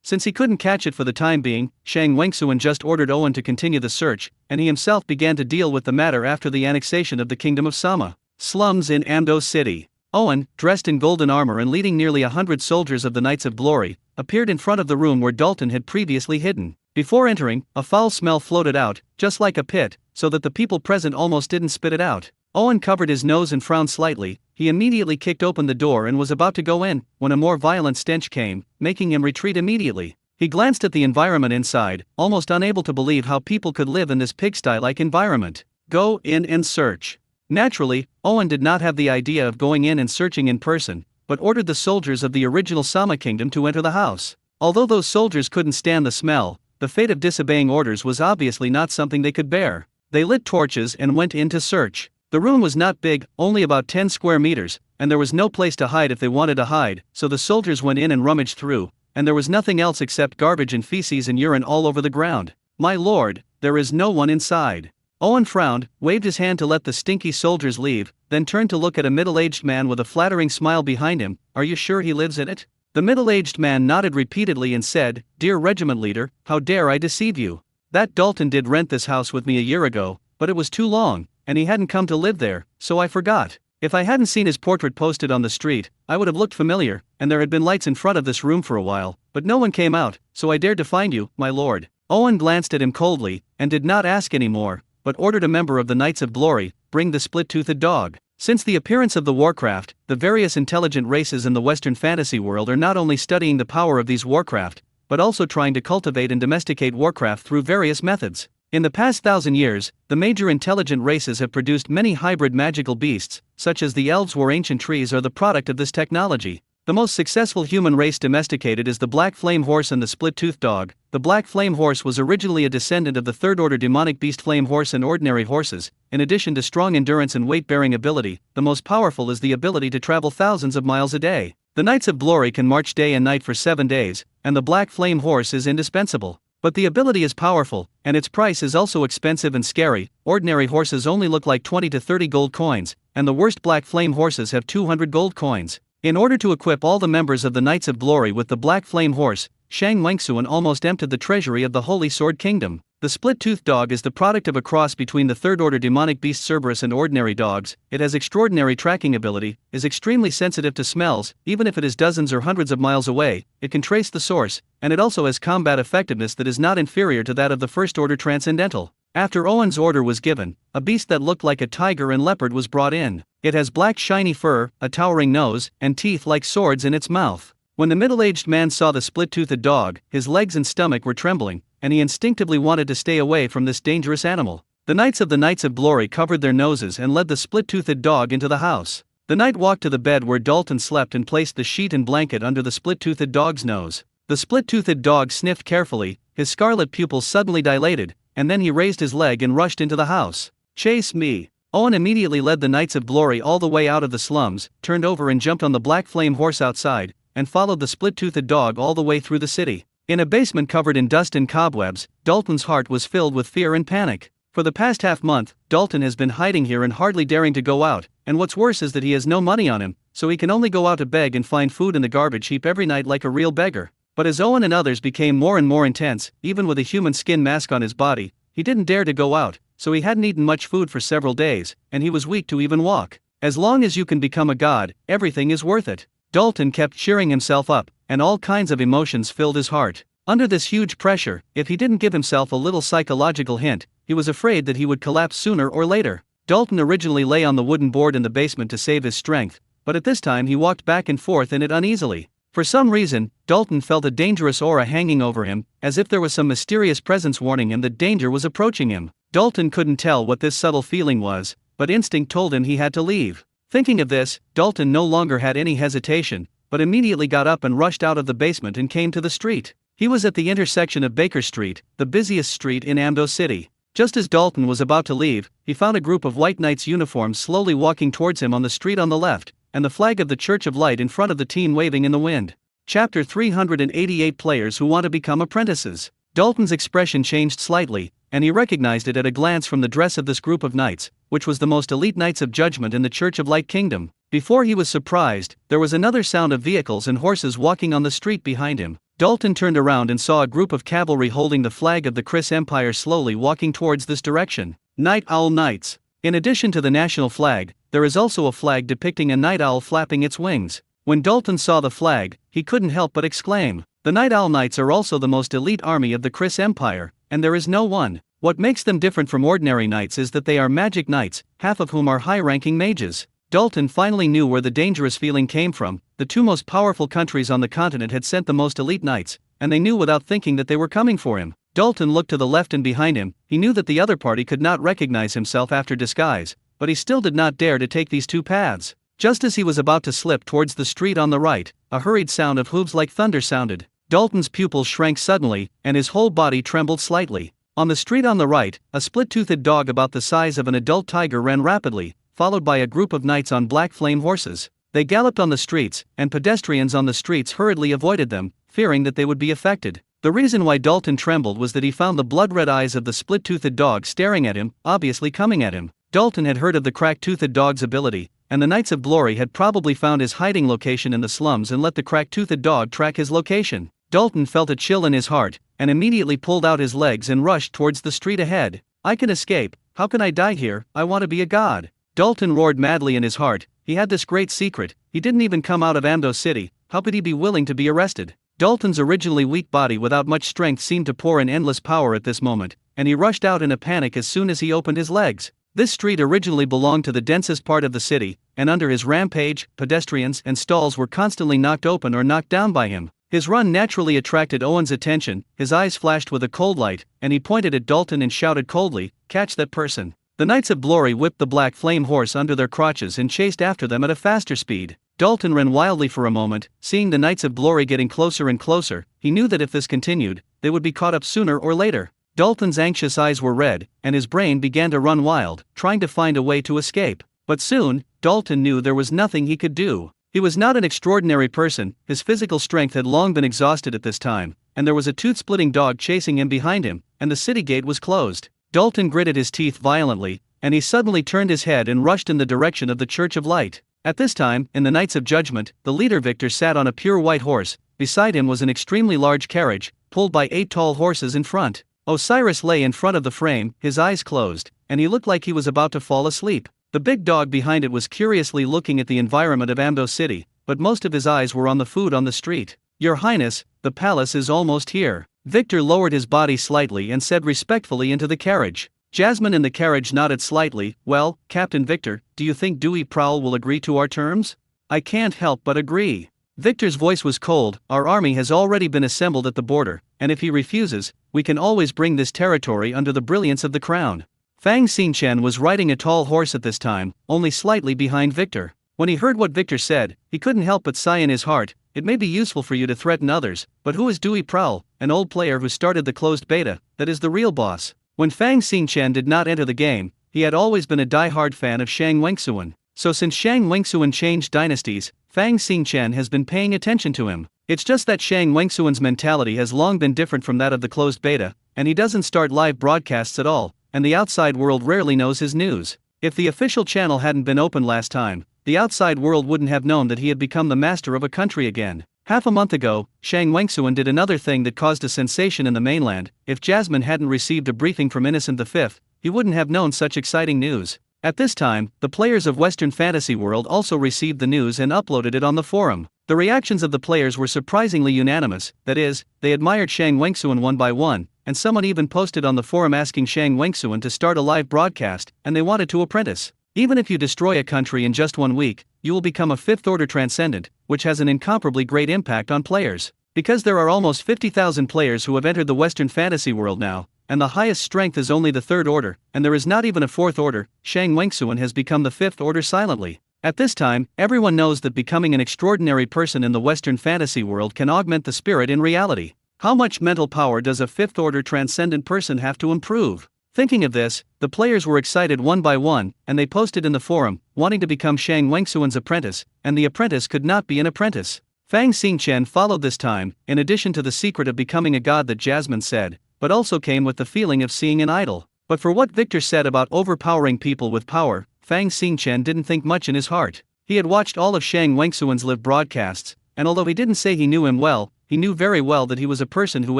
Speaker 1: Since he couldn't catch it for the time being, Shang Wengsuan just ordered Owen to continue the search, and he himself began to deal with the matter after the annexation of the kingdom of Sama. Slums in Amdo City. Owen, dressed in golden armor and leading nearly 100 soldiers of the Knights of Glory, appeared in front of the room where Dalton had previously hidden. Before entering, a foul smell floated out, just like a pit, so that the people present almost didn't spit it out. Owen covered his nose and frowned slightly. He immediately kicked open the door and was about to go in, when a more violent stench came, making him retreat immediately. He glanced at the environment inside, almost unable to believe how people could live in this pigsty-like environment. Go in and search. Naturally, Owen did not have the idea of going in and searching in person, but ordered the soldiers of the original Sama kingdom to enter the house. Although those soldiers couldn't stand the smell, the fate of disobeying orders was obviously not something they could bear. They lit torches and went in to search. The room was not big, only about 10 square meters, and there was no place to hide if they wanted to hide, so the soldiers went in and rummaged through, and there was nothing else except garbage and feces and urine all over the ground. My lord, there is no one inside. Owen frowned, waved his hand to let the stinky soldiers leave, then turned to look at a middle-aged man with a flattering smile behind him. Are you sure he lives in it? The middle-aged man nodded repeatedly and said, Dear regiment leader, how dare I deceive you? That Dalton did rent this house with me a year ago, but it was too long, and he hadn't come to live there, so I forgot. If I hadn't seen his portrait posted on the street, I would have looked familiar, and there had been lights in front of this room for a while, but no one came out, so I dared to find you, my lord. Owen glanced at him coldly, and did not ask any more, but ordered a member of the Knights of Glory, bring the split-toothed dog. Since the appearance of the warcraft, the various intelligent races in the Western fantasy world are not only studying the power of these warcraft, but also trying to cultivate and domesticate warcraft through various methods. In the past 1,000 years, the major intelligent races have produced many hybrid magical beasts, such as the elves or ancient trees are the product of this technology. The most successful human race domesticated is the black flame horse and the split-toothed dog. The black flame horse was originally a descendant of the third-order demonic beast flame horse and ordinary horses. In addition to strong endurance and weight-bearing ability, the most powerful is the ability to travel thousands of miles a day. The Knights of Glory can march day and night for 7 days, and the black flame horse is indispensable. But the ability is powerful, and its price is also expensive and scary. Ordinary horses only look like 20 to 30 gold coins, and the worst black flame horses have 200 gold coins. In order to equip all the members of the Knights of Glory with the black flame horse, Shang Wangsuan almost emptied the treasury of the Holy Sword Kingdom. The split-toothed dog is the product of a cross between the third-order demonic beast Cerberus and ordinary dogs. It has extraordinary tracking ability, is extremely sensitive to smells, even if it is dozens or hundreds of miles away, it can trace the source, and it also has combat effectiveness that is not inferior to that of the first-order transcendental. After Owen's order was given, a beast that looked like a tiger and leopard was brought in. It has black shiny fur, a towering nose, and teeth like swords in its mouth. When the middle-aged man saw the split-toothed dog, his legs and stomach were trembling, and he instinctively wanted to stay away from this dangerous animal. The Knights of Glory covered their noses and led the split-toothed dog into the house. The knight walked to the bed where Dalton slept and placed the sheet and blanket under the split-toothed dog's nose. The split-toothed dog sniffed carefully, his scarlet pupils suddenly dilated, and then he raised his leg and rushed into the house. Chase me! Owen immediately led the Knights of Glory all the way out of the slums, turned over and jumped on the black flame horse outside, and followed the split-toothed dog all the way through the city. In a basement covered in dust and cobwebs, Dalton's heart was filled with fear and panic. For the past half-month, Dalton has been hiding here and hardly daring to go out, and what's worse is that he has no money on him, so he can only go out to beg and find food in the garbage heap every night like a real beggar. But as Owen and others became more and more intense, even with a human skin mask on his body, he didn't dare to go out, so he hadn't eaten much food for several days, and he was weak to even walk. As long as you can become a god, everything is worth it. Dalton kept cheering himself up, and all kinds of emotions filled his heart. Under this huge pressure, if he didn't give himself a little psychological hint, he was afraid that he would collapse sooner or later. Dalton originally lay on the wooden board in the basement to save his strength, but at this time he walked back and forth in it uneasily. For some reason, Dalton felt a dangerous aura hanging over him, as if there was some mysterious presence warning him that danger was approaching him. Dalton couldn't tell what this subtle feeling was, but instinct told him he had to leave. Thinking of this, Dalton no longer had any hesitation, but immediately got up and rushed out of the basement and came to the street. He was at the intersection of Baker Street, the busiest street in Amdo City. Just as Dalton was about to leave, he found a group of white knights uniforms slowly walking towards him on the street on the left, and the flag of the Church of Light in front of the team waving in the wind. Chapter 388 Players Who Want to Become Apprentices. Dalton's expression changed slightly, and he recognized it at a glance from the dress of this group of knights, which was the most elite Knights of Judgment in the Church of Light Kingdom. Before he was surprised, there was another sound of vehicles and horses walking on the street behind him. Dalton turned around and saw a group of cavalry holding the flag of the Chris Empire slowly walking towards this direction. Night Owl Knights. In addition to the national flag, there is also a flag depicting a night owl flapping its wings. When Dalton saw the flag, he couldn't help but exclaim, "The Night Owl Knights are also the most elite army of the Chris Empire, and there is no one. What makes them different from ordinary knights is that they are magic knights, half of whom are high-ranking mages." Dalton finally knew where the dangerous feeling came from. The two most powerful countries on the continent had sent the most elite knights, and they knew without thinking that they were coming for him. Dalton looked to the left and behind him. He knew that the other party could not recognize himself after disguise, but he still did not dare to take these two paths. Just as he was about to slip towards the street on the right, a hurried sound of hooves like thunder sounded. Dalton's pupils shrank suddenly, and his whole body trembled slightly. On the street on the right, a split-toothed dog about the size of an adult tiger ran rapidly, followed by a group of knights on black flame horses. They galloped on the streets, and pedestrians on the streets hurriedly avoided them, fearing that they would be affected. The reason why Dalton trembled was that he found the blood-red eyes of the split-toothed dog staring at him, obviously coming at him. Dalton had heard of the crack-toothed dog's ability, and the Knights of Glory had probably found his hiding location in the slums and let the crack-toothed dog track his location. Dalton felt a chill in his heart, and immediately pulled out his legs and rushed towards the street ahead. I can escape, how can I die here, I want to be a god. Dalton roared madly in his heart. He had this great secret, he didn't even come out of Amdo City, how could he be willing to be arrested? Dalton's originally weak body without much strength seemed to pour in endless power at this moment, and he rushed out in a panic as soon as he opened his legs. This street originally belonged to the densest part of the city, and under his rampage, pedestrians and stalls were constantly knocked open or knocked down by him. His run naturally attracted Owen's attention, his eyes flashed with a cold light, and he pointed at Dalton and shouted coldly, "Catch that person." The Knights of Glory whipped the black flame horse under their crotches and chased after them at a faster speed. Dalton ran wildly for a moment, seeing the Knights of Glory getting closer and closer. He knew that if this continued, they would be caught up sooner or later. Dalton's anxious eyes were red, and his brain began to run wild, trying to find a way to escape. But soon, Dalton knew there was nothing he could do. He was not an extraordinary person, his physical strength had long been exhausted at this time, and there was a tooth-splitting dog chasing him behind him, and the city gate was closed. Dalton gritted his teeth violently, and he suddenly turned his head and rushed in the direction of the Church of Light. At this time, in the Knights of Judgment, the leader Victor sat on a pure white horse. Beside him was an extremely large carriage, pulled by 8 tall horses in front. Osiris lay in front of the frame, his eyes closed, and he looked like he was about to fall asleep. The big dog behind it was curiously looking at the environment of Amdo City, but most of his eyes were on the food on the street. "Your Highness, the palace is almost here." Victor lowered his body slightly and said respectfully into the carriage. Jasmine in the carriage nodded slightly. "Well, Captain Victor, do you think Dewey Prowl will agree to our terms?" "I can't help but agree." Victor's voice was cold. "Our army has already been assembled at the border, and if he refuses, we can always bring this territory under the brilliance of the crown." Fang Xingchen was riding a tall horse at this time, only slightly behind Victor. When he heard what Victor said, he couldn't help but sigh in his heart. "It may be useful for you to threaten others, but who is Dewey Prowl, an old player who started the closed beta, that is the real boss?" When Fang Xingchen did not enter the game, he had always been a die-hard fan of Shang Wengsuan. So since Shang Wengsuan changed dynasties, Fang Xingchen has been paying attention to him. It's just that Shang Wengsuan's mentality has long been different from that of the closed beta, and he doesn't start live broadcasts at all, and the outside world rarely knows his news. If the official channel hadn't been open last time, the outside world wouldn't have known that he had become the master of a country again. Half a month ago, Shang Wengsuan did another thing that caused a sensation in the mainland. If Jasmine hadn't received a briefing from Innocent V, he wouldn't have known such exciting news. At this time, the players of Western Fantasy World also received the news and uploaded it on the forum. The reactions of the players were surprisingly unanimous, that is, they admired Shang Wengsuan one by one, and someone even posted on the forum asking Shang Wengsuan to start a live broadcast, and they wanted to apprentice. Even if you destroy a country in just 1 week, you will become a 5th-order transcendent, which has an incomparably great impact on players. Because there are almost 50,000 players who have entered the Western Fantasy World now, and the highest strength is only the 3rd order, and there is not even a 4th order, Shang Wengsuan has become the 5th order silently. At this time, everyone knows that becoming an extraordinary person in the Western Fantasy World can augment the spirit in reality. How much mental power does a 5th order transcendent person have to improve? Thinking of this, the players were excited one by one, and they posted in the forum, wanting to become Shang Wengsuan's apprentice, and the apprentice could not be an apprentice. Fang Xingchen followed this time, in addition to the secret of becoming a god that Jasmine said, but also came with the feeling of seeing an idol. But for what Victor said about overpowering people with power, Fang Xingchen didn't think much in his heart. He had watched all of Shang Wengsuan's live broadcasts, and although he didn't say he knew him well, he knew very well that he was a person who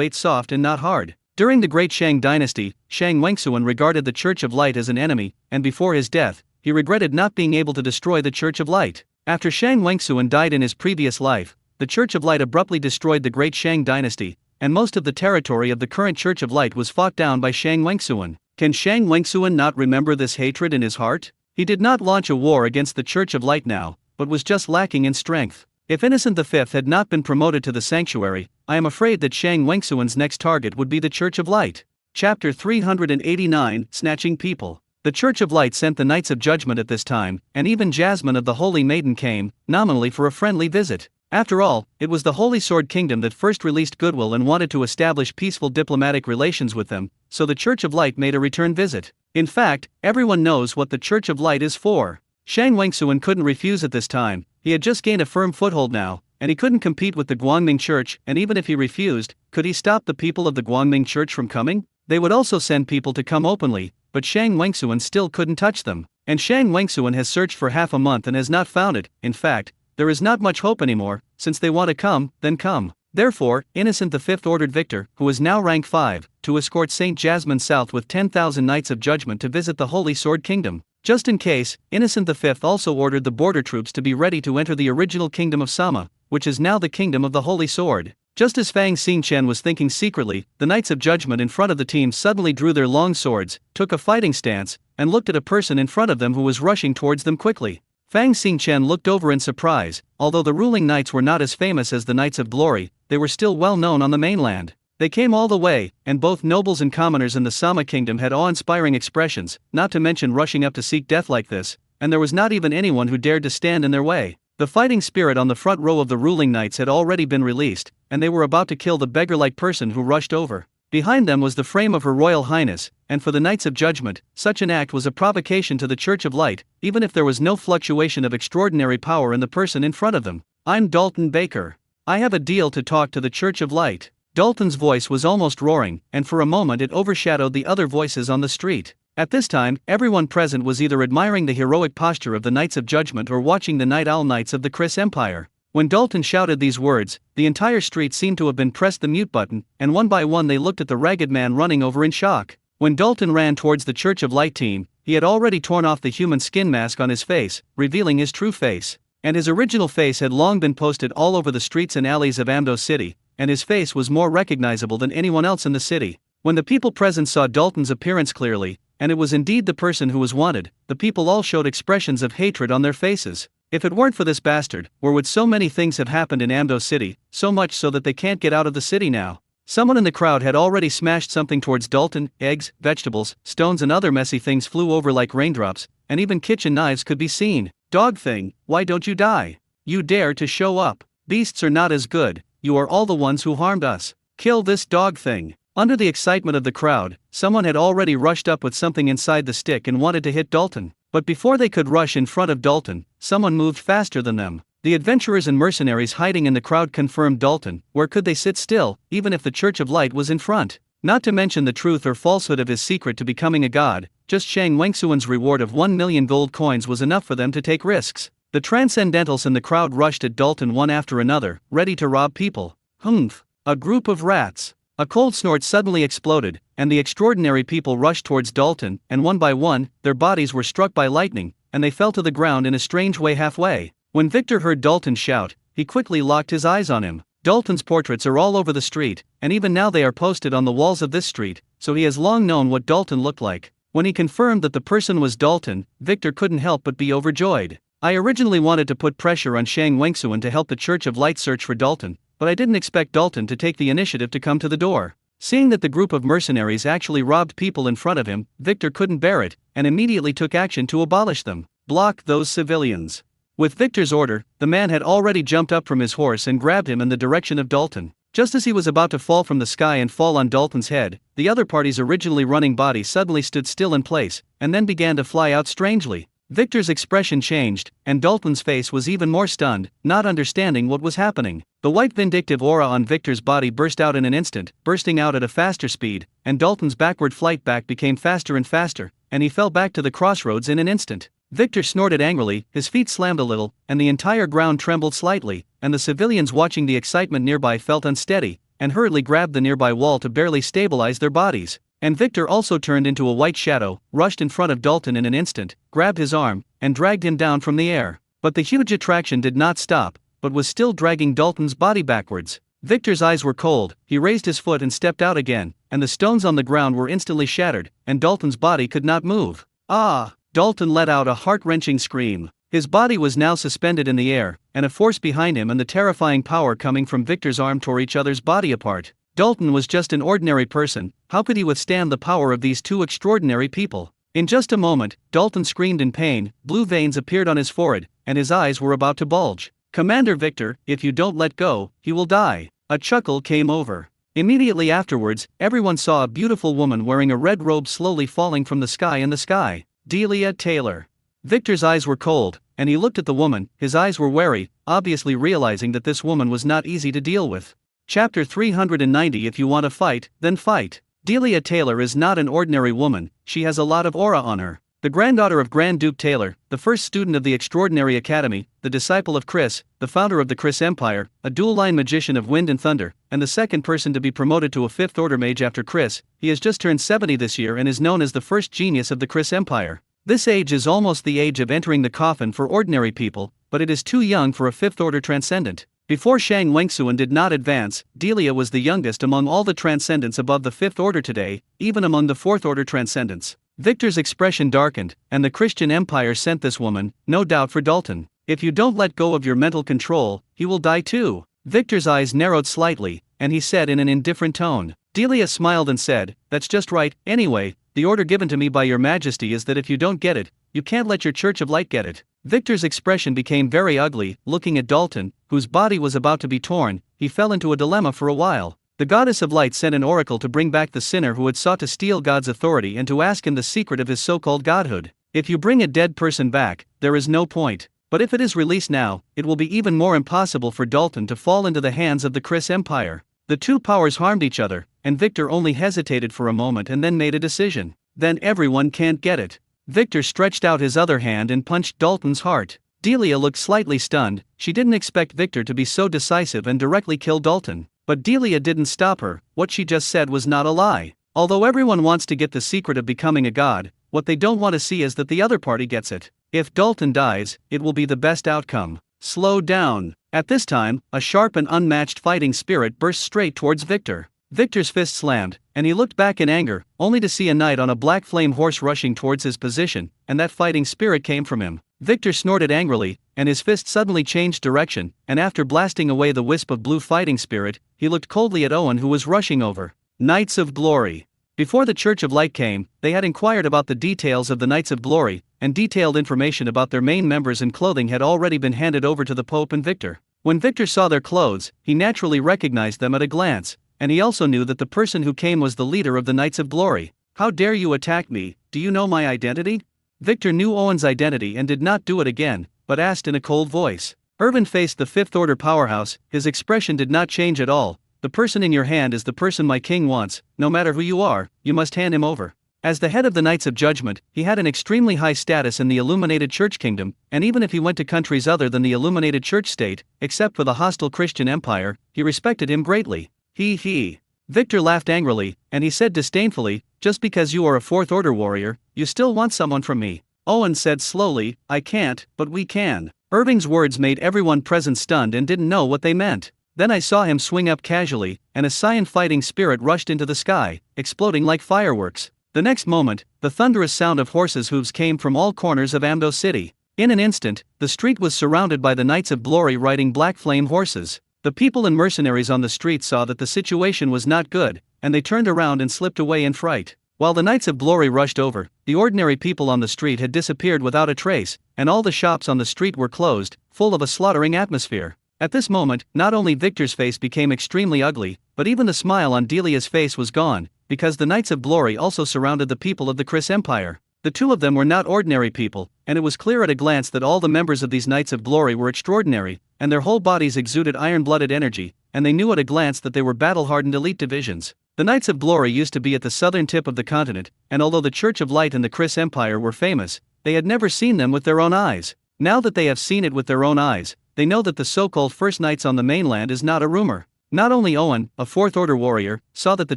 Speaker 1: ate soft and not hard. During the Great Shang Dynasty, Shang Wengsuan regarded the Church of Light as an enemy, and before his death, he regretted not being able to destroy the Church of Light. After Shang Wengsuan died in his previous life, the Church of Light abruptly destroyed the Great Shang Dynasty, and most of the territory of the current Church of Light was fought down by Shang Wengsuan. Can Shang Wengsuan not remember this hatred in his heart? He did not launch a war against the Church of Light now, but was just lacking in strength. If Innocent V had not been promoted to the Sanctuary, I am afraid that Shang Wengsuan's next target would be the Church of Light. Chapter 389, Snatching People. The Church of Light sent the Knights of Judgment at this time, and even Jasmine of the Holy Maiden came, nominally for a friendly visit. After all, it was the Holy Sword Kingdom that first released goodwill and wanted to establish peaceful diplomatic relations with them, so the Church of Light made a return visit. In fact, everyone knows what the Church of Light is for. Shang Wengsuan couldn't refuse at this time. He had just gained a firm foothold now, and he couldn't compete with the Guangming Church, and even if he refused, could he stop the people of the Guangming Church from coming? They would also send people to come openly, but Shang Wengsuan still couldn't touch them. And Shang Wengsuan has searched for half a month and has not found it. In fact, there is not much hope anymore. Since they want to come, then come. Therefore, Innocent V ordered Victor, who is now rank 5, to escort Saint Jasmine south with 10,000 Knights of Judgment to visit the Holy Sword Kingdom. Just in case, Innocent V also ordered the border troops to be ready to enter the original kingdom of Sama, which is now the kingdom of the Holy Sword. Just as Fang Xingchen was thinking secretly, the Knights of Judgment in front of the team suddenly drew their long swords, took a fighting stance, and looked at a person in front of them who was rushing towards them quickly. Fang Xingchen looked over in surprise. Although the ruling knights were not as famous as the Knights of Glory, they were still well known on the mainland. They came all the way, and both nobles and commoners in the Sama kingdom had awe-inspiring expressions, not to mention rushing up to seek death like this, and there was not even anyone who dared to stand in their way. The fighting spirit on the front row of the ruling knights had already been released, and they were about to kill the beggar-like person who rushed over. Behind them was the frame of Her Royal Highness, and for the Knights of Judgment, such an act was a provocation to the Church of Light, even if there was no fluctuation of extraordinary power in the person in front of them. "I'm Dalton Baker. I have a deal to talk to the Church of Light." Dalton's voice was almost roaring, and for a moment it overshadowed the other voices on the street. At this time, everyone present was either admiring the heroic posture of the Knights of Judgment or watching the Night Owl Knights of the Chris Empire. When Dalton shouted these words, the entire street seemed to have been pressed the mute button, and one by one they looked at the ragged man running over in shock. When Dalton ran towards the Church of Light team, he had already torn off the human skin mask on his face, revealing his true face. And his original face had long been posted all over the streets and alleys of Amdo City, and his face was more recognizable than anyone else in the city. When the people present saw Dalton's appearance clearly, and it was indeed the person who was wanted, the people all showed expressions of hatred on their faces. If it weren't for this bastard, where would so many things have happened in Amdo City, so much so that they can't get out of the city now? Someone in the crowd had already smashed something towards Dalton. Eggs, vegetables, stones and other messy things flew over like raindrops, and even kitchen knives could be seen. "Dog thing, why don't you die? You dare to show up. Beasts are not as good, you are all the ones who harmed us. Kill this dog thing." Under the excitement of the crowd, someone had already rushed up with something inside the stick and wanted to hit Dalton. But before they could rush in front of Dalton, someone moved faster than them. The adventurers and mercenaries hiding in the crowd confirmed Dalton. Where could they sit still, even if the Church of Light was in front? Not to mention the truth or falsehood of his secret to becoming a god, just Shang Wengsuan's reward of 1 million gold coins was enough for them to take risks. The transcendentals in the crowd rushed at Dalton one after another, ready to rob people. Humph! A group of rats! A cold snort suddenly exploded, and the extraordinary people rushed towards Dalton, and one by one, their bodies were struck by lightning, and they fell to the ground in a strange way halfway. When Victor heard Dalton shout, he quickly locked his eyes on him. Dalton's portraits are all over the street, and even now they are posted on the walls of this street, so he has long known what Dalton looked like. When he confirmed that the person was Dalton, Victor couldn't help but be overjoyed. "I originally wanted to put pressure on Shang Wengsuan to help the Church of Light search for Dalton, but I didn't expect Dalton to take the initiative to come to the door." Seeing that the group of mercenaries actually robbed people in front of him, Victor couldn't bear it, and immediately took action to abolish them. "Block those civilians." With Victor's order, the man had already jumped up from his horse and grabbed him in the direction of Dalton. Just as he was about to fall from the sky and fall on Dalton's head, the other party's originally running body suddenly stood still in place, and then began to fly out strangely. Victor's expression changed, and Dalton's face was even more stunned, not understanding what was happening. The white vindictive aura on Victor's body burst out in an instant, bursting out at a faster speed, and Dalton's backward flight back became faster and faster, and he fell back to the crossroads in an instant. Victor snorted angrily, his feet slammed a little, and the entire ground trembled slightly, and the civilians watching the excitement nearby felt unsteady, and hurriedly grabbed the nearby wall to barely stabilize their bodies. And Victor also turned into a white shadow, rushed in front of Dalton in an instant, grabbed his arm, and dragged him down from the air. But the huge attraction did not stop, but was still dragging Dalton's body backwards. Victor's eyes were cold, he raised his foot and stepped out again, and the stones on the ground were instantly shattered, and Dalton's body could not move. "Ah!" Dalton let out a heart-wrenching scream. His body was now suspended in the air, and a force behind him and the terrifying power coming from Victor's arm tore each other's body apart. Dalton was just an ordinary person, how could he withstand the power of these two extraordinary people? In just a moment, Dalton screamed in pain, blue veins appeared on his forehead, and his eyes were about to bulge. "Commander Victor, if you don't let go, he will die." A chuckle came over. Immediately afterwards, everyone saw a beautiful woman wearing a red robe slowly falling from the sky in the sky. Delia Taylor. Victor's eyes were cold, and he looked at the woman. His eyes were wary, obviously realizing that this woman was not easy to deal with. Chapter 390. If you want to fight, then fight. Delia Taylor is not an ordinary woman, she has a lot of aura on her. The granddaughter of Grand Duke Taylor, the first student of the Extraordinary Academy, the disciple of Chris, the founder of the Chris Empire, a dual-line magician of wind and thunder, and the second person to be promoted to a fifth order mage after Chris. He has just turned 70 this year and is known as the first genius of the Chris Empire. This age is almost the age of entering the coffin for ordinary people, but it is too young for a fifth order transcendent. Before Shang Wengsuan did not advance, Delia was the youngest among all the transcendents above the fifth order today, even among the fourth order transcendents. Victor's expression darkened, and the Christian Empire sent this woman, no doubt for Dalton. If you don't let go of your mental control, he will die too. Victor's eyes narrowed slightly, and he said in an indifferent tone. Delia smiled and said, "That's just right. Anyway, the order given to me by your majesty is that if you don't get it, you can't let your Church of Light get it." Victor's expression became very ugly. Looking at Dalton, whose body was about to be torn, he fell into a dilemma for a while. The goddess of light sent an oracle to bring back the sinner who had sought to steal God's authority and to ask him the secret of his so-called godhood. If you bring a dead person back, there is no point. But if it is released now, it will be even more impossible for Dalton to fall into the hands of the Chris Empire. The two powers harmed each other, and Victor only hesitated for a moment and then made a decision. Then everyone can't get it. Victor stretched out his other hand and punched Dalton's heart. Delia looked slightly stunned. She didn't expect Victor to be so decisive and directly kill Dalton. But Delia didn't stop her. What she just said was not a lie. Although everyone wants to get the secret of becoming a god, what they don't want to see is that the other party gets it. If Dalton dies, it will be the best outcome. Slow down. At this time, a sharp and unmatched fighting spirit burst straight towards Victor. Victor's fist slammed, and he looked back in anger, only to see a knight on a black flame horse rushing towards his position, and that fighting spirit came from him. Victor snorted angrily, and his fist suddenly changed direction, and after blasting away the wisp of blue fighting spirit, he looked coldly at Owen who was rushing over. Knights of Glory. Before the Church of Light came, they had inquired about the details of the Knights of Glory, and detailed information about their main members and clothing had already been handed over to the Pope and Victor. When Victor saw their clothes, he naturally recognized them at a glance, and he also knew that the person who came was the leader of the Knights of Glory. "How dare you attack me? Do you know my identity?" Victor knew Owen's identity and did not do it again, but asked in a cold voice. Irvin faced the Fifth Order powerhouse. His expression did not change at all. "The person in your hand is the person my king wants. No matter who you are, you must hand him over." As the head of the Knights of Judgment, he had an extremely high status in the Illuminated Church Kingdom, and even if he went to countries other than the Illuminated Church State, except for the hostile Christian Empire, he respected him greatly. He. Victor laughed angrily, and he said disdainfully, "Just because you are a Fourth Order warrior, you still want someone from me." Owen said slowly, "I can't, but we can." Irving's words made everyone present stunned and didn't know what they meant. Then I saw him swing up casually, and a Saiyan fighting spirit rushed into the sky, exploding like fireworks. The next moment, the thunderous sound of horses' hooves came from all corners of Amdo City. In an instant, the street was surrounded by the Knights of Glory riding black flame horses. The people and mercenaries on the street saw that the situation was not good, and they turned around and slipped away in fright. While the Knights of Glory rushed over, the ordinary people on the street had disappeared without a trace, and all the shops on the street were closed, full of a slaughtering atmosphere. At this moment, not only Victor's face became extremely ugly, but even the smile on Delia's face was gone, because the Knights of Glory also surrounded the people of the Chris Empire. The two of them were not ordinary people, and it was clear at a glance that all the members of these Knights of Glory were extraordinary, and their whole bodies exuded iron-blooded energy, and they knew at a glance that they were battle-hardened elite divisions. The Knights of Glory used to be at the southern tip of the continent, and although the Church of Light and the Chris Empire were famous, they had never seen them with their own eyes. Now that they have seen it with their own eyes, they know that the so-called First Knights on the mainland is not a rumor. Not only Owen, a Fourth Order warrior, saw that the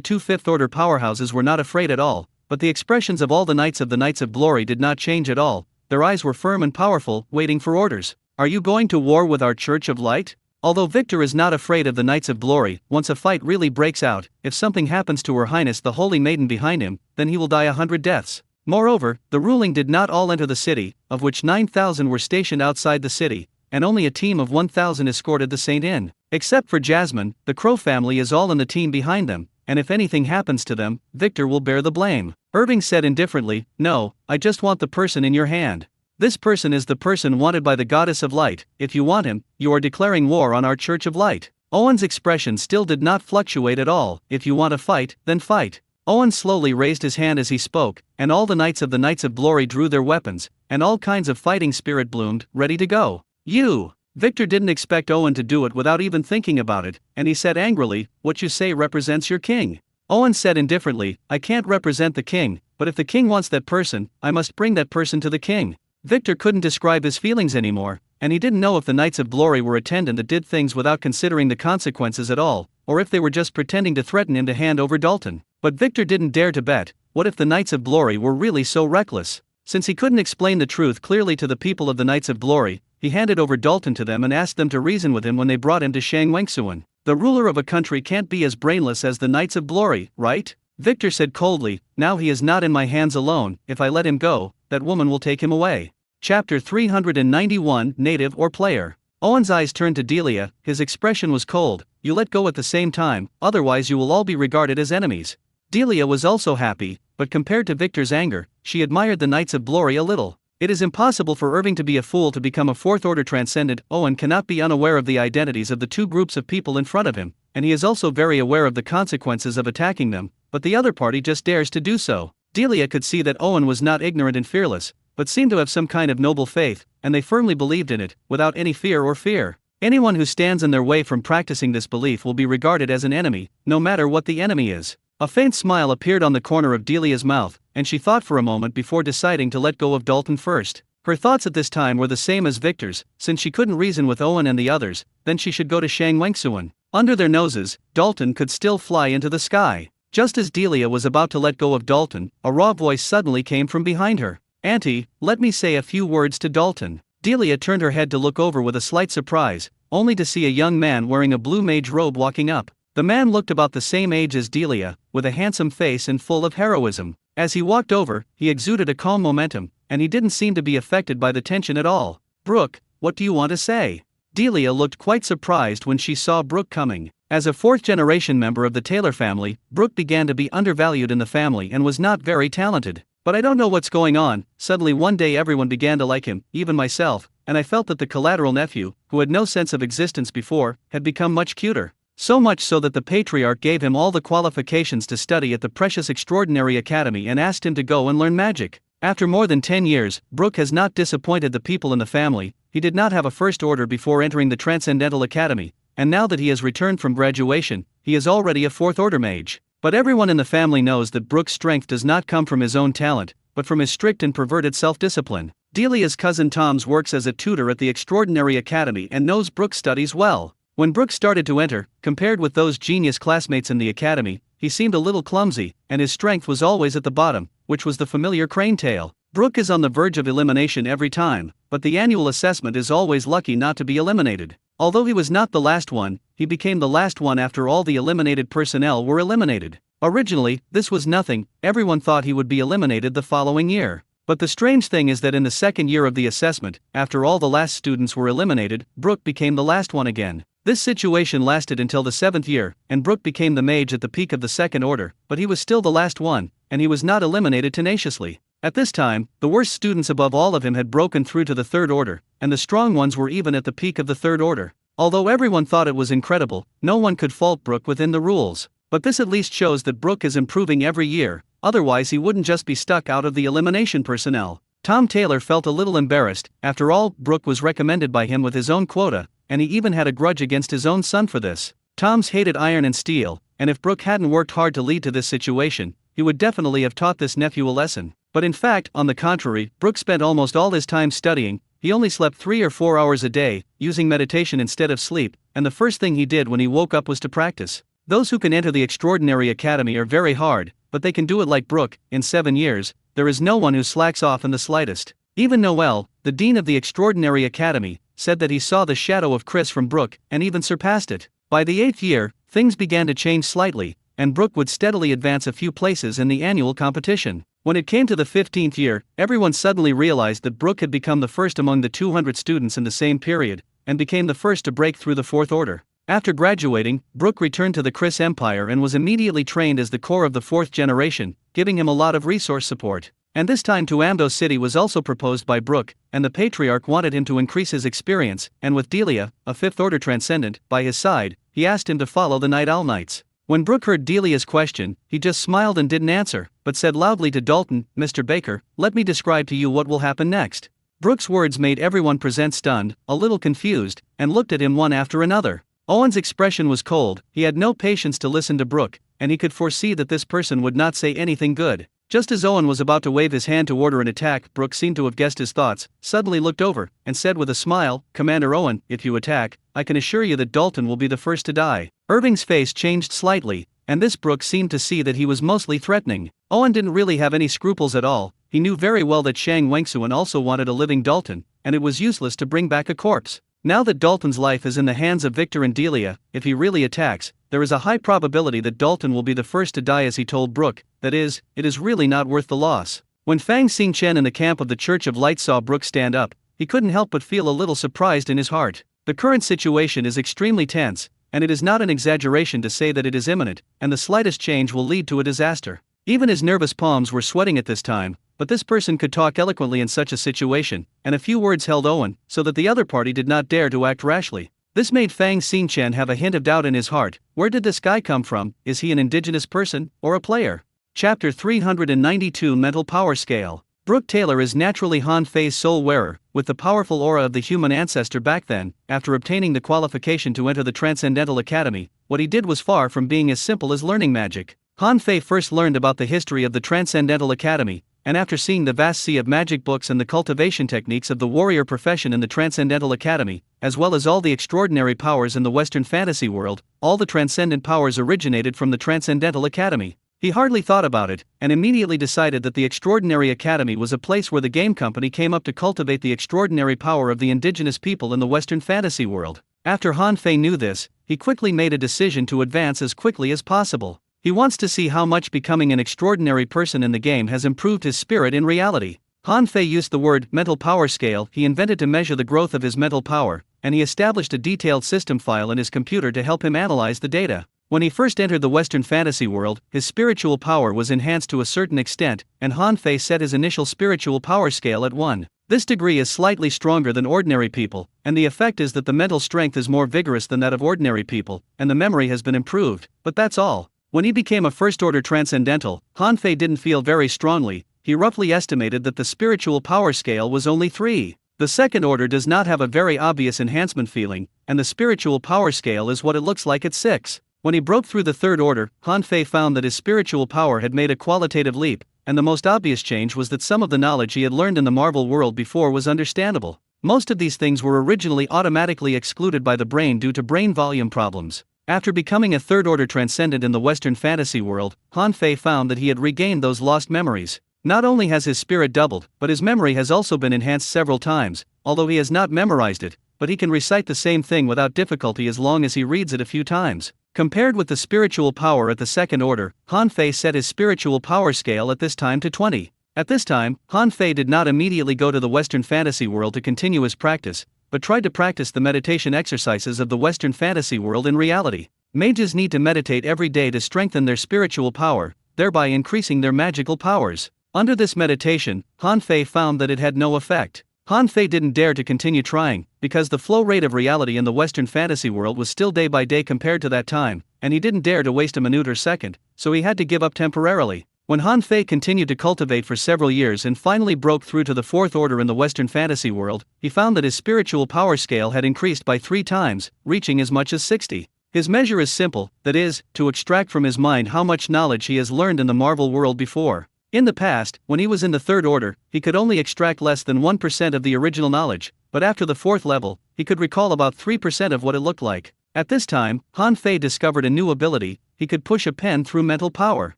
Speaker 1: two Fifth Order powerhouses were not afraid at all, but the expressions of all the Knights of the Knights of Glory did not change at all. Their eyes were firm and powerful, waiting for orders. "Are you going to war with our Church of Light?" Although Victor is not afraid of the Knights of Glory, once a fight really breaks out, if something happens to Her Highness the Holy Maiden behind him, then he will die 100 deaths. Moreover, the ruling did not all enter the city, of which 9,000 were stationed outside the city, and only a team of 1,000 escorted the Saint in. Except for Jasmine, the Crow family is all in the team behind them, and if anything happens to them, Victor will bear the blame. Irving said indifferently, "No, I just want the person in your hand." This person is the person wanted by the goddess of light. If you want him, you are declaring war on our Church of Light. Owen's expression still did not fluctuate at all. If you want to fight, then fight. Owen slowly raised his hand as he spoke, and all the Knights of Glory drew their weapons, and all kinds of fighting spirit bloomed, ready to go. You! Victor didn't expect Owen to do it without even thinking about it, and he said angrily, "What you say represents your king." Owen said indifferently, "I can't represent the king, but if the king wants that person, I must bring that person to the king." Victor couldn't describe his feelings anymore, and he didn't know if the Knights of Glory were attendant that did things without considering the consequences at all, or if they were just pretending to threaten him to hand over Dalton. But Victor didn't dare to bet. What if the Knights of Glory were really so reckless? Since he couldn't explain the truth clearly to the people of the Knights of Glory, he handed over Dalton to them and asked them to reason with him when they brought him to Shang Wengsuan. The ruler of a country can't be as brainless as the Knights of Glory, right? Victor said coldly, "Now he is not in my hands alone. If I let him go, that woman will take him away." Chapter 391, Native or Player. Owen's eyes turned to Delia, his expression was cold. "You let go at the same time, otherwise you will all be regarded as enemies." Delia was also happy, but compared to Victor's anger, she admired the Knights of Glory a little. It is impossible for Irving to be a fool to become a fourth-order transcendent. Owen cannot be unaware of the identities of the two groups of people in front of him, and he is also very aware of the consequences of attacking them, but the other party just dares to do so. Delia could see that Owen was not ignorant and fearless, but seemed to have some kind of noble faith, and they firmly believed in it, without any fear. Anyone who stands in their way from practicing this belief will be regarded as an enemy, no matter what the enemy is. A faint smile appeared on the corner of Delia's mouth, and she thought for a moment before deciding to let go of Dalton first. Her thoughts at this time were the same as Victor's. Since she couldn't reason with Owen and the others, then she should go to Shang Wengsuan. Under their noses, Dalton could still fly into the sky. Just as Delia was about to let go of Dalton, a raw voice suddenly came from behind her. "Auntie, let me say a few words to Dalton." Delia turned her head to look over with a slight surprise, only to see a young man wearing a blue mage robe walking up. The man looked about the same age as Delia, with a handsome face and full of heroism. As he walked over, he exuded a calm momentum, and he didn't seem to be affected by the tension at all. "Brooke, what do you want to say?" Delia looked quite surprised when she saw Brooke coming. As a fourth-generation member of the Taylor family, Brooke began to be undervalued in the family and was not very talented. "But I don't know what's going on. Suddenly one day everyone began to like him, even myself, and I felt that the collateral nephew, who had no sense of existence before, had become much cuter. So much so that the patriarch gave him all the qualifications to study at the precious extraordinary academy and asked him to go and learn magic. After more than 10 years, Brooke has not disappointed the people in the family. He did not have a first order before entering the Transcendental Academy, and now that he has returned from graduation, he is already a fourth order mage. But everyone in the family knows that Brooke's strength does not come from his own talent, but from his strict and perverted self-discipline. Delia's cousin Tom's works as a tutor at the Extraordinary Academy and knows Brooke's studies well. When Brooke started to enter, compared with those genius classmates in the academy, he seemed a little clumsy, and his strength was always at the bottom, which was the familiar crane tail. Brooke is on the verge of elimination every time, but the annual assessment is always lucky not to be eliminated. Although he was not the last one, he became the last one after all the eliminated personnel were eliminated. Originally, this was nothing. Everyone thought he would be eliminated the following year. But the strange thing is that in the second year of the assessment, after all the last students were eliminated, Brooke became the last one again. This situation lasted until the 7th year, and Brooke became the mage at the peak of the second order, but he was still the last one, and he was not eliminated tenaciously. At this time, the worst students above all of him had broken through to the third order, and the strong ones were even at the peak of the third order. Although everyone thought it was incredible, no one could fault Brooke within the rules. But this at least shows that Brooke is improving every year, otherwise he wouldn't just be stuck out of the elimination personnel. Tom Taylor felt a little embarrassed. After all, Brooke was recommended by him with his own quota, and he even had a grudge against his own son for this. Tom's hated iron and steel, and if Brooke hadn't worked hard to lead to this situation, he would definitely have taught this nephew a lesson. But in fact, on the contrary, Brooke spent almost all his time studying. He only slept 3 or 4 hours a day, using meditation instead of sleep, and the first thing he did when he woke up was to practice. Those who can enter the Extraordinary Academy are very hard, but they can do it like Brooke. In 7 years, there is no one who slacks off in the slightest. Even Noel, the dean of the Extraordinary Academy, said that he saw the shadow of Chris from Brooke, and even surpassed it. By the 8th year, things began to change slightly, and Brooke would steadily advance a few places in the annual competition. When it came to the 15th year, everyone suddenly realized that Brooke had become the first among the 200 students in the same period, and became the first to break through the fourth order. After graduating, Brooke returned to the Chris Empire and was immediately trained as the core of the fourth generation, giving him a lot of resource support. And this time Tuamdo City was also proposed by Brook, and the Patriarch wanted him to increase his experience, and with Delia, a fifth-order transcendent, by his side, he asked him to follow the Night Owl Knights. When Brook heard Delia's question, he just smiled and didn't answer, but said loudly to Dalton, "Mr. Baker, let me describe to you what will happen next." Brook's words made everyone present stunned, a little confused, and looked at him one after another. Owen's expression was cold, he had no patience to listen to Brook, and he could foresee that this person would not say anything good. Just as Owen was about to wave his hand to order an attack, Brook seemed to have guessed his thoughts, suddenly looked over, and said with a smile, "Commander Owen, if you attack, I can assure you that Dalton will be the first to die." Irving's face changed slightly, and this Brook seemed to see that he was mostly threatening. Owen didn't really have any scruples at all, he knew very well that Shang Wengsuan also wanted a living Dalton, and it was useless to bring back a corpse. Now that Dalton's life is in the hands of Victor and Delia, if he really attacks, there is a high probability that Dalton will be the first to die, as he told Brook. That is, it is really not worth the loss. When Fang Xingchen in the camp of the Church of Light saw Brook stand up, he couldn't help but feel a little surprised in his heart. The current situation is extremely tense, and it is not an exaggeration to say that it is imminent, and the slightest change will lead to a disaster. Even his nervous palms were sweating at this time, but this person could talk eloquently in such a situation, and a few words held Owen, so that the other party did not dare to act rashly. This made Fang Xingchen have a hint of doubt in his heart. Where did this guy come from? Is he an indigenous person, or a player? Chapter 392 Mental Power Scale. Brook Taylor is naturally Han Fei's soul wearer, with the powerful aura of the human ancestor back then. After obtaining the qualification to enter the Transcendental Academy, what he did was far from being as simple as learning magic. Han Fei first learned about the history of the Transcendental Academy, and after seeing the vast sea of magic books and the cultivation techniques of the warrior profession in the Transcendental Academy, as well as all the extraordinary powers in the Western fantasy world, all the transcendent powers originated from the Transcendental Academy. He hardly thought about it, and immediately decided that the Extraordinary Academy was a place where the game company came up to cultivate the extraordinary power of the indigenous people in the Western fantasy world. After Han Fei knew this, he quickly made a decision to advance as quickly as possible. He wants to see how much becoming an extraordinary person in the game has improved his spirit in reality. Han Fei used the word mental power scale he invented to measure the growth of his mental power, and he established a detailed system file in his computer to help him analyze the data. When he first entered the Western fantasy world, his spiritual power was enhanced to a certain extent, and Han Fei set his initial spiritual power scale at 1. This degree is slightly stronger than ordinary people, and the effect is that the mental strength is more vigorous than that of ordinary people, and the memory has been improved, but that's all. When he became a first-order transcendental, Han Fei didn't feel very strongly. He roughly estimated that the spiritual power scale was only 3. The second order does not have a very obvious enhancement feeling, and the spiritual power scale is what it looks like at 6. When he broke through the third order, Han Fei found that his spiritual power had made a qualitative leap, and the most obvious change was that some of the knowledge he had learned in the Marvel world before was understandable. Most of these things were originally automatically excluded by the brain due to brain volume problems. After becoming a third-order transcendent in the Western fantasy world, Han Fei found that he had regained those lost memories. Not only has his spirit doubled, but his memory has also been enhanced several times, although he has not memorized it, but he can recite the same thing without difficulty as long as he reads it a few times. Compared with the spiritual power at the second order, Han Fei set his spiritual power scale at this time to 20. At this time, Han Fei did not immediately go to the Western fantasy world to continue his practice, but tried to practice the meditation exercises of the Western fantasy world in reality. Mages need to meditate every day to strengthen their spiritual power, thereby increasing their magical powers. Under this meditation, Han Fei found that it had no effect. Han Fei didn't dare to continue trying, because the flow rate of reality in the Western fantasy world was still day by day compared to that time, and he didn't dare to waste a minute or second, so he had to give up temporarily. When Han Fei continued to cultivate for several years and finally broke through to the fourth order in the Western fantasy world, he found that his spiritual power scale had increased by 3 times, reaching as much as 60. His measure is simple, that is, to extract from his mind how much knowledge he has learned in the Marvel world before. In the past, when he was in the third order, he could only extract less than 1% of the original knowledge, but after the fourth level, he could recall about 3% of what it looked like. At this time, Han Fei discovered a new ability: he could push a pen through mental power.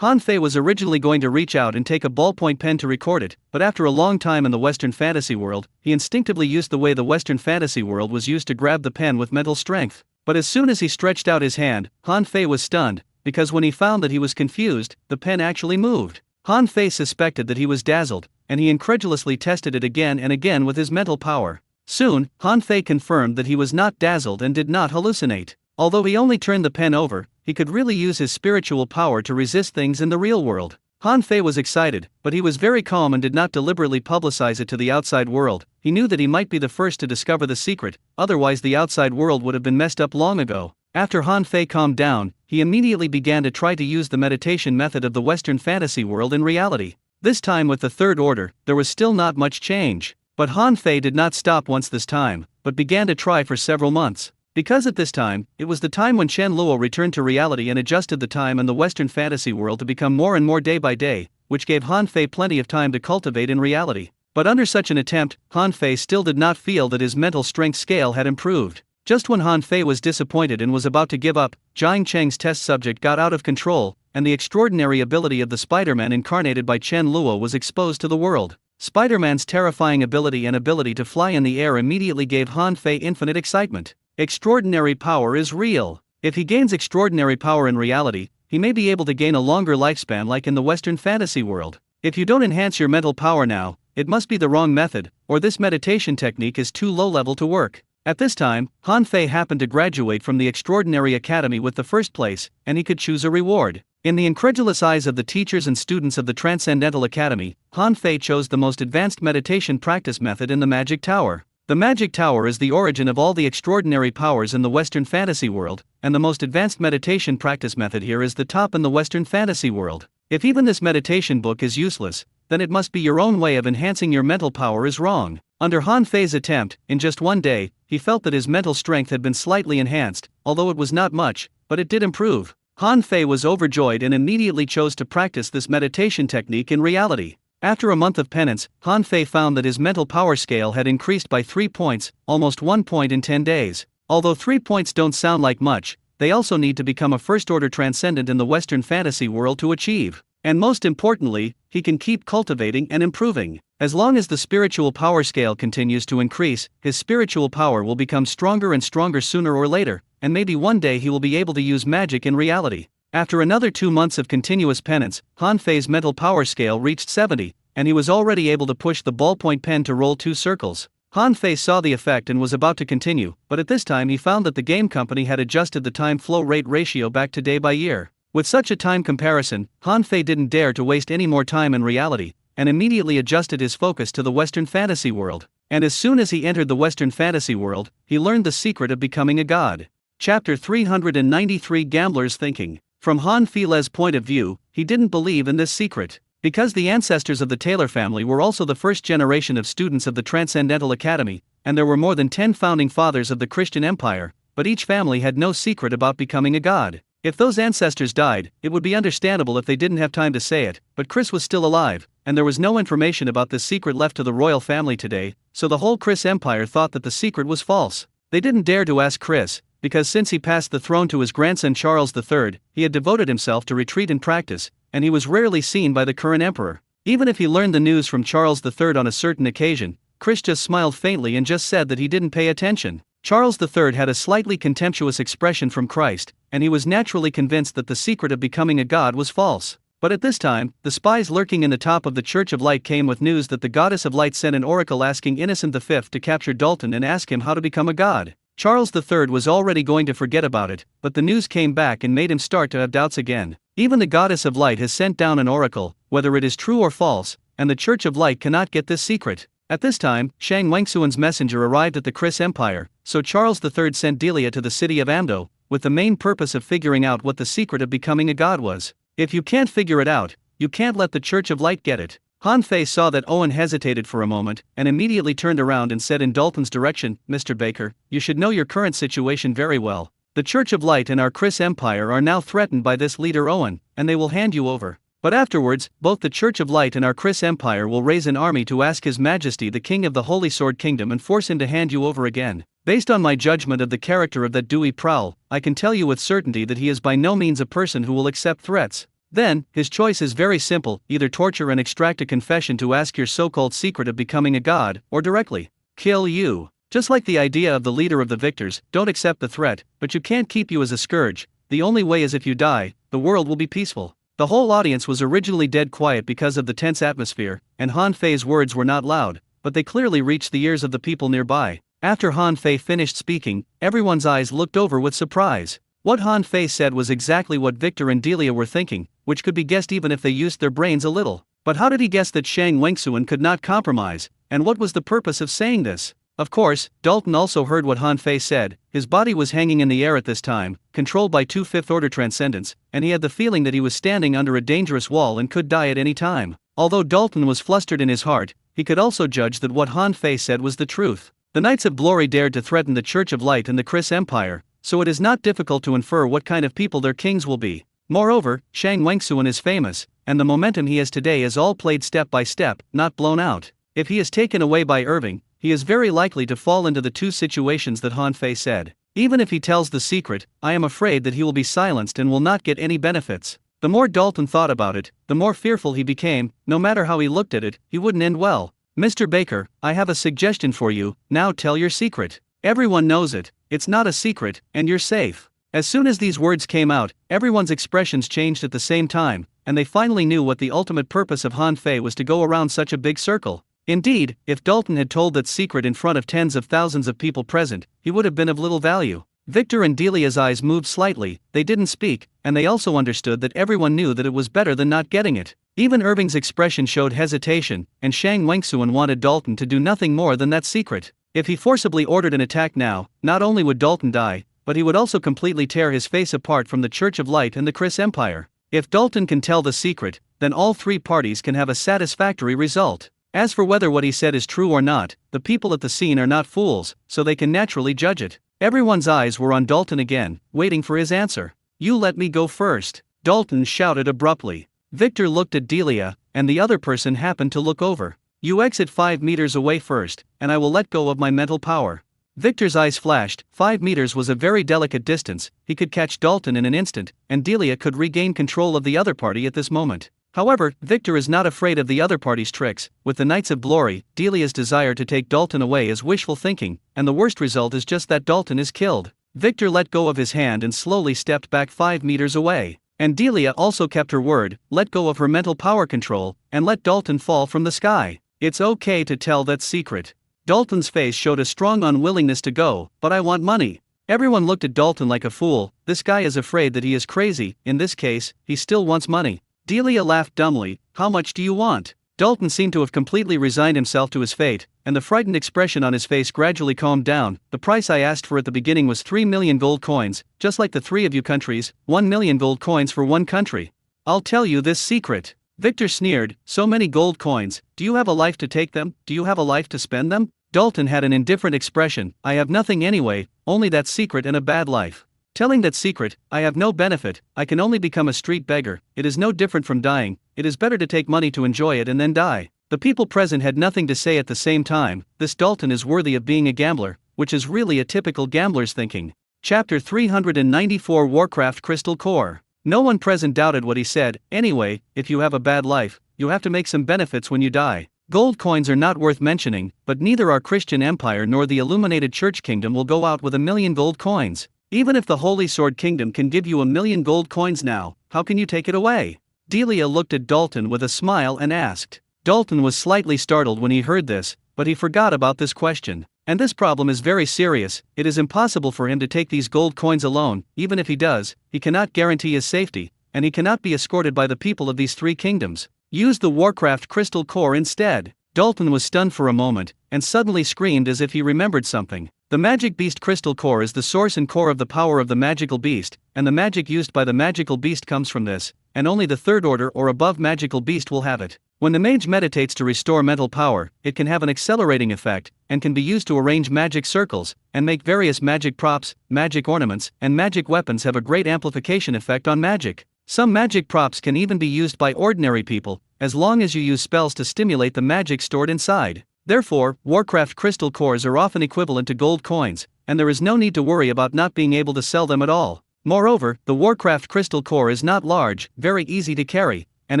Speaker 1: Han Fei was originally going to reach out and take a ballpoint pen to record it, but after a long time in the Western fantasy world, he instinctively used the way the Western fantasy world was used to grab the pen with mental strength. But as soon as he stretched out his hand, Han Fei was stunned, because when he found that he was confused, the pen actually moved. Han Fei suspected that he was dazzled, and he incredulously tested it again and again with his mental power. Soon, Han Fei confirmed that he was not dazzled and did not hallucinate. Although he only turned the pen over, he could really use his spiritual power to resist things in the real world. Han Fei was excited, but he was very calm and did not deliberately publicize it to the outside world. He knew that he might be the first to discover the secret, otherwise the outside world would have been messed up long ago. After Han Fei calmed down, he immediately began to try to use the meditation method of the Western fantasy world in reality. This time with the third order, there was still not much change. But Han Fei did not stop once this time, but began to try for several months. Because at this time, it was the time when Chen Luo returned to reality and adjusted the time and the Western fantasy world to become more and more day by day, which gave Han Fei plenty of time to cultivate in reality. But under such an attempt, Han Fei still did not feel that his mental strength scale had improved. Just when Han Fei was disappointed and was about to give up, Jiang Cheng's test subject got out of control, and the extraordinary ability of the Spider-Man incarnated by Chen Luo was exposed to the world. Spider-Man's terrifying ability and ability to fly in the air immediately gave Han Fei infinite excitement. Extraordinary power is real. If he gains extraordinary power in reality, he may be able to gain a longer lifespan like in the Western fantasy world. If you don't enhance your mental power now, it must be the wrong method, or this meditation technique is too low level to work. At this time, Han Fei happened to graduate from the Extraordinary Academy with the first place, and he could choose a reward. In the incredulous eyes of the teachers and students of the Transcendental Academy, Han Fei chose the most advanced meditation practice method in the Magic Tower. The Magic Tower is the origin of all the extraordinary powers in the Western fantasy world, and the most advanced meditation practice method here is the top in the Western fantasy world. If even this meditation book is useless, then it must be your own way of enhancing your mental power is wrong. Under Han Fei's attempt, in just one day, he felt that his mental strength had been slightly enhanced, although it was not much, but it did improve. Han Fei was overjoyed and immediately chose to practice this meditation technique in reality. After a month of penance, Han Fei found that his mental power scale had increased by 3 points, almost 1 point in 10 days. Although 3 points don't sound like much, they also need to become a first-order transcendent in the Western fantasy world to achieve. And most importantly, he can keep cultivating and improving. As long as the spiritual power scale continues to increase, his spiritual power will become stronger and stronger sooner or later, and maybe one day he will be able to use magic in reality. After another 2 months of continuous penance, Han Fei's mental power scale reached 70, and he was already able to push the ballpoint pen to roll 2 circles. Han Fei saw the effect and was about to continue, but at this time he found that the game company had adjusted the time flow rate ratio back to day by year. With such a time comparison, Han Fei didn't dare to waste any more time in reality, and immediately adjusted his focus to the Western fantasy world. And as soon as he entered the Western fantasy world, he learned the secret of becoming a god. Chapter 393 Gambler's Thinking. From Han Fei's point of view, he didn't believe in this secret. Because the ancestors of the Taylor family were also the first generation of students of the Transcendental Academy, and there were more than 10 founding fathers of the Christian Empire, but each family had no secret about becoming a god. If those ancestors died, it would be understandable if they didn't have time to say it, but Chris was still alive, and there was no information about this secret left to the royal family today, so the whole Chris Empire thought that the secret was false. They didn't dare to ask Chris, because since he passed the throne to his grandson Charles III, he had devoted himself to retreat and practice, and he was rarely seen by the current emperor. Even if he learned the news from Charles III on a certain occasion, Chris just smiled faintly and just said that he didn't pay attention. Charles III had a slightly contemptuous expression from Christ, and he was naturally convinced that the secret of becoming a god was false. But at this time, the spies lurking in the top of the Church of Light came with news that the Goddess of Light sent an oracle asking Innocent V to capture Dalton and ask him how to become a god. Charles III was already going to forget about it, but the news came back and made him start to have doubts again. Even the Goddess of Light has sent down an oracle, whether it is true or false, and the Church of Light cannot get this secret. At this time, Shang Wangsuan's messenger arrived at the Chris Empire, so Charles III sent Delia to the city of Amdo, with the main purpose of figuring out what the secret of becoming a god was. If you can't figure it out, you can't let the Church of Light get it. Han Fei saw that Owen hesitated for a moment, and immediately turned around and said in Dalton's direction, "Mr. Baker, you should know your current situation very well. The Church of Light and our Chris Empire are now threatened by this leader Owen, and they will hand you over. But afterwards, both the Church of Light and our Chris Empire will raise an army to ask His Majesty the King of the Holy Sword Kingdom and force him to hand you over again. Based on my judgment of the character of that Dewey Prowl, I can tell you with certainty that he is by no means a person who will accept threats. Then, his choice is very simple, either torture and extract a confession to ask your so-called secret of becoming a god, or directly kill you. Just like the idea of the leader of the victors, don't accept the threat, but you can't keep you as a scourge. The only way is if you die, the world will be peaceful." The whole audience was originally dead quiet because of the tense atmosphere, and Han Fei's words were not loud, but they clearly reached the ears of the people nearby. After Han Fei finished speaking, everyone's eyes looked over with surprise. What Han Fei said was exactly what Victor and Delia were thinking, which could be guessed even if they used their brains a little. But how did he guess that Shang Wengsuan could not compromise, and what was the purpose of saying this? Of course, Dalton also heard what Han Fei said. His body was hanging in the air at this time, controlled by two fifth-order transcendents, and he had the feeling that he was standing under a dangerous wall and could die at any time. Although Dalton was flustered in his heart, he could also judge that what Han Fei said was the truth. The Knights of Glory dared to threaten the Church of Light and the Chris Empire, so it is not difficult to infer what kind of people their kings will be. Moreover, Shang Wengsuan is famous, and the momentum he has today is all played step by step, not blown out. If he is taken away by Irving, he is very likely to fall into the two situations that Han Fei said. Even if he tells the secret, I am afraid that he will be silenced and will not get any benefits. The more Dalton thought about it, the more fearful he became. No matter how he looked at it, he wouldn't end well. Mr. Baker, I have a suggestion for you. Now tell your secret. Everyone knows it, it's not a secret, and you're safe. As soon as these words came out, everyone's expressions changed at the same time, and they finally knew what the ultimate purpose of Han Fei was to go around such a big circle. Indeed, if Dalton had told that secret in front of tens of thousands of people present, he would have been of little value. Victor and Delia's eyes moved slightly, they didn't speak, and they also understood that everyone knew that it was better than not getting it. Even Irving's expression showed hesitation, and Shang Wengsuan wanted Dalton to do nothing more than that secret. If he forcibly ordered an attack now, not only would Dalton die, but he would also completely tear his face apart from the Church of Light and the Chris Empire. If Dalton can tell the secret, then all three parties can have a satisfactory result. As for whether what he said is true or not, the people at the scene are not fools, so they can naturally judge it. Everyone's eyes were on Dalton again, waiting for his answer. You let me go first, Dalton shouted abruptly. Victor looked at Delia, and the other person happened to look over. You exit 5 meters away first, and I will let go of my mental power. Victor's eyes flashed. 5 meters was a very delicate distance, he could catch Dalton in an instant, and Delia could regain control of the other party at this moment. However, Victor is not afraid of the other party's tricks. With the Knights of Glory, Delia's desire to take Dalton away is wishful thinking, and the worst result is just that Dalton is killed. Victor let go of his hand and slowly stepped back 5 meters away. And Delia also kept her word, let go of her mental power control, and let Dalton fall from the sky. It's okay to tell that secret. Dalton's face showed a strong unwillingness to go, but I want money. Everyone looked at Dalton like a fool. This guy is afraid that he is crazy. In this case, he still wants money. Delia laughed dumbly. How much do you want? Dalton seemed to have completely resigned himself to his fate, and the frightened expression on his face gradually calmed down. The price I asked for at the beginning was 3 million gold coins, just like the three of you countries, 1 million gold coins for one country. I'll tell you this secret. Victor sneered, so many gold coins, do you have a life to take them? Do you have a life to spend them? Dalton had an indifferent expression, I have nothing anyway, only that secret and a bad life. Telling that secret, I have no benefit, I can only become a street beggar, it is no different from dying, it is better to take money to enjoy it and then die. The people present had nothing to say at the same time. This Dalton is worthy of being a gambler, which is really a typical gambler's thinking. Chapter 394 Warcraft Crystal Core. No one present doubted what he said. Anyway, if you have a bad life, you have to make some benefits when you die. Gold coins are not worth mentioning, but neither our Christian Empire nor the Illuminated Church Kingdom will go out with 1 million gold coins. Even if the Holy Sword Kingdom can give you 1 million gold coins now, how can you take it away? Delia looked at Dalton with a smile and asked. Dalton was slightly startled when he heard this, but he forgot about this question. And this problem is very serious. It is impossible for him to take these gold coins alone. Even if he does, he cannot guarantee his safety, and he cannot be escorted by the people of these three kingdoms. Use the Warcraft Crystal Core instead. Dalton was stunned for a moment, and suddenly screamed as if he remembered something. The Magic Beast Crystal Core is the source and core of the power of the magical beast, and the magic used by the magical beast comes from this, and only the third order or above magical beast will have it. When the mage meditates to restore mental power, it can have an accelerating effect, and can be used to arrange magic circles, and make various magic props, magic ornaments, and magic weapons have a great amplification effect on magic. Some magic props can even be used by ordinary people, as long as you use spells to stimulate the magic stored inside. Therefore, Warcraft Crystal Cores are often equivalent to gold coins, and there is no need to worry about not being able to sell them at all. Moreover, the Warcraft Crystal Core is not large, very easy to carry, and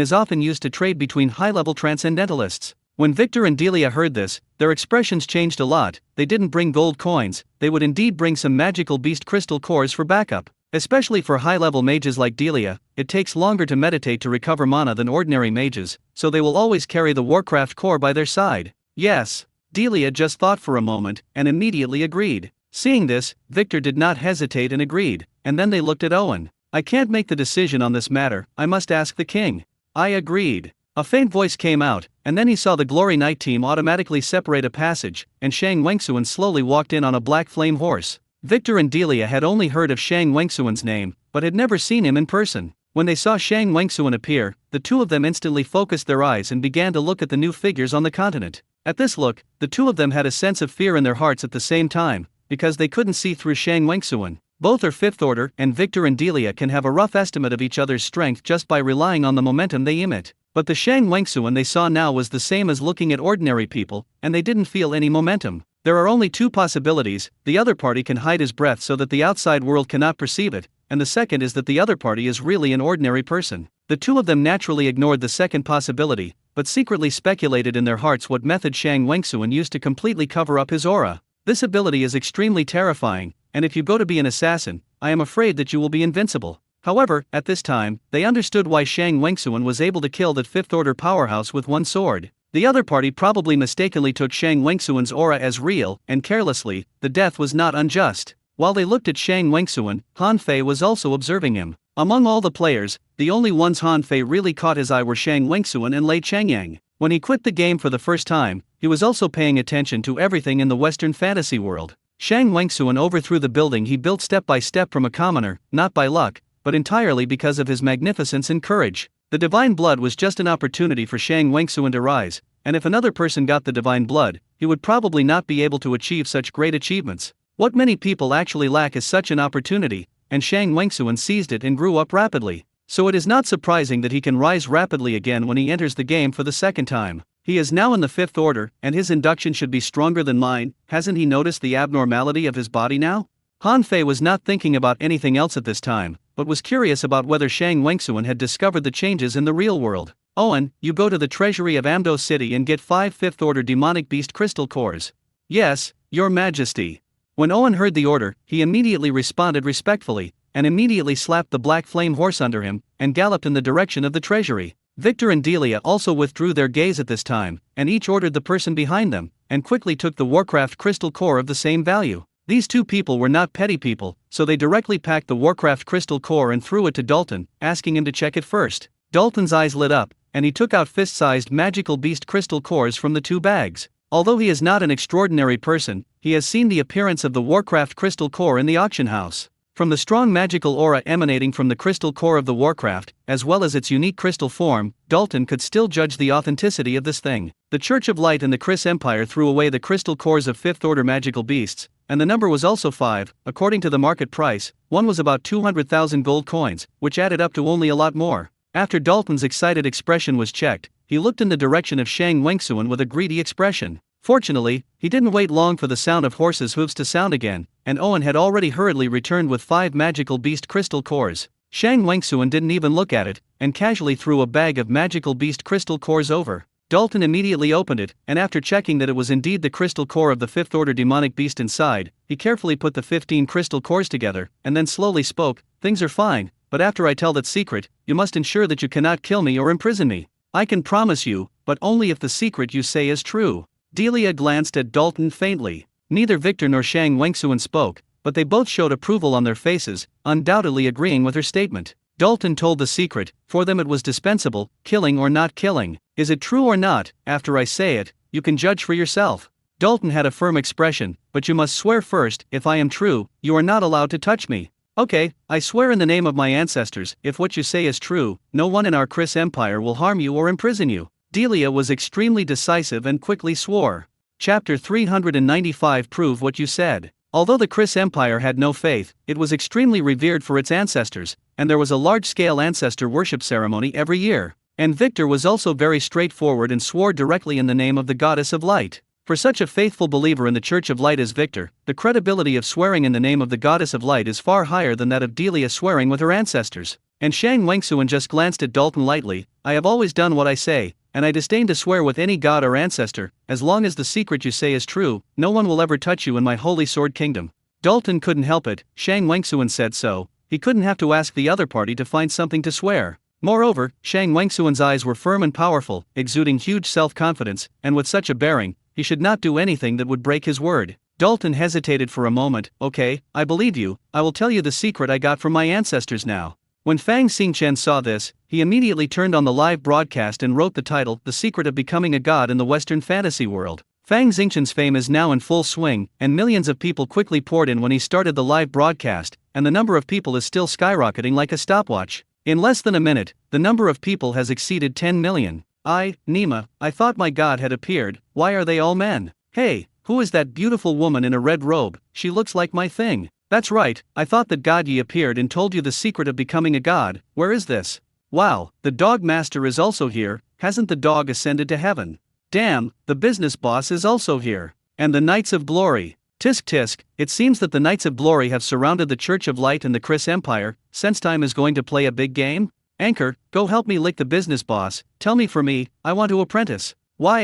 Speaker 1: is often used to trade between high-level transcendentalists. When Victor and Delia heard this, their expressions changed a lot. They didn't bring gold coins, they would indeed bring some magical beast crystal cores for backup. Especially for high-level mages like Delia, it takes longer to meditate to recover mana than ordinary mages, so they will always carry the Warcraft core by their side. Yes. Delia just thought for a moment, and immediately agreed. Seeing this, Victor did not hesitate and agreed, and then they looked at Owen. I can't make the decision on this matter, I must ask the king. I agreed. A faint voice came out, and then he saw the Glory Knight team automatically separate a passage, and Shang Wengsuan slowly walked in on a black flame horse. Victor and Delia had only heard of Shang Wengsuan's name, but had never seen him in person. When they saw Shang Wengsuan appear, the two of them instantly focused their eyes and began to look at the new figures on the continent. At this look, the two of them had a sense of fear in their hearts at the same time, because they couldn't see through Shang Wengsuan. Both are fifth order, and Victor and Delia can have a rough estimate of each other's strength just by relying on the momentum they emit. But the Shang Wengsuan they saw now was the same as looking at ordinary people, and they didn't feel any momentum. There are only two possibilities: the other party can hide his breath so that the outside world cannot perceive it, and the second is that the other party is really an ordinary person. The two of them naturally ignored the second possibility, but secretly speculated in their hearts what method Shang Wengsuan used to completely cover up his aura. This ability is extremely terrifying, and if you go to be an assassin, I am afraid that you will be invincible. However, at this time, they understood why Shang Wengsuan was able to kill that fifth order powerhouse with one sword. The other party probably mistakenly took Shang Wengsuan's aura as real, and carelessly, the death was not unjust. While they looked at Shang Wengsuan, Han Fei was also observing him. Among all the players, the only ones Han Fei really caught his eye were Shang Wengsuan and Lei Changyang. When he quit the game for the first time, he was also paying attention to everything in the Western fantasy world. Shang Wengsuan overthrew the building he built step by step from a commoner, not by luck, but entirely because of his magnificence and courage. The divine blood was just an opportunity for Shang Wengsuan to rise, and if another person got the divine blood, he would probably not be able to achieve such great achievements. What many people actually lack is such an opportunity, and Shang Wengsuan seized it and grew up rapidly. So it is not surprising that he can rise rapidly again when he enters the game for the second time. He is now in the fifth order, and his induction should be stronger than mine. Hasn't he noticed the abnormality of his body now? Han Fei was not thinking about anything else at this time, but was curious about whether Shang Wengsuan had discovered the changes in the real world. Owen, you go to the treasury of Amdo City and get 5 fifth order demonic beast crystal cores. Yes, your majesty. When Owen heard the order, he immediately responded respectfully, and immediately slapped the black flame horse under him, and galloped in the direction of the treasury. Victor and Delia also withdrew their gaze at this time, and each ordered the person behind them, and quickly took the Warcraft crystal core of the same value. These two people were not petty people, so they directly packed the Warcraft crystal core and threw it to Dalton, asking him to check it first. Dalton's eyes lit up, and he took out fist-sized magical beast crystal cores from the two bags. Although he is not an extraordinary person, he has seen the appearance of the Warcraft crystal core in the auction house. From the strong magical aura emanating from the crystal core of the Warcraft, as well as its unique crystal form, Dalton could still judge the authenticity of this thing. The Church of Light and the Chris Empire threw away the crystal cores of fifth order magical beasts, and the number was also 5, according to the market price. One was about 200,000 gold coins, which added up to only a lot more. After Dalton's excited expression was checked, he looked in the direction of Shang Wengsuan with a greedy expression. Fortunately, he didn't wait long for the sound of horses' hooves to sound again, and Owen had already hurriedly returned with 5 magical beast crystal cores. Shang Wengsuan didn't even look at it, and casually threw a bag of magical beast crystal cores over. Dalton immediately opened it, and after checking that it was indeed the crystal core of the fifth order demonic beast inside, he carefully put the 15 crystal cores together, and then slowly spoke. Things are fine, but after I tell that secret, you must ensure that you cannot kill me or imprison me. I can promise you, but only if the secret you say is true. Delia glanced at Dalton faintly. Neither Victor nor Shang Wengsuan spoke, but they both showed approval on their faces, undoubtedly agreeing with her statement. Dalton told the secret. For them it was dispensable, killing or not killing. Is it true or not? After I say it, you can judge for yourself. Dalton had a firm expression. But you must swear first. If I am true, you are not allowed to touch me. Okay, I swear in the name of my ancestors, if what you say is true, no one in our Chris Empire will harm you or imprison you. Delia was extremely decisive and quickly swore. Chapter 395 Prove what you said. Although the Chris Empire had no faith, it was extremely revered for its ancestors, and there was a large-scale ancestor worship ceremony every year. And Victor was also very straightforward and swore directly in the name of the Goddess of Light. For such a faithful believer in the Church of Light as Victor, the credibility of swearing in the name of the Goddess of Light is far higher than that of Delia swearing with her ancestors. And Shang Wengsuan just glanced at Dalton lightly. I have always done what I say, and I disdain to swear with any god or ancestor. As long as the secret you say is true, no one will ever touch you in my holy sword kingdom. Dalton couldn't help it. Shang Wengsuan said so. He couldn't have to ask the other party to find something to swear. Moreover, Shang Wengsuan's eyes were firm and powerful, exuding huge self-confidence, and with such a bearing, he should not do anything that would break his word. Dalton hesitated for a moment. Okay, I believe you, I will tell you the secret I got from my ancestors now. When Fang Xingchen saw this, he immediately turned on the live broadcast and wrote the title, The Secret of Becoming a God in the Western Fantasy World. Fang Xingchen's fame is now in full swing, and millions of people quickly poured in when he started the live broadcast, and the number of people is still skyrocketing like a stopwatch. In less than a minute, the number of people has exceeded 10 million. Nima, I thought my God had appeared, why are they all men? Hey, who is that beautiful woman in a red robe? She looks like my thing. That's right, I thought that God Yi appeared and told you the secret of becoming a god. Where is this? Wow, the dog master is also here. Hasn't the dog ascended to heaven? Damn, the business boss is also here. And the Knights of Glory. Tisk tisk, it seems that the Knights of Glory have surrounded the Church of Light and the Chris Empire. Sense time is going to play a big game? Anchor, go help me lick the business boss. Tell me for me, I want to apprentice. Why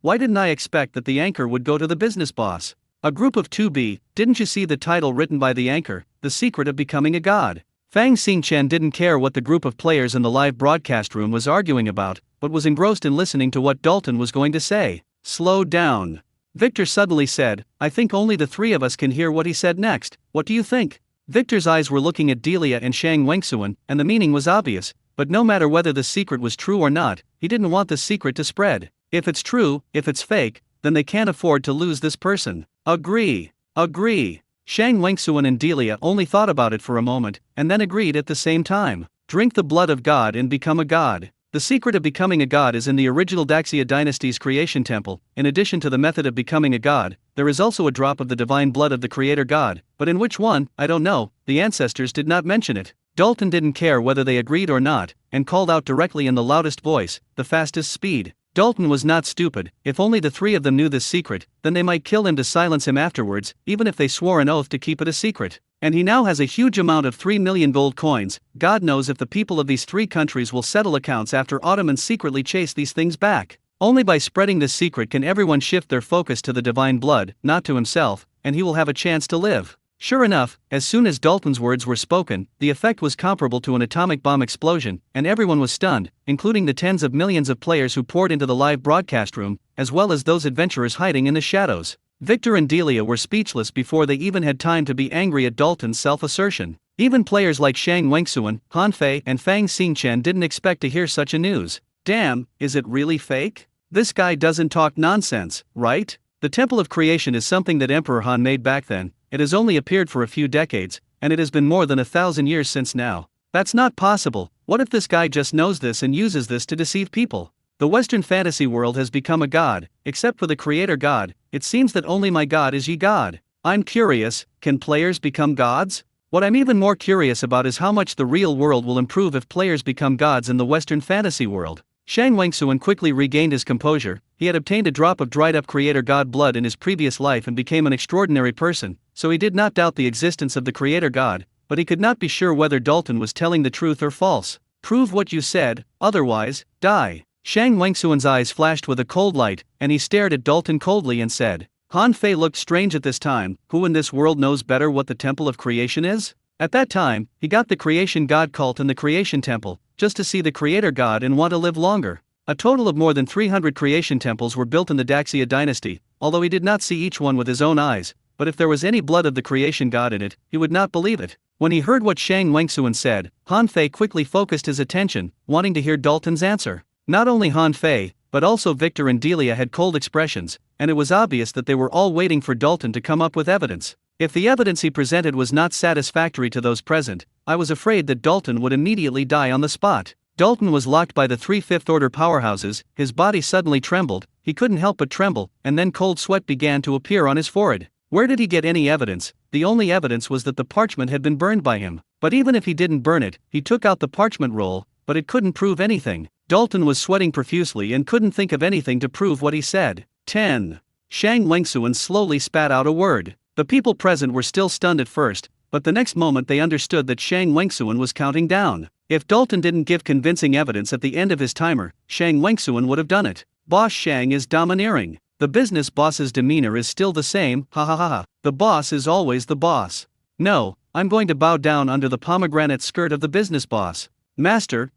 Speaker 1: didn't I expect that the anchor would go to the business boss? A group of 2B, didn't you see the title written by the anchor, The Secret of Becoming a God? Fang Xingchen didn't care what the group of players in the live broadcast room was arguing about, but was engrossed in listening to what Dalton was going to say. Slow down. Victor suddenly said, I think only the three of us can hear what he said next. What do you think? Victor's eyes were looking at Delia and Shang Wengsuan, and the meaning was obvious, but no matter whether the secret was true or not, he didn't want the secret to spread. If it's true, if it's fake, then they can't afford to lose this person. Agree. Shang Wengsuan and Delia only thought about it for a moment, and then agreed at the same time. Drink the blood of God and become a god. The secret of becoming a god is in the original Daxia dynasty's creation temple. In addition to the method of becoming a god, there is also a drop of the divine blood of the creator god, but in which one, I don't know, the ancestors did not mention it. Dalton didn't care whether they agreed or not, and called out directly in the loudest voice, the fastest speed. Dalton was not stupid. If only the three of them knew this secret, then they might kill him to silence him afterwards, even if they swore an oath to keep it a secret. And he now has a huge amount of 3 million gold coins. God knows if the people of these three countries will settle accounts after Ottomans secretly chase these things back. Only by spreading this secret can everyone shift their focus to the divine blood, not to himself, and he will have a chance to live. Sure enough, as soon as Dalton's words were spoken, the effect was comparable to an atomic bomb explosion, and everyone was stunned, including the tens of millions of players who poured into the live broadcast room, as well as those adventurers hiding in the shadows. Victor and Delia were speechless before they even had time to be angry at Dalton's self-assertion. Even players like Shang Wengsuan, Han Fei, and Fang Xingchen didn't expect to hear such a news. Damn, is it really fake? This guy doesn't talk nonsense, right? The Temple of Creation is something that Emperor Han made back then. It has only appeared for a few decades, and it has been more than 1,000 years since now. That's not possible. What if this guy just knows this and uses this to deceive people? The Western fantasy world has become a god, except for the creator god. It seems that only my god is ye god. I'm curious, can players become gods? What I'm even more curious about is how much the real world will improve if players become gods in the Western fantasy world. Shang Wengsuan quickly regained his composure. He had obtained a drop of dried-up creator god blood in his previous life and became an extraordinary person, so he did not doubt the existence of the creator god, but he could not be sure whether Dalton was telling the truth or false. Prove what you said, otherwise, die. Shang Wengsuan's eyes flashed with a cold light, and he stared at Dalton coldly and said, Han Fei looked strange at this time. Who in this world knows better what the Temple of Creation is? At that time, he got the creation god cult in the creation temple, just to see the creator god and want to live longer. A total of more than 300 creation temples were built in the Daxia dynasty, although he did not see each one with his own eyes, but if there was any blood of the creation god in it, he would not believe it. When he heard what Shang Wengsuan said, Han Fei quickly focused his attention, wanting to hear Dalton's answer. Not only Han Fei, but also Victor and Delia had cold expressions, and it was obvious that they were all waiting for Dalton to come up with evidence. If the evidence he presented was not satisfactory to those present, I was afraid that Dalton would immediately die on the spot. Dalton was locked by the 3 fifth-order powerhouses. His body suddenly trembled, he couldn't help but tremble, and then cold sweat began to appear on his forehead. Where did he get any evidence? The only evidence was that the parchment had been burned by him. But even if he didn't burn it, he took out the parchment roll, but it couldn't prove anything. Dalton was sweating profusely and couldn't think of anything to prove what he said. 10. Shang Wengsuan slowly spat out a word. The people present were still stunned at first, but the next moment they understood that Shang Wengsuan was counting down. If Dalton didn't give convincing evidence at the end of his timer, Shang Wengsuan would have done it. Boss Shang is domineering. The business boss's demeanor is still the same, ha ha ha ha. The boss is always the boss. No, I'm going to bow down under the pomegranate skirt of the business boss. Master,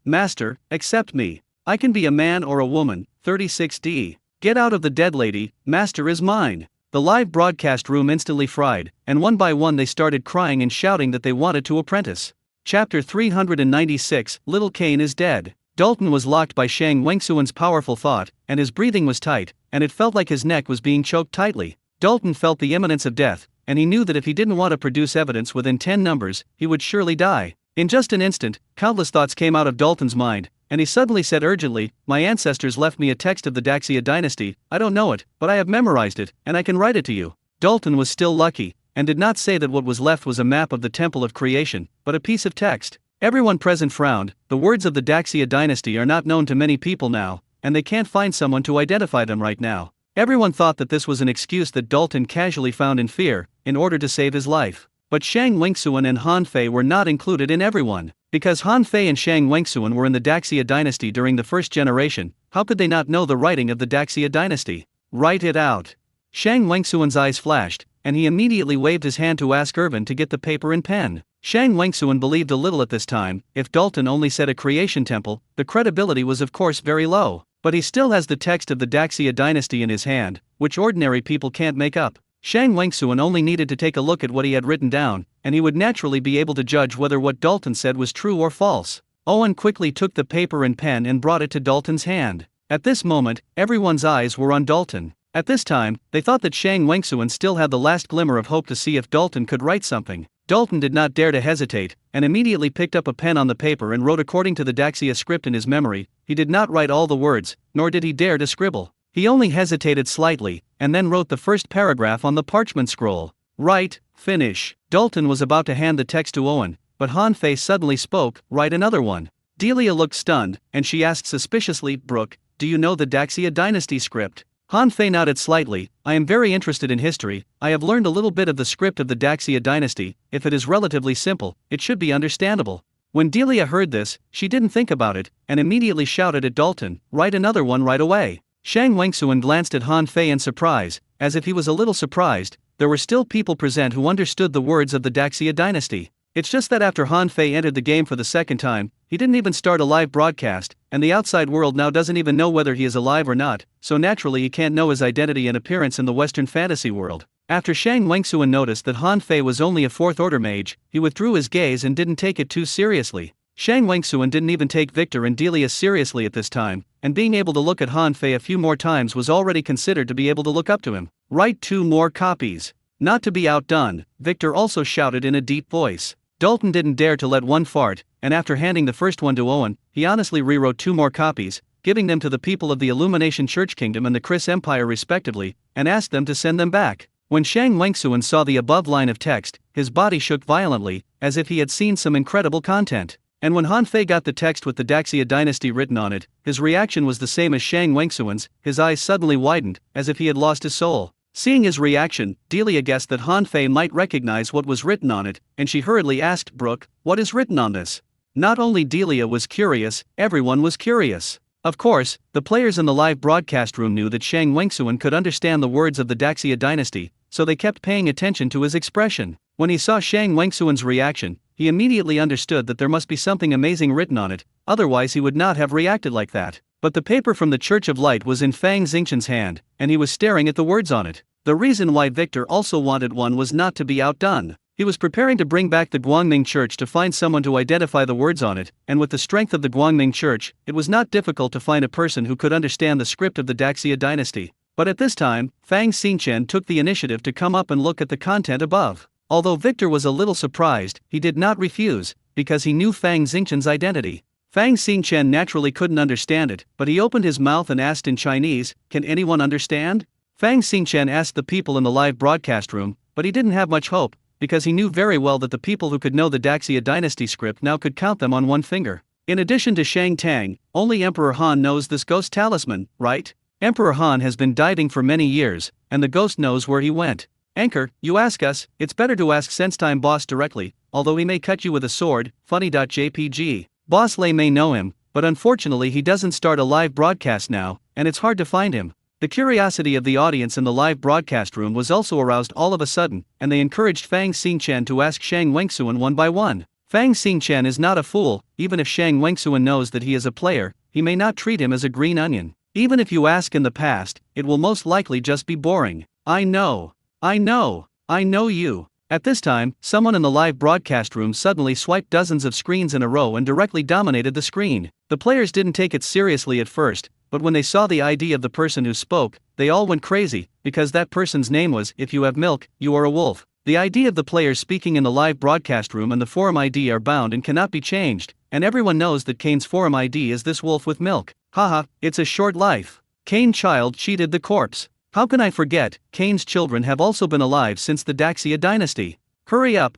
Speaker 1: accept me. I can be a man or a woman. 36D. Get out of the dead lady, master is mine. the live broadcast room instantly fried, and one by one they started crying and shouting that they wanted to apprentice. Chapter 396, Little Cain is dead. Dalton was locked by Shang Wengsuan's powerful thought, and his breathing was tight, and it felt like his neck was being choked tightly. Dalton felt the imminence of death, and he knew that if he didn't want to produce evidence within 10 numbers, he would surely die. In just an instant, countless thoughts came out of Dalton's mind, and he suddenly said urgently, "My ancestors left me a text of the Daxia dynasty. I don't know it, but I have memorized it, and I can write it to you." Dalton was still lucky, and did not say that what was left was a map of the Temple of Creation, but a piece of text. Everyone present frowned. The words of the Daxia dynasty are not known to many people now, and they can't find someone to identify them right now. Everyone thought that this was an excuse that Dalton casually found in fear, in order to save his life. But Shang Wengsuan and Han Fei were not included in everyone. Because Han Fei and Shang Wengsuan were in the Daxia dynasty during the first generation, how could they not know the writing of the Daxia dynasty? Write it out. Shang Wengsuan's eyes flashed, and he immediately waved his hand to ask Irvin to get the paper and pen. Shang Wengsuan believed a little at this time. If Dalton only said a creation temple, the credibility was of course very low. But he still has the text of the Daxia dynasty in his hand, which ordinary people can't make up. Shang Wengsuan only needed to take a look at what he had written down, and he would naturally be able to judge whether what Dalton said was true or false. Owen quickly took the paper and pen and brought it to Dalton's hand. At this moment, everyone's eyes were on Dalton. At this time, they thought that Shang Wengsuan still had the last glimmer of hope to see if Dalton could write something. Dalton did not dare to hesitate, and immediately picked up a pen on the paper and wrote according to the Daxia script in his memory. He did not write all the words, nor did he dare to scribble. He only hesitated slightly, and then wrote the first paragraph on the parchment scroll. Write, finish. Dalton was about to hand the text to Owen, but Han Fei suddenly spoke, "Write another one." Delia looked stunned, and she asked suspiciously, "Brooke, do you know the Daxia dynasty script?" Han Fei nodded slightly. "I am very interested in history. I have learned a little bit of the script of the Daxia dynasty. If it is relatively simple, it should be understandable." When Delia heard this, she didn't think about it, and immediately shouted at Dalton, "Write another one right away." Shang Wengsuan glanced at Han Fei in surprise, as if he was a little surprised. There were still people present who understood the words of the Daxia dynasty. It's just that after Han Fei entered the game for the second time, he didn't even start a live broadcast, and the outside world now doesn't even know whether he is alive or not, so naturally he can't know his identity and appearance in the Western fantasy world. After Shang Wengsuan noticed that Han Fei was only a fourth-order mage, he withdrew his gaze and didn't take it too seriously. Shang Wengsuan didn't even take Victor and Delia seriously at this time, and being able to look at Han Fei a few more times was already considered to be able to look up to him. "Write 2 more copies." Not to be outdone, Victor also shouted in a deep voice. Dalton didn't dare to let one fart, and after handing the first one to Owen, he honestly rewrote 2 more copies, giving them to the people of the Illumination Church Kingdom and the Chris Empire respectively, and asked them to send them back. When Shang Wengsuan saw the above line of text, his body shook violently, as if he had seen some incredible content. And when Han Fei got the text with the Daxia dynasty written on it, his reaction was the same as Shang Wengsuan's. His eyes suddenly widened, as if he had lost his soul. Seeing his reaction, Delia guessed that Han Fei might recognize what was written on it, and she hurriedly asked Brooke, "What is written on this?" Not only Delia was curious, everyone was curious. Of course, the players in the live broadcast room knew that Shang Wengsuan could understand the words of the Daxia dynasty, so they kept paying attention to his expression. When he saw Shang Wengsuan's reaction, he immediately understood that there must be something amazing written on it, otherwise he would not have reacted like that. But the paper from the Church of Light was in Fang Xingchen's hand, and he was staring at the words on it. The reason why Victor also wanted one was not to be outdone. He was preparing to bring back the Guangming Church to find someone to identify the words on it, and with the strength of the Guangming Church, it was not difficult to find a person who could understand the script of the Daxia dynasty. But at this time, Fang Xingchen took the initiative to come up and look at the content above. Although Victor was a little surprised, he did not refuse, because he knew Fang Xingchen's identity. Fang Xingchen naturally couldn't understand it, but he opened his mouth and asked in Chinese, "Can anyone understand?" Fang Xingchen asked the people in the live broadcast room, but he didn't have much hope, because he knew very well that the people who could know the Daxia dynasty script now could count them on one finger. In addition to Shang Tang, only Emperor Han knows this ghost talisman, right? Emperor Han has been diving for many years, and the ghost knows where he went. Anchor, you ask us, it's better to ask Sense-Time Boss directly, although he may cut you with a sword, funny.jpg. Boss Lei may know him, but unfortunately he doesn't start a live broadcast now, and it's hard to find him. The curiosity of the audience in the live broadcast room was also aroused all of a sudden, and they encouraged Fang Xingchen to ask Shang Wengsuan one by one. Fang Xingchen is not a fool. Even if Shang Wengsuan knows that he is a player, he may not treat him as a green onion. Even if you ask in the past, it will most likely just be boring. I know. I know. I know you. At this time, someone in the live broadcast room suddenly swiped dozens of screens in a row and directly dominated the screen. The players didn't take it seriously at first, but when they saw the ID of the person who spoke, they all went crazy, because that person's name was, "If you have milk, you are a wolf." The ID of the players speaking in the live broadcast room and the forum ID are bound and cannot be changed, and everyone knows that Kane's forum ID is this wolf with milk. Haha, it's a short life. Kane child cheated the corpse. How can I forget, Kane's children have also been alive since the Daxia dynasty. Hurry up,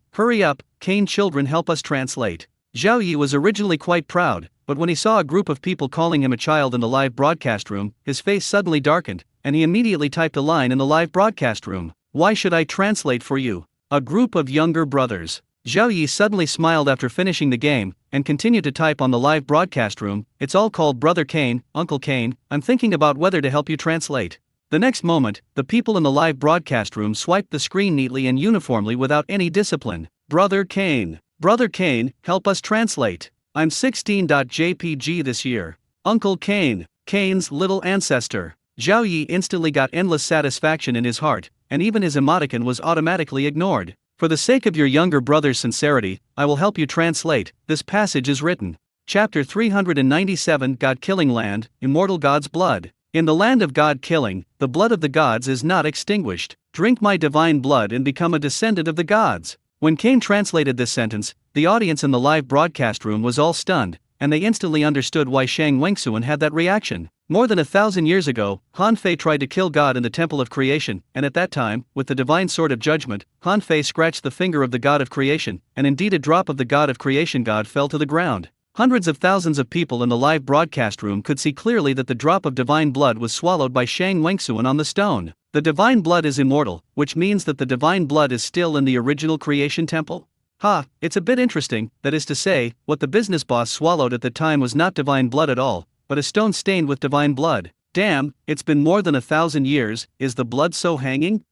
Speaker 1: Kane children help us translate. Zhao Yi was originally quite proud, but when he saw a group of people calling him a child in the live broadcast room, his face suddenly darkened, and he immediately typed a line in the live broadcast room. Why should I translate for you? A group of younger brothers. Zhao Yi suddenly smiled after finishing the game, and continued to type on the live broadcast room, it's all called Brother Kane, Uncle Kane, I'm thinking about whether to help you translate. The next moment, the people in the live broadcast room swiped the screen neatly and uniformly without any discipline. Brother Kane, help us translate. I'm 16.jpg this year. Uncle Kane, Kane's little ancestor. Zhao Yi instantly got endless satisfaction in his heart, and even his emoticon was automatically ignored. For the sake of your younger brother's sincerity, I will help you translate. This passage is written. Chapter 397 God Killing Land, Immortal God's Blood. In the land of God killing, the blood of the gods is not extinguished. Drink my divine blood and become a descendant of the gods. When Kane translated this sentence, the audience in the live broadcast room was all stunned, and they instantly understood why Shang Wengsuan had that reaction. More than 1,000 years ago, Han Fei tried to kill God in the Temple of Creation, and at that time, with the divine sword of judgment, Han Fei scratched the finger of the God of Creation, and indeed a drop of the God of Creation God fell to the ground. Hundreds of thousands of people in the live broadcast room could see clearly that the drop of divine blood was swallowed by Shang Wengsuan on the stone. The divine blood is immortal, which means that the divine blood is still in the original creation temple? It's a bit interesting, that is to say, what the business boss swallowed at the time was not divine blood at all, but a stone stained with divine blood. Damn, it's been more than 1,000 years, is the blood so hanging?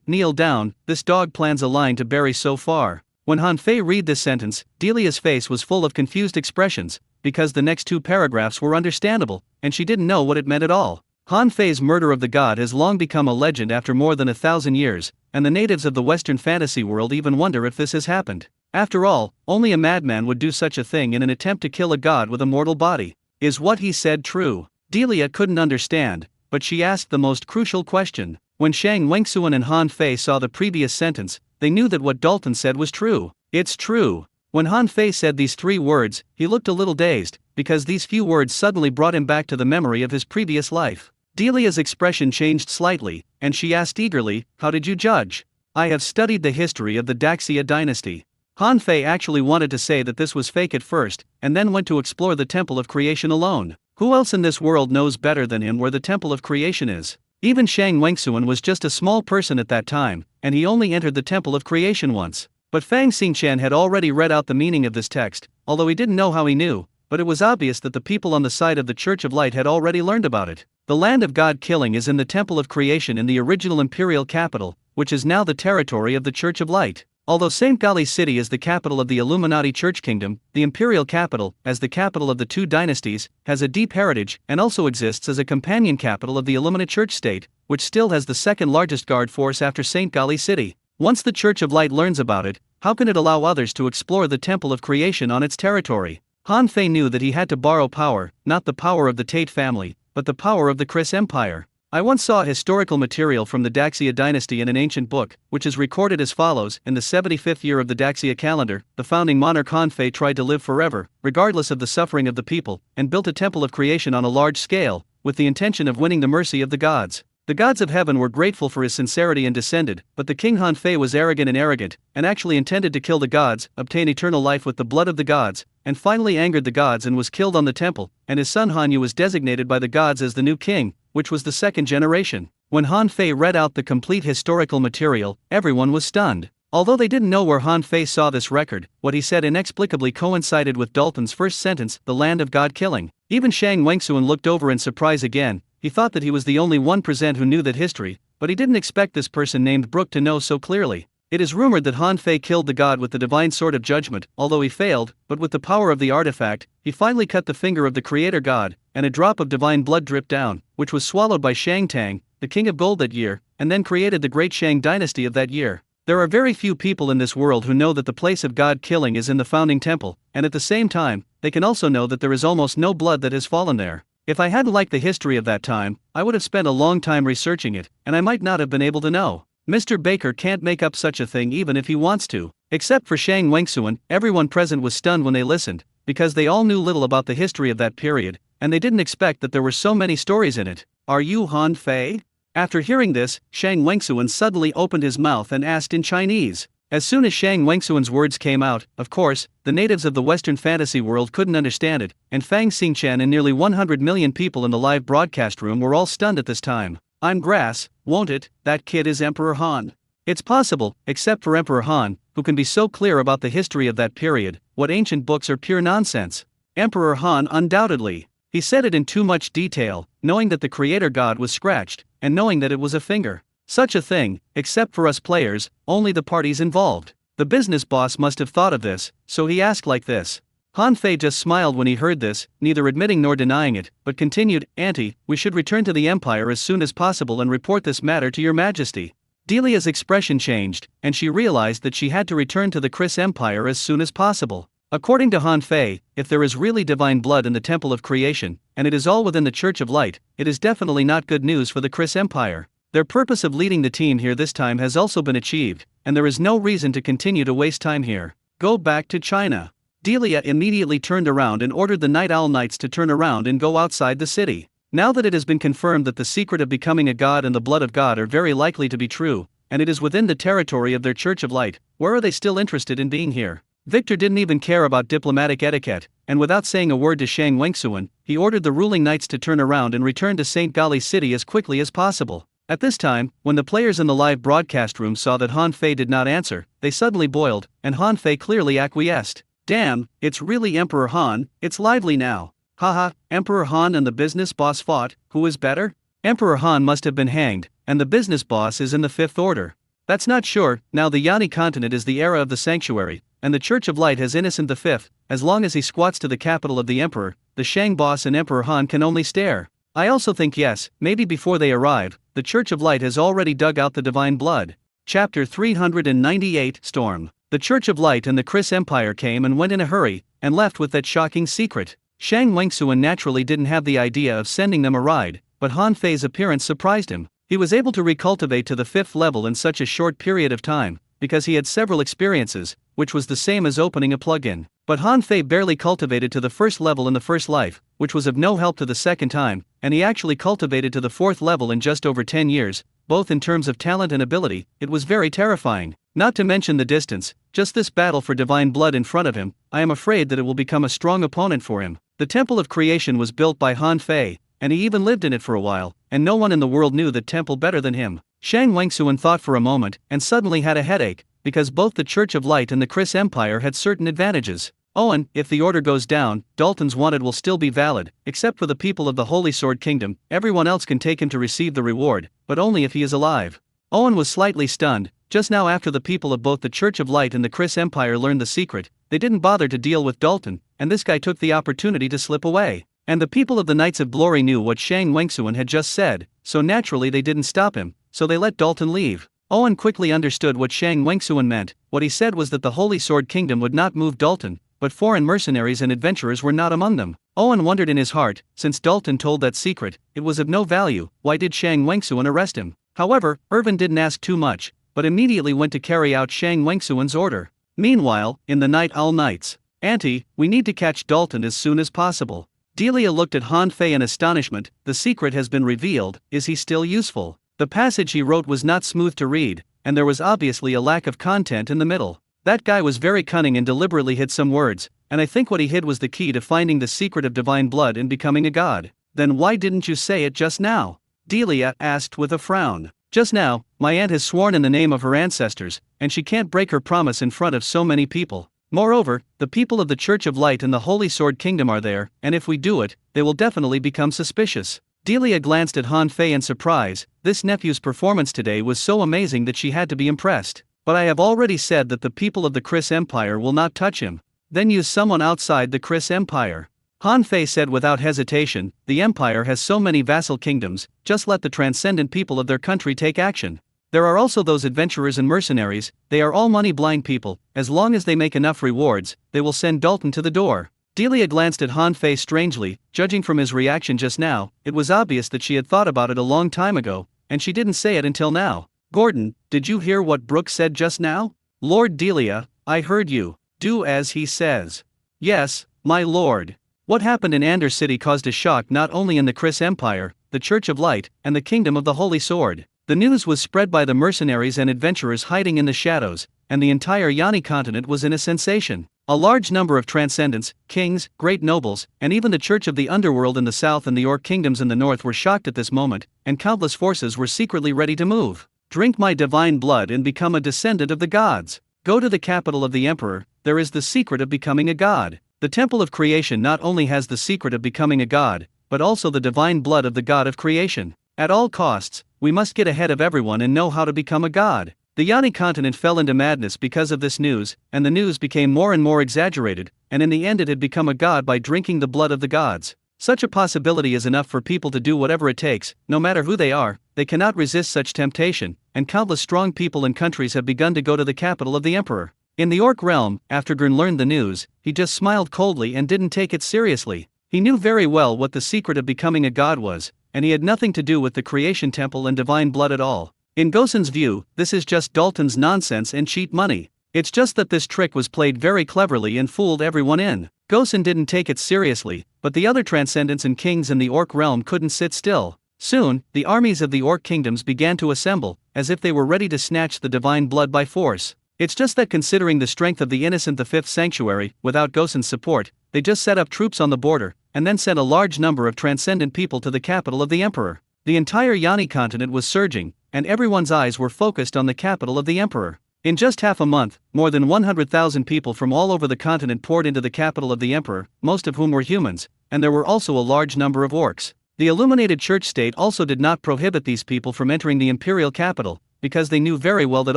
Speaker 1: Kneel down, this dog plans a line to bury so far. When Han Fei read this sentence, Delia's face was full of confused expressions, because the next two paragraphs were understandable, and she didn't know what it meant at all. Han Fei's murder of the god has long become a legend after more than 1,000 years, and the natives of the Western fantasy world even wonder if this has happened. After all, only a madman would do such a thing in an attempt to kill a god with a mortal body. Is what he said true? Delia couldn't understand, but she asked the most crucial question. When Shang Wengsuan and Han Fei saw the previous sentence, they knew that what Dalton said was true. It's true. When Han Fei said these 3 words, he looked a little dazed, because these few words suddenly brought him back to the memory of his previous life. Delia's expression changed slightly, and she asked eagerly, how did you judge? I have studied the history of the Daxia dynasty. Han Fei actually wanted to say that this was fake at first, and then went to explore the Temple of Creation alone. Who else in this world knows better than him where the Temple of Creation is? Even Shang Wengsuan was just a small person at that time, and he only entered the Temple of Creation once. But Fang Xingqian had already read out the meaning of this text, although he didn't know how he knew, but it was obvious that the people on the side of the Church of Light had already learned about it. The land of God killing is in the Temple of Creation in the original imperial capital, which is now the territory of the Church of Light. Although St. Galli's city is the capital of the Illuminati Church Kingdom, the imperial capital, as the capital of the 2 dynasties, has a deep heritage and also exists as a companion capital of the Illuminate Church State, which still has the second largest guard force after St. Galli's city. Once the Church of Light learns about it, how can it allow others to explore the Temple of Creation on its territory? Han Fei knew that he had to borrow power, not the power of the Tate family, but the power of the Chris Empire. I once saw historical material from the Daxia dynasty in an ancient book, which is recorded as follows. In the 75th year of the Daxia calendar, the founding monarch Han Fei tried to live forever, regardless of the suffering of the people, and built a temple of creation on a large scale, with the intention of winning the mercy of the gods. The gods of heaven were grateful for his sincerity and descended, but the king Han Fei was arrogant, and actually intended to kill the gods, obtain eternal life with the blood of the gods, and finally angered the gods and was killed on the temple, and his son Han Yu was designated by the gods as the new king, which was the 2nd generation. When Han Fei read out the complete historical material, everyone was stunned. Although they didn't know where Han Fei saw this record, what he said inexplicably coincided with Dalton's first sentence, the land of God killing. Even Shang Wengsuan looked over in surprise again. He thought that he was the only one present who knew that history, but he didn't expect this person named Brooke to know so clearly. It is rumored that Han Fei killed the god with the divine sword of judgment, although he failed, but with the power of the artifact, he finally cut the finger of the creator god, and a drop of divine blood dripped down, which was swallowed by Shang Tang, the king of gold that year, and then created the Great Shang dynasty of that year. There are very few people in this world who know that the place of God killing is in the founding temple, and at the same time, they can also know that there is almost no blood that has fallen there. If I hadn't liked the history of that time, I would have spent a long time researching it, and I might not have been able to know. Mr. Baker can't make up such a thing even if he wants to. Except for Shang Wengsuan, everyone present was stunned when they listened, because they all knew little about the history of that period, and they didn't expect that there were so many stories in it. Are you Han Fei? After hearing this, Shang Wengsuan suddenly opened his mouth and asked in Chinese. As soon as Shang Wengsuan's words came out, of course, the natives of the Western fantasy world couldn't understand it, and Fang Xingqian and nearly 100 million people in the live broadcast room were all stunned at this time. I'm grass, won't it? That kid is Emperor Han. It's possible, except for Emperor Han, who can be so clear about the history of that period. What ancient books are pure nonsense. Emperor Han undoubtedly. He said it in too much detail, knowing that the creator god was scratched, and knowing that it was a finger. Such a thing, except for us players, only the parties involved. The business boss must have thought of this, so he asked like this. Han Fei just smiled when he heard this, neither admitting nor denying it, but continued, Auntie, we should return to the Empire as soon as possible and report this matter to your Majesty. Delia's expression changed, and she realized that she had to return to the Chris Empire as soon as possible. According to Han Fei, if there is really divine blood in the Temple of Creation, and it is all within the Church of Light, it is definitely not good news for the Chris Empire. Their purpose of leading the team here this time has also been achieved, and there is no reason to continue to waste time here. Go back to China. Delia immediately turned around and ordered the Night Owl Knights to turn around and go outside the city. Now that it has been confirmed that the secret of becoming a god and the blood of God are very likely to be true, and it is within the territory of their Church of Light, where are they still interested in being here? Victor didn't even care about diplomatic etiquette, and without saying a word to Shang Wengsuan, he ordered the ruling knights to turn around and return to St. Gali City as quickly as possible. At this time, when the players in the live broadcast room saw that Han Fei did not answer, they suddenly boiled, and Han Fei clearly acquiesced. Damn, it's really Emperor Han, it's lively now. Haha, Emperor Han and the business boss fought, who is better? Emperor Han must have been hanged, and the business boss is in the fifth order. That's not sure. Now the Yani continent is the era of the sanctuary, and the Church of Light has Innocent the Fifth. As long as he squats to the capital of the Emperor, the Shang boss and Emperor Han can only stare. I also think yes, maybe before they arrive, the Church of Light has already dug out the divine blood. Chapter 398 Storm. The Church of Light and the Chris Empire came and went in a hurry, and left with that shocking secret. Shang Wengsuan naturally didn't have the idea of sending them a ride, but Han Fei's appearance surprised him. He was able to recultivate to the 5th level in such a short period of time, because he had several experiences, which was the same as opening a plugin. But Han Fei barely cultivated to the 1st level in the first life, which was of no help to the second time, and he actually cultivated to the 4th level in just over 10 years, both in terms of talent and ability. It was very terrifying. Not to mention the distance, just this battle for divine blood in front of him, I am afraid that it will become a strong opponent for him. The Temple of Creation was built by Han Fei, and he even lived in it for a while, and no one in the world knew the temple better than him. Shang Wengsuan thought for a moment, and suddenly had a headache, because both the Church of Light and the Chris Empire had certain advantages. Owen, if the order goes down, Dalton's wanted will still be valid, except for the people of the Holy Sword Kingdom. Everyone else can take him to receive the reward, but only if he is alive. Owen was slightly stunned. Just now, after the people of both the Church of Light and the Chris Empire learned the secret, they didn't bother to deal with Dalton, and this guy took the opportunity to slip away. And the people of the Knights of Glory knew what Shang Wengsuan had just said, so naturally they didn't stop him, so they let Dalton leave. Owen quickly understood what Shang Wengsuan meant. What he said was that the Holy Sword Kingdom would not move Dalton, but foreign mercenaries and adventurers were not among them. Owen wondered in his heart, since Dalton told that secret, it was of no value, why did Shang Wengsuan arrest him? However, Irvin didn't ask too much, but immediately went to carry out Shang Wengsuan's order. Meanwhile, in the Night Owl Knights, Auntie, we need to catch Dalton as soon as possible. Delia looked at Han Fei in astonishment. The secret has been revealed. Is he still useful? The passage he wrote was not smooth to read, and there was obviously a lack of content in the middle. That guy was very cunning and deliberately hid some words, and I think what he hid was the key to finding the secret of divine blood and becoming a god. Then why didn't you say it just now? Delia asked with a frown. Just now, my aunt has sworn in the name of her ancestors, and she can't break her promise in front of so many people. Moreover, the people of the Church of Light and the Holy Sword Kingdom are there, and if we do it, they will definitely become suspicious. Delia glanced at Han Fei in surprise. This nephew's performance today was so amazing that she had to be impressed. But I have already said that the people of the Chris Empire will not touch him. Then use someone outside the Chris Empire. Han Fei said without hesitation, "The empire has so many vassal kingdoms, just let the transcendent people of their country take action. There are also those adventurers and mercenaries, they are all money-blind people, as long as they make enough rewards, they will send Dalton to the door." Delia glanced at Han Fei strangely, judging from his reaction just now, it was obvious that she had thought about it a long time ago, and she didn't say it until now. "Gordon, did you hear what Brooke said just now?" "Lord Delia, I heard you. Do as he says." "Yes, my lord." What happened in Ander City caused a shock not only in the Chris Empire, the Church of Light, and the Kingdom of the Holy Sword. The news was spread by the mercenaries and adventurers hiding in the shadows, and the entire Yani continent was in a sensation. A large number of transcendents, kings, great nobles, and even the Church of the Underworld in the south and the Orc kingdoms in the north were shocked at this moment, and countless forces were secretly ready to move. "Drink my divine blood and become a descendant of the gods. Go to the capital of the Emperor, there is the secret of becoming a god." The Temple of Creation not only has the secret of becoming a god, but also the divine blood of the God of Creation. At all costs, we must get ahead of everyone and know how to become a god. The Yani continent fell into madness because of this news, and the news became more and more exaggerated, and in the end it had become a god by drinking the blood of the gods. Such a possibility is enough for people to do whatever it takes, no matter who they are, they cannot resist such temptation, and countless strong people and countries have begun to go to the capital of the Emperor. In the Orc realm, after Gurn learned the news, he just smiled coldly and didn't take it seriously. He knew very well what the secret of becoming a god was, and he had nothing to do with the creation temple and divine blood at all. In Gosen's view, this is just Dalton's nonsense and cheat money. It's just that this trick was played very cleverly and fooled everyone in. Gosen didn't take it seriously, but the other transcendents and kings in the Orc realm couldn't sit still. Soon, the armies of the Orc kingdoms began to assemble, as if they were ready to snatch the divine blood by force. It's just that considering the strength of the Innocent V Sanctuary, without Gosen's support, they just set up troops on the border, and then sent a large number of transcendent people to the capital of the Emperor. The entire Yani continent was surging, and everyone's eyes were focused on the capital of the Emperor. In just half a month, more than 100,000 people from all over the continent poured into the capital of the Emperor, most of whom were humans, and there were also a large number of orcs. The illuminated church state also did not prohibit these people from entering the imperial capital, because they knew very well that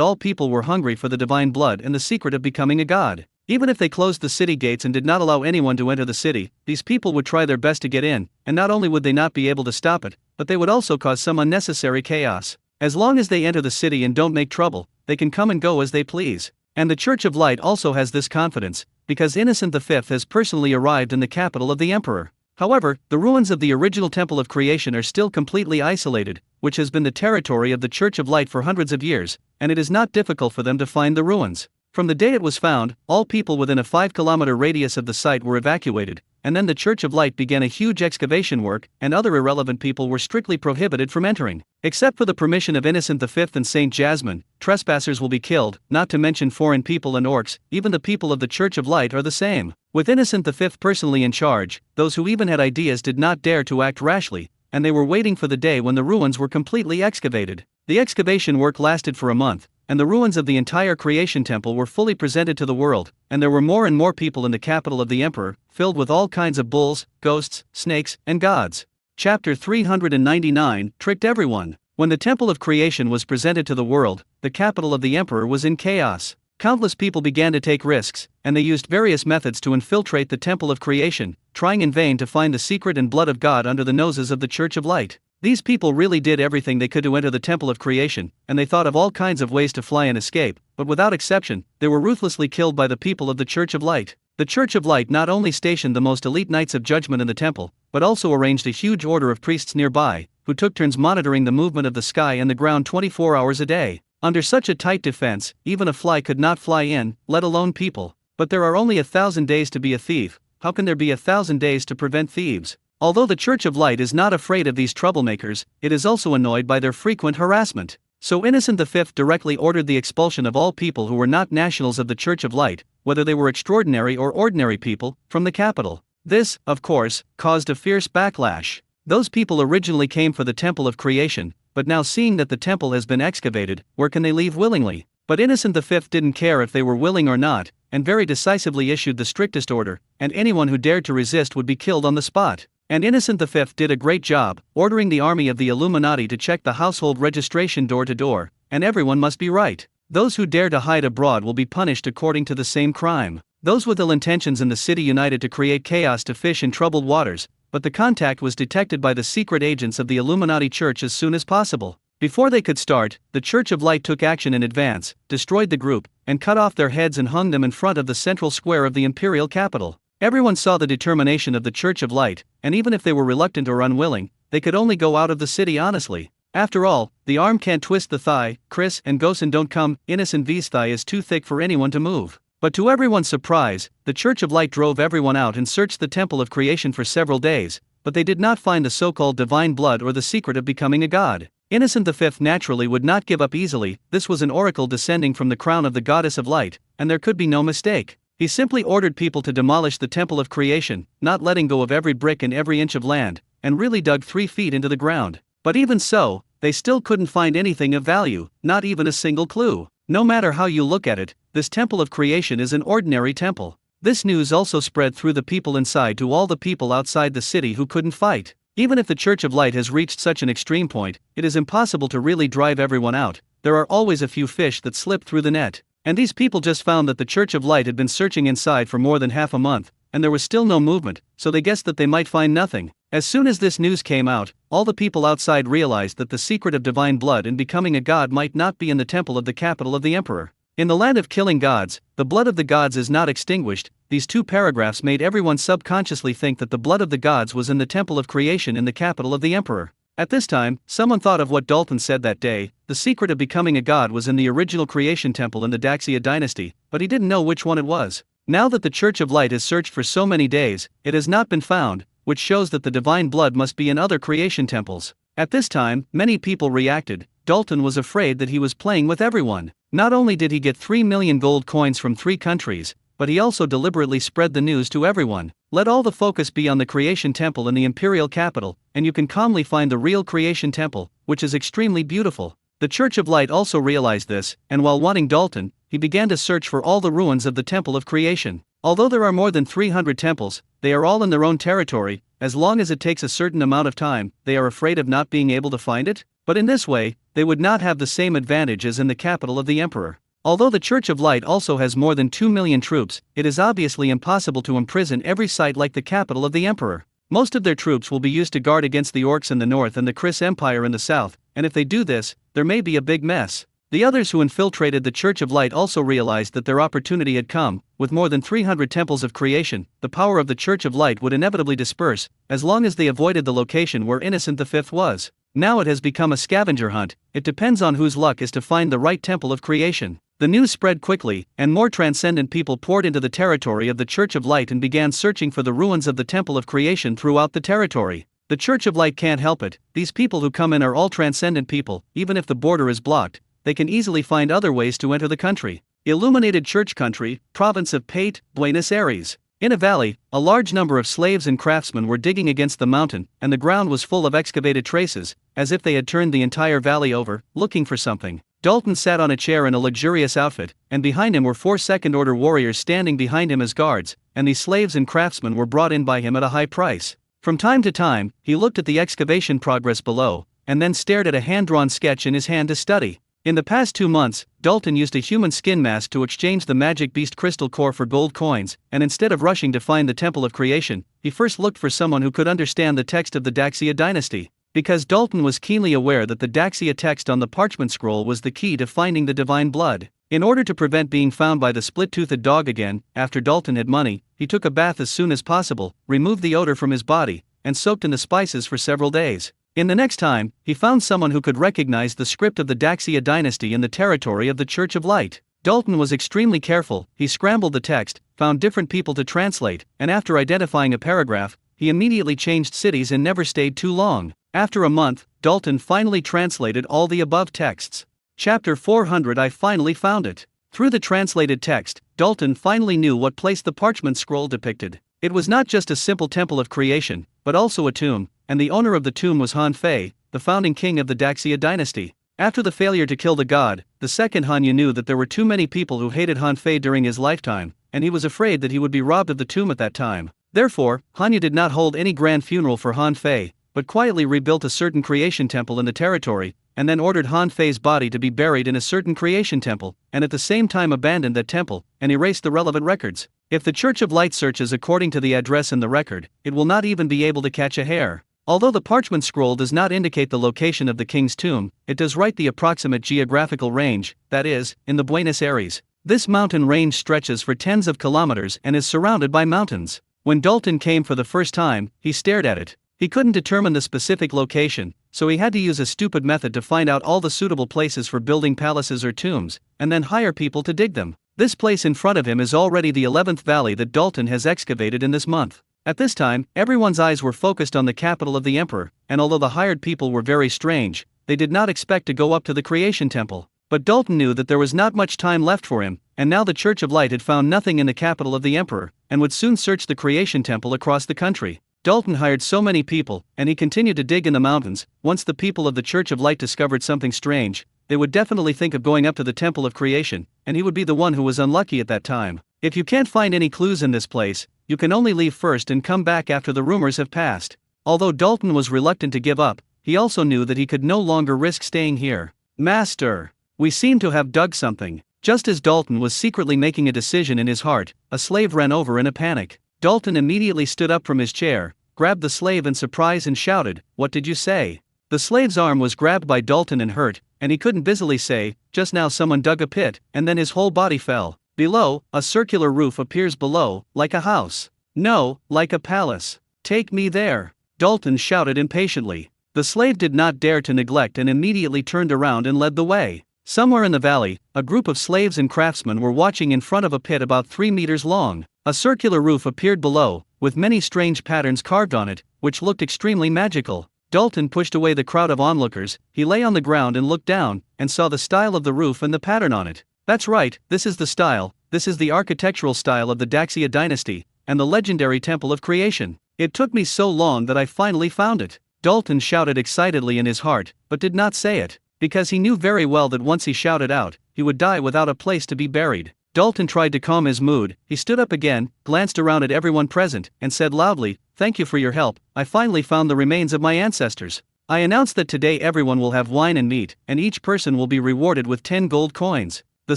Speaker 1: all people were hungry for the divine blood and the secret of becoming a god. Even if they closed the city gates and did not allow anyone to enter the city, these people would try their best to get in, and not only would they not be able to stop it, but they would also cause some unnecessary chaos. As long as they enter the city and don't make trouble, they can come and go as they please. And the Church of Light also has this confidence, because Innocent V has personally arrived in the capital of the Emperor. However, the ruins of the original Temple of Creation are still completely isolated, which has been the territory of the Church of Light for hundreds of years, and it is not difficult for them to find the ruins. From the day it was found, all people within a 5-kilometer radius of the site were evacuated, and then the Church of Light began a huge excavation work, and other irrelevant people were strictly prohibited from entering. Except for the permission of Innocent V and Saint Jasmine, trespassers will be killed, not to mention foreign people and orcs. Even the people of the Church of Light are the same. With Innocent V personally in charge, those who even had ideas did not dare to act rashly, and they were waiting for the day when the ruins were completely excavated. The excavation work lasted for a month, and the ruins of the entire creation temple were fully presented to the world, and there were more and more people in the capital of the Emperor, filled with all kinds of bulls, ghosts, snakes, and gods. Chapter 399 Tricked everyone. When the Temple of Creation was presented to the world, the capital of the Emperor was in chaos. Countless people began to take risks, and they used various methods to infiltrate the Temple of Creation, trying in vain to find the secret and blood of God under the noses of the Church of Light. These people really did everything they could to enter the Temple of Creation, and they thought of all kinds of ways to fly and escape, but without exception, they were ruthlessly killed by the people of the Church of Light. The Church of Light not only stationed the most elite Knights of Judgment in the temple, but also arranged a huge order of priests nearby, who took turns monitoring the movement of the sky and the ground 24 hours a day. Under such a tight defense, even a fly could not fly in, let alone people. But there are only 1,000 days to be a thief, how can there be 1,000 days to prevent thieves? Although the Church of Light is not afraid of these troublemakers, it is also annoyed by their frequent harassment. So Innocent V directly ordered the expulsion of all people who were not nationals of the Church of Light, whether they were extraordinary or ordinary people, from the capital. This, of course, caused a fierce backlash. Those people originally came for the Temple of Creation, but now seeing that the temple has been excavated, where can they leave willingly? But Innocent V didn't care if they were willing or not, and very decisively issued the strictest order, and anyone who dared to resist would be killed on the spot. And Innocent V did a great job, ordering the army of the Illuminati to check the household registration door to door, and everyone must be right. Those who dare to hide abroad will be punished according to the same crime. Those with ill intentions in the city united to create chaos to fish in troubled waters, but the contact was detected by the secret agents of the Illuminati Church as soon as possible. Before they could start, the Church of Light took action in advance, destroyed the group, and cut off their heads and hung them in front of the central square of the imperial capital. Everyone saw the determination of the Church of Light, and even if they were reluctant or unwilling, they could only go out of the city honestly. After all, the arm can't twist the thigh, Chris and Gosen don't come, innocent V's thigh is too thick for anyone to move. But to everyone's surprise, the Church of Light drove everyone out and searched the Temple of Creation for several days, but they did not find the so-called divine blood or the secret of becoming a god. Innocent V naturally would not give up easily. This was an oracle descending from the crown of the goddess of light, and there could be no mistake. He simply ordered people to demolish the Temple of Creation, not letting go of every brick and every inch of land, and really dug 3 feet into the ground. But even so, they still couldn't find anything of value, not even a single clue. No matter how you look at it, this Temple of Creation is an ordinary temple. This news also spread through the people inside to all the people outside the city who couldn't fight. Even if the Church of Light has reached such an extreme point, it is impossible to really drive everyone out. There are always a few fish that slip through the net. And these people just found that the Church of Light had been searching inside for more than half a month, and there was still no movement, so they guessed that they might find nothing. As soon as this news came out, all the people outside realized that the secret of divine blood and becoming a god might not be in the temple of the capital of the emperor. In the land of killing gods, the blood of the gods is not extinguished. These 2 paragraphs made everyone subconsciously think that the blood of the gods was in the Temple of Creation in the capital of the emperor. At this time, someone thought of what Dalton said that day. The secret of becoming a god was in the original creation temple in the Daxia dynasty, but he didn't know which one it was. Now that the Church of Light has searched for so many days, it has not been found, which shows that the divine blood must be in other creation temples. At this time, many people reacted. Dalton was afraid that he was playing with everyone. Not only did he get 3 million gold coins from 3 countries, but he also deliberately spread the news to everyone. Let all the focus be on the creation temple in the imperial capital, and you can calmly find the real creation temple, which is extremely beautiful. The Church of Light also realized this, and while wanting Dalton, he began to search for all the ruins of the Temple of Creation. Although there are more than 300 temples, they are all in their own territory. As long as it takes a certain amount of time, they are afraid of not being able to find it. But in this way, they would not have the same advantage as in the capital of the emperor. Although the Church of Light also has more than 2 million troops, it is obviously impossible to imprison every site like the capital of the emperor. Most of their troops will be used to guard against the orcs in the north and the Chris Empire in the south, and if they do this, there may be a big mess. The others who infiltrated the Church of Light also realized that their opportunity had come. With more than 300 temples of creation, the power of the Church of Light would inevitably disperse, as long as they avoided the location where Innocent V was. Now it has become a scavenger hunt. It depends on whose luck is to find the right temple of creation. The news spread quickly, and more transcendent people poured into the territory of the Church of Light and began searching for the ruins of the Temple of Creation throughout the territory. The Church of Light can't help it. These people who come in are all transcendent people. Even if the border is blocked, they can easily find other ways to enter the country. Illuminated Church Country, province of Pate, Buenos Aires. In a valley, a large number of slaves and craftsmen were digging against the mountain, and the ground was full of excavated traces, as if they had turned the entire valley over, looking for something. Dalton sat on a chair in a luxurious outfit, and behind him were 4 second-order warriors standing behind him as guards, and these slaves and craftsmen were brought in by him at a high price. From time to time, he looked at the excavation progress below, and then stared at a hand-drawn sketch in his hand to study. In the past 2 months, Dalton used a human skin mask to exchange the magic beast crystal core for gold coins, and instead of rushing to find the Temple of Creation, he first looked for someone who could understand the text of the Daxia dynasty. Because Dalton was keenly aware that the Daxia text on the parchment scroll was the key to finding the divine blood. In order to prevent being found by the split-toothed dog again, after Dalton had money, he took a bath as soon as possible, removed the odor from his body, and soaked in the spices for several days. In the next time, he found someone who could recognize the script of the Daxia dynasty in the territory of the Church of Light. Dalton was extremely careful. He scrambled the text, found different people to translate, and after identifying a paragraph, he immediately changed cities and never stayed too long. After a month, Dalton finally translated all the above texts. Chapter 400. I finally found it. Through the translated text, Dalton finally knew what place the parchment scroll depicted. It was not just a simple temple of creation, but also a tomb, and the owner of the tomb was Han Fei, the founding king of the Daxia dynasty. After the failure to kill the god, the second Hanya knew that there were too many people who hated Han Fei during his lifetime, and he was afraid that he would be robbed of the tomb at that time. Therefore, Hanya did not hold any grand funeral for Han Fei, but quietly rebuilt a certain creation temple in the territory, and then ordered Han Fei's body to be buried in a certain creation temple, and at the same time abandoned that temple, and erased the relevant records. If the Church of Light searches according to the address in the record, it will not even be able to catch a hair. Although the parchment scroll does not indicate the location of the king's tomb, it does write the approximate geographical range, that is, in the Buenos Aires. This mountain range stretches for tens of kilometers and is surrounded by mountains. When Dalton came for the first time, he stared at it. He couldn't determine the specific location, so he had to use a stupid method to find out all the suitable places for building palaces or tombs, and then hire people to dig them. This place in front of him is already the 11th valley that Dalton has excavated in this month. At this time, everyone's eyes were focused on the capital of the emperor, and although the hired people were very strange, they did not expect to go up to the creation temple. But Dalton knew that there was not much time left for him, and now the Church of Light had found nothing in the capital of the emperor, and would soon search the creation temple across the country. Dalton hired so many people, and he continued to dig in the mountains. Once the people of the Church of Light discovered something strange, they would definitely think of going up to the Temple of Creation, and he would be the one who was unlucky at that time. If you can't find any clues in this place, you can only leave first and come back after the rumors have passed. Although Dalton was reluctant to give up, he also knew that he could no longer risk staying here. Master, we seem to have dug something. Just as Dalton was secretly making a decision in his heart, a slave ran over in a panic. Dalton immediately stood up from his chair, grabbed the slave in surprise and shouted, "What did you say?" The slave's arm was grabbed by Dalton and hurt, and he couldn't busily say, "Just now someone dug a pit," and then his whole body fell. Below, a circular roof appears below, like a house. No, like a palace. "Take me there," Dalton shouted impatiently. The slave did not dare to neglect and immediately turned around and led the way. Somewhere in the valley, a group of slaves and craftsmen were watching in front of a pit about 3 meters long. A circular roof appeared below, with many strange patterns carved on it, which looked extremely magical. Dalton pushed away the crowd of onlookers. He lay on the ground and looked down, and saw the style of the roof and the pattern on it. That's right, this is the style, this is the architectural style of the Daxia dynasty, and the legendary Temple of Creation. It took me so long that I finally found it. Dalton shouted excitedly in his heart, but did not say it, because he knew very well that once he shouted out, he would die without a place to be buried. Dalton tried to calm his mood. He stood up again, glanced around at everyone present, and said loudly, "Thank you for your help, I finally found the remains of my ancestors. I announce that today everyone will have wine and meat, and each person will be rewarded with 10 gold coins." The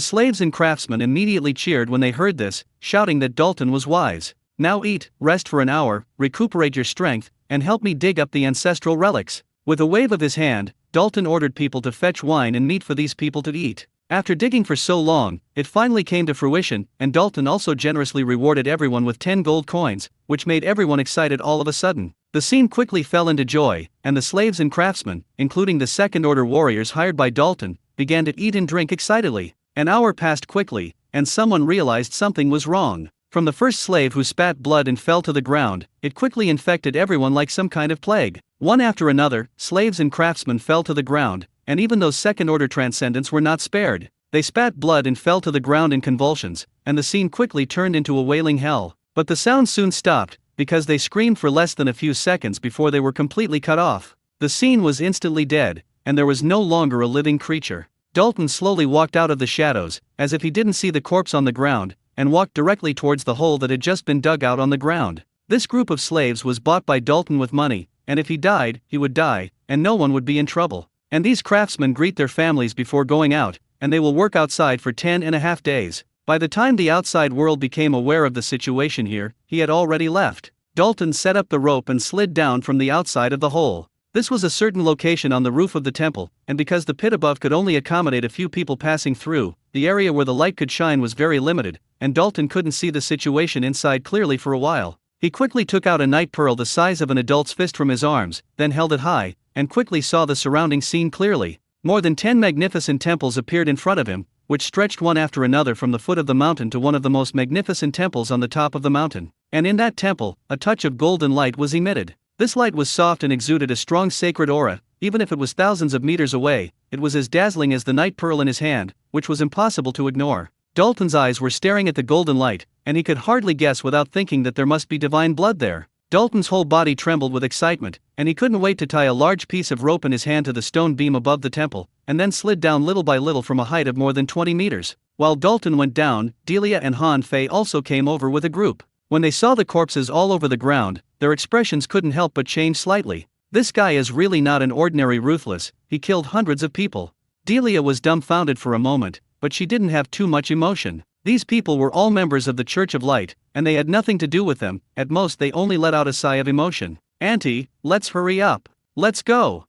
Speaker 1: slaves and craftsmen immediately cheered when they heard this, shouting that Dalton was wise. "Now eat, rest for an hour, recuperate your strength, and help me dig up the ancestral relics." With a wave of his hand, Dalton ordered people to fetch wine and meat for these people to eat. After digging for so long, it finally came to fruition, and Dalton also generously rewarded everyone with 10 gold coins, which made everyone excited all of a sudden. The scene quickly fell into joy, and the slaves and craftsmen, including the second-order warriors hired by Dalton, began to eat and drink excitedly. An hour passed quickly, and someone realized something was wrong. From the first slave who spat blood and fell to the ground, it quickly infected everyone like some kind of plague. One after another, slaves and craftsmen fell to the ground, and even those second-order transcendents were not spared. They spat blood and fell to the ground in convulsions, and the scene quickly turned into a wailing hell. But the sound soon stopped, because they screamed for less than a few seconds before they were completely cut off. The scene was instantly dead, and there was no longer a living creature. Dalton slowly walked out of the shadows, as if he didn't see the corpse on the ground, and walked directly towards the hole that had just been dug out on the ground. This group of slaves was bought by Dalton with money, and if he died, he would die, and no one would be in trouble. And these craftsmen greet their families before going out, and they will work outside for 10.5 days. By the time the outside world became aware of the situation here, he had already left. Dalton set up the rope and slid down from the outside of the hole. This was a certain location on the roof of the temple, and because the pit above could only accommodate a few people passing through, the area where the light could shine was very limited, and Dalton couldn't see the situation inside clearly for a while. He quickly took out a night pearl the size of an adult's fist from his arms, then held it high, and quickly saw the surrounding scene clearly. More than 10 magnificent temples appeared in front of him, which stretched one after another from the foot of the mountain to one of the most magnificent temples on the top of the mountain. And in that temple, a touch of golden light was emitted. This light was soft and exuded a strong sacred aura. Even if it was thousands of meters away, it was as dazzling as the night pearl in his hand, which was impossible to ignore. Dalton's eyes were staring at the golden light, and he could hardly guess without thinking that there must be divine blood there. Dalton's whole body trembled with excitement, and he couldn't wait to tie a large piece of rope in his hand to the stone beam above the temple, and then slid down little by little from a height of more than 20 meters. While Dalton went down, Delia and Han Fei also came over with a group. When they saw the corpses all over the ground, their expressions couldn't help but change slightly. This guy is really not an ordinary ruthless, he killed hundreds of people. Delia was dumbfounded for a moment, but she didn't have too much emotion. These people were all members of the Church of Light, and they had nothing to do with them. At most they only let out a sigh of emotion. Auntie, let's hurry up. Let's go.